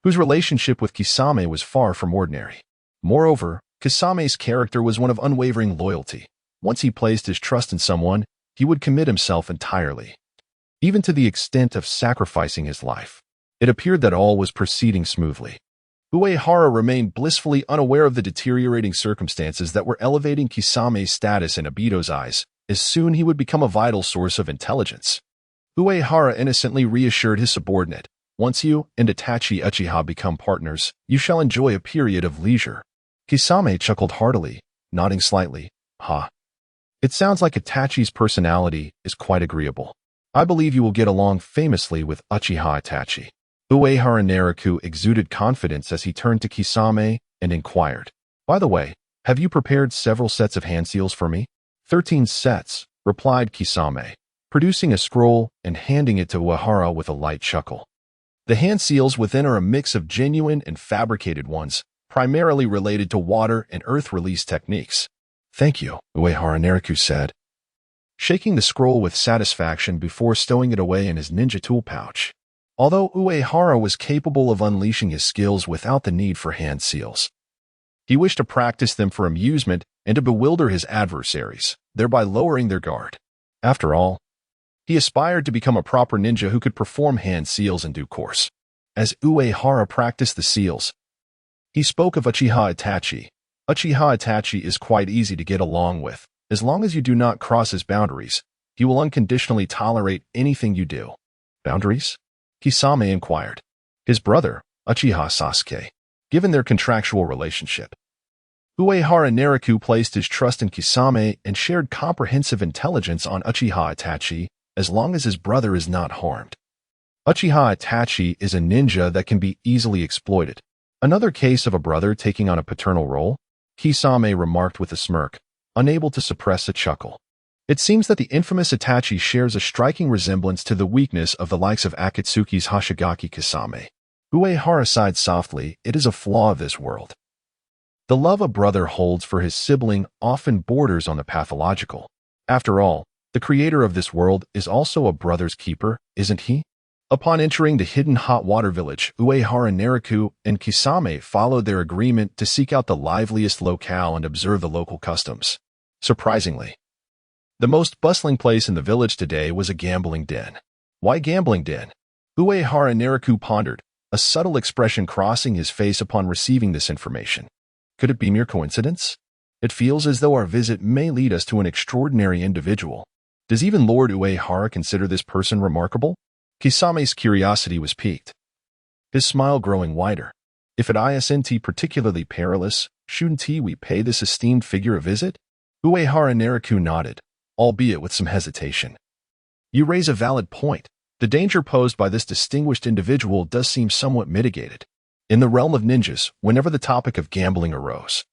whose relationship with Kisame was far from ordinary. Moreover, Kisame's character was one of unwavering loyalty. Once he placed his trust in someone, he would commit himself entirely, even to the extent of sacrificing his life. It appeared that all was proceeding smoothly. Uehara remained blissfully unaware of the deteriorating circumstances that were elevating Kisame's status in Ibido's eyes, as soon he would become a vital source of intelligence. Uehara innocently reassured his subordinate, once you and Itachi Uchiha become partners, you shall enjoy a period of leisure. Kisame chuckled heartily, nodding slightly. Ha. It sounds like Itachi's personality is quite agreeable. I believe you will get along famously with Uchiha Itachi. Uehara Nariku exuded confidence as he turned to Kisame and inquired, by the way, have you prepared several sets of hand seals for me? 13 sets, replied Kisame, producing a scroll and handing it to Uehara with a light chuckle. The hand seals within are a mix of genuine and fabricated ones, primarily related to water and earth release techniques. Thank you, Uehara Nariku said, shaking the scroll with satisfaction before stowing it away in his ninja tool pouch. Although Uehara was capable of unleashing his skills without the need for hand seals, he wished to practice them for amusement and to bewilder his adversaries, thereby lowering their guard. After all, he aspired to become a proper ninja who could perform hand seals in due course. As Uehara practiced the seals, he spoke of Uchiha Itachi. Uchiha Itachi is quite easy to get along with, as long as you do not cross his boundaries. He will unconditionally tolerate anything you do. Boundaries? Kisame inquired. His brother, Uchiha Sasuke. Given their contractual relationship, Uehara Nariku placed his trust in Kisame and shared comprehensive intelligence on Uchiha Itachi as long as his brother is not harmed. Uchiha Itachi is a ninja that can be easily exploited. Another case of a brother taking on a paternal role? Kisame remarked with a smirk, unable to suppress a chuckle. It seems that the infamous Itachi shares a striking resemblance to the weakness of the likes of Akatsuki's Hoshigaki Kisame. Uehara sighed softly. It is a flaw of this world. The love a brother holds for his sibling often borders on the pathological. After all, the creator of this world is also a brother's keeper, isn't he? Upon entering the hidden hot water village, Uehara Nariku and Kisame followed their agreement to seek out the liveliest locale and observe the local customs. Surprisingly, the most bustling place in the village today was a gambling den. Why gambling den? Uehara Nariku pondered, a subtle expression crossing his face upon receiving this information. Could it be mere coincidence? It feels as though our visit may lead us to an extraordinary individual. Does even Lord Uehara consider this person remarkable? Kisame's curiosity was piqued, his smile growing wider. If it isn't particularly perilous, shouldn't we pay this esteemed figure a visit? Uehara Nariku nodded, albeit with some hesitation. You raise a valid point. The danger posed by this distinguished individual does seem somewhat mitigated. In the realm of ninjas, whenever the topic of gambling arose,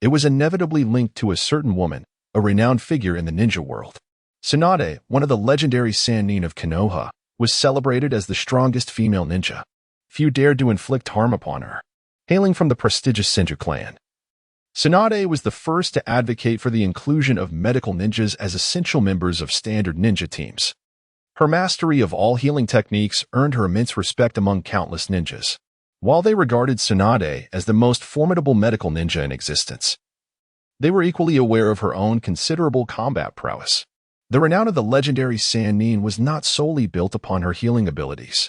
it was inevitably linked to a certain woman, a renowned figure in the ninja world. Tsunade, one of the legendary Sannin of Konoha, was celebrated as the strongest female ninja. Few dared to inflict harm upon her. Hailing from the prestigious Senju clan, Tsunade was the first to advocate for the inclusion of medical ninjas as essential members of standard ninja teams. Her mastery of all healing techniques earned her immense respect among countless ninjas. While they regarded Tsunade as the most formidable medical ninja in existence, they were equally aware of her own considerable combat prowess. The renown of the legendary Sannin was not solely built upon her healing abilities.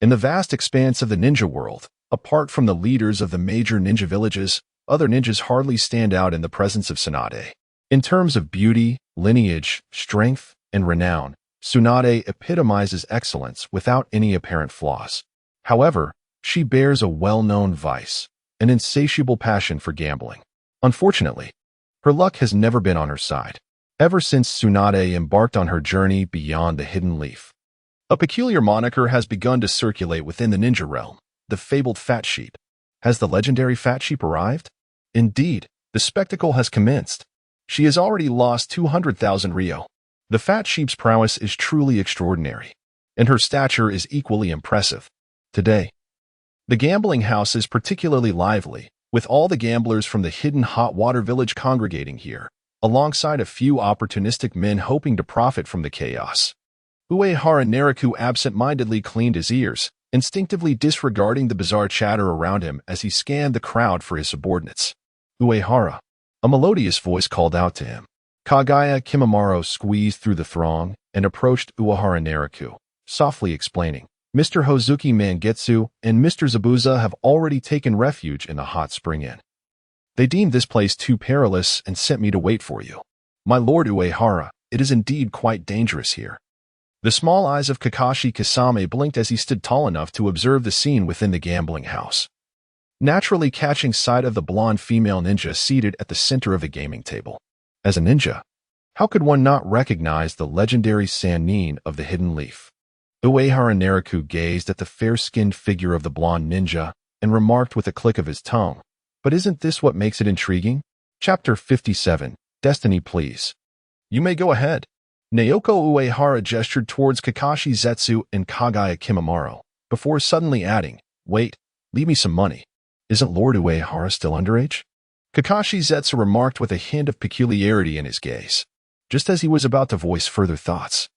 In the vast expanse of the ninja world, apart from the leaders of the major ninja villages, other ninjas hardly stand out in the presence of Tsunade. In terms of beauty, lineage, strength, and renown, Tsunade epitomizes excellence without any apparent flaws. However, she bears a well-known vice, an insatiable passion for gambling. Unfortunately, her luck has never been on her side, ever since Tsunade embarked on her journey beyond the Hidden Leaf. A peculiar moniker has begun to circulate within the ninja realm, the fabled Fat Sheep. Has the legendary Fat Sheep arrived? Indeed, the spectacle has commenced. She has already lost 200,000 Ryo. The Fat Sheep's prowess is truly extraordinary, and her stature is equally impressive. Today, the gambling house is particularly lively, with all the gamblers from the hidden hot water village congregating here, alongside a few opportunistic men hoping to profit from the chaos. Uehara Nariku absent-mindedly cleaned his ears, instinctively disregarding the bizarre chatter around him as he scanned the crowd for his subordinates. Uehara, a melodious voice called out to him. Kagaya Kimimaro squeezed through the throng and approached Uehara Nariku, softly explaining, Mr. Hozuki Mangetsu and Mr. Zabuza have already taken refuge in the hot spring inn. They deemed this place too perilous and sent me to wait for you. My lord Uehara, it is indeed quite dangerous here. The small eyes of Kakashi Kisame blinked as he stood tall enough to observe the scene within the gambling house, naturally catching sight of the blonde female ninja seated at the center of the gaming table. As a ninja, how could one not recognize the legendary Sannin of the Hidden Leaf? Uehara Nariku gazed at the fair-skinned figure of the blonde ninja and remarked with a click of his tongue, but isn't this what makes it intriguing? Chapter 57, Destiny Please. You may go ahead. Naoko Uehara gestured towards Kakashi Zetsu and Kagaya Kimimaro, before suddenly adding, Wait, leave me some money. Isn't Lord Uehara still underage? Kakashi Zetsu remarked with a hint of peculiarity in his gaze, just as he was about to voice further thoughts.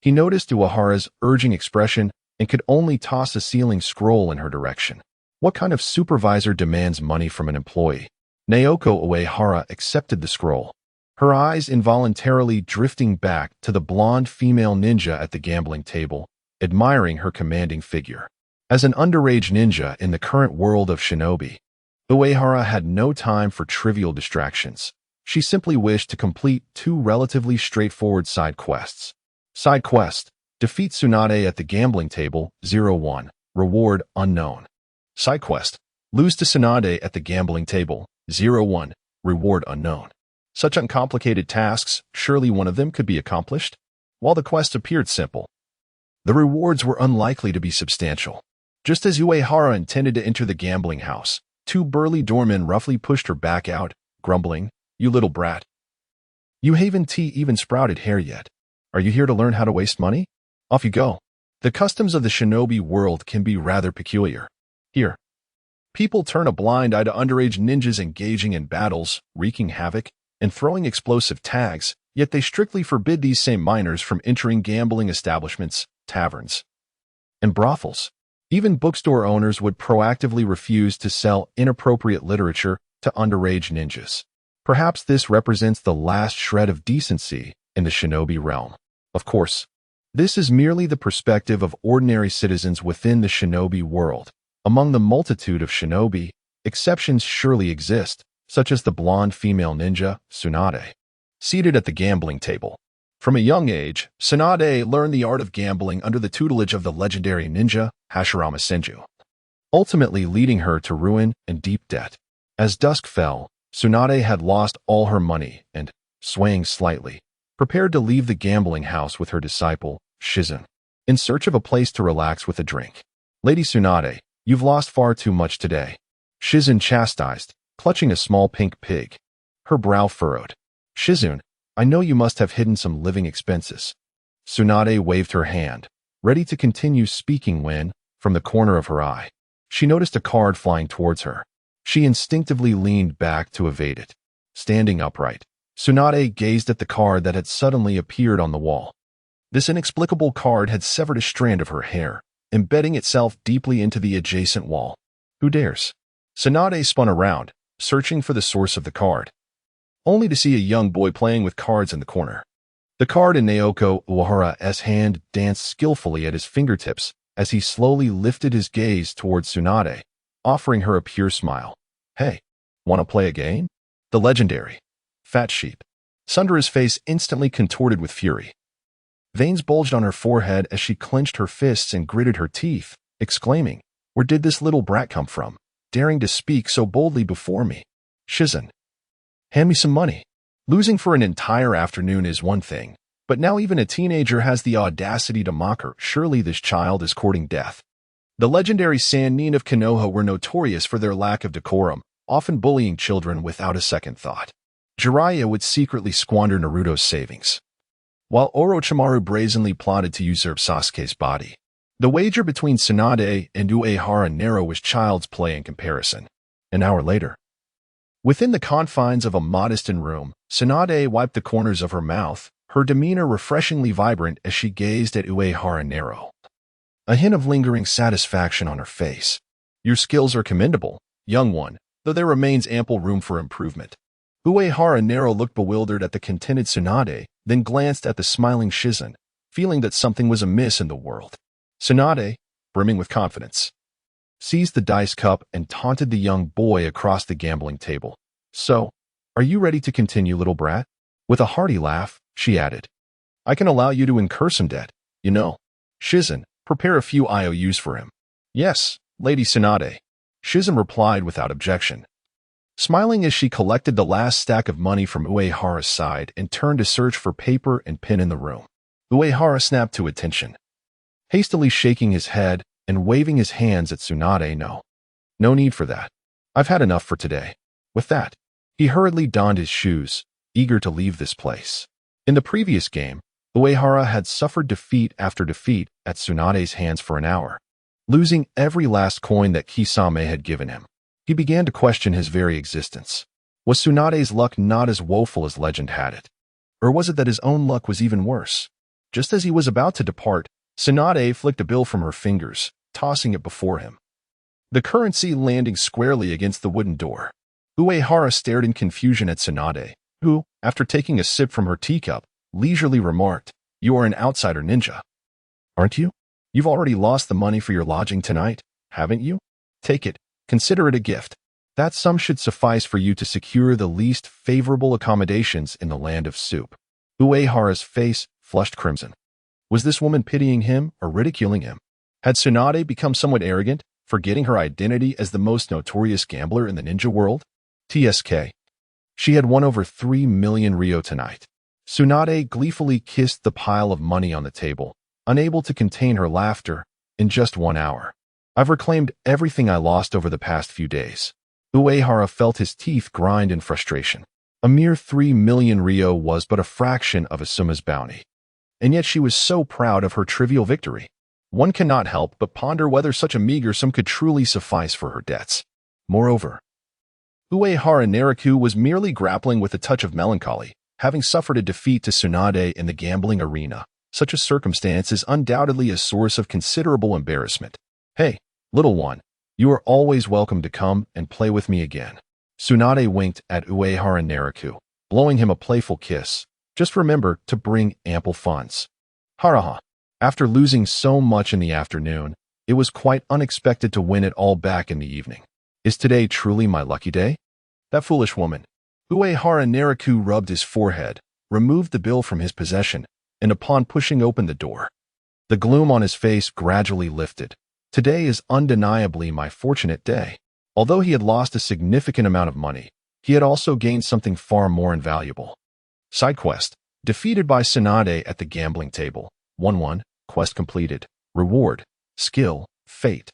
He noticed Uehara's urging expression and could only toss a sealing scroll in her direction. What kind of supervisor demands money from an employee? Naoko Uehara accepted the scroll, her eyes involuntarily drifting back to the blonde female ninja at the gambling table, admiring her commanding figure. As an underage ninja in the current world of shinobi, Uehara had no time for trivial distractions. She simply wished to complete two relatively straightforward side quests. Side quest: defeat Tsunade at the gambling table, 01. Reward unknown. Side quest: lose to Tsunade at the gambling table, 01. Reward unknown. Such uncomplicated tasks, surely one of them could be accomplished? While the quest appeared simple, the rewards were unlikely to be substantial. Just as Uehara intended to enter the gambling house, two burly doormen roughly pushed her back out, grumbling, "You little brat. You haven't even sprouted hair yet. Are you here to learn how to waste money? Off you go." The customs of the shinobi world can be rather peculiar. Here, people turn a blind eye to underage ninjas engaging in battles, wreaking havoc, and throwing explosive tags, yet they strictly forbid these same minors from entering gambling establishments, taverns, and brothels. Even bookstore owners would proactively refuse to sell inappropriate literature to underage ninjas. Perhaps this represents the last shred of decency in the shinobi realm. Of course, this is merely the perspective of ordinary citizens within the shinobi world. Among the multitude of shinobi, exceptions surely exist, such as the blonde female ninja, Tsunade, seated at the gambling table. From a young age, Tsunade learned the art of gambling under the tutelage of the legendary ninja, Hashirama Senju, ultimately leading her to ruin and deep debt. As dusk fell, Tsunade had lost all her money and, swaying slightly, prepared to leave the gambling house with her disciple, Shizen, in search of a place to relax with a drink. "Lady Tsunade, you've lost far too much today," Shizen chastised, clutching a small pink pig. Her brow furrowed. "Shizen, I know you must have hidden some living expenses." Tsunade waved her hand, ready to continue speaking when, from the corner of her eye, she noticed a card flying towards her. She instinctively leaned back to evade it. Standing upright, Tsunade gazed at the card that had suddenly appeared on the wall. This inexplicable card had severed a strand of her hair, embedding itself deeply into the adjacent wall. "Who dares?" Tsunade spun around, searching for the source of the card, only to see a young boy playing with cards in the corner. The card in Naoko Uehara's hand danced skillfully at his fingertips as he slowly lifted his gaze towards Tsunade, offering her a pure smile. "Hey, want to play a game?" The legendary fat sheep. Sundara's face instantly contorted with fury. Veins bulged on her forehead as she clenched her fists and gritted her teeth, exclaiming, "Where did this little brat come from, daring to speak so boldly before me? Shizen, hand me some money." Losing for an entire afternoon is one thing, but now even a teenager has the audacity to mock her. Surely this child is courting death. The legendary Sannin of Konoha were notorious for their lack of decorum, often bullying children without a second thought. Jiraiya would secretly squander Naruto's savings, while Orochimaru brazenly plotted to usurp Sasuke's body. The wager between Tsunade and Uehara narrowed was child's play in comparison. An hour later, within the confines of a modest room, Tsunade wiped the corners of her mouth, her demeanor refreshingly vibrant as she gazed at Uehara Nero, a hint of lingering satisfaction on her face. "Your skills are commendable, young one, though there remains ample room for improvement." Uehara Nero looked bewildered at the contented Tsunade, then glanced at the smiling Shizen, feeling that something was amiss in the world. Tsunade, brimming with confidence, seized the dice cup and taunted the young boy across the gambling table. "So, are you ready to continue, little brat?" With a hearty laugh, she added, "I can allow you to incur some debt, you know. Shizen, prepare a few IOUs for him." "Yes, Lady Tsunade," Shizen replied without objection, smiling as she collected the last stack of money from Uehara's side and turned to search for paper and pen in the room. Uehara snapped to attention, hastily shaking his head and waving his hands at Tsunade. No need for that. I've had enough for today." With that, he hurriedly donned his shoes, eager to leave this place. In the previous game, Uehara had suffered defeat after defeat at Tsunade's hands for an hour, losing every last coin that Kisame had given him. He began to question his very existence. Was Tsunade's luck not as woeful as legend had it? Or was it that his own luck was even worse? Just as he was about to depart, Tsunade flicked a bill from her fingers, tossing it before him, the currency landing squarely against the wooden door. Uehara stared in confusion at Tsunade, who, after taking a sip from her teacup, leisurely remarked, "You are an outsider ninja, aren't you? You've already lost the money for your lodging tonight, haven't you? Take it, consider it a gift." That sum should suffice for you to secure the least favorable accommodations in the land of soup. Uehara's face flushed crimson. Was this woman pitying him or ridiculing him? Had Tsunade become somewhat arrogant, forgetting her identity as the most notorious gambler in the ninja world? TSK. She had won over 3 million Ryo tonight. Tsunade gleefully kissed the pile of money on the table, unable to contain her laughter. In just 1 hour, I've reclaimed everything I lost over the past few days. Uehara felt his teeth grind in frustration. A mere 3 million Ryo was but a fraction of Asuma's bounty. And yet she was so proud of her trivial victory. One cannot help but ponder whether such a meager sum could truly suffice for her debts. Moreover, Uehara Nariku was merely grappling with a touch of melancholy, having suffered a defeat to Tsunade in the gambling arena. Such a circumstance is undoubtedly a source of considerable embarrassment. Hey, little one, you are always welcome to come and play with me again. Tsunade winked at Uehara Nariku, blowing him a playful kiss. Just remember to bring ample funds. Haraha. After losing so much in the afternoon, it was quite unexpected to win it all back in the evening. Is today truly my lucky day? That foolish woman. Uehara Nariku rubbed his forehead, removed the bill from his possession, and upon pushing open the door, the gloom on his face gradually lifted. Today is undeniably my fortunate day. Although he had lost a significant amount of money, he had also gained something far more invaluable. Side quest. Defeated by Tsunade at the gambling table. 1-1. Quest completed. Reward. Skill. Fate.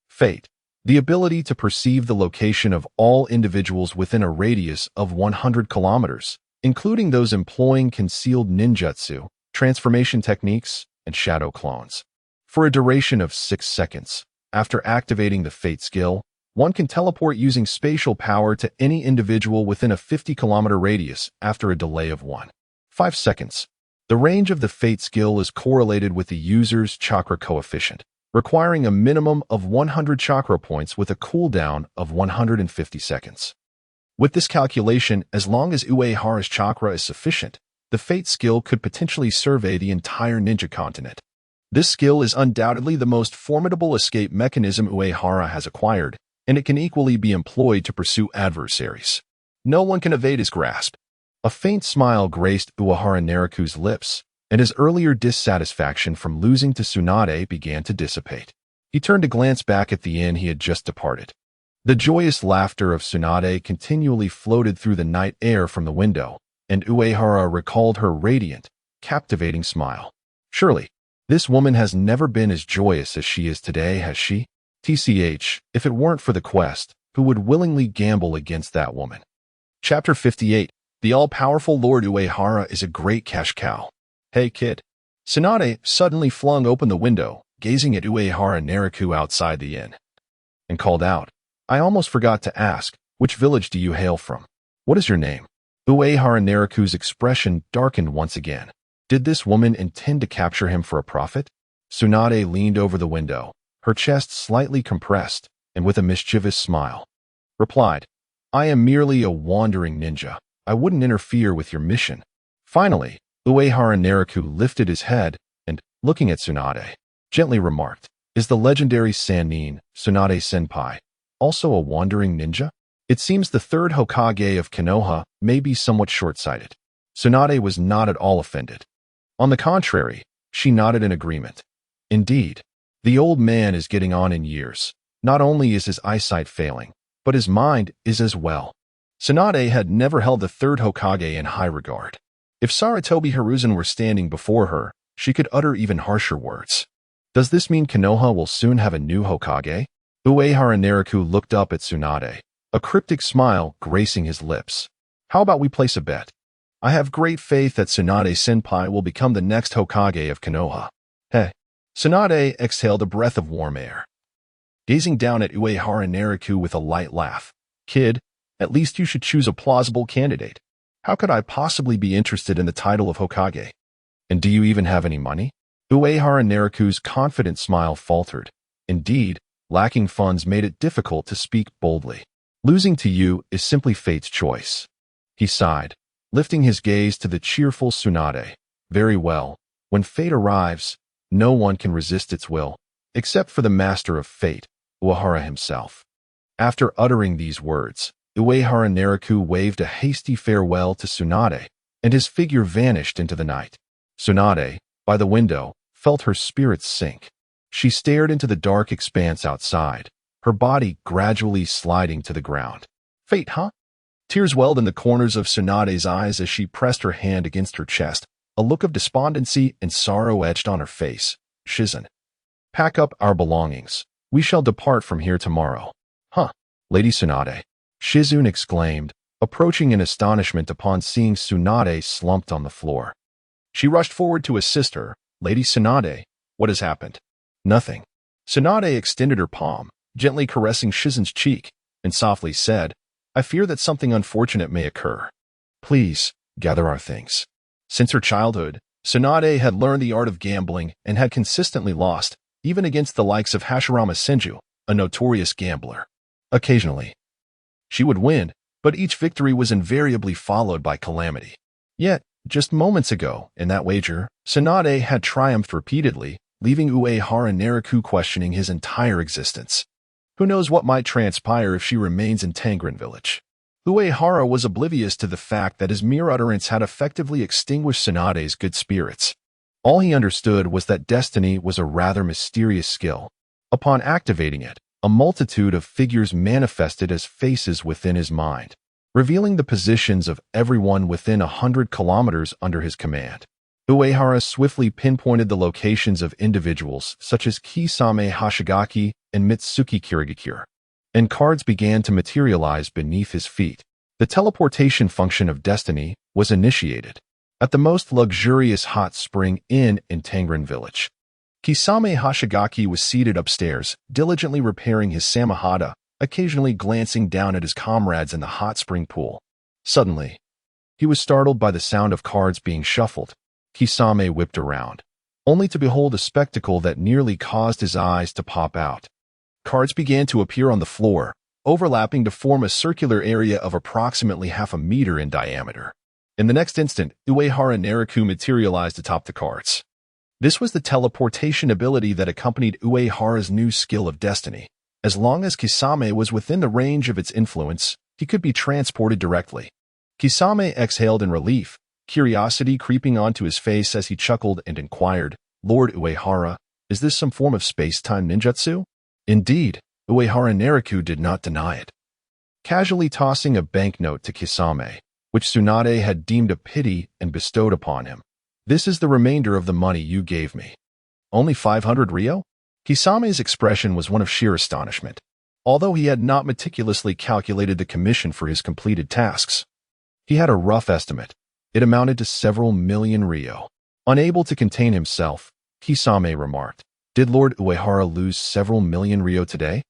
Fate. The ability to perceive the location of all individuals within a radius of 100 kilometers, including those employing concealed ninjutsu, transformation techniques, and shadow clones. For a duration of 6 seconds, after activating the Fate skill, one can teleport using spatial power to any individual within a 50-kilometer radius after a delay of 1.5 seconds. The range of the Fate skill is correlated with the user's chakra coefficient, requiring a minimum of 100 chakra points with a cooldown of 150 seconds. With this calculation, as long as Uehara's chakra is sufficient, the Fate skill could potentially survey the entire ninja continent. This skill is undoubtedly the most formidable escape mechanism Uehara has acquired, and it can equally be employed to pursue adversaries. No one can evade his grasp. A faint smile graced Uehara Nariku's lips, and his earlier dissatisfaction from losing to Tsunade began to dissipate. He turned to glance back at the inn he had just departed. The joyous laughter of Tsunade continually floated through the night air from the window, and Uehara recalled her radiant, captivating smile. Surely, this woman has never been as joyous as she is today, has she? TCH, if it weren't for the quest, who would willingly gamble against that woman? Chapter 58. The all-powerful Lord Uehara is a great cash cow. Hey, kid. Tsunade suddenly flung open the window, gazing at Uehara Nariku outside the inn, and called out, I almost forgot to ask, which village do you hail from? What is your name? Uehara Nariku's expression darkened once again. Did this woman intend to capture him for a profit? Tsunade leaned over the window, her chest slightly compressed, and with a mischievous smile, replied, I am merely a wandering ninja. I wouldn't interfere with your mission. Finally, Uehara Nariku lifted his head and, looking at Tsunade, gently remarked, Is the legendary Sannin, Tsunade-senpai, also a wandering ninja? It seems the third Hokage of Konoha may be somewhat short-sighted. Tsunade was not at all offended. On the contrary, she nodded in agreement. Indeed, the old man is getting on in years. Not only is his eyesight failing, but his mind is as well. Tsunade had never held the third Hokage in high regard. If Sarutobi Hiruzen were standing before her, she could utter even harsher words. Does this mean Konoha will soon have a new Hokage? Uehara Nariku looked up at Tsunade, a cryptic smile gracing his lips. How about we place a bet? I have great faith that Tsunade-senpai will become the next Hokage of Konoha. Hey. Tsunade exhaled a breath of warm air, gazing down at Uehara Nariku with a light laugh. Kid, at least you should choose a plausible candidate. How could I possibly be interested in the title of Hokage? And do you even have any money? Uehara Nariku's confident smile faltered. Indeed, lacking funds made it difficult to speak boldly. Losing to you is simply fate's choice. He sighed, lifting his gaze to the cheerful Tsunade. Very well. When fate arrives, no one can resist its will, except for the master of fate, Uehara himself. After uttering these words, Uehara Naraku waved a hasty farewell to Tsunade, and his figure vanished into the night. Tsunade, by the window, felt her spirits sink. She stared into the dark expanse outside, her body gradually sliding to the ground. Fate, huh? Tears welled in the corners of Tsunade's eyes as she pressed her hand against her chest, a look of despondency and sorrow etched on her face. Shizen. Pack up our belongings. We shall depart from here tomorrow. Huh, Lady Tsunade. Shizune exclaimed, approaching in astonishment upon seeing Tsunade slumped on the floor. She rushed forward to assist her. Lady Tsunade, what has happened? Nothing. Tsunade extended her palm, gently caressing Shizen's cheek, and softly said, I fear that something unfortunate may occur. Please, gather our things. Since her childhood, Tsunade had learned the art of gambling and had consistently lost, even against the likes of Hashirama Senju, a notorious gambler. Occasionally, she would win, but each victory was invariably followed by calamity. Yet, just moments ago, in that wager, Tsunade had triumphed repeatedly, leaving Uehara Naraku questioning his entire existence. Who knows what might transpire if she remains in Tangren Village? Uehara was oblivious to the fact that his mere utterance had effectively extinguished Tsunade's good spirits. All he understood was that destiny was a rather mysterious skill. Upon activating it, a multitude of figures manifested as faces within his mind, revealing the positions of everyone within 100 kilometers under his command. Uehara swiftly pinpointed the locations of individuals such as Kisame Hashigaki and Mitsuki Kirigakure, and cards began to materialize beneath his feet. The teleportation function of destiny was initiated at the most luxurious hot spring inn in Tangren Village. Kisame Hashigaki was seated upstairs, diligently repairing his samahada, occasionally glancing down at his comrades in the hot spring pool. Suddenly, he was startled by the sound of cards being shuffled. Kisame whipped around, only to behold a spectacle that nearly caused his eyes to pop out. Cards began to appear on the floor, overlapping to form a circular area of approximately half a meter in diameter. In the next instant, Uehara Naraku materialized atop the cards. This was the teleportation ability that accompanied Uehara's new skill of destiny. As long as Kisame was within the range of its influence, he could be transported directly. Kisame exhaled in relief, curiosity creeping onto his face as he chuckled and inquired, Lord Uehara, is this some form of space-time ninjutsu? Indeed, Uehara Naraku did not deny it. Casually tossing a banknote to Kisame, which Tsunade had deemed a pity and bestowed upon him. This is the remainder of the money you gave me. Only 500 ryo? Kisame's expression was one of sheer astonishment, although he had not meticulously calculated the commission for his completed tasks. He had a rough estimate. It amounted to several million ryo. Unable to contain himself, Kisame remarked, Did Lord Uehara lose several million ryo today?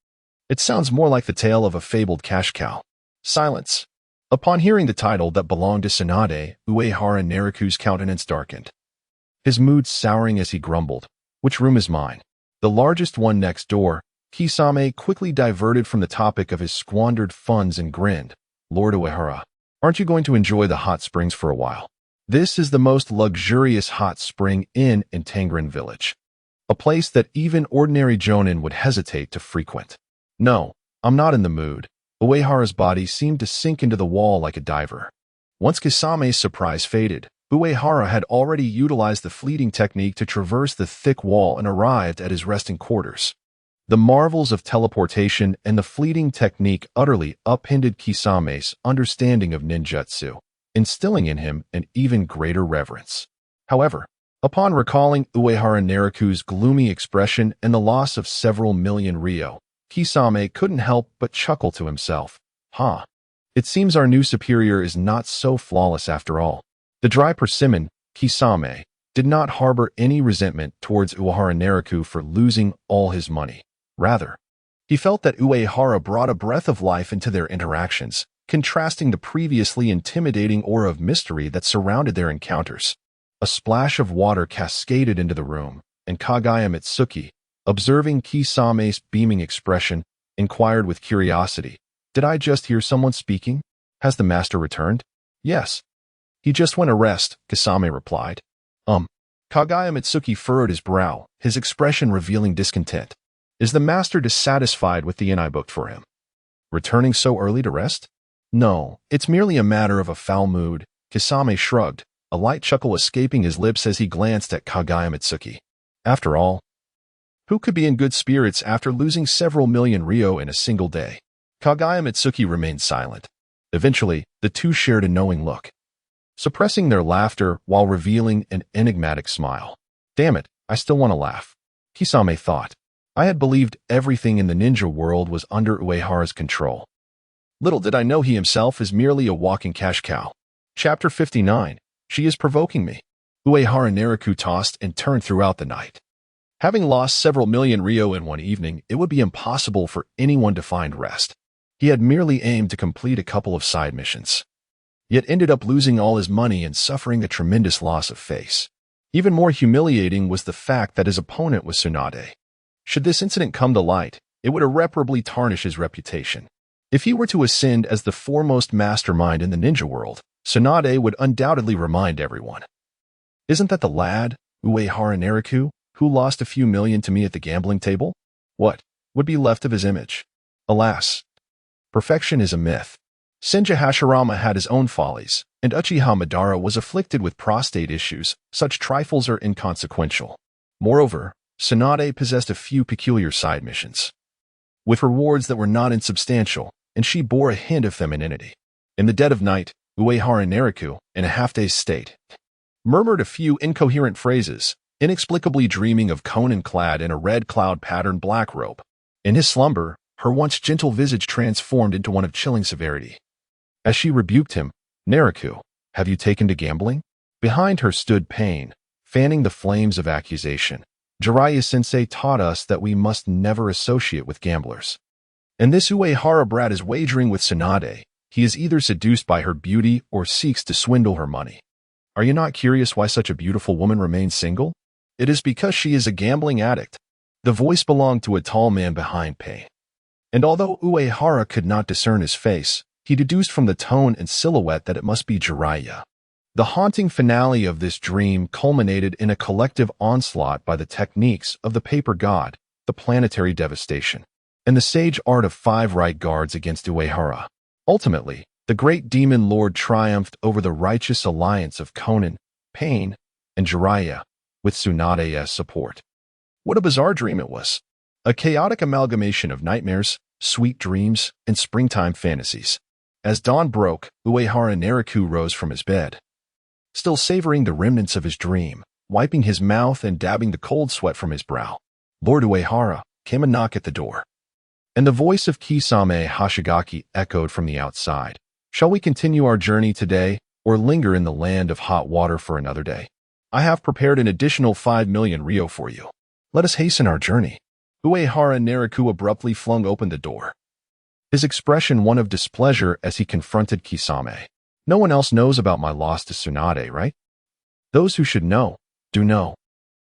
It sounds more like the tale of a fabled cash cow. Silence. Upon hearing the title that belonged to Tsunade, Uehara Naraku's countenance darkened, his mood souring as he grumbled, Which room is mine? The largest one next door. Kisame quickly diverted from the topic of his squandered funds and grinned, Lord Uehara, aren't you going to enjoy the hot springs for a while? This is the most luxurious hot spring inn in Tangren Village, a place that even ordinary jonin would hesitate to frequent. No, I'm not in the mood. Uehara's body seemed to sink into the wall like a diver. Once Kisame's surprise faded, Uehara had already utilized the fleeting technique to traverse the thick wall and arrived at his resting quarters. The marvels of teleportation and the fleeting technique utterly upended Kisame's understanding of ninjutsu, instilling in him an even greater reverence. However, upon recalling Uehara Naraku's gloomy expression and the loss of several million ryo, Kisame couldn't help but chuckle to himself. It seems our new superior is not so flawless after all. The dry persimmon, Kisame, did not harbor any resentment towards Uehara Naraku for losing all his money. Rather, he felt that Uehara brought a breath of life into their interactions, contrasting the previously intimidating aura of mystery that surrounded their encounters. A splash of water cascaded into the room, and Kagaya Mitsuki, observing Kisame's beaming expression, inquired with curiosity, Did I just hear someone speaking? Has the master returned? Yes. He just went to rest, Kisame replied. Kagaya Mitsuki furrowed his brow, his expression revealing discontent. Is the master dissatisfied with the inn I booked for him? Returning so early to rest? No, it's merely a matter of a foul mood, Kisame shrugged, a light chuckle escaping his lips as he glanced at Kagaya Mitsuki. After all, who could be in good spirits after losing several million ryo in a single day? Kagaya Mitsuki remained silent. Eventually, the two shared a knowing look, suppressing their laughter while revealing an enigmatic smile. Damn it, I still want to laugh, Kisame thought. I had believed everything in the ninja world was under Uehara's control. Little did I know he himself is merely a walking cash cow. Chapter 59. She is provoking me. Uehara Nariku tossed and turned throughout the night. Having lost several million ryo in one evening, it would be impossible for anyone to find rest. He had merely aimed to complete a couple of side missions, yet ended up losing all his money and suffering a tremendous loss of face. Even more humiliating was the fact that his opponent was Tsunade. Should this incident come to light, it would irreparably tarnish his reputation. If he were to ascend as the foremost mastermind in the ninja world, Tsunade would undoubtedly remind everyone. Isn't that the lad, Uehara Nariku, who lost a few million to me at the gambling table? What would be left of his image? Alas, perfection is a myth. Senja Hashirama had his own follies, and Uchiha Madara was afflicted with prostate issues. Such trifles are inconsequential. Moreover, Tsunade possessed a few peculiar side missions, with rewards that were not insubstantial, and she bore a hint of femininity. In the dead of night, Uehara Nariku, in a half-dazed state, murmured a few incoherent phrases, inexplicably dreaming of Conan clad in a red cloud-patterned black robe. In his slumber, her once gentle visage transformed into one of chilling severity. As she rebuked him, "Nariku, have you taken to gambling?" Behind her stood Pain, fanning the flames of accusation. Jiraiya-sensei taught us that we must never associate with gamblers. And this Uehara brat is wagering with Tsunade. He is either seduced by her beauty or seeks to swindle her money. Are you not curious why such a beautiful woman remains single? It is because she is a gambling addict. The voice belonged to a tall man behind Pain. And although Uehara could not discern his face, he deduced from the tone and silhouette that it must be Jiraiya. The haunting finale of this dream culminated in a collective onslaught by the techniques of the paper god, the planetary devastation, and the sage art of 5 right guards against Uehara. Ultimately, the great demon lord triumphed over the righteous alliance of Conan, Pain, and Jiraiya, with Tsunade's support. What a bizarre dream it was. A chaotic amalgamation of nightmares, sweet dreams, and springtime fantasies. As dawn broke, Uehara Nariku rose from his bed, still savoring the remnants of his dream, wiping his mouth and dabbing the cold sweat from his brow. Lord Uehara, came a knock at the door, and the voice of Kisame Hashigaki echoed from the outside. Shall we continue our journey today, or linger in the land of hot water for another day? I have prepared an additional 5 million ryo for you. Let us hasten our journey. Uehara Nariku abruptly flung open the door, his expression one of displeasure as he confronted Kisame. No one else knows about my loss to Tsunade, right? Those who should know, do know.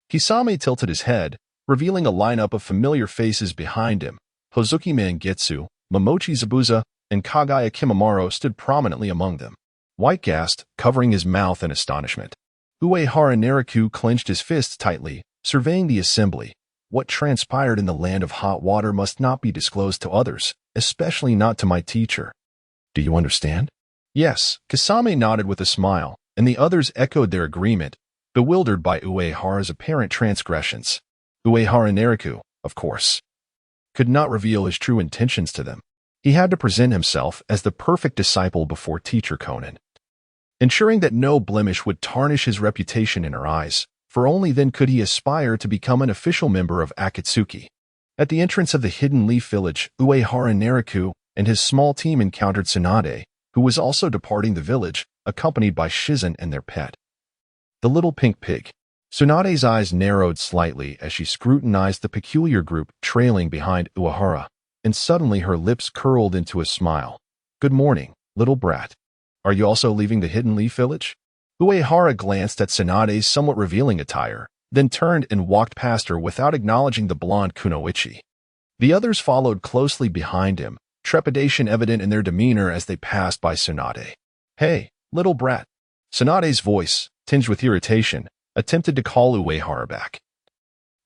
Kisame tilted his head, revealing a lineup of familiar faces behind him. Hozuki Mangetsu, Momochi Zabuza, and Kagaya Kimamaro stood prominently among them. White gasped, covering his mouth in astonishment. Uehara Nariku clenched his fists tightly, surveying the assembly. What transpired in the land of hot water must not be disclosed to others, especially not to my teacher. Do you understand? Yes, Kisame nodded with a smile, and the others echoed their agreement, bewildered by Uehara's apparent transgressions. Uehara Nariku, of course, could not reveal his true intentions to them. He had to present himself as the perfect disciple before teacher Conan, ensuring that no blemish would tarnish his reputation in her eyes, for only then could he aspire to become an official member of Akatsuki. At the entrance of the Hidden Leaf Village, Uehara Nariku and his small team encountered Tsunade, who was also departing the village, accompanied by Shizen and their pet, the little pink pig. Tsunade's eyes narrowed slightly as she scrutinized the peculiar group trailing behind Uehara, and suddenly her lips curled into a smile. Good morning, little brat. Are you also leaving the Hidden Leaf Village? Uehara glanced at Tsunade's somewhat revealing attire, then turned and walked past her without acknowledging the blonde kunoichi. The others followed closely behind him, trepidation evident in their demeanor as they passed by Tsunade. Hey, little brat. Tsunade's voice, tinged with irritation, attempted to call Uehara back.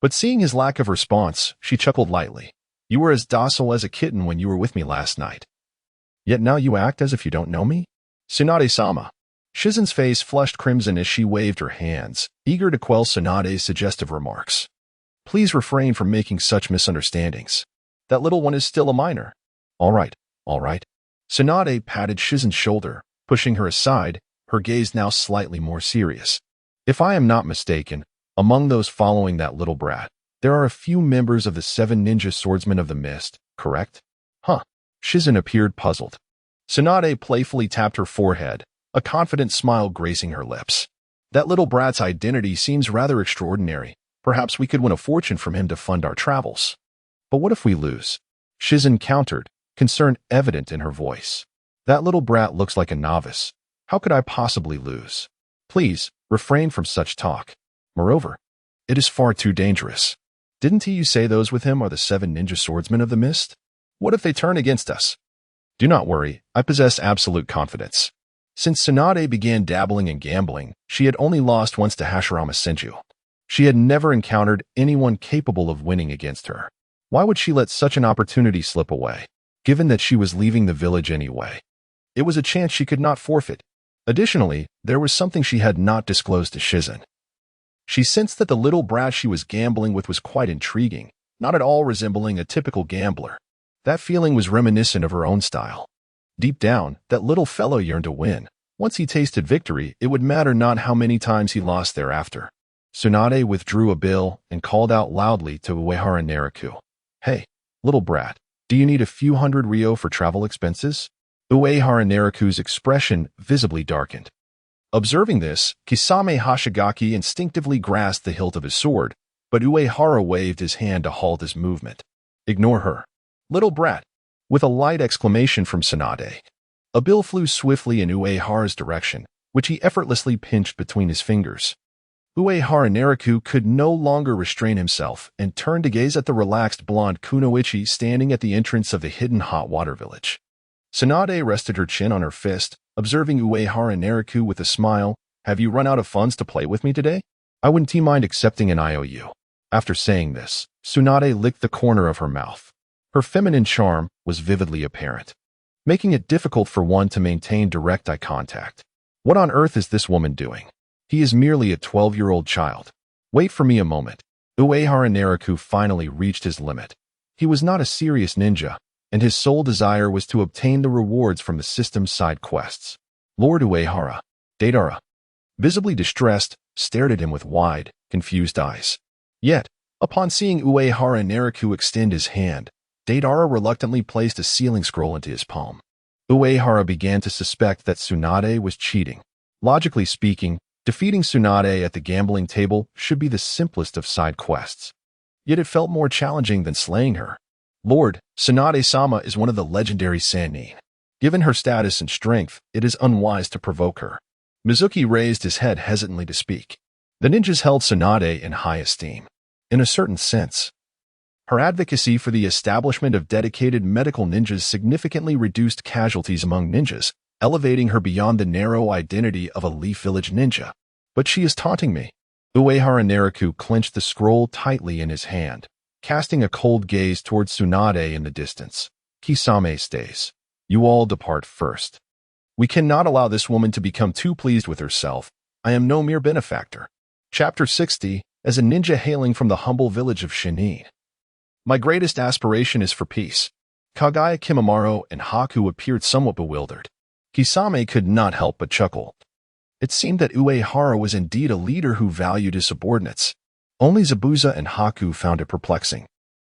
But seeing his lack of response, she chuckled lightly. You were as docile as a kitten when you were with me last night. Yet now you act as if you don't know me? Tsunade-sama. Shizen's face flushed crimson as she waved her hands, eager to quell Tsunade's suggestive remarks. Please refrain from making such misunderstandings. That little one is still a minor. All right, all right. Tsunade patted Shizen's shoulder, pushing her aside, her gaze now slightly more serious. If I am not mistaken, among those following that little brat, there are a few members of the 7 ninja swordsmen of the mist, correct? Huh. Shizen appeared puzzled. Tsunade playfully tapped her forehead, a confident smile gracing her lips. That little brat's identity seems rather extraordinary. Perhaps we could win a fortune from him to fund our travels. But what if we lose? Shizen countered, concern evident in her voice. That little brat looks like a novice. How could I possibly lose? Please, refrain from such talk. Moreover, it is far too dangerous. Didn't you say those with him are the 7 ninja swordsmen of the mist? What if they turn against us? Do not worry, I possess absolute confidence. Since Tsunade began dabbling in gambling, she had only lost once to Hashirama Senju. She had never encountered anyone capable of winning against her. Why would she let such an opportunity slip away, given that she was leaving the village anyway? It was a chance she could not forfeit. Additionally, there was something she had not disclosed to Shizen. She sensed that the little brat she was gambling with was quite intriguing, not at all resembling a typical gambler. That feeling was reminiscent of her own style. Deep down, that little fellow yearned to win. Once he tasted victory, it would matter not how many times he lost thereafter. Tsunade withdrew a bill and called out loudly to Uehara Naraku. Hey, little brat, do you need a few hundred ryo for travel expenses? Uehara Naraku's expression visibly darkened. Observing this, Kisame Hashigaki instinctively grasped the hilt of his sword, but Uehara waved his hand to halt his movement. Ignore her. Little brat. With a light exclamation from Tsunade, a bill flew swiftly in Uehara's direction, which he effortlessly pinched between his fingers. Uehara Naraku could no longer restrain himself and turned to gaze at the relaxed blonde kunoichi standing at the entrance of the hidden hot water village. Tsunade rested her chin on her fist, observing Uehara Naraku with a smile. Have you run out of funds to play with me today? I wouldn't mind accepting an IOU. After saying this, Tsunade licked the corner of her mouth. Her feminine charm was vividly apparent, making it difficult for one to maintain direct eye contact. What on earth is this woman doing? He is merely a 12-year-old child. Wait for me a moment. Uehara Naraku finally reached his limit. He was not a serious ninja, and his sole desire was to obtain the rewards from the system's side quests. Lord Uehara, Deidara, visibly distressed, stared at him with wide, confused eyes. Yet, upon seeing Uehara Naraku extend his hand, Deidara reluctantly placed a sealing scroll into his palm. Uehara began to suspect that Tsunade was cheating. Logically speaking, defeating Tsunade at the gambling table should be the simplest of side quests. Yet it felt more challenging than slaying her. Lord, Tsunade-sama is one of the legendary Sannin. Given her status and strength, it is unwise to provoke her. Mizuki raised his head hesitantly to speak. The ninjas held Tsunade in high esteem. In a certain sense, her advocacy for the establishment of dedicated medical ninjas significantly reduced casualties among ninjas, elevating her beyond the narrow identity of a Leaf Village ninja. But she is taunting me. Uehara Naraku clenched the scroll tightly in his hand, casting a cold gaze towards Tsunade in the distance. Kisame stays. You all depart first. We cannot allow this woman to become too pleased with herself. I am no mere benefactor. Chapter 60, as a ninja hailing from the humble village of Shinin. My greatest aspiration is for peace. Kagaya Kimimaro and Haku appeared somewhat bewildered. Kisame could not help but chuckle. It seemed that Uehara was indeed a leader who valued his subordinates. Only Zabuza and Haku found it perplexing.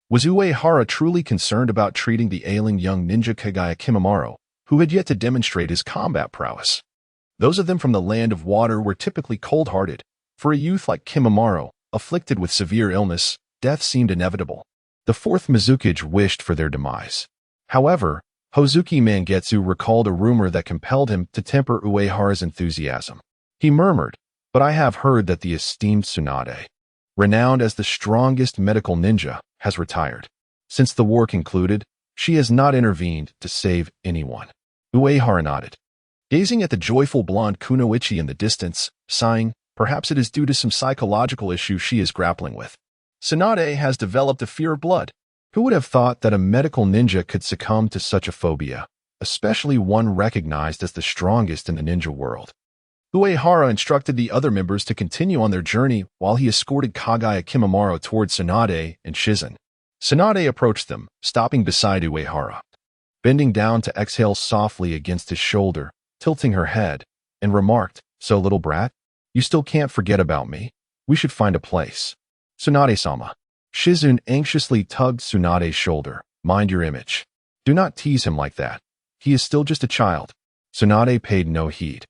Was Uehara truly concerned about treating the ailing young ninja Kagaya Kimimaro, who had yet to demonstrate his combat prowess? Those of them from the land of water were typically cold-hearted. For a youth like Kimimaro, afflicted with severe illness, death seemed inevitable. The fourth Mizukage wished for their demise. However, Hozuki Mangetsu recalled a rumor that compelled him to temper Uehara's enthusiasm. He murmured, but I have heard that the esteemed Tsunade, renowned as the strongest medical ninja, has retired. Since the war concluded, she has not intervened to save anyone. Uehara nodded, gazing at the joyful blonde kunoichi in the distance, sighing, perhaps it is due to some psychological issue she is grappling with. Tsunade has developed a fear of blood. Who would have thought that a medical ninja could succumb to such a phobia, especially one recognized as the strongest in the ninja world. Uehara instructed the other members to continue on their journey while he escorted Kagaya Kimimaro towards Tsunade and Shizen. Tsunade approached them, stopping beside Uehara. Bending down to exhale softly against his shoulder, tilting her head, and remarked, "So, little brat, you still can't forget about me? We should find a place." "Tsunade-sama." Shizun anxiously tugged Tsunade's shoulder. "Mind your image. Do not tease him like that. He is still just a child." Tsunade paid no heed,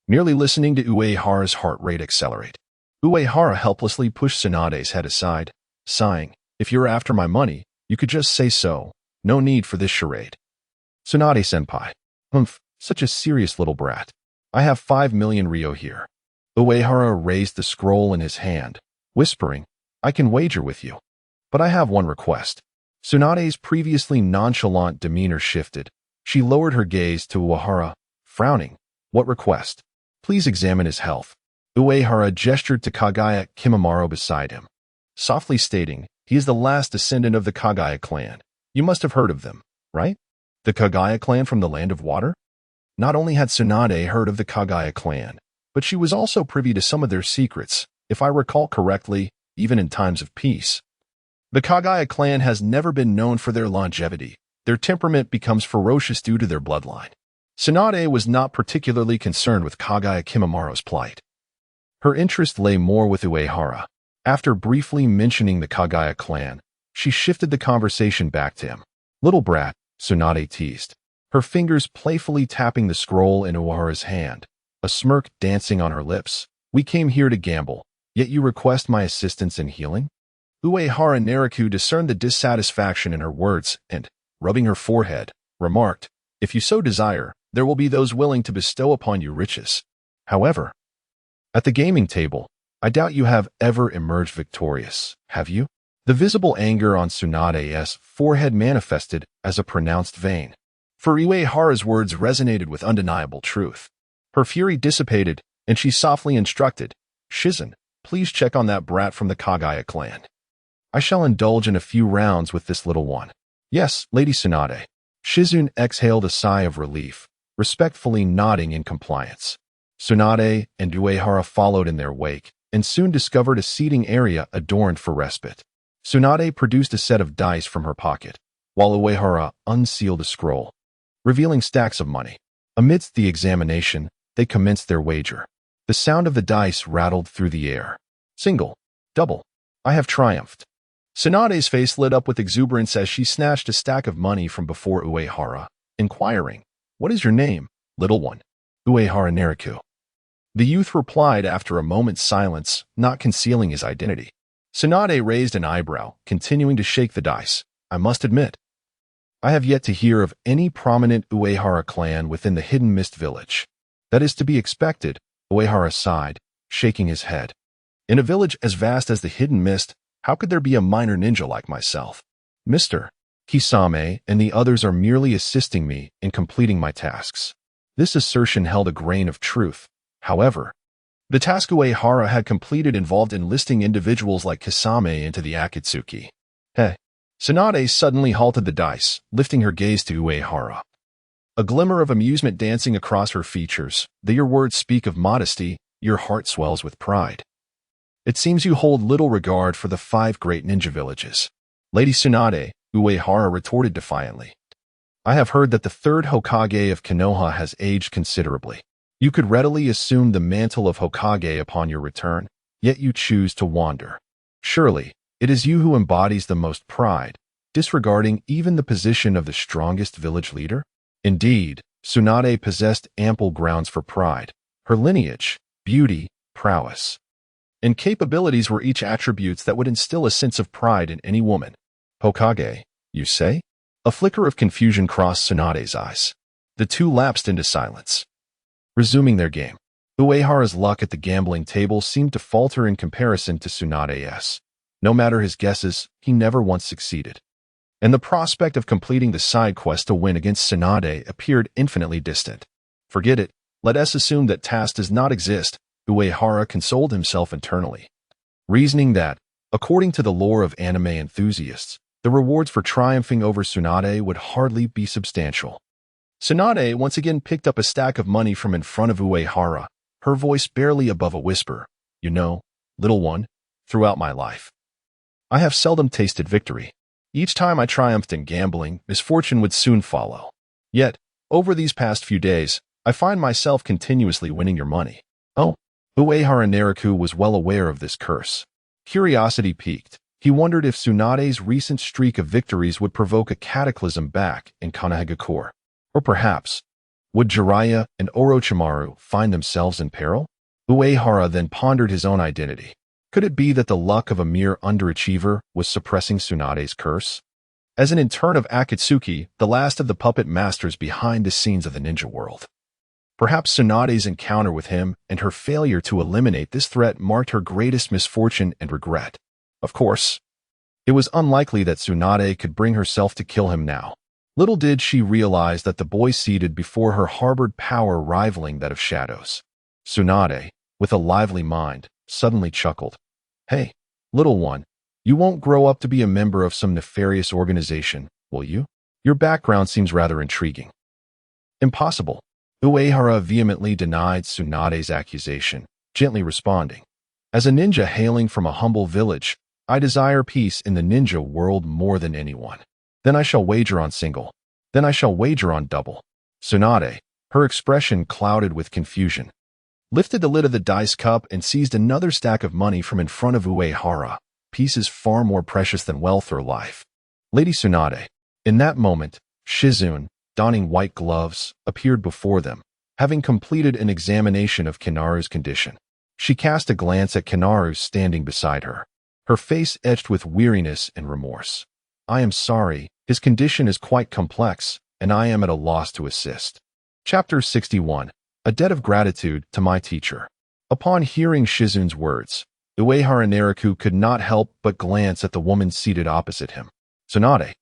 merely listening to Uehara's heart rate accelerate. Uehara helplessly pushed Tsunade's head aside, sighing, "If you're after my money, you could just say so. No need for this charade." "Tsunade-senpai. Such a serious little brat. I have 5 million ryo here." Uehara raised the scroll in his hand, whispering, "I can wager with you. But I have one request." Tsunade's previously nonchalant demeanor shifted. She lowered her gaze to Uehara, frowning. "What request?" "Please examine his health." Uehara gestured to Kagaya Kimimaro beside him, softly stating, "He is the last descendant of the Kagaya clan. You must have heard of them, right? The Kagaya clan from the Land of Water?" Not only had Tsunade heard of the Kagaya clan, but she was also privy to some of their secrets, if I recall correctly, even in times of peace. The Kagaya clan has never been known for their longevity. Their temperament becomes ferocious due to their bloodline. Tsunade was not particularly concerned with Kagaya Kimimaro's plight. Her interest lay more with Uehara. After briefly mentioning the Kagaya clan, she shifted the conversation back to him. "Little brat," Tsunade teased, her fingers playfully tapping the scroll in Uehara's hand, a smirk dancing on her lips. "We came here to gamble, yet you request my assistance in healing?" Uehara Nariku discerned the dissatisfaction in her words and, rubbing her forehead, remarked, "If you so desire, there will be those willing to bestow upon you riches. However, at the gaming table, I doubt you have ever emerged victorious, have you?" The visible anger on Tsunade's forehead manifested as a pronounced vein. For Uehara's words resonated with undeniable truth. Her fury dissipated, and she softly instructed, "Shizen, please check on that brat from the Kagaya clan. I shall indulge in a few rounds with this little one." "Yes, Lady Tsunade." Shizun exhaled a sigh of relief, respectfully nodding in compliance. Tsunade and Uehara followed in their wake, and soon discovered a seating area adorned for respite. Tsunade produced a set of dice from her pocket, while Uehara unsealed a scroll, revealing stacks of money. Amidst the examination, they commenced their wager. The sound of the dice rattled through the air. "Single. Double. I have triumphed." Tsunade's face lit up with exuberance as she snatched a stack of money from before Uehara, inquiring, "What is your name, little one?" "Uehara Nariku." The youth replied after a moment's silence, not concealing his identity. Tsunade raised an eyebrow, continuing to shake the dice. "I must admit, I have yet to hear of any prominent Uehara clan within the Hidden Mist village." "That is to be expected," Uehara sighed, shaking his head. "In a village as vast as the Hidden Mist, how could there be a minor ninja like myself? Mr. Kisame and the others are merely assisting me in completing my tasks." This assertion held a grain of truth. However, the task Uehara had completed involved enlisting individuals like Kisame into the Akatsuki. "Heh." Tsunade suddenly halted the dice, lifting her gaze to Uehara. A glimmer of amusement dancing across her features. "Though your words speak of modesty, your heart swells with pride. It seems you hold little regard for the 5 great ninja villages." "Lady Tsunade," Uehara retorted defiantly, "I have heard that the 3rd Hokage of Konoha has aged considerably. You could readily assume the mantle of Hokage upon your return, yet you choose to wander. Surely, it is you who embodies the most pride, disregarding even the position of the strongest village leader?" Indeed, Tsunade possessed ample grounds for pride. Her lineage, beauty, prowess, and capabilities were each attributes that would instill a sense of pride in any woman. "Hokage, you say?" A flicker of confusion crossed Tsunade's eyes. The two lapsed into silence, resuming their game. Uehara's luck at the gambling table seemed to falter in comparison to Tsunade's. No matter his guesses, he never once succeeded. And the prospect of completing the side quest to win against Tsunade appeared infinitely distant. "Forget it. Let us assume that task does not exist," Uehara consoled himself internally, reasoning that, according to the lore of anime enthusiasts, the rewards for triumphing over Tsunade would hardly be substantial. Tsunade once again picked up a stack of money from in front of Uehara, her voice barely above a whisper. You know, little one, throughout my life, I have seldom tasted victory. Each time I triumphed in gambling, misfortune would soon follow. Yet, over these past few days, I find myself continuously winning your money. Oh, Uehara Naraku was well aware of this curse. Curiosity piqued. He wondered if Tsunade's recent streak of victories would provoke a cataclysm back in Konohagakure. Or perhaps, would Jiraiya and Orochimaru find themselves in peril? Uehara then pondered his own identity. Could it be that the luck of a mere underachiever was suppressing Tsunade's curse? As an intern of Akatsuki, the last of the puppet masters behind the scenes of the ninja world, perhaps Tsunade's encounter with him and her failure to eliminate this threat marked her greatest misfortune and regret. Of course, it was unlikely that Tsunade could bring herself to kill him now. Little did she realize that the boy seated before her harbored power rivaling that of shadows. Tsunade, with a lively mind, suddenly chuckled. Hey, little one, you won't grow up to be a member of some nefarious organization, will you? Your background seems rather intriguing. Impossible. Uehara vehemently denied Tsunade's accusation, gently responding. As a ninja hailing from a humble village, I desire peace in the ninja world more than anyone. Then I shall wager on single. Then I shall wager on double. Tsunade, her expression clouded with confusion, lifted the lid of the dice cup and seized another stack of money from in front of Uehara, pieces far more precious than wealth or life. Lady Tsunade. In that moment, Shizune, donning white gloves, appeared before them, having completed an examination of Kinaru's condition. She cast a glance at Kinaru standing beside her, her face etched with weariness and remorse. I am sorry, his condition is quite complex, and I am at a loss to assist. Chapter 61. A Debt of Gratitude to My Teacher. Upon hearing Shizune's words, Uehara Naraku could not help but glance at the woman seated opposite him. Tsunade,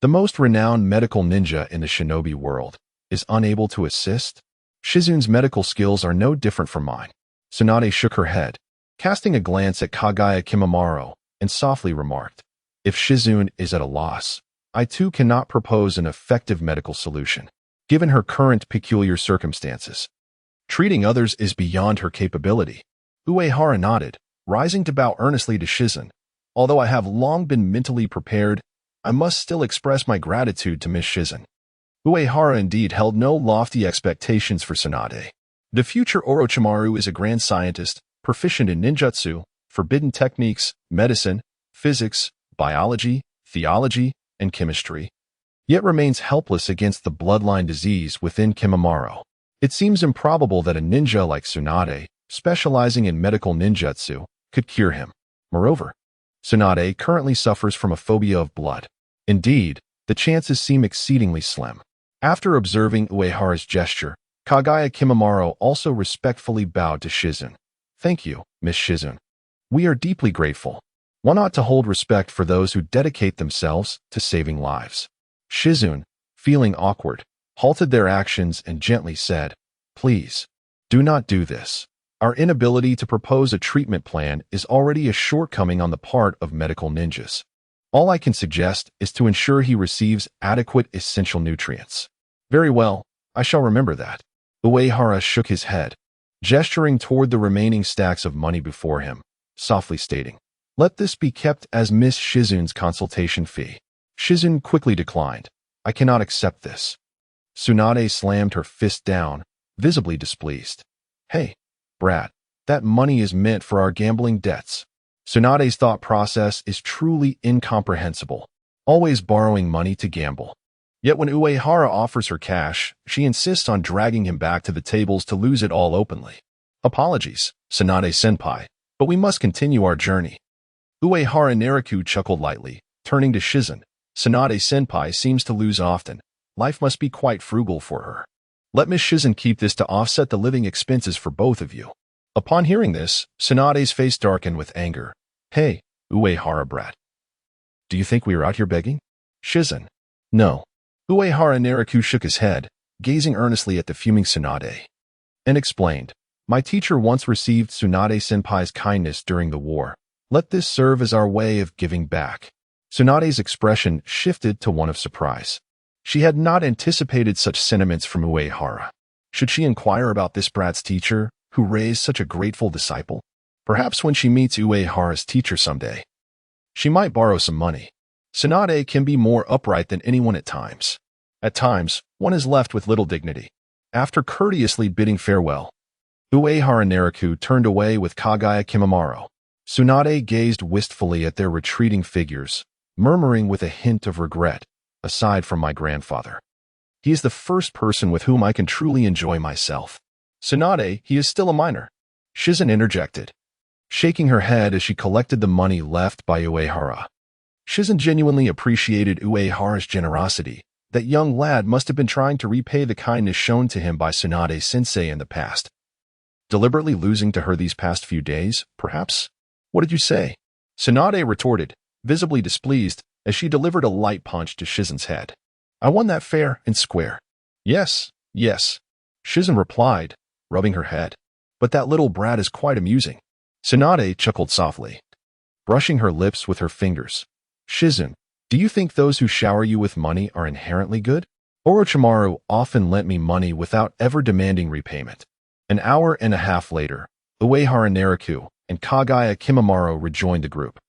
the most renowned medical ninja in the shinobi world, is unable to assist? Shizune's medical skills are no different from mine. Tsunade shook her head, casting a glance at Kagaya Kimimaro, and softly remarked, if Shizune is at a loss, I too cannot propose an effective medical solution, given her current peculiar circumstances. Treating others is beyond her capability. Uehara nodded, rising to bow earnestly to Shizune. Although I have long been mentally prepared, I must still express my gratitude to Miss Shizune. Uehara indeed held no lofty expectations for Tsunade. The future Orochimaru is a grand scientist, proficient in ninjutsu, forbidden techniques, medicine, physics, biology, theology, and chemistry, yet remains helpless against the bloodline disease within Kimimaro. It seems improbable that a ninja like Tsunade, specializing in medical ninjutsu, could cure him. Moreover, Tsunade currently suffers from a phobia of blood. Indeed, the chances seem exceedingly slim. After observing Uehara's gesture, Kagaya Kimimaro also respectfully bowed to Shizune. Thank you, Miss Shizune. We are deeply grateful. One ought to hold respect for those who dedicate themselves to saving lives. Shizune, feeling awkward, halted their actions and gently said, please, do not do this. Our inability to propose a treatment plan is already a shortcoming on the part of medical ninjas. All I can suggest is to ensure he receives adequate essential nutrients. Very well, I shall remember that. Uehara shook his head, gesturing toward the remaining stacks of money before him, softly stating, let this be kept as Miss Shizune's consultation fee. Shizune quickly declined. I cannot accept this. Tsunade slammed her fist down, visibly displeased. Hey, brat, that money is meant for our gambling debts. Tsunade's thought process is truly incomprehensible, always borrowing money to gamble. Yet when Uehara offers her cash, she insists on dragging him back to the tables to lose it all openly. Apologies, Tsunade-senpai, but we must continue our journey. Uehara Naraku chuckled lightly, turning to Shizune. Tsunade-senpai seems to lose often. Life must be quite frugal for her. Let Miss Shizune keep this to offset the living expenses for both of you. Upon hearing this, Tsunade's face darkened with anger. Hey, Uehara brat. Do you think we are out here begging? Shizune. No. Uehara Naraku shook his head, gazing earnestly at the fuming Tsunade, and explained, my teacher once received Tsunade-senpai's kindness during the war. Let this serve as our way of giving back. Tsunade's expression shifted to one of surprise. She had not anticipated such sentiments from Uehara. Should she inquire about this brat's teacher, who raised such a grateful disciple? Perhaps when she meets Uehara's teacher someday, she might borrow some money. Tsunade can be more upright than anyone at times. At times, one is left with little dignity. After courteously bidding farewell, Uehara Naruto turned away with Kagaya Kimimaro. Tsunade gazed wistfully at their retreating figures, murmuring with a hint of regret, aside from my grandfather. He is the first person with whom I can truly enjoy myself. Tsunade, he is still a minor. Shizen interjected, shaking her head as she collected the money left by Uehara. Shizen genuinely appreciated Uehara's generosity. That young lad must have been trying to repay the kindness shown to him by Tsunade-sensei in the past. Deliberately losing to her these past few days, perhaps? What did you say? Tsunade retorted, visibly displeased, as she delivered a light punch to Shizen's head. I won that fair and square. Yes, yes, Shizen replied, rubbing her head. But that little brat is quite amusing. Tsunade chuckled softly, brushing her lips with her fingers. Shizen, do you think those who shower you with money are inherently good? Orochimaru often lent me money without ever demanding repayment. An hour and a half later, Uehara Naruto and Kagaya Kimimaro rejoined the group.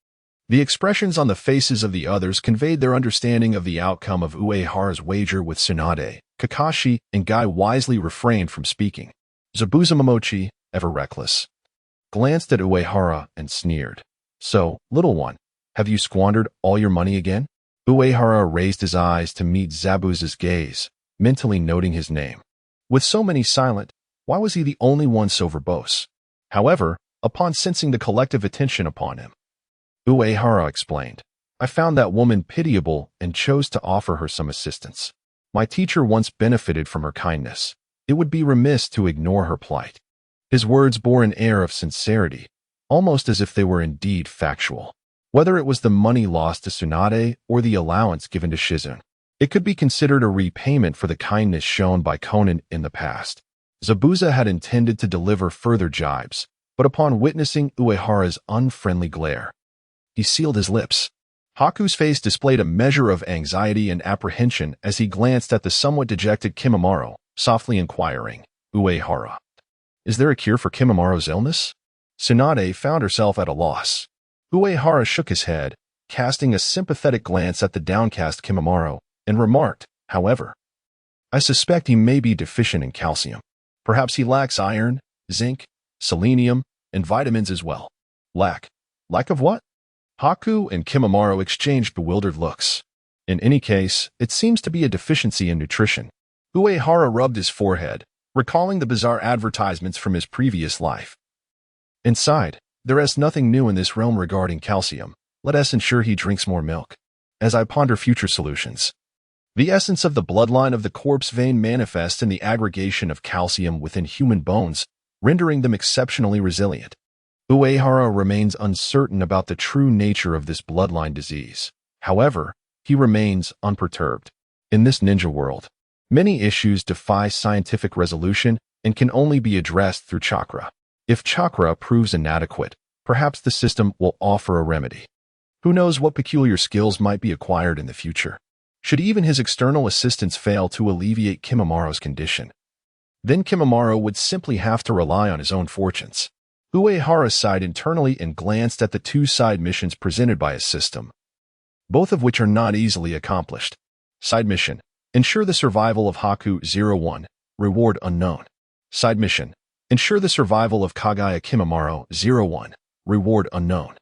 The expressions on the faces of the others conveyed their understanding of the outcome of Uehara's wager with Tsunade. Kakashi and Guy wisely refrained from speaking. Zabuza Momochi, ever reckless, glanced at Uehara and sneered. So, little one, have you squandered all your money again? Uehara raised his eyes to meet Zabuza's gaze, mentally noting his name. With so many silent, why was he the only one so verbose? However, upon sensing the collective attention upon him, Uehara explained, I found that woman pitiable and chose to offer her some assistance. My teacher once benefited from her kindness. It would be remiss to ignore her plight. His words bore an air of sincerity, almost as if they were indeed factual. Whether it was the money lost to Tsunade or the allowance given to Shizen, it could be considered a repayment for the kindness shown by Konan in the past. Zabuza had intended to deliver further jibes, but upon witnessing Uehara's unfriendly glare, he sealed his lips. Haku's face displayed a measure of anxiety and apprehension as he glanced at the somewhat dejected Kimimaro, softly inquiring, Uehara, is there a cure for Kimimaro's illness? Tsunade found herself at a loss. Uehara shook his head, casting a sympathetic glance at the downcast Kimimaro, and remarked, however, I suspect he may be deficient in calcium. Perhaps he lacks iron, zinc, selenium, and vitamins as well. Lack of what? Haku and Kimimaro exchanged bewildered looks. In any case, it seems to be a deficiency in nutrition. Uehara rubbed his forehead, recalling the bizarre advertisements from his previous life. Inside, there is nothing new in this realm regarding calcium. Let us ensure he drinks more milk. As I ponder future solutions, the essence of the bloodline of the corpse vein manifests in the aggregation of calcium within human bones, rendering them exceptionally resilient. Uehara remains uncertain about the true nature of this bloodline disease. However, he remains unperturbed. In this ninja world, many issues defy scientific resolution and can only be addressed through chakra. If chakra proves inadequate, perhaps the system will offer a remedy. Who knows what peculiar skills might be acquired in the future? Should even his external assistance fail to alleviate Kimimaro's condition, then Kimimaro would simply have to rely on his own fortunes. Uehara sighed internally and glanced at the two side missions presented by his system, both of which are not easily accomplished. Side mission, ensure the survival of Haku 01, reward unknown. Side mission, ensure the survival of Kagaya Kimimaro 01, reward unknown.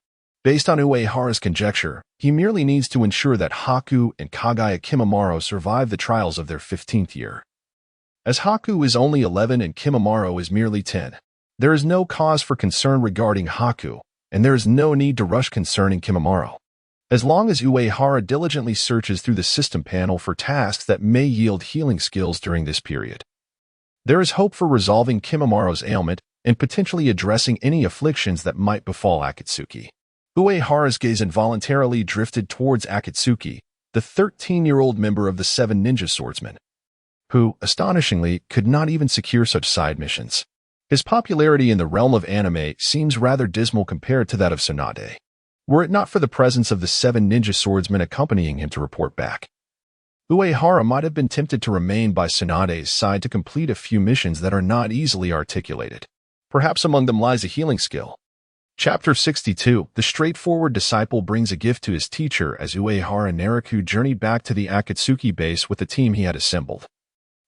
Based on Uehara's conjecture, he merely needs to ensure that Haku and Kagaya Kimimaro survive the trials of their 15th year. As Haku is only 11 and Kimimaro is merely 10, there is no cause for concern regarding Haku, and there is no need to rush concerning Kimimaro. As long as Uehara diligently searches through the system panel for tasks that may yield healing skills during this period, there is hope for resolving Kimimaro's ailment and potentially addressing any afflictions that might befall Akatsuki. Uehara's gaze involuntarily drifted towards Akatsuki, the 13-year-old member of the 7 ninja swordsmen, who, astonishingly, could not even secure such side missions. His popularity in the realm of anime seems rather dismal compared to that of Tsunade, were it not for the presence of the 7 ninja swordsmen accompanying him to report back. Uehara might have been tempted to remain by Tsunade's side to complete a few missions that are not easily articulated. Perhaps among them lies a healing skill. Chapter 62. The straightforward disciple brings a gift to his teacher as Uehara Nariku journeyed back to the Akatsuki base with the team he had assembled.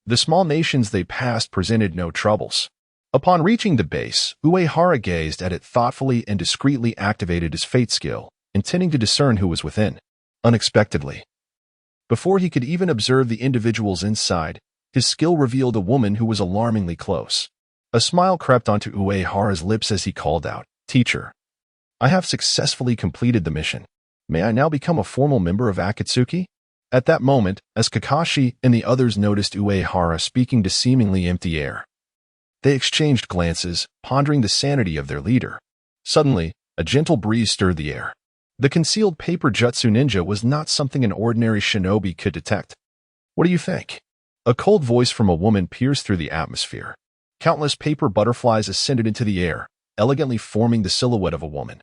The small nations they passed presented no troubles. Upon reaching the base, Uehara gazed at it thoughtfully and discreetly activated his fate skill, intending to discern who was within. Unexpectedly, before he could even observe the individuals inside, his skill revealed a woman who was alarmingly close. A smile crept onto Uehara's lips as he called out, "Teacher, I have successfully completed the mission. May I now become a formal member of Akatsuki?" At that moment, as Kakashi and the others noticed Uehara speaking to seemingly empty air, they exchanged glances, pondering the sanity of their leader. Suddenly, a gentle breeze stirred the air. The concealed paper jutsu ninja was not something an ordinary shinobi could detect. "What do you think?" A cold voice from a woman pierced through the atmosphere. Countless paper butterflies ascended into the air, elegantly forming the silhouette of a woman.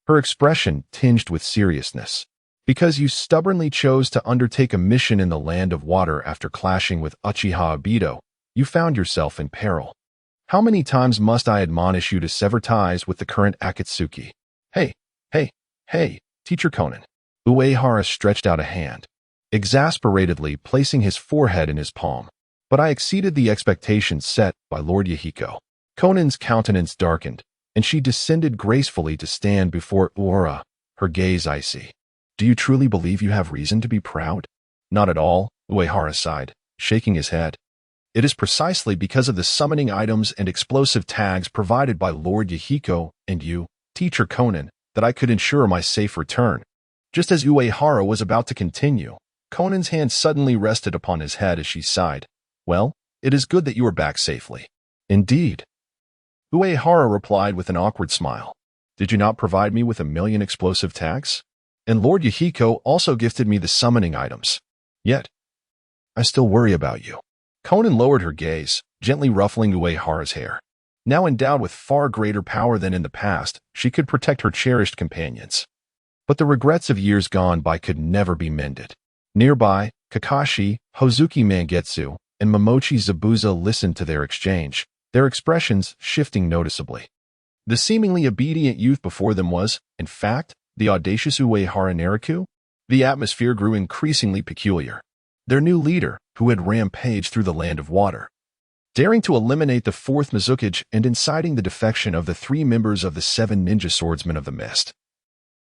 Her expression tinged with seriousness. "Because you stubbornly chose to undertake a mission in the land of water after clashing with Uchiha Obito, you found yourself in peril. How many times must I admonish you to sever ties with the current Akatsuki?" Hey, Teacher Conan." Uehara stretched out a hand, exasperatedly placing his forehead in his palm. "But I exceeded the expectations set by Lord Yahiko." Conan's countenance darkened, and she descended gracefully to stand before Uehara, her gaze icy. "Do you truly believe you have reason to be proud?" "Not at all," Uehara sighed, shaking his head. "It is precisely because of the summoning items and explosive tags provided by Lord Yahiko and you, Teacher Conan, that I could ensure my safe return." Just as Uehara was about to continue, Conan's hand suddenly rested upon his head as she sighed. "Well, it is good that you are back safely." "Indeed," Uehara replied with an awkward smile. "Did you not provide me with 1,000,000 explosive tags? And Lord Yahiko also gifted me the summoning items. Yet, I still worry about you." Conan lowered her gaze, gently ruffling Uehara's hair. Now endowed with far greater power than in the past, she could protect her cherished companions. But the regrets of years gone by could never be mended. Nearby, Kakashi, Hozuki Mangetsu, and Momochi Zabuza listened to their exchange, their expressions shifting noticeably. The seemingly obedient youth before them was, in fact, the audacious Uehara Nariku. The atmosphere grew increasingly peculiar. Their new leader, who had rampaged through the land of water, daring to eliminate the fourth Mizukage and inciting the defection of the 3 members of the 7 ninja swordsmen of the mist,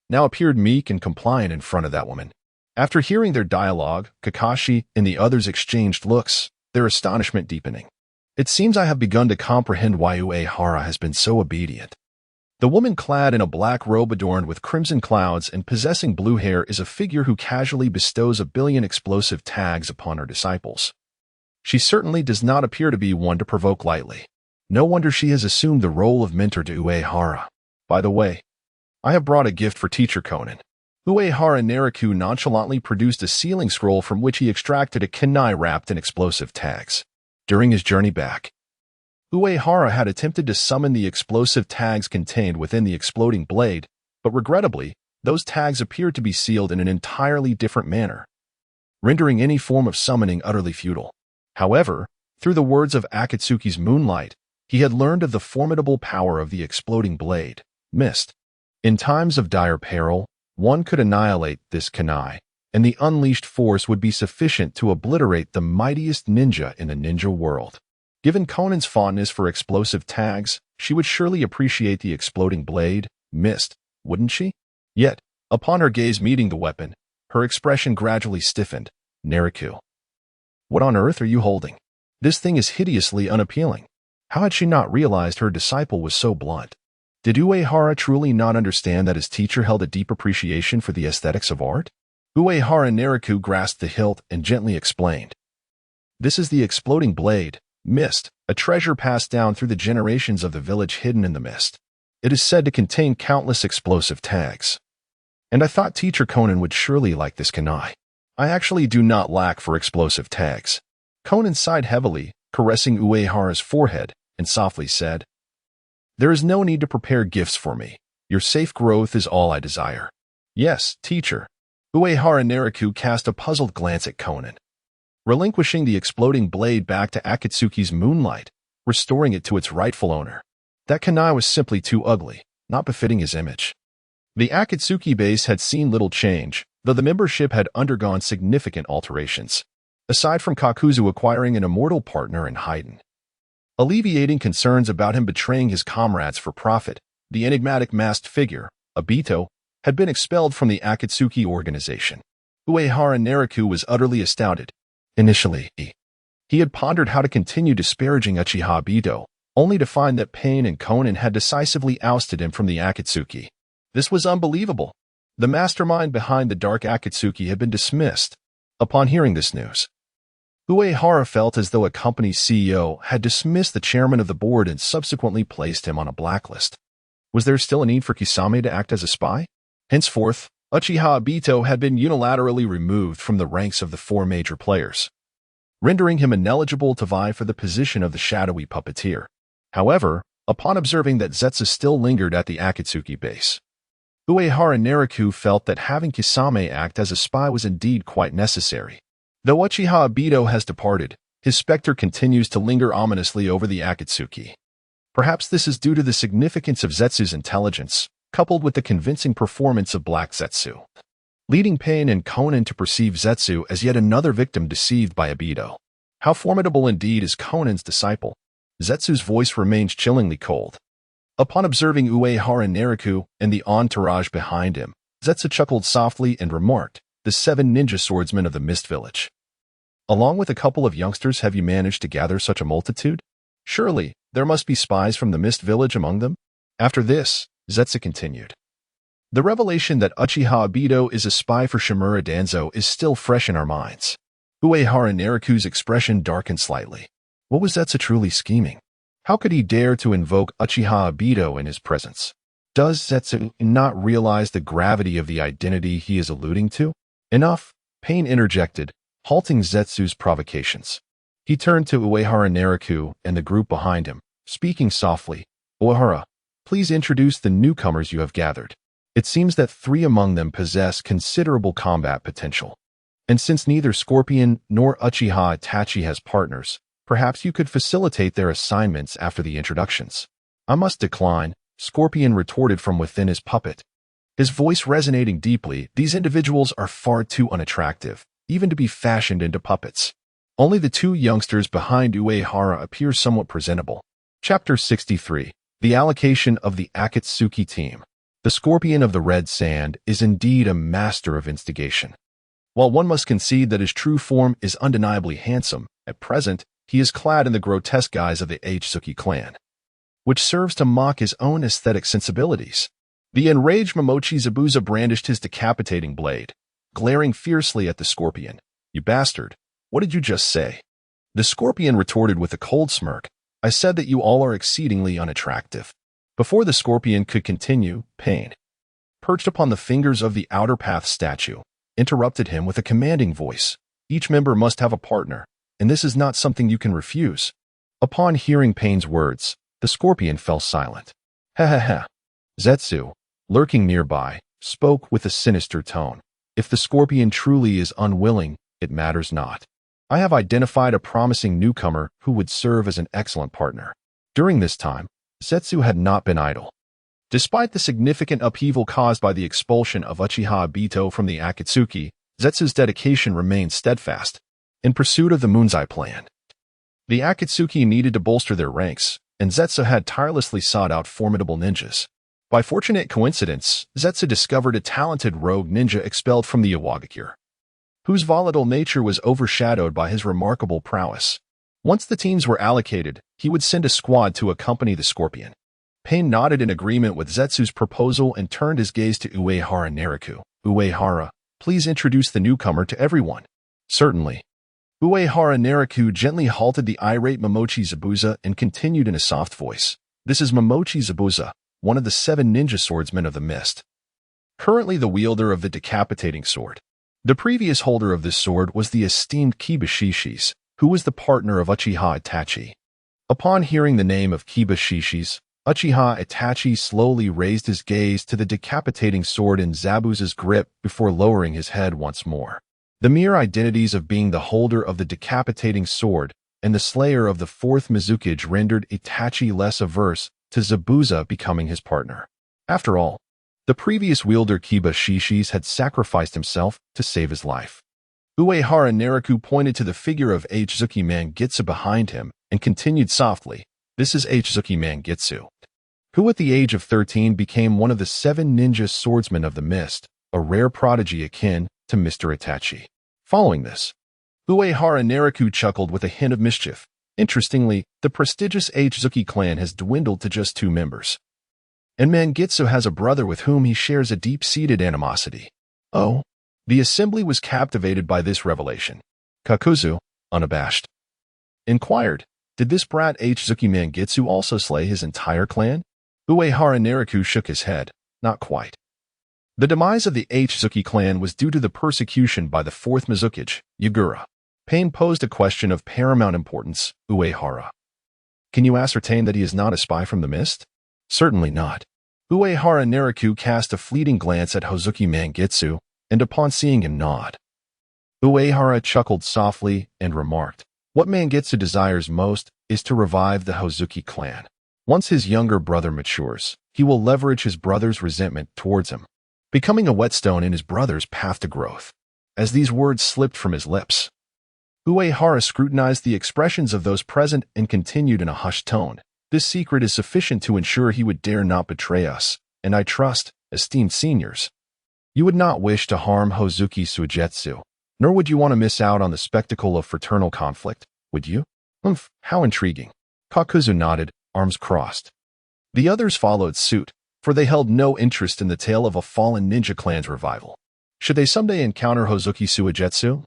now appeared meek and compliant in front of that woman. After hearing their dialogue, Kakashi and the others exchanged looks, their astonishment deepening. "It seems I have begun to comprehend why Uehara has been so obedient." The woman clad in a black robe adorned with crimson clouds and possessing blue hair is a figure who casually bestows 1,000,000,000 explosive tags upon her disciples. She certainly does not appear to be one to provoke lightly. No wonder she has assumed the role of mentor to Uehara. "By the way, I have brought a gift for Teacher Conan." Uehara Nariku nonchalantly produced a sealing scroll from which he extracted a kunai wrapped in explosive tags. During his journey back, Uehara had attempted to summon the explosive tags contained within the exploding blade, but regrettably, those tags appeared to be sealed in an entirely different manner, rendering any form of summoning utterly futile. However, through the words of Akatsuki's Moonlight, he had learned of the formidable power of the exploding blade, Mist. In times of dire peril, one could annihilate this kunai, and the unleashed force would be sufficient to obliterate the mightiest ninja in the ninja world. Given Conan's fondness for explosive tags, she would surely appreciate the exploding blade, Mist, wouldn't she? Yet, upon her gaze meeting the weapon, her expression gradually stiffened. "Nariku, what on earth are you holding? This thing is hideously unappealing." How had she not realized her disciple was so blunt? Did Uehara truly not understand that his teacher held a deep appreciation for the aesthetics of art? Uehara Nariku grasped the hilt and gently explained. "This is the exploding blade, Mist, a treasure passed down through the generations of the village hidden in the mist. It is said to contain countless explosive tags. And I thought Teacher Conan would surely like this kunai. I actually do not lack for explosive tags." Conan sighed heavily, caressing Uehara's forehead, and softly said, "There is no need to prepare gifts for me. Your safe growth is all I desire." "Yes, teacher." Uehara Nariku cast a puzzled glance at Conan. relinquishing the exploding blade back to Akatsuki's moonlight, restoring it to its rightful owner. That kunai was simply too ugly, not befitting his image. The Akatsuki base had seen little change, though the membership had undergone significant alterations. Aside from Kakuzu acquiring an immortal partner in Haydn, alleviating concerns about him betraying his comrades for profit, the enigmatic masked figure, Obito, had been expelled from the Akatsuki organization. Uehara Nariku was utterly astounded. Initially, he had pondered how to continue disparaging Uchiha Obito, only to find that Pain and Konan had decisively ousted him from the Akatsuki. This was unbelievable. The mastermind behind the Dark Akatsuki had been dismissed. Upon hearing this news, Uehara felt as though a company's CEO had dismissed the chairman of the board and subsequently placed him on a blacklist. Was there still a need for Kisame to act as a spy? Henceforth, Uchiha Obito had been unilaterally removed from the ranks of the four major players, rendering him ineligible to vie for the position of the shadowy puppeteer. However, upon observing that Zetsu still lingered at the Akatsuki base, Uehara Nariku felt that having Kisame act as a spy was indeed quite necessary. Though Uchiha Obito has departed, his specter continues to linger ominously over the Akatsuki. Perhaps this is due to the significance of Zetsu's intelligence, coupled with the convincing performance of Black Zetsu, leading Pain and Konan to perceive Zetsu as yet another victim deceived by Obito. How formidable indeed is Konan's disciple. Zetsu's voice remains chillingly cold. Upon observing Uehara Nariku and the entourage behind him, Zetsu chuckled softly and remarked, "The 7 ninja swordsmen of the Mist Village. Along with a couple of youngsters, have you managed to gather such a multitude? Surely, there must be spies from the Mist Village among them?" After this, Zetsu continued. The revelation that Uchiha Obito is a spy for Shimura Danzo is still fresh in our minds. Uehara Nariku's expression darkened slightly. What was Zetsu truly scheming? How could he dare to invoke Uchiha Obito in his presence? Does Zetsu not realize the gravity of the identity he is alluding to? Enough, Pain interjected, halting Zetsu's provocations. He turned to Uehara Nariku and the group behind him, speaking softly. Uehara, please introduce the newcomers you have gathered. It seems that 3 among them possess considerable combat potential. And since neither Scorpion nor Uchiha Itachi has partners, perhaps you could facilitate their assignments after the introductions. I must decline, Scorpion retorted from within his puppet, his voice resonating deeply. These individuals are far too unattractive, even to be fashioned into puppets. Only the 2 youngsters behind Uehara appear somewhat presentable. Chapter 63. The allocation of the Akatsuki team. The Scorpion of the Red Sand is indeed a master of instigation. While one must concede that his true form is undeniably handsome, at present, he is clad in the grotesque guise of the Aitsuki clan, which serves to mock his own aesthetic sensibilities. The enraged Momochi Zabuza brandished his decapitating blade, glaring fiercely at the Scorpion. You bastard, what did you just say? The Scorpion retorted with a cold smirk. I said that you all are exceedingly unattractive. Before the Scorpion could continue, Pain, perched upon the fingers of the Outer Path statue, interrupted him with a commanding voice. Each member must have a partner, and this is not something you can refuse. Upon hearing Pain's words, the Scorpion fell silent. Ha ha ha. Zetsu, lurking nearby, spoke with a sinister tone. If the Scorpion truly is unwilling, it matters not. I have identified a promising newcomer who would serve as an excellent partner. During this time, Zetsu had not been idle. Despite the significant upheaval caused by the expulsion of Uchiha Obito from the Akatsuki, Zetsu's dedication remained steadfast. In pursuit of the Moonzai plan, the Akatsuki needed to bolster their ranks, and Zetsu had tirelessly sought out formidable ninjas. By fortunate coincidence, Zetsu discovered a talented rogue ninja expelled from the Iwagakure, whose volatile nature was overshadowed by his remarkable prowess. Once the teams were allocated, he would send a squad to accompany the Scorpion. Pain nodded in agreement with Zetsu's proposal and turned his gaze to Uehara Nariku. Uehara, please introduce the newcomer to everyone. Certainly. Uehara Nariku gently halted the irate Momochi Zabuza and continued in a soft voice. This is Momochi Zabuza, one of the 7 ninja swordsmen of the Mist, currently the wielder of the decapitating sword. The previous holder of this sword was the esteemed Kiba Shishis, who was the partner of Uchiha Itachi. Upon hearing the name of Kiba Shishis, Uchiha Itachi slowly raised his gaze to the decapitating sword in Zabuza's grip before lowering his head once more. The mere identities of being the holder of the decapitating sword and the slayer of the fourth Mizukage rendered Itachi less averse to Zabuza becoming his partner. After all, the previous wielder Kiba Shishis had sacrificed himself to save his life. Uehara Naraku pointed to the figure of Azuki Mangitsu behind him and continued softly, "This is Azuki Mangitsu, who at the age of 13 became one of the 7 ninja swordsmen of the mist, a rare prodigy akin to Mr. Itachi." Following this, Uehara Naraku chuckled with a hint of mischief. Interestingly, the prestigious Azuki clan has dwindled to just 2 members. And Mangitsu has a brother with whom he shares a deep-seated animosity. Oh, the assembly was captivated by this revelation. Kakuzu, unabashed, inquired, "Did this brat Azuki Mangitsu also slay his entire clan?" Uehara Naraku shook his head. Not quite. The demise of the Azuki clan was due to the persecution by the 4th Mizukage, Yagura. Pain posed a question of paramount importance, Uehara. "Can you ascertain that he is not a spy from the mist?" "Certainly not." Uehara Naraku cast a fleeting glance at Hozuki Mangitsu, and upon seeing him nod. Uehara chuckled softly and remarked, "What Mangitsu desires most is to revive the Hozuki clan. Once his younger brother matures, he will leverage his brother's resentment towards him, becoming a whetstone in his brother's path to growth." As these words slipped from his lips, Uehara scrutinized the expressions of those present and continued in a hushed tone, "This secret is sufficient to ensure he would dare not betray us, and I trust, esteemed seniors, you would not wish to harm Hozuki Suigetsu, nor would you want to miss out on the spectacle of fraternal conflict, would you?" "Humph, how intriguing." Kakuzu nodded, arms crossed. The others followed suit, for they held no interest in the tale of a fallen ninja clan's revival. Should they someday encounter Hozuki Suigetsu,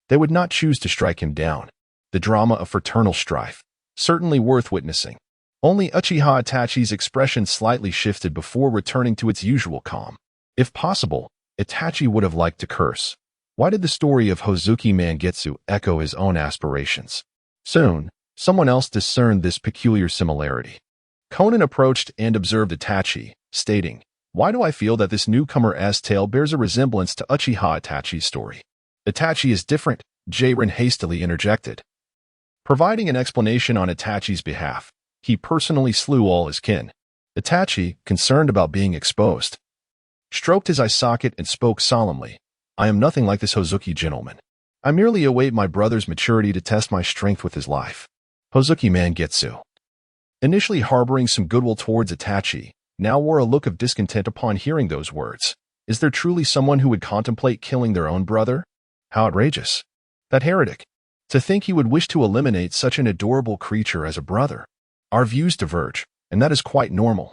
they would not choose to strike him down. The drama of fraternal strife, certainly worth witnessing. Only Uchiha Itachi's expression slightly shifted before returning to its usual calm. If possible, Itachi would have liked to curse. Why did the story of Hozuki Mangitsu echo his own aspirations? Soon, someone else discerned this peculiar similarity. Conan approached and observed Itachi, stating, "Why do I feel that this newcomer's tale bears a resemblance to Uchiha Itachi's story?" "Itachi is different," Jiren hastily interjected. Providing an explanation on Itachi's behalf, he personally slew all his kin. Itachi, concerned about being exposed, stroked his eye socket and spoke solemnly, "I am nothing like this Hozuki gentleman. I merely await my brother's maturity to test my strength with his life." Hozuki Mangitsu, initially harboring some goodwill towards Itachi, now wore a look of discontent upon hearing those words. Is there truly someone who would contemplate killing their own brother? How outrageous. That heretic. To think he would wish to eliminate such an adorable creature as a brother. Our views diverge, and that is quite normal.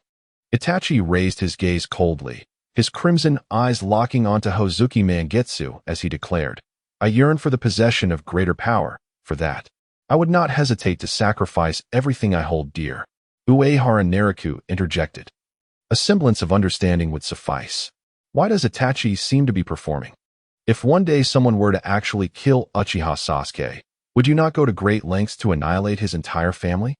Itachi raised his gaze coldly, his crimson eyes locking onto Hozuki Mangitsu as he declared, "I yearn for the possession of greater power. For that, I would not hesitate to sacrifice everything I hold dear." Uehara Naraku interjected. "A semblance of understanding would suffice. Why does Itachi seem to be performing? If one day someone were to actually kill Uchiha Sasuke, would you not go to great lengths to annihilate his entire family?"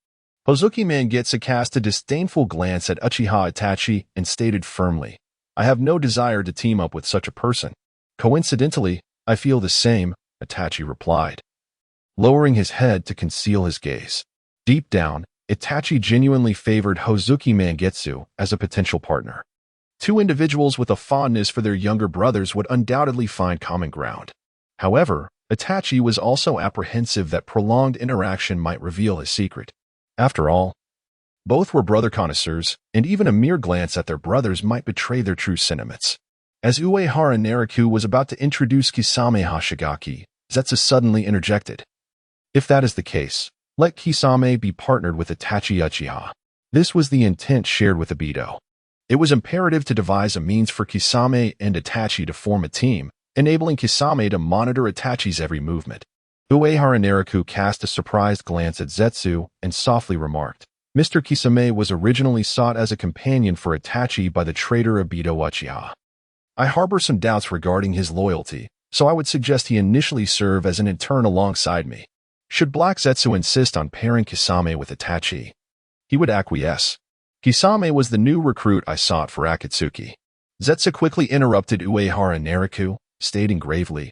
Hozuki Mangitsu cast a disdainful glance at Uchiha Itachi and stated firmly, "I have no desire to team up with such a person." "Coincidentally, I feel the same," Itachi replied, lowering his head to conceal his gaze. Deep down, Itachi genuinely favored Hozuki Mangitsu as a potential partner. 2 individuals with a fondness for their younger brothers would undoubtedly find common ground. However, Itachi was also apprehensive that prolonged interaction might reveal his secret. After all, both were brother connoisseurs, and even a mere glance at their brothers might betray their true sentiments. As Uehara Naraku was about to introduce Kisame Hashigaki, Zetsu suddenly interjected. "If that is the case, let Kisame be partnered with Itachi Uchiha." This was the intent shared with Obito. It was imperative to devise a means for Kisame and Itachi to form a team, enabling Kisame to monitor Itachi's every movement. Uehara Naraku cast a surprised glance at Zetsu and softly remarked, "Mr. Kisame was originally sought as a companion for Itachi by the traitor Obito Uchiha. I harbor some doubts regarding his loyalty, so I would suggest he initially serve as an intern alongside me. Should Black Zetsu insist on pairing Kisame with Itachi, he would acquiesce. Kisame was the new recruit I sought for Akatsuki." Zetsu quickly interrupted Uehara Naraku, stating gravely,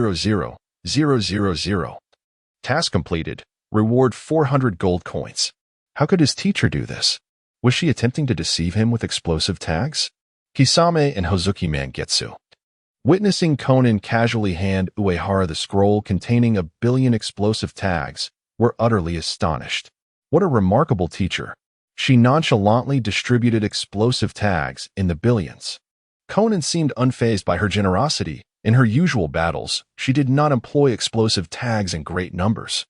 0000000. Task completed. Reward 400 gold coins. How could his teacher do this? Was she attempting to deceive him with explosive tags? Kisame and Hozuki Mangetsu. Witnessing Conan casually hand Uehara the scroll containing 1,000,000,000 explosive tags, were utterly astonished. What a remarkable teacher. She nonchalantly distributed explosive tags in the billions. Conan seemed unfazed by her generosity. In her usual battles, she did not employ explosive tags in great numbers,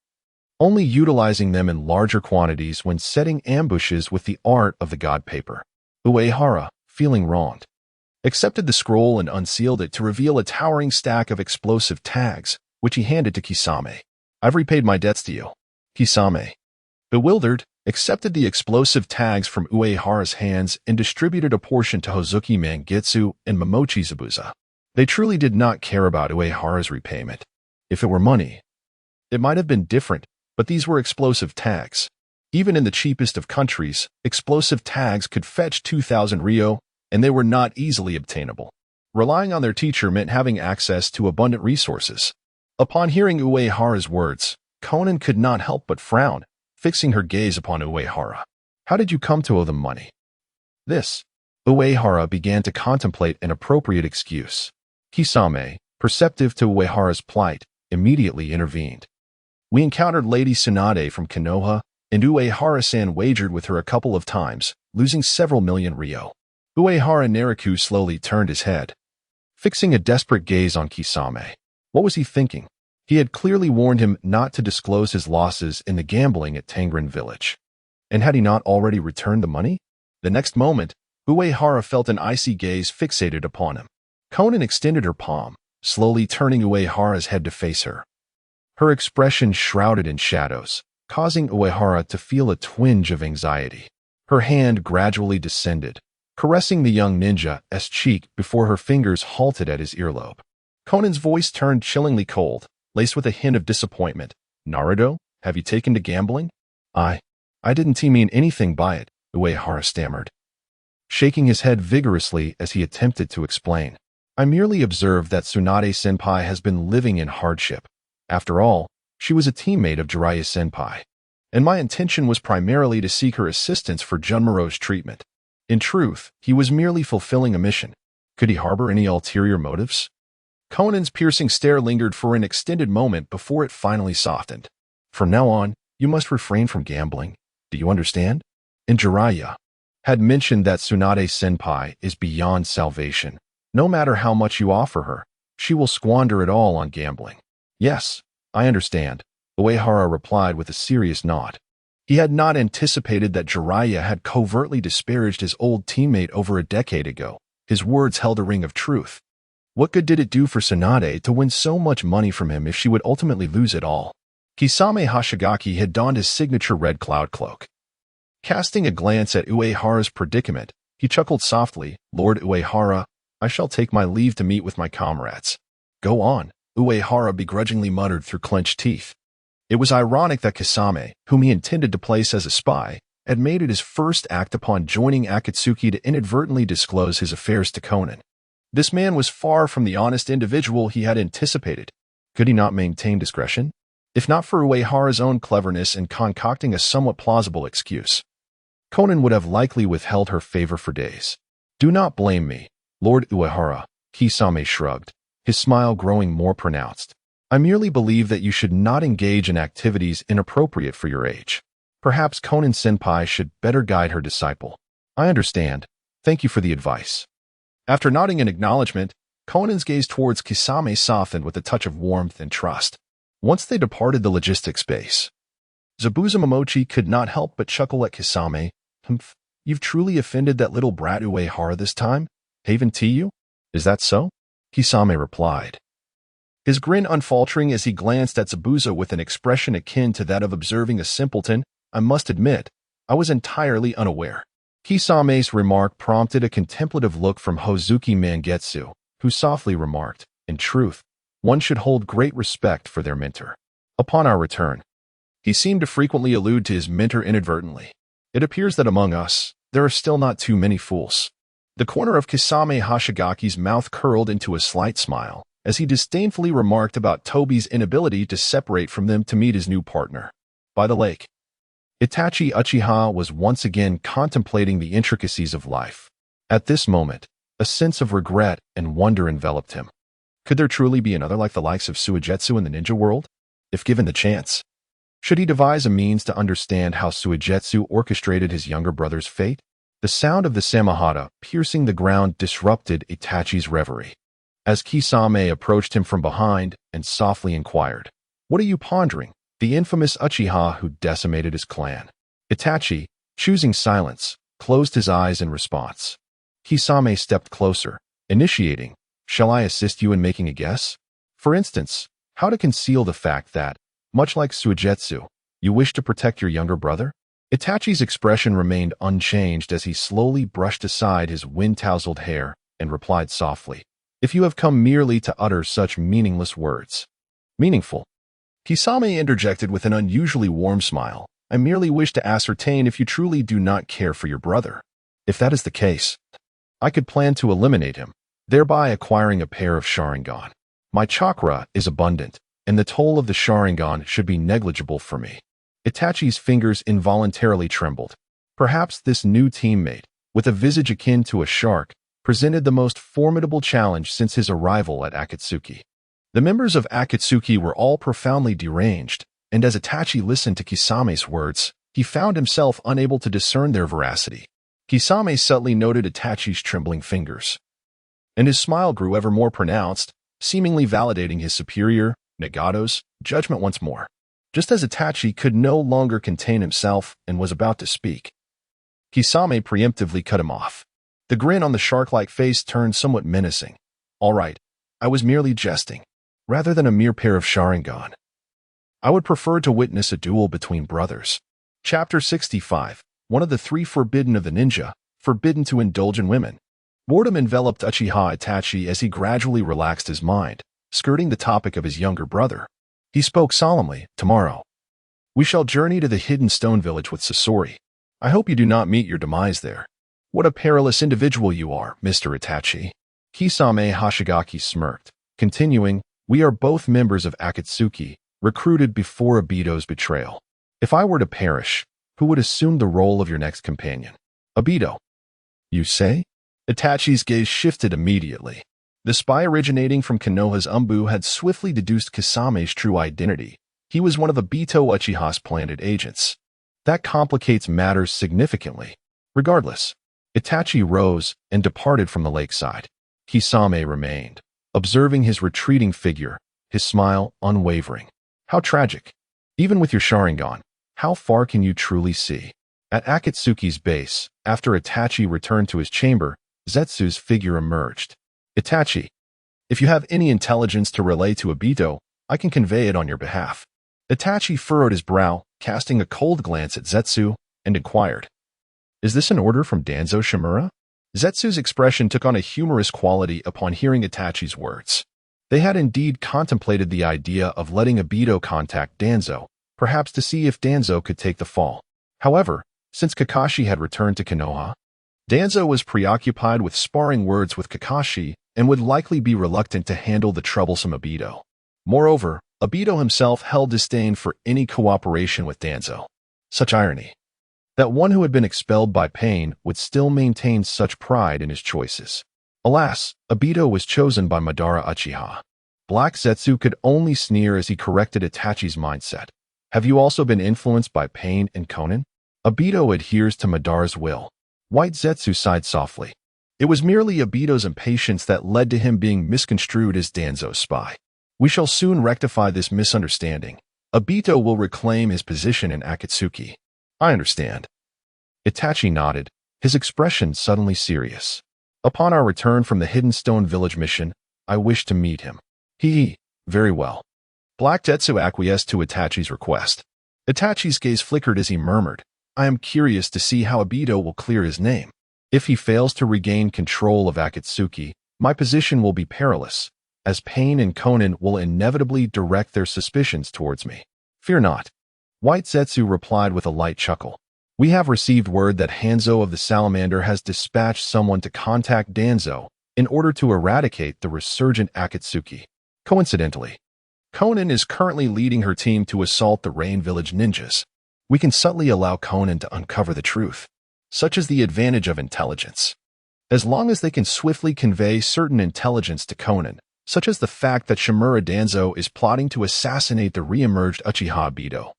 only utilizing them in larger quantities when setting ambushes with the art of the god paper. Uehara, feeling wronged, accepted the scroll and unsealed it to reveal a towering stack of explosive tags, which he handed to Kisame. I've repaid my debts to you. Kisame, bewildered, accepted the explosive tags from Uehara's hands and distributed a portion to Hozuki Mangetsu and Momochi Zabuza. They truly did not care about Uehara's repayment. If it were money, it might have been different, but these were explosive tags. Even in the cheapest of countries, explosive tags could fetch 2,000 ryo, and they were not easily obtainable. Relying on their teacher meant having access to abundant resources. Upon hearing Uehara's words, Conan could not help but frown, fixing her gaze upon Uehara. How did you come to owe them money? This. Uehara began to contemplate an appropriate excuse. Kisame, perceptive to Uehara's plight, immediately intervened. We encountered Lady Tsunade from Konoha, and Uehara-san wagered with her a couple of times, losing several million ryo. Uehara Nariku slowly turned his head, fixing a desperate gaze on Kisame. What was he thinking? He had clearly warned him not to disclose his losses in the gambling at Tangren Village. And had he not already returned the money? The next moment, Uehara felt an icy gaze fixated upon him. Conan extended her palm, slowly turning Uehara's head to face her. Her expression shrouded in shadows, causing Uehara to feel a twinge of anxiety. Her hand gradually descended, caressing the young ninja's cheek before her fingers halted at his earlobe. Conan's voice turned chillingly cold, laced with a hint of disappointment. Naruto, have you taken to gambling? I didn't mean anything by it, Uehara stammered, shaking his head vigorously as he attempted to explain. I merely observed that Tsunade-senpai has been living in hardship. After all, she was a teammate of Jiraiya-senpai, and my intention was primarily to seek her assistance for Junmaro's treatment. In truth, he was merely fulfilling a mission. Could he harbor any ulterior motives? Conan's piercing stare lingered for an extended moment before it finally softened. From now on, you must refrain from gambling. Do you understand? And Jiraiya had mentioned that Tsunade-senpai is beyond salvation. No matter how much you offer her, she will squander it all on gambling. Yes, I understand, Uehara replied with a serious nod. He had not anticipated that Jiraiya had covertly disparaged his old teammate over a decade ago. His words held a ring of truth. What good did it do for Tsunade to win so much money from him if she would ultimately lose it all? Kisame Hashigaki had donned his signature red cloud cloak. Casting a glance at Uehara's predicament, he chuckled softly, Lord Uehara, I shall take my leave to meet with my comrades. Go on, Uehara begrudgingly muttered through clenched teeth. It was ironic that Kisame, whom he intended to place as a spy, had made it his first act upon joining Akatsuki to inadvertently disclose his affairs to Conan. This man was far from the honest individual he had anticipated. Could he not maintain discretion? If not for Uehara's own cleverness in concocting a somewhat plausible excuse, Conan would have likely withheld her favor for days. Do not blame me, Lord Uehara, Kisame shrugged, his smile growing more pronounced. I merely believe that you should not engage in activities inappropriate for your age. Perhaps Conan-senpai should better guide her disciple. I understand. Thank you for the advice. After nodding in acknowledgement, Conan's gaze towards Kisame softened with a touch of warmth and trust. Once they departed the logistics base, Zabuza Momochi could not help but chuckle at Kisame. Humph, you've truly offended that little brat Uehara this time? Haven to you? Is that so? Kisame replied, his grin unfaltering as he glanced at Zabuza with an expression akin to that of observing a simpleton. I must admit, I was entirely unaware. Kisame's remark prompted a contemplative look from Hozuki Mangetsu, who softly remarked, in truth, one should hold great respect for their mentor. Upon our return, he seemed to frequently allude to his mentor inadvertently. It appears that among us, there are still not too many fools. The corner of Kisame Hashigaki's mouth curled into a slight smile, as he disdainfully remarked about Tobi's inability to separate from them to meet his new partner. By the lake, Itachi Uchiha was once again contemplating the intricacies of life. At this moment, a sense of regret and wonder enveloped him. Could there truly be another like the likes of Suigetsu in the ninja world? If given the chance, should he devise a means to understand how Suigetsu orchestrated his younger brother's fate? The sound of the samahata piercing the ground disrupted Itachi's reverie. As Kisame approached him from behind and softly inquired, "What are you pondering?" The infamous Uchiha who decimated his clan. Itachi, choosing silence, closed his eyes in response. Kisame stepped closer, initiating, "Shall I assist you in making a guess? For instance, how to conceal the fact that, much like Suigetsu, you wish to protect your younger brother?" Itachi's expression remained unchanged as he slowly brushed aside his wind-tousled hair and replied softly, "If you have come merely to utter such meaningless words." Meaningful? Kisame interjected with an unusually warm smile. "I merely wish to ascertain if you truly do not care for your brother. If that is the case, I could plan to eliminate him, thereby acquiring a pair of Sharingan. My chakra is abundant, and the toll of the Sharingan should be negligible for me." Itachi's fingers involuntarily trembled. Perhaps this new teammate, with a visage akin to a shark, presented the most formidable challenge since his arrival at Akatsuki. The members of Akatsuki were all profoundly deranged, and as Itachi listened to Kisame's words, he found himself unable to discern their veracity. Kisame subtly noted Itachi's trembling fingers, and his smile grew ever more pronounced, seemingly validating his superior, Nagato's, judgment once more. Just as Itachi could no longer contain himself and was about to speak, Kisame preemptively cut him off. The grin on the shark-like face turned somewhat menacing. "All right, I was merely jesting. Rather than a mere pair of Sharingan, I would prefer to witness a duel between brothers." Chapter 65. One of the three forbidden of the ninja, forbidden to indulge in women. Boredom enveloped Uchiha Itachi as he gradually relaxed his mind, skirting the topic of his younger brother. He spoke solemnly, "Tomorrow, we shall journey to the hidden stone village with Sasori. I hope you do not meet your demise there." "What a perilous individual you are, Mr. Itachi." Kisame Hashigaki smirked, continuing, "We are both members of Akatsuki, recruited before Obito's betrayal. If I were to perish, who would assume the role of your next companion?" "Obito, you say?" Itachi's gaze shifted immediately. The spy originating from Konoha's Umbu had swiftly deduced Kasame's true identity. He was one of the Bito Uchiha's planted agents. That complicates matters significantly. Regardless, Itachi rose and departed from the lakeside. Kisame remained, observing his retreating figure, his smile unwavering. How tragic. Even with your Sharingan, how far can you truly see? At Akatsuki's base, after Itachi returned to his chamber, Zetsu's figure emerged. Itachi, if you have any intelligence to relay to Obito, I can convey it on your behalf. Itachi furrowed his brow, casting a cold glance at Zetsu, and inquired, "Is this an order from Danzo Shimura?" Zetsu's expression took on a humorous quality upon hearing Itachi's words. They had indeed contemplated the idea of letting Obito contact Danzo, perhaps to see if Danzo could take the fall. However, since Kakashi had returned to Konoha, Danzo was preoccupied with sparring words with Kakashi and would likely be reluctant to handle the troublesome Obito. Moreover, Obito himself held disdain for any cooperation with Danzo. Such irony. That one who had been expelled by pain would still maintain such pride in his choices. Alas, Obito was chosen by Madara Uchiha. Black Zetsu could only sneer as he corrected Itachi's mindset. Have you also been influenced by pain and Konan? Obito adheres to Madara's will. White Zetsu sighed softly. It was merely Obito's impatience that led to him being misconstrued as Danzo's spy. We shall soon rectify this misunderstanding. Obito will reclaim his position in Akatsuki. I understand. Itachi nodded, his expression suddenly serious. Upon our return from the Hidden Stone Village mission, I wish to meet him. Very well. Black Zetsu acquiesced to Itachi's request. Itachi's gaze flickered as he murmured, I am curious to see how Obito will clear his name. If he fails to regain control of Akatsuki, my position will be perilous, as Pain and Konan will inevitably direct their suspicions towards me. Fear not. White Zetsu replied with a light chuckle. We have received word that Hanzo of the Salamander has dispatched someone to contact Danzo in order to eradicate the resurgent Akatsuki. Coincidentally, Konan is currently leading her team to assault the Rain Village ninjas. We can subtly allow Konan to uncover the truth. Such is the advantage of intelligence. As long as they can swiftly convey certain intelligence to Konan, such as the fact that Shimura Danzo is plotting to assassinate the re-emerged Uchiha Obito,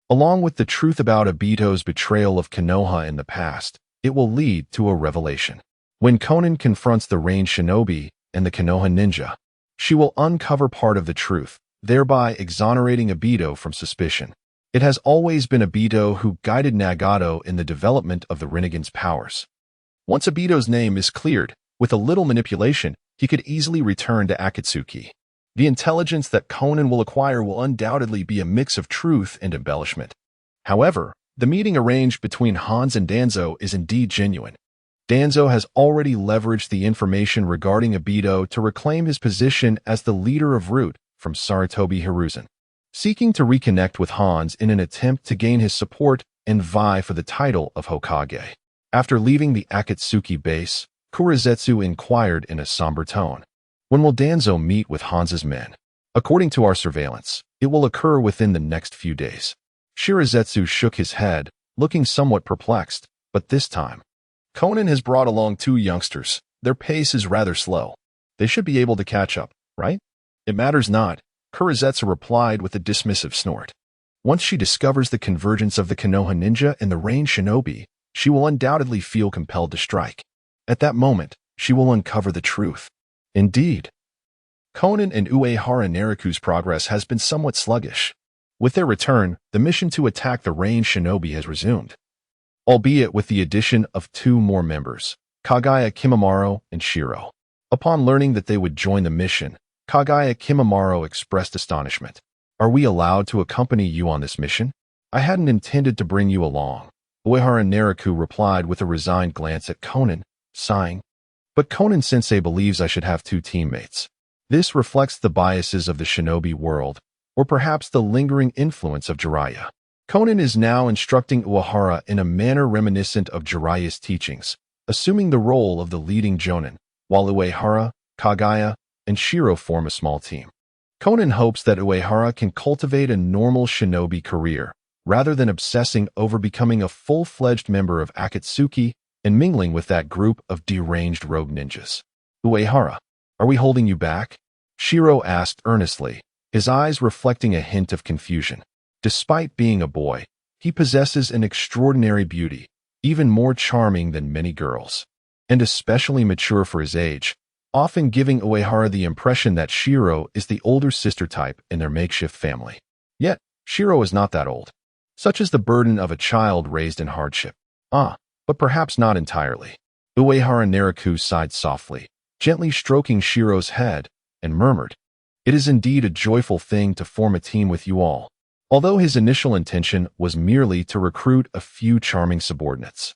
along with the truth about Obito's betrayal of Konoha in the past, it will lead to a revelation. When Konan confronts the Rain Shinobi and the Konoha ninja, she will uncover part of the truth, thereby exonerating Obito from suspicion. It has always been Obito who guided Nagato in the development of the Rinnegan's powers. Once Obito's name is cleared, with a little manipulation, he could easily return to Akatsuki. The intelligence that Konan will acquire will undoubtedly be a mix of truth and embellishment. However, the meeting arranged between Hans and Danzo is indeed genuine. Danzo has already leveraged the information regarding Obito to reclaim his position as the leader of Root from Sarutobi Hiruzen, seeking to reconnect with Hans in an attempt to gain his support and vie for the title of Hokage. After leaving the Akatsuki base, Kurizetsu inquired in a somber tone. When will Danzo meet with Hans's men? According to our surveillance, it will occur within the next few days. Shirazetsu shook his head, looking somewhat perplexed, but this time, Konan has brought along two youngsters. Their pace is rather slow. They should be able to catch up, right? It matters not, Kurizetsu replied with a dismissive snort. Once she discovers the convergence of the Konoha ninja and the Rain Shinobi, she will undoubtedly feel compelled to strike. At that moment, she will uncover the truth. Indeed, Konan and Uehara Nariku's progress has been somewhat sluggish. With their return, the mission to attack the Rain Shinobi has resumed, albeit with the addition of two more members, Kagaya Kimimaro and Shiro. Upon learning that they would join the mission, Kagaya Kimimaro expressed astonishment. Are we allowed to accompany you on this mission? I hadn't intended to bring you along. Uehara Nariku replied with a resigned glance at Konan, sighing. But Konan-sensei believes I should have two teammates. This reflects the biases of the shinobi world, or perhaps the lingering influence of Jiraiya. Konan is now instructing Uehara in a manner reminiscent of Jiraiya's teachings, assuming the role of the leading jonin, while Uehara, Kagaya, and Shiro form a small team. Konan hopes that Uehara can cultivate a normal shinobi career, rather than obsessing over becoming a full-fledged member of Akatsuki and mingling with that group of deranged rogue ninjas. Uehara, Are we holding you back? Shiro asked earnestly, his eyes reflecting a hint of confusion. Despite being a boy, he possesses an extraordinary beauty, even more charming than many girls, and especially mature for his age, often giving Uehara the impression that Shiro is the older sister type in their makeshift family. Yet, Shiro is not that old. Such is the burden of a child raised in hardship. But perhaps not entirely. Uehara Naraku sighed softly, gently stroking Shiro's head, and murmured, "It is indeed a joyful thing to form a team with you all." Although his initial intention was merely to recruit a few charming subordinates,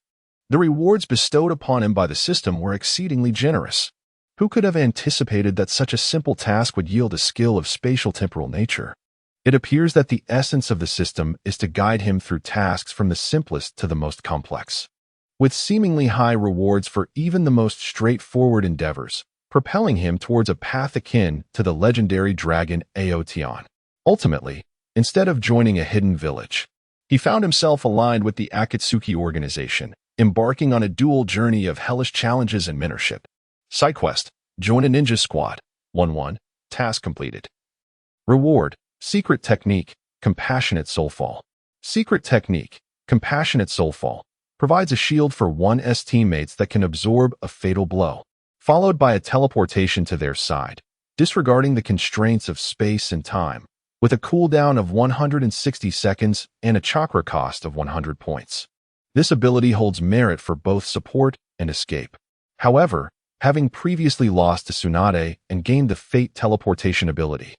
the rewards bestowed upon him by the system were exceedingly generous. Who could have anticipated that such a simple task would yield a skill of spatial temporal nature? It appears that the essence of the system is to guide him through tasks from the simplest to the most complex, with seemingly high rewards for even the most straightforward endeavors, propelling him towards a path akin to the legendary dragon Aoteon. Ultimately, instead of joining a hidden village, he found himself aligned with the Akatsuki organization, embarking on a dual journey of hellish challenges and mentorship. Side quest: join a ninja squad. 1-1. Task completed. Reward: secret technique, compassionate soulfall. Secret technique, compassionate soulfall, provides a shield for one's teammates that can absorb a fatal blow, followed by a teleportation to their side, disregarding the constraints of space and time, with a cooldown of 160 seconds and a chakra cost of 100 points. This ability holds merit for both support and escape. However, having previously lost to Tsunade and gained the Fate teleportation ability,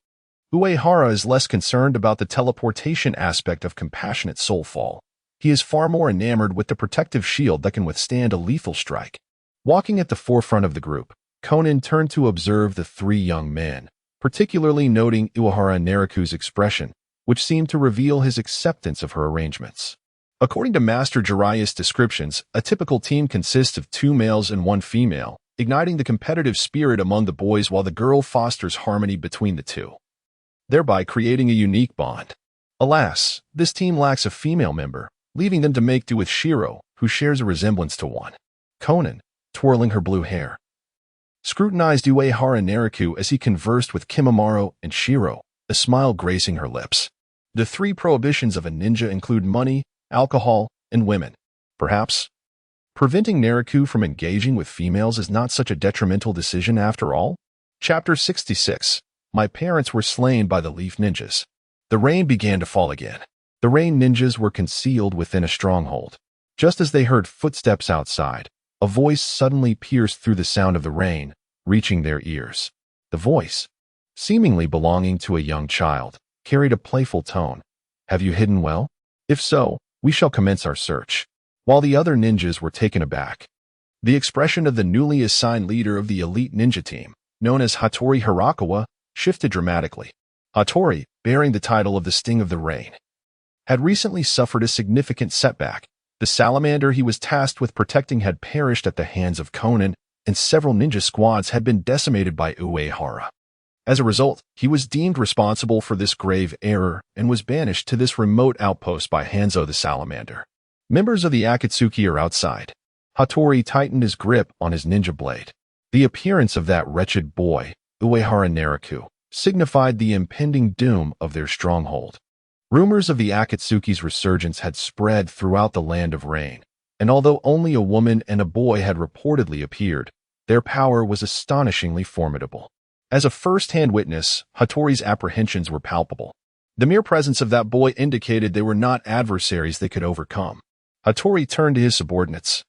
Uehara is less concerned about the teleportation aspect of compassionate soulfall. He is far more enamored with the protective shield that can withstand a lethal strike. Walking at the forefront of the group, Conan turned to observe the three young men, particularly noting Uehara Naraku's expression, which seemed to reveal his acceptance of her arrangements. According to Master Jiraiya's descriptions, a typical team consists of 2 males and 1 female, igniting the competitive spirit among the boys while the girl fosters harmony between the two, thereby creating a unique bond. Alas, this team lacks a female member, leaving them to make do with Shiro, who shares a resemblance to one. Conan, twirling her blue hair, scrutinized Uehara Naraku as he conversed with Kimimaro and Shiro, a smile gracing her lips. The 3 prohibitions of a ninja include money, alcohol, and women. Perhaps preventing Naraku from engaging with females is not such a detrimental decision after all? Chapter 66. My parents were slain by the Leaf Ninjas. The rain began to fall again. The rain ninjas were concealed within a stronghold. Just as they heard footsteps outside, a voice suddenly pierced through the sound of the rain, reaching their ears. The voice, seemingly belonging to a young child, carried a playful tone. Have you hidden well? If so, we shall commence our search. While the other ninjas were taken aback, the expression of the newly assigned leader of the elite ninja team, known as Hattori Hirakawa, shifted dramatically. Hattori, bearing the title of the Sting of the Rain, had recently suffered a significant setback. The salamander he was tasked with protecting had perished at the hands of Conan, and several ninja squads had been decimated by Uehara. As a result, he was deemed responsible for this grave error and was banished to this remote outpost by Hanzo the salamander. Members of the Akatsuki are outside. Hattori tightened his grip on his ninja blade. The appearance of that wretched boy, Uehara Naraku, signified the impending doom of their stronghold. Rumors of the Akatsuki's resurgence had spread throughout the land of rain, and although only a woman and a boy had reportedly appeared, their power was astonishingly formidable. As a first-hand witness, Hattori's apprehensions were palpable. The mere presence of that boy indicated they were not adversaries they could overcome. Hattori turned to his subordinates,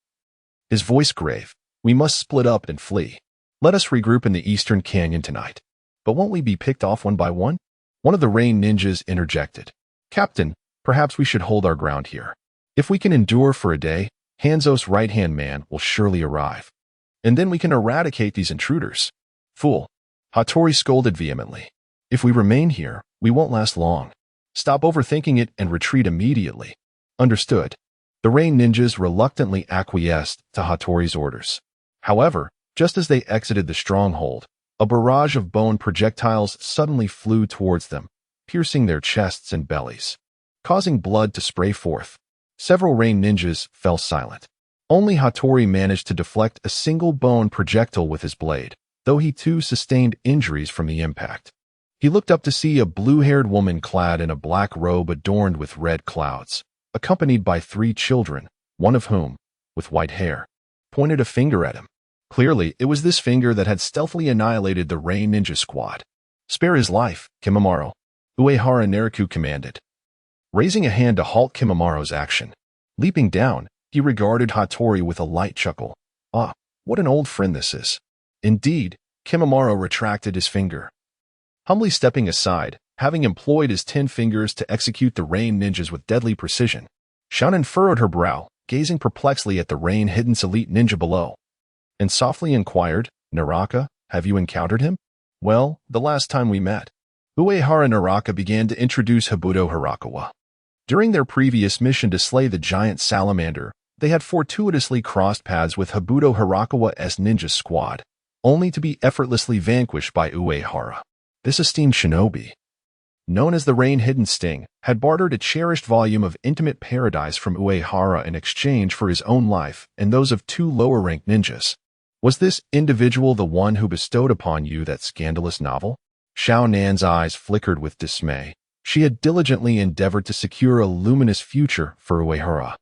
his voice grave. We must split up and flee. Let us regroup in the eastern canyon tonight. But won't we be picked off one by one? One of the rain ninjas interjected. Captain, perhaps we should hold our ground here. If we can endure for a day, Hanzo's right-hand man will surely arrive. And then we can eradicate these intruders. Fool. Hattori scolded vehemently. If we remain here, we won't last long. Stop overthinking it and retreat immediately. Understood. The rain ninjas reluctantly acquiesced to Hattori's orders. However, just as they exited the stronghold, a barrage of bone projectiles suddenly flew towards them, piercing their chests and bellies, causing blood to spray forth. Several rain ninjas fell silent. Only Hattori managed to deflect a single bone projectile with his blade, though he too sustained injuries from the impact. He looked up to see a blue-haired woman clad in a black robe adorned with red clouds, accompanied by 3 children, one of whom, with white hair, pointed a finger at him. Clearly, it was this finger that had stealthily annihilated the Rain Ninja Squad. "Spare his life, Kimimaro," Uehara Nariku commanded, raising a hand to halt Kimamaro's action. Leaping down, he regarded Hattori with a light chuckle. "Ah, what an old friend this is." Indeed, Kimimaro retracted his finger. Humbly stepping aside, having employed his 10 fingers to execute the Rain Ninjas with deadly precision, Shannon furrowed her brow, gazing perplexly at the Rain Hidden's elite ninja below, and softly inquired, "Naraka, have you encountered him?" "Well, the last time we met." Uehara Naraka began to introduce Habuto Hirakawa. During their previous mission to slay the giant salamander, they had fortuitously crossed paths with Habuto Hirakawa's ninja squad, only to be effortlessly vanquished by Uehara. This esteemed shinobi, known as the Rain Hidden Sting, had bartered a cherished volume of Intimate Paradise from Uehara in exchange for his own life and those of 2 lower-ranked ninjas. "Was this individual the one who bestowed upon you that scandalous novel?" Xiao Nan's eyes flickered with dismay. She had diligently endeavored to secure a luminous future for Uehara,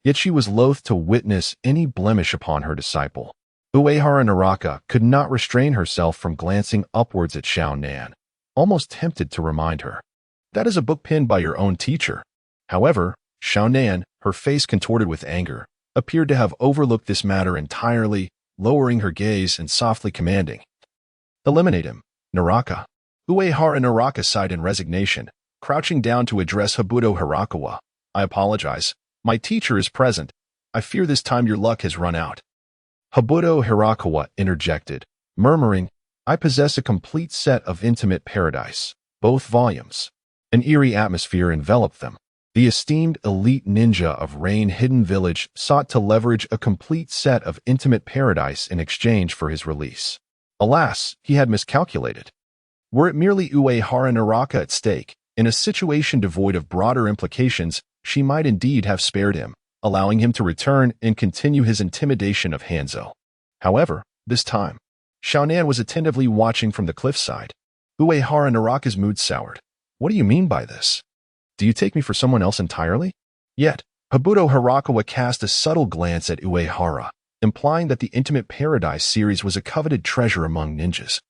yet she was loath to witness any blemish upon her disciple. Uehara Naraka could not restrain herself from glancing upwards at Xiao Nan, almost tempted to remind her, "That is a book penned by your own teacher." However, Xiao Nan, her face contorted with anger, appeared to have overlooked this matter entirely, lowering her gaze and softly commanding, "Eliminate him, Naraka." Uehara Naraka sighed in resignation, crouching down to address Habuto Hirakawa. "I apologize. My teacher is present. I fear this time your luck has run out." Habuto Hirakawa interjected, murmuring, "I possess a complete set of Intimate Paradise, both volumes." An eerie atmosphere enveloped them. The esteemed elite ninja of Rain Hidden Village sought to leverage a complete set of Intimate Paradise in exchange for his release. Alas, he had miscalculated. Were it merely Uehara Naraka at stake, in a situation devoid of broader implications, she might indeed have spared him, allowing him to return and continue his intimidation of Hanzo. However, this time, Xiao Nan was attentively watching from the cliffside. Uehara Naraka's mood soured. "What do you mean by this? Do you take me for someone else entirely?" Yet, Habuto Hirakawa cast a subtle glance at Uehara, implying that the Intimate Paradise series was a coveted treasure among ninjas.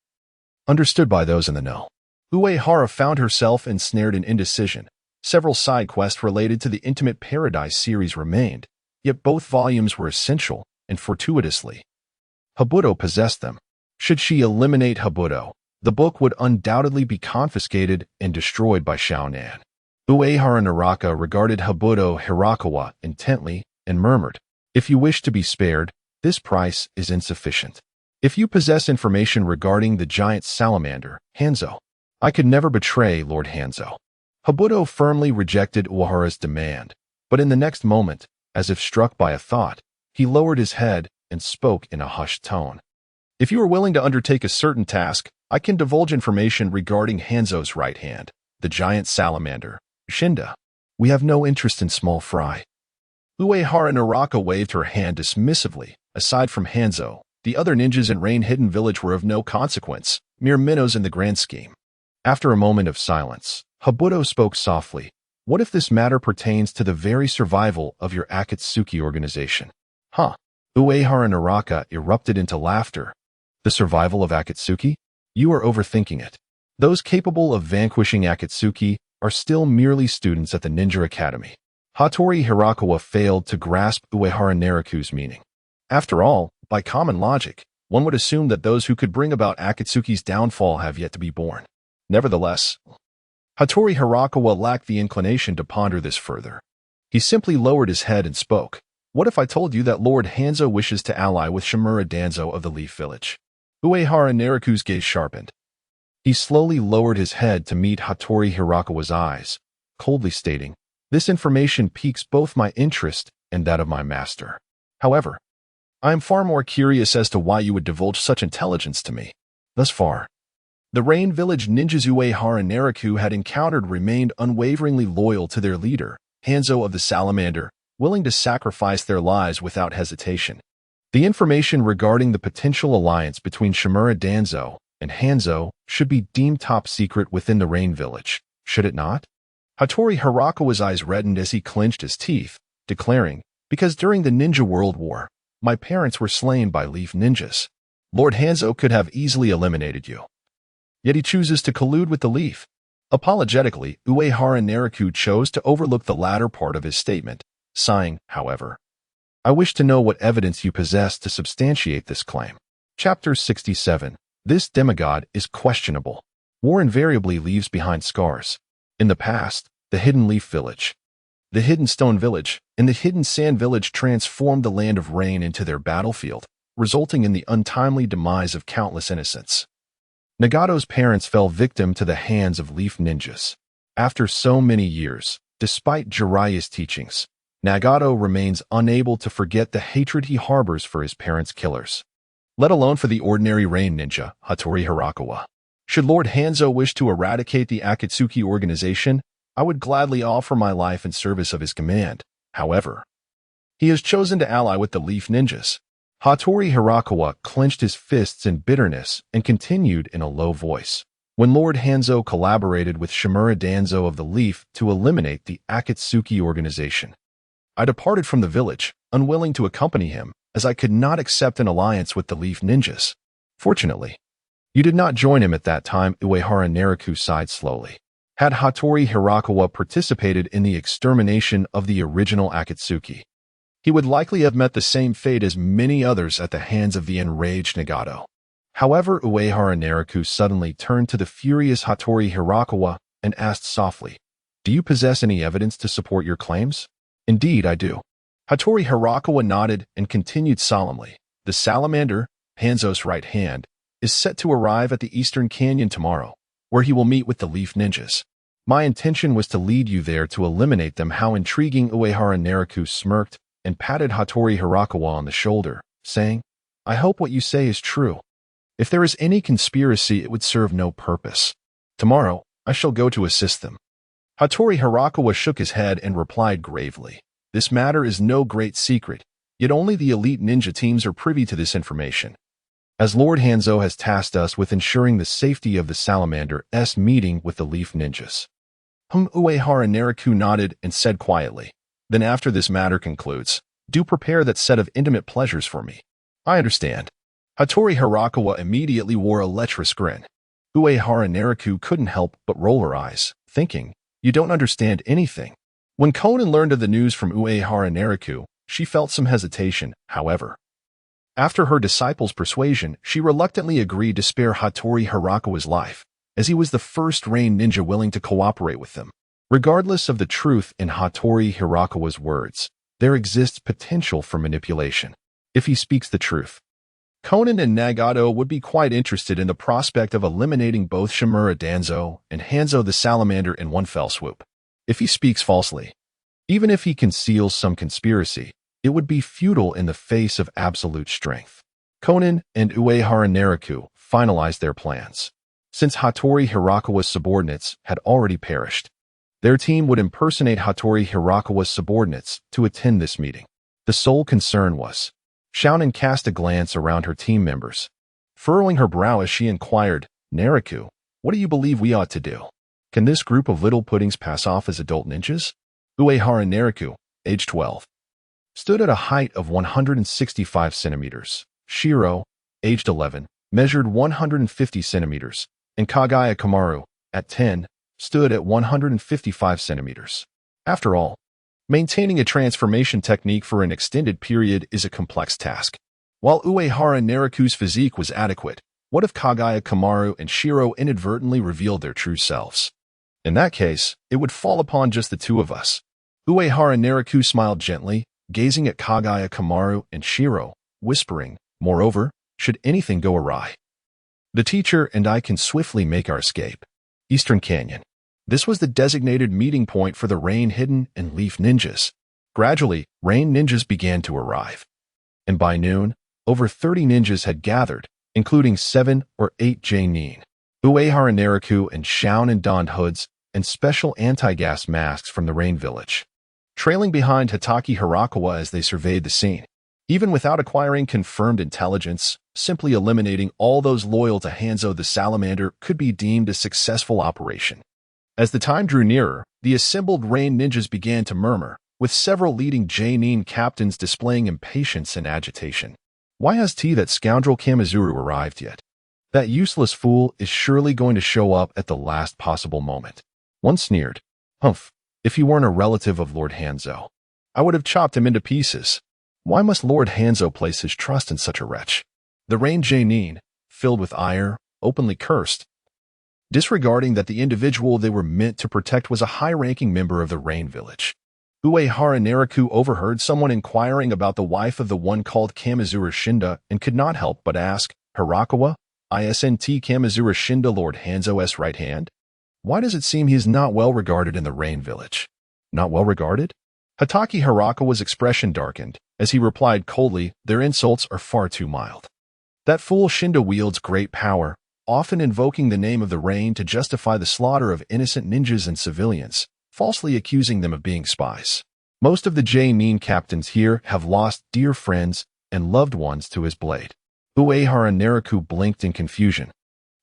Understood by those in the know. Uehara found herself ensnared in indecision. Several side quests related to the Intimate Paradise series remained, yet both volumes were essential, and fortuitously, Habuto possessed them. Should she eliminate Habuto, the book would undoubtedly be confiscated and destroyed by Xiao Nan. Uehara Naraka regarded Habuto Hirakawa intently and murmured, "If you wish to be spared, this price is insufficient. If you possess information regarding the giant salamander, Hanzo, I could never betray Lord Hanzo." Habuto firmly rejected Uehara's demand, but in the next moment, as if struck by a thought, he lowered his head and spoke in a hushed tone. "If you are willing to undertake a certain task, I can divulge information regarding Hanzo's right hand, the giant salamander, Shinda. We have no interest in small fry." Uehara Naraka waved her hand dismissively. Aside from Hanzo, the other ninjas in Rain Hidden Village were of no consequence, mere minnows in the grand scheme. After a moment of silence, Habuto spoke softly. "What if this matter pertains to the very survival of your Akatsuki organization?" "Huh?" Uehara Naraka erupted into laughter. "The survival of Akatsuki? You are overthinking it. Those capable of vanquishing Akatsuki are still merely students at the Ninja Academy." Hattori Hirakawa failed to grasp Uehara Nariku's meaning. After all, by common logic, one would assume that those who could bring about Akatsuki's downfall have yet to be born. Nevertheless, Hattori Hirakawa lacked the inclination to ponder this further. He simply lowered his head and spoke. "What if I told you that Lord Hanzo wishes to ally with Shimura Danzo of the Leaf Village?" Uehara Nariku's gaze sharpened. He slowly lowered his head to meet Hattori Hirakawa's eyes, coldly stating, "This information piques both my interest and that of my master. However, I am far more curious as to why you would divulge such intelligence to me." Thus far, the Rain Village ninjas Uehara Nariku had encountered remained unwaveringly loyal to their leader, Hanzo of the Salamander, willing to sacrifice their lives without hesitation. The information regarding the potential alliance between Shimura Danzo and Hanzo should be deemed top secret within the Rain Village, should it not? Hattori Hirakawa's eyes reddened as he clenched his teeth, declaring, "Because during the Ninja World War, my parents were slain by leaf ninjas. Lord Hanzo could have easily eliminated you. Yet he chooses to collude with the leaf." Apologetically, Uehara Nariku chose to overlook the latter part of his statement, sighing, however, "I wish to know what evidence you possess to substantiate this claim." Chapter 67. This demigod is questionable. War invariably leaves behind scars. In the past, the Hidden Leaf Village, the Hidden Stone Village, and the Hidden Sand Village transformed the Land of Rain into their battlefield, resulting in the untimely demise of countless innocents. Nagato's parents fell victim to the hands of leaf ninjas. After so many years, despite Jiraiya's teachings, Nagato remains unable to forget the hatred he harbors for his parents' killers, let alone for the ordinary rain ninja, Hattori Hirakawa. Should Lord Hanzo wish to eradicate the Akatsuki organization, I would gladly offer my life in service of his command. However, he has chosen to ally with the Leaf Ninjas. Hattori Hirakawa clenched his fists in bitterness and continued in a low voice. When Lord Hanzo collaborated with Shimura Danzo of the Leaf to eliminate the Akatsuki organization, I departed from the village, unwilling to accompany him, as I could not accept an alliance with the Leaf Ninjas. Fortunately, you did not join him at that time, Uehara Nariku sighed slowly. Had Hattori Hirakawa participated in the extermination of the original Akatsuki, he would likely have met the same fate as many others at the hands of the enraged Nagato. However, Uehara Nariku suddenly turned to the furious Hattori Hirakawa and asked softly, "Do you possess any evidence to support your claims?" "Indeed, I do." Hattori Hirakawa nodded and continued solemnly. "The salamander, Hanzo's right hand, is set to arrive at the Eastern Canyon tomorrow, where he will meet with the Leaf Ninjas. My intention was to lead you there to eliminate them." How intriguing! Uehara Nariku smirked and patted Hattori Hirakawa on the shoulder, saying, "I hope what you say is true. If there is any conspiracy, it would serve no purpose. Tomorrow, I shall go to assist them." Hattori Hirakawa shook his head and replied gravely, "This matter is no great secret, yet only the elite ninja teams are privy to this information. As Lord Hanzo has tasked us with ensuring the safety of the Salamander's meeting with the Leaf Ninjas." Uehara Nariku nodded and said quietly, "Then after this matter concludes, do prepare that set of intimate pleasures for me." "I understand." Hattori Hirakawa immediately wore a lecherous grin. Uehara Nariku couldn't help but roll her eyes, thinking, "You don't understand anything." When Konan learned of the news from Uehara Nariku, she felt some hesitation, however. After her disciple's persuasion, she reluctantly agreed to spare Hattori Hirakawa's life, as he was the first Rain Ninja willing to cooperate with them. Regardless of the truth in Hattori Hirakawa's words, there exists potential for manipulation. If he speaks the truth, Konan and Nagato would be quite interested in the prospect of eliminating both Shimura Danzo and Hanzo the Salamander in one fell swoop. If he speaks falsely, even if he conceals some conspiracy, it would be futile in the face of absolute strength. Konan and Uehara Nariku finalized their plans. Since Hattori Hirakawa's subordinates had already perished, their team would impersonate Hattori Hirakawa's subordinates to attend this meeting. The sole concern was, Shaunen cast a glance around her team members, furrowing her brow as she inquired, "Nariku, what do you believe we ought to do? Can this group of little puddings pass off as adult ninjas?" Uehara Nariku, age 12, stood at a height of 165 centimeters. Shiro, aged 11, measured 150 centimeters, and Kagaya Kamaru, at 10, stood at 155 centimeters. After all, maintaining a transformation technique for an extended period is a complex task. While Uehara Nariku's physique was adequate, what if Kagaya Kamaru and Shiro inadvertently revealed their true selves? In that case, it would fall upon just the two of us. Uehara Nariku smiled gently, gazing at Kagaya Kamaru and Shiro, whispering, "Moreover, should anything go awry, the teacher and I can swiftly make our escape." Eastern Canyon. This was the designated meeting point for the Rain Hidden and Leaf Ninjas. Gradually, Rain Ninjas began to arrive. And by noon, over 30 ninjas had gathered, including 7 or 8 J-Nin. Uehara Nariku and Shaunen donned hoods and special anti-gas masks from the Rain Village, trailing behind Hataki Hirakawa as they surveyed the scene. Even without acquiring confirmed intelligence, simply eliminating all those loyal to Hanzo the Salamander could be deemed a successful operation. As the time drew nearer, the assembled Rain ninjas began to murmur, with several leading J-Nin captains displaying impatience and agitation. Why has that scoundrel Kamizuru arrived yet? That useless fool is surely going to show up at the last possible moment. One sneered. Humph, if he weren't a relative of Lord Hanzo, I would have chopped him into pieces. Why must Lord Hanzo place his trust in such a wretch? The Rain J-Nin, filled with ire, openly cursed, disregarding that the individual they were meant to protect was a high-ranking member of the Rain village. Uehara Nariku overheard someone inquiring about the wife of the one called Kamizura Shinda and could not help but ask, Hirakawa, isn't Kamizura Shinda Lord Hanzo's right hand? Why does it seem he is not well regarded in the Rain village? Not well regarded? Hatake Hirakawa's expression darkened, as he replied coldly, their insults are far too mild. That fool Shinda wields great power, often invoking the name of the Rain to justify the slaughter of innocent ninjas and civilians, falsely accusing them of being spies. Most of the J-Nin captains here have lost dear friends and loved ones to his blade. Uehara Nariku blinked in confusion,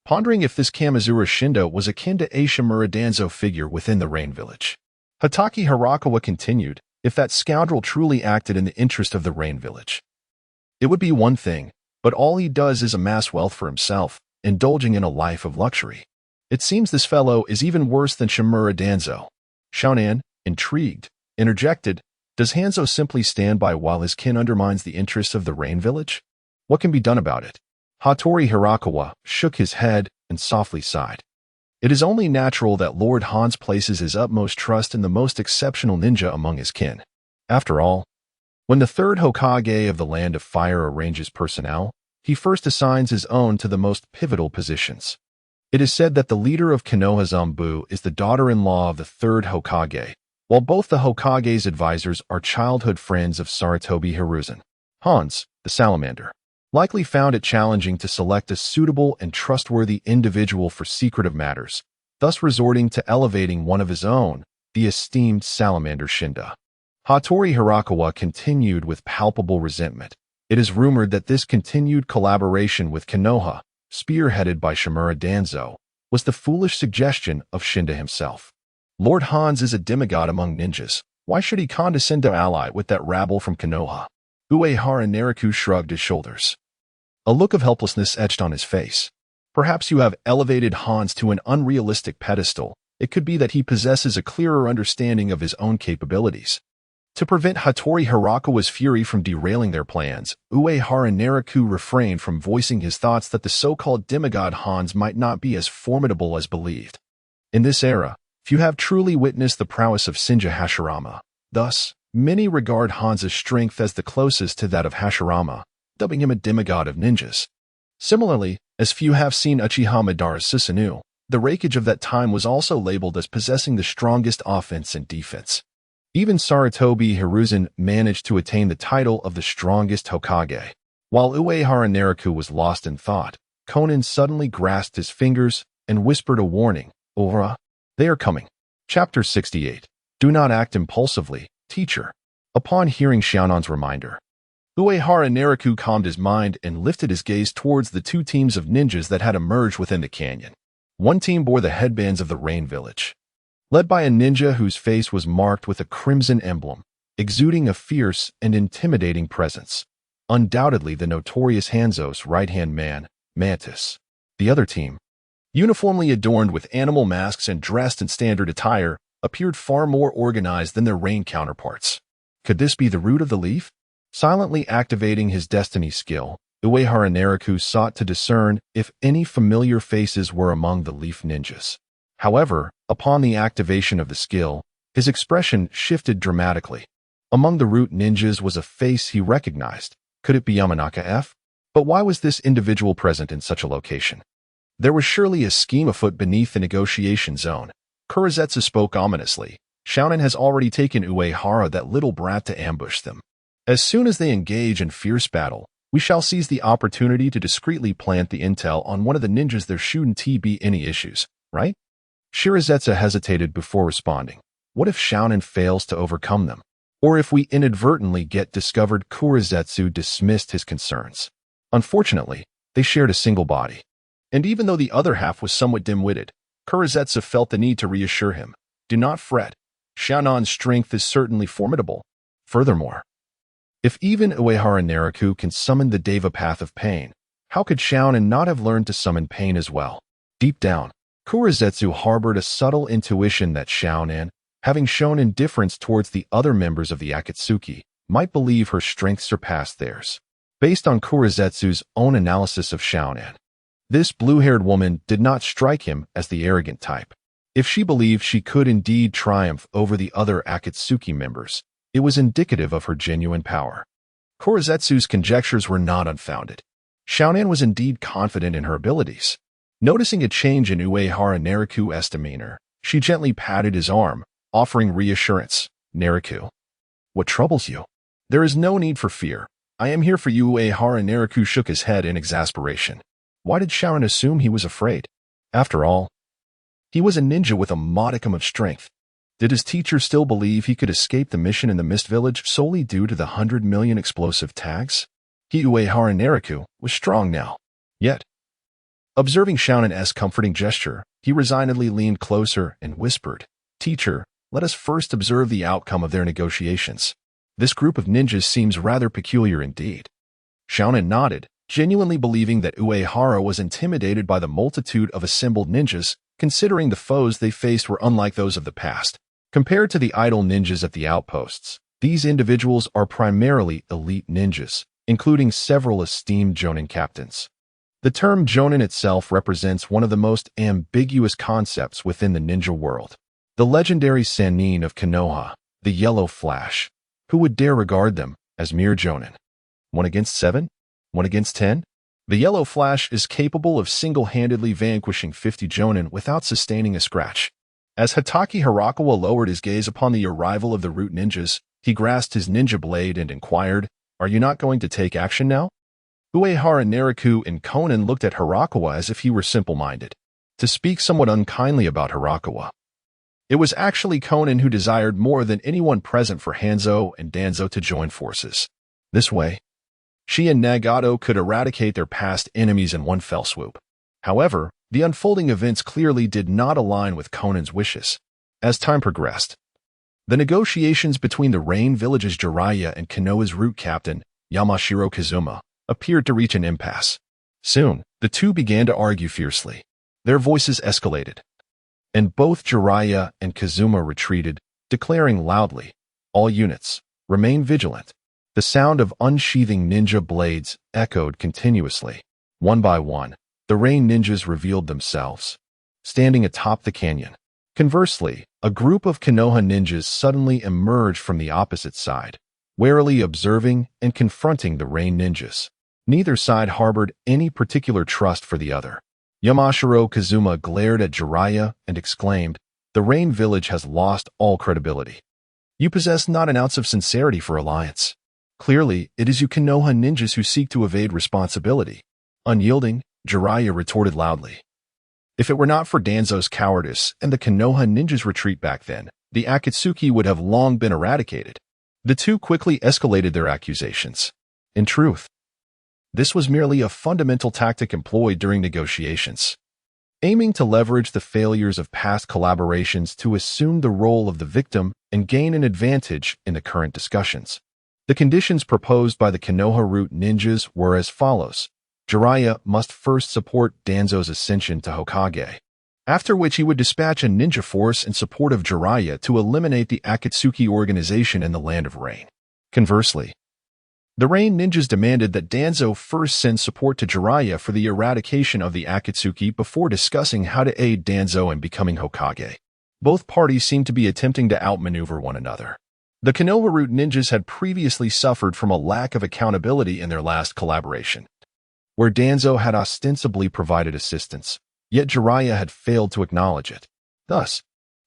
pondering if this Kamizura Shinda was akin to a Shimura Danzo figure within the Rain village. Hatake Hirakawa continued, if that scoundrel truly acted in the interest of the Rain village, it would be one thing, but all he does is amass wealth for himself, indulging in a life of luxury. It seems this fellow is even worse than Shimura Danzo. Xiaonan, intrigued, interjected, does Hanzo simply stand by while his kin undermines the interests of the Rain village? What can be done about it? Hattori Hirakawa shook his head and softly sighed. It is only natural that Lord Hans places his utmost trust in the most exceptional ninja among his kin. After all, when the third Hokage of the Land of Fire arranges personnel, he first assigns his own to the most pivotal positions. It is said that the leader of Konoha Zanbu is the daughter-in-law of the third Hokage, while both the Hokage's advisors are childhood friends of Sarutobi Hiruzen. Hans, the salamander, likely found it challenging to select a suitable and trustworthy individual for secretive matters, thus resorting to elevating one of his own, the esteemed salamander Shinda. Hattori Hirakawa continued with palpable resentment. It is rumored that this continued collaboration with Konoha, spearheaded by Shimura Danzo, was the foolish suggestion of Shinda himself. Lord Hans is a demigod among ninjas. Why should he condescend to ally with that rabble from Konoha? Uehara Nariku shrugged his shoulders. A look of helplessness etched on his face. Perhaps you have elevated Hans to an unrealistic pedestal. It could be that he possesses a clearer understanding of his own capabilities. To prevent Hattori Hirakawa's fury from derailing their plans, Uehara Nariku refrained from voicing his thoughts that the so-called demigod Hans might not be as formidable as believed. In this era, few have truly witnessed the prowess of Shinja Hashirama. Thus, many regard Hans' strength as the closest to that of Hashirama, dubbing him a demigod of ninjas. Similarly, as few have seen Uchiha Madara Susanoo, the Raikage of that time was also labeled as possessing the strongest offense and defense. Even Sarutobi Hiruzen managed to attain the title of the strongest Hokage. While Uehara Nariku was lost in thought, Conan suddenly grasped his fingers and whispered a warning, Ora, they are coming. Chapter 68. Do not act impulsively, teacher. Upon hearing Xiaonan's reminder, Uehara Nariku calmed his mind and lifted his gaze towards the two teams of ninjas that had emerged within the canyon. One team bore the headbands of the Rain village, led by a ninja whose face was marked with a crimson emblem, exuding a fierce and intimidating presence. Undoubtedly the notorious Hanzo's right-hand man, Mantis. The other team, uniformly adorned with animal masks and dressed in standard attire, appeared far more organized than their Rain counterparts. Could this be the root of the leaf? Silently activating his destiny skill, Uehara Nariku sought to discern if any familiar faces were among the leaf ninjas. However, upon the activation of the skill, his expression shifted dramatically. Among the root ninjas was a face he recognized. Could it be Yamanaka F? But why was this individual present in such a location? There was surely a scheme afoot beneath the negotiation zone. Kurizetsu spoke ominously. Xiaonan has already taken Uehara, that little brat, to ambush them. As soon as they engage in fierce battle, we shall seize the opportunity to discreetly plant the intel on one of the ninjas. There shouldn't be any issues, right? Shirazetsu hesitated before responding. What if Xiaonan fails to overcome them? or if we inadvertently get discovered. Kurizetsu dismissed his concerns. Unfortunately, they shared a single body. And even though the other half was somewhat dim-witted, Kurizetsu felt the need to reassure him. Do not fret. Xiaonan's strength is certainly formidable. Furthermore, if even Uehara Naraku can summon the Deva Path of Pain, how could Xiaonan not have learned to summon pain as well? Deep down, Kurizetsu harbored a subtle intuition that Xiaonan, having shown indifference towards the other members of the Akatsuki, might believe her strength surpassed theirs. Based on Kurizetsu's own analysis of Xiaonan, this blue-haired woman did not strike him as the arrogant type. If she believed she could indeed triumph over the other Akatsuki members, it was indicative of her genuine power. Kurizetsu's conjectures were not unfounded. Xiaonan was indeed confident in her abilities. Noticing a change in Uehara Naraku's demeanor, she gently patted his arm, offering reassurance. Naraku, what troubles you? There is no need for fear. I am here for you. Uehara Naraku shook his head in exasperation. Why did Xiaonan assume he was afraid? After all, he was a ninja with a modicum of strength. Did his teacher still believe he could escape the mission in the Mist Village solely due to the 100 million explosive tags? Uehara Naraku was strong now. Yet, observing Xiaonan's comforting gesture, he resignedly leaned closer and whispered, Teacher, let us first observe the outcome of their negotiations. This group of ninjas seems rather peculiar indeed. Xiaonan nodded, genuinely believing that Uehara was intimidated by the multitude of assembled ninjas, considering the foes they faced were unlike those of the past. Compared to the idle ninjas at the outposts, these individuals are primarily elite ninjas, including several esteemed jonin captains. The term jonin itself represents one of the most ambiguous concepts within the ninja world. The legendary Sannin of Konoha, the Yellow Flash. Who would dare regard them as mere jonin? 1 against 7? 1 against 10? The Yellow Flash is capable of single-handedly vanquishing 50 jonin without sustaining a scratch. As Hatake Hirakawa lowered his gaze upon the arrival of the root ninjas, he grasped his ninja blade and inquired, Are you not going to take action now? Uehara Naraku and Konan looked at Hirakawa as if he were simple-minded. To speak somewhat unkindly about Hirakawa, it was actually Konan who desired more than anyone present for Hanzo and Danzo to join forces. This way, she and Nagato could eradicate their past enemies in one fell swoop. However, the unfolding events clearly did not align with Konan's wishes. As time progressed, the negotiations between the Rain Village's Jiraiya and Konoha's root captain, Yamashiro Kazuma, appeared to reach an impasse. Soon, the two began to argue fiercely. Their voices escalated, and both Jiraiya and Kazuma retreated, declaring loudly, All units, remain vigilant. The sound of unsheathing ninja blades echoed continuously. One by one, the Rain ninjas revealed themselves, standing atop the canyon. Conversely, a group of Konoha ninjas suddenly emerged from the opposite side, warily observing and confronting the Rain ninjas. Neither side harbored any particular trust for the other. Yamashiro Kazuma glared at Jiraiya and exclaimed, The Rain Village has lost all credibility. You possess not an ounce of sincerity for alliance. Clearly, it is you Konoha ninjas who seek to evade responsibility. Unyielding, Jiraiya retorted loudly. If it were not for Danzo's cowardice and the Konoha ninjas' retreat back then, the Akatsuki would have long been eradicated. The two quickly escalated their accusations. In truth, this was merely a fundamental tactic employed during negotiations, aiming to leverage the failures of past collaborations to assume the role of the victim and gain an advantage in the current discussions. The conditions proposed by the Konoha root ninjas were as follows. Jiraiya must first support Danzo's ascension to Hokage, after which he would dispatch a ninja force in support of Jiraiya to eliminate the Akatsuki organization in the Land of Rain. Conversely, the Rain ninjas demanded that Danzo first send support to Jiraiya for the eradication of the Akatsuki before discussing how to aid Danzo in becoming Hokage. Both parties seemed to be attempting to outmaneuver one another. The Konoha root ninjas had previously suffered from a lack of accountability in their last collaboration, where Danzo had ostensibly provided assistance, yet Jiraiya had failed to acknowledge it. Thus,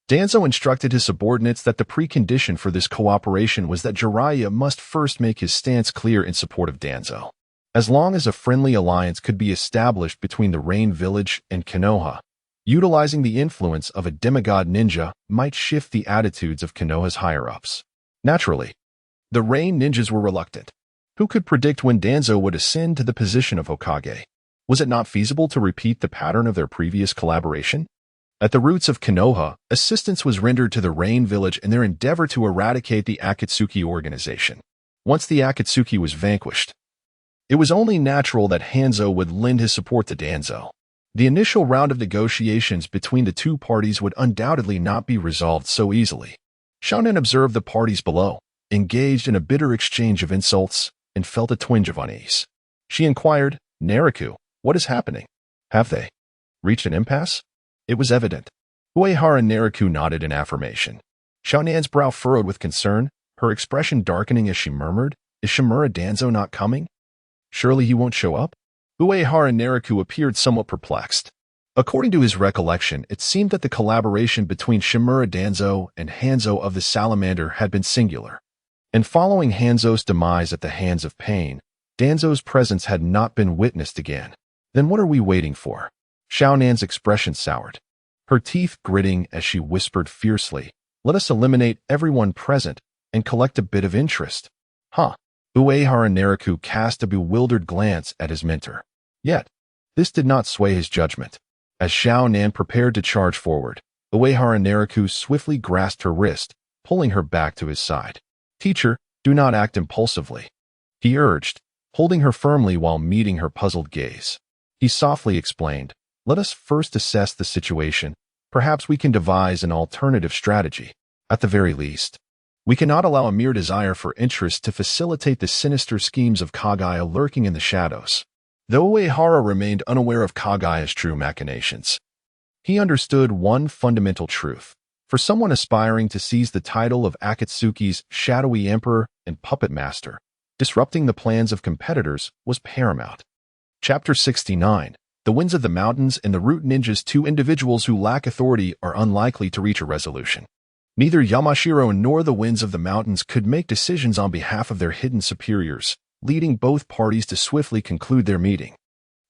Danzo instructed his subordinates that the precondition for this cooperation was that Jiraiya must first make his stance clear in support of Danzo. As long as a friendly alliance could be established between the Rain Village and Konoha, utilizing the influence of a demigod ninja might shift the attitudes of Konoha's higher-ups. Naturally, The Rain ninjas were reluctant. Who could predict when Danzo would ascend to the position of Hokage? Was it not feasible to repeat the pattern of their previous collaboration? At the roots of Konoha, assistance was rendered to the Rain village in their endeavor to eradicate the Akatsuki organization. Once the Akatsuki was vanquished, it was only natural that Hanzo would lend his support to Danzo. The initial round of negotiations between the two parties would undoubtedly not be resolved so easily. Xiaonan observed the parties below, engaged in a bitter exchange of insults, and felt a twinge of unease. She inquired, "Naruto, what is happening? Have they reached an impasse?" It was evident. Uehara Naruto nodded in affirmation. Xiaonan's brow furrowed with concern, her expression darkening as she murmured, "Is Shimura Danzo not coming? Surely he won't show up?" Uehara Naruto appeared somewhat perplexed. According to his recollection, it seemed that the collaboration between Shimura Danzo and Hanzo of the Salamander had been singular. And following Hanzo's demise at the hands of Pain, Danzo's presence had not been witnessed again. Then what are we waiting for? Xiaonan's expression soured, her teeth gritting as she whispered fiercely, "Let us eliminate everyone present and collect a bit of interest." Huh? Uehara Naruto cast a bewildered glance at his mentor. Yet, this did not sway his judgment. As Xiaonan prepared to charge forward, Uehara Naruto swiftly grasped her wrist, pulling her back to his side. "Teacher, do not act impulsively," he urged, holding her firmly while meeting her puzzled gaze. He softly explained, "Let us first assess the situation. Perhaps we can devise an alternative strategy. At the very least, we cannot allow a mere desire for interest to facilitate the sinister schemes of Kagaya lurking in the shadows." Though Uehara remained unaware of Kagaya's true machinations, he understood one fundamental truth. For someone aspiring to seize the title of Akatsuki's shadowy emperor and puppet master, disrupting the plans of competitors was paramount. Chapter 69. The Winds of the Mountains and the Root Ninjas. Two individuals who lack authority are unlikely to reach a resolution. Neither Yamashiro nor the Winds of the Mountains could make decisions on behalf of their hidden superiors, leading both parties to swiftly conclude their meeting.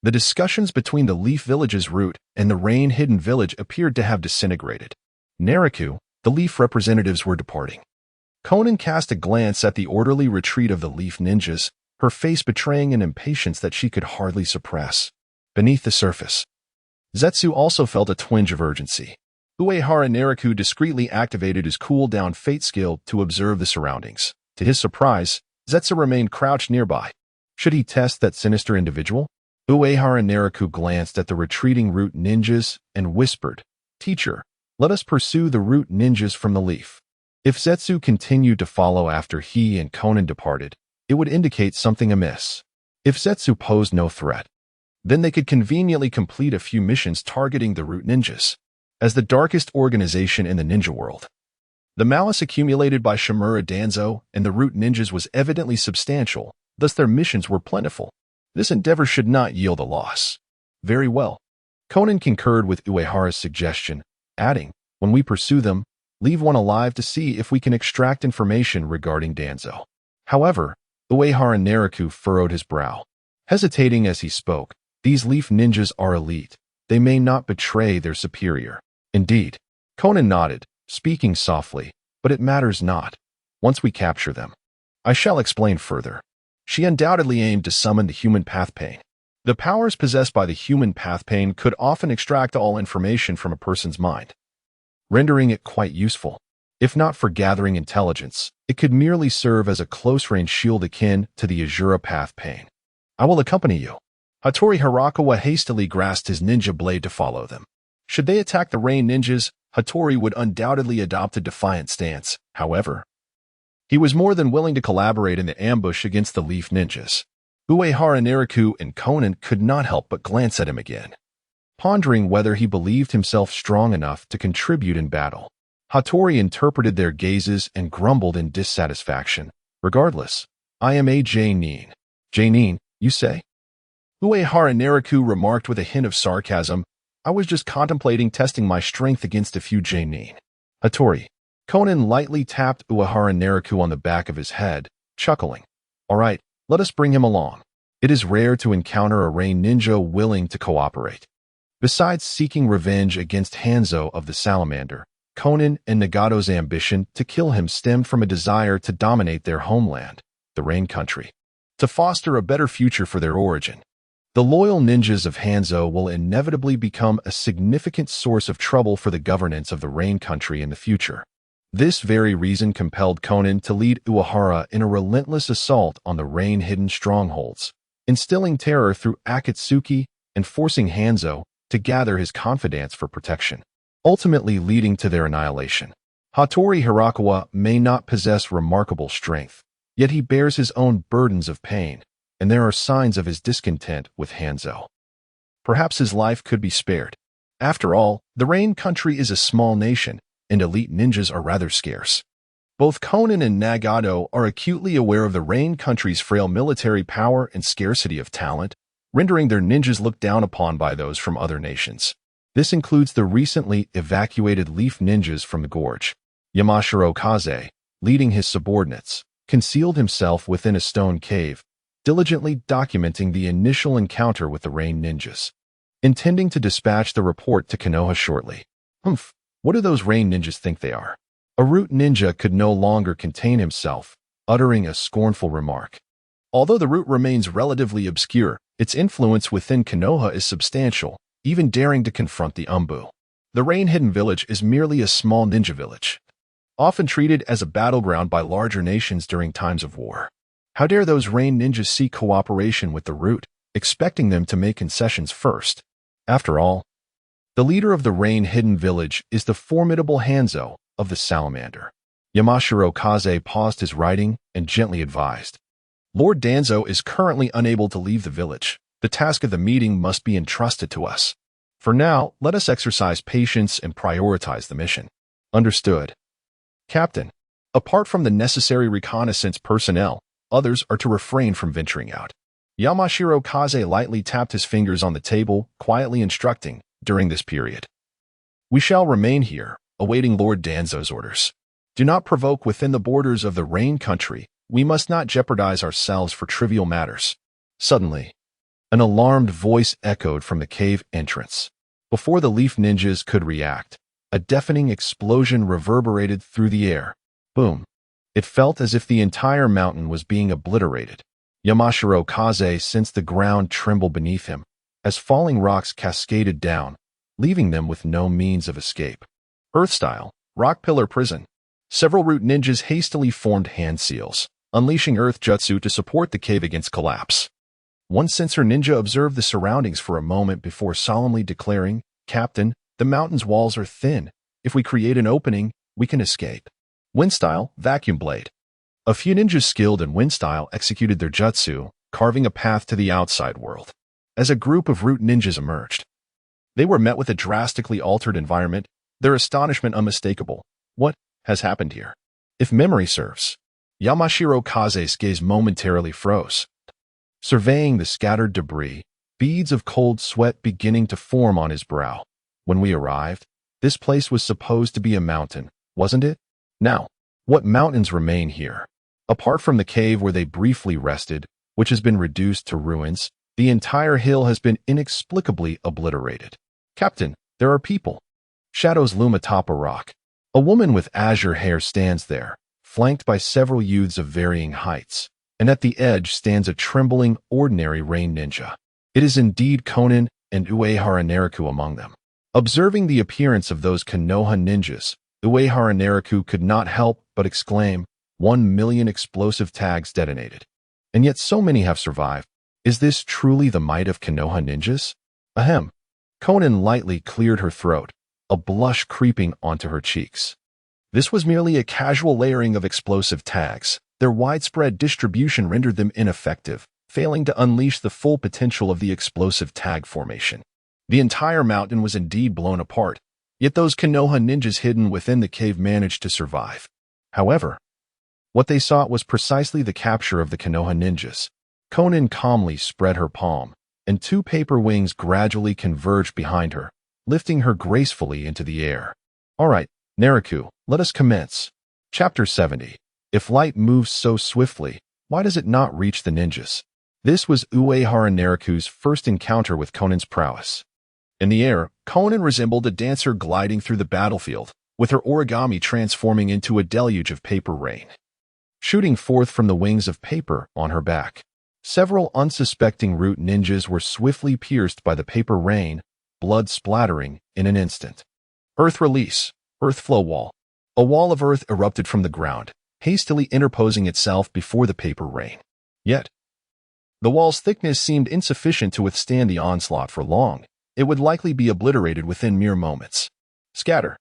The discussions between the Leaf Village's Root and the Rain Hidden Village appeared to have disintegrated. Naruto, the Leaf representatives were departing. Konan cast a glance at the orderly retreat of the Leaf Ninjas, her face betraying an impatience that she could hardly suppress. Beneath the surface, Zetsu also felt a twinge of urgency. Uehara Naruto discreetly activated his cool-down fate skill to observe the surroundings. To his surprise, Zetsu remained crouched nearby. Should he test that sinister individual? Uehara Naruto glanced at the retreating Root Ninjas and whispered, "Teacher, let us pursue the Root Ninjas from the Leaf." If Zetsu continued to follow after he and Konan departed, it would indicate something amiss. If Zetsu posed no threat, then they could conveniently complete a few missions targeting the Root Ninjas. As the darkest organization in the ninja world, the malice accumulated by Shimura Danzo and the Root Ninjas was evidently substantial, thus their missions were plentiful. This endeavor should not yield a loss. Very well. Konan concurred with Uehara's suggestion, adding, "When we pursue them, leave one alive to see if we can extract information regarding Danzo." However, Uehara Naruto furrowed his brow. Hesitating as he spoke, "These Leaf Ninjas are elite. They may not betray their superior." Indeed. Konan nodded, speaking softly, "But it matters not. Once we capture them, I shall explain further." She undoubtedly aimed to summon the human path pain. The powers possessed by the human path pain could often extract all information from a person's mind, rendering it quite useful. If not for gathering intelligence, it could merely serve as a close-range shield akin to the Azura path pain. "I will accompany you." Hattori Hirakawa hastily grasped his ninja blade to follow them. Should they attack the Rain Ninjas, Hattori would undoubtedly adopt a defiant stance. However, he was more than willing to collaborate in the ambush against the Leaf Ninjas. Uehara Naruto and Konan could not help but glance at him again, pondering whether he believed himself strong enough to contribute in battle. Hattori interpreted their gazes and grumbled in dissatisfaction. "Regardless, I am a J-nin." "J-nin, you say?" Uehara Naruto remarked with a hint of sarcasm. "I was just contemplating testing my strength against a few J-nin." "Hattori." Konan lightly tapped Uehara Naruto on the back of his head, chuckling. "All right, let us bring him along. It is rare to encounter a Rain ninja willing to cooperate." Besides seeking revenge against Hanzo of the Salamander, Conan and Nagato's ambition to kill him stemmed from a desire to dominate their homeland, the Rain Country, to foster a better future for their origin. The loyal ninjas of Hanzo will inevitably become a significant source of trouble for the governance of the Rain Country in the future. This very reason compelled Conan to lead Uehara in a relentless assault on the Rain-hidden strongholds, instilling terror through Akatsuki and forcing Hanzo to gather his confidants for protection, ultimately leading to their annihilation. Hattori Hirakawa may not possess remarkable strength, yet he bears his own burdens of pain, and there are signs of his discontent with Hanzo. Perhaps his life could be spared. After all, the Rain Country is a small nation, and elite ninjas are rather scarce. Both Conan and Nagato are acutely aware of the Rain Country's frail military power and scarcity of talent, rendering their ninjas looked down upon by those from other nations. This includes the recently evacuated Leaf ninjas from the gorge. Yamashiro Kaze, leading his subordinates, concealed himself within a stone cave, diligently documenting the initial encounter with the Rain ninjas, intending to dispatch the report to Konoha shortly. What do those Rain ninjas think they are? A root ninja could no longer contain himself, uttering a scornful remark. Although the root remains relatively obscure, its influence within Konoha is substantial, even daring to confront the Umbu. The Rain-hidden village is merely a small ninja village, often treated as a battleground by larger nations during times of war. How dare those Rain ninjas seek cooperation with the root, expecting them to make concessions first? After all, the leader of the Rain-hidden village is the formidable Hanzo of the Salamander. Yamashiro Kaze paused his writing and gently advised. Lord Danzo is currently unable to leave the village. The task of the meeting must be entrusted to us. For now, let us exercise patience and prioritize the mission. Understood. Captain, apart from the necessary reconnaissance personnel, others are to refrain from venturing out. Yamashiro Kaze lightly tapped his fingers on the table, quietly instructing, during this period. We shall remain here, awaiting Lord Danzo's orders. Do not provoke within the borders of the Rain Country. We must not jeopardize ourselves for trivial matters. Suddenly, an alarmed voice echoed from the cave entrance. Before the Leaf ninjas could react, a deafening explosion reverberated through the air. Boom. It felt as if the entire mountain was being obliterated. Yamashiro Kaze sensed the ground tremble beneath him, as falling rocks cascaded down, leaving them with no means of escape. Earth-style, rock pillar prison. Several root ninjas hastily formed hand seals, unleashing earth jutsu to support the cave against collapse. One sensor ninja observed the surroundings for a moment before solemnly declaring, Captain, the mountain's walls are thin. If we create an opening, we can escape. Wind-style, vacuum blade. A few ninjas skilled in wind-style executed their jutsu, carving a path to the outside world. As a group of root ninjas emerged, they were met with a drastically altered environment, their astonishment unmistakable. What has happened here? If memory serves, Yamashiro Kaze's gaze momentarily froze. Surveying the scattered debris, beads of cold sweat beginning to form on his brow. When we arrived, this place was supposed to be a mountain, wasn't it? Now, what mountains remain here? Apart from the cave where they briefly rested, which has been reduced to ruins, the entire hill has been inexplicably obliterated. Captain, there are people. Shadows loom atop a rock. A woman with azure hair stands there, flanked by several youths of varying heights, and at the edge stands a trembling, ordinary Rain ninja. It is indeed Conan and Uehara Nariku among them. Observing the appearance of those Konoha ninjas, Uehara Nariku could not help but exclaim, 1,000,000 explosive tags detonated. And yet so many have survived. Is this truly the might of Konoha ninjas? Ahem. Conan lightly cleared her throat, a blush creeping onto her cheeks. This was merely a casual layering of explosive tags. Their widespread distribution rendered them ineffective, failing to unleash the full potential of the explosive tag formation. The entire mountain was indeed blown apart, yet those Konoha ninjas hidden within the cave managed to survive. However, what they sought was precisely the capture of the Konoha ninjas. Conan calmly spread her palm, and two paper wings gradually converged behind her, lifting her gracefully into the air. All right, Nariku, let us commence. Chapter 70. If light moves so swiftly, why does it not reach the ninjas? This was Uehara Nariku's first encounter with Conan's prowess. In the air, Conan resembled a dancer gliding through the battlefield, with her origami transforming into a deluge of paper rain, shooting forth from the wings of paper on her back. Several unsuspecting root ninjas were swiftly pierced by the paper rain, blood splattering in an instant. Earth release, earth flow wall. A wall of earth erupted from the ground, hastily interposing itself before the paper rain. Yet, the wall's thickness seemed insufficient to withstand the onslaught for long. It would likely be obliterated within mere moments. Scatter,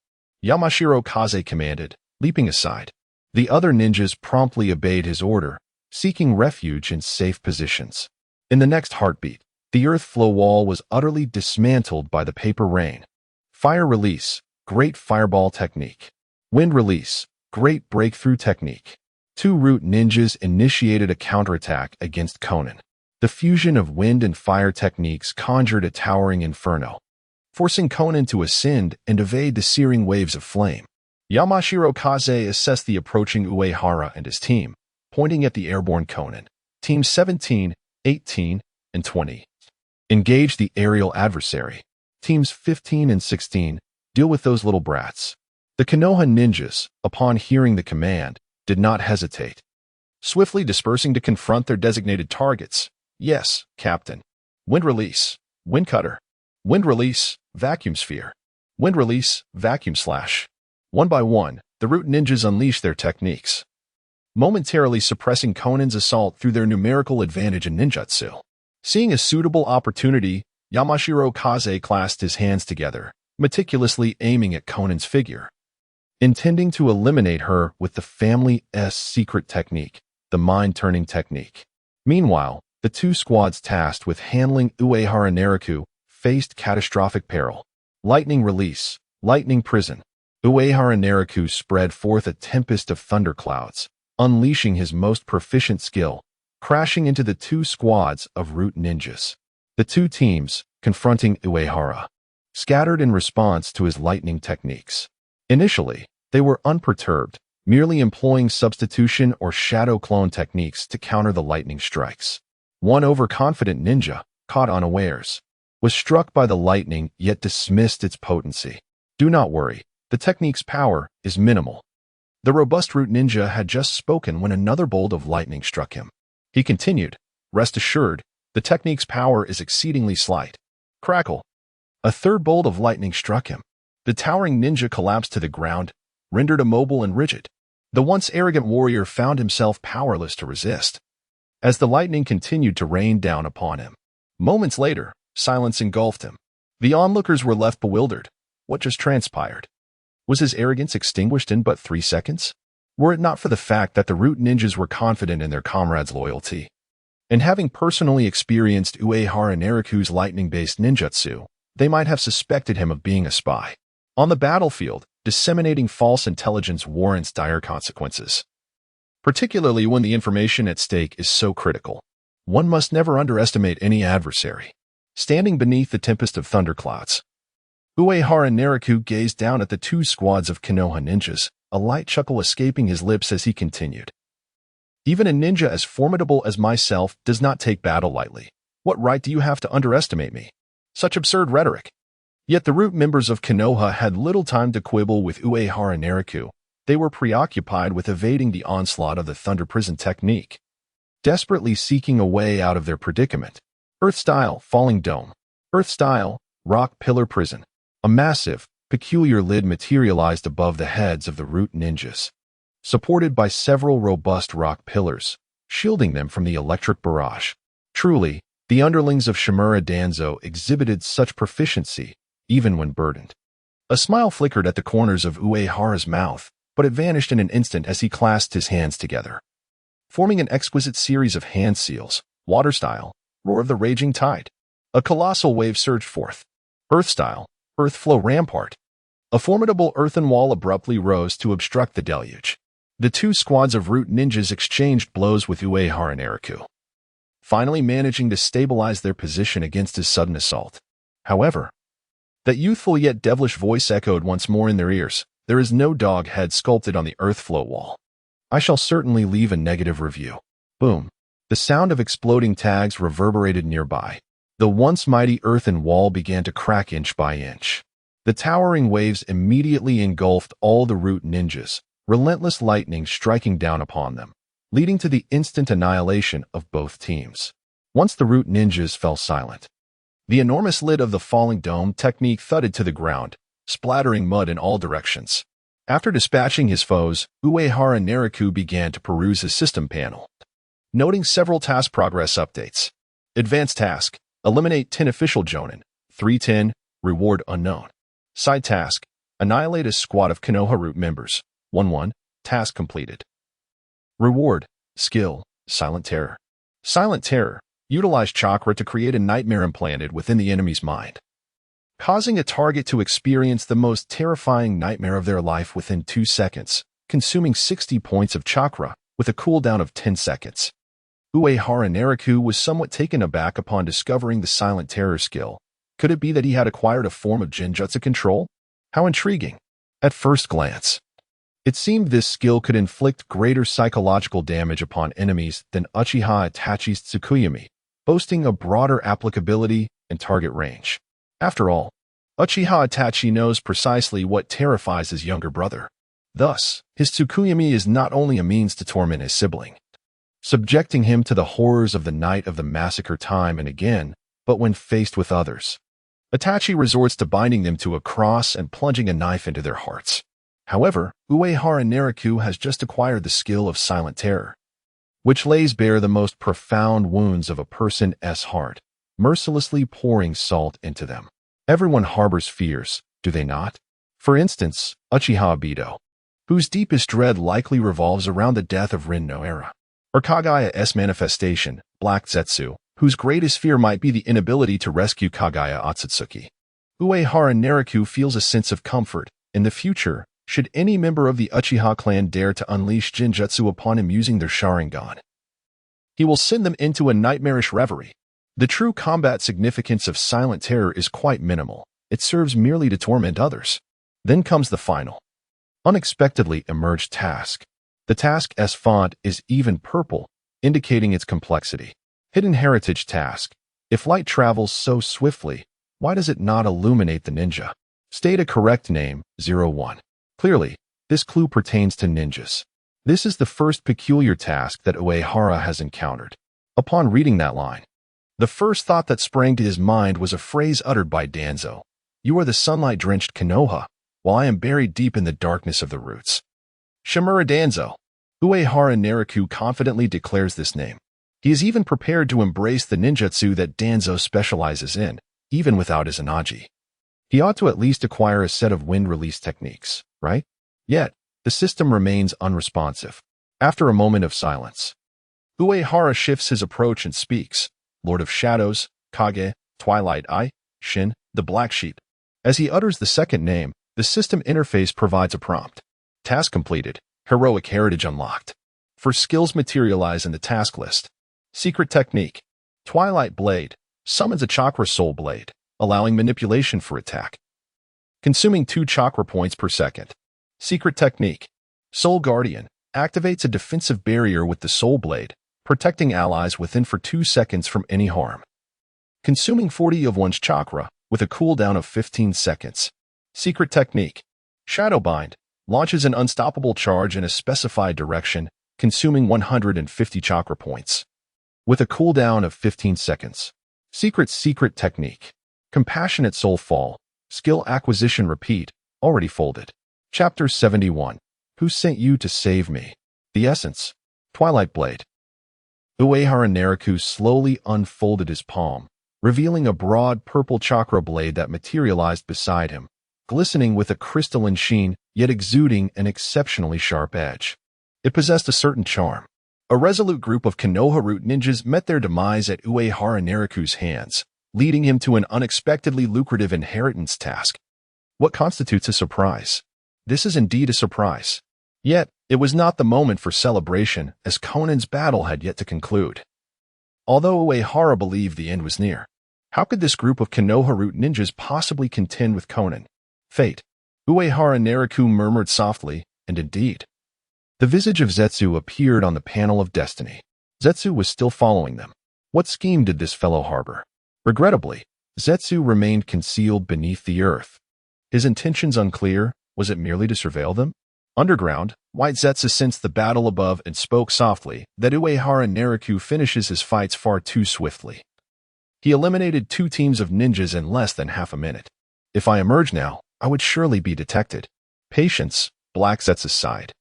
Yamashiro Kaze commanded, leaping aside. The other ninjas promptly obeyed his order, seeking refuge in safe positions. In the next heartbeat, the earth flow wall was utterly dismantled by the paper rain. Fire release, great fireball technique. Wind release, great breakthrough technique. Two root ninjas initiated a counterattack against Conan. The fusion of wind and fire techniques conjured a towering inferno, forcing Conan to ascend and evade the searing waves of flame. Yamashiro Kaze assessed the approaching Uehara and his team, pointing at the airborne Conan. Teams 17, 18, and 20. Engage the aerial adversary. Teams 15 and 16, deal with those little brats. The Konoha ninjas, upon hearing the command, did not hesitate, swiftly dispersing to confront their designated targets. Yes, Captain. Wind release, wind cutter. Wind release, vacuum sphere. Wind release, vacuum slash. One by one, the root ninjas unleashed their techniques, momentarily suppressing Conan's assault through their numerical advantage in ninjutsu. Seeing a suitable opportunity, Yamashiro Kaze clasped his hands together, meticulously aiming at Conan's figure, intending to eliminate her with the family's secret technique, the mind-turning technique. Meanwhile, the two squads tasked with handling Uehara Nariku faced catastrophic peril. Lightning release, lightning prison. Uehara Nariku spread forth a tempest of thunderclouds, unleashing his most proficient skill, crashing into the two squads of root ninjas. The two teams, confronting Uehara, scattered in response to his lightning techniques. Initially, they were unperturbed, merely employing substitution or shadow clone techniques to counter the lightning strikes. One overconfident ninja, caught unawares, was struck by the lightning yet dismissed its potency. Do not worry, the technique's power is minimal. The robust root ninja had just spoken when another bolt of lightning struck him. He continued, rest assured, the technique's power is exceedingly slight. Crackle. A third bolt of lightning struck him. The towering ninja collapsed to the ground, rendered immobile and rigid. The once arrogant warrior found himself powerless to resist, as the lightning continued to rain down upon him. Moments later, silence engulfed him. The onlookers were left bewildered. What just transpired? Was his arrogance extinguished in but 3 seconds? Were it not for the fact that the root ninjas were confident in their comrades' loyalty, and having personally experienced Uehara Nariku's lightning-based ninjutsu, they might have suspected him of being a spy. On the battlefield, disseminating false intelligence warrants dire consequences, particularly when the information at stake is so critical. One must never underestimate any adversary. Standing beneath the tempest of thunderclouds, Uehara Nariku gazed down at the two squads of Konoha ninjas, a light chuckle escaping his lips as he continued. Even a ninja as formidable as myself does not take battle lightly. What right do you have to underestimate me? Such absurd rhetoric. Yet the root members of Konoha had little time to quibble with Uehara Nariku. They were preoccupied with evading the onslaught of the Thunder Prison technique, desperately seeking a way out of their predicament. Earth-style falling dome. Earth-style rock pillar prison. A massive, peculiar lid materialized above the heads of the root ninjas, supported by several robust rock pillars, shielding them from the electric barrage. Truly, the underlings of Shimura Danzo exhibited such proficiency, even when burdened. A smile flickered at the corners of Uehara's mouth, but it vanished in an instant as he clasped his hands together, forming an exquisite series of hand seals. Water-style, roar of the raging tide. A colossal wave surged forth. Earth-style, earth flow rampart. A formidable earthen wall abruptly rose to obstruct the deluge. The two squads of root ninjas exchanged blows with Uehara Nariku, finally managing to stabilize their position against his sudden assault. However, that youthful yet devilish voice echoed once more in their ears. There is no dog head sculpted on the earth flow wall. I shall certainly leave a negative review. Boom. The sound of exploding tags reverberated nearby. The once mighty earthen wall began to crack inch by inch. The towering waves immediately engulfed all the root ninjas, relentless lightning striking down upon them, leading to the instant annihilation of both teams. Once the root ninjas fell silent, the enormous lid of the falling dome technique thudded to the ground, splattering mud in all directions. After dispatching his foes, Uehara Nariku began to peruse his system panel, noting several task progress updates. Advanced task: eliminate 10 official Jonin. 310, reward unknown. Side task: annihilate a squad of Konoha root members. 1-1, task completed. Reward: skill, Silent Terror. Silent Terror: utilize chakra to create a nightmare implanted within the enemy's mind, causing a target to experience the most terrifying nightmare of their life within 2 seconds, consuming 60 points of chakra with a cooldown of 10 seconds. Uehara Nariku was somewhat taken aback upon discovering the Silent Terror skill. Could it be that he had acquired a form of Genjutsu control? How intriguing. At first glance, it seemed this skill could inflict greater psychological damage upon enemies than Uchiha Itachi's Tsukuyomi, boasting a broader applicability and target range. After all, Uchiha Itachi knows precisely what terrifies his younger brother. Thus, his Tsukuyomi is not only a means to torment his sibling, subjecting him to the horrors of the night of the massacre time and again, but when faced with others, Itachi resorts to binding them to a cross and plunging a knife into their hearts. However, Uehara Nariku has just acquired the skill of Silent Terror, which lays bare the most profound wounds of a person's heart, mercilessly pouring salt into them. Everyone harbors fears, do they not? For instance, Uchiha Obito, whose deepest dread likely revolves around the death of Rin Noara, or Kagaya's manifestation, Black Zetsu, whose greatest fear might be the inability to rescue Kagaya Otsutsuki. Uehara Nariku feels a sense of comfort. In the future, should any member of the Uchiha clan dare to unleash Genjutsu upon him using their Sharingan, he will send them into a nightmarish reverie. The true combat significance of Silent Terror is quite minimal. It serves merely to torment others. Then comes the final, unexpectedly emerged task. The task's font is even purple, indicating its complexity. Hidden Heritage Task. If light travels so swiftly, why does it not illuminate the ninja? State a correct name, 01. Clearly, this clue pertains to ninjas. This is the first peculiar task that Uehara has encountered. Upon reading that line, the first thought that sprang to his mind was a phrase uttered by Danzo. You are the sunlight-drenched Konoha, while I am buried deep in the darkness of the roots. Shimura Danzo. Uehara Nariku confidently declares this name. He is even prepared to embrace the ninjutsu that Danzo specializes in, even without his Izanagi. He ought to at least acquire a set of wind release techniques, right? Yet, the system remains unresponsive. After a moment of silence, Uehara shifts his approach and speaks. Lord of Shadows, Kage, Twilight Eye, Shin, the Black Sheep. As he utters the second name, the system interface provides a prompt. Task completed. Heroic Heritage unlocked. For skills materialize in the task list. Secret technique. Twilight Blade summons a Chakra Soul Blade, allowing manipulation for attack, consuming 2 chakra points per second. Secret technique. Soul Guardian activates a defensive barrier with the Soul Blade, protecting allies within for 2 seconds from any harm, consuming 40 of one's chakra with a cooldown of 15 seconds. Secret technique. Shadowbind launches an unstoppable charge in a specified direction, consuming 150 chakra points, with a cooldown of 15 seconds. Secret technique. Compassionate Soul Fall, skill acquisition repeat, already folded. Chapter 71. Who sent you to save me? The essence. Twilight Blade. Uehara Nariku slowly unfolded his palm, revealing a broad purple chakra blade that materialized beside him, glistening with a crystalline sheen, yet exuding an exceptionally sharp edge. It possessed a certain charm. A resolute group of Konoha root ninjas met their demise at Uehara Nariku's hands, leading him to an unexpectedly lucrative inheritance task. What constitutes a surprise? This is indeed a surprise. Yet, it was not the moment for celebration, as Conan's battle had yet to conclude. Although Uehara believed the end was near, how could this group of Konoha root ninjas possibly contend with Conan? Fate. Uehara Nariku murmured softly, and indeed, the visage of Zetsu appeared on the panel of destiny. Zetsu was still following them. What scheme did this fellow harbor? Regrettably, Zetsu remained concealed beneath the earth. His intentions unclear. Was it merely to surveil them? Underground, White Zetsu sensed the battle above and spoke softly that Uehara Nariku finishes his fights far too swiftly. He eliminated 2 teams of ninjas in less than half a minute. If I emerge now, I would surely be detected. Patience, Black Zetsu sighed.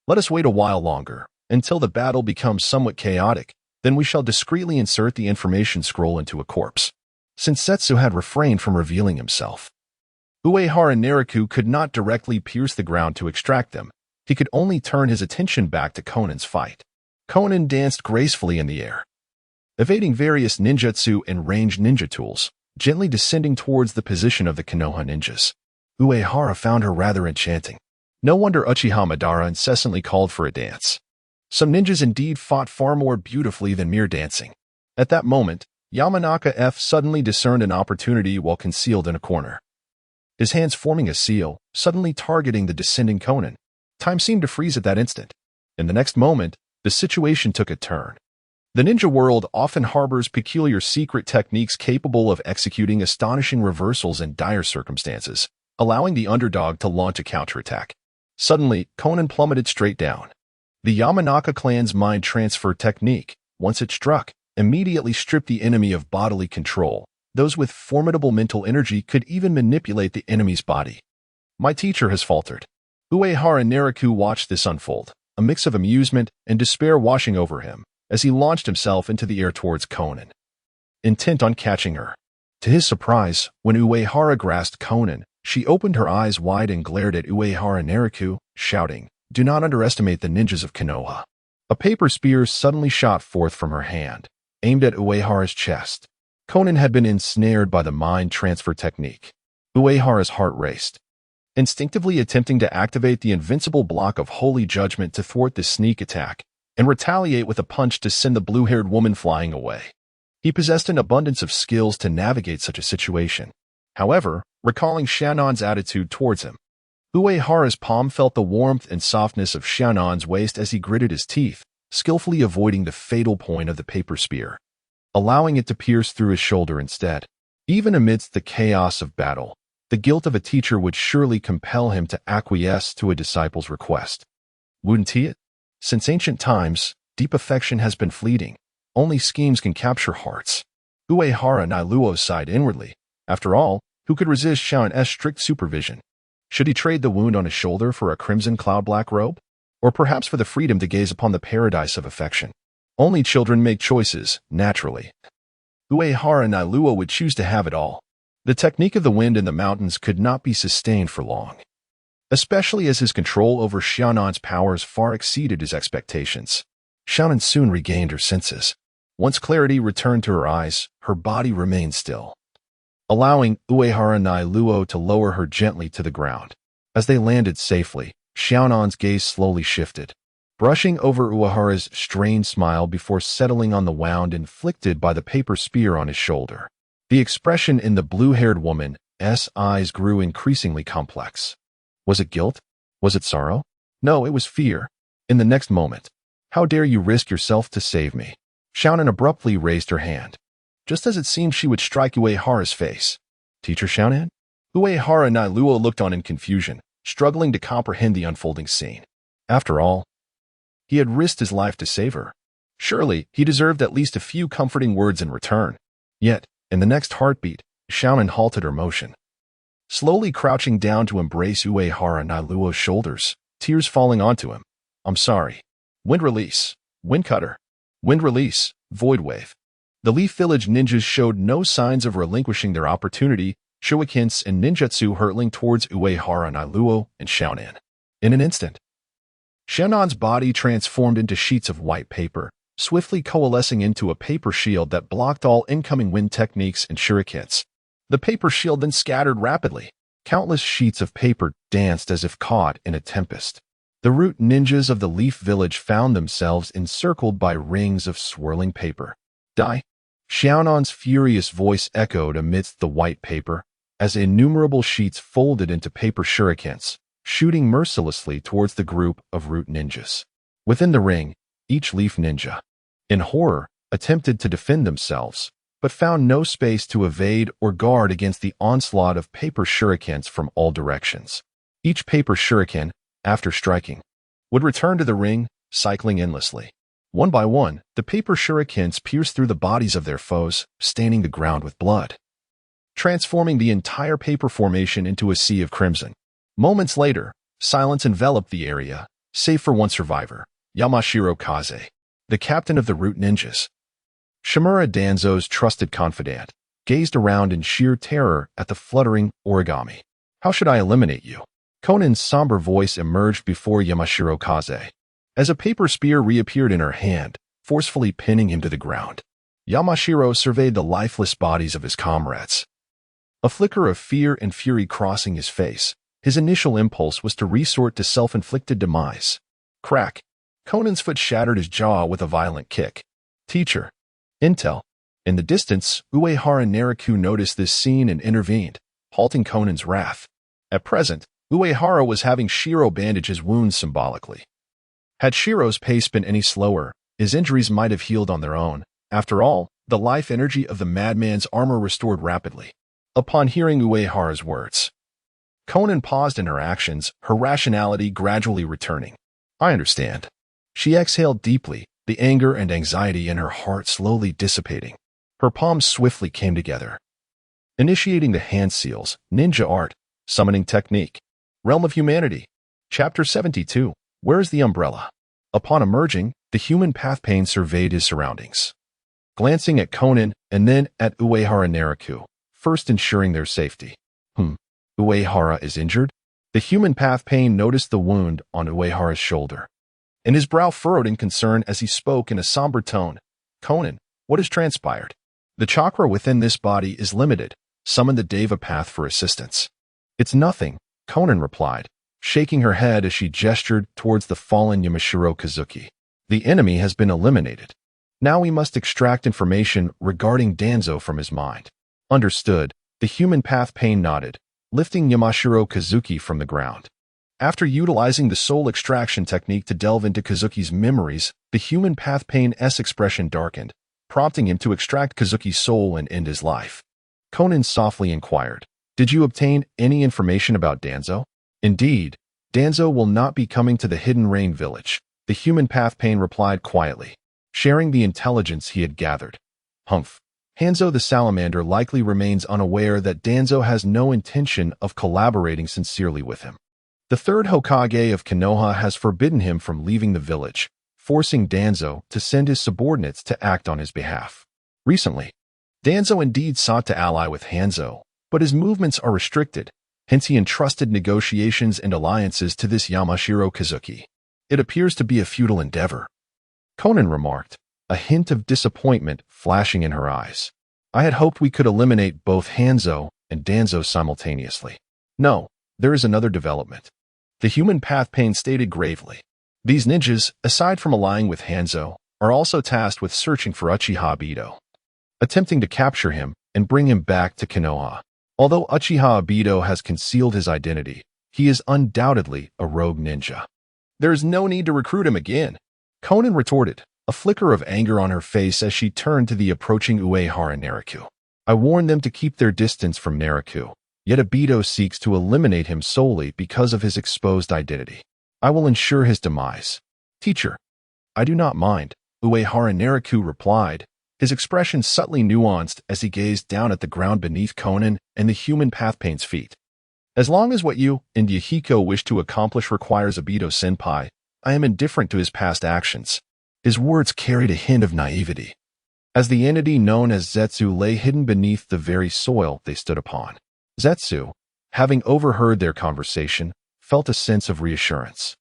Let us wait a while longer, until the battle becomes somewhat chaotic, then we shall discreetly insert the information scroll into a corpse. Since Zetsu had refrained from revealing himself, Uehara Nariku could not directly pierce the ground to extract them. He could only turn his attention back to Konan's fight. Konan danced gracefully in the air, evading various ninjutsu and ranged ninja tools, gently descending towards the position of the Konoha ninjas. Uehara found her rather enchanting. No wonder Uchiha Madara incessantly called for a dance. Some ninjas indeed fought far more beautifully than mere dancing. At that moment, Yamanaka F suddenly discerned an opportunity while concealed in a corner. His hands forming a seal, suddenly targeting the descending Konan. Time seemed to freeze at that instant. In the next moment, the situation took a turn. The ninja world often harbors peculiar secret techniques capable of executing astonishing reversals in dire circumstances, allowing the underdog to launch a counterattack. Suddenly, Konan plummeted straight down. The Yamanaka clan's mind transfer technique, once it struck, immediately stripped the enemy of bodily control. Those with formidable mental energy could even manipulate the enemy's body. My teacher has faltered. Uehara Nariku watched this unfold, a mix of amusement and despair washing over him, as he launched himself into the air towards Konan, intent on catching her. To his surprise, when Uehara grasped Konan, she opened her eyes wide and glared at Uehara Nariku, shouting, "Do not underestimate the ninjas of Konoha." A paper spear suddenly shot forth from her hand, aimed at Uehara's chest. Konan had been ensnared by the mind transfer technique. Uehara's heart raced, instinctively attempting to activate the invincible block of holy judgment to thwart this sneak attack and retaliate with a punch to send the blue-haired woman flying away. He possessed an abundance of skills to navigate such a situation. However, recalling Shannon's attitude towards him, Uehara's palm felt the warmth and softness of Shannon's waist as he gritted his teeth, skillfully avoiding the fatal point of the paper spear, allowing it to pierce through his shoulder instead. Even amidst the chaos of battle, the guilt of a teacher would surely compel him to acquiesce to a disciple's request. Wouldn't he? Since ancient times, deep affection has been fleeting. Only schemes can capture hearts. Uehara Nailuo sighed inwardly. After all, who could resist Shannon's strict supervision? Should he trade the wound on his shoulder for a crimson cloud-black robe? Or perhaps for the freedom to gaze upon the paradise of affection? Only children make choices, naturally. Uehara Nailuo would choose to have it all. The technique of the wind in the mountains could not be sustained for long, especially as his control over Shannon's powers far exceeded his expectations. Shannon soon regained her senses. Once clarity returned to her eyes, her body remained still, allowing Uehara Nailuo to lower her gently to the ground. As they landed safely, Shannon's gaze slowly shifted, brushing over Uehara's strained smile before settling on the wound inflicted by the paper spear on his shoulder. The expression in the blue-haired woman's eyes grew increasingly complex. Was it guilt? Was it sorrow? No, it was fear. In the next moment, "How dare you risk yourself to save me?" Shannon abruptly raised her hand, just as it seemed she would strike Uehara's face. "Teacher Shannon?" Uehara Nailuo looked on in confusion, struggling to comprehend the unfolding scene. After all, he had risked his life to save her. Surely, he deserved at least a few comforting words in return. Yet, in the next heartbeat, Shannon halted her motion, slowly crouching down to embrace Uehara Nailuo's shoulders, tears falling onto him. "I'm sorry." Wind release. Wind cutter. Wind release. Void wave. The Leaf Village ninjas showed no signs of relinquishing their opportunity, shurikens and ninjutsu hurtling towards Uehara Nailuo and Shannon. In an instant, Shannon's body transformed into sheets of white paper, swiftly coalescing into a paper shield that blocked all incoming wind techniques and shurikens. The paper shield then scattered rapidly. Countless sheets of paper danced as if caught in a tempest. The root ninjas of the Leaf Village found themselves encircled by rings of swirling paper. "Die!" Shannon's furious voice echoed amidst the white paper, as innumerable sheets folded into paper shurikens, shooting mercilessly towards the group of root ninjas. Within the ring, each leaf ninja, in horror, attempted to defend themselves, but found no space to evade or guard against the onslaught of paper shurikens from all directions. Each paper shuriken, after striking, would return to the ring, cycling endlessly. One by one, the paper shurikens pierced through the bodies of their foes, staining the ground with blood, transforming the entire paper formation into a sea of crimson. Moments later, silence enveloped the area, save for one survivor, Yamashiro Kaze, the captain of the Root Ninjas. Shimura Danzo's trusted confidant gazed around in sheer terror at the fluttering origami. How should I eliminate you? Konan's somber voice emerged before Yamashiro Kaze, as a paper spear reappeared in her hand, forcefully pinning him to the ground. Yamashiro surveyed the lifeless bodies of his comrades, a flicker of fear and fury crossing his face. His initial impulse was to resort to self-inflicted demise. Crack! Konan's foot shattered his jaw with a violent kick. Teacher. Intel. In the distance, Uehara Nariku noticed this scene and intervened, halting Konan's wrath. At present, Uehara was having Shiro bandage his wounds symbolically. Had Shiro's pace been any slower, his injuries might have healed on their own. After all, the life energy of the madman's armor restored rapidly. Upon hearing Uehara's words, Konan paused in her actions, her rationality gradually returning. I understand. She exhaled deeply, the anger and anxiety in her heart slowly dissipating. Her palms swiftly came together, initiating the hand seals, ninja art, summoning technique. Realm of Humanity. Chapter 72. Where is the umbrella? Upon emerging, the human pathpain surveyed his surroundings, glancing at Konan and then at Uehara Nariku, first ensuring their safety. Uehara is injured? The human pathpain noticed the wound on Uehara's shoulder, and his brow furrowed in concern as he spoke in a somber tone. Konan, what has transpired? The chakra within this body is limited. Summon the Deva path for assistance. It's nothing, Konan replied, shaking her head as she gestured towards the fallen Yamashiro Kazuki. The enemy has been eliminated. Now we must extract information regarding Danzo from his mind. Understood. The human pathpain nodded, lifting Yamashiro Kazuki from the ground. After utilizing the soul extraction technique to delve into Kazuki's memories, the human pathpain's expression darkened, prompting him to extract Kazuki's soul and end his life. Konan softly inquired, Did you obtain any information about Danzo? Indeed, Danzo will not be coming to the Hidden Rain village, the human pathpain replied quietly, sharing the intelligence he had gathered. Humph. Hanzo the salamander likely remains unaware that Danzo has no intention of collaborating sincerely with him. The third Hokage of Konoha has forbidden him from leaving the village, forcing Danzo to send his subordinates to act on his behalf. Recently, Danzo indeed sought to ally with Hanzo, but his movements are restricted, hence he entrusted negotiations and alliances to this Yamashiro Kazuki. It appears to be a futile endeavor, Konan remarked, a hint of disappointment flashing in her eyes. I had hoped we could eliminate both Hanzo and Danzo simultaneously. No, there is another development. The human pathpain stated gravely. These ninjas, aside from allying with Hanzo, are also tasked with searching for Uchiha Obito, attempting to capture him and bring him back to Konoha. Although Uchiha Obito has concealed his identity, he is undoubtedly a rogue ninja. There is no need to recruit him again, Konan retorted, a flicker of anger on her face as she turned to the approaching Uehara Nariku. I warned them to keep their distance from Nariku, yet Obito seeks to eliminate him solely because of his exposed identity. I will ensure his demise. Teacher, I do not mind, Uehara Nariku replied, his expression subtly nuanced as he gazed down at the ground beneath Konan and the human pathpain's feet. As long as what you and Yahiko wish to accomplish requires Obito-senpai, I am indifferent to his past actions. His words carried a hint of naivety, as the entity known as Zetsu lay hidden beneath the very soil they stood upon. Zetsu, having overheard their conversation, felt a sense of reassurance.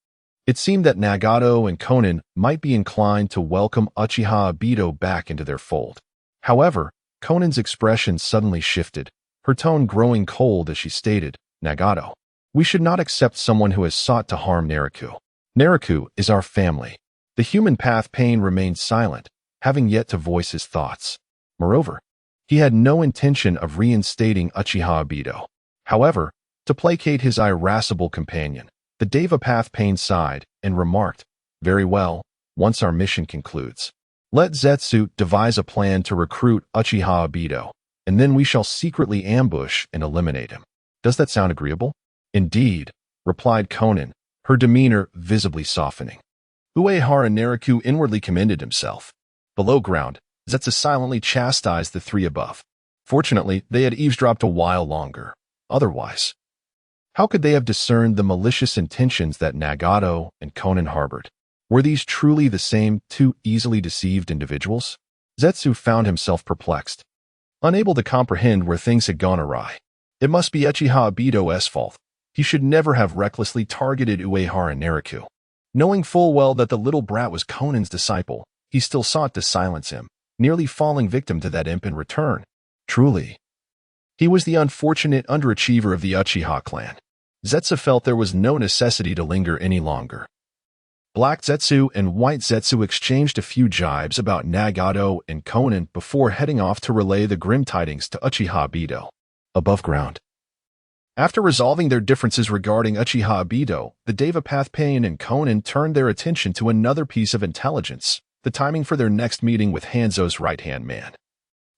It seemed that Nagato and Konan might be inclined to welcome Uchiha Obito back into their fold. However, Konan's expression suddenly shifted, her tone growing cold as she stated, Nagato, we should not accept someone who has sought to harm Nariku. Nariku is our family. The human pathpain remained silent, having yet to voice his thoughts. Moreover, he had no intention of reinstating Uchiha Obito. However, to placate his irascible companion, the Deva pathpain sighed and remarked, very well, once our mission concludes, Let Zetsu devise a plan to recruit Uchiha Obito, and then we shall secretly ambush and eliminate him. Does that sound agreeable? Indeed, replied Konan, her demeanor visibly softening. Uehara Nariku inwardly commended himself. Below ground, Zetsu silently chastised the three above. Fortunately, they had eavesdropped a while longer. Otherwise, how could they have discerned the malicious intentions that Nagato and Konan harbored? Were these truly the same two easily deceived individuals? Zetsu found himself perplexed, unable to comprehend where things had gone awry. It must be Uchiha Obito's fault. He should never have recklessly targeted Uehara Nariku. Knowing full well that the little brat was Konan's disciple, he still sought to silence him, nearly falling victim to that imp in return. Truly, he was the unfortunate underachiever of the Uchiha clan. Zetsu felt there was no necessity to linger any longer. Black Zetsu and White Zetsu exchanged a few jibes about Nagato and Konan before heading off to relay the grim tidings to Uchiha Obito. Above ground. After resolving their differences regarding Uchiha Obito, the Devapath Pain and Konan turned their attention to another piece of intelligence, the timing for their next meeting with Hanzo's right-hand man,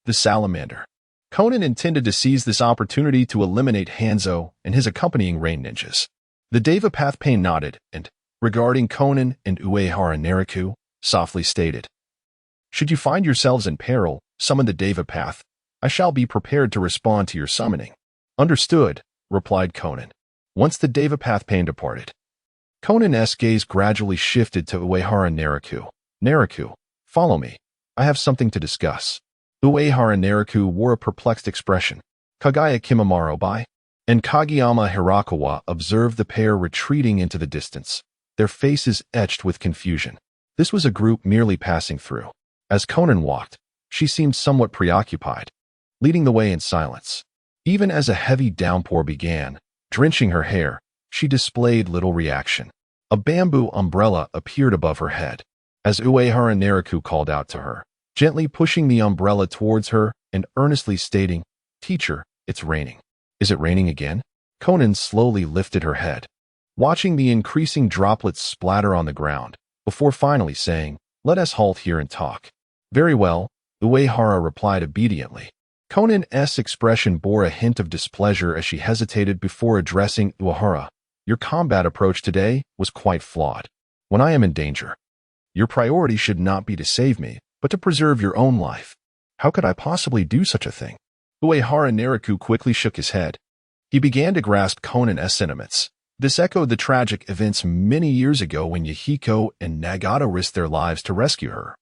the Salamander. Konan intended to seize this opportunity to eliminate Hanzo and his accompanying rain ninjas. The Devapath Pain nodded and, regarding Konan and Uehara Nariku, softly stated, "Should you find yourselves in peril, summon the Devapath. I shall be prepared to respond to your summoning." "Understood," replied Konan. Once the Devapath Pain departed, Konan's gaze gradually shifted to Uehara Nariku. "Nariku, follow me. I have something to discuss." Uehara Nariku wore a perplexed expression. Kagaya Kimimaro Bai and Kageyama Hirakawa observed the pair retreating into the distance, their faces etched with confusion. This was a group merely passing through. As Konan walked, she seemed somewhat preoccupied, leading the way in silence. Even as a heavy downpour began, drenching her hair, she displayed little reaction. A bamboo umbrella appeared above her head, as Uehara Nariku called out to her, gently pushing the umbrella towards her and earnestly stating, "Teacher, it's raining." "Is it raining again?" Konan slowly lifted her head, watching the increasing droplets splatter on the ground, before finally saying, "Let us halt here and talk." "Very well," Uehara replied obediently. Konan's expression bore a hint of displeasure as she hesitated before addressing Uehara. "Your combat approach today was quite flawed. When I am in danger, your priority should not be to save me, but to preserve your own life. How could I possibly do such a thing?" Uehara Nariku quickly shook his head. He began to grasp Konan's sentiments. This echoed the tragic events many years ago when Yahiko and Nagato risked their lives to rescue her,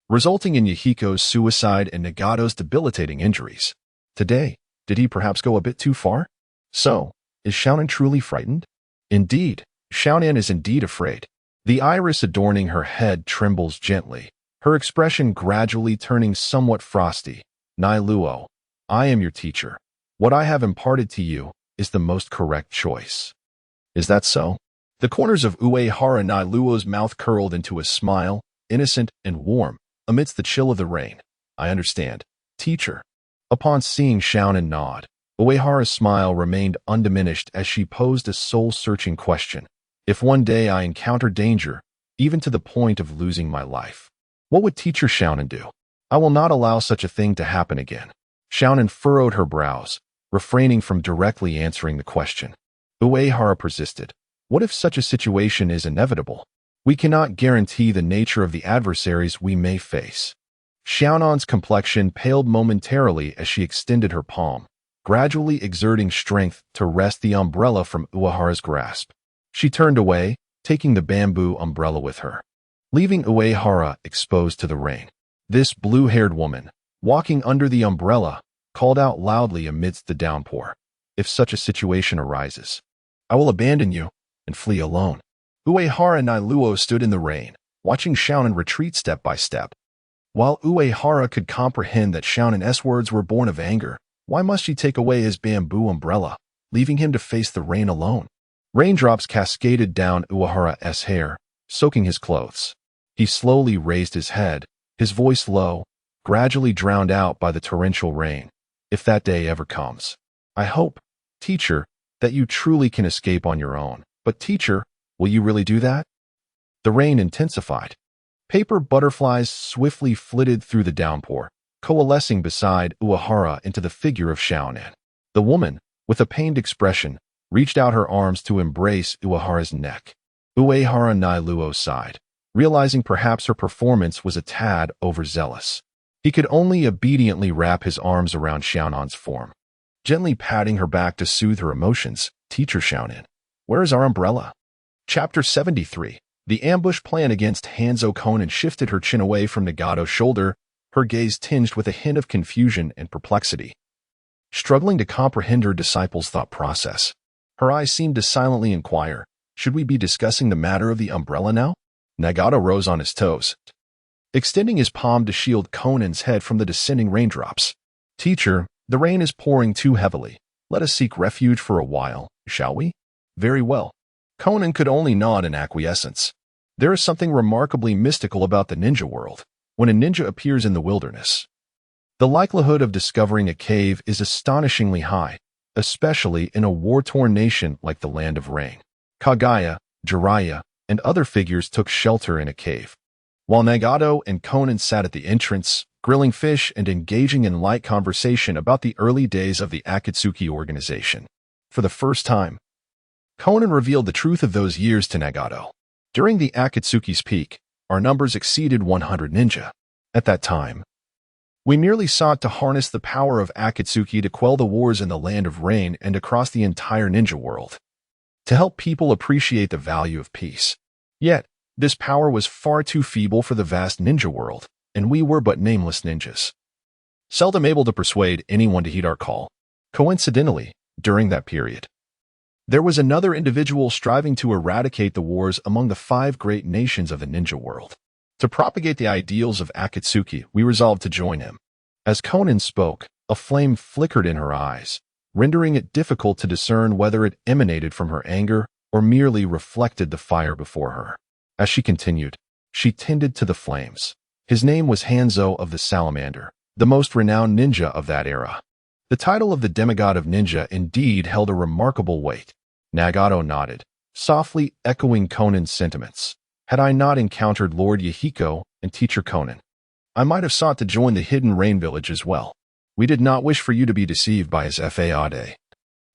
resulting in Yahiko's suicide and Nagato's debilitating injuries. Today, did he perhaps go a bit too far? So, is Xiaonan truly frightened? Indeed, Xiaonan is indeed afraid. The iris adorning her head trembles gently, her expression gradually turning somewhat frosty. "Nai Luo, I am your teacher. What I have imparted to you is the most correct choice." "Is that so?" The corners of Uehara Nai Luo's mouth curled into a smile, innocent and warm, amidst the chill of the rain. "I understand, teacher." Upon seeing Xiaonan nod, Uehara's smile remained undiminished as she posed a soul-searching question. "If one day I encounter danger, even to the point of losing my life, what would teacher Xiaonan do?" "I will not allow such a thing to happen again." Xiaonan furrowed her brows, refraining from directly answering the question. Uehara persisted. "What if such a situation is inevitable? We cannot guarantee the nature of the adversaries we may face." Xiaonan's complexion paled momentarily as she extended her palm, gradually exerting strength to wrest the umbrella from Uehara's grasp. She turned away, taking the bamboo umbrella with her, leaving Uehara exposed to the rain. This blue-haired woman, walking under the umbrella, called out loudly amidst the downpour, "If such a situation arises, I will abandon you and flee alone." Uehara Nai Luo stood in the rain, watching Xiaonan retreat step by step. While Uehara could comprehend that Xiaonan's words were born of anger, why must she take away his bamboo umbrella, leaving him to face the rain alone? Raindrops cascaded down Uehara's hair, soaking his clothes. He slowly raised his head, his voice low, gradually drowned out by the torrential rain. "If that day ever comes, I hope, teacher, that you truly can escape on your own. But teacher, will you really do that?" The rain intensified, Paper butterflies swiftly flitted through the downpour, coalescing beside Uehara into the figure of Xiaonan. The woman, with a pained expression, reached out her arms to embrace Uehara's neck. Uehara Nailuo sighed, realizing perhaps her performance was a tad overzealous. He could only obediently wrap his arms around Xiaonan's form, gently patting her back to soothe her emotions. Teacher Xiaonan, where is our umbrella? Chapter 73. The ambush plan against Hanzo. Konan shifted her chin away from Nagato's shoulder, her gaze tinged with a hint of confusion and perplexity. Struggling to comprehend her disciple's thought process, her eyes seemed to silently inquire, should we be discussing the matter of the umbrella now? Nagato rose on his toes, extending his palm to shield Konan's head from the descending raindrops. Teacher, the rain is pouring too heavily. Let us seek refuge for a while, shall we? Very well. Konan could only nod in acquiescence. There is something remarkably mystical about the ninja world. When a ninja appears in the wilderness, the likelihood of discovering a cave is astonishingly high, especially in a war-torn nation like the Land of Rain. Kagaya, Jiraiya, and other figures took shelter in a cave, while Nagato and Konan sat at the entrance, grilling fish and engaging in light conversation about the early days of the Akatsuki organization. For the first time, Konan revealed the truth of those years to Nagato. During the Akatsuki's peak, our numbers exceeded 100 ninja. At that time, we merely sought to harness the power of Akatsuki to quell the wars in the Land of Rain and across the entire ninja world, to help people appreciate the value of peace. Yet, this power was far too feeble for the vast ninja world, and we were but nameless ninjas, seldom able to persuade anyone to heed our call. Coincidentally, during that period, there was another individual striving to eradicate the wars among the 5 great nations of the ninja world. To propagate the ideals of Akatsuki, we resolved to join him. As Konan spoke, a flame flickered in her eyes, rendering it difficult to discern whether it emanated from her anger or merely reflected the fire before her. As she continued, she tended to the flames. His name was Hanzo of the Salamander, the most renowned ninja of that era. The title of the demigod of ninja indeed held a remarkable weight. Nagato nodded, softly echoing Konan's sentiments. Had I not encountered Lord Yahiko and Teacher Konan, I might have sought to join the hidden rain village as well. We did not wish for you to be deceived by his Fade,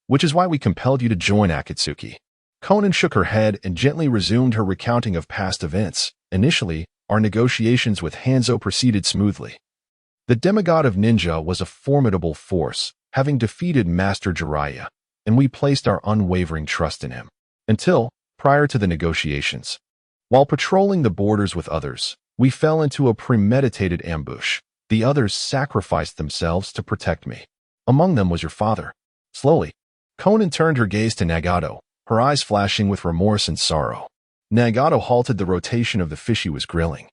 which is why we compelled you to join Akatsuki. Konan shook her head and gently resumed her recounting of past events. Initially, our negotiations with Hanzo proceeded smoothly. The demigod of ninja was a formidable force, having defeated Master Jiraiya, and we placed our unwavering trust in him. Until, prior to the negotiations, while patrolling the borders with others, we fell into a premeditated ambush. The others sacrificed themselves to protect me. Among them was your father. Slowly, Konan turned her gaze to Nagato, her eyes flashing with remorse and sorrow. Nagato halted the rotation of the fish he was grilling,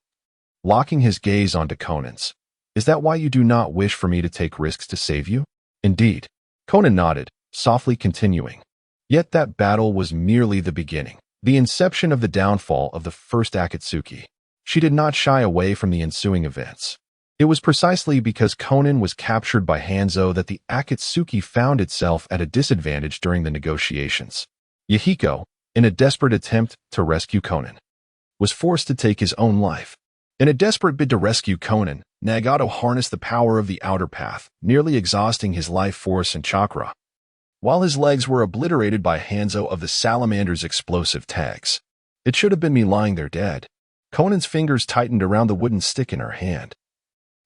locking his gaze onto Konan's. Is that why you do not wish for me to take risks to save you? Indeed. Konan nodded, softly continuing. Yet that battle was merely the beginning, the inception of the downfall of the first Akatsuki. She did not shy away from the ensuing events. It was precisely because Konan was captured by Hanzo that the Akatsuki found itself at a disadvantage during the negotiations. Yahiko, in a desperate attempt to rescue Konan, was forced to take his own life. In a desperate bid to rescue Konan, Nagato harnessed the power of the outer path, nearly exhausting his life force and chakra, while his legs were obliterated by Hanzo of the Salamander's explosive tags. It should have been me lying there dead. Konan's fingers tightened around the wooden stick in her hand,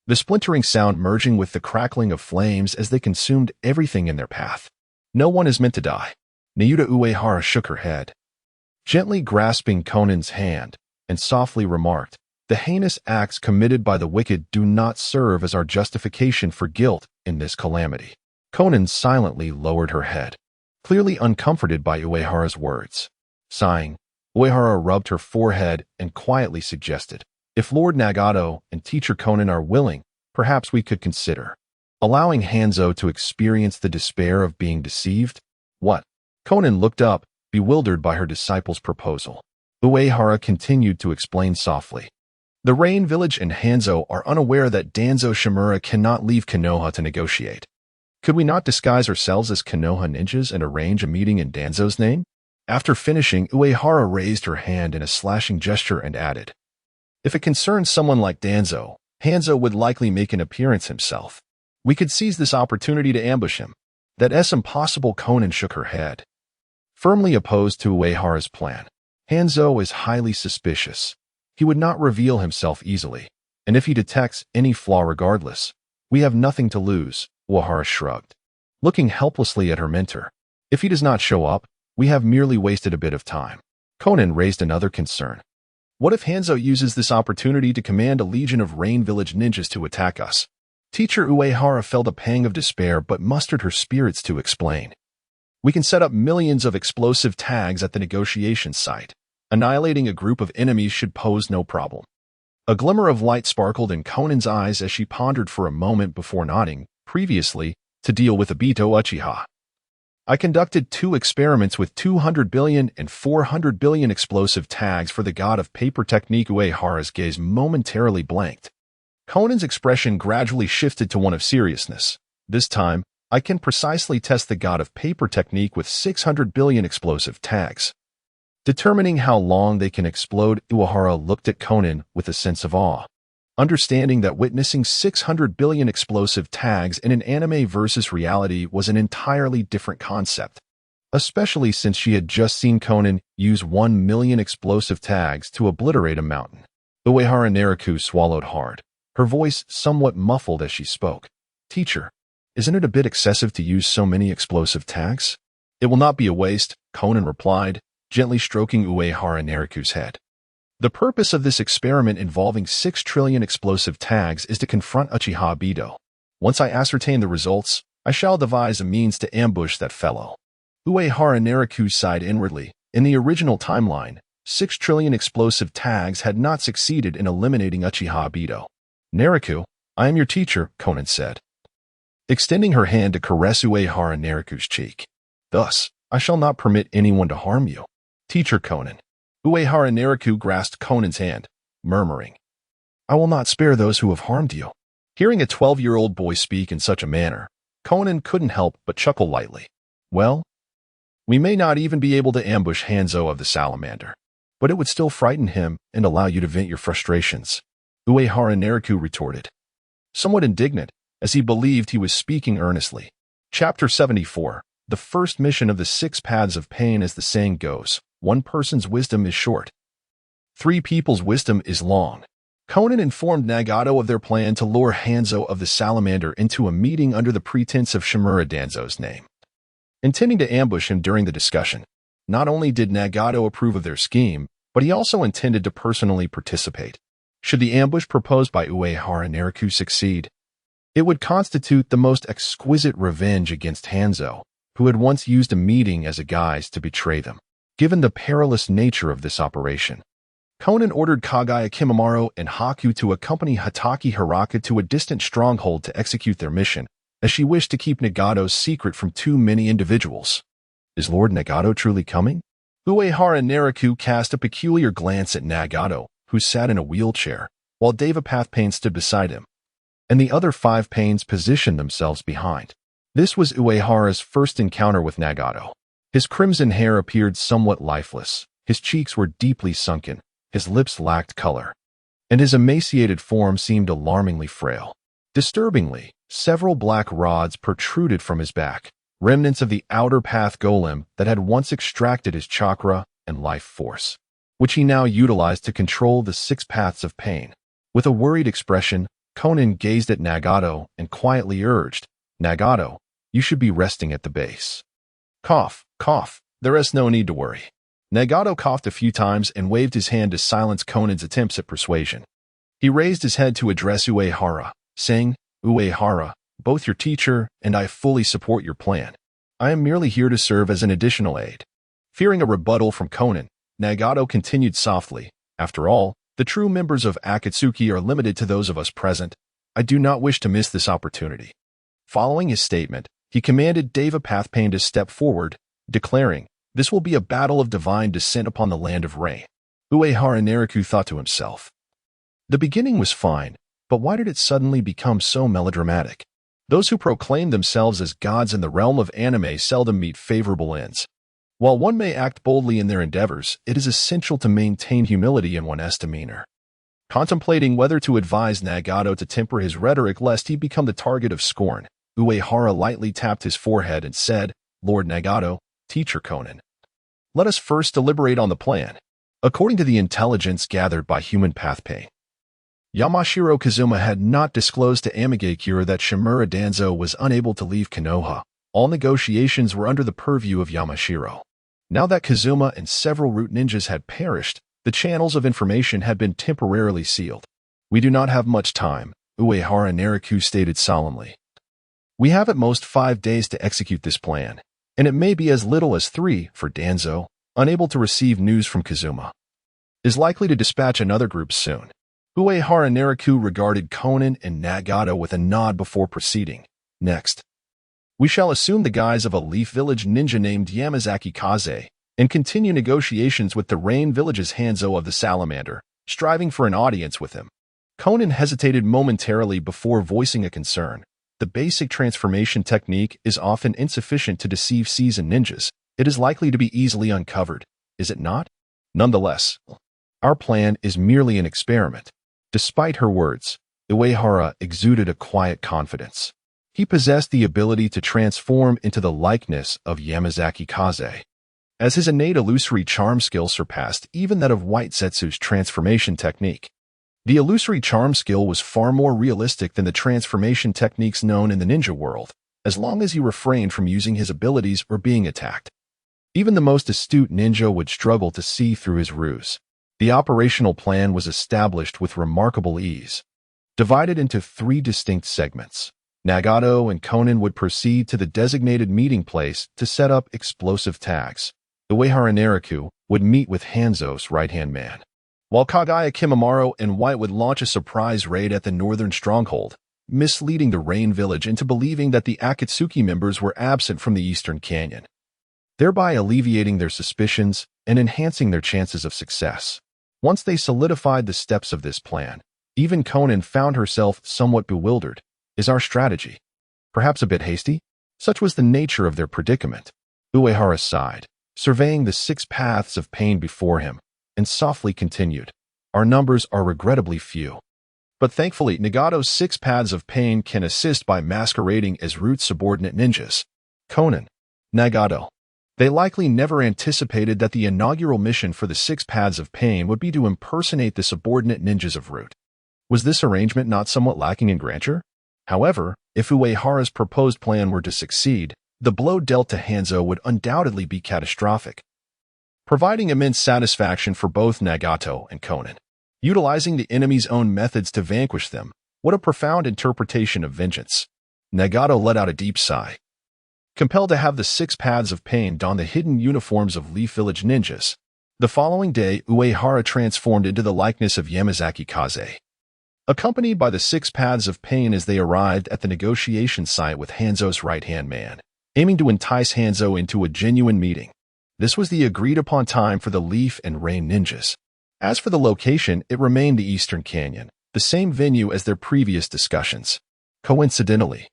the splintering sound merging with the crackling of flames as they consumed everything in their path. No one is meant to die. Nayuta Uehara shook her head, gently grasping Konan's hand, and softly remarked, the heinous acts committed by the wicked do not serve as our justification for guilt in this calamity. Konan silently lowered her head, clearly uncomforted by Uehara's words. Sighing, Uehara rubbed her forehead and quietly suggested, if Lord Nagato and Teacher Konan are willing, perhaps we could consider allowing Hanzo to experience the despair of being deceived. What? Konan looked up, bewildered by her disciple's proposal. Uehara continued to explain softly. The Rain Village and Hanzo are unaware that Danzo Shimura cannot leave Konoha to negotiate. Could we not disguise ourselves as Konoha ninjas and arrange a meeting in Danzo's name? After finishing, Uehara raised her hand in a slashing gesture and added, If it concerns someone like Danzo, Hanzo would likely make an appearance himself. We could seize this opportunity to ambush him. That's impossible. Konan shook her head, firmly opposed to Uehara's plan. Hanzo is highly suspicious. He would not reveal himself easily, and if he detects any flaw regardless, we have nothing to lose. Uehara shrugged, looking helplessly at her mentor. If he does not show up, we have merely wasted a bit of time. Konan raised another concern. What if Hanzo uses this opportunity to command a legion of Rain Village ninjas to attack us? Teacher Uehara felt a pang of despair but mustered her spirits to explain. We can set up millions of explosive tags at the negotiation site. Annihilating a group of enemies should pose no problem. A glimmer of light sparkled in Konan's eyes as she pondered for a moment before nodding. Previously, to deal with Obito Uchiha, I conducted 2 experiments with 200 billion and 400 billion explosive tags for the god of paper technique. Uehara's gaze momentarily blanked. Konan's expression gradually shifted to one of seriousness. This time, I can precisely test the god of paper technique with 600 billion explosive tags. Determining how long they can explode, Uehara looked at Konan with a sense of awe. Understanding that witnessing 600 billion explosive tags in an anime versus reality was an entirely different concept, especially since she had just seen Konan use 1 million explosive tags to obliterate a mountain. Uehara Naraku swallowed hard, her voice somewhat muffled as she spoke. Teacher, isn't it a bit excessive to use so many explosive tags? It will not be a waste, Konan replied, gently stroking Uehara Naraku's head. The purpose of this experiment involving 6 trillion explosive tags is to confront Uchiha Obito. Once I ascertain the results, I shall devise a means to ambush that fellow. Uehara Naraku sighed inwardly. In the original timeline, 6 trillion explosive tags had not succeeded in eliminating Uchiha Obito. Naraku, I am your teacher, Konan said, extending her hand to caress Uehara Naraku's cheek. Thus, I shall not permit anyone to harm you. Teacher Konan. Uehara Naraku grasped Konan's hand, murmuring, I will not spare those who have harmed you. Hearing a 12-year-old boy speak in such a manner, Konan couldn't help but chuckle lightly. Well, we may not even be able to ambush Hanzo of the Salamander, but it would still frighten him and allow you to vent your frustrations, Uehara Naraku retorted, somewhat indignant, as he believed he was speaking earnestly. Chapter 74. The first mission of the 6 paths of pain. As the saying goes, one person's wisdom is short. 3 people's wisdom is long. Konan informed Nagato of their plan to lure Hanzo of the Salamander into a meeting under the pretense of Shimura Danzo's name, intending to ambush him during the discussion. Not only did Nagato approve of their scheme, but he also intended to personally participate. Should the ambush proposed by Uehara Naraku succeed, it would constitute the most exquisite revenge against Hanzo, who had once used a meeting as a guise to betray them. Given the perilous nature of this operation, Konan ordered Kagaya Kimimaro and Haku to accompany Hatake Haraka to a distant stronghold to execute their mission, as she wished to keep Nagato's secret from too many individuals. Is Lord Nagato truly coming? Uehara Naraku cast a peculiar glance at Nagato, who sat in a wheelchair, while Devapath Pain stood beside him, and the other 5 Pains positioned themselves behind. This was Uehara's first encounter with Nagato. His crimson hair appeared somewhat lifeless, his cheeks were deeply sunken, his lips lacked color, and his emaciated form seemed alarmingly frail. Disturbingly, several black rods protruded from his back, remnants of the outer path golem that had once extracted his chakra and life force, which he now utilized to control the 6 paths of pain. With a worried expression, Konan gazed at Nagato and quietly urged, Nagato, you should be resting at the base. Cough, cough, there is no need to worry. Nagato coughed a few times and waved his hand to silence Konan's attempts at persuasion. He raised his head to address Uehara, saying, Uehara, both your teacher and I fully support your plan. I am merely here to serve as an additional aid. Fearing a rebuttal from Konan, Nagato continued softly, after all, the true members of Akatsuki are limited to those of us present. I do not wish to miss this opportunity. Following his statement, he commanded Devapath Pain to step forward, declaring, this will be a battle of divine descent upon the land of rain. Uehara Naraku thought to himself. The beginning was fine, but why did it suddenly become so melodramatic? Those who proclaim themselves as gods in the realm of anime seldom meet favorable ends. While one may act boldly in their endeavors, it is essential to maintain humility in one's demeanor. Contemplating whether to advise Nagato to temper his rhetoric lest he become the target of scorn, Uehara lightly tapped his forehead and said, "Lord Nagato, Teacher Conan, let us first deliberate on the plan." According to the intelligence gathered by Human Path Pain, Yamashiro Kazuma had not disclosed to Amigakure that Shimura Danzo was unable to leave Konoha. All negotiations were under the purview of Yamashiro. Now that Kazuma and several root ninjas had perished, the channels of information had been temporarily sealed. "We do not have much time," Uehara Nariku stated solemnly. "We have at most 5 days to execute this plan, and it may be as little as 3 for Danzo, unable to receive news from Kazuma, is likely to dispatch another group soon." Uehara Nariku regarded Conan and Nagato with a nod before proceeding. "Next, we shall assume the guise of a Leaf Village ninja named Yamazaki Kaze and continue negotiations with the Rain Village's Hanzo of the Salamander, striving for an audience with him." Conan hesitated momentarily before voicing a concern. The basic transformation technique is often insufficient to deceive seasoned ninjas. It is likely to be easily uncovered, is it not? Nonetheless, our plan is merely an experiment. Despite her words, Uehara exuded a quiet confidence. He possessed the ability to transform into the likeness of Yamazaki Kaze, as his innate illusory charm skill surpassed even that of White Zetsu's transformation technique. The illusory charm skill was far more realistic than the transformation techniques known in the ninja world, as long as he refrained from using his abilities or being attacked. Even the most astute ninja would struggle to see through his ruse. The operational plan was established with remarkable ease. Divided into 3 distinct segments, Nagato and Conan would proceed to the designated meeting place to set up explosive tags. Uehara Nariku would meet with Hanzo's right-hand man, while Kagaya Kimimaro and White would launch a surprise raid at the northern stronghold, misleading the Rain Village into believing that the Akatsuki members were absent from the eastern canyon, thereby alleviating their suspicions and enhancing their chances of success. Once they solidified the steps of this plan, even Conan found herself somewhat bewildered. Is our strategy perhaps a bit hasty? Such was the nature of their predicament. Uehara sighed, surveying the 6 paths of pain before him, and softly continued, "Our numbers are regrettably few. But thankfully, Nagato's 6 paths of pain can assist by masquerading as root subordinate ninjas." Conan, Nagato. They likely never anticipated that the inaugural mission for the 6 paths of pain would be to impersonate the subordinate ninjas of Root. Was this arrangement not somewhat lacking in grandeur? However, if Uehara's proposed plan were to succeed, the blow dealt to Hanzo would undoubtedly be catastrophic, providing immense satisfaction for both Nagato and Conan. Utilizing the enemy's own methods to vanquish them, what a profound interpretation of vengeance. Nagato let out a deep sigh, compelled to have the 6 paths of pain don the hidden uniforms of Leaf Village ninjas. The following day, Uehara transformed into the likeness of Yamazaki Kaze, accompanied by the 6 paths of pain as they arrived at the negotiation site with Hanzo's right-hand man, aiming to entice Hanzo into a genuine meeting. This was the agreed-upon time for the Leaf and Rain ninjas. As for the location, it remained the Eastern Canyon, the same venue as their previous discussions. Coincidentally,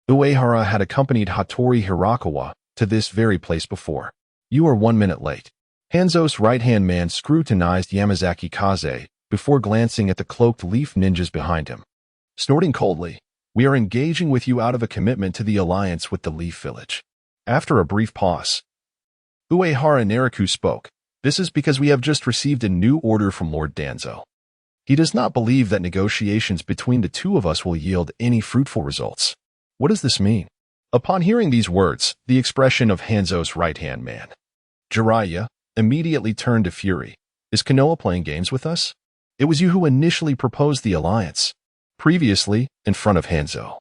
Uehara had accompanied Hattori Hirakawa to this very place before. "You are 1 minute late." Hanzo's right-hand man scrutinized Yamazaki Kaze before glancing at the cloaked Leaf ninjas behind him. Snorting coldly, "We are engaging with you out of a commitment to the alliance with the Leaf Village." After a brief pause, Uehara Nariku spoke. "This is because we have just received a new order from Lord Danzo. He does not believe that negotiations between the 2 of us will yield any fruitful results." What does this mean? Upon hearing these words, the expression of Hanzo's right-hand man, Jiraiya, immediately turned to fury. "Is Konoha playing games with us? It was you who initially proposed the alliance." Previously, in front of Hanzo,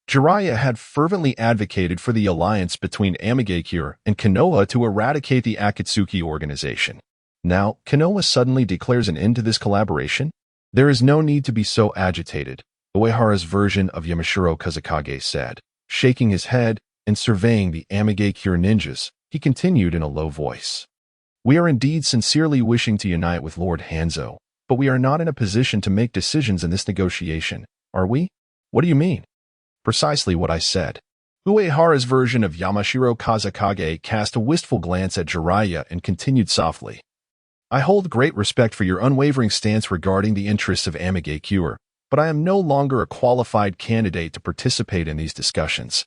Jiraiya had fervently advocated for the alliance between Amigakure and Konoha to eradicate the Akatsuki organization. Now, Konoha suddenly declares an end to this collaboration? "There is no need to be so agitated," Uehara's version of Yamashiro Kazakage said. Shaking his head and surveying the Amigakure ninjas, he continued in a low voice. "We are indeed sincerely wishing to unite with Lord Hanzo, but we are not in a position to make decisions in this negotiation, are we?" "What do you mean?" "Precisely what I said." Uehara's version of Yamashiro Kazakage cast a wistful glance at Jiraiya and continued softly. I hold great respect for your unwavering stance regarding the interests of Amigakure, but I am no longer a qualified candidate to participate in these discussions.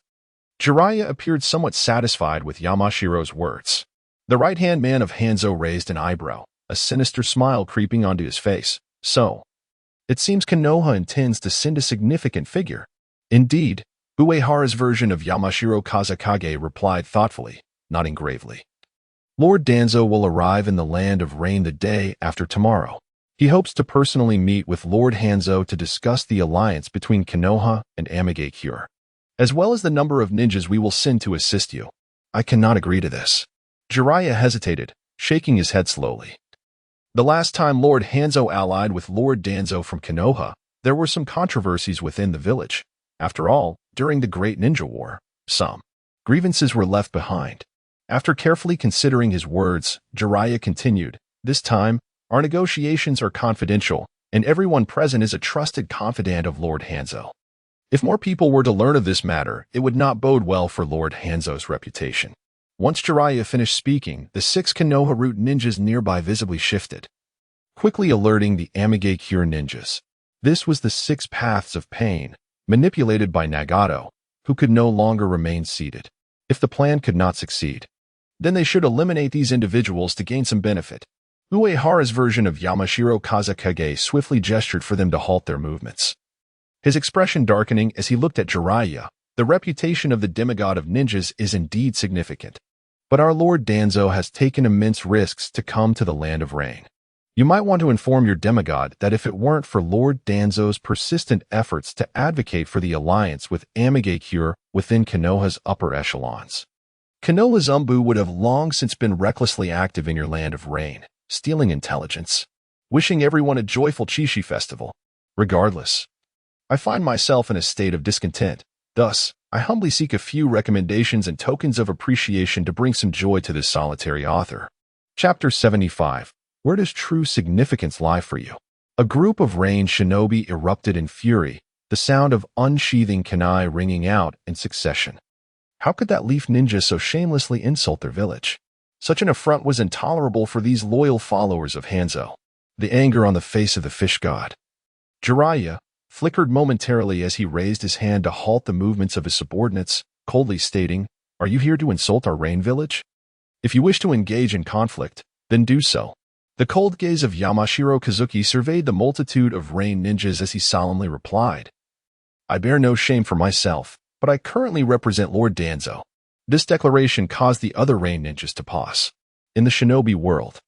Jiraiya appeared somewhat satisfied with Yamashiro's words. The right-hand man of Hanzo raised an eyebrow, a sinister smile creeping onto his face. So, it seems Konoha intends to send a significant figure. Indeed, Uehara's version of Yamashiro Kazakage replied thoughtfully, nodding gravely. Lord Danzo will arrive in the Land of Rain the day after tomorrow. He hopes to personally meet with Lord Hanzo to discuss the alliance between Konoha and Amigakure, as well as the number of ninjas we will send to assist you. I cannot agree to this. Jiraiya hesitated, shaking his head slowly. The last time Lord Hanzo allied with Lord Danzo from Konoha, there were some controversies within the village. After all, during the Great Ninja War, some grievances were left behind. After carefully considering his words, Jiraiya continued, "This time, our negotiations are confidential, and everyone present is a trusted confidant of Lord Hanzo. If more people were to learn of this matter, it would not bode well for Lord Hanzo's reputation." Once Jiraiya finished speaking, the 6 Konoha root ninjas nearby visibly shifted, quickly alerting the Amigakure ninjas. This was the 6 paths of pain, manipulated by Nagato, who could no longer remain seated. If the plan could not succeed, then they should eliminate these individuals to gain some benefit. Uehara's version of Yamashiro Kazakage swiftly gestured for them to halt their movements, his expression darkening as he looked at Jiraiya. The reputation of the demigod of ninjas is indeed significant, but our Lord Danzo has taken immense risks to come to the Land of Rain. You might want to inform your demigod that if it weren't for Lord Danzo's persistent efforts to advocate for the alliance with Amigakure within Konoha's upper echelons, Konoha Zumbu would have long since been recklessly active in your Land of Rain, stealing intelligence, wishing everyone a joyful Chishi festival. Regardless, I find myself in a state of discontent. Thus, I humbly seek a few recommendations and tokens of appreciation to bring some joy to this solitary author. Chapter 75. Where does true significance lie for you? A group of Rain shinobi erupted in fury, the sound of unsheathing kunai ringing out in succession. How could that leaf ninja so shamelessly insult their village? Such an affront was intolerable for these loyal followers of Hanzo. The anger on the face of the fish god Jiraiya flickered momentarily as he raised his hand to halt the movements of his subordinates, coldly stating, "Are you here to insult our Rain village? If you wish to engage in conflict, then do so." The cold gaze of Yamashiro Kazuki surveyed the multitude of Rain ninjas as he solemnly replied, "I bear no shame for myself, but I currently represent Lord Danzo." This declaration caused the other Rain ninjas to pause. In the shinobi world,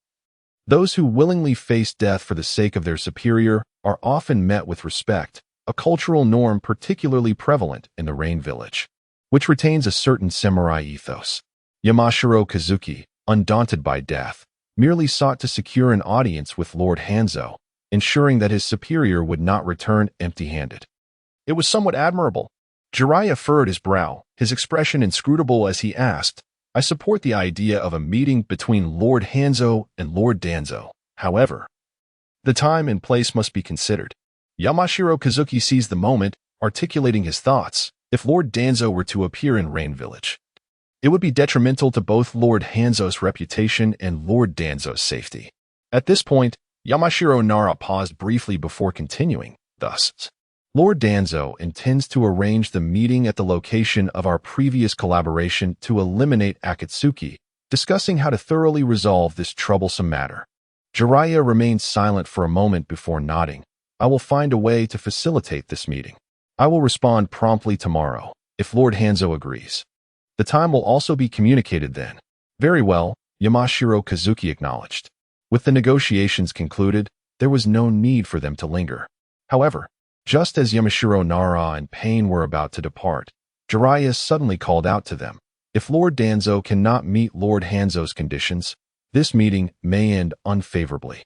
those who willingly face death for the sake of their superior are often met with respect, a cultural norm particularly prevalent in the Rain village, which retains a certain samurai ethos. Yamashiro Kazuki, undaunted by death, merely sought to secure an audience with Lord Hanzo, ensuring that his superior would not return empty-handed. It was somewhat admirable. Jiraiya furrowed his brow, his expression inscrutable as he asked, "I support the idea of a meeting between Lord Hanzo and Lord Danzo. However, the time and place must be considered." Yamashiro Kazuki seized the moment, articulating his thoughts. If Lord Danzo were to appear in Rain Village, it would be detrimental to both Lord Hanzo's reputation and Lord Danzo's safety. At this point, Yamashiro Nara paused briefly before continuing, "Thus, Lord Danzo intends to arrange the meeting at the location of our previous collaboration to eliminate Akatsuki, discussing how to thoroughly resolve this troublesome matter." Jiraiya remained silent for a moment before nodding. "I will find a way to facilitate this meeting. I will respond promptly tomorrow, if Lord Hanzo agrees. The time will also be communicated then." "Very well," Yamashiro Kazuki acknowledged. With the negotiations concluded, there was no need for them to linger. However, just as Yamashiro Nara and Pain were about to depart, Jiraiya suddenly called out to them, "If Lord Danzo cannot meet Lord Hanzo's conditions, this meeting may end unfavorably."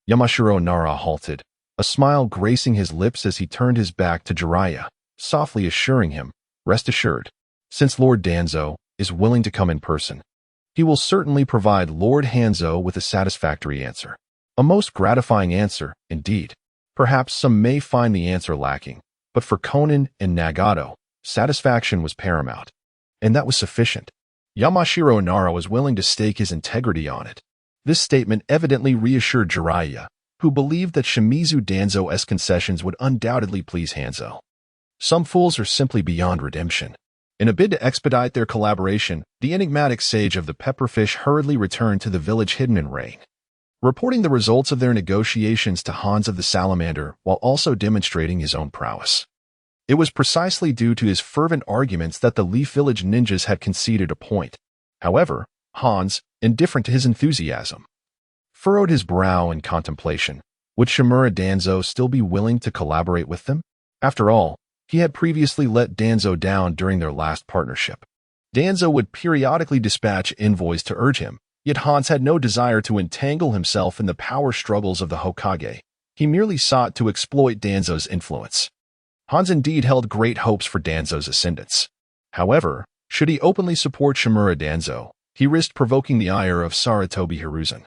Yamashiro Nara halted, a smile gracing his lips as he turned his back to Jiraiya, softly assuring him, "Rest assured, since Lord Danzo is willing to come in person, he will certainly provide Lord Hanzo with a satisfactory answer." A most gratifying answer, indeed. Perhaps some may find the answer lacking, but for Konan and Nagato, satisfaction was paramount. And that was sufficient. Yamashiro Nara was willing to stake his integrity on it. This statement evidently reassured Jiraiya, who believed that Shimizu Danzo's concessions would undoubtedly please Hanzo. Some fools are simply beyond redemption. In a bid to expedite their collaboration, the enigmatic sage of the pepperfish hurriedly returned to the village hidden in rain, reporting the results of their negotiations to Hans of the Salamander while also demonstrating his own prowess. It was precisely due to his fervent arguments that the Leaf Village ninjas had conceded a point. However, Hans, indifferent to his enthusiasm, furrowed his brow in contemplation. Would Shimura Danzo still be willing to collaborate with them? After all, he had previously let Danzo down during their last partnership. Danzo would periodically dispatch envoys to urge him, yet Hans had no desire to entangle himself in the power struggles of the Hokage. He merely sought to exploit Danzo's influence. Hans indeed held great hopes for Danzo's ascendance. However, should he openly support Shimura Danzo, he risked provoking the ire of Sarutobi Hiruzen.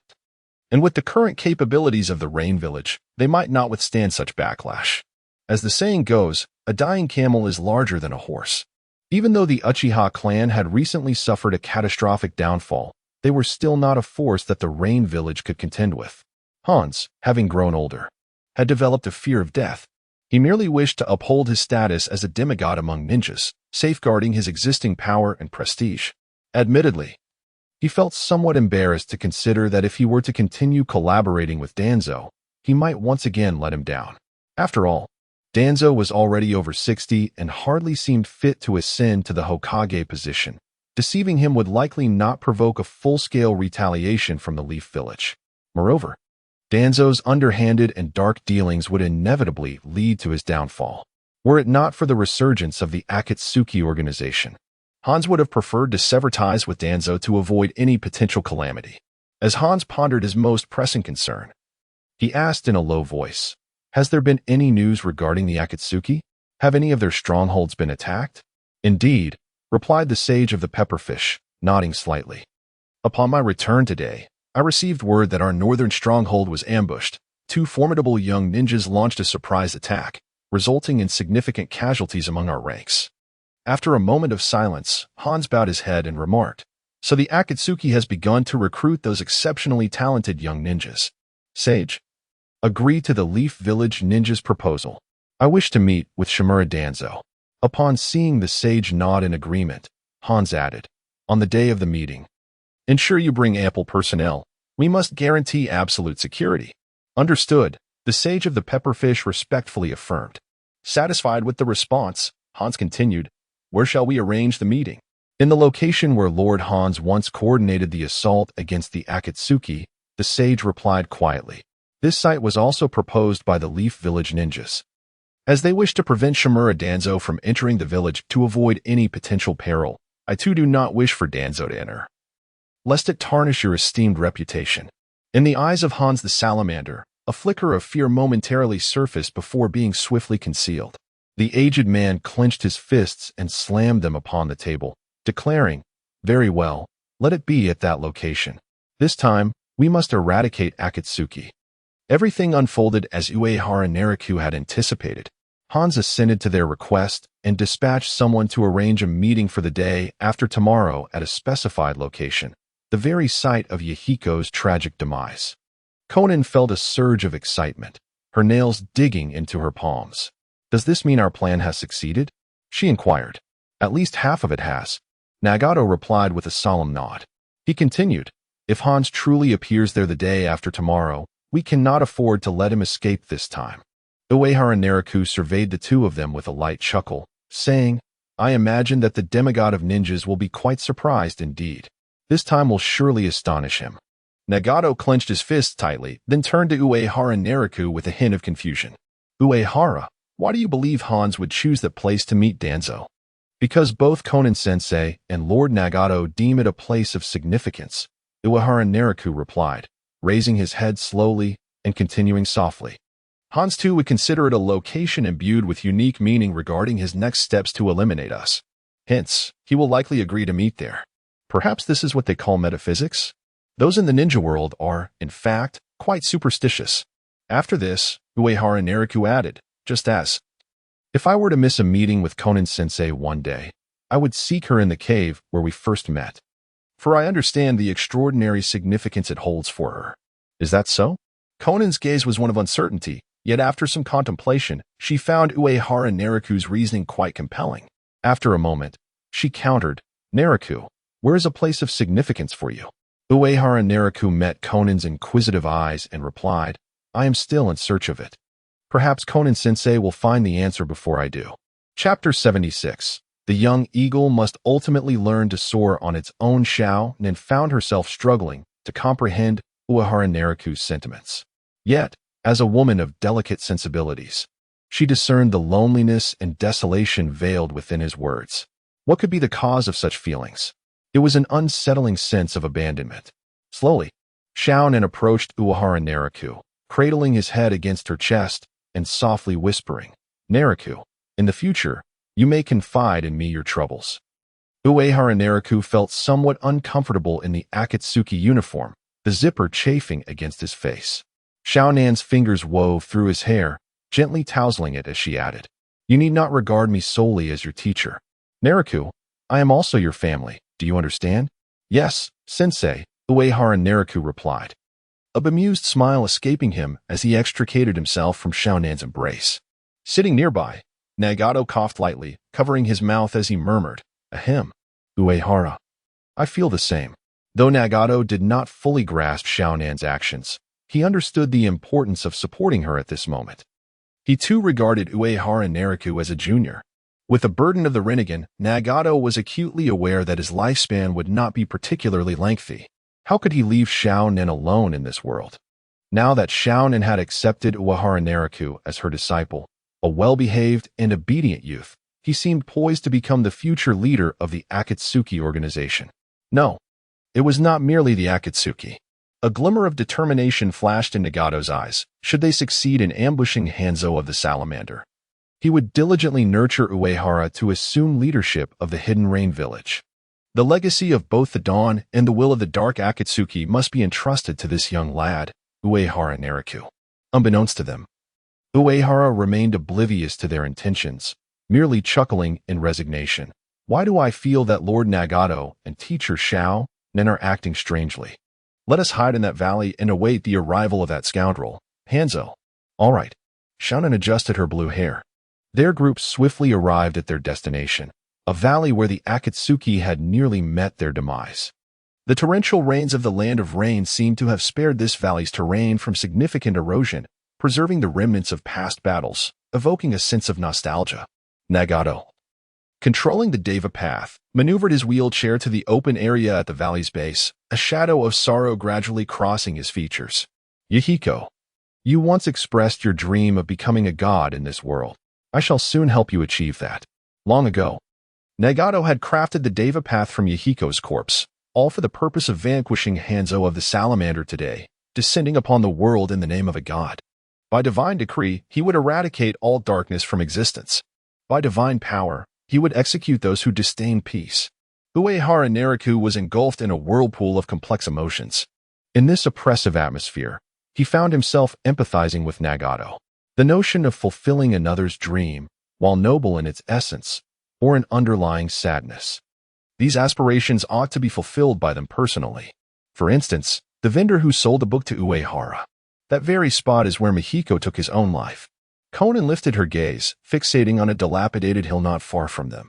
And with the current capabilities of the Rain Village, they might not withstand such backlash. As the saying goes, a dying camel is larger than a horse. Even though the Uchiha clan had recently suffered a catastrophic downfall, they were still not a force that the Rain Village could contend with. Hans, having grown older, had developed a fear of death. He merely wished to uphold his status as a demigod among ninjas, safeguarding his existing power and prestige. Admittedly, he felt somewhat embarrassed to consider that if he were to continue collaborating with Danzo, he might once again let him down. After all, Danzo was already over 60 and hardly seemed fit to ascend to the Hokage position. Deceiving him would likely not provoke a full-scale retaliation from the Leaf Village. Moreover, Danzo's underhanded and dark dealings would inevitably lead to his downfall. Were it not for the resurgence of the Akatsuki organization, Hans would have preferred to sever ties with Danzo to avoid any potential calamity. As Hans pondered his most pressing concern, he asked in a low voice, "Has there been any news regarding the Akatsuki? Have any of their strongholds been attacked?" "Indeed," replied the sage of the pepperfish, nodding slightly. "Upon my return today, I received word that our northern stronghold was ambushed. 2 formidable young ninjas launched a surprise attack, resulting in significant casualties among our ranks." After a moment of silence, Hans bowed his head and remarked, "So the Akatsuki has begun to recruit those exceptionally talented young ninjas." Sage, agree to the Leaf Village ninjas' proposal. I wish to meet with Shimura Danzo. Upon seeing the sage nod in agreement, Hans added, "On the day of the meeting, ensure you bring ample personnel. We must guarantee absolute security." "Understood," the sage of the pepperfish respectfully affirmed. Satisfied with the response, Hans continued, "Where shall we arrange the meeting?" "In the location where Lord Hans once coordinated the assault against the Akatsuki," the sage replied quietly. This site was also proposed by the Leaf Village ninjas, as they wished to prevent Shimura Danzo from entering the village to avoid any potential peril. I too do not wish for Danzo to enter, lest it tarnish your esteemed reputation. In the eyes of Hans the Salamander, a flicker of fear momentarily surfaced before being swiftly concealed. The aged man clenched his fists and slammed them upon the table, declaring, "Very well, let it be at that location. This time, we must eradicate Akatsuki." Everything unfolded as Uehara Nariku had anticipated. Hans assented to their request and dispatched someone to arrange a meeting for the day after tomorrow at a specified location, the very site of Yahiko's tragic demise. Conan felt a surge of excitement, her nails digging into her palms. "Does this mean our plan has succeeded?" she inquired. "At least half of it has," Nagato replied with a solemn nod. He continued, "If Hans truly appears there the day after tomorrow, we cannot afford to let him escape this time." Uehara Nariku surveyed the two of them with a light chuckle, saying, "I imagine that the demigod of ninjas will be quite surprised indeed. This time will surely astonish him." Nagato clenched his fists tightly, then turned to Uehara Nariku with a hint of confusion. "Uehara, why do you believe Hans would choose that place to meet Danzo?" "Because both Konan-sensei and Lord Nagato deem it a place of significance," Uehara Nariku replied, raising his head slowly and continuing softly. "Hans too would consider it a location imbued with unique meaning regarding his next steps to eliminate us. Hence, he will likely agree to meet there. Perhaps this is what they call metaphysics? Those in the ninja world are, in fact, quite superstitious." After this, Uehara Nariku added, "Just as if I were to miss a meeting with Konan-sensei one day, I would seek her in the cave where we first met. for I understand the extraordinary significance it holds for her. Is that so? Conan's gaze was one of uncertainty, yet after some contemplation, she found Uehara Nariku's reasoning quite compelling. After a moment, she countered, Nariku, where is a place of significance for you? Uehara Nariku met Conan's inquisitive eyes and replied, I am still in search of it. Perhaps Conan-sensei will find the answer before I do. Chapter 76. The young eagle must ultimately learn to soar on its own. Xiao Nen found herself struggling to comprehend Uehara Nariku's sentiments. Yet, as a woman of delicate sensibilities, she discerned the loneliness and desolation veiled within his words. What could be the cause of such feelings? It was an unsettling sense of abandonment. Slowly, Xiao Nen approached Uehara Nariku, cradling his head against her chest and softly whispering, Nariku, in the future, you may confide in me your troubles. Uehara Nariku felt somewhat uncomfortable in the Akatsuki uniform, the zipper chafing against his face. Xiao Nan's fingers wove through his hair, gently tousling it as she added, You need not regard me solely as your teacher. Nariku, I am also your family, do you understand? Yes, sensei, Uehara Nariku replied, a bemused smile escaping him as he extricated himself from Xiao Nan's embrace. Sitting nearby, Nagato coughed lightly, covering his mouth as he murmured, Ahem, Uehara. I feel the same. Though Nagato did not fully grasp Xiao Nan's actions, he understood the importance of supporting her at this moment. He too regarded Uehara Nariku as a junior. With the burden of the Rinnegan, Nagato was acutely aware that his lifespan would not be particularly lengthy. How could he leave Xiao Nen alone in this world? Now that Xiao Nen had accepted Uehara Nariku as her disciple, a well-behaved and obedient youth, he seemed poised to become the future leader of the Akatsuki organization. No, it was not merely the Akatsuki. A glimmer of determination flashed in Nagato's eyes. Should they succeed in ambushing Hanzo of the Salamander, he would diligently nurture Uehara to assume leadership of the Hidden Rain Village. The legacy of both the Dawn and the will of the Dark Akatsuki must be entrusted to this young lad, Uehara Nariku. Unbeknownst to them, Uehara remained oblivious to their intentions, merely chuckling in resignation. Why do I feel that Lord Nagato and teacher Xiao Nen are acting strangely? Let us hide in that valley and await the arrival of that scoundrel, Hanzo. All right. Xiao Nen adjusted her blue hair. Their group swiftly arrived at their destination, a valley where the Akatsuki had nearly met their demise. The torrential rains of the Land of Rain seemed to have spared this valley's terrain from significant erosion, preserving the remnants of past battles, evoking a sense of nostalgia. Nagato, controlling the Deva path, maneuvered his wheelchair to the open area at the valley's base, a shadow of sorrow gradually crossing his features. Yahiko, you once expressed your dream of becoming a god in this world. I shall soon help you achieve that. Long ago, Nagato had crafted the Deva path from Yahiko's corpse, all for the purpose of vanquishing Hanzo of the Salamander today, descending upon the world in the name of a god. By divine decree, he would eradicate all darkness from existence. By divine power, he would execute those who disdain peace. Uehara Nariku was engulfed in a whirlpool of complex emotions. In this oppressive atmosphere, he found himself empathizing with Nagato. The notion of fulfilling another's dream, while noble in its essence, or an underlying sadness. These aspirations ought to be fulfilled by them personally. For instance, the vendor who sold the book to Uehara. That very spot is where Mihiko took his own life. Conan lifted her gaze, fixating on a dilapidated hill not far from them.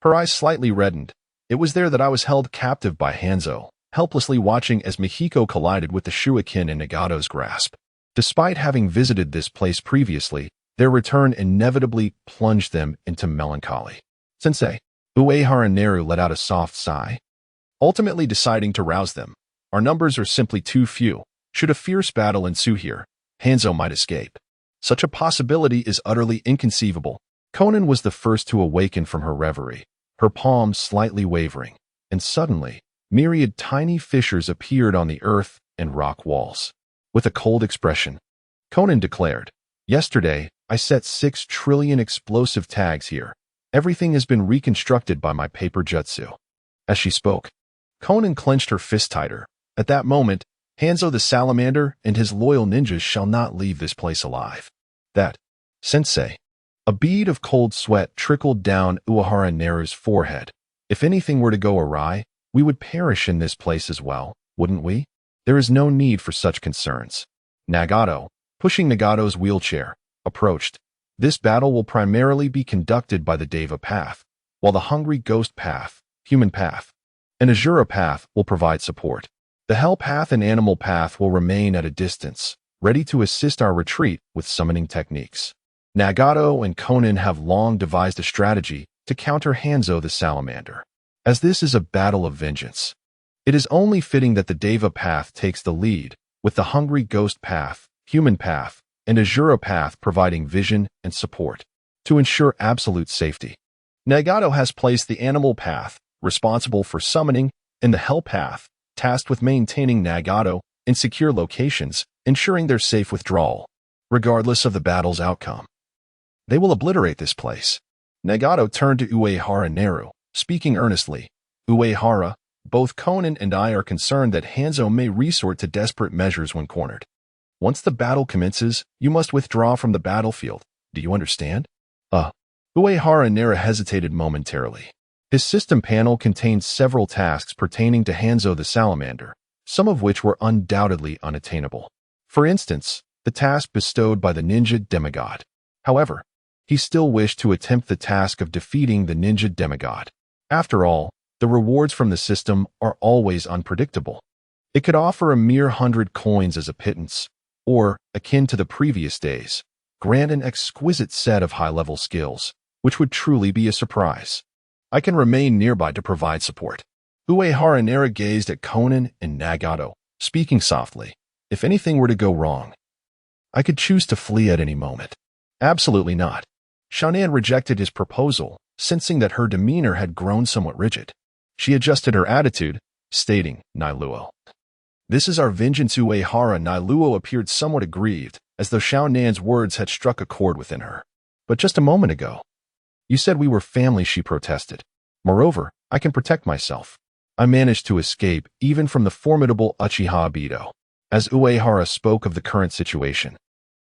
Her eyes slightly reddened. It was there that I was held captive by Hanzo, helplessly watching as Mihiko collided with the shuriken in Nagato's grasp. Despite having visited this place previously, their return inevitably plunged them into melancholy. Sensei, Uehara Neru let out a soft sigh, ultimately deciding to rouse them. Our numbers are simply too few. Should a fierce battle ensue here, Hanzo might escape. Such a possibility is utterly inconceivable. Conan was the first to awaken from her reverie, her palms slightly wavering, and suddenly, myriad tiny fissures appeared on the earth and rock walls. With a cold expression, Conan declared, Yesterday, I set 6 trillion explosive tags here. Everything has been reconstructed by my paper jutsu. As she spoke, Conan clenched her fist tighter. At that moment, Hanzo the Salamander and his loyal ninjas shall not leave this place alive. That, sensei. A bead of cold sweat trickled down Uehara Neru's forehead. If anything were to go awry, we would perish in this place as well, wouldn't we? There is no need for such concerns. Nagato, pushing Nagato's wheelchair, approached. This battle will primarily be conducted by the Deva path, while the Hungry Ghost path, Human path, and Azura path will provide support. The Hell path and Animal path will remain at a distance, ready to assist our retreat with summoning techniques. Nagato and Conan have long devised a strategy to counter Hanzo the Salamander. As this is a battle of vengeance, it is only fitting that the Deva path takes the lead, with the Hungry Ghost path, Human path, and Azura path providing vision and support to ensure absolute safety. Nagato has placed the Animal path, responsible for summoning, and the Hell path, tasked with maintaining Nagato in secure locations, ensuring their safe withdrawal, regardless of the battle's outcome. They will obliterate this place. Nagato turned to Uehara Neru, speaking earnestly. Uehara, both Conan and I are concerned that Hanzo may resort to desperate measures when cornered. Once the battle commences, you must withdraw from the battlefield. Do you understand? Uehara Neru hesitated momentarily. His system panel contained several tasks pertaining to Hanzo the Salamander, some of which were undoubtedly unattainable. For instance, the task bestowed by the ninja demigod. However, he still wished to attempt the task of defeating the ninja demigod. After all, the rewards from the system are always unpredictable. It could offer a mere 100 coins as a pittance, or, akin to the previous days, grant an exquisite set of high-level skills, which would truly be a surprise. I can remain nearby to provide support. Uehara Neru gazed at Conan and Nagato, speaking softly. If anything were to go wrong, I could choose to flee at any moment. Absolutely not. Xiaonan rejected his proposal, sensing that her demeanor had grown somewhat rigid. She adjusted her attitude, stating, Nailuo. This is our vengeance. Uehara Nailuo appeared somewhat aggrieved, as though Xiaonan's words had struck a chord within her. But just a moment ago, you said we were family, she protested. Moreover, I can protect myself. I managed to escape even from the formidable Uchiha Obito. As Uehara spoke of the current situation,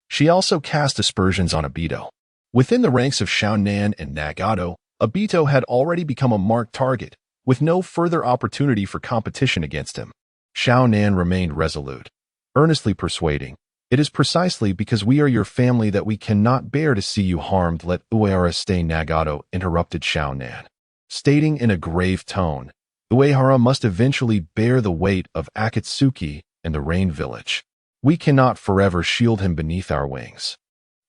she also cast aspersions on Obito. Within the ranks of Xiaonan and Nagato, Obito had already become a marked target, with no further opportunity for competition against him. Xiaonan remained resolute, earnestly persuading, it is precisely because we are your family that we cannot bear to see you harmed. Let Uehara stay. Nagato interrupted Xiaonan, stating in a grave tone, Uehara must eventually bear the weight of Akatsuki and the Rain Village. We cannot forever shield him beneath our wings.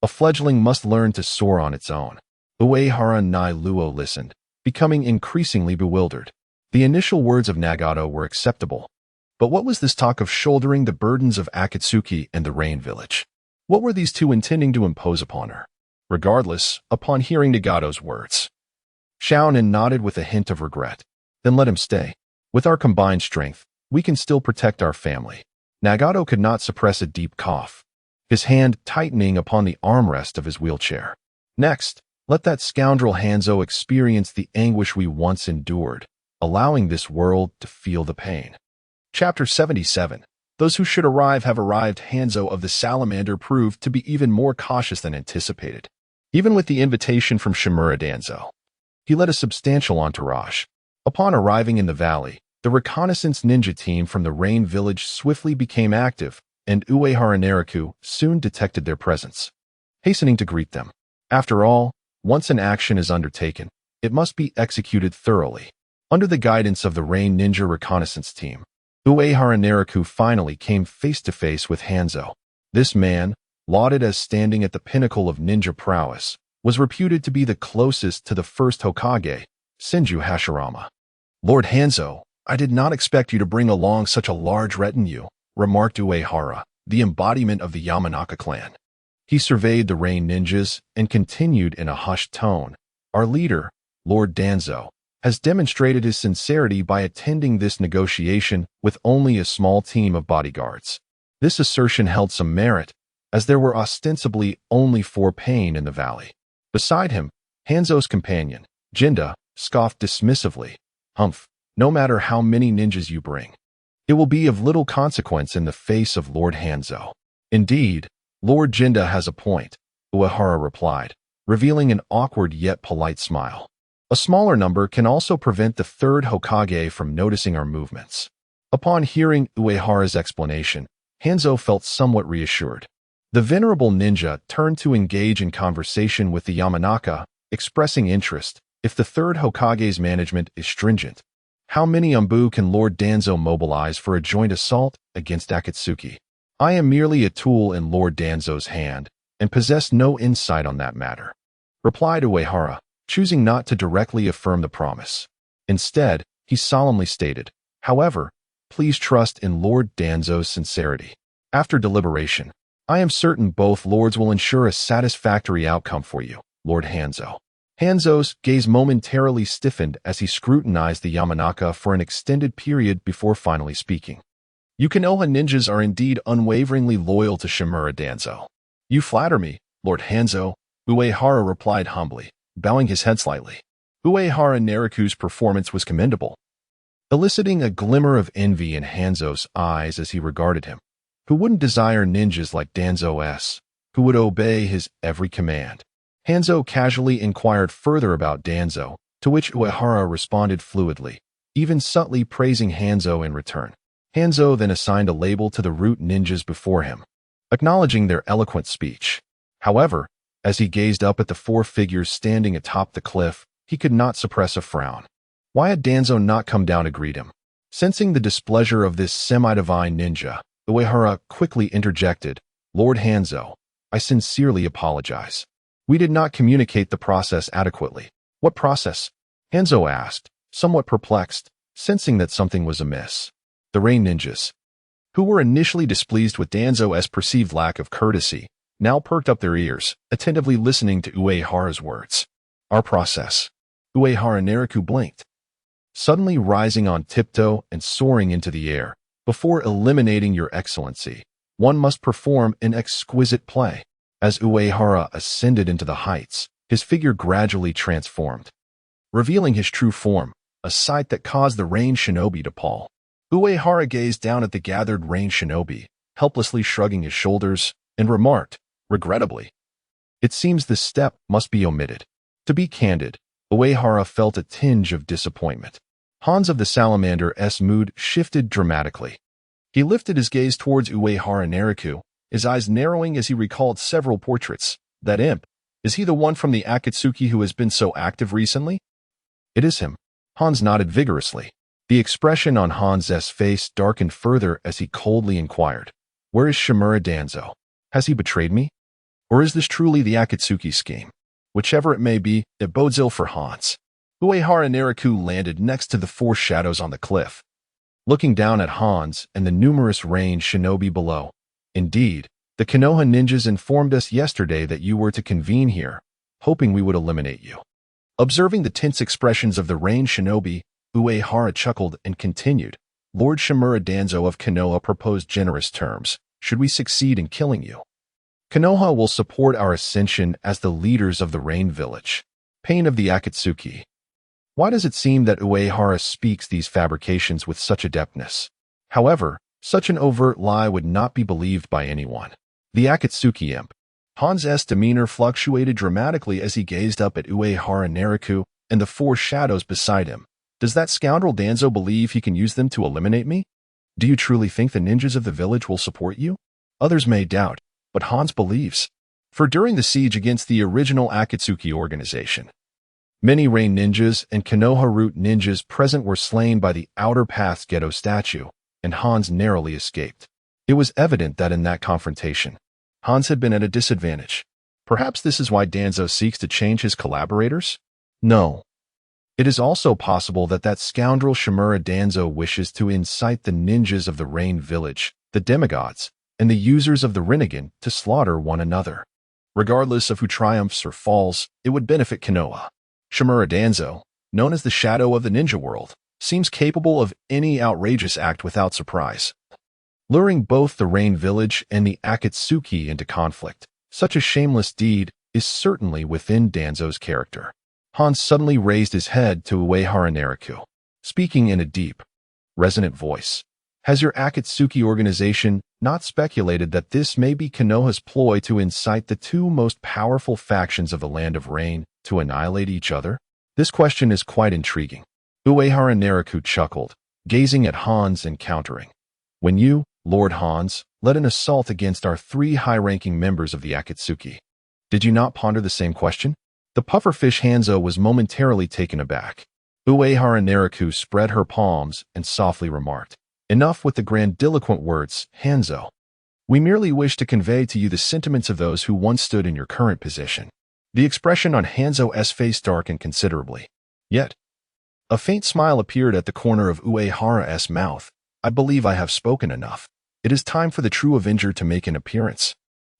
A fledgling must learn to soar on its own. Uehara Nailuo listened, becoming increasingly bewildered. The initial words of Nagato were acceptable. But what was this talk of shouldering the burdens of Akatsuki and the Rain Village? What were these two intending to impose upon her? Regardless, upon hearing Nagato's words, Xiaonan nodded with a hint of regret. Then let him stay. With our combined strength, we can still protect our family. Nagato could not suppress a deep cough, his hand tightening upon the armrest of his wheelchair. Next, let that scoundrel Hanzo experience the anguish we once endured, allowing this world to feel the pain. Chapter 77. Those who should arrive have arrived. Hanzo of the Salamander proved to be even more cautious than anticipated. Even with the invitation from Shimura Danzo, he led a substantial entourage. Upon arriving in the valley, the reconnaissance ninja team from the Rain Village swiftly became active, and Uehara Neru soon detected their presence, hastening to greet them. After all, once an action is undertaken, it must be executed thoroughly. Under the guidance of the Rain Ninja reconnaissance team, Uehara Neru finally came face to face with Hanzo. This man, lauded as standing at the pinnacle of ninja prowess, was reputed to be the closest to the first Hokage, Senju Hashirama. Lord Hanzo, I did not expect you to bring along such a large retinue, remarked Uehara, the embodiment of the Yamanaka clan. He surveyed the Rain ninjas and continued in a hushed tone, Our leader, Lord Danzo, has demonstrated his sincerity by attending this negotiation with only a small team of bodyguards. This assertion held some merit, as there were ostensibly only 4 pain in the valley. Beside him, Hanzo's companion, Jinda, scoffed dismissively. Humph, no matter how many ninjas you bring, it will be of little consequence in the face of Lord Hanzo. Indeed, Lord Jinda has a point, Uehara replied, revealing an awkward yet polite smile. A smaller number can also prevent the third Hokage from noticing our movements. Upon hearing Uehara's explanation, Hanzo felt somewhat reassured. The venerable ninja turned to engage in conversation with the Yamanaka, expressing interest. If the third Hokage's management is stringent, how many Anbu can Lord Danzo mobilize for a joint assault against Akatsuki? I am merely a tool in Lord Danzo's hand, and possess no insight on that matter, replied Uehara, choosing not to directly affirm the promise. Instead, he solemnly stated, however, please trust in Lord Danzo's sincerity. After deliberation, I am certain both lords will ensure a satisfactory outcome for you, Lord Hanzo. Hanzo's gaze momentarily stiffened as he scrutinized the Yamanaka for an extended period before finally speaking. You Konoha ninjas are indeed unwaveringly loyal to Shimura Danzo. You flatter me, Lord Hanzo, Uehara replied humbly, bowing his head slightly. Uehara Nariku's performance was commendable, eliciting a glimmer of envy in Hanzo's eyes as he regarded him. Who wouldn't desire ninjas like Danzo S, who would obey his every command? Hanzo casually inquired further about Danzo, to which Uehara responded fluidly, even subtly praising Hanzo in return. Hanzo then assigned a label to the root ninjas before him, acknowledging their eloquent speech. However, as he gazed up at the four figures standing atop the cliff, he could not suppress a frown. Why had Danzo not come down to greet him? Sensing the displeasure of this semi-divine ninja, Uehara quickly interjected, Lord Hanzo, I sincerely apologize. We did not communicate the process adequately. What process? Hanzo asked, somewhat perplexed, sensing that something was amiss. The Rain Ninjas, who were initially displeased with Danzo's perceived lack of courtesy, now perked up their ears, attentively listening to Uehara's words. Our process. Uehara Nariku blinked, suddenly rising on tiptoe and soaring into the air. Before eliminating your excellency, one must perform an exquisite play. As Uehara ascended into the heights, his figure gradually transformed, revealing his true form, a sight that caused the Rain Shinobi to pall. Uehara gazed down at the gathered Rain Shinobi, helplessly shrugging his shoulders, and remarked, regrettably, it seems this step must be omitted. To be candid, Uehara felt a tinge of disappointment. Hans of the Salamander's mood shifted dramatically. He lifted his gaze towards Uehara Nariku, his eyes narrowing as he recalled several portraits. That imp, is he the one from the Akatsuki who has been so active recently? It is him. Hans nodded vigorously. The expression on Hans's face darkened further as he coldly inquired, where is Shimura Danzo? Has he betrayed me? Or is this truly the Akatsuki scheme? Whichever it may be, it bodes ill for Hans. Uehara Nariku landed next to the four shadows on the cliff, looking down at Hans and the numerous Rain Shinobi below. Indeed, the Konoha ninjas informed us yesterday that you were to convene here, hoping we would eliminate you. Observing the tense expressions of the Rain Shinobi, Uehara chuckled and continued, Lord Shimura Danzo of Konoha proposed generous terms, should we succeed in killing you. Konoha will support our ascension as the leaders of the Rain Village. Pain of the Akatsuki. Why does it seem that Uehara speaks these fabrications with such adeptness? However, such an overt lie would not be believed by anyone. The Akatsuki imp. Hans's demeanor fluctuated dramatically as he gazed up at Uehara Nariku and the four shadows beside him. Does that scoundrel Danzo believe he can use them to eliminate me? Do you truly think the ninjas of the village will support you? Others may doubt, but Hans believes. For during the siege against the original Akatsuki organization, many Rain ninjas and Konoha root ninjas present were slain by the Outer Path's Ghetto statue, and Hans narrowly escaped. It was evident that in that confrontation, Hans had been at a disadvantage. Perhaps this is why Danzo seeks to change his collaborators? No. It is also possible that that scoundrel Shimura Danzo wishes to incite the ninjas of the Rain Village, the demigods, and the users of the Rinnegan to slaughter one another. Regardless of who triumphs or falls, it would benefit Konoha. Shimura Danzo, known as the Shadow of the Ninja World, seems capable of any outrageous act without surprise, luring both the Rain Village and the Akatsuki into conflict. Such a shameless deed is certainly within Danzo's character. Hans suddenly raised his head to Uehara Nariku, speaking in a deep, resonant voice. Has your Akatsuki organization not speculated that this may be Konoha's ploy to incite the two most powerful factions of the Land of Rain to annihilate each other? This question is quite intriguing. Uehara Naraku chuckled, gazing at Hans and countering. When you, Lord Hans, led an assault against our 3 high-ranking members of the Akatsuki, did you not ponder the same question? The pufferfish Hanzo was momentarily taken aback. Uehara Naraku spread her palms and softly remarked, enough with the grandiloquent words, Hanzo. We merely wish to convey to you the sentiments of those who once stood in your current position. The expression on Hanzo's face darkened considerably. Yet, a faint smile appeared at the corner of Uehara's mouth. I believe I have spoken enough. It is time for the true Avenger to make an appearance.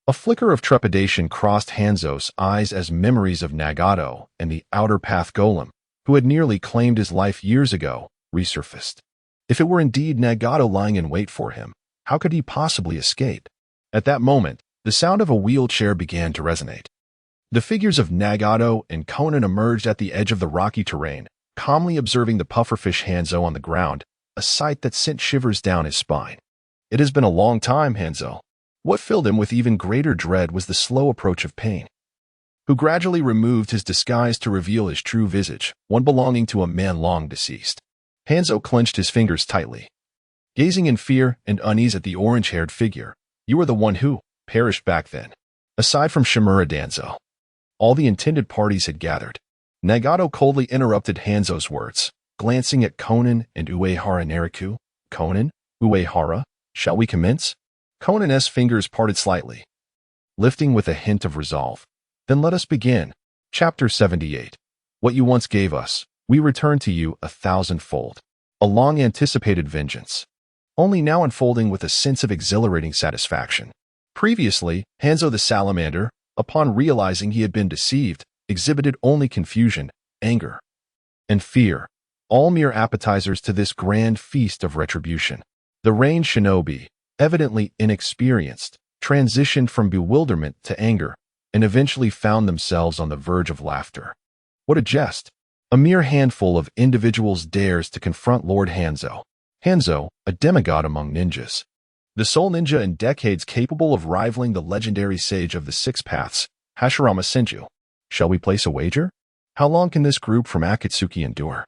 A flicker of trepidation crossed Hanzo's eyes as memories of Nagato and the Outer Path Golem, who had nearly claimed his life years ago, resurfaced. If it were indeed Nagato lying in wait for him, how could he possibly escape? At that moment, the sound of a wheelchair began to resonate. The figures of Nagato and Conan emerged at the edge of the rocky terrain, calmly observing the pufferfish Hanzo on the ground, a sight that sent shivers down his spine. It has been a long time, Hanzo. What filled him with even greater dread was the slow approach of pain, who gradually removed his disguise to reveal his true visage, one belonging to a man long deceased. Hanzo clenched his fingers tightly, gazing in fear and unease at the orange-haired figure. You were the one who perished back then. Aside from Shimura Danzo, all the intended parties had gathered. Nagato coldly interrupted Hanzo's words, glancing at Conan and Uehara Naraku. Conan, Uehara, shall we commence? Conan's fingers parted slightly, lifting with a hint of resolve. Then let us begin. Chapter 78. What you once gave us, we return to you 1,000-fold. A long-anticipated vengeance, only now unfolding with a sense of exhilarating satisfaction. Previously, Hanzo the Salamander, upon realizing he had been deceived, exhibited only confusion, anger, and fear, all mere appetizers to this grand feast of retribution. The range shinobi, evidently inexperienced, transitioned from bewilderment to anger, and eventually found themselves on the verge of laughter. What a jest! A mere handful of individuals dares to confront Lord Hanzo. Hanzo, a demigod among ninjas. The sole ninja in decades capable of rivaling the legendary sage of the 6 paths, Hashirama Senju. Shall we place a wager? How long can this group from Akatsuki endure?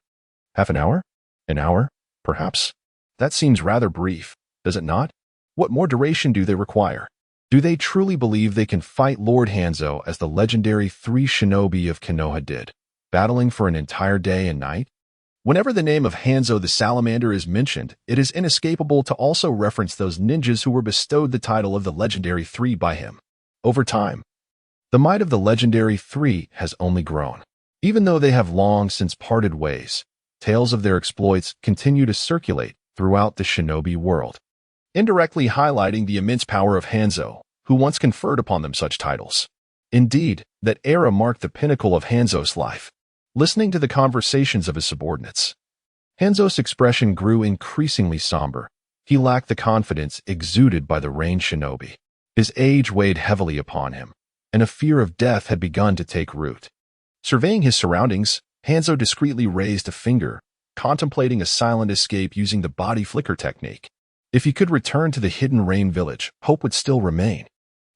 Half an hour? An hour? Perhaps? That seems rather brief, does it not? What more duration do they require? Do they truly believe they can fight Lord Hanzo as the legendary 3 shinobi of Konoha did, battling for an entire day and night? Whenever the name of Hanzo the Salamander is mentioned, it is inescapable to also reference those ninjas who were bestowed the title of the legendary 3 by him. Over time, the might of the legendary 3 has only grown. Even though they have long since parted ways, tales of their exploits continue to circulate throughout the shinobi world, indirectly highlighting the immense power of Hanzo, who once conferred upon them such titles. Indeed, that era marked the pinnacle of Hanzo's life. Listening to the conversations of his subordinates, Hanzo's expression grew increasingly somber. He lacked the confidence exuded by the range shinobi. His age weighed heavily upon him, and a fear of death had begun to take root. Surveying his surroundings, Hanzo discreetly raised a finger, contemplating a silent escape using the body flicker technique. If he could return to the hidden rain village, hope would still remain.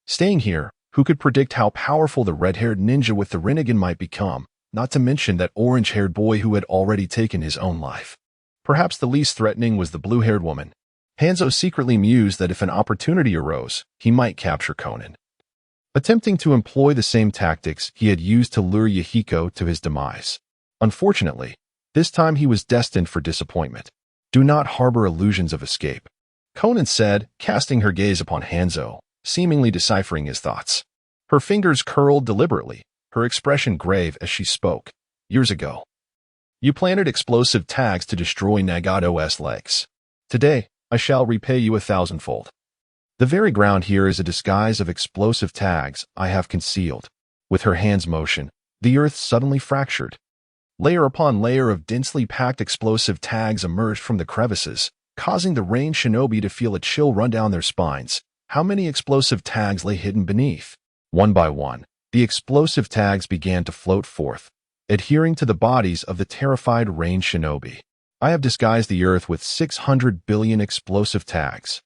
Staying here, who could predict how powerful the red-haired ninja with the Rinnegan might become, not to mention that orange-haired boy who had already taken his own life. Perhaps the least threatening was the blue-haired woman. Hanzo secretly mused that if an opportunity arose, he might capture Conan, attempting to employ the same tactics he had used to lure Yahiko to his demise. Unfortunately, this time he was destined for disappointment. Do not harbor illusions of escape, Conan said, casting her gaze upon Hanzo, seemingly deciphering his thoughts. Her fingers curled deliberately, her expression grave as she spoke. Years ago, you planted explosive tags to destroy Nagato's legs. Today, I shall repay you 1,000-fold. The very ground here is a disguise of explosive tags I have concealed. With her hand's motion, the earth suddenly fractured. Layer upon layer of densely packed explosive tags emerged from the crevices, causing the range shinobi to feel a chill run down their spines. How many explosive tags lay hidden beneath? One by one, the explosive tags began to float forth, adhering to the bodies of the terrified range shinobi. I have disguised the earth with 600 billion explosive tags.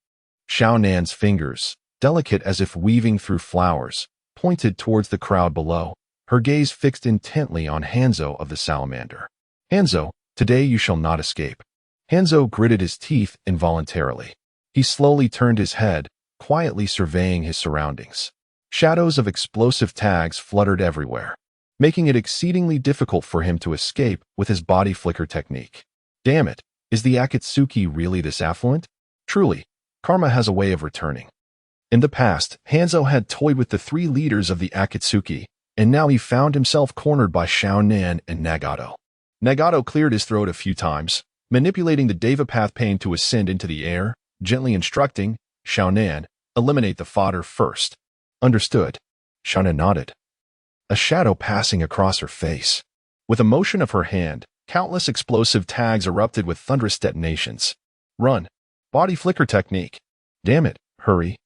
Xiao Nan's fingers, delicate as if weaving through flowers, pointed towards the crowd below. her gaze fixed intently on Hanzo of the salamander. Hanzo, today you shall not escape. Hanzo gritted his teeth involuntarily. He slowly turned his head, quietly surveying his surroundings. Shadows of explosive tags fluttered everywhere, making it exceedingly difficult for him to escape with his body flicker technique. Damn it, is the Akatsuki really this affluent? Truly, karma has a way of returning. In the past, Hanzo had toyed with the 3 leaders of the Akatsuki, and now he found himself cornered by Xiao Nan and Nagato. Nagato cleared his throat a few times, manipulating the Deva Path Pain to ascend into the air, gently instructing Xiao Nan, eliminate the fodder first. Understood. Xiao Nan nodded, a shadow passing across her face. With a motion of her hand, countless explosive tags erupted with thunderous detonations. Run. Body flicker technique. Damn it, hurry.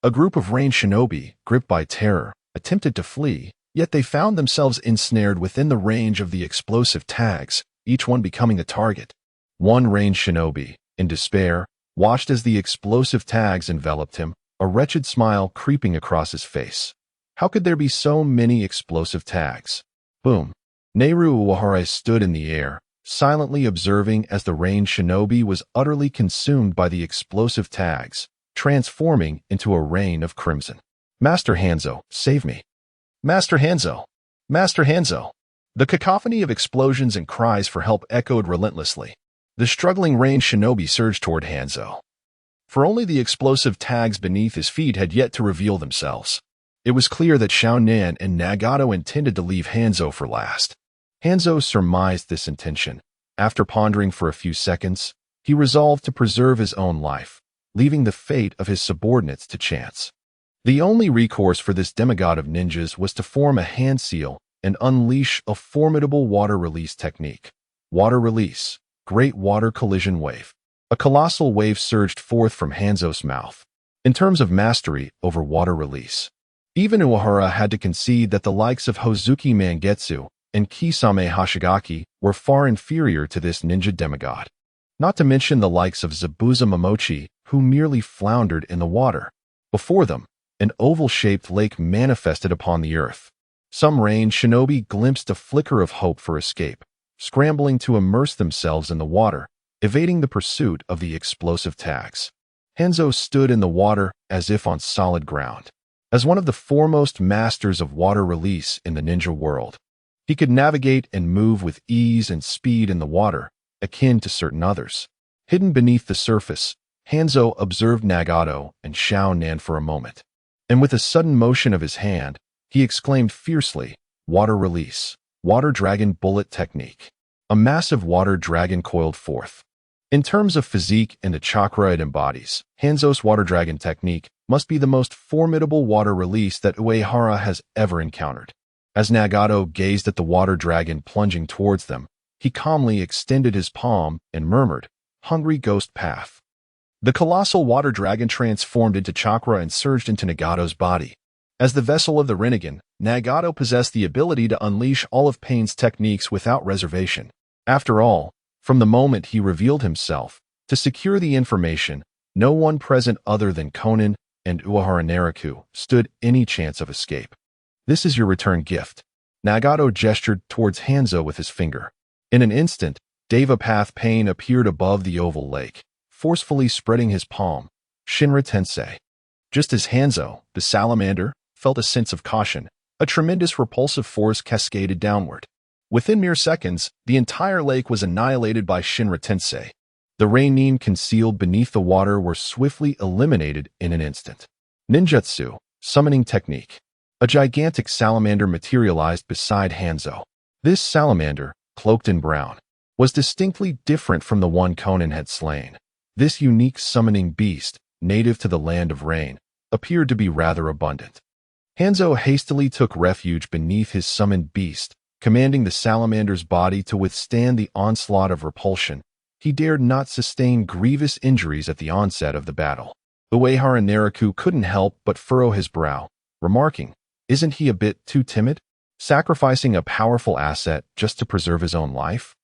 A group of ranged shinobi, gripped by terror, attempted to flee, yet they found themselves ensnared within the range of the explosive tags, each one becoming a target. One ranged shinobi, in despair, watched as the explosive tags enveloped him, a wretched smile creeping across his face. How could there be so many explosive tags? Boom. Nehru Uehara stood in the air, silently observing as the ranged shinobi was utterly consumed by the explosive tags, transforming into a rain of crimson. Master Hanzo, save me. Master Hanzo! Master Hanzo! The cacophony of explosions and cries for help echoed relentlessly. The struggling ranged shinobi surged toward Hanzo. For only the explosive tags beneath his feet had yet to reveal themselves. It was clear that Xiao Nan and Nagato intended to leave Hanzo for last. Hanzo surmised this intention. After pondering for a few seconds, he resolved to preserve his own life, leaving the fate of his subordinates to chance. The only recourse for this demigod of ninjas was to form a hand seal and unleash a formidable water release technique. Water release, great water collision wave. A colossal wave surged forth from Hanzo's mouth. In terms of mastery over water release, even Uehara had to concede that the likes of Hozuki Mangetsu and Kisame Hashigaki were far inferior to this ninja demigod. Not to mention the likes of Zabuza Momochi, who merely floundered in the water. Before them, an oval-shaped lake manifested upon the earth. Some ranged shinobi glimpsed a flicker of hope for escape, scrambling to immerse themselves in the water, evading the pursuit of the explosive tags. Hanzo stood in the water as if on solid ground. As one of the foremost masters of water release in the ninja world, he could navigate and move with ease and speed in the water, akin to certain others. Hidden beneath the surface, Hanzo observed Nagato and Xiao Nan for a moment, and with a sudden motion of his hand, he exclaimed fiercely, "Water release, water dragon bullet technique." A massive water dragon coiled forth. In terms of physique and the chakra it embodies, Hanzo's water dragon technique must be the most formidable water release that Uehara has ever encountered. As Nagato gazed at the water dragon plunging towards them, he calmly extended his palm and murmured, "Hungry ghost path." The colossal water dragon transformed into chakra and surged into Nagato's body. As the vessel of the Rinnegan, Nagato possessed the ability to unleash all of Pain's techniques without reservation. After all, from the moment he revealed himself, to secure the information, no one present other than Konan and Uehara Naraku stood any chance of escape. "This is your return gift." Nagato gestured towards Hanzo with his finger. In an instant, Deva Path Pain appeared above the oval lake, forcefully spreading his palm, Shinra Tensei. Just as Hanzo, the salamander, felt a sense of caution, a tremendous repulsive force cascaded downward. Within mere seconds, the entire lake was annihilated by Shinra Tensei. The Reinin concealed beneath the water were swiftly eliminated in an instant. Ninjutsu, summoning technique. A gigantic salamander materialized beside Hanzo. This salamander, cloaked in brown, was distinctly different from the one Konan had slain. This unique summoning beast, native to the land of rain, appeared to be rather abundant. Hanzo hastily took refuge beneath his summoned beast, commanding the salamander's body to withstand the onslaught of repulsion. He dared not sustain grievous injuries at the onset of the battle. Uehara Naraku couldn't help but furrow his brow, remarking, "Isn't he a bit too timid, sacrificing a powerful asset just to preserve his own life?"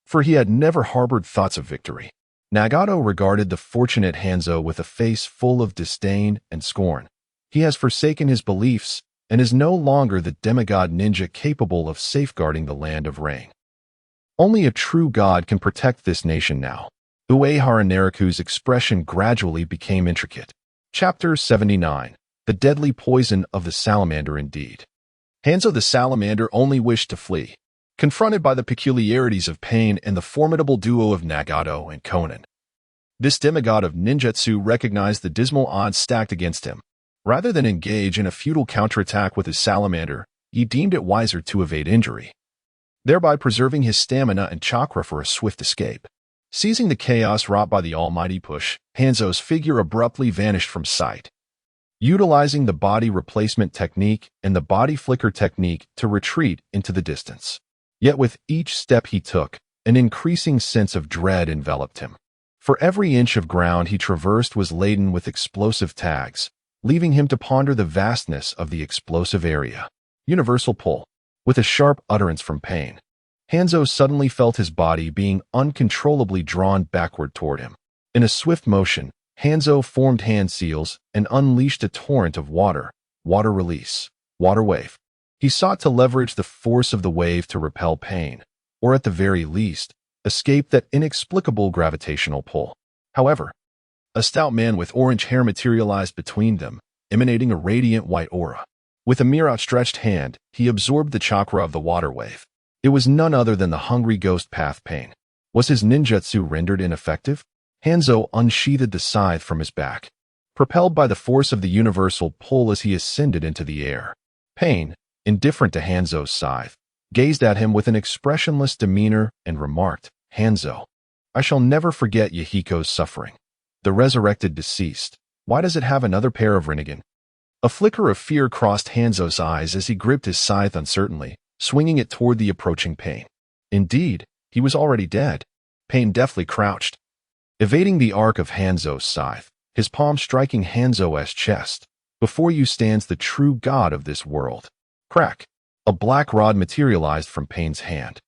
For he had never harbored thoughts of victory. Nagato regarded the fortunate Hanzo with a face full of disdain and scorn. "He has forsaken his beliefs and is no longer the demigod ninja capable of safeguarding the land of Rain. Only a true god can protect this nation now. Uehara Nariku's expression gradually became intricate. Chapter 79. The Deadly Poison of the Salamander Indeed. Hanzo the Salamander only wished to flee. Confronted by the peculiarities of Pain and the formidable duo of Nagato and Conan, this demigod of ninjutsu recognized the dismal odds stacked against him. Rather than engage in a futile counterattack with his salamander, he deemed it wiser to evade injury, thereby preserving his stamina and chakra for a swift escape. Seizing the chaos wrought by the almighty push, Hanzo's figure abruptly vanished from sight. Utilizing the body replacement technique and the body flicker technique to retreat into the distance. Yet with each step he took, an increasing sense of dread enveloped him. For every inch of ground he traversed was laden with explosive tags, leaving him to ponder the vastness of the explosive area. Universal pull. With a sharp utterance from Pain, Hanzo suddenly felt his body being uncontrollably drawn backward toward him. In a swift motion, Hanzo formed hand seals and unleashed a torrent of water release, water wave. He sought to leverage the force of the wave to repel Pain, or at the very least, escape that inexplicable gravitational pull. However, a stout man with orange hair materialized between them, emanating a radiant white aura. With a mere outstretched hand, he absorbed the chakra of the water wave. It was none other than the hungry ghost path Pain. Was his ninjutsu rendered ineffective? Hanzo unsheathed the scythe from his back, propelled by the force of the universal pull as he ascended into the air. Pain, indifferent to Hanzo's scythe, gazed at him with an expressionless demeanor and remarked, "Hanzo, I shall never forget Yahiko's suffering. The resurrected deceased. Why does it have another pair of Rinnegan?" A flicker of fear crossed Hanzo's eyes as he gripped his scythe uncertainly, swinging it toward the approaching Pain. Indeed, he was already dead. Pain deftly crouched, evading the arc of Hanzo's scythe, his palm striking Hanzo's chest. "Before you stands the true god of this world." Crack! A black rod materialized from Pain's hand,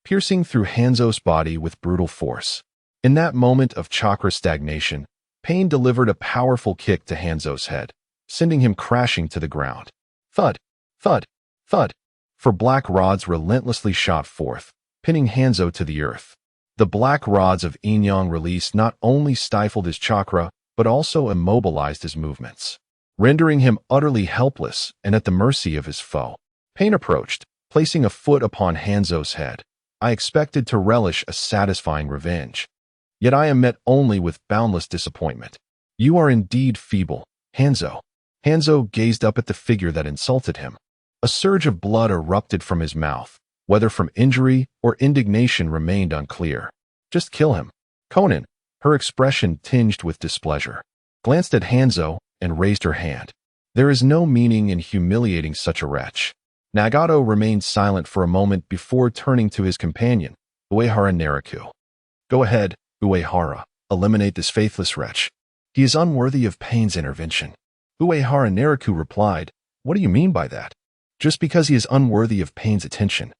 piercing through Hanzo's body with brutal force. In that moment of chakra stagnation, Pain delivered a powerful kick to Hanzo's head, sending him crashing to the ground. Thud! Thud! Thud! For black rods relentlessly shot forth, pinning Hanzo to the earth. The black rods of Yin-Yang release not only stifled his chakra, but also immobilized his movements, rendering him utterly helpless and at the mercy of his foe. Pain approached, placing a foot upon Hanzo's head. "I expected to relish a satisfying revenge. Yet I am met only with boundless disappointment. You are indeed feeble, Hanzo." Hanzo gazed up at the figure that insulted him. A surge of blood erupted from his mouth, whether from injury or indignation remained unclear. "Just kill him." Conan, her expression tinged with displeasure, glanced at Hanzo and raised her hand. "There is no meaning in humiliating such a wretch." Nagato remained silent for a moment before turning to his companion, Uehara Nariku. "Go ahead, Uehara. Eliminate this faithless wretch. He is unworthy of Pain's intervention." Uehara Nariku replied, "What do you mean by that? Just because he is unworthy of Pain's attention,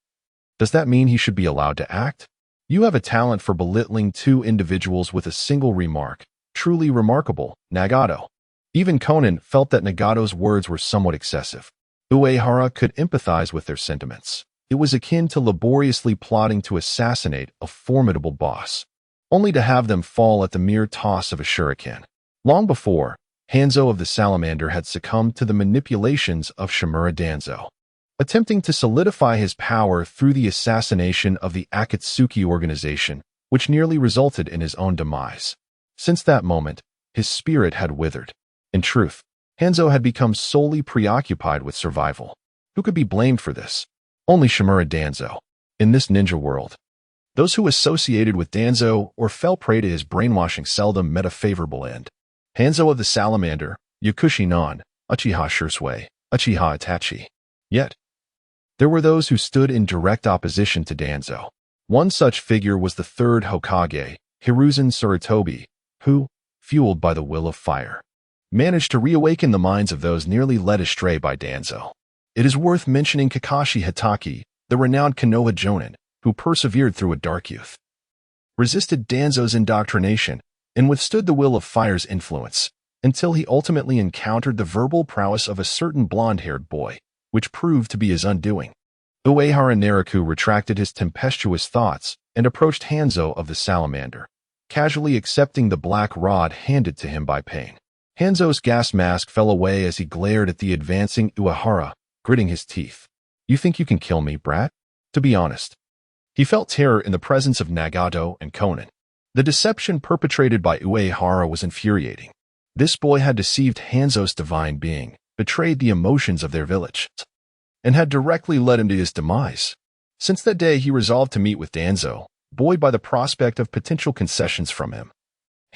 does that mean he should be allowed to act? You have a talent for belittling two individuals with a single remark. Truly remarkable, Nagato." Even Conan felt that Nagato's words were somewhat excessive. Uehara could empathize with their sentiments. It was akin to laboriously plotting to assassinate a formidable boss, only to have them fall at the mere toss of a shuriken. Long before, Hanzo of the Salamander had succumbed to the manipulations of Shimura Danzo, attempting to solidify his power through the assassination of the Akatsuki organization, which nearly resulted in his own demise. Since that moment, his spirit had withered. In truth, Hanzo had become solely preoccupied with survival. Who could be blamed for this? Only Shimura Danzo. In this ninja world, those who associated with Danzo or fell prey to his brainwashing seldom met a favorable end. Hanzo of the Salamander, Yakushi non, Uchiha Shursui, Uchiha Itachi. Yet, there were those who stood in direct opposition to Danzo. One such figure was the third Hokage, Hiruzen Sarutobi, who, fueled by the will of fire, managed to reawaken the minds of those nearly led astray by Danzo. It is worth mentioning Kakashi Hatake, the renowned Konoha Jonin, who persevered through a dark youth, resisted Danzo's indoctrination, and withstood the will of fire's influence, until he ultimately encountered the verbal prowess of a certain blonde-haired boy, which proved to be his undoing. Uehara Naraku retracted his tempestuous thoughts and approached Hanzo of the Salamander, casually accepting the black rod handed to him by Pain. Hanzo's gas mask fell away as he glared at the advancing Uehara, gritting his teeth. "You think you can kill me, brat?" To be honest, he felt terror in the presence of Nagato and Konan. The deception perpetrated by Uehara was infuriating. This boy had deceived Hanzo's divine being, betrayed the emotions of their village, and had directly led him to his demise. Since that day, he resolved to meet with Danzo, buoyed by the prospect of potential concessions from him.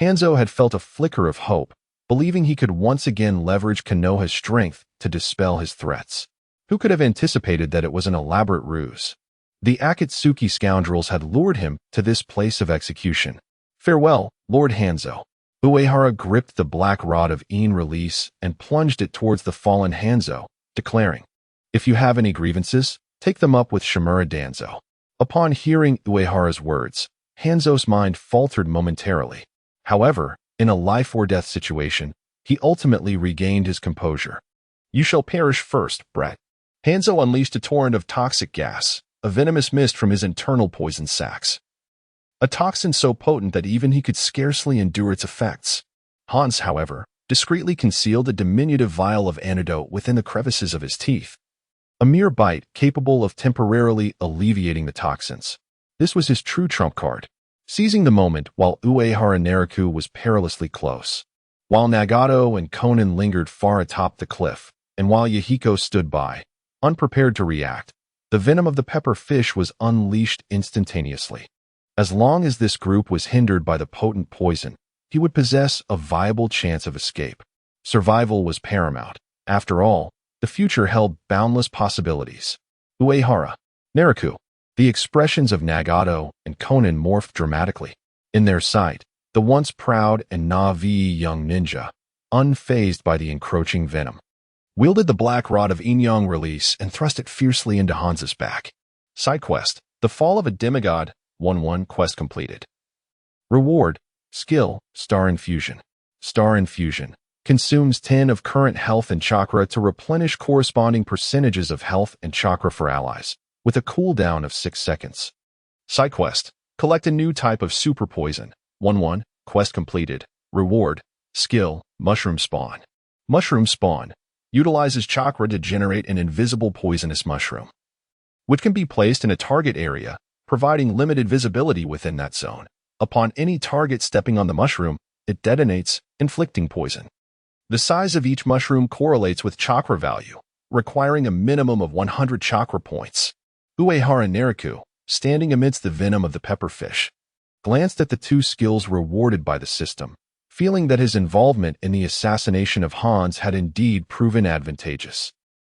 Hanzo had felt a flicker of hope, believing he could once again leverage Konoha's strength to dispel his threats. Who could have anticipated that it was an elaborate ruse? The Akatsuki scoundrels had lured him to this place of execution. "Farewell, Lord Hanzo." Uehara gripped the black rod of Een release and plunged it towards the fallen Hanzo, declaring, "If you have any grievances, take them up with Shimura Danzo." Upon hearing Uehara's words, Hanzo's mind faltered momentarily. However, in a life-or-death situation, he ultimately regained his composure. "You shall perish first, brat." Hanzo unleashed a torrent of toxic gas, a venomous mist from his internal poison sacs. A toxin so potent that even he could scarcely endure its effects. Hans, however, discreetly concealed a diminutive vial of antidote within the crevices of his teeth. A mere bite capable of temporarily alleviating the toxins. This was his true trump card. Seizing the moment while Uehara Naraku was perilously close. While Nagato and Konan lingered far atop the cliff, and while Yahiko stood by, unprepared to react, the venom of the pepper fish was unleashed instantaneously. As long as this group was hindered by the potent poison, he would possess a viable chance of escape. Survival was paramount. After all, the future held boundless possibilities. Uehara Naraku. The expressions of Nagato and Konan morphed dramatically. In their sight, the once proud and Na'vi young ninja, unfazed by the encroaching venom, wielded the black rod of Inyang release and thrust it fiercely into Hanzo's back. Side quest: The Fall of a Demigod. 1-1 quest completed. Reward: Skill, Star Infusion. Star Infusion consumes 10 of current health and chakra to replenish corresponding percentages of health and chakra for allies, with a cooldown of 6 seconds. Side quest: Collect a new type of super poison. 1-1 quest completed. Reward: Skill, Mushroom Spawn. Mushroom Spawn utilizes chakra to generate an invisible poisonous mushroom, which can be placed in a target area, providing limited visibility within that zone. Upon any target stepping on the mushroom, it detonates, inflicting poison. The size of each mushroom correlates with chakra value, requiring a minimum of 100 chakra points. Uehara Naraku, standing amidst the venom of the pepperfish, glanced at the two skills rewarded by the system, feeling that his involvement in the assassination of Hans had indeed proven advantageous.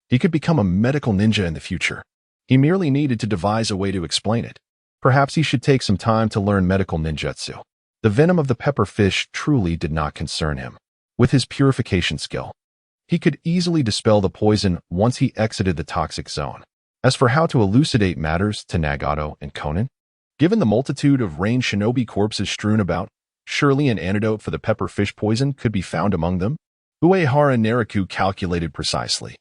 He could become a medical ninja in the future. He merely needed to devise a way to explain it. Perhaps he should take some time to learn medical ninjutsu. The venom of the pepperfish truly did not concern him. With his purification skill, he could easily dispel the poison once he exited the toxic zone. As for how to elucidate matters to Nagato and Konan, given the multitude of Rain Shinobi corpses strewn about, surely an antidote for the pepperfish poison could be found among them. Uehara Naraku calculated precisely.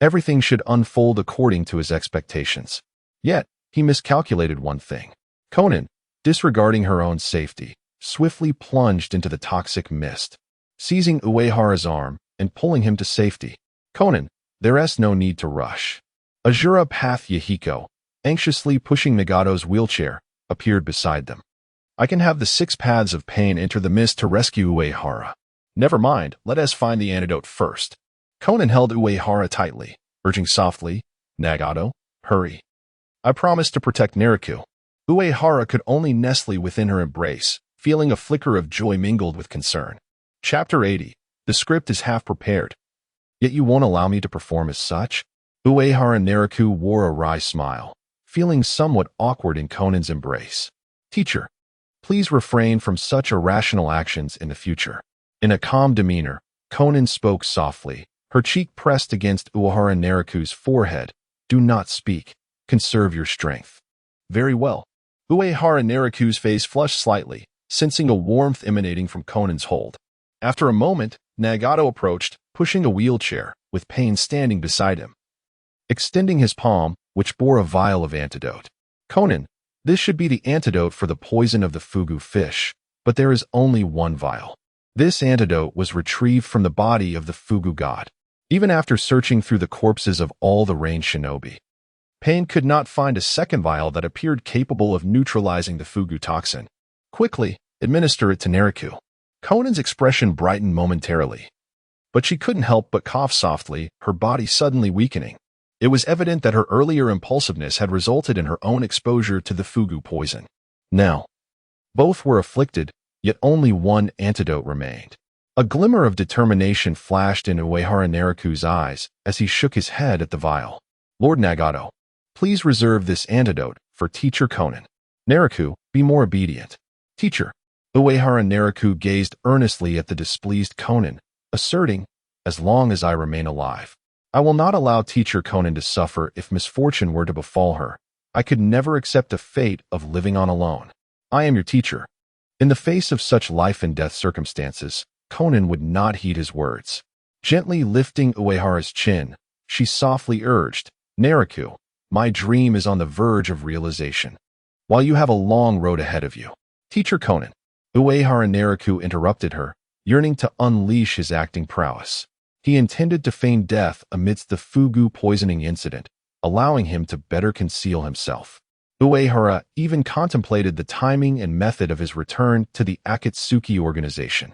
Everything should unfold according to his expectations. Yet, he miscalculated one thing. Konan, disregarding her own safety, swiftly plunged into the toxic mist, seizing Uehara's arm and pulling him to safety. "Konan, there's no need to rush." Azura Path Yahiko, anxiously pushing Nagato's wheelchair, appeared beside them. "I can have the 6 paths of pain enter the mist to rescue Uehara." "Never mind, let us find the antidote first." Konan held Uehara tightly, urging softly, "Nagato, hurry. I promise to protect Naraku." Uehara could only nestle within her embrace, feeling a flicker of joy mingled with concern. Chapter 80. The script is half prepared. "Yet you won't allow me to perform as such?" Uehara Naraku wore a wry smile, feeling somewhat awkward in Konan's embrace. "Teacher, please refrain from such irrational actions in the future." In a calm demeanor, Konan spoke softly, her cheek pressed against Uehara Naraku's forehead. "Do not speak. Conserve your strength." "Very well." Uehara Naraku's face flushed slightly, sensing a warmth emanating from Konan's hold. After a moment, Nagato approached, pushing a wheelchair, with Pain standing beside him. extending his palm, which bore a vial of antidote. Conan, this should be the antidote for the poison of the fugu fish, but there is only one vial. This antidote was retrieved from the body of the fugu god. Even after searching through the corpses of all the rain shinobi, Pain could not find a second vial that appeared capable of neutralizing the fugu toxin. Quickly, administer it to Naruto. Conan's expression brightened momentarily, but she couldn't help but cough softly, her body suddenly weakening. It was evident that her earlier impulsiveness had resulted in her own exposure to the fugu poison. Now, both were afflicted, yet only one antidote remained. A glimmer of determination flashed in Uehara Naruto's eyes as he shook his head at the vial. Lord Nagato, please reserve this antidote for Teacher Conan. Naruto, be more obedient. Teacher. Uehara Naruto gazed earnestly at the displeased Conan, asserting, as long as I remain alive, I will not allow Teacher Conan to suffer if misfortune were to befall her. I could never accept the fate of living on alone. I am your teacher. In the face of such life and death circumstances, Conan would not heed his words. Gently lifting Uehara's chin, she softly urged, Naruto, my dream is on the verge of realization. While you have a long road ahead of you. Teacher Conan. Uehara Naruto interrupted her, yearning to unleash his acting prowess. He intended to feign death amidst the fugu poisoning incident, allowing him to better conceal himself. Uehara even contemplated the timing and method of his return to the Akatsuki organization.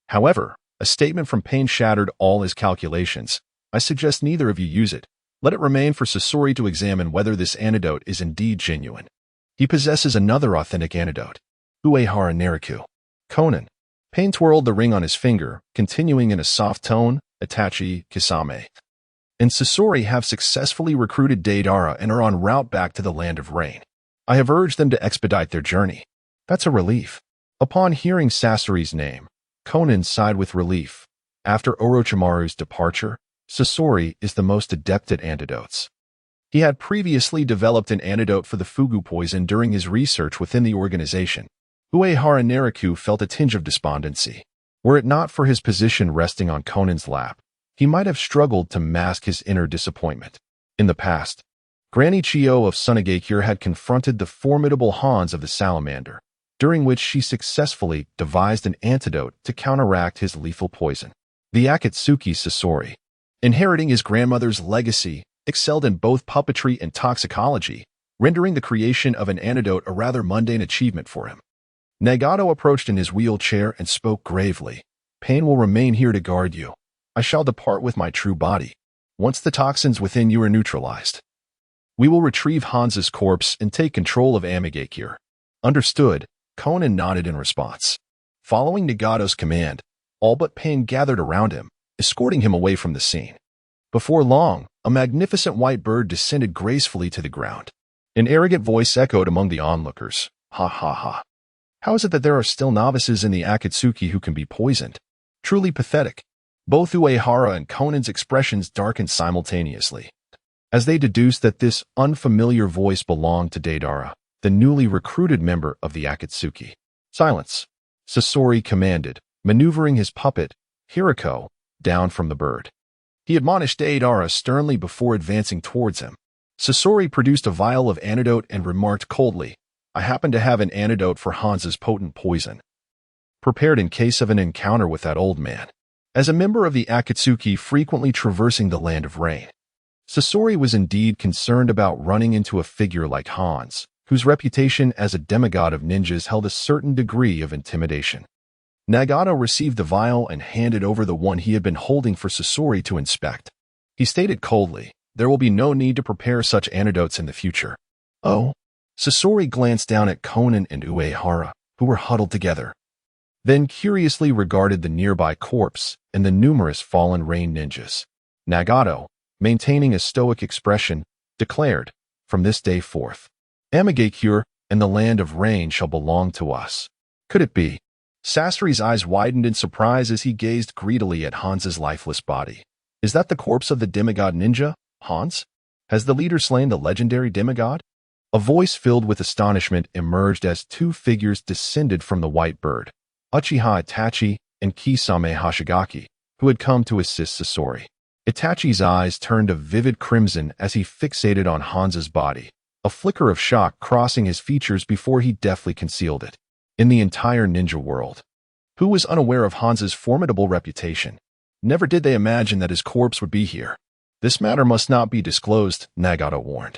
However, a statement from Pain shattered all his calculations. I suggest neither of you use it. Let it remain for Sasori to examine whether this antidote is indeed genuine. He possesses another authentic antidote. Uehara Naruto. Conan. Pain twirled the ring on his finger, continuing in a soft tone, Itachi, Kisame, and Sasori have successfully recruited Deidara and are en route back to the Land of Rain. I have urged them to expedite their journey. That's a relief. Upon hearing Sasori's name, Conan sighed with relief. After Orochimaru's departure, Sasori is the most adept at antidotes. He had previously developed an antidote for the fugu poison during his research within the organization. Uehara Naruto felt a tinge of despondency. Were it not for his position resting on Conan's lap, he might have struggled to mask his inner disappointment. In the past, Granny Chiyo of Sunagakure had confronted the formidable Hans of the Salamander, during which she successfully devised an antidote to counteract his lethal poison. The Akatsuki Sasori, inheriting his grandmother's legacy, excelled in both puppetry and toxicology, rendering the creation of an antidote a rather mundane achievement for him. Nagato approached in his wheelchair and spoke gravely. Pain will remain here to guard you. I shall depart with my true body. Once the toxins within you are neutralized, we will retrieve Hans's corpse and take control of Amigakure. Understood, Conan nodded in response. Following Nagato's command, all but Pain gathered around him, escorting him away from the scene. Before long, a magnificent white bird descended gracefully to the ground. An arrogant voice echoed among the onlookers. Ha ha ha. How is it that there are still novices in the Akatsuki who can be poisoned? Truly pathetic. Both Uehara and Conan's expressions darkened simultaneously, as they deduced that this unfamiliar voice belonged to Deidara, the newly recruited member of the Akatsuki. Silence, Sasori commanded, maneuvering his puppet, Hirako, down from the bird. He admonished Deidara sternly before advancing towards him. Sasori produced a vial of antidote and remarked coldly, I happen to have an antidote for Hans's potent poison, prepared in case of an encounter with that old man. As a member of the Akatsuki frequently traversing the Land of Rain, Sasori was indeed concerned about running into a figure like Hans, whose reputation as a demigod of ninjas held a certain degree of intimidation. Nagato received the vial and handed over the one he had been holding for Sasori to inspect. He stated coldly, there will be no need to prepare such antidotes in the future. Oh? Sasori glanced down at Conan and Uehara, who were huddled together, then curiously regarded the nearby corpse and the numerous fallen rain ninjas. Nagato, maintaining a stoic expression, declared, from this day forth, Amigakure and the Land of Rain shall belong to us. Could it be? Sasori's eyes widened in surprise as he gazed greedily at Hans's lifeless body. Is that the corpse of the demigod ninja, Hans? Has the leader slain the legendary demigod? A voice filled with astonishment emerged as two figures descended from the white bird, Uchiha Itachi and Kisame Hoshigaki, who had come to assist Sasori. Itachi's eyes turned a vivid crimson as he fixated on Hanzo's body, a flicker of shock crossing his features before he deftly concealed it. In the entire ninja world, who was unaware of Hanzo's formidable reputation? Never did they imagine that his corpse would be here. This matter must not be disclosed, Nagato warned,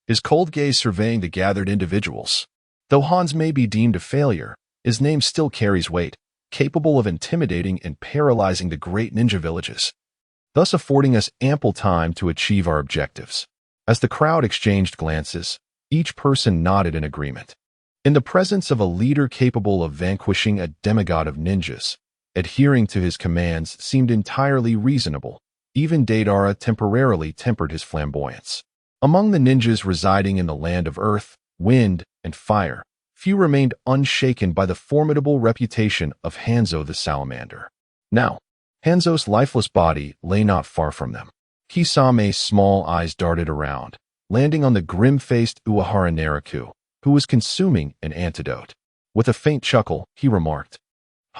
his cold gaze surveying the gathered individuals. Though Hans may be deemed a failure, his name still carries weight, capable of intimidating and paralyzing the great ninja villages, thus affording us ample time to achieve our objectives. As the crowd exchanged glances, each person nodded in agreement. In the presence of a leader capable of vanquishing a demigod of ninjas, adhering to his commands seemed entirely reasonable. Even Deidara temporarily tempered his flamboyance. Among the ninjas residing in the land of earth, wind, and fire, few remained unshaken by the formidable reputation of Hanzo the Salamander. Now, Hanzo's lifeless body lay not far from them. Kisame's small eyes darted around, landing on the grim-faced Uehara Naraku, who was consuming an antidote. With a faint chuckle, he remarked,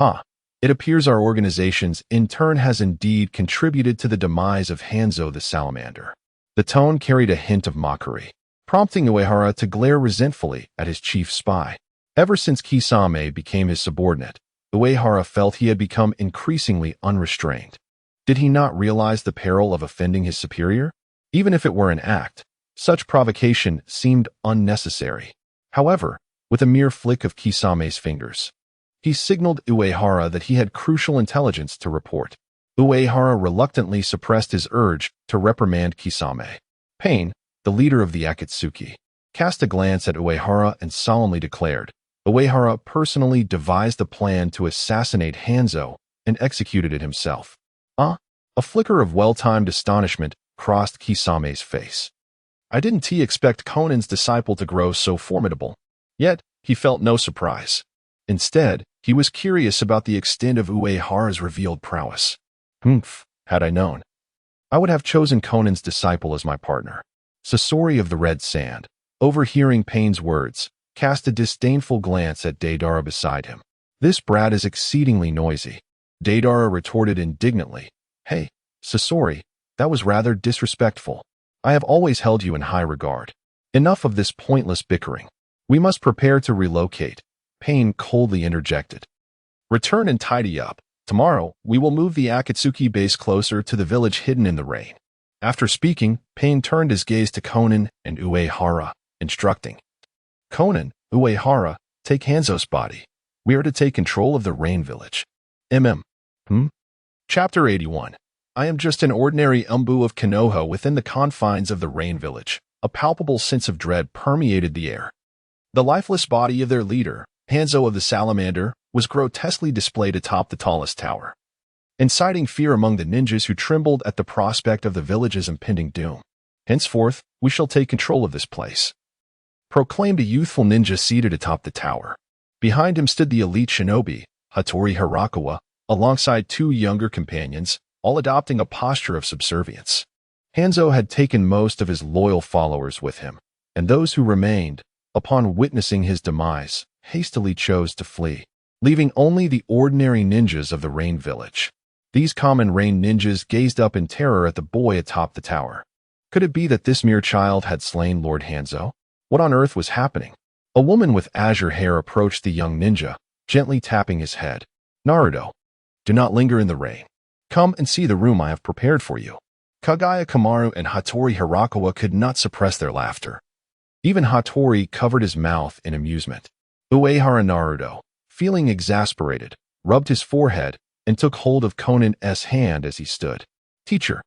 It appears our organization's intern has indeed contributed to the demise of Hanzo the Salamander." The tone carried a hint of mockery, prompting Uehara to glare resentfully at his chief spy. Ever since Kisame became his subordinate, Uehara felt he had become increasingly unrestrained. Did he not realize the peril of offending his superior? Even if it were an act, such provocation seemed unnecessary. However, with a mere flick of Kisame's fingers, he signaled Uehara that he had crucial intelligence to report. Uehara reluctantly suppressed his urge to reprimand Kisame. Pain, the leader of the Akatsuki, cast a glance at Uehara and solemnly declared, Uehara personally devised a plan to assassinate Hanzo and executed it himself. A flicker of well-timed astonishment crossed Kisame's face. I didn't expect Conan's disciple to grow so formidable. Yet, he felt no surprise. Instead, he was curious about the extent of Uehara's revealed prowess. Had I known, I would have chosen Conan's disciple as my partner. Sasori of the Red Sand, overhearing Pain's words, cast a disdainful glance at Deidara beside him. This brat is exceedingly noisy. Deidara retorted indignantly, Hey, Sasori, that was rather disrespectful. I have always held you in high regard. Enough of this pointless bickering. We must prepare to relocate, Pain coldly interjected. Return and tidy up. Tomorrow, we will move the Akatsuki base closer to the village hidden in the rain. After speaking, Pain turned his gaze to Conan and Uehara, instructing, Conan, Uehara, take Hanzo's body. We are to take control of the rain village. Chapter 81. I am just an ordinary Umbu of Konoha within the confines of the rain village. A palpable sense of dread permeated the air. The lifeless body of their leader, Hanzo of the Salamander, was grotesquely displayed atop the tallest tower, inciting fear among the ninjas who trembled at the prospect of the village's impending doom. Henceforth, we shall take control of this place, proclaimed a youthful ninja seated atop the tower. Behind him stood the elite shinobi, Hattori Hirakawa, alongside two younger companions, all adopting a posture of subservience. Hanzo had taken most of his loyal followers with him, and those who remained, upon witnessing his demise, hastily chose to flee, leaving only the ordinary ninjas of the Rain Village. These common Rain ninjas gazed up in terror at the boy atop the tower. Could it be that this mere child had slain Lord Hanzo? What on earth was happening? A woman with azure hair approached the young ninja, gently tapping his head. Naruto, do not linger in the rain. Come and see the room I have prepared for you. Kagaya Kamaru and Hattori Hirakawa could not suppress their laughter. Even Hattori covered his mouth in amusement. Uehara Naruto, feeling exasperated, rubbed his forehead and took hold of Conan's hand as he stood. Teacher,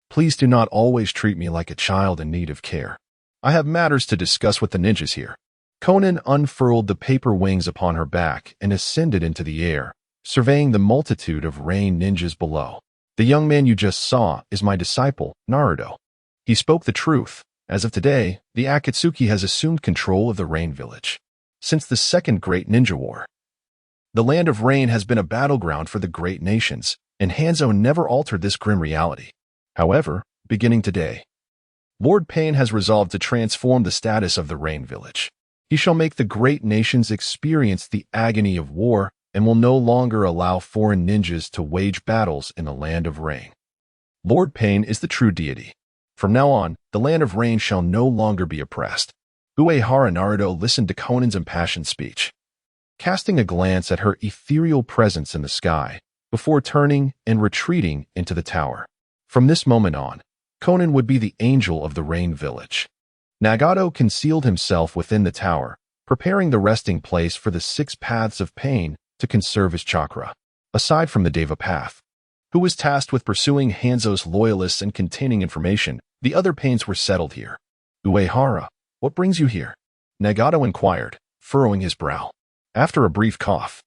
please do not always treat me like a child in need of care. I have matters to discuss with the ninjas here. Conan unfurled the paper wings upon her back and ascended into the air, surveying the multitude of rain ninjas below. The young man you just saw is my disciple, Naruto. He spoke the truth. As of today, the Akatsuki has assumed control of the Rain Village. Since the Second Great Ninja War, the Land of Rain has been a battleground for the great nations, and Hanzo never altered this grim reality. However, beginning today, Lord Pain has resolved to transform the status of the Rain Village. He shall make the great nations experience the agony of war and will no longer allow foreign ninjas to wage battles in the Land of Rain. Lord Pain is the true deity. From now on, the land of rain shall no longer be oppressed. Uehara Naruto listened to Conan's impassioned speech, casting a glance at her ethereal presence in the sky, before turning and retreating into the tower. From this moment on, Conan would be the angel of the rain village. Nagato concealed himself within the tower, preparing the resting place for the 6 paths of pain to conserve his chakra. Aside from the Deva path, who was tasked with pursuing Hanzo's loyalists and containing information, the other pains were settled here. Uehara, what brings you here? Nagato inquired, furrowing his brow. After a brief cough,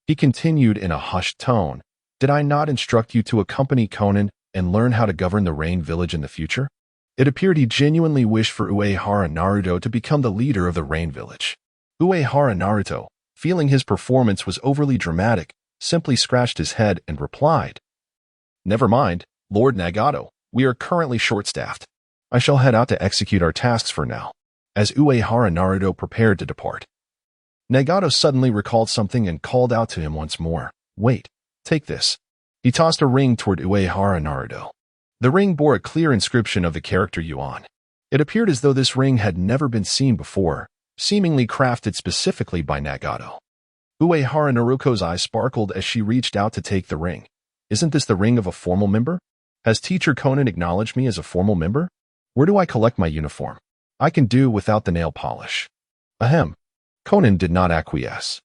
he continued in a hushed tone, did I not instruct you to accompany Conan and learn how to govern the rain village in the future? It appeared he genuinely wished for Uehara Naruto to become the leader of the rain village. Uehara Naruto, feeling his performance was overly dramatic, simply scratched his head and replied, Never mind, Lord Nagato, we are currently short-staffed. I shall head out to execute our tasks for now. As Uehara Naruto prepared to depart, Nagato suddenly recalled something and called out to him once more. Wait, take this. He tossed a ring toward Uehara Naruto. The ring bore a clear inscription of the character Yuan. It appeared as though this ring had never been seen before, seemingly crafted specifically by Nagato. Uehara Naruto's eyes sparkled as she reached out to take the ring. Isn't this the ring of a formal member? Has Teacher Conan acknowledged me as a formal member? Where do I collect my uniform? I can do without the nail polish. Ahem. Conan did not acquiesce.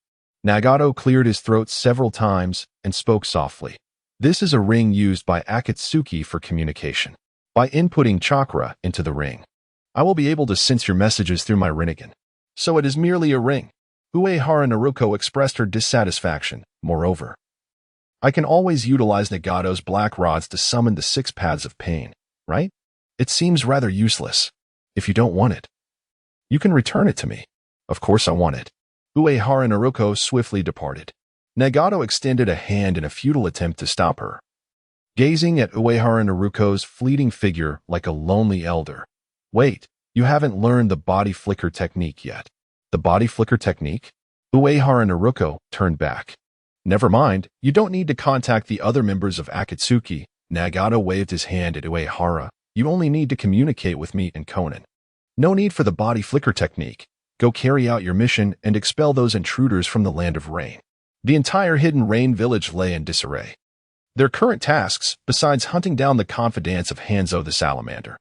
Nagato cleared his throat several times and spoke softly. This is a ring used by Akatsuki for communication. By inputting chakra into the ring, I will be able to sense your messages through my Rinnegan. So it is merely a ring. Uehara Naruto expressed her dissatisfaction. Moreover, I can always utilize Nagato's black rods to summon the 6 paths of pain, right? It seems rather useless. If you don't want it, you can return it to me. Of course I want it. Uehara Naruto swiftly departed. Nagato extended a hand in a futile attempt to stop her, gazing at Uehara Naruto's fleeting figure like a lonely elder. Wait, you haven't learned the body flicker technique yet. The body flicker technique? Uehara Naruto turned back. Never mind, you don't need to contact the other members of Akatsuki. Nagato waved his hand at Uehara. You only need to communicate with me and Conan. No need for the body flicker technique. Go carry out your mission and expel those intruders from the land of rain. The entire hidden rain village lay in disarray. Their current tasks, besides hunting down the confidants of Hanzo the Salamander,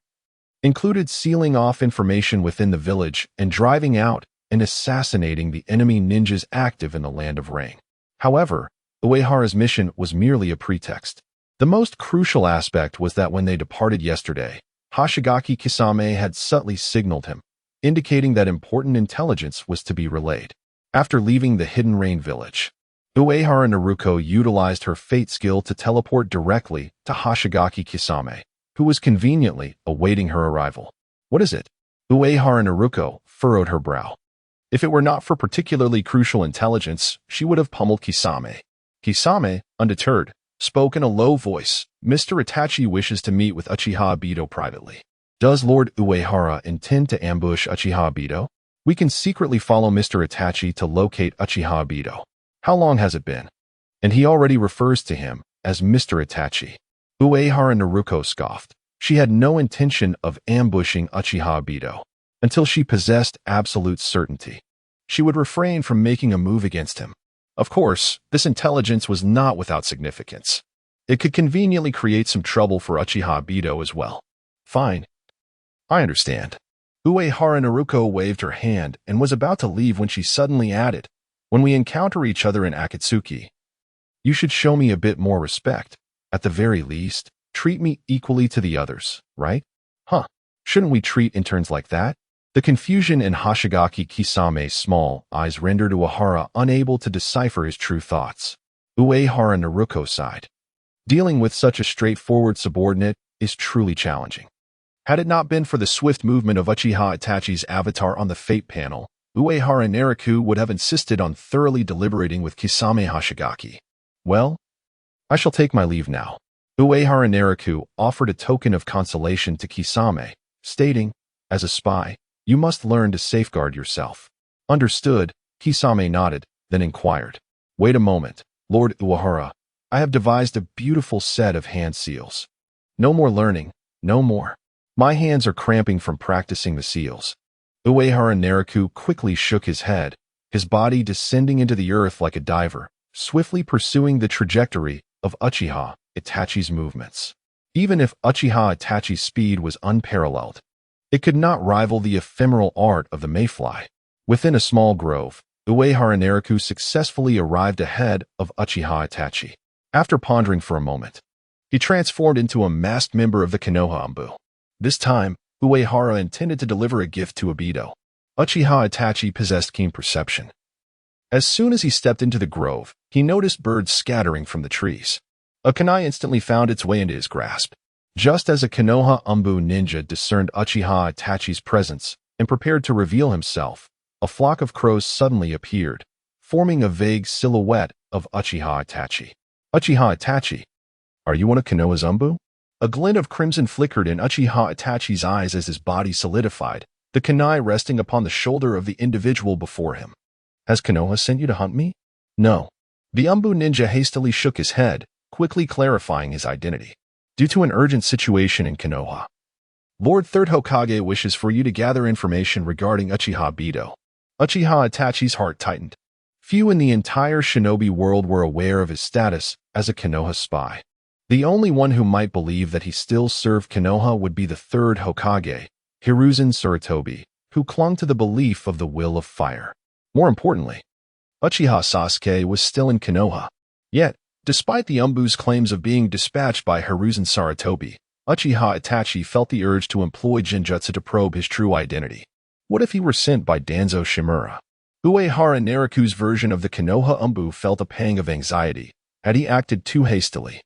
included sealing off information within the village and driving out and assassinating the enemy ninjas active in the land of rain. However, Uehara's mission was merely a pretext. The most crucial aspect was that when they departed yesterday, Hoshigaki Kisame had subtly signaled him, indicating that important intelligence was to be relayed. After leaving the hidden rain village, Uehara Naruto utilized her fate skill to teleport directly to Hoshigaki Kisame, who was conveniently awaiting her arrival. What is it? Uehara Naruto furrowed her brow. If it were not for particularly crucial intelligence, she would have pummeled Kisame. Kisame, undeterred, spoke in a low voice. Mr. Itachi wishes to meet with Uchiha Obito privately. Does Lord Uehara intend to ambush Uchiha Obito? We can secretly follow Mr. Itachi to locate Uchiha Obito. How long has it been? And he already refers to him as Mr. Itachi. Uehara Naruto scoffed. She had no intention of ambushing Uchiha Obito until she possessed absolute certainty. She would refrain from making a move against him. Of course, this intelligence was not without significance. It could conveniently create some trouble for Uchiha Obito as well. Fine. I understand. Uehara Naruto waved her hand and was about to leave when she suddenly added, when we encounter each other in Akatsuki, you should show me a bit more respect. At the very least, treat me equally to the others, right? Huh. Shouldn't we treat interns like that? The confusion in Hoshigaki Kisame's small eyes rendered Uehara unable to decipher his true thoughts. Uehara Naruto sighed. Dealing with such a straightforward subordinate is truly challenging. Had it not been for the swift movement of Uchiha Itachi's avatar on the fate panel, Uehara Naruto would have insisted on thoroughly deliberating with Kisame Hoshigaki. Well, I shall take my leave now. Uehara Naruto offered a token of consolation to Kisame, stating, as a spy, you must learn to safeguard yourself. Understood, Kisame nodded, then inquired. Wait a moment, Lord Uehara. I have devised a beautiful set of hand seals. No more learning, no more. My hands are cramping from practicing the seals. Uehara Naraku quickly shook his head, his body descending into the earth like a diver, swiftly pursuing the trajectory of Uchiha Itachi's movements. Even if Uchiha Itachi's speed was unparalleled, it could not rival the ephemeral art of the mayfly. Within a small grove, Uehara Naraku successfully arrived ahead of Uchiha Itachi. After pondering for a moment, he transformed into a masked member of the Konoha Anbu. This time, Uehara intended to deliver a gift to Obito. Uchiha Itachi possessed keen perception. As soon as he stepped into the grove, he noticed birds scattering from the trees. A kunai instantly found its way into his grasp. Just as a Konoha Anbu ninja discerned Uchiha Itachi's presence and prepared to reveal himself, a flock of crows suddenly appeared, forming a vague silhouette of Uchiha Itachi. Uchiha Itachi, are you one of Konoha's Anbu? A glint of crimson flickered in Uchiha Itachi's eyes as his body solidified, the kunai resting upon the shoulder of the individual before him. Has Konoha sent you to hunt me? No. The Anbu ninja hastily shook his head, quickly clarifying his identity. Due to an urgent situation in Konoha, Lord Third Hokage wishes for you to gather information regarding Uchiha Obito. Uchiha Itachi's heart tightened. Few in the entire shinobi world were aware of his status as a Konoha spy. The only one who might believe that he still served Konoha would be the Third Hokage, Hiruzen Sarutobi, who clung to the belief of the will of fire. More importantly, Uchiha Sasuke was still in Konoha. Yet, despite the Anbu's claims of being dispatched by Hiruzen Sarutobi, Uchiha Itachi felt the urge to employ Genjutsu to probe his true identity. What if he were sent by Danzo Shimura? Uehara Naraku's version of the Konoha Anbu felt a pang of anxiety. Had he acted too hastily?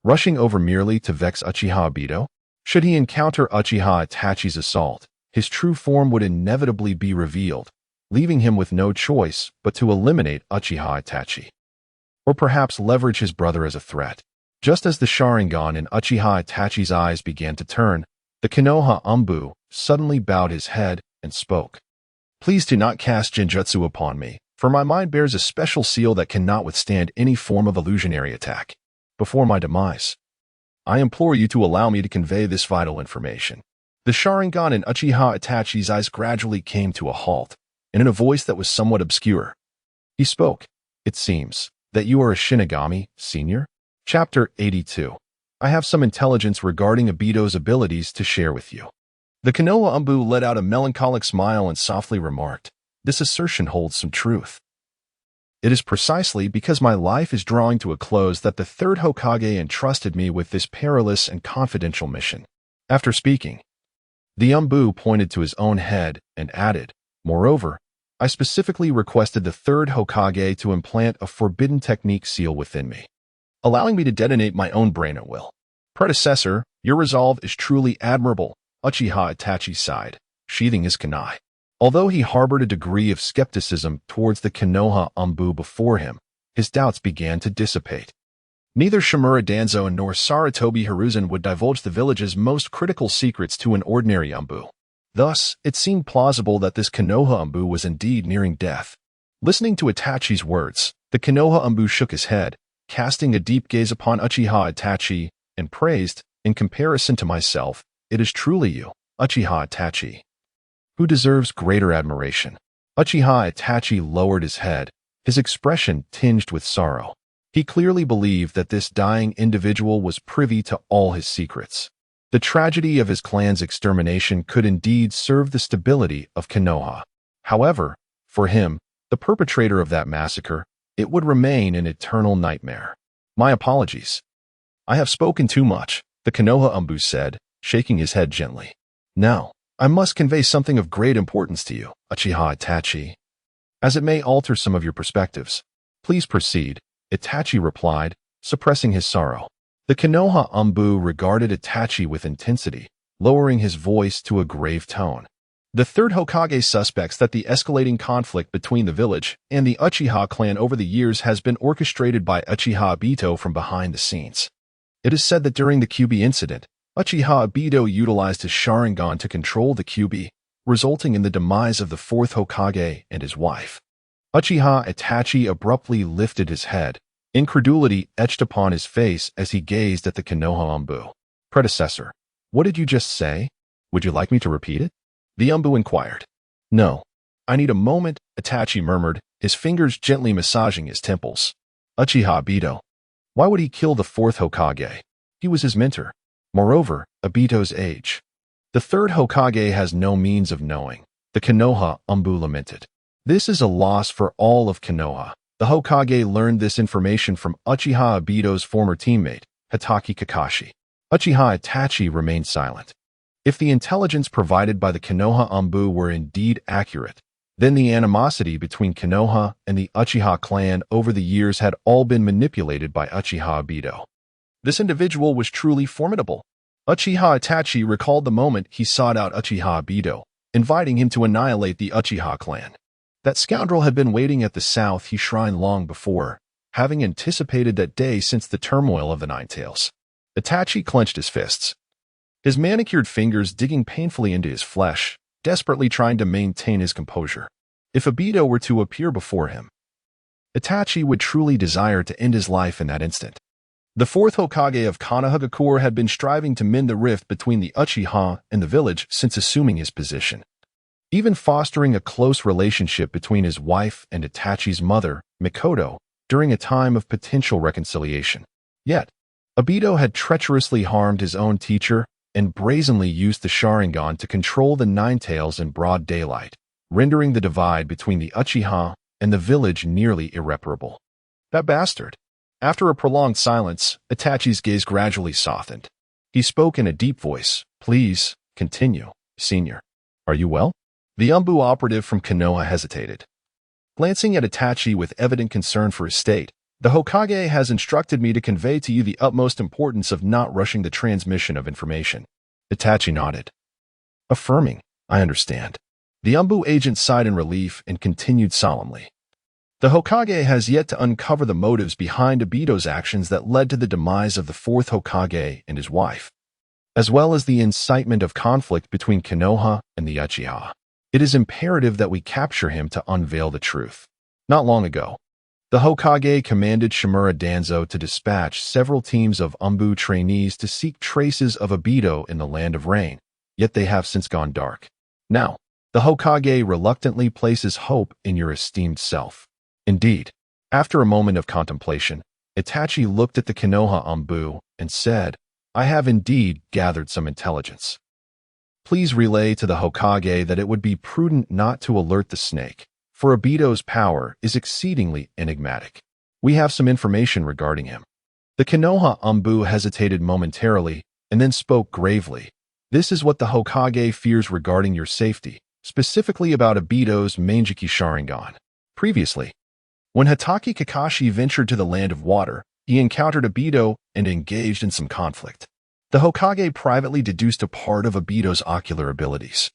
Rushing over merely to vex Uchiha Obito? Should he encounter Uchiha Itachi's assault, his true form would inevitably be revealed, leaving him with no choice but to eliminate Uchiha Itachi. Or perhaps leverage his brother as a threat. Just as the Sharingan in Uchiha Itachi's eyes began to turn, the Konoha Anbu suddenly bowed his head and spoke. Please do not cast Genjutsu upon me, for my mind bears a special seal that cannot withstand any form of illusionary attack. Before my demise, I implore you to allow me to convey this vital information. The Sharingan in Uchiha Itachi's eyes gradually came to a halt, and in a voice that was somewhat obscure, he spoke. It seems that you are a Shinigami, Senior? Chapter 82. I have some intelligence regarding Obito's abilities to share with you. The Konoha Anbu let out a melancholic smile and softly remarked, this assertion holds some truth. It is precisely because my life is drawing to a close that the Third Hokage entrusted me with this perilous and confidential mission. After speaking, the Anbu pointed to his own head and added, moreover, I specifically requested the Third Hokage to implant a forbidden technique seal within me, allowing me to detonate my own brain at will. Predecessor, your resolve is truly admirable, Uchiha Itachi sighed, sheathing his kunai. Although he harbored a degree of skepticism towards the Konoha Anbu before him, his doubts began to dissipate. Neither Shimura Danzo nor Sarutobi Hiruzen would divulge the village's most critical secrets to an ordinary Anbu. Thus, it seemed plausible that this Konoha Anbu was indeed nearing death. Listening to Itachi's words, the Konoha Anbu shook his head, casting a deep gaze upon Uchiha Itachi, and praised, in comparison to myself, it is truly you, Uchiha Itachi, who deserves greater admiration. Uchiha Itachi lowered his head, his expression tinged with sorrow. He clearly believed that this dying individual was privy to all his secrets. The tragedy of his clan's extermination could indeed serve the stability of Konoha. However, for him, the perpetrator of that massacre, it would remain an eternal nightmare. My apologies. I have spoken too much, the Konoha Anbu said, shaking his head gently. Now, I must convey something of great importance to you, Uchiha Itachi. As it may alter some of your perspectives. Please proceed, Itachi replied, suppressing his sorrow. The Konoha Anbu regarded Itachi with intensity, lowering his voice to a grave tone. The Third Hokage suspects that the escalating conflict between the village and the Uchiha clan over the years has been orchestrated by Uchiha Obito from behind the scenes. It is said that during the Kyuubi incident, Uchiha Obito utilized his Sharingan to control the Kyuubi, resulting in the demise of the fourth Hokage and his wife. Uchiha Itachi abruptly lifted his head, incredulity etched upon his face as he gazed at the Konoha Anbu. Predecessor, what did you just say? Would you like me to repeat it? The Umbu inquired. No. I need a moment, Itachi murmured, his fingers gently massaging his temples. Uchiha Obito. Why would he kill the fourth Hokage? He was his mentor. Moreover, Obito's age. The third Hokage has no means of knowing. The Konoha Umbu lamented. This is a loss for all of Konoha. The Hokage learned this information from Uchiha Obito's former teammate, Hitaki Kakashi. Uchiha Itachi remained silent. If the intelligence provided by the Konoha Umbu were indeed accurate, then the animosity between Konoha and the Uchiha clan over the years had all been manipulated by Uchiha Obito. This individual was truly formidable. Uchiha Itachi recalled the moment he sought out Uchiha Obito, inviting him to annihilate the Uchiha clan. That scoundrel had been waiting at the South Shrine long before, having anticipated that day since the turmoil of the Nine Tails. Itachi clenched his fists, his manicured fingers digging painfully into his flesh, desperately trying to maintain his composure. If Obito were to appear before him, Itachi would truly desire to end his life in that instant. The fourth Hokage of Konohagakure had been striving to mend the rift between the Uchiha and the village since assuming his position, even fostering a close relationship between his wife and Itachi's mother, Mikoto, during a time of potential reconciliation. Yet, Obito had treacherously harmed his own teacher and brazenly used the Sharingan to control the Nine Tails in broad daylight, rendering the divide between the Uchiha and the village nearly irreparable. That bastard! After a prolonged silence, Itachi's gaze gradually softened. He spoke in a deep voice. Please, continue, Senior. Are you well? The Umbu operative from Konoha hesitated. Glancing at Itachi with evident concern for his state, the Hokage has instructed me to convey to you the utmost importance of not rushing the transmission of information. Itachi nodded, affirming, I understand. The Umbu agent sighed in relief and continued solemnly. The Hokage has yet to uncover the motives behind Obito's actions that led to the demise of the fourth Hokage and his wife, as well as the incitement of conflict between Konoha and the Uchiha. It is imperative that we capture him to unveil the truth. Not long ago, the Hokage commanded Shimura Danzo to dispatch several teams of Umbu trainees to seek traces of Obito in the Land of Rain, yet they have since gone dark. Now, the Hokage reluctantly places hope in your esteemed self. Indeed, after a moment of contemplation, Itachi looked at the Konoha Umbu and said, I have indeed gathered some intelligence. Please relay to the Hokage that it would be prudent not to alert the snake, for Obito's power is exceedingly enigmatic. We have some information regarding him. The Konoha Umbu hesitated momentarily and then spoke gravely. This is what the Hokage fears regarding your safety, specifically about Obito's Manjiki Sharingan. Previously, when Hitaki Kakashi ventured to the Land of Water, he encountered Obito and engaged in some conflict. The Hokage privately deduced a part of Obito's ocular abilities,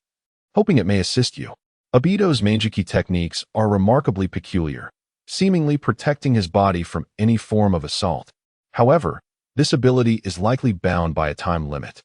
hoping it may assist you. Obito's Manjiki techniques are remarkably peculiar, seemingly protecting his body from any form of assault. However, this ability is likely bound by a time limit,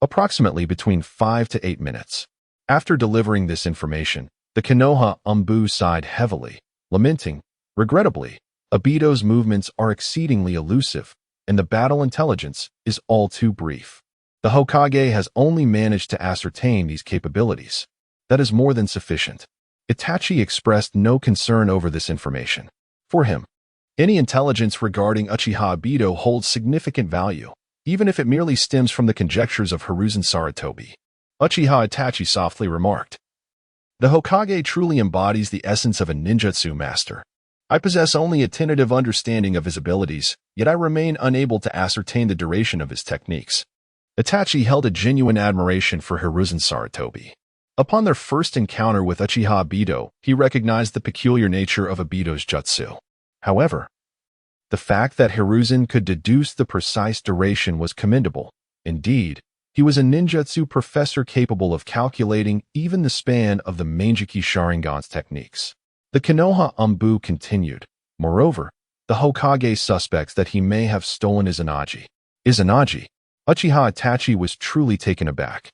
approximately between 5 to 8 minutes. After delivering this information, the Konoha Umbu sighed heavily, lamenting, regrettably, Obito's movements are exceedingly elusive, and the battle intelligence is all too brief. The Hokage has only managed to ascertain these capabilities. That is more than sufficient. Itachi expressed no concern over this information. For him, any intelligence regarding Uchiha Obito holds significant value, even if it merely stems from the conjectures of Hiruzen Sarutobi. Uchiha Itachi softly remarked, the Hokage truly embodies the essence of a ninjutsu master. I possess only a tentative understanding of his abilities, yet I remain unable to ascertain the duration of his techniques. Itachi held a genuine admiration for Hiruzen Sarutobi. Upon their first encounter with Uchiha Obito, he recognized the peculiar nature of Obito's jutsu. However, the fact that Hiruzen could deduce the precise duration was commendable. Indeed, he was a ninjutsu professor capable of calculating even the span of the Manjiki Sharingan's techniques. The Konoha Umbu continued. Moreover, the Hokage suspects that he may have stolen Izanagi. Izanagi? Uchiha Itachi was truly taken aback.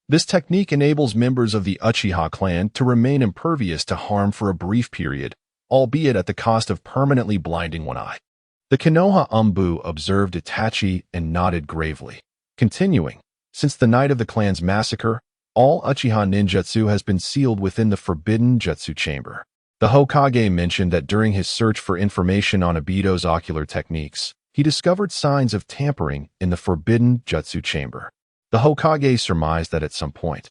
This technique enables members of the Uchiha clan to remain impervious to harm for a brief period, albeit at the cost of permanently blinding one eye. The Konoha Umbu observed Itachi and nodded gravely. Continuing, since the night of the clan's massacre, all Uchiha ninjutsu has been sealed within the forbidden jutsu chamber. The Hokage mentioned that during his search for information on Obito's ocular techniques, he discovered signs of tampering in the forbidden jutsu chamber. The Hokage surmised that at some point,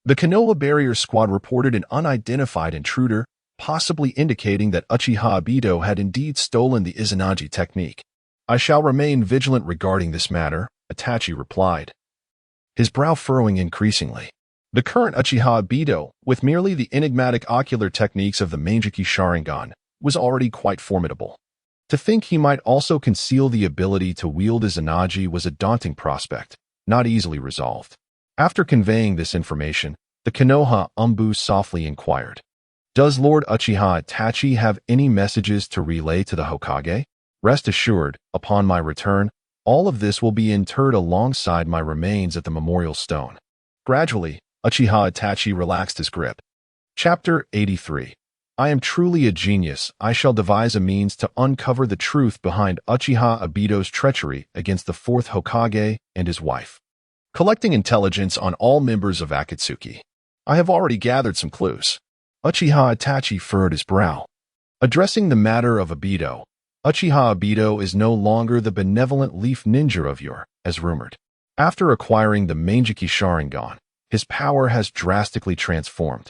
the Konoha barrier squad reported an unidentified intruder, possibly indicating that Uchiha Obito had indeed stolen the Izanagi technique. I shall remain vigilant regarding this matter, Itachi replied, his brow furrowing increasingly. The current Uchiha Obito, with merely the enigmatic ocular techniques of the Manjiki Sharingan, was already quite formidable. To think he might also conceal the ability to wield Izanagi was a daunting prospect, not easily resolved. After conveying this information, the Konoha Umbu softly inquired, "Does Lord Uchiha Itachi have any messages to relay to the Hokage? Rest assured, upon my return, all of this will be interred alongside my remains at the memorial stone." Gradually, Uchiha Itachi relaxed his grip. Chapter 83. I am truly a genius. I shall devise a means to uncover the truth behind Uchiha Obito's treachery against the fourth Hokage and his wife. Collecting intelligence on all members of Akatsuki. I have already gathered some clues. Uchiha Itachi furrowed his brow. Addressing the matter of Obito, Uchiha Obito is no longer the benevolent leaf ninja of yore, as rumored. After acquiring the Manjiki Sharingan, his power has drastically transformed.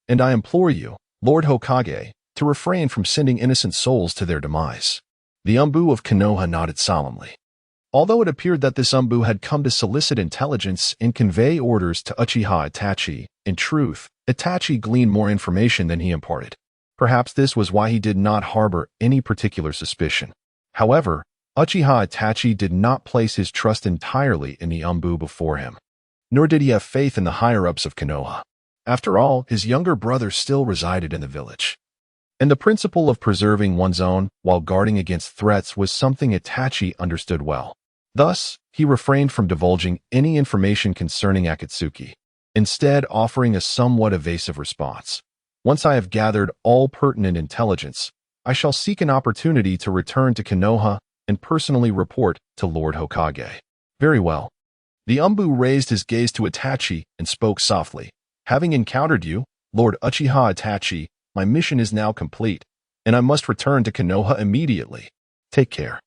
And I implore you, Lord Hokage, to refrain from sending innocent souls to their demise. The Umbu of Konoha nodded solemnly. Although it appeared that this Umbu had come to solicit intelligence and convey orders to Uchiha Itachi, in truth, Itachi gleaned more information than he imparted. Perhaps this was why he did not harbor any particular suspicion. However, Uchiha Itachi did not place his trust entirely in the Umbu before him. Nor did he have faith in the higher-ups of Konoha. After all, his younger brother still resided in the village. And the principle of preserving one's own while guarding against threats was something Itachi understood well. Thus, he refrained from divulging any information concerning Akatsuki, instead offering a somewhat evasive response. Once I have gathered all pertinent intelligence, I shall seek an opportunity to return to Konoha and personally report to Lord Hokage. Very well. The Umbu raised his gaze to Itachi and spoke softly. Having encountered you, Lord Uchiha Itachi, my mission is now complete, and I must return to Konoha immediately. Take care.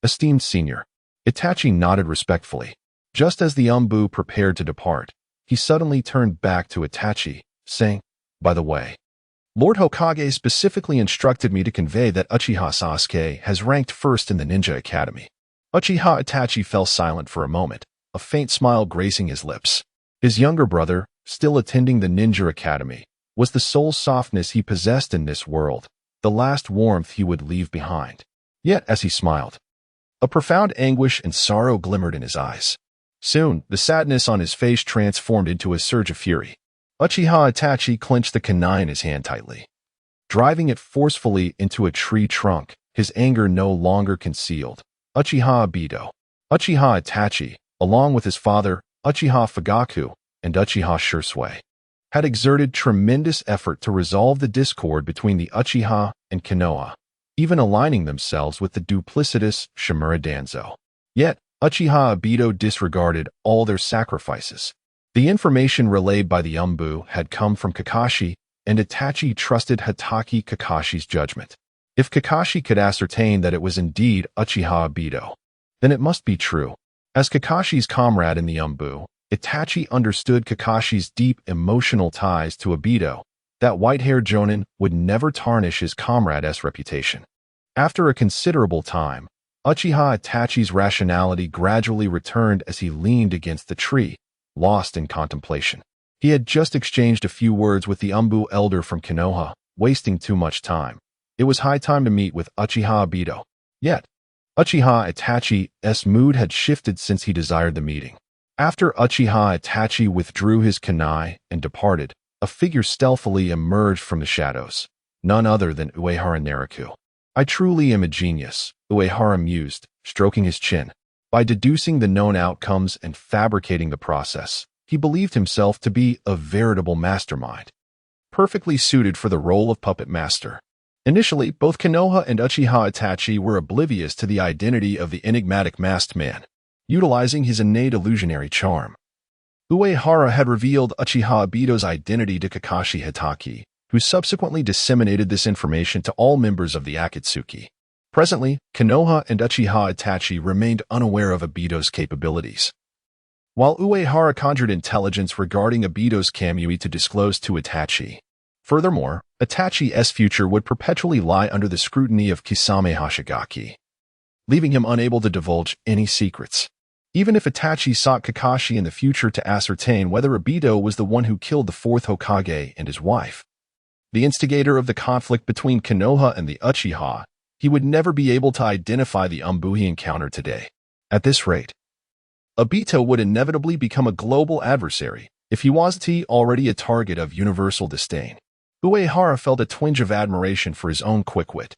Esteemed senior. Itachi nodded respectfully. Just as the Umbu prepared to depart, he suddenly turned back to Itachi, saying, "By the way, Lord Hokage specifically instructed me to convey that Uchiha Sasuke has ranked first in the Ninja Academy." Uchiha Itachi fell silent for a moment, a faint smile gracing his lips. His younger brother, still attending the Ninja Academy, was the sole softness he possessed in this world, the last warmth he would leave behind. Yet, as he smiled, a profound anguish and sorrow glimmered in his eyes. Soon, the sadness on his face transformed into a surge of fury. Uchiha Itachi clenched the kunai in his hand tightly. Driving it forcefully into a tree trunk, his anger no longer concealed. Uchiha Obito, Uchiha Itachi, along with his father, Uchiha Fugaku, and Uchiha Shisui, had exerted tremendous effort to resolve the discord between the Uchiha and Konoha, even aligning themselves with the duplicitous Shimura Danzo. Yet, Uchiha Obito disregarded all their sacrifices. The information relayed by the Umbu had come from Kakashi, and Itachi trusted Hatake Kakashi's judgment. If Kakashi could ascertain that it was indeed Uchiha Obito, then it must be true. As Kakashi's comrade in the Umbu, Itachi understood Kakashi's deep emotional ties to Obito. That white-haired Jonin would never tarnish his comrade's reputation. After a considerable time, Uchiha Itachi's rationality gradually returned as he leaned against the tree, lost in contemplation. He had just exchanged a few words with the Umbu elder from Konoha, wasting too much time. It was high time to meet with Uchiha Obito. Yet, Uchiha Itachi's mood had shifted since he desired the meeting. After Uchiha Itachi withdrew his kunai and departed, a figure stealthily emerged from the shadows, none other than Uehara Nariku. I truly am a genius, Uehara mused, stroking his chin. By deducing the known outcomes and fabricating the process, he believed himself to be a veritable mastermind, perfectly suited for the role of puppet master. Initially, both Konoha and Uchiha Itachi were oblivious to the identity of the enigmatic masked man. utilizing his innate illusionary charm. Uehara had revealed Uchiha Obito's identity to Kakashi Hitaki, who subsequently disseminated this information to all members of the Akatsuki. Presently, Konoha and Uchiha Itachi remained unaware of Obito's capabilities. While Uehara conjured intelligence regarding Obito's Kamui to disclose to Itachi. Furthermore, Itachi's future would perpetually lie under the scrutiny of Kisame Hoshigaki, leaving him unable to divulge any secrets. Even if Itachi sought Kakashi in the future to ascertain whether Obito was the one who killed the fourth Hokage and his wife, the instigator of the conflict between Konoha and the Uchiha, he would never be able to identify the Umbu he encountered today. At this rate, Obito would inevitably become a global adversary if he wasn't already a target of universal disdain. Uehara felt a twinge of admiration for his own quick wit.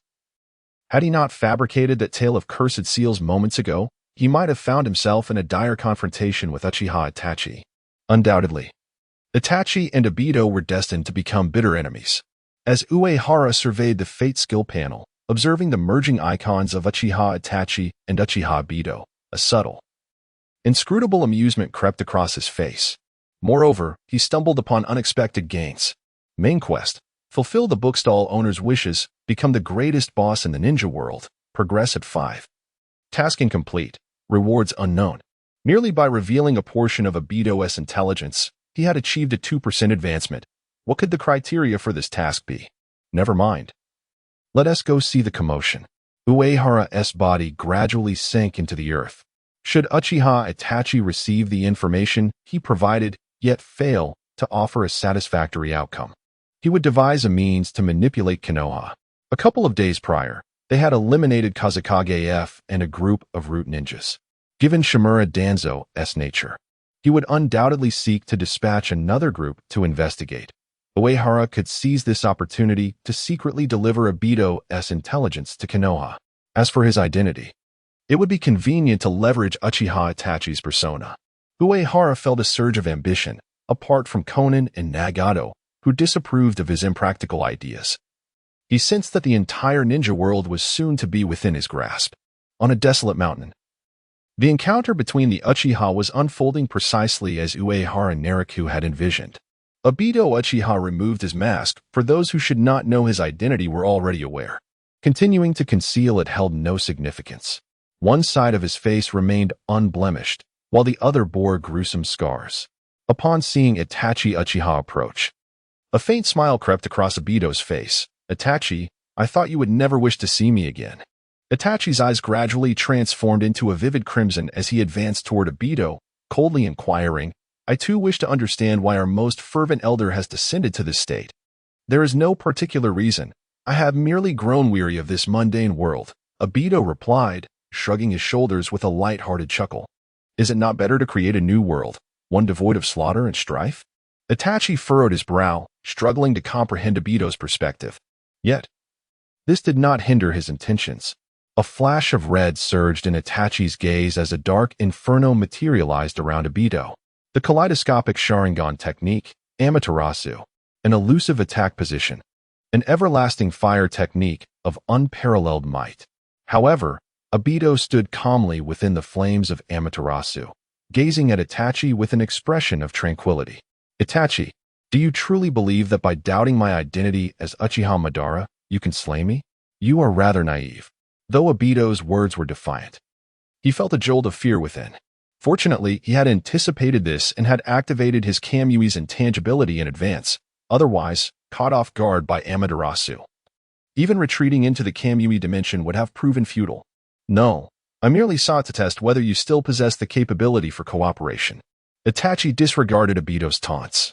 Had he not fabricated that tale of cursed seals moments ago, he might have found himself in a dire confrontation with Uchiha Itachi. Undoubtedly, Itachi and Obito were destined to become bitter enemies. As Uehara surveyed the fate skill panel, observing the merging icons of Uchiha Itachi and Uchiha Obito, a subtle, inscrutable amusement crept across his face. Moreover, he stumbled upon unexpected gains. Main quest: fulfill the bookstall owner's wishes, become the greatest boss in the ninja world, progress at 5. Task incomplete, rewards unknown. Merely by revealing a portion of Obito's intelligence, he had achieved a 2% advancement. What could the criteria for this task be? Never mind. Let us go see the commotion. Uehara's body gradually sank into the earth. Should Uchiha Itachi receive the information he provided, yet fail to offer a satisfactory outcome, he would devise a means to manipulate Konoha. A couple of days prior, they had eliminated Kazekage F and a group of root ninjas. Given Shimura Danzo's nature, he would undoubtedly seek to dispatch another group to investigate. Uehara could seize this opportunity to secretly deliver Obito's intelligence to Konoha. As for his identity, it would be convenient to leverage Uchiha Itachi's persona. Uehara felt a surge of ambition, apart from Konan and Nagato, who disapproved of his impractical ideas. He sensed that the entire ninja world was soon to be within his grasp. On a desolate mountain, the encounter between the Uchiha was unfolding precisely as Uehara and Naraku had envisioned. Obito Uchiha removed his mask, for those who should not know his identity were already aware. Continuing to conceal it held no significance. One side of his face remained unblemished, while the other bore gruesome scars. Upon seeing Itachi Uchiha approach, a faint smile crept across Obito's face. Itachi, I thought you would never wish to see me again. Itachi's eyes gradually transformed into a vivid crimson as he advanced toward Obito, coldly inquiring, I too wish to understand why our most fervent elder has descended to this state. There is no particular reason. I have merely grown weary of this mundane world, Obito replied, shrugging his shoulders with a light-hearted chuckle. Is it not better to create a new world, one devoid of slaughter and strife? Itachi furrowed his brow, struggling to comprehend Obito's perspective. Yet, this did not hinder his intentions. A flash of red surged in Itachi's gaze as a dark inferno materialized around Obito. The kaleidoscopic Sharingan technique, Amaterasu, an elusive attack position, an everlasting fire technique of unparalleled might. However, Obito stood calmly within the flames of Amaterasu, gazing at Itachi with an expression of tranquility. Itachi, do you truly believe that by doubting my identity as Uchiha Madara, you can slay me? You are rather naive. Though Obito's words were defiant, he felt a jolt of fear within. Fortunately, he had anticipated this and had activated his Kamui's intangibility in advance, otherwise caught off guard by Amaterasu. Even retreating into the Kamui dimension would have proven futile. No, I merely sought to test whether you still possess the capability for cooperation. Itachi disregarded Obito's taunts,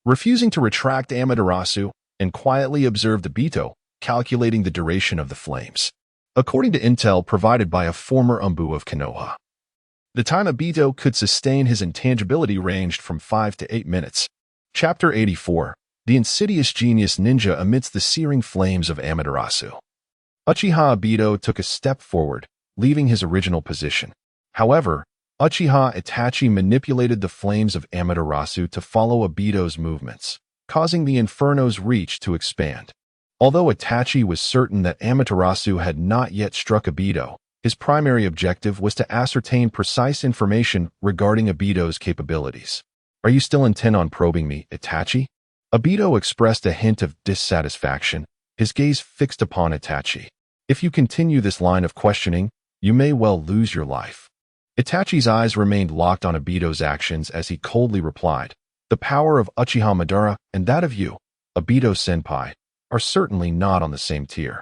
refusing to retract Amaterasu, and quietly observed Obito, calculating the duration of the flames. According to intel provided by a former Umbu of Konoha, the time Obito could sustain his intangibility ranged from 5 to 8 minutes. Chapter 84. The Insidious Genius Ninja Amidst the Searing Flames of Amaterasu. Uchiha Obito took a step forward, leaving his original position. However, Uchiha Itachi manipulated the flames of Amaterasu to follow Obito's movements, causing the Inferno's reach to expand. Although Itachi was certain that Amaterasu had not yet struck Obito, His primary objective was to ascertain precise information regarding Obito's capabilities. "Are you still intent on probing me, Itachi?" Obito expressed a hint of dissatisfaction, his gaze fixed upon Itachi. "If you continue this line of questioning, you may well lose your life." Itachi's eyes remained locked on Obito's actions as he coldly replied, "The power of Uchiha Madara and that of you, Obito-senpai, are certainly not on the same tier.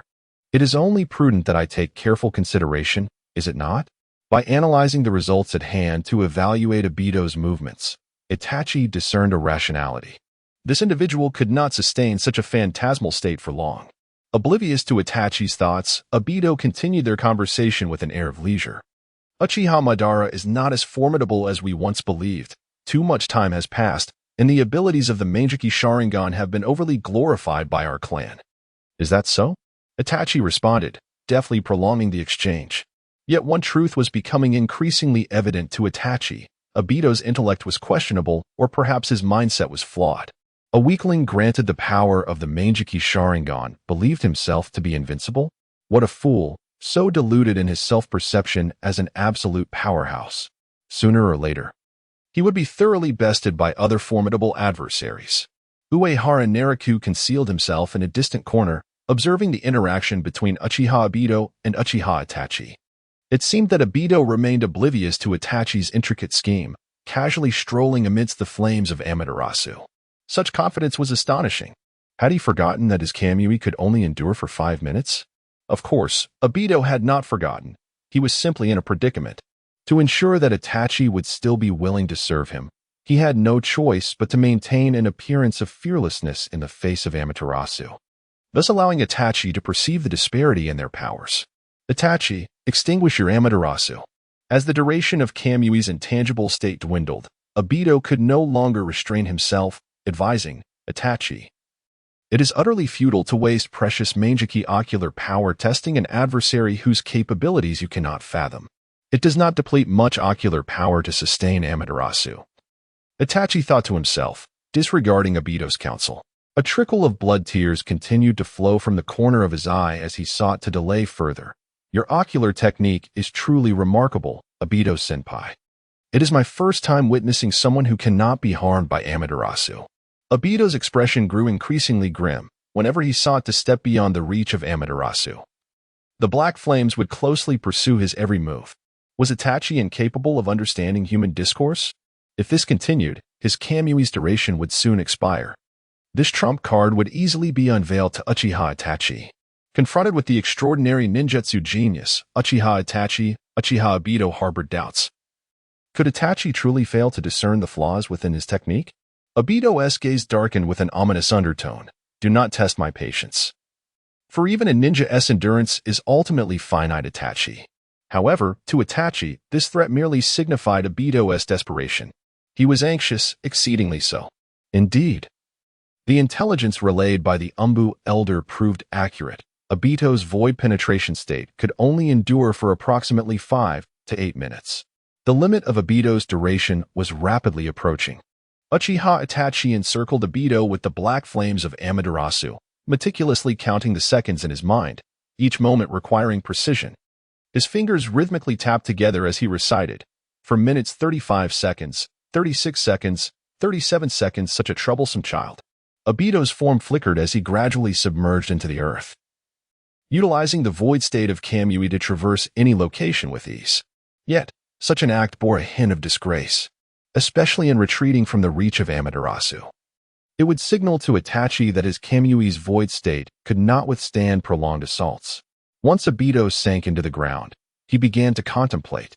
It is only prudent that I take careful consideration, is it not?" By analyzing the results at hand to evaluate Obito's movements, Itachi discerned a rationality. This individual could not sustain such a phantasmal state for long. Oblivious to Itachi's thoughts, Obito continued their conversation with an air of leisure. "Uchiha Madara is not as formidable as we once believed. Too much time has passed, and the abilities of the Manjiki Sharingan have been overly glorified by our clan." "Is that so?" Itachi responded, deftly prolonging the exchange. Yet one truth was becoming increasingly evident to Itachi. Obito's intellect was questionable, or perhaps his mindset was flawed. A weakling granted the power of the Manjiki Sharingan believed himself to be invincible? What a fool, so deluded in his self-perception as an absolute powerhouse. Sooner or later, he would be thoroughly bested by other formidable adversaries. Uehara Nariku concealed himself in a distant corner, observing the interaction between Uchiha Obito and Uchiha Itachi. It seemed that Obito remained oblivious to Itachi's intricate scheme, casually strolling amidst the flames of Amaterasu. Such confidence was astonishing. Had he forgotten that his Kamui could only endure for 5 minutes? Of course, Obito had not forgotten. He was simply in a predicament. To ensure that Itachi would still be willing to serve him, he had no choice but to maintain an appearance of fearlessness in the face of Amaterasu, thus allowing Itachi to perceive the disparity in their powers. "Itachi, extinguish your Amaterasu." As the duration of Kamui's intangible state dwindled, Obito could no longer restrain himself, advising, "Itachi, it is utterly futile to waste precious Manjiki ocular power testing an adversary whose capabilities you cannot fathom. It does not deplete much ocular power to sustain Amaterasu." Itachi thought to himself, disregarding Obito's counsel. A trickle of blood tears continued to flow from the corner of his eye as he sought to delay further. "Your ocular technique is truly remarkable, Obito-senpai. It is my first time witnessing someone who cannot be harmed by Amaterasu." Obito's expression grew increasingly grim whenever he sought to step beyond the reach of Amaterasu. The black flames would closely pursue his every move. Was Itachi incapable of understanding human discourse? If this continued, his Kamui's duration would soon expire. This trump card would easily be unveiled to Uchiha Itachi. Confronted with the extraordinary ninjutsu genius, Uchiha Obito harbored doubts. Could Itachi truly fail to discern the flaws within his technique? Obito's gaze darkened with an ominous undertone. "Do not test my patience. For even a ninja's endurance is ultimately finite, Itachi." However, to Itachi, this threat merely signified Obito's desperation. He was anxious, exceedingly so. Indeed, the intelligence relayed by the Umbu elder proved accurate. Obito's void penetration state could only endure for approximately 5 to 8 minutes. The limit of Obito's duration was rapidly approaching. Uchiha Itachi encircled Obito with the black flames of Amaterasu, meticulously counting the seconds in his mind, each moment requiring precision. His fingers rhythmically tapped together as he recited, "For minutes 35 seconds, 36 seconds, 37 seconds, such a troublesome child." Obito's form flickered as he gradually submerged into the earth, utilizing the void state of Kamui to traverse any location with ease. Yet, such an act bore a hint of disgrace, especially in retreating from the reach of Amaterasu. It would signal to Itachi that his Kamui's void state could not withstand prolonged assaults. Once Obito sank into the ground, he began to contemplate,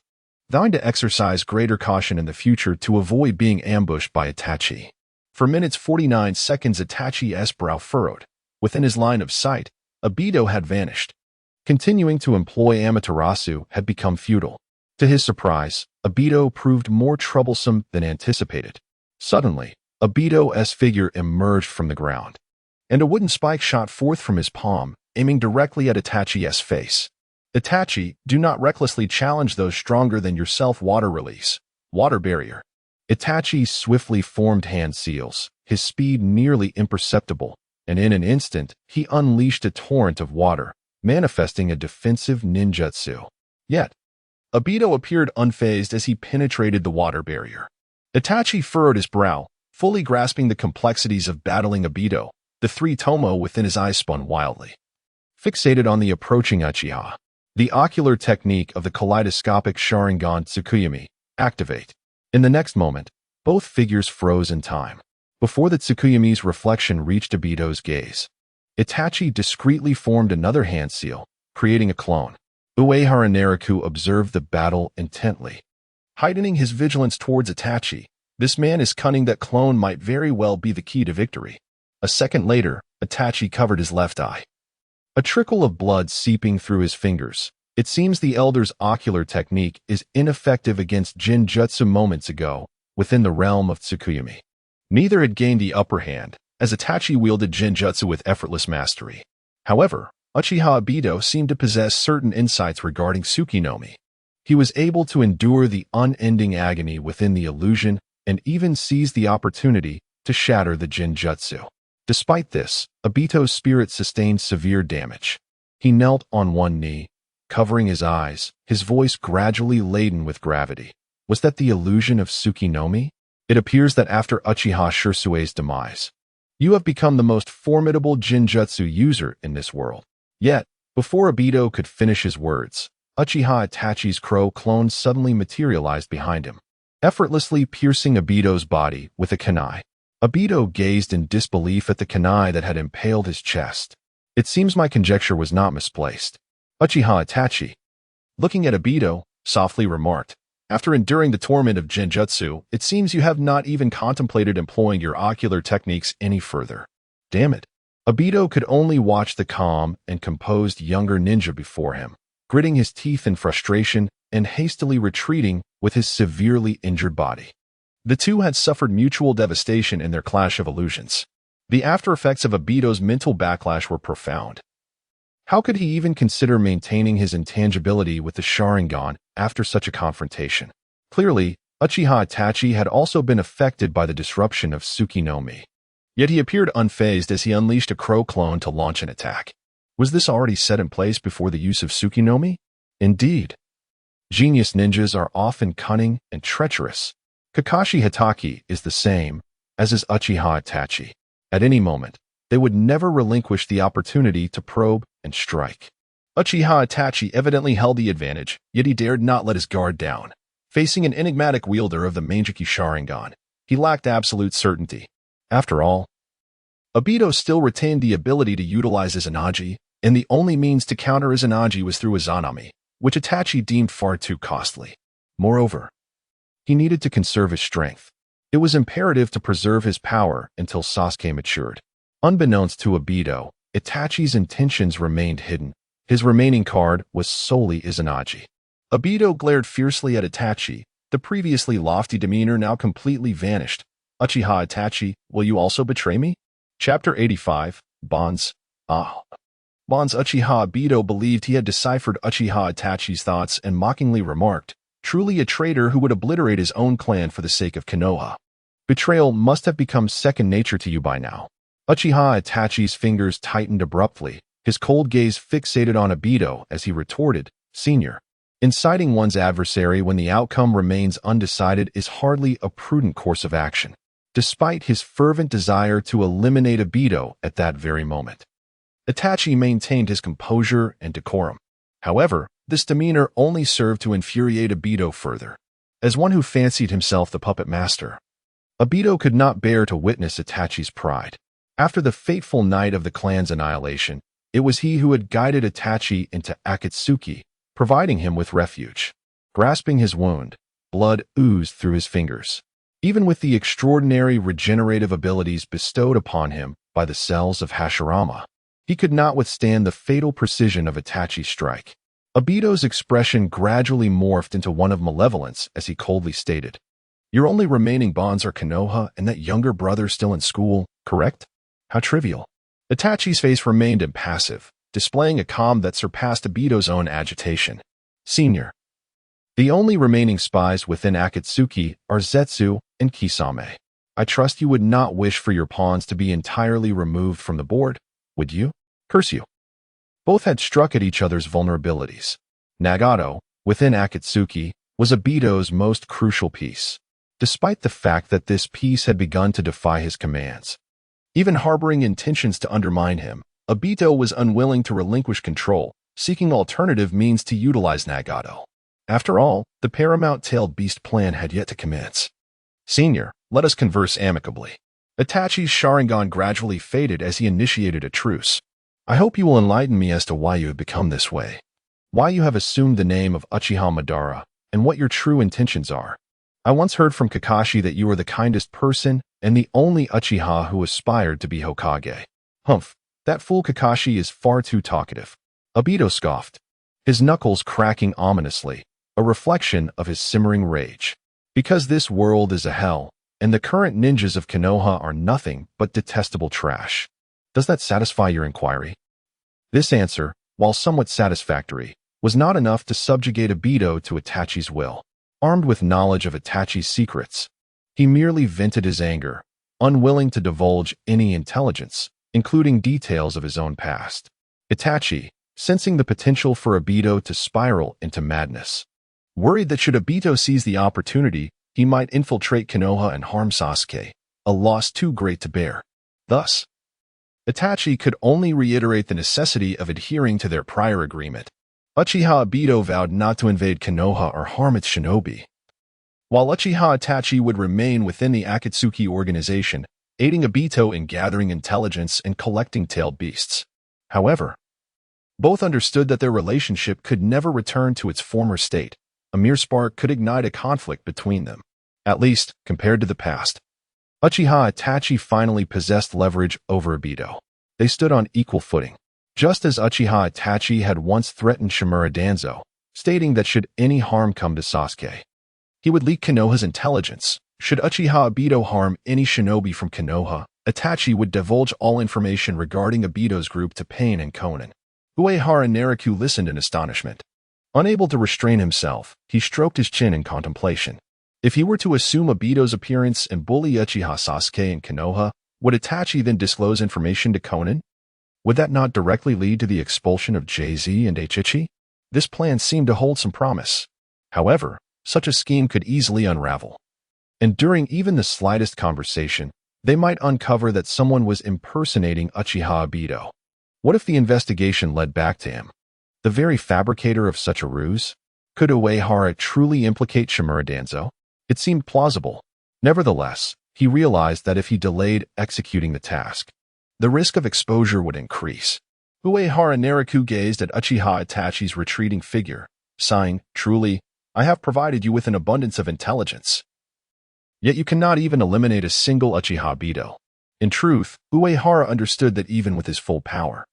vowing to exercise greater caution in the future to avoid being ambushed by Itachi. For minutes 49 seconds, Itachi's brow furrowed. Within his line of sight, Obito had vanished. Continuing to employ Amaterasu had become futile. To his surprise, Obito proved more troublesome than anticipated. Suddenly, Obito's figure emerged from the ground, and a wooden spike shot forth from his palm, aiming directly at Itachi's face. "Itachi, do not recklessly challenge those stronger than yourself. Water release. Water barrier." Itachi swiftly formed hand seals, his speed nearly imperceptible, and in an instant, he unleashed a torrent of water, manifesting a defensive ninjutsu. Yet, Obito appeared unfazed as he penetrated the water barrier. Itachi furrowed his brow, fully grasping the complexities of battling Obito. The three Tomo within his eyes spun wildly. Fixated on the approaching Uchiha, the ocular technique of the kaleidoscopic Sharingan Tsukuyomi, activate. In the next moment, both figures froze in time. Before the Tsukuyomi's reflection reached Obito's gaze, Itachi discreetly formed another hand seal, creating a clone. Uehara Naraku observed the battle intently. Heightening his vigilance towards Itachi, this man is cunning. That clone might very well be the key to victory. A second later, Itachi covered his left eye. A trickle of blood seeping through his fingers. It seems the elder's ocular technique is ineffective against Jinjutsu moments ago, within the realm of Tsukuyomi. Neither had gained the upper hand, as Itachi wielded Jinjutsu with effortless mastery. However, Uchiha Obito seemed to possess certain insights regarding Tsukinomi. He was able to endure the unending agony within the illusion and even seize the opportunity to shatter the Jinjutsu. Despite this, Obito's spirit sustained severe damage. He knelt on one knee, covering his eyes, his voice gradually laden with gravity. Was that the illusion of Tsukinomi? It appears that after Uchiha Shirsue's demise, you have become the most formidable Jinjutsu user in this world. Yet, before Obito could finish his words, Uchiha Itachi's crow clone suddenly materialized behind him, effortlessly piercing Obito's body with a kunai. Obito gazed in disbelief at the kunai that had impaled his chest. It seems my conjecture was not misplaced. Uchiha Itachi, looking at Obito, softly remarked, "After enduring the torment of Jinjutsu, it seems you have not even contemplated employing your ocular techniques any further." Damn it. Obito could only watch the calm and composed younger ninja before him, gritting his teeth in frustration and hastily retreating with his severely injured body. The two had suffered mutual devastation in their clash of illusions. The after-effects of Obito's mental backlash were profound. How could he even consider maintaining his intangibility with the Sharingan after such a confrontation? Clearly, Uchiha Itachi had also been affected by the disruption of Tsukinomi. Yet he appeared unfazed as he unleashed a crow clone to launch an attack. Was this already set in place before the use of Tsukinomi? Indeed. Genius ninjas are often cunning and treacherous. Kakashi Hatake is the same, as is Uchiha Itachi. At any moment, they would never relinquish the opportunity to probe and strike. Uchiha Itachi evidently held the advantage, yet he dared not let his guard down. Facing an enigmatic wielder of the Manjiki Sharingan, he lacked absolute certainty. After all, Obito still retained the ability to utilize Izanagi, and the only means to counter Izanagi was through Izanami, which Itachi deemed far too costly. Moreover, he needed to conserve his strength. It was imperative to preserve his power until Sasuke matured. Unbeknownst to Obito, Itachi's intentions remained hidden. His remaining card was solely Izanagi. Obito glared fiercely at Itachi, the previously lofty demeanor now completely vanished. Uchiha Itachi, will you also betray me? Chapter 85, Bonds. Bonds. Uchiha Obito believed he had deciphered Uchiha Itachi's thoughts and mockingly remarked, "Truly a traitor who would obliterate his own clan for the sake of Konoha. Betrayal must have become second nature to you by now." Uchiha Itachi's fingers tightened abruptly, his cold gaze fixated on Obito as he retorted, "Senior, inciting one's adversary when the outcome remains undecided is hardly a prudent course of action." Despite his fervent desire to eliminate Obito at that very moment, Itachi maintained his composure and decorum. However, this demeanor only served to infuriate Obito further. As one who fancied himself the puppet master, Obito could not bear to witness Itachi's pride. After the fateful night of the clan's annihilation, it was he who had guided Itachi into Akatsuki, providing him with refuge. Grasping his wound, blood oozed through his fingers. Even with the extraordinary regenerative abilities bestowed upon him by the cells of Hashirama, he could not withstand the fatal precision of Itachi's strike. Obito's expression gradually morphed into one of malevolence as he coldly stated, "Your only remaining bonds are Konoha and that younger brother still in school, correct? How trivial." Itachi's face remained impassive, displaying a calm that surpassed Obito's own agitation. "Senior, the only remaining spies within Akatsuki are Zetsu and Kisame. I trust you would not wish for your pawns to be entirely removed from the board, would you? Curse you." Both had struck at each other's vulnerabilities. Nagato, within Akatsuki, was Obito's most crucial piece, despite the fact that this piece had begun to defy his commands. Even harboring intentions to undermine him, Obito was unwilling to relinquish control, seeking alternative means to utilize Nagato. After all, the paramount-tailed beast plan had yet to commence. "Senior, let us converse amicably." Itachi's Sharingan gradually faded as he initiated a truce. "I hope you will enlighten me as to why you have become this way, why you have assumed the name of Uchiha Madara, and what your true intentions are. I once heard from Kakashi that you are the kindest person and the only Uchiha who aspired to be Hokage." "Humph, that fool Kakashi is far too talkative." Obito scoffed, his knuckles cracking ominously, a reflection of his simmering rage. "Because this world is a hell, and the current ninjas of Konoha are nothing but detestable trash. Does that satisfy your inquiry?" This answer, while somewhat satisfactory, was not enough to subjugate Obito to Itachi's will. Armed with knowledge of Itachi's secrets, he merely vented his anger, unwilling to divulge any intelligence, including details of his own past. Itachi, sensing the potential for Obito to spiral into madness, worried that should Obito seize the opportunity, he might infiltrate Konoha and harm Sasuke, a loss too great to bear. Thus, Itachi could only reiterate the necessity of adhering to their prior agreement. Uchiha Obito vowed not to invade Konoha or harm its shinobi, while Uchiha Itachi would remain within the Akatsuki organization, aiding Obito in gathering intelligence and collecting tailed beasts. However, both understood that their relationship could never return to its former state. A mere spark could ignite a conflict between them, at least compared to the past. Uchiha Itachi finally possessed leverage over Obito. They stood on equal footing. Just as Uchiha Itachi had once threatened Shimura Danzo, stating that should any harm come to Sasuke, he would leak Konoha's intelligence. Should Uchiha Obito harm any shinobi from Konoha, Itachi would divulge all information regarding Obito's group to Pain and Konan. Uehara Nariku listened in astonishment. Unable to restrain himself, he stroked his chin in contemplation. If he were to assume Obito's appearance and bully Uchiha Sasuke and Konoha, would Itachi then disclose information to Konan? Would that not directly lead to the expulsion of JZ and Eiichi? This plan seemed to hold some promise. However, such a scheme could easily unravel. And during even the slightest conversation, they might uncover that someone was impersonating Uchiha Obito. What if the investigation led back to him, the very fabricator of such a ruse? Could Uehara truly implicate Shimura Danzo? It seemed plausible. Nevertheless, he realized that if he delayed executing the task, the risk of exposure would increase. Uehara Nariku gazed at Uchiha Itachi's retreating figure, sighing, "Truly, I have provided you with an abundance of intelligence. Yet you cannot even eliminate a single Uchiha Obito." In truth, Uehara understood that even with his full power,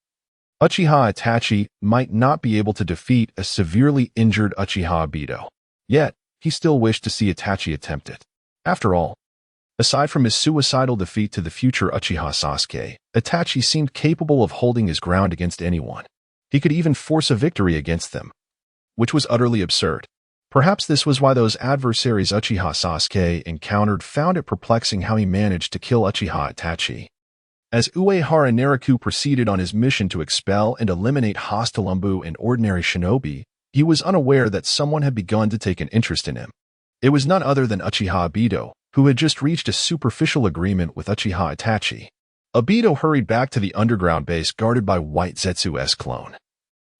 Uchiha Itachi might not be able to defeat a severely injured Uchiha Obito. Yet, he still wished to see Itachi attempt it. After all, aside from his suicidal defeat to the future Uchiha Sasuke, Itachi seemed capable of holding his ground against anyone. He could even force a victory against them, which was utterly absurd. Perhaps this was why those adversaries Uchiha Sasuke encountered found it perplexing how he managed to kill Uchiha Itachi. As Uehara Nariku proceeded on his mission to expel and eliminate hostile Umbu and ordinary shinobi, he was unaware that someone had begun to take an interest in him. It was none other than Uchiha Obito, who had just reached a superficial agreement with Uchiha Itachi. Obito hurried back to the underground base guarded by White Zetsu's clone.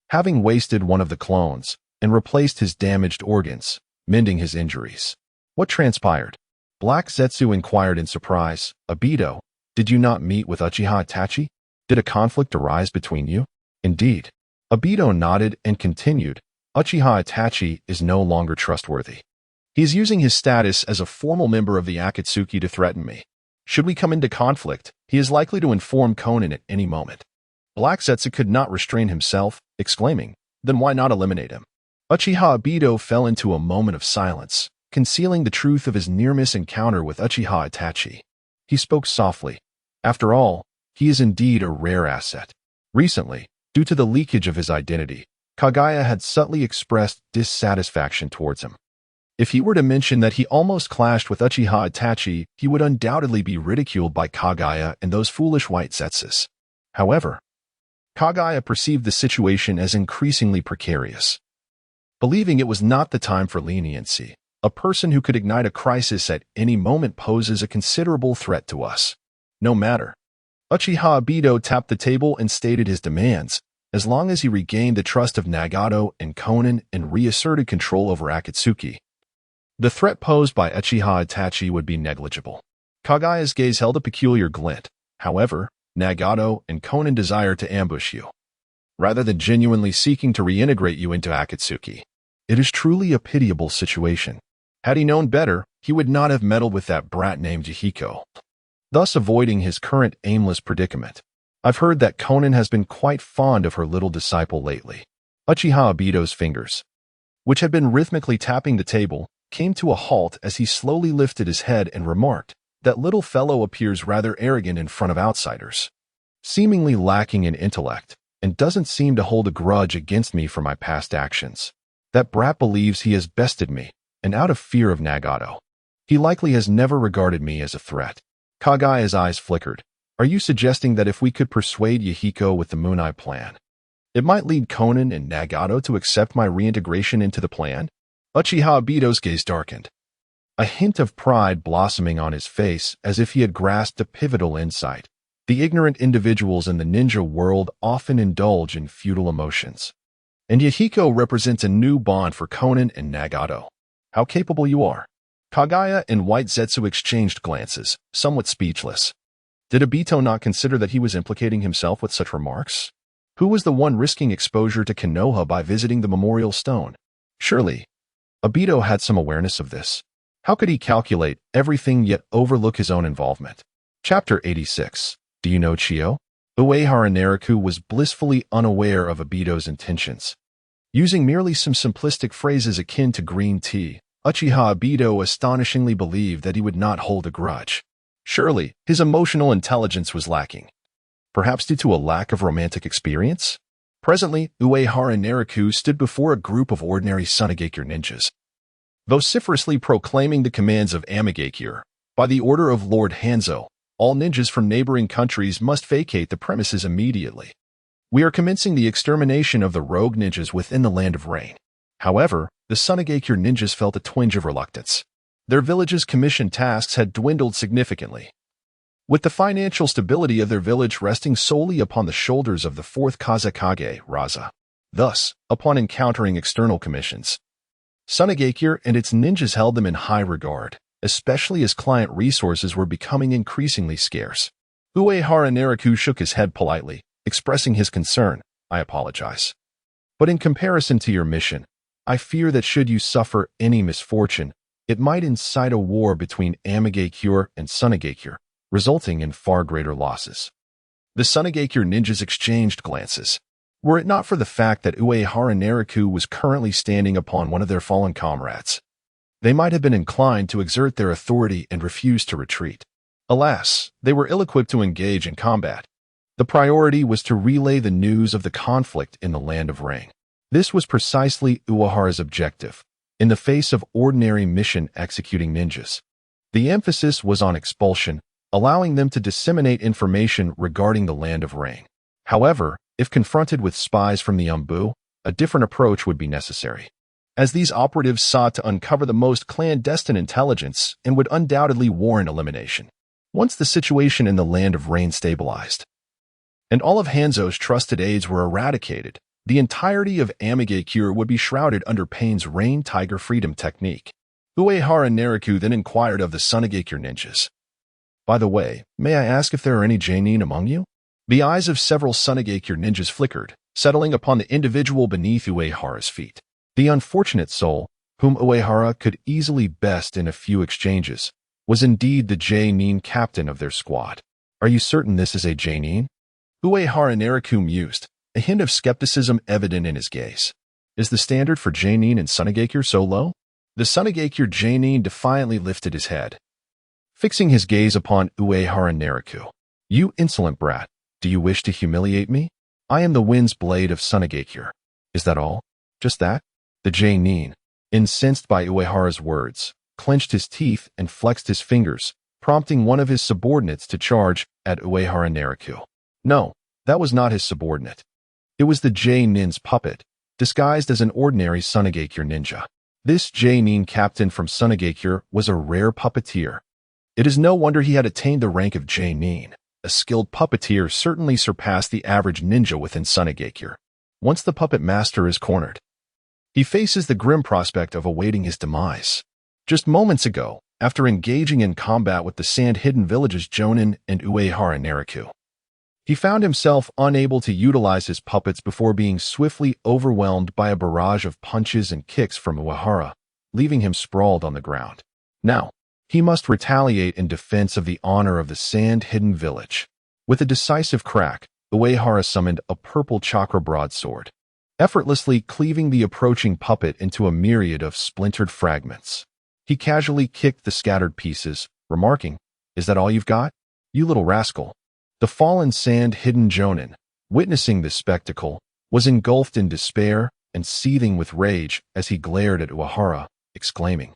Having wasted one of the clones and replaced his damaged organs, mending his injuries. What transpired? Black Zetsu inquired in surprise. "Obito, did you not meet with Uchiha Itachi? Did a conflict arise between you?" "Indeed." Obito nodded and continued, "Uchiha Itachi is no longer trustworthy. He is using his status as a formal member of the Akatsuki to threaten me. Should we come into conflict, he is likely to inform Konan at any moment." Black Zetsu could not restrain himself, exclaiming, "Then why not eliminate him?" Uchiha Obito fell into a moment of silence, concealing the truth of his near-miss encounter with Uchiha Itachi. He spoke softly. After all, he is indeed a rare asset. Recently, due to the leakage of his identity, Kagaya had subtly expressed dissatisfaction towards him. If he were to mention that he almost clashed with Uchiha Itachi, he would undoubtedly be ridiculed by Kagaya and those foolish White Zetsus. However, Kagaya perceived the situation as increasingly precarious. believing it was not the time for leniency. A person who could ignite a crisis at any moment poses a considerable threat to us. No matter. Uchiha Obito tapped the table and stated his demands, as long as he regained the trust of Nagato and Konan and reasserted control over Akatsuki. The threat posed by Uchiha Itachi would be negligible. Kagaya's gaze held a peculiar glint. However, Nagato and Konan desire to ambush you, rather than genuinely seeking to reintegrate you into Akatsuki. It is truly a pitiable situation. Had he known better, he would not have meddled with that brat named Yahiko, thus avoiding his current aimless predicament. I've heard that Konan has been quite fond of her little disciple lately. Uchiha Obito's fingers, which had been rhythmically tapping the table, came to a halt as he slowly lifted his head and remarked, "That little fellow appears rather arrogant in front of outsiders, seemingly lacking in intellect, and doesn't seem to hold a grudge against me for my past actions. That brat believes he has bested me, and out of fear of Nagato. He likely has never regarded me as a threat." Kagaya's eyes flickered. "Are you suggesting that if we could persuade Yahiko with the Moon Eye plan, it might lead Konan and Nagato to accept my reintegration into the plan?" Uchiha Obito's gaze darkened, a hint of pride blossoming on his face as if he had grasped a pivotal insight. The ignorant individuals in the ninja world often indulge in futile emotions, and Yahiko represents a new bond for Konan and Nagato. How capable you are. Kagaya and White Zetsu exchanged glances, somewhat speechless. Did Obito not consider that he was implicating himself with such remarks? Who was the one risking exposure to Konoha by visiting the memorial stone? Surely, Obito had some awareness of this. How could he calculate everything yet overlook his own involvement? Chapter 86. Do you know Chio? Uehara Nariku was blissfully unaware of Obito's intentions. Using merely some simplistic phrases akin to green tea, Uchiha Obito astonishingly believed that he would not hold a grudge. Surely, his emotional intelligence was lacking. Perhaps due to a lack of romantic experience? Presently, Uehara Nariku stood before a group of ordinary Sunagakure ninjas, vociferously proclaiming the commands of Amigakure. By the order of Lord Hanzo, all ninjas from neighboring countries must vacate the premises immediately. We are commencing the extermination of the rogue ninjas within the Land of Rain. However, the Sunagakure ninjas felt a twinge of reluctance. Their village's commissioned tasks had dwindled significantly, with the financial stability of their village resting solely upon the shoulders of the fourth Kazekage, Raza. Thus, upon encountering external commissions, Sunagakure and its ninjas held them in high regard, especially as client resources were becoming increasingly scarce. Uehara Nariku shook his head politely, expressing his concern. "I apologize. But in comparison to your mission, I fear that should you suffer any misfortune, it might incite a war between Amigakure and Sunagakure, resulting in far greater losses." The Sunagakure ninjas exchanged glances. Were it not for the fact that Uehara Nariku was currently standing upon one of their fallen comrades, they might have been inclined to exert their authority and refuse to retreat. Alas, they were ill-equipped to engage in combat. The priority was to relay the news of the conflict in the Land of Rain. This was precisely Uehara's objective, in the face of ordinary mission-executing ninjas. The emphasis was on expulsion, allowing them to disseminate information regarding the Land of Rain. However, if confronted with spies from the Umbu, a different approach would be necessary, as these operatives sought to uncover the most clandestine intelligence and would undoubtedly warrant elimination once the situation in the Land of Rain stabilized, and all of Hanzo's trusted aides were eradicated. The entirety of Amigakure would be shrouded under Pain's Rain Tiger Freedom technique. Uehara Nariku then inquired of the Sunagakure ninjas. "By the way, may I ask if there are any Jonin among you?" The eyes of several Sunagakure ninjas flickered, settling upon the individual beneath Uehara's feet. The unfortunate soul, whom Uehara could easily best in a few exchanges, was indeed the Jonin captain of their squad. "Are you certain this is a Jonin?" Uehara Nariku mused, a hint of skepticism evident in his gaze. "Is the standard for Jonin and Sunagakure so low?" The Sunagakure Jonin defiantly lifted his head, fixing his gaze upon Uehara Nariku. "You insolent brat, do you wish to humiliate me? I am the Wind's Blade of Sunagakure. Is that all? Just that?" The Jonin, incensed by Uehara's words, clenched his teeth and flexed his fingers, prompting one of his subordinates to charge at Uehara Nariku. No, that was not his subordinate. It was the Jonin's puppet, disguised as an ordinary Sunagakure ninja. This J-Nin captain from Sunagakure was a rare puppeteer. It is no wonder he had attained the rank of J-Nin. A skilled puppeteer certainly surpassed the average ninja within Sunagakure. Once the puppet master is cornered, he faces the grim prospect of awaiting his demise. Just moments ago, after engaging in combat with the sand-hidden villages Jonin and Uehara Nariku, he found himself unable to utilize his puppets before being swiftly overwhelmed by a barrage of punches and kicks from Uehara, leaving him sprawled on the ground. Now, he must retaliate in defense of the honor of the sand-hidden village. With a decisive crack, Uehara summoned a purple chakra broadsword, effortlessly cleaving the approaching puppet into a myriad of splintered fragments. He casually kicked the scattered pieces, remarking, "Is that all you've got? You little rascal." The fallen sand-hidden Jonin, witnessing this spectacle, was engulfed in despair and seething with rage as he glared at Uehara, exclaiming,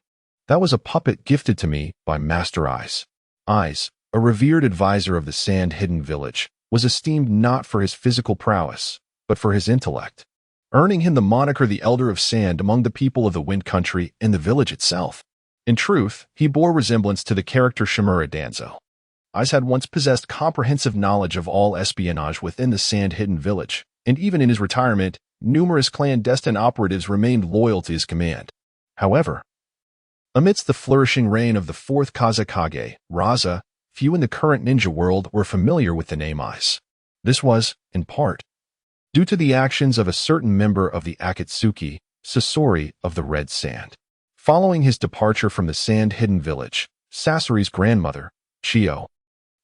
"That was a puppet gifted to me by Master Eyes." Eyes, a revered advisor of the sand-hidden village, was esteemed not for his physical prowess, but for his intellect, earning him the moniker the Elder of Sand among the people of the Wind Country and the village itself. In truth, he bore resemblance to the character Shimura Danzo. Eyes had once possessed comprehensive knowledge of all espionage within the sand-hidden village, and even in his retirement, numerous clandestine operatives remained loyal to his command. However, amidst the flourishing reign of the fourth Kazekage, Raza, few in the current ninja world were familiar with the name Eyes. This was, in part, due to the actions of a certain member of the Akatsuki, Sasori of the Red Sand. Following his departure from the sand-hidden village, Sasori's grandmother, Chiyo,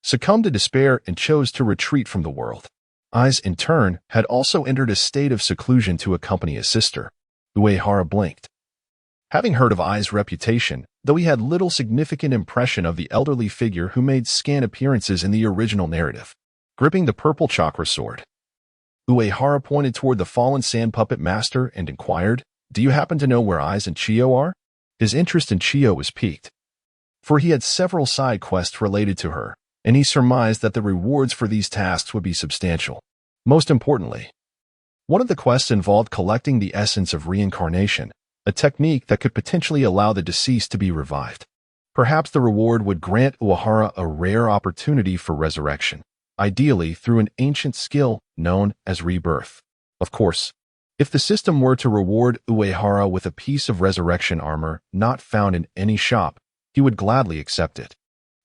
succumbed to despair and chose to retreat from the world. Eyes, in turn, had also entered a state of seclusion to accompany his sister. Uehara blinked. Having heard of Eyes' reputation, though he had little significant impression of the elderly figure who made scant appearances in the original narrative. Gripping the purple chakra sword, Uehara pointed toward the fallen sand puppet master and inquired, "Do you happen to know where Eyes and Chiyo are?" His interest in Chiyo was piqued, for he had several side quests related to her, and he surmised that the rewards for these tasks would be substantial. Most importantly, one of the quests involved collecting the essence of reincarnation, a technique that could potentially allow the deceased to be revived. Perhaps the reward would grant Uehara a rare opportunity for resurrection, ideally through an ancient skill known as rebirth. Of course, if the system were to reward Uehara with a piece of resurrection armor not found in any shop, he would gladly accept it.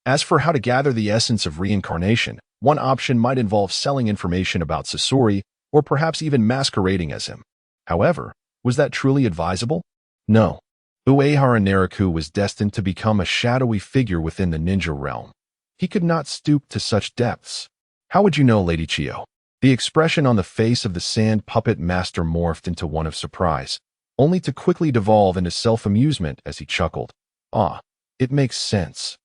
As for how to gather the essence of reincarnation, one option might involve selling information about Sasori or perhaps even masquerading as him. However, was that truly advisable? No. Uehara Nariku was destined to become a shadowy figure within the ninja realm. He could not stoop to such depths. "How would you know, Lady Chiyo?" The expression on the face of the sand puppet master morphed into one of surprise, only to quickly devolve into self-amusement as he chuckled. "Ah, it makes sense.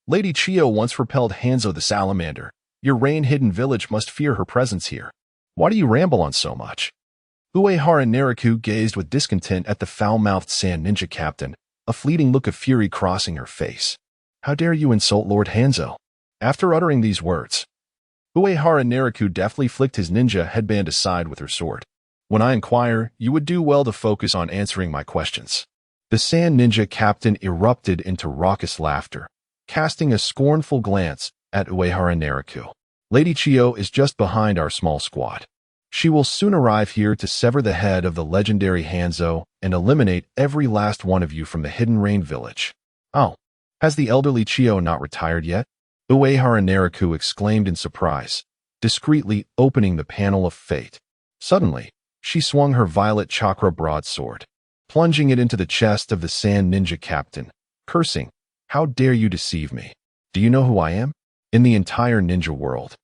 Lady Chiyo once repelled Hanzo the salamander. Your rain-hidden village must fear her presence here. Why do you ramble on so much?" Uehara Nariku gazed with discontent at the foul-mouthed sand ninja captain, a fleeting look of fury crossing her face. "How dare you insult Lord Hanzo?" After uttering these words, Uehara Nariku deftly flicked his ninja headband aside with her sword. "When I inquire, you would do well to focus on answering my questions." The sand ninja captain erupted into raucous laughter, casting a scornful glance at Uehara Nariku. "Lady Chiyo is just behind our small squad. She will soon arrive here to sever the head of the legendary Hanzo and eliminate every last one of you from the Hidden Rain village." "Oh, has the elderly Chiyo not retired yet?" Uehara Nariku exclaimed in surprise, discreetly opening the panel of fate. Suddenly, she swung her violet chakra broadsword, plunging it into the chest of the sand ninja captain, cursing, "How dare you deceive me? Do you know who I am?" In the entire ninja world,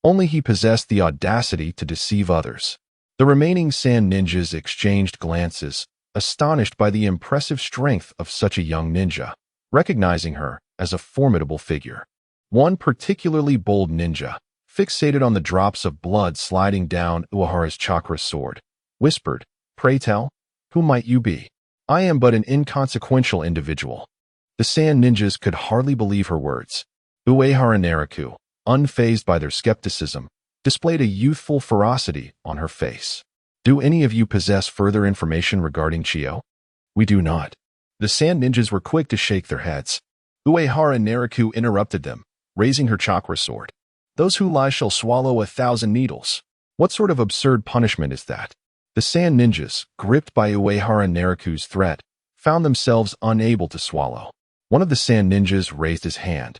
only he possessed the audacity to deceive others. The remaining sand ninjas exchanged glances, astonished by the impressive strength of such a young ninja, recognizing her as a formidable figure. One particularly bold ninja, fixated on the drops of blood sliding down Uehara's chakra sword, whispered, "Pray tell, who might you be?" "I am but an inconsequential individual." The sand ninjas could hardly believe her words. Uehara Nariku, unfazed by their skepticism, displayed a youthful ferocity on her face. Do any of you possess further information regarding Chio? We do not. The sand ninjas were quick to shake their heads. Uehara Nariku interrupted them, raising her chakra sword. Those who lie shall swallow 1,000 needles. What sort of absurd punishment is that? The sand ninjas, gripped by Uehara Nariku's threat, found themselves unable to swallow. One of the sand ninjas raised his hand.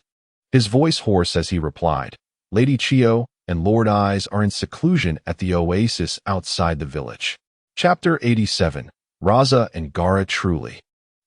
His voice hoarse as he replied, Lady Chio and Lord Eyes are in seclusion at the oasis outside the village. Chapter 87. Raza and Gaara truly.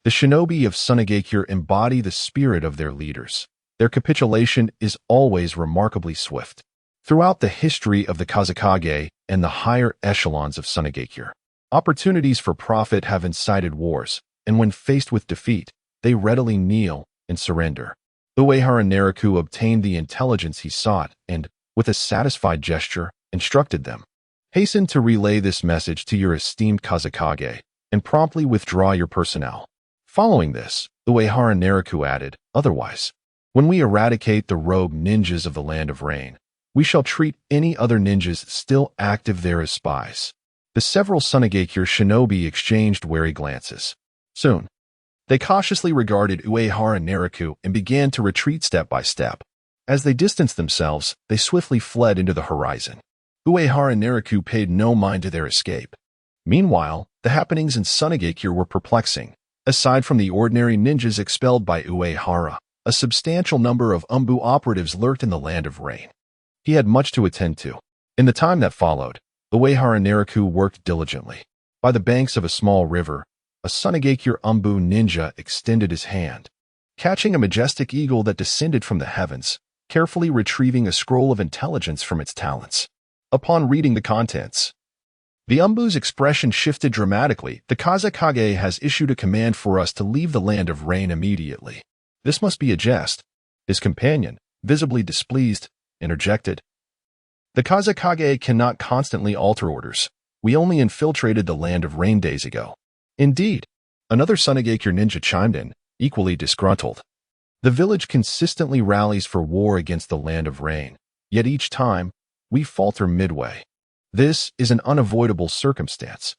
The shinobi of Sunagakure embody the spirit of their leaders. Their capitulation is always remarkably swift. Throughout the history of the Kazekage and the higher echelons of Sunagakure, opportunities for profit have incited wars, and when faced with defeat, they readily kneel and surrender. Uehara Nariku obtained the intelligence he sought and, with a satisfied gesture, instructed them. Hasten to relay this message to your esteemed Kazekage and promptly withdraw your personnel. Following this, Uehara Nariku added, otherwise, when we eradicate the rogue ninjas of the Land of Rain, we shall treat any other ninjas still active there as spies. The several Sunagakure shinobi exchanged wary glances. Soon, they cautiously regarded Uehara Nariku and began to retreat step by step. As they distanced themselves, they swiftly fled into the horizon. Uehara Nariku paid no mind to their escape. Meanwhile, the happenings in Sunagakure were perplexing. Aside from the ordinary ninjas expelled by Uehara, a substantial number of Umbu operatives lurked in the Land of Rain. He had much to attend to. In the time that followed, Uehara Nariku worked diligently. By the banks of a small river, a Sunagakure Umbu ninja extended his hand, catching a majestic eagle that descended from the heavens, carefully retrieving a scroll of intelligence from its talons. Upon reading the contents, the Umbu's expression shifted dramatically. The Kazekage has issued a command for us to leave the Land of Rain immediately. This must be a jest. His companion, visibly displeased, interjected. The Kazekage cannot constantly alter orders. We only infiltrated the Land of Rain days ago. Indeed, another Sunagakure ninja chimed in, equally disgruntled. The village consistently rallies for war against the Land of Rain, yet each time, we falter midway. This is an unavoidable circumstance.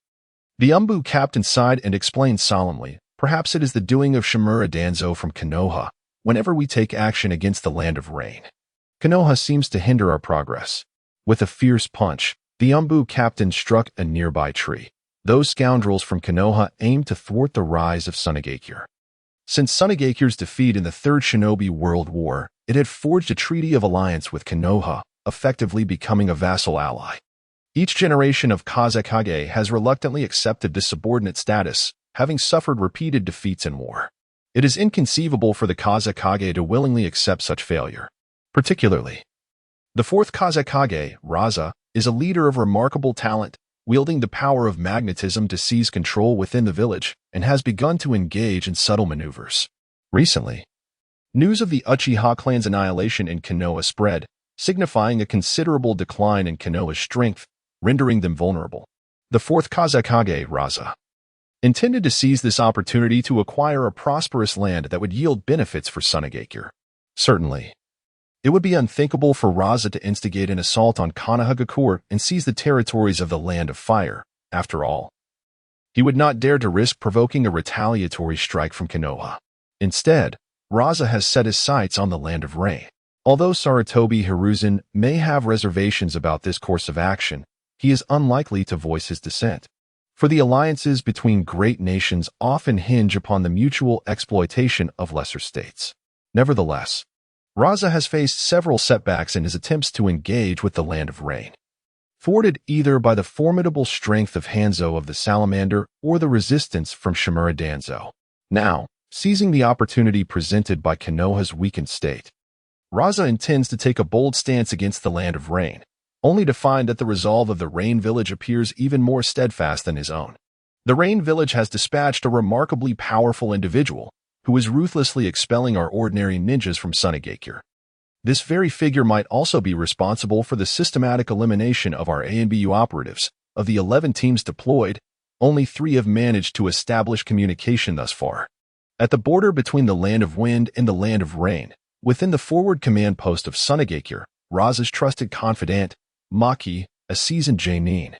The Umbu captain sighed and explained solemnly, perhaps it is the doing of Shimura Danzo from Konoha, whenever we take action against the Land of Rain. Konoha seems to hinder our progress. With a fierce punch, the Umbu captain struck a nearby tree. Those scoundrels from Konoha aimed to thwart the rise of Sunagakure. Since Sunagakure's defeat in the Third Shinobi World War, it had forged a treaty of alliance with Konoha, effectively becoming a vassal ally. Each generation of Kazekage has reluctantly accepted this subordinate status, having suffered repeated defeats in war. It is inconceivable for the Kazekage to willingly accept such failure. Particularly, the fourth Kazekage, Raza, is a leader of remarkable talent, wielding the power of magnetism to seize control within the village, and has begun to engage in subtle maneuvers. Recently, news of the Uchiha clan's annihilation in Konoha spread, signifying a considerable decline in Konoha's strength, rendering them vulnerable. The fourth Kazekage, Raza, intended to seize this opportunity to acquire a prosperous land that would yield benefits for Sunagakure. Certainly, it would be unthinkable for Raza to instigate an assault on Konohagakure and seize the territories of the Land of Fire. After all, he would not dare to risk provoking a retaliatory strike from Konoha. Instead, Raza has set his sights on the Land of Rain. Although Sarutobi Hiruzen may have reservations about this course of action, he is unlikely to voice his dissent. For the alliances between great nations often hinge upon the mutual exploitation of lesser states. Nevertheless, Raza has faced several setbacks in his attempts to engage with the Land of Rain. Thwarted either by the formidable strength of Hanzo of the Salamander or the resistance from Shimura Danzo. Now, seizing the opportunity presented by Konoha's weakened state, Raza intends to take a bold stance against the Land of Rain, only to find that the resolve of the Rain Village appears even more steadfast than his own. The Rain Village has dispatched a remarkably powerful individual, who is ruthlessly expelling our ordinary ninjas from Sunagakure. This very figure might also be responsible for the systematic elimination of our ANBU operatives. Of the 11 teams deployed, only 3 have managed to establish communication thus far. At the border between the Land of Wind and the Land of Rain, within the forward command post of Sunagakure, Raza's trusted confidant, Maki, a seasoned Jainin,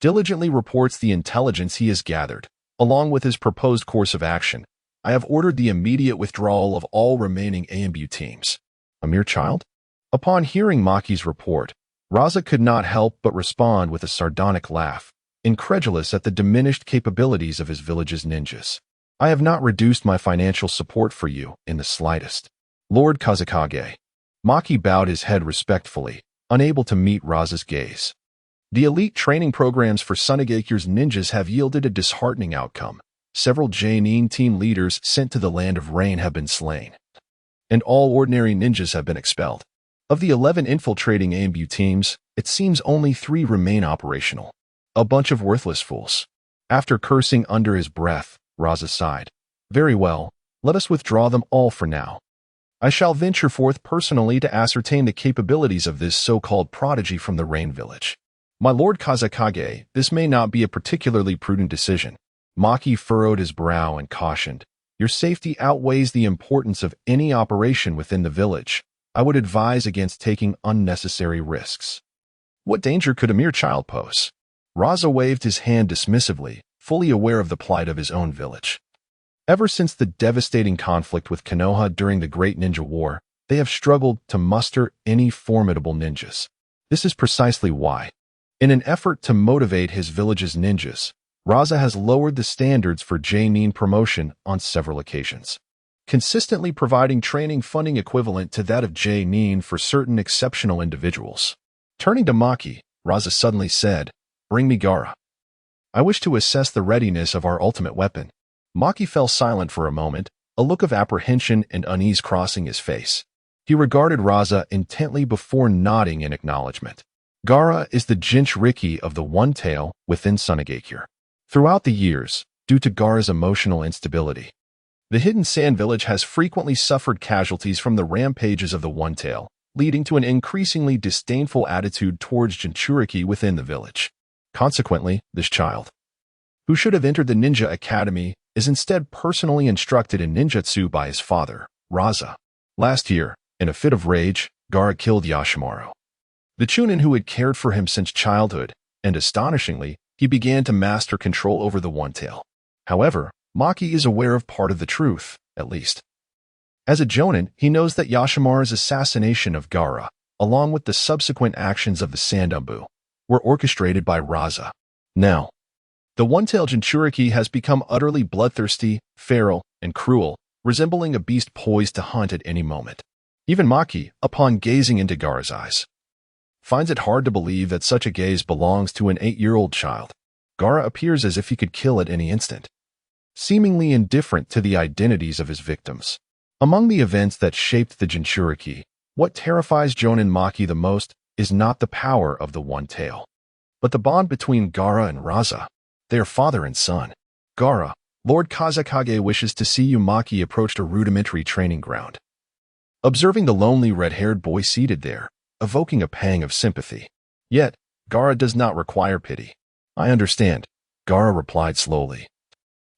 diligently reports the intelligence he has gathered, along with his proposed course of action. I have ordered the immediate withdrawal of all remaining AMBU teams. A mere child? Upon hearing Maki's report, Raza could not help but respond with a sardonic laugh, incredulous at the diminished capabilities of his village's ninjas. I have not reduced my financial support for you in the slightest. Lord Kazekage. Maki bowed his head respectfully, unable to meet Raza's gaze. The elite training programs for Sunagekyu's ninjas have yielded a disheartening outcome. Several Jainin team leaders sent to the Land of Rain have been slain, and all ordinary ninjas have been expelled. Of the 11 infiltrating AMBU teams, it seems only 3 remain operational. A bunch of worthless fools. After cursing under his breath, Raza sighed. Very well, let us withdraw them all for now. I shall venture forth personally to ascertain the capabilities of this so-called prodigy from the Rain Village. My Lord Kazekage, this may not be a particularly prudent decision. Maki furrowed his brow and cautioned, your safety outweighs the importance of any operation within the village. I would advise against taking unnecessary risks. What danger could a mere child pose? Raza waved his hand dismissively, fully aware of the plight of his own village. Ever since the devastating conflict with Konoha during the Great Ninja War, they have struggled to muster any formidable ninjas. This is precisely why. In an effort to motivate his village's ninjas, Raza has lowered the standards for Jainin promotion on several occasions, consistently providing training funding equivalent to that of Jainin for certain exceptional individuals. Turning to Maki, Raza suddenly said, Bring me Gaara. I wish to assess the readiness of our ultimate weapon. Maki fell silent for a moment, a look of apprehension and unease crossing his face. He regarded Raza intently before nodding in acknowledgement. Gaara is the Jinchuriki of the One Tail within Sunagakure. Throughout the years, due to Gaara's emotional instability, the Hidden Sand Village has frequently suffered casualties from the rampages of the One Tail, leading to an increasingly disdainful attitude towards Jinchuriki within the village. Consequently, this child, who should have entered the Ninja Academy, is instead personally instructed in ninjutsu by his father, Raza. Last year, in a fit of rage, Gaara killed Yashimaru, the Chunin who had cared for him since childhood, and astonishingly, he began to master control over the One Tail. However, Maki is aware of part of the truth, at least. As a Jonin, he knows that Yashimaru's assassination of Gaara, along with the subsequent actions of the Sandambu, were orchestrated by Raza. Now, the One-Tailed Jinchuriki has become utterly bloodthirsty, feral, and cruel, resembling a beast poised to hunt at any moment. Even Maki, upon gazing into Gaara's eyes, finds it hard to believe that such a gaze belongs to an 8-year-old child. Gaara appears as if he could kill at any instant, seemingly indifferent to the identities of his victims. Among the events that shaped the Jinchuriki, what terrifies Jonin Maki the most is not the power of the One Tail, but the bond between Gaara and Raza. They are father and son. Gaara, Lord Kazekage wishes to see you. Maki approached a rudimentary training ground, observing the lonely red-haired boy seated there, evoking a pang of sympathy. Yet, Gaara does not require pity. I understand, Gaara replied slowly,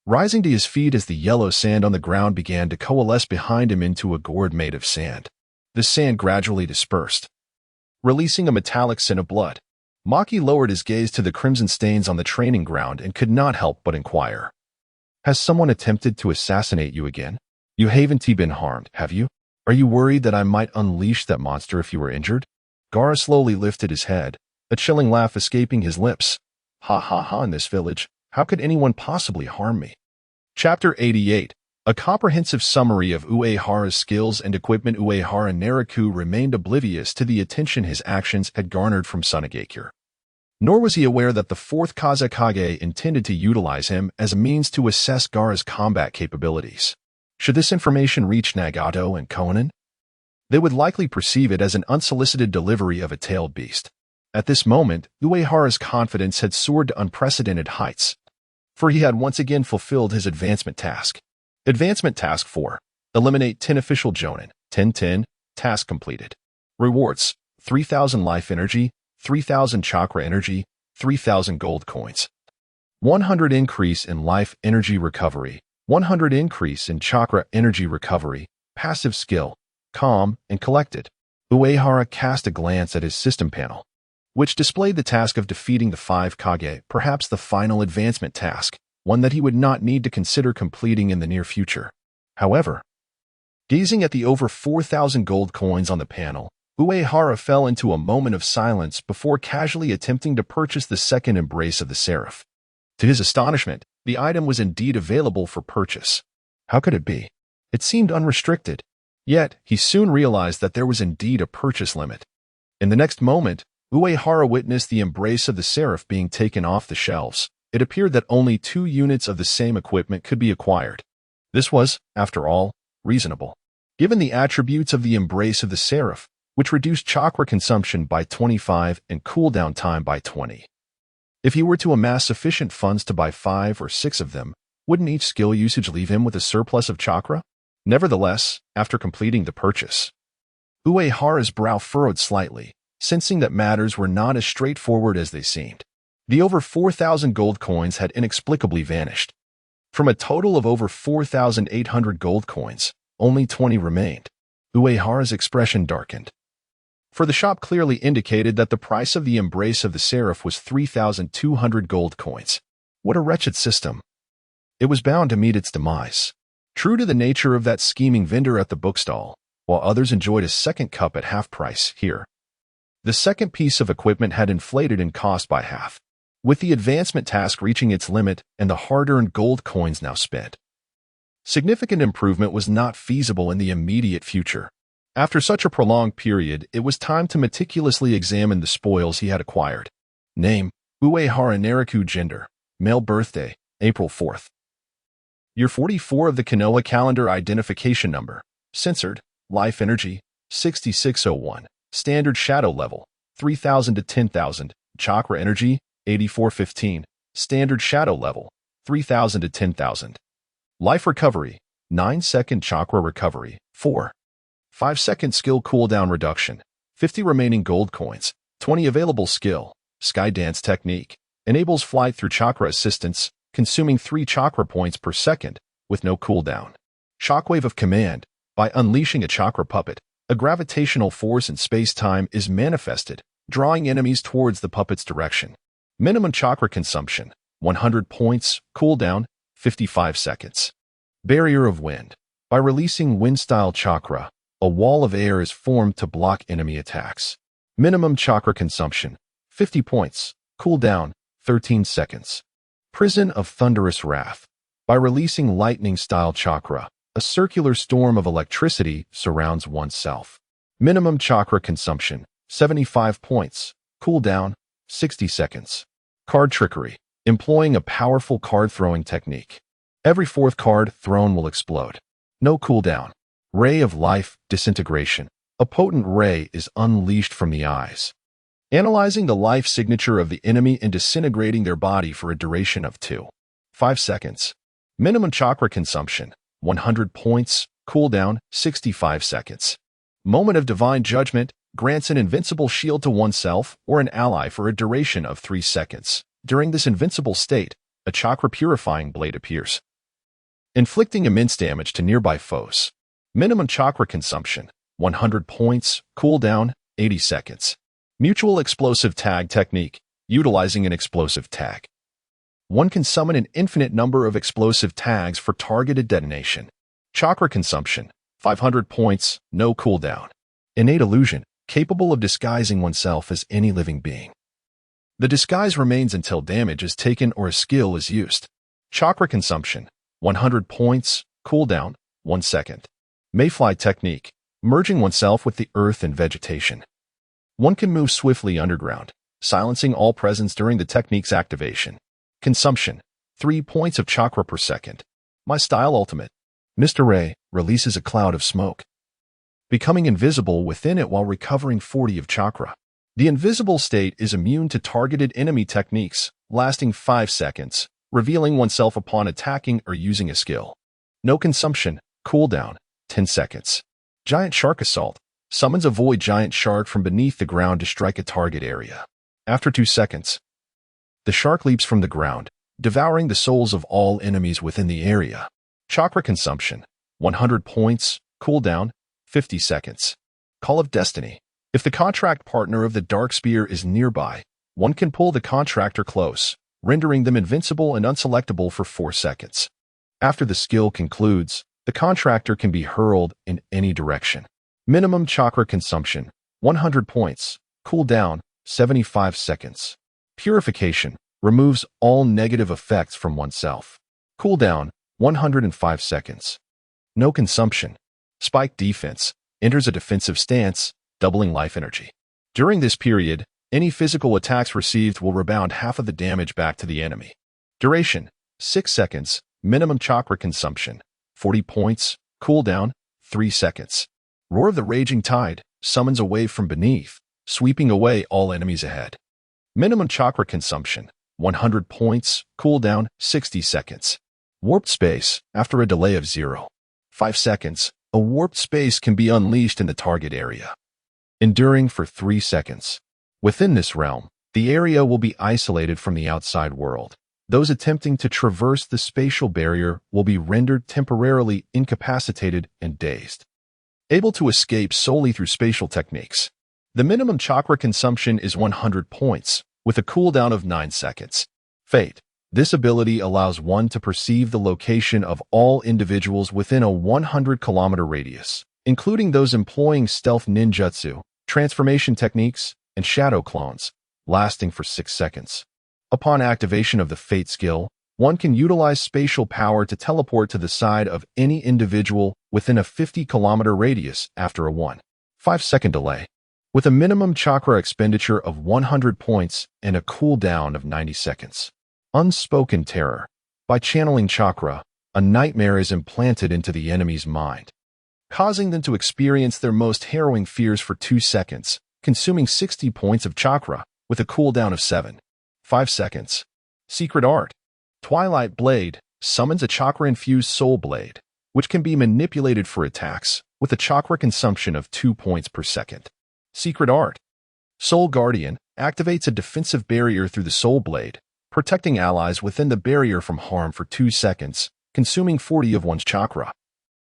rising to his feet as the yellow sand on the ground began to coalesce behind him into a gourd made of sand. The sand gradually dispersed, releasing a metallic scent of blood. Maki lowered his gaze to the crimson stains on the training ground and could not help but inquire. Has someone attempted to assassinate you again? You haven't been harmed, have you? Are you worried that I might unleash that monster if you were injured? Gaara slowly lifted his head, a chilling laugh escaping his lips. Ha ha ha, in this village, how could anyone possibly harm me? Chapter 88. A comprehensive summary of Uehara's skills and equipment. Uehara Naraku remained oblivious to the attention his actions had garnered from Sunagakure. Nor was he aware that the 4th Kazekage intended to utilize him as a means to assess Gaara's combat capabilities. Should this information reach Nagato and Konan, they would likely perceive it as an unsolicited delivery of a tailed beast. At this moment, Uehara's confidence had soared to unprecedented heights, for he had once again fulfilled his advancement task. Advancement Task 4. Eliminate 10 official Jonin. 10-10. Task completed. Rewards: 3,000 life energy, 3,000 chakra energy, 3,000 gold coins. 100 increase in life energy recovery, 100 increase in chakra energy recovery. Passive skill: calm and collected. Uehara cast a glance at his system panel. which displayed the task of defeating the 5 Kage, perhaps the final advancement task, one that he would not need to consider completing in the near future. However, gazing at the over 4,000 gold coins on the panel, Uehara fell into a moment of silence before casually attempting to purchase the second embrace of the Seraph. To his astonishment, the item was indeed available for purchase. How could it be? It seemed unrestricted. Yet, he soon realized that there was indeed a purchase limit. In the next moment, Uehara witnessed the embrace of the Seraph being taken off the shelves. It appeared that only 2 units of the same equipment could be acquired. This was, after all, reasonable. Given the attributes of the embrace of the Seraph, which reduced chakra consumption by 25 and cooldown time by 20. If he were to amass sufficient funds to buy 5 or 6 of them, wouldn't each skill usage leave him with a surplus of chakra? Nevertheless, after completing the purchase, Uehara's brow furrowed slightly, sensing that matters were not as straightforward as they seemed. The over 4,000 gold coins had inexplicably vanished. From a total of over 4,800 gold coins, only 20 remained. Uehara's expression darkened. For the shop clearly indicated that the price of the embrace of the Seraph was 3,200 gold coins. What a wretched system. It was bound to meet its demise. True to the nature of that scheming vendor at the bookstall, while others enjoyed a second cup at half price here, the second piece of equipment had inflated in cost by half, with the advancement task reaching its limit and the hard-earned gold coins now spent. Significant improvement was not feasible in the immediate future. After such a prolonged period, it was time to meticulously examine the spoils he had acquired. Name: Uehara Nariku. Gender: male. Birthday: April 4th. Year 44 of the Konoha calendar. Identification number: censored. Life energy: 6601. Standard shadow level: 3,000 to 10,000. Chakra energy: 8415. Standard shadow level: 3,000 to 10,000. Life recovery: 9-second chakra recovery, 4. 5-second skill cooldown reduction, 50 remaining gold coins, 20 available skill. Sky Dance Technique enables flight through chakra assistance, consuming 3 chakra points per second, with no cooldown. Shockwave of Command: by unleashing a chakra puppet, a gravitational force in space-time is manifested, drawing enemies towards the puppet's direction. Minimum chakra consumption: 100 points, cooldown: 55 seconds. Barrier of Wind: by releasing wind-style chakra, a wall of air is formed to block enemy attacks. Minimum chakra consumption: 50 points, cooldown: 13 seconds. Prison of Thunderous Wrath: by releasing lightning-style chakra, a circular storm of electricity surrounds oneself. Minimum chakra consumption: 75 points, cooldown: 60 seconds. Card Trickery: employing a powerful card-throwing technique. Every 4th card thrown will explode. No cooldown. Ray of Life Disintegration: a potent ray is unleashed from the eyes, analyzing the life signature of the enemy and disintegrating their body for a duration of 5 seconds. Minimum chakra consumption: 100 points, cooldown: 65 seconds. Moment of Divine Judgment grants an invincible shield to oneself or an ally for a duration of 3 seconds. During this invincible state, a chakra purifying blade appears, inflicting immense damage to nearby foes. Minimum chakra consumption: 100 points, cooldown: 80 seconds. Mutual Explosive Tag Technique: utilizing an explosive tag, one can summon an infinite number of explosive tags for targeted detonation. Chakra consumption: 500 points, no cooldown. Innate Illusion: capable of disguising oneself as any living being. The disguise remains until damage is taken or a skill is used. Chakra consumption: 100 points, cooldown: 1 second. Mayfly Technique: merging oneself with the earth and vegetation. One can move swiftly underground, silencing all presence during the technique's activation. Consumption: 3 points of chakra per second. My Style Ultimate: Mr. Ray releases a cloud of smoke, becoming invisible within it while recovering 40 of chakra. The invisible state is immune to targeted enemy techniques, lasting 5 seconds, revealing oneself upon attacking or using a skill. No consumption, cooldown: 10 seconds. Giant Shark Assault: summons a void giant shark from beneath the ground to strike a target area. After 2 seconds, the shark leaps from the ground, devouring the souls of all enemies within the area. Chakra consumption: 100 points, cooldown: 50 seconds. Call of Destiny: If the contract partner of the Dark Spear is nearby, one can pull the contractor close, rendering them invincible and unselectable for 4 seconds. After the skill concludes, the contractor can be hurled in any direction. Minimum chakra consumption, 100 points. Cooldown, 75 seconds. Purification, removes all negative effects from oneself. Cooldown, 105 seconds. No consumption. Spike defense, enters a defensive stance, doubling life energy. During this period, any physical attacks received will rebound half of the damage back to the enemy. Duration, 6 seconds. Minimum chakra consumption, 40 points. Cooldown, 3 seconds. Roar of the Raging Tide, summons a wave from beneath, sweeping away all enemies ahead. Minimum chakra consumption, 100 points. Cooldown, 60 seconds. Warped space, after a delay of 0.5 seconds, a warped space can be unleashed in the target area, enduring for 3 seconds. Within this realm, the area will be isolated from the outside world. Those attempting to traverse the spatial barrier will be rendered temporarily incapacitated and dazed, able to escape solely through spatial techniques. The minimum chakra consumption is 100 points, with a cooldown of 9 seconds. Fate. This ability allows one to perceive the location of all individuals within a 100-kilometer radius, including those employing stealth ninjutsu, transformation techniques, and shadow clones, lasting for 6 seconds. Upon activation of the Fate skill, one can utilize spatial power to teleport to the side of any individual within a 50-kilometer radius after a 1.5-second delay, with a minimum chakra expenditure of 100 points and a cooldown of 90 seconds. Unspoken terror. By channeling chakra, a nightmare is implanted into the enemy's mind, causing them to experience their most harrowing fears for 2 seconds, consuming 60 points of chakra, with a cooldown of 7.5 seconds. Secret Art. Twilight Blade summons a chakra-infused soul blade, which can be manipulated for attacks, with a chakra consumption of 2 points per second. Secret Art. Soul Guardian activates a defensive barrier through the soul blade, protecting allies within the barrier from harm for 2 seconds, consuming 40 of one's chakra,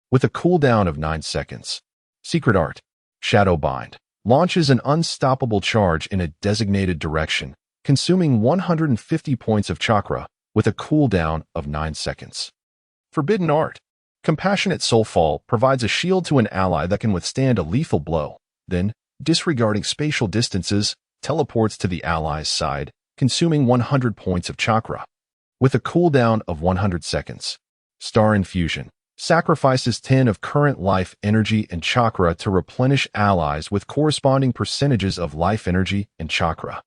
with a cooldown of 9 seconds. Secret Art. Shadow Bind launches an unstoppable charge in a designated direction, consuming 150 points of chakra, with a cooldown of 9 seconds. Forbidden Art. Compassionate Soulfall provides a shield to an ally that can withstand a lethal blow, then, disregarding spatial distances, teleports to the ally's side, consuming 100 points of chakra, with a cooldown of 100 seconds. Star Infusion sacrifices 10 of current life energy and chakra to replenish allies with corresponding percentages of life energy and chakra,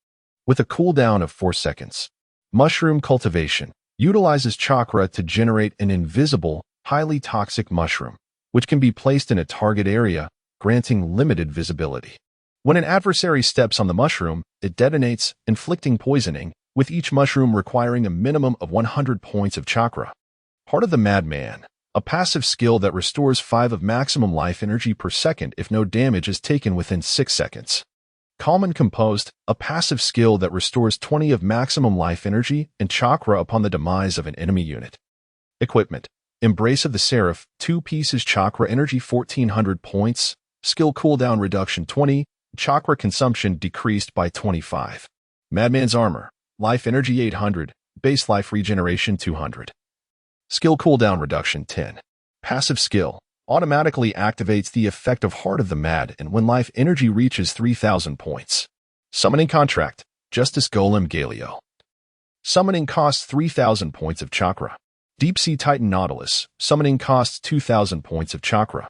with a cooldown of 4 seconds. Mushroom Cultivation utilizes chakra to generate an invisible, highly toxic mushroom, which can be placed in a target area, granting limited visibility. When an adversary steps on the mushroom, it detonates, inflicting poisoning, with each mushroom requiring a minimum of 100 points of chakra. Heart of the Madman, a passive skill that restores 5 of maximum life energy per second if no damage is taken within 6 seconds. Calm and Composed, a passive skill that restores 20 of maximum life energy and chakra upon the demise of an enemy unit. Equipment. Embrace of the Seraph, 2 pieces chakra energy 1400 points, skill cooldown reduction 20, chakra consumption decreased by 25. Madman's Armor, life energy 800, base life regeneration 200. Skill cooldown reduction 10. Passive skill, automatically activates the effect of Heart of the Mad and when life energy reaches 3000 points. Summoning Contract, Justice Golem Galio. Summoning costs 3000 points of chakra. Deep Sea Titan Nautilus, summoning costs 2000 points of chakra.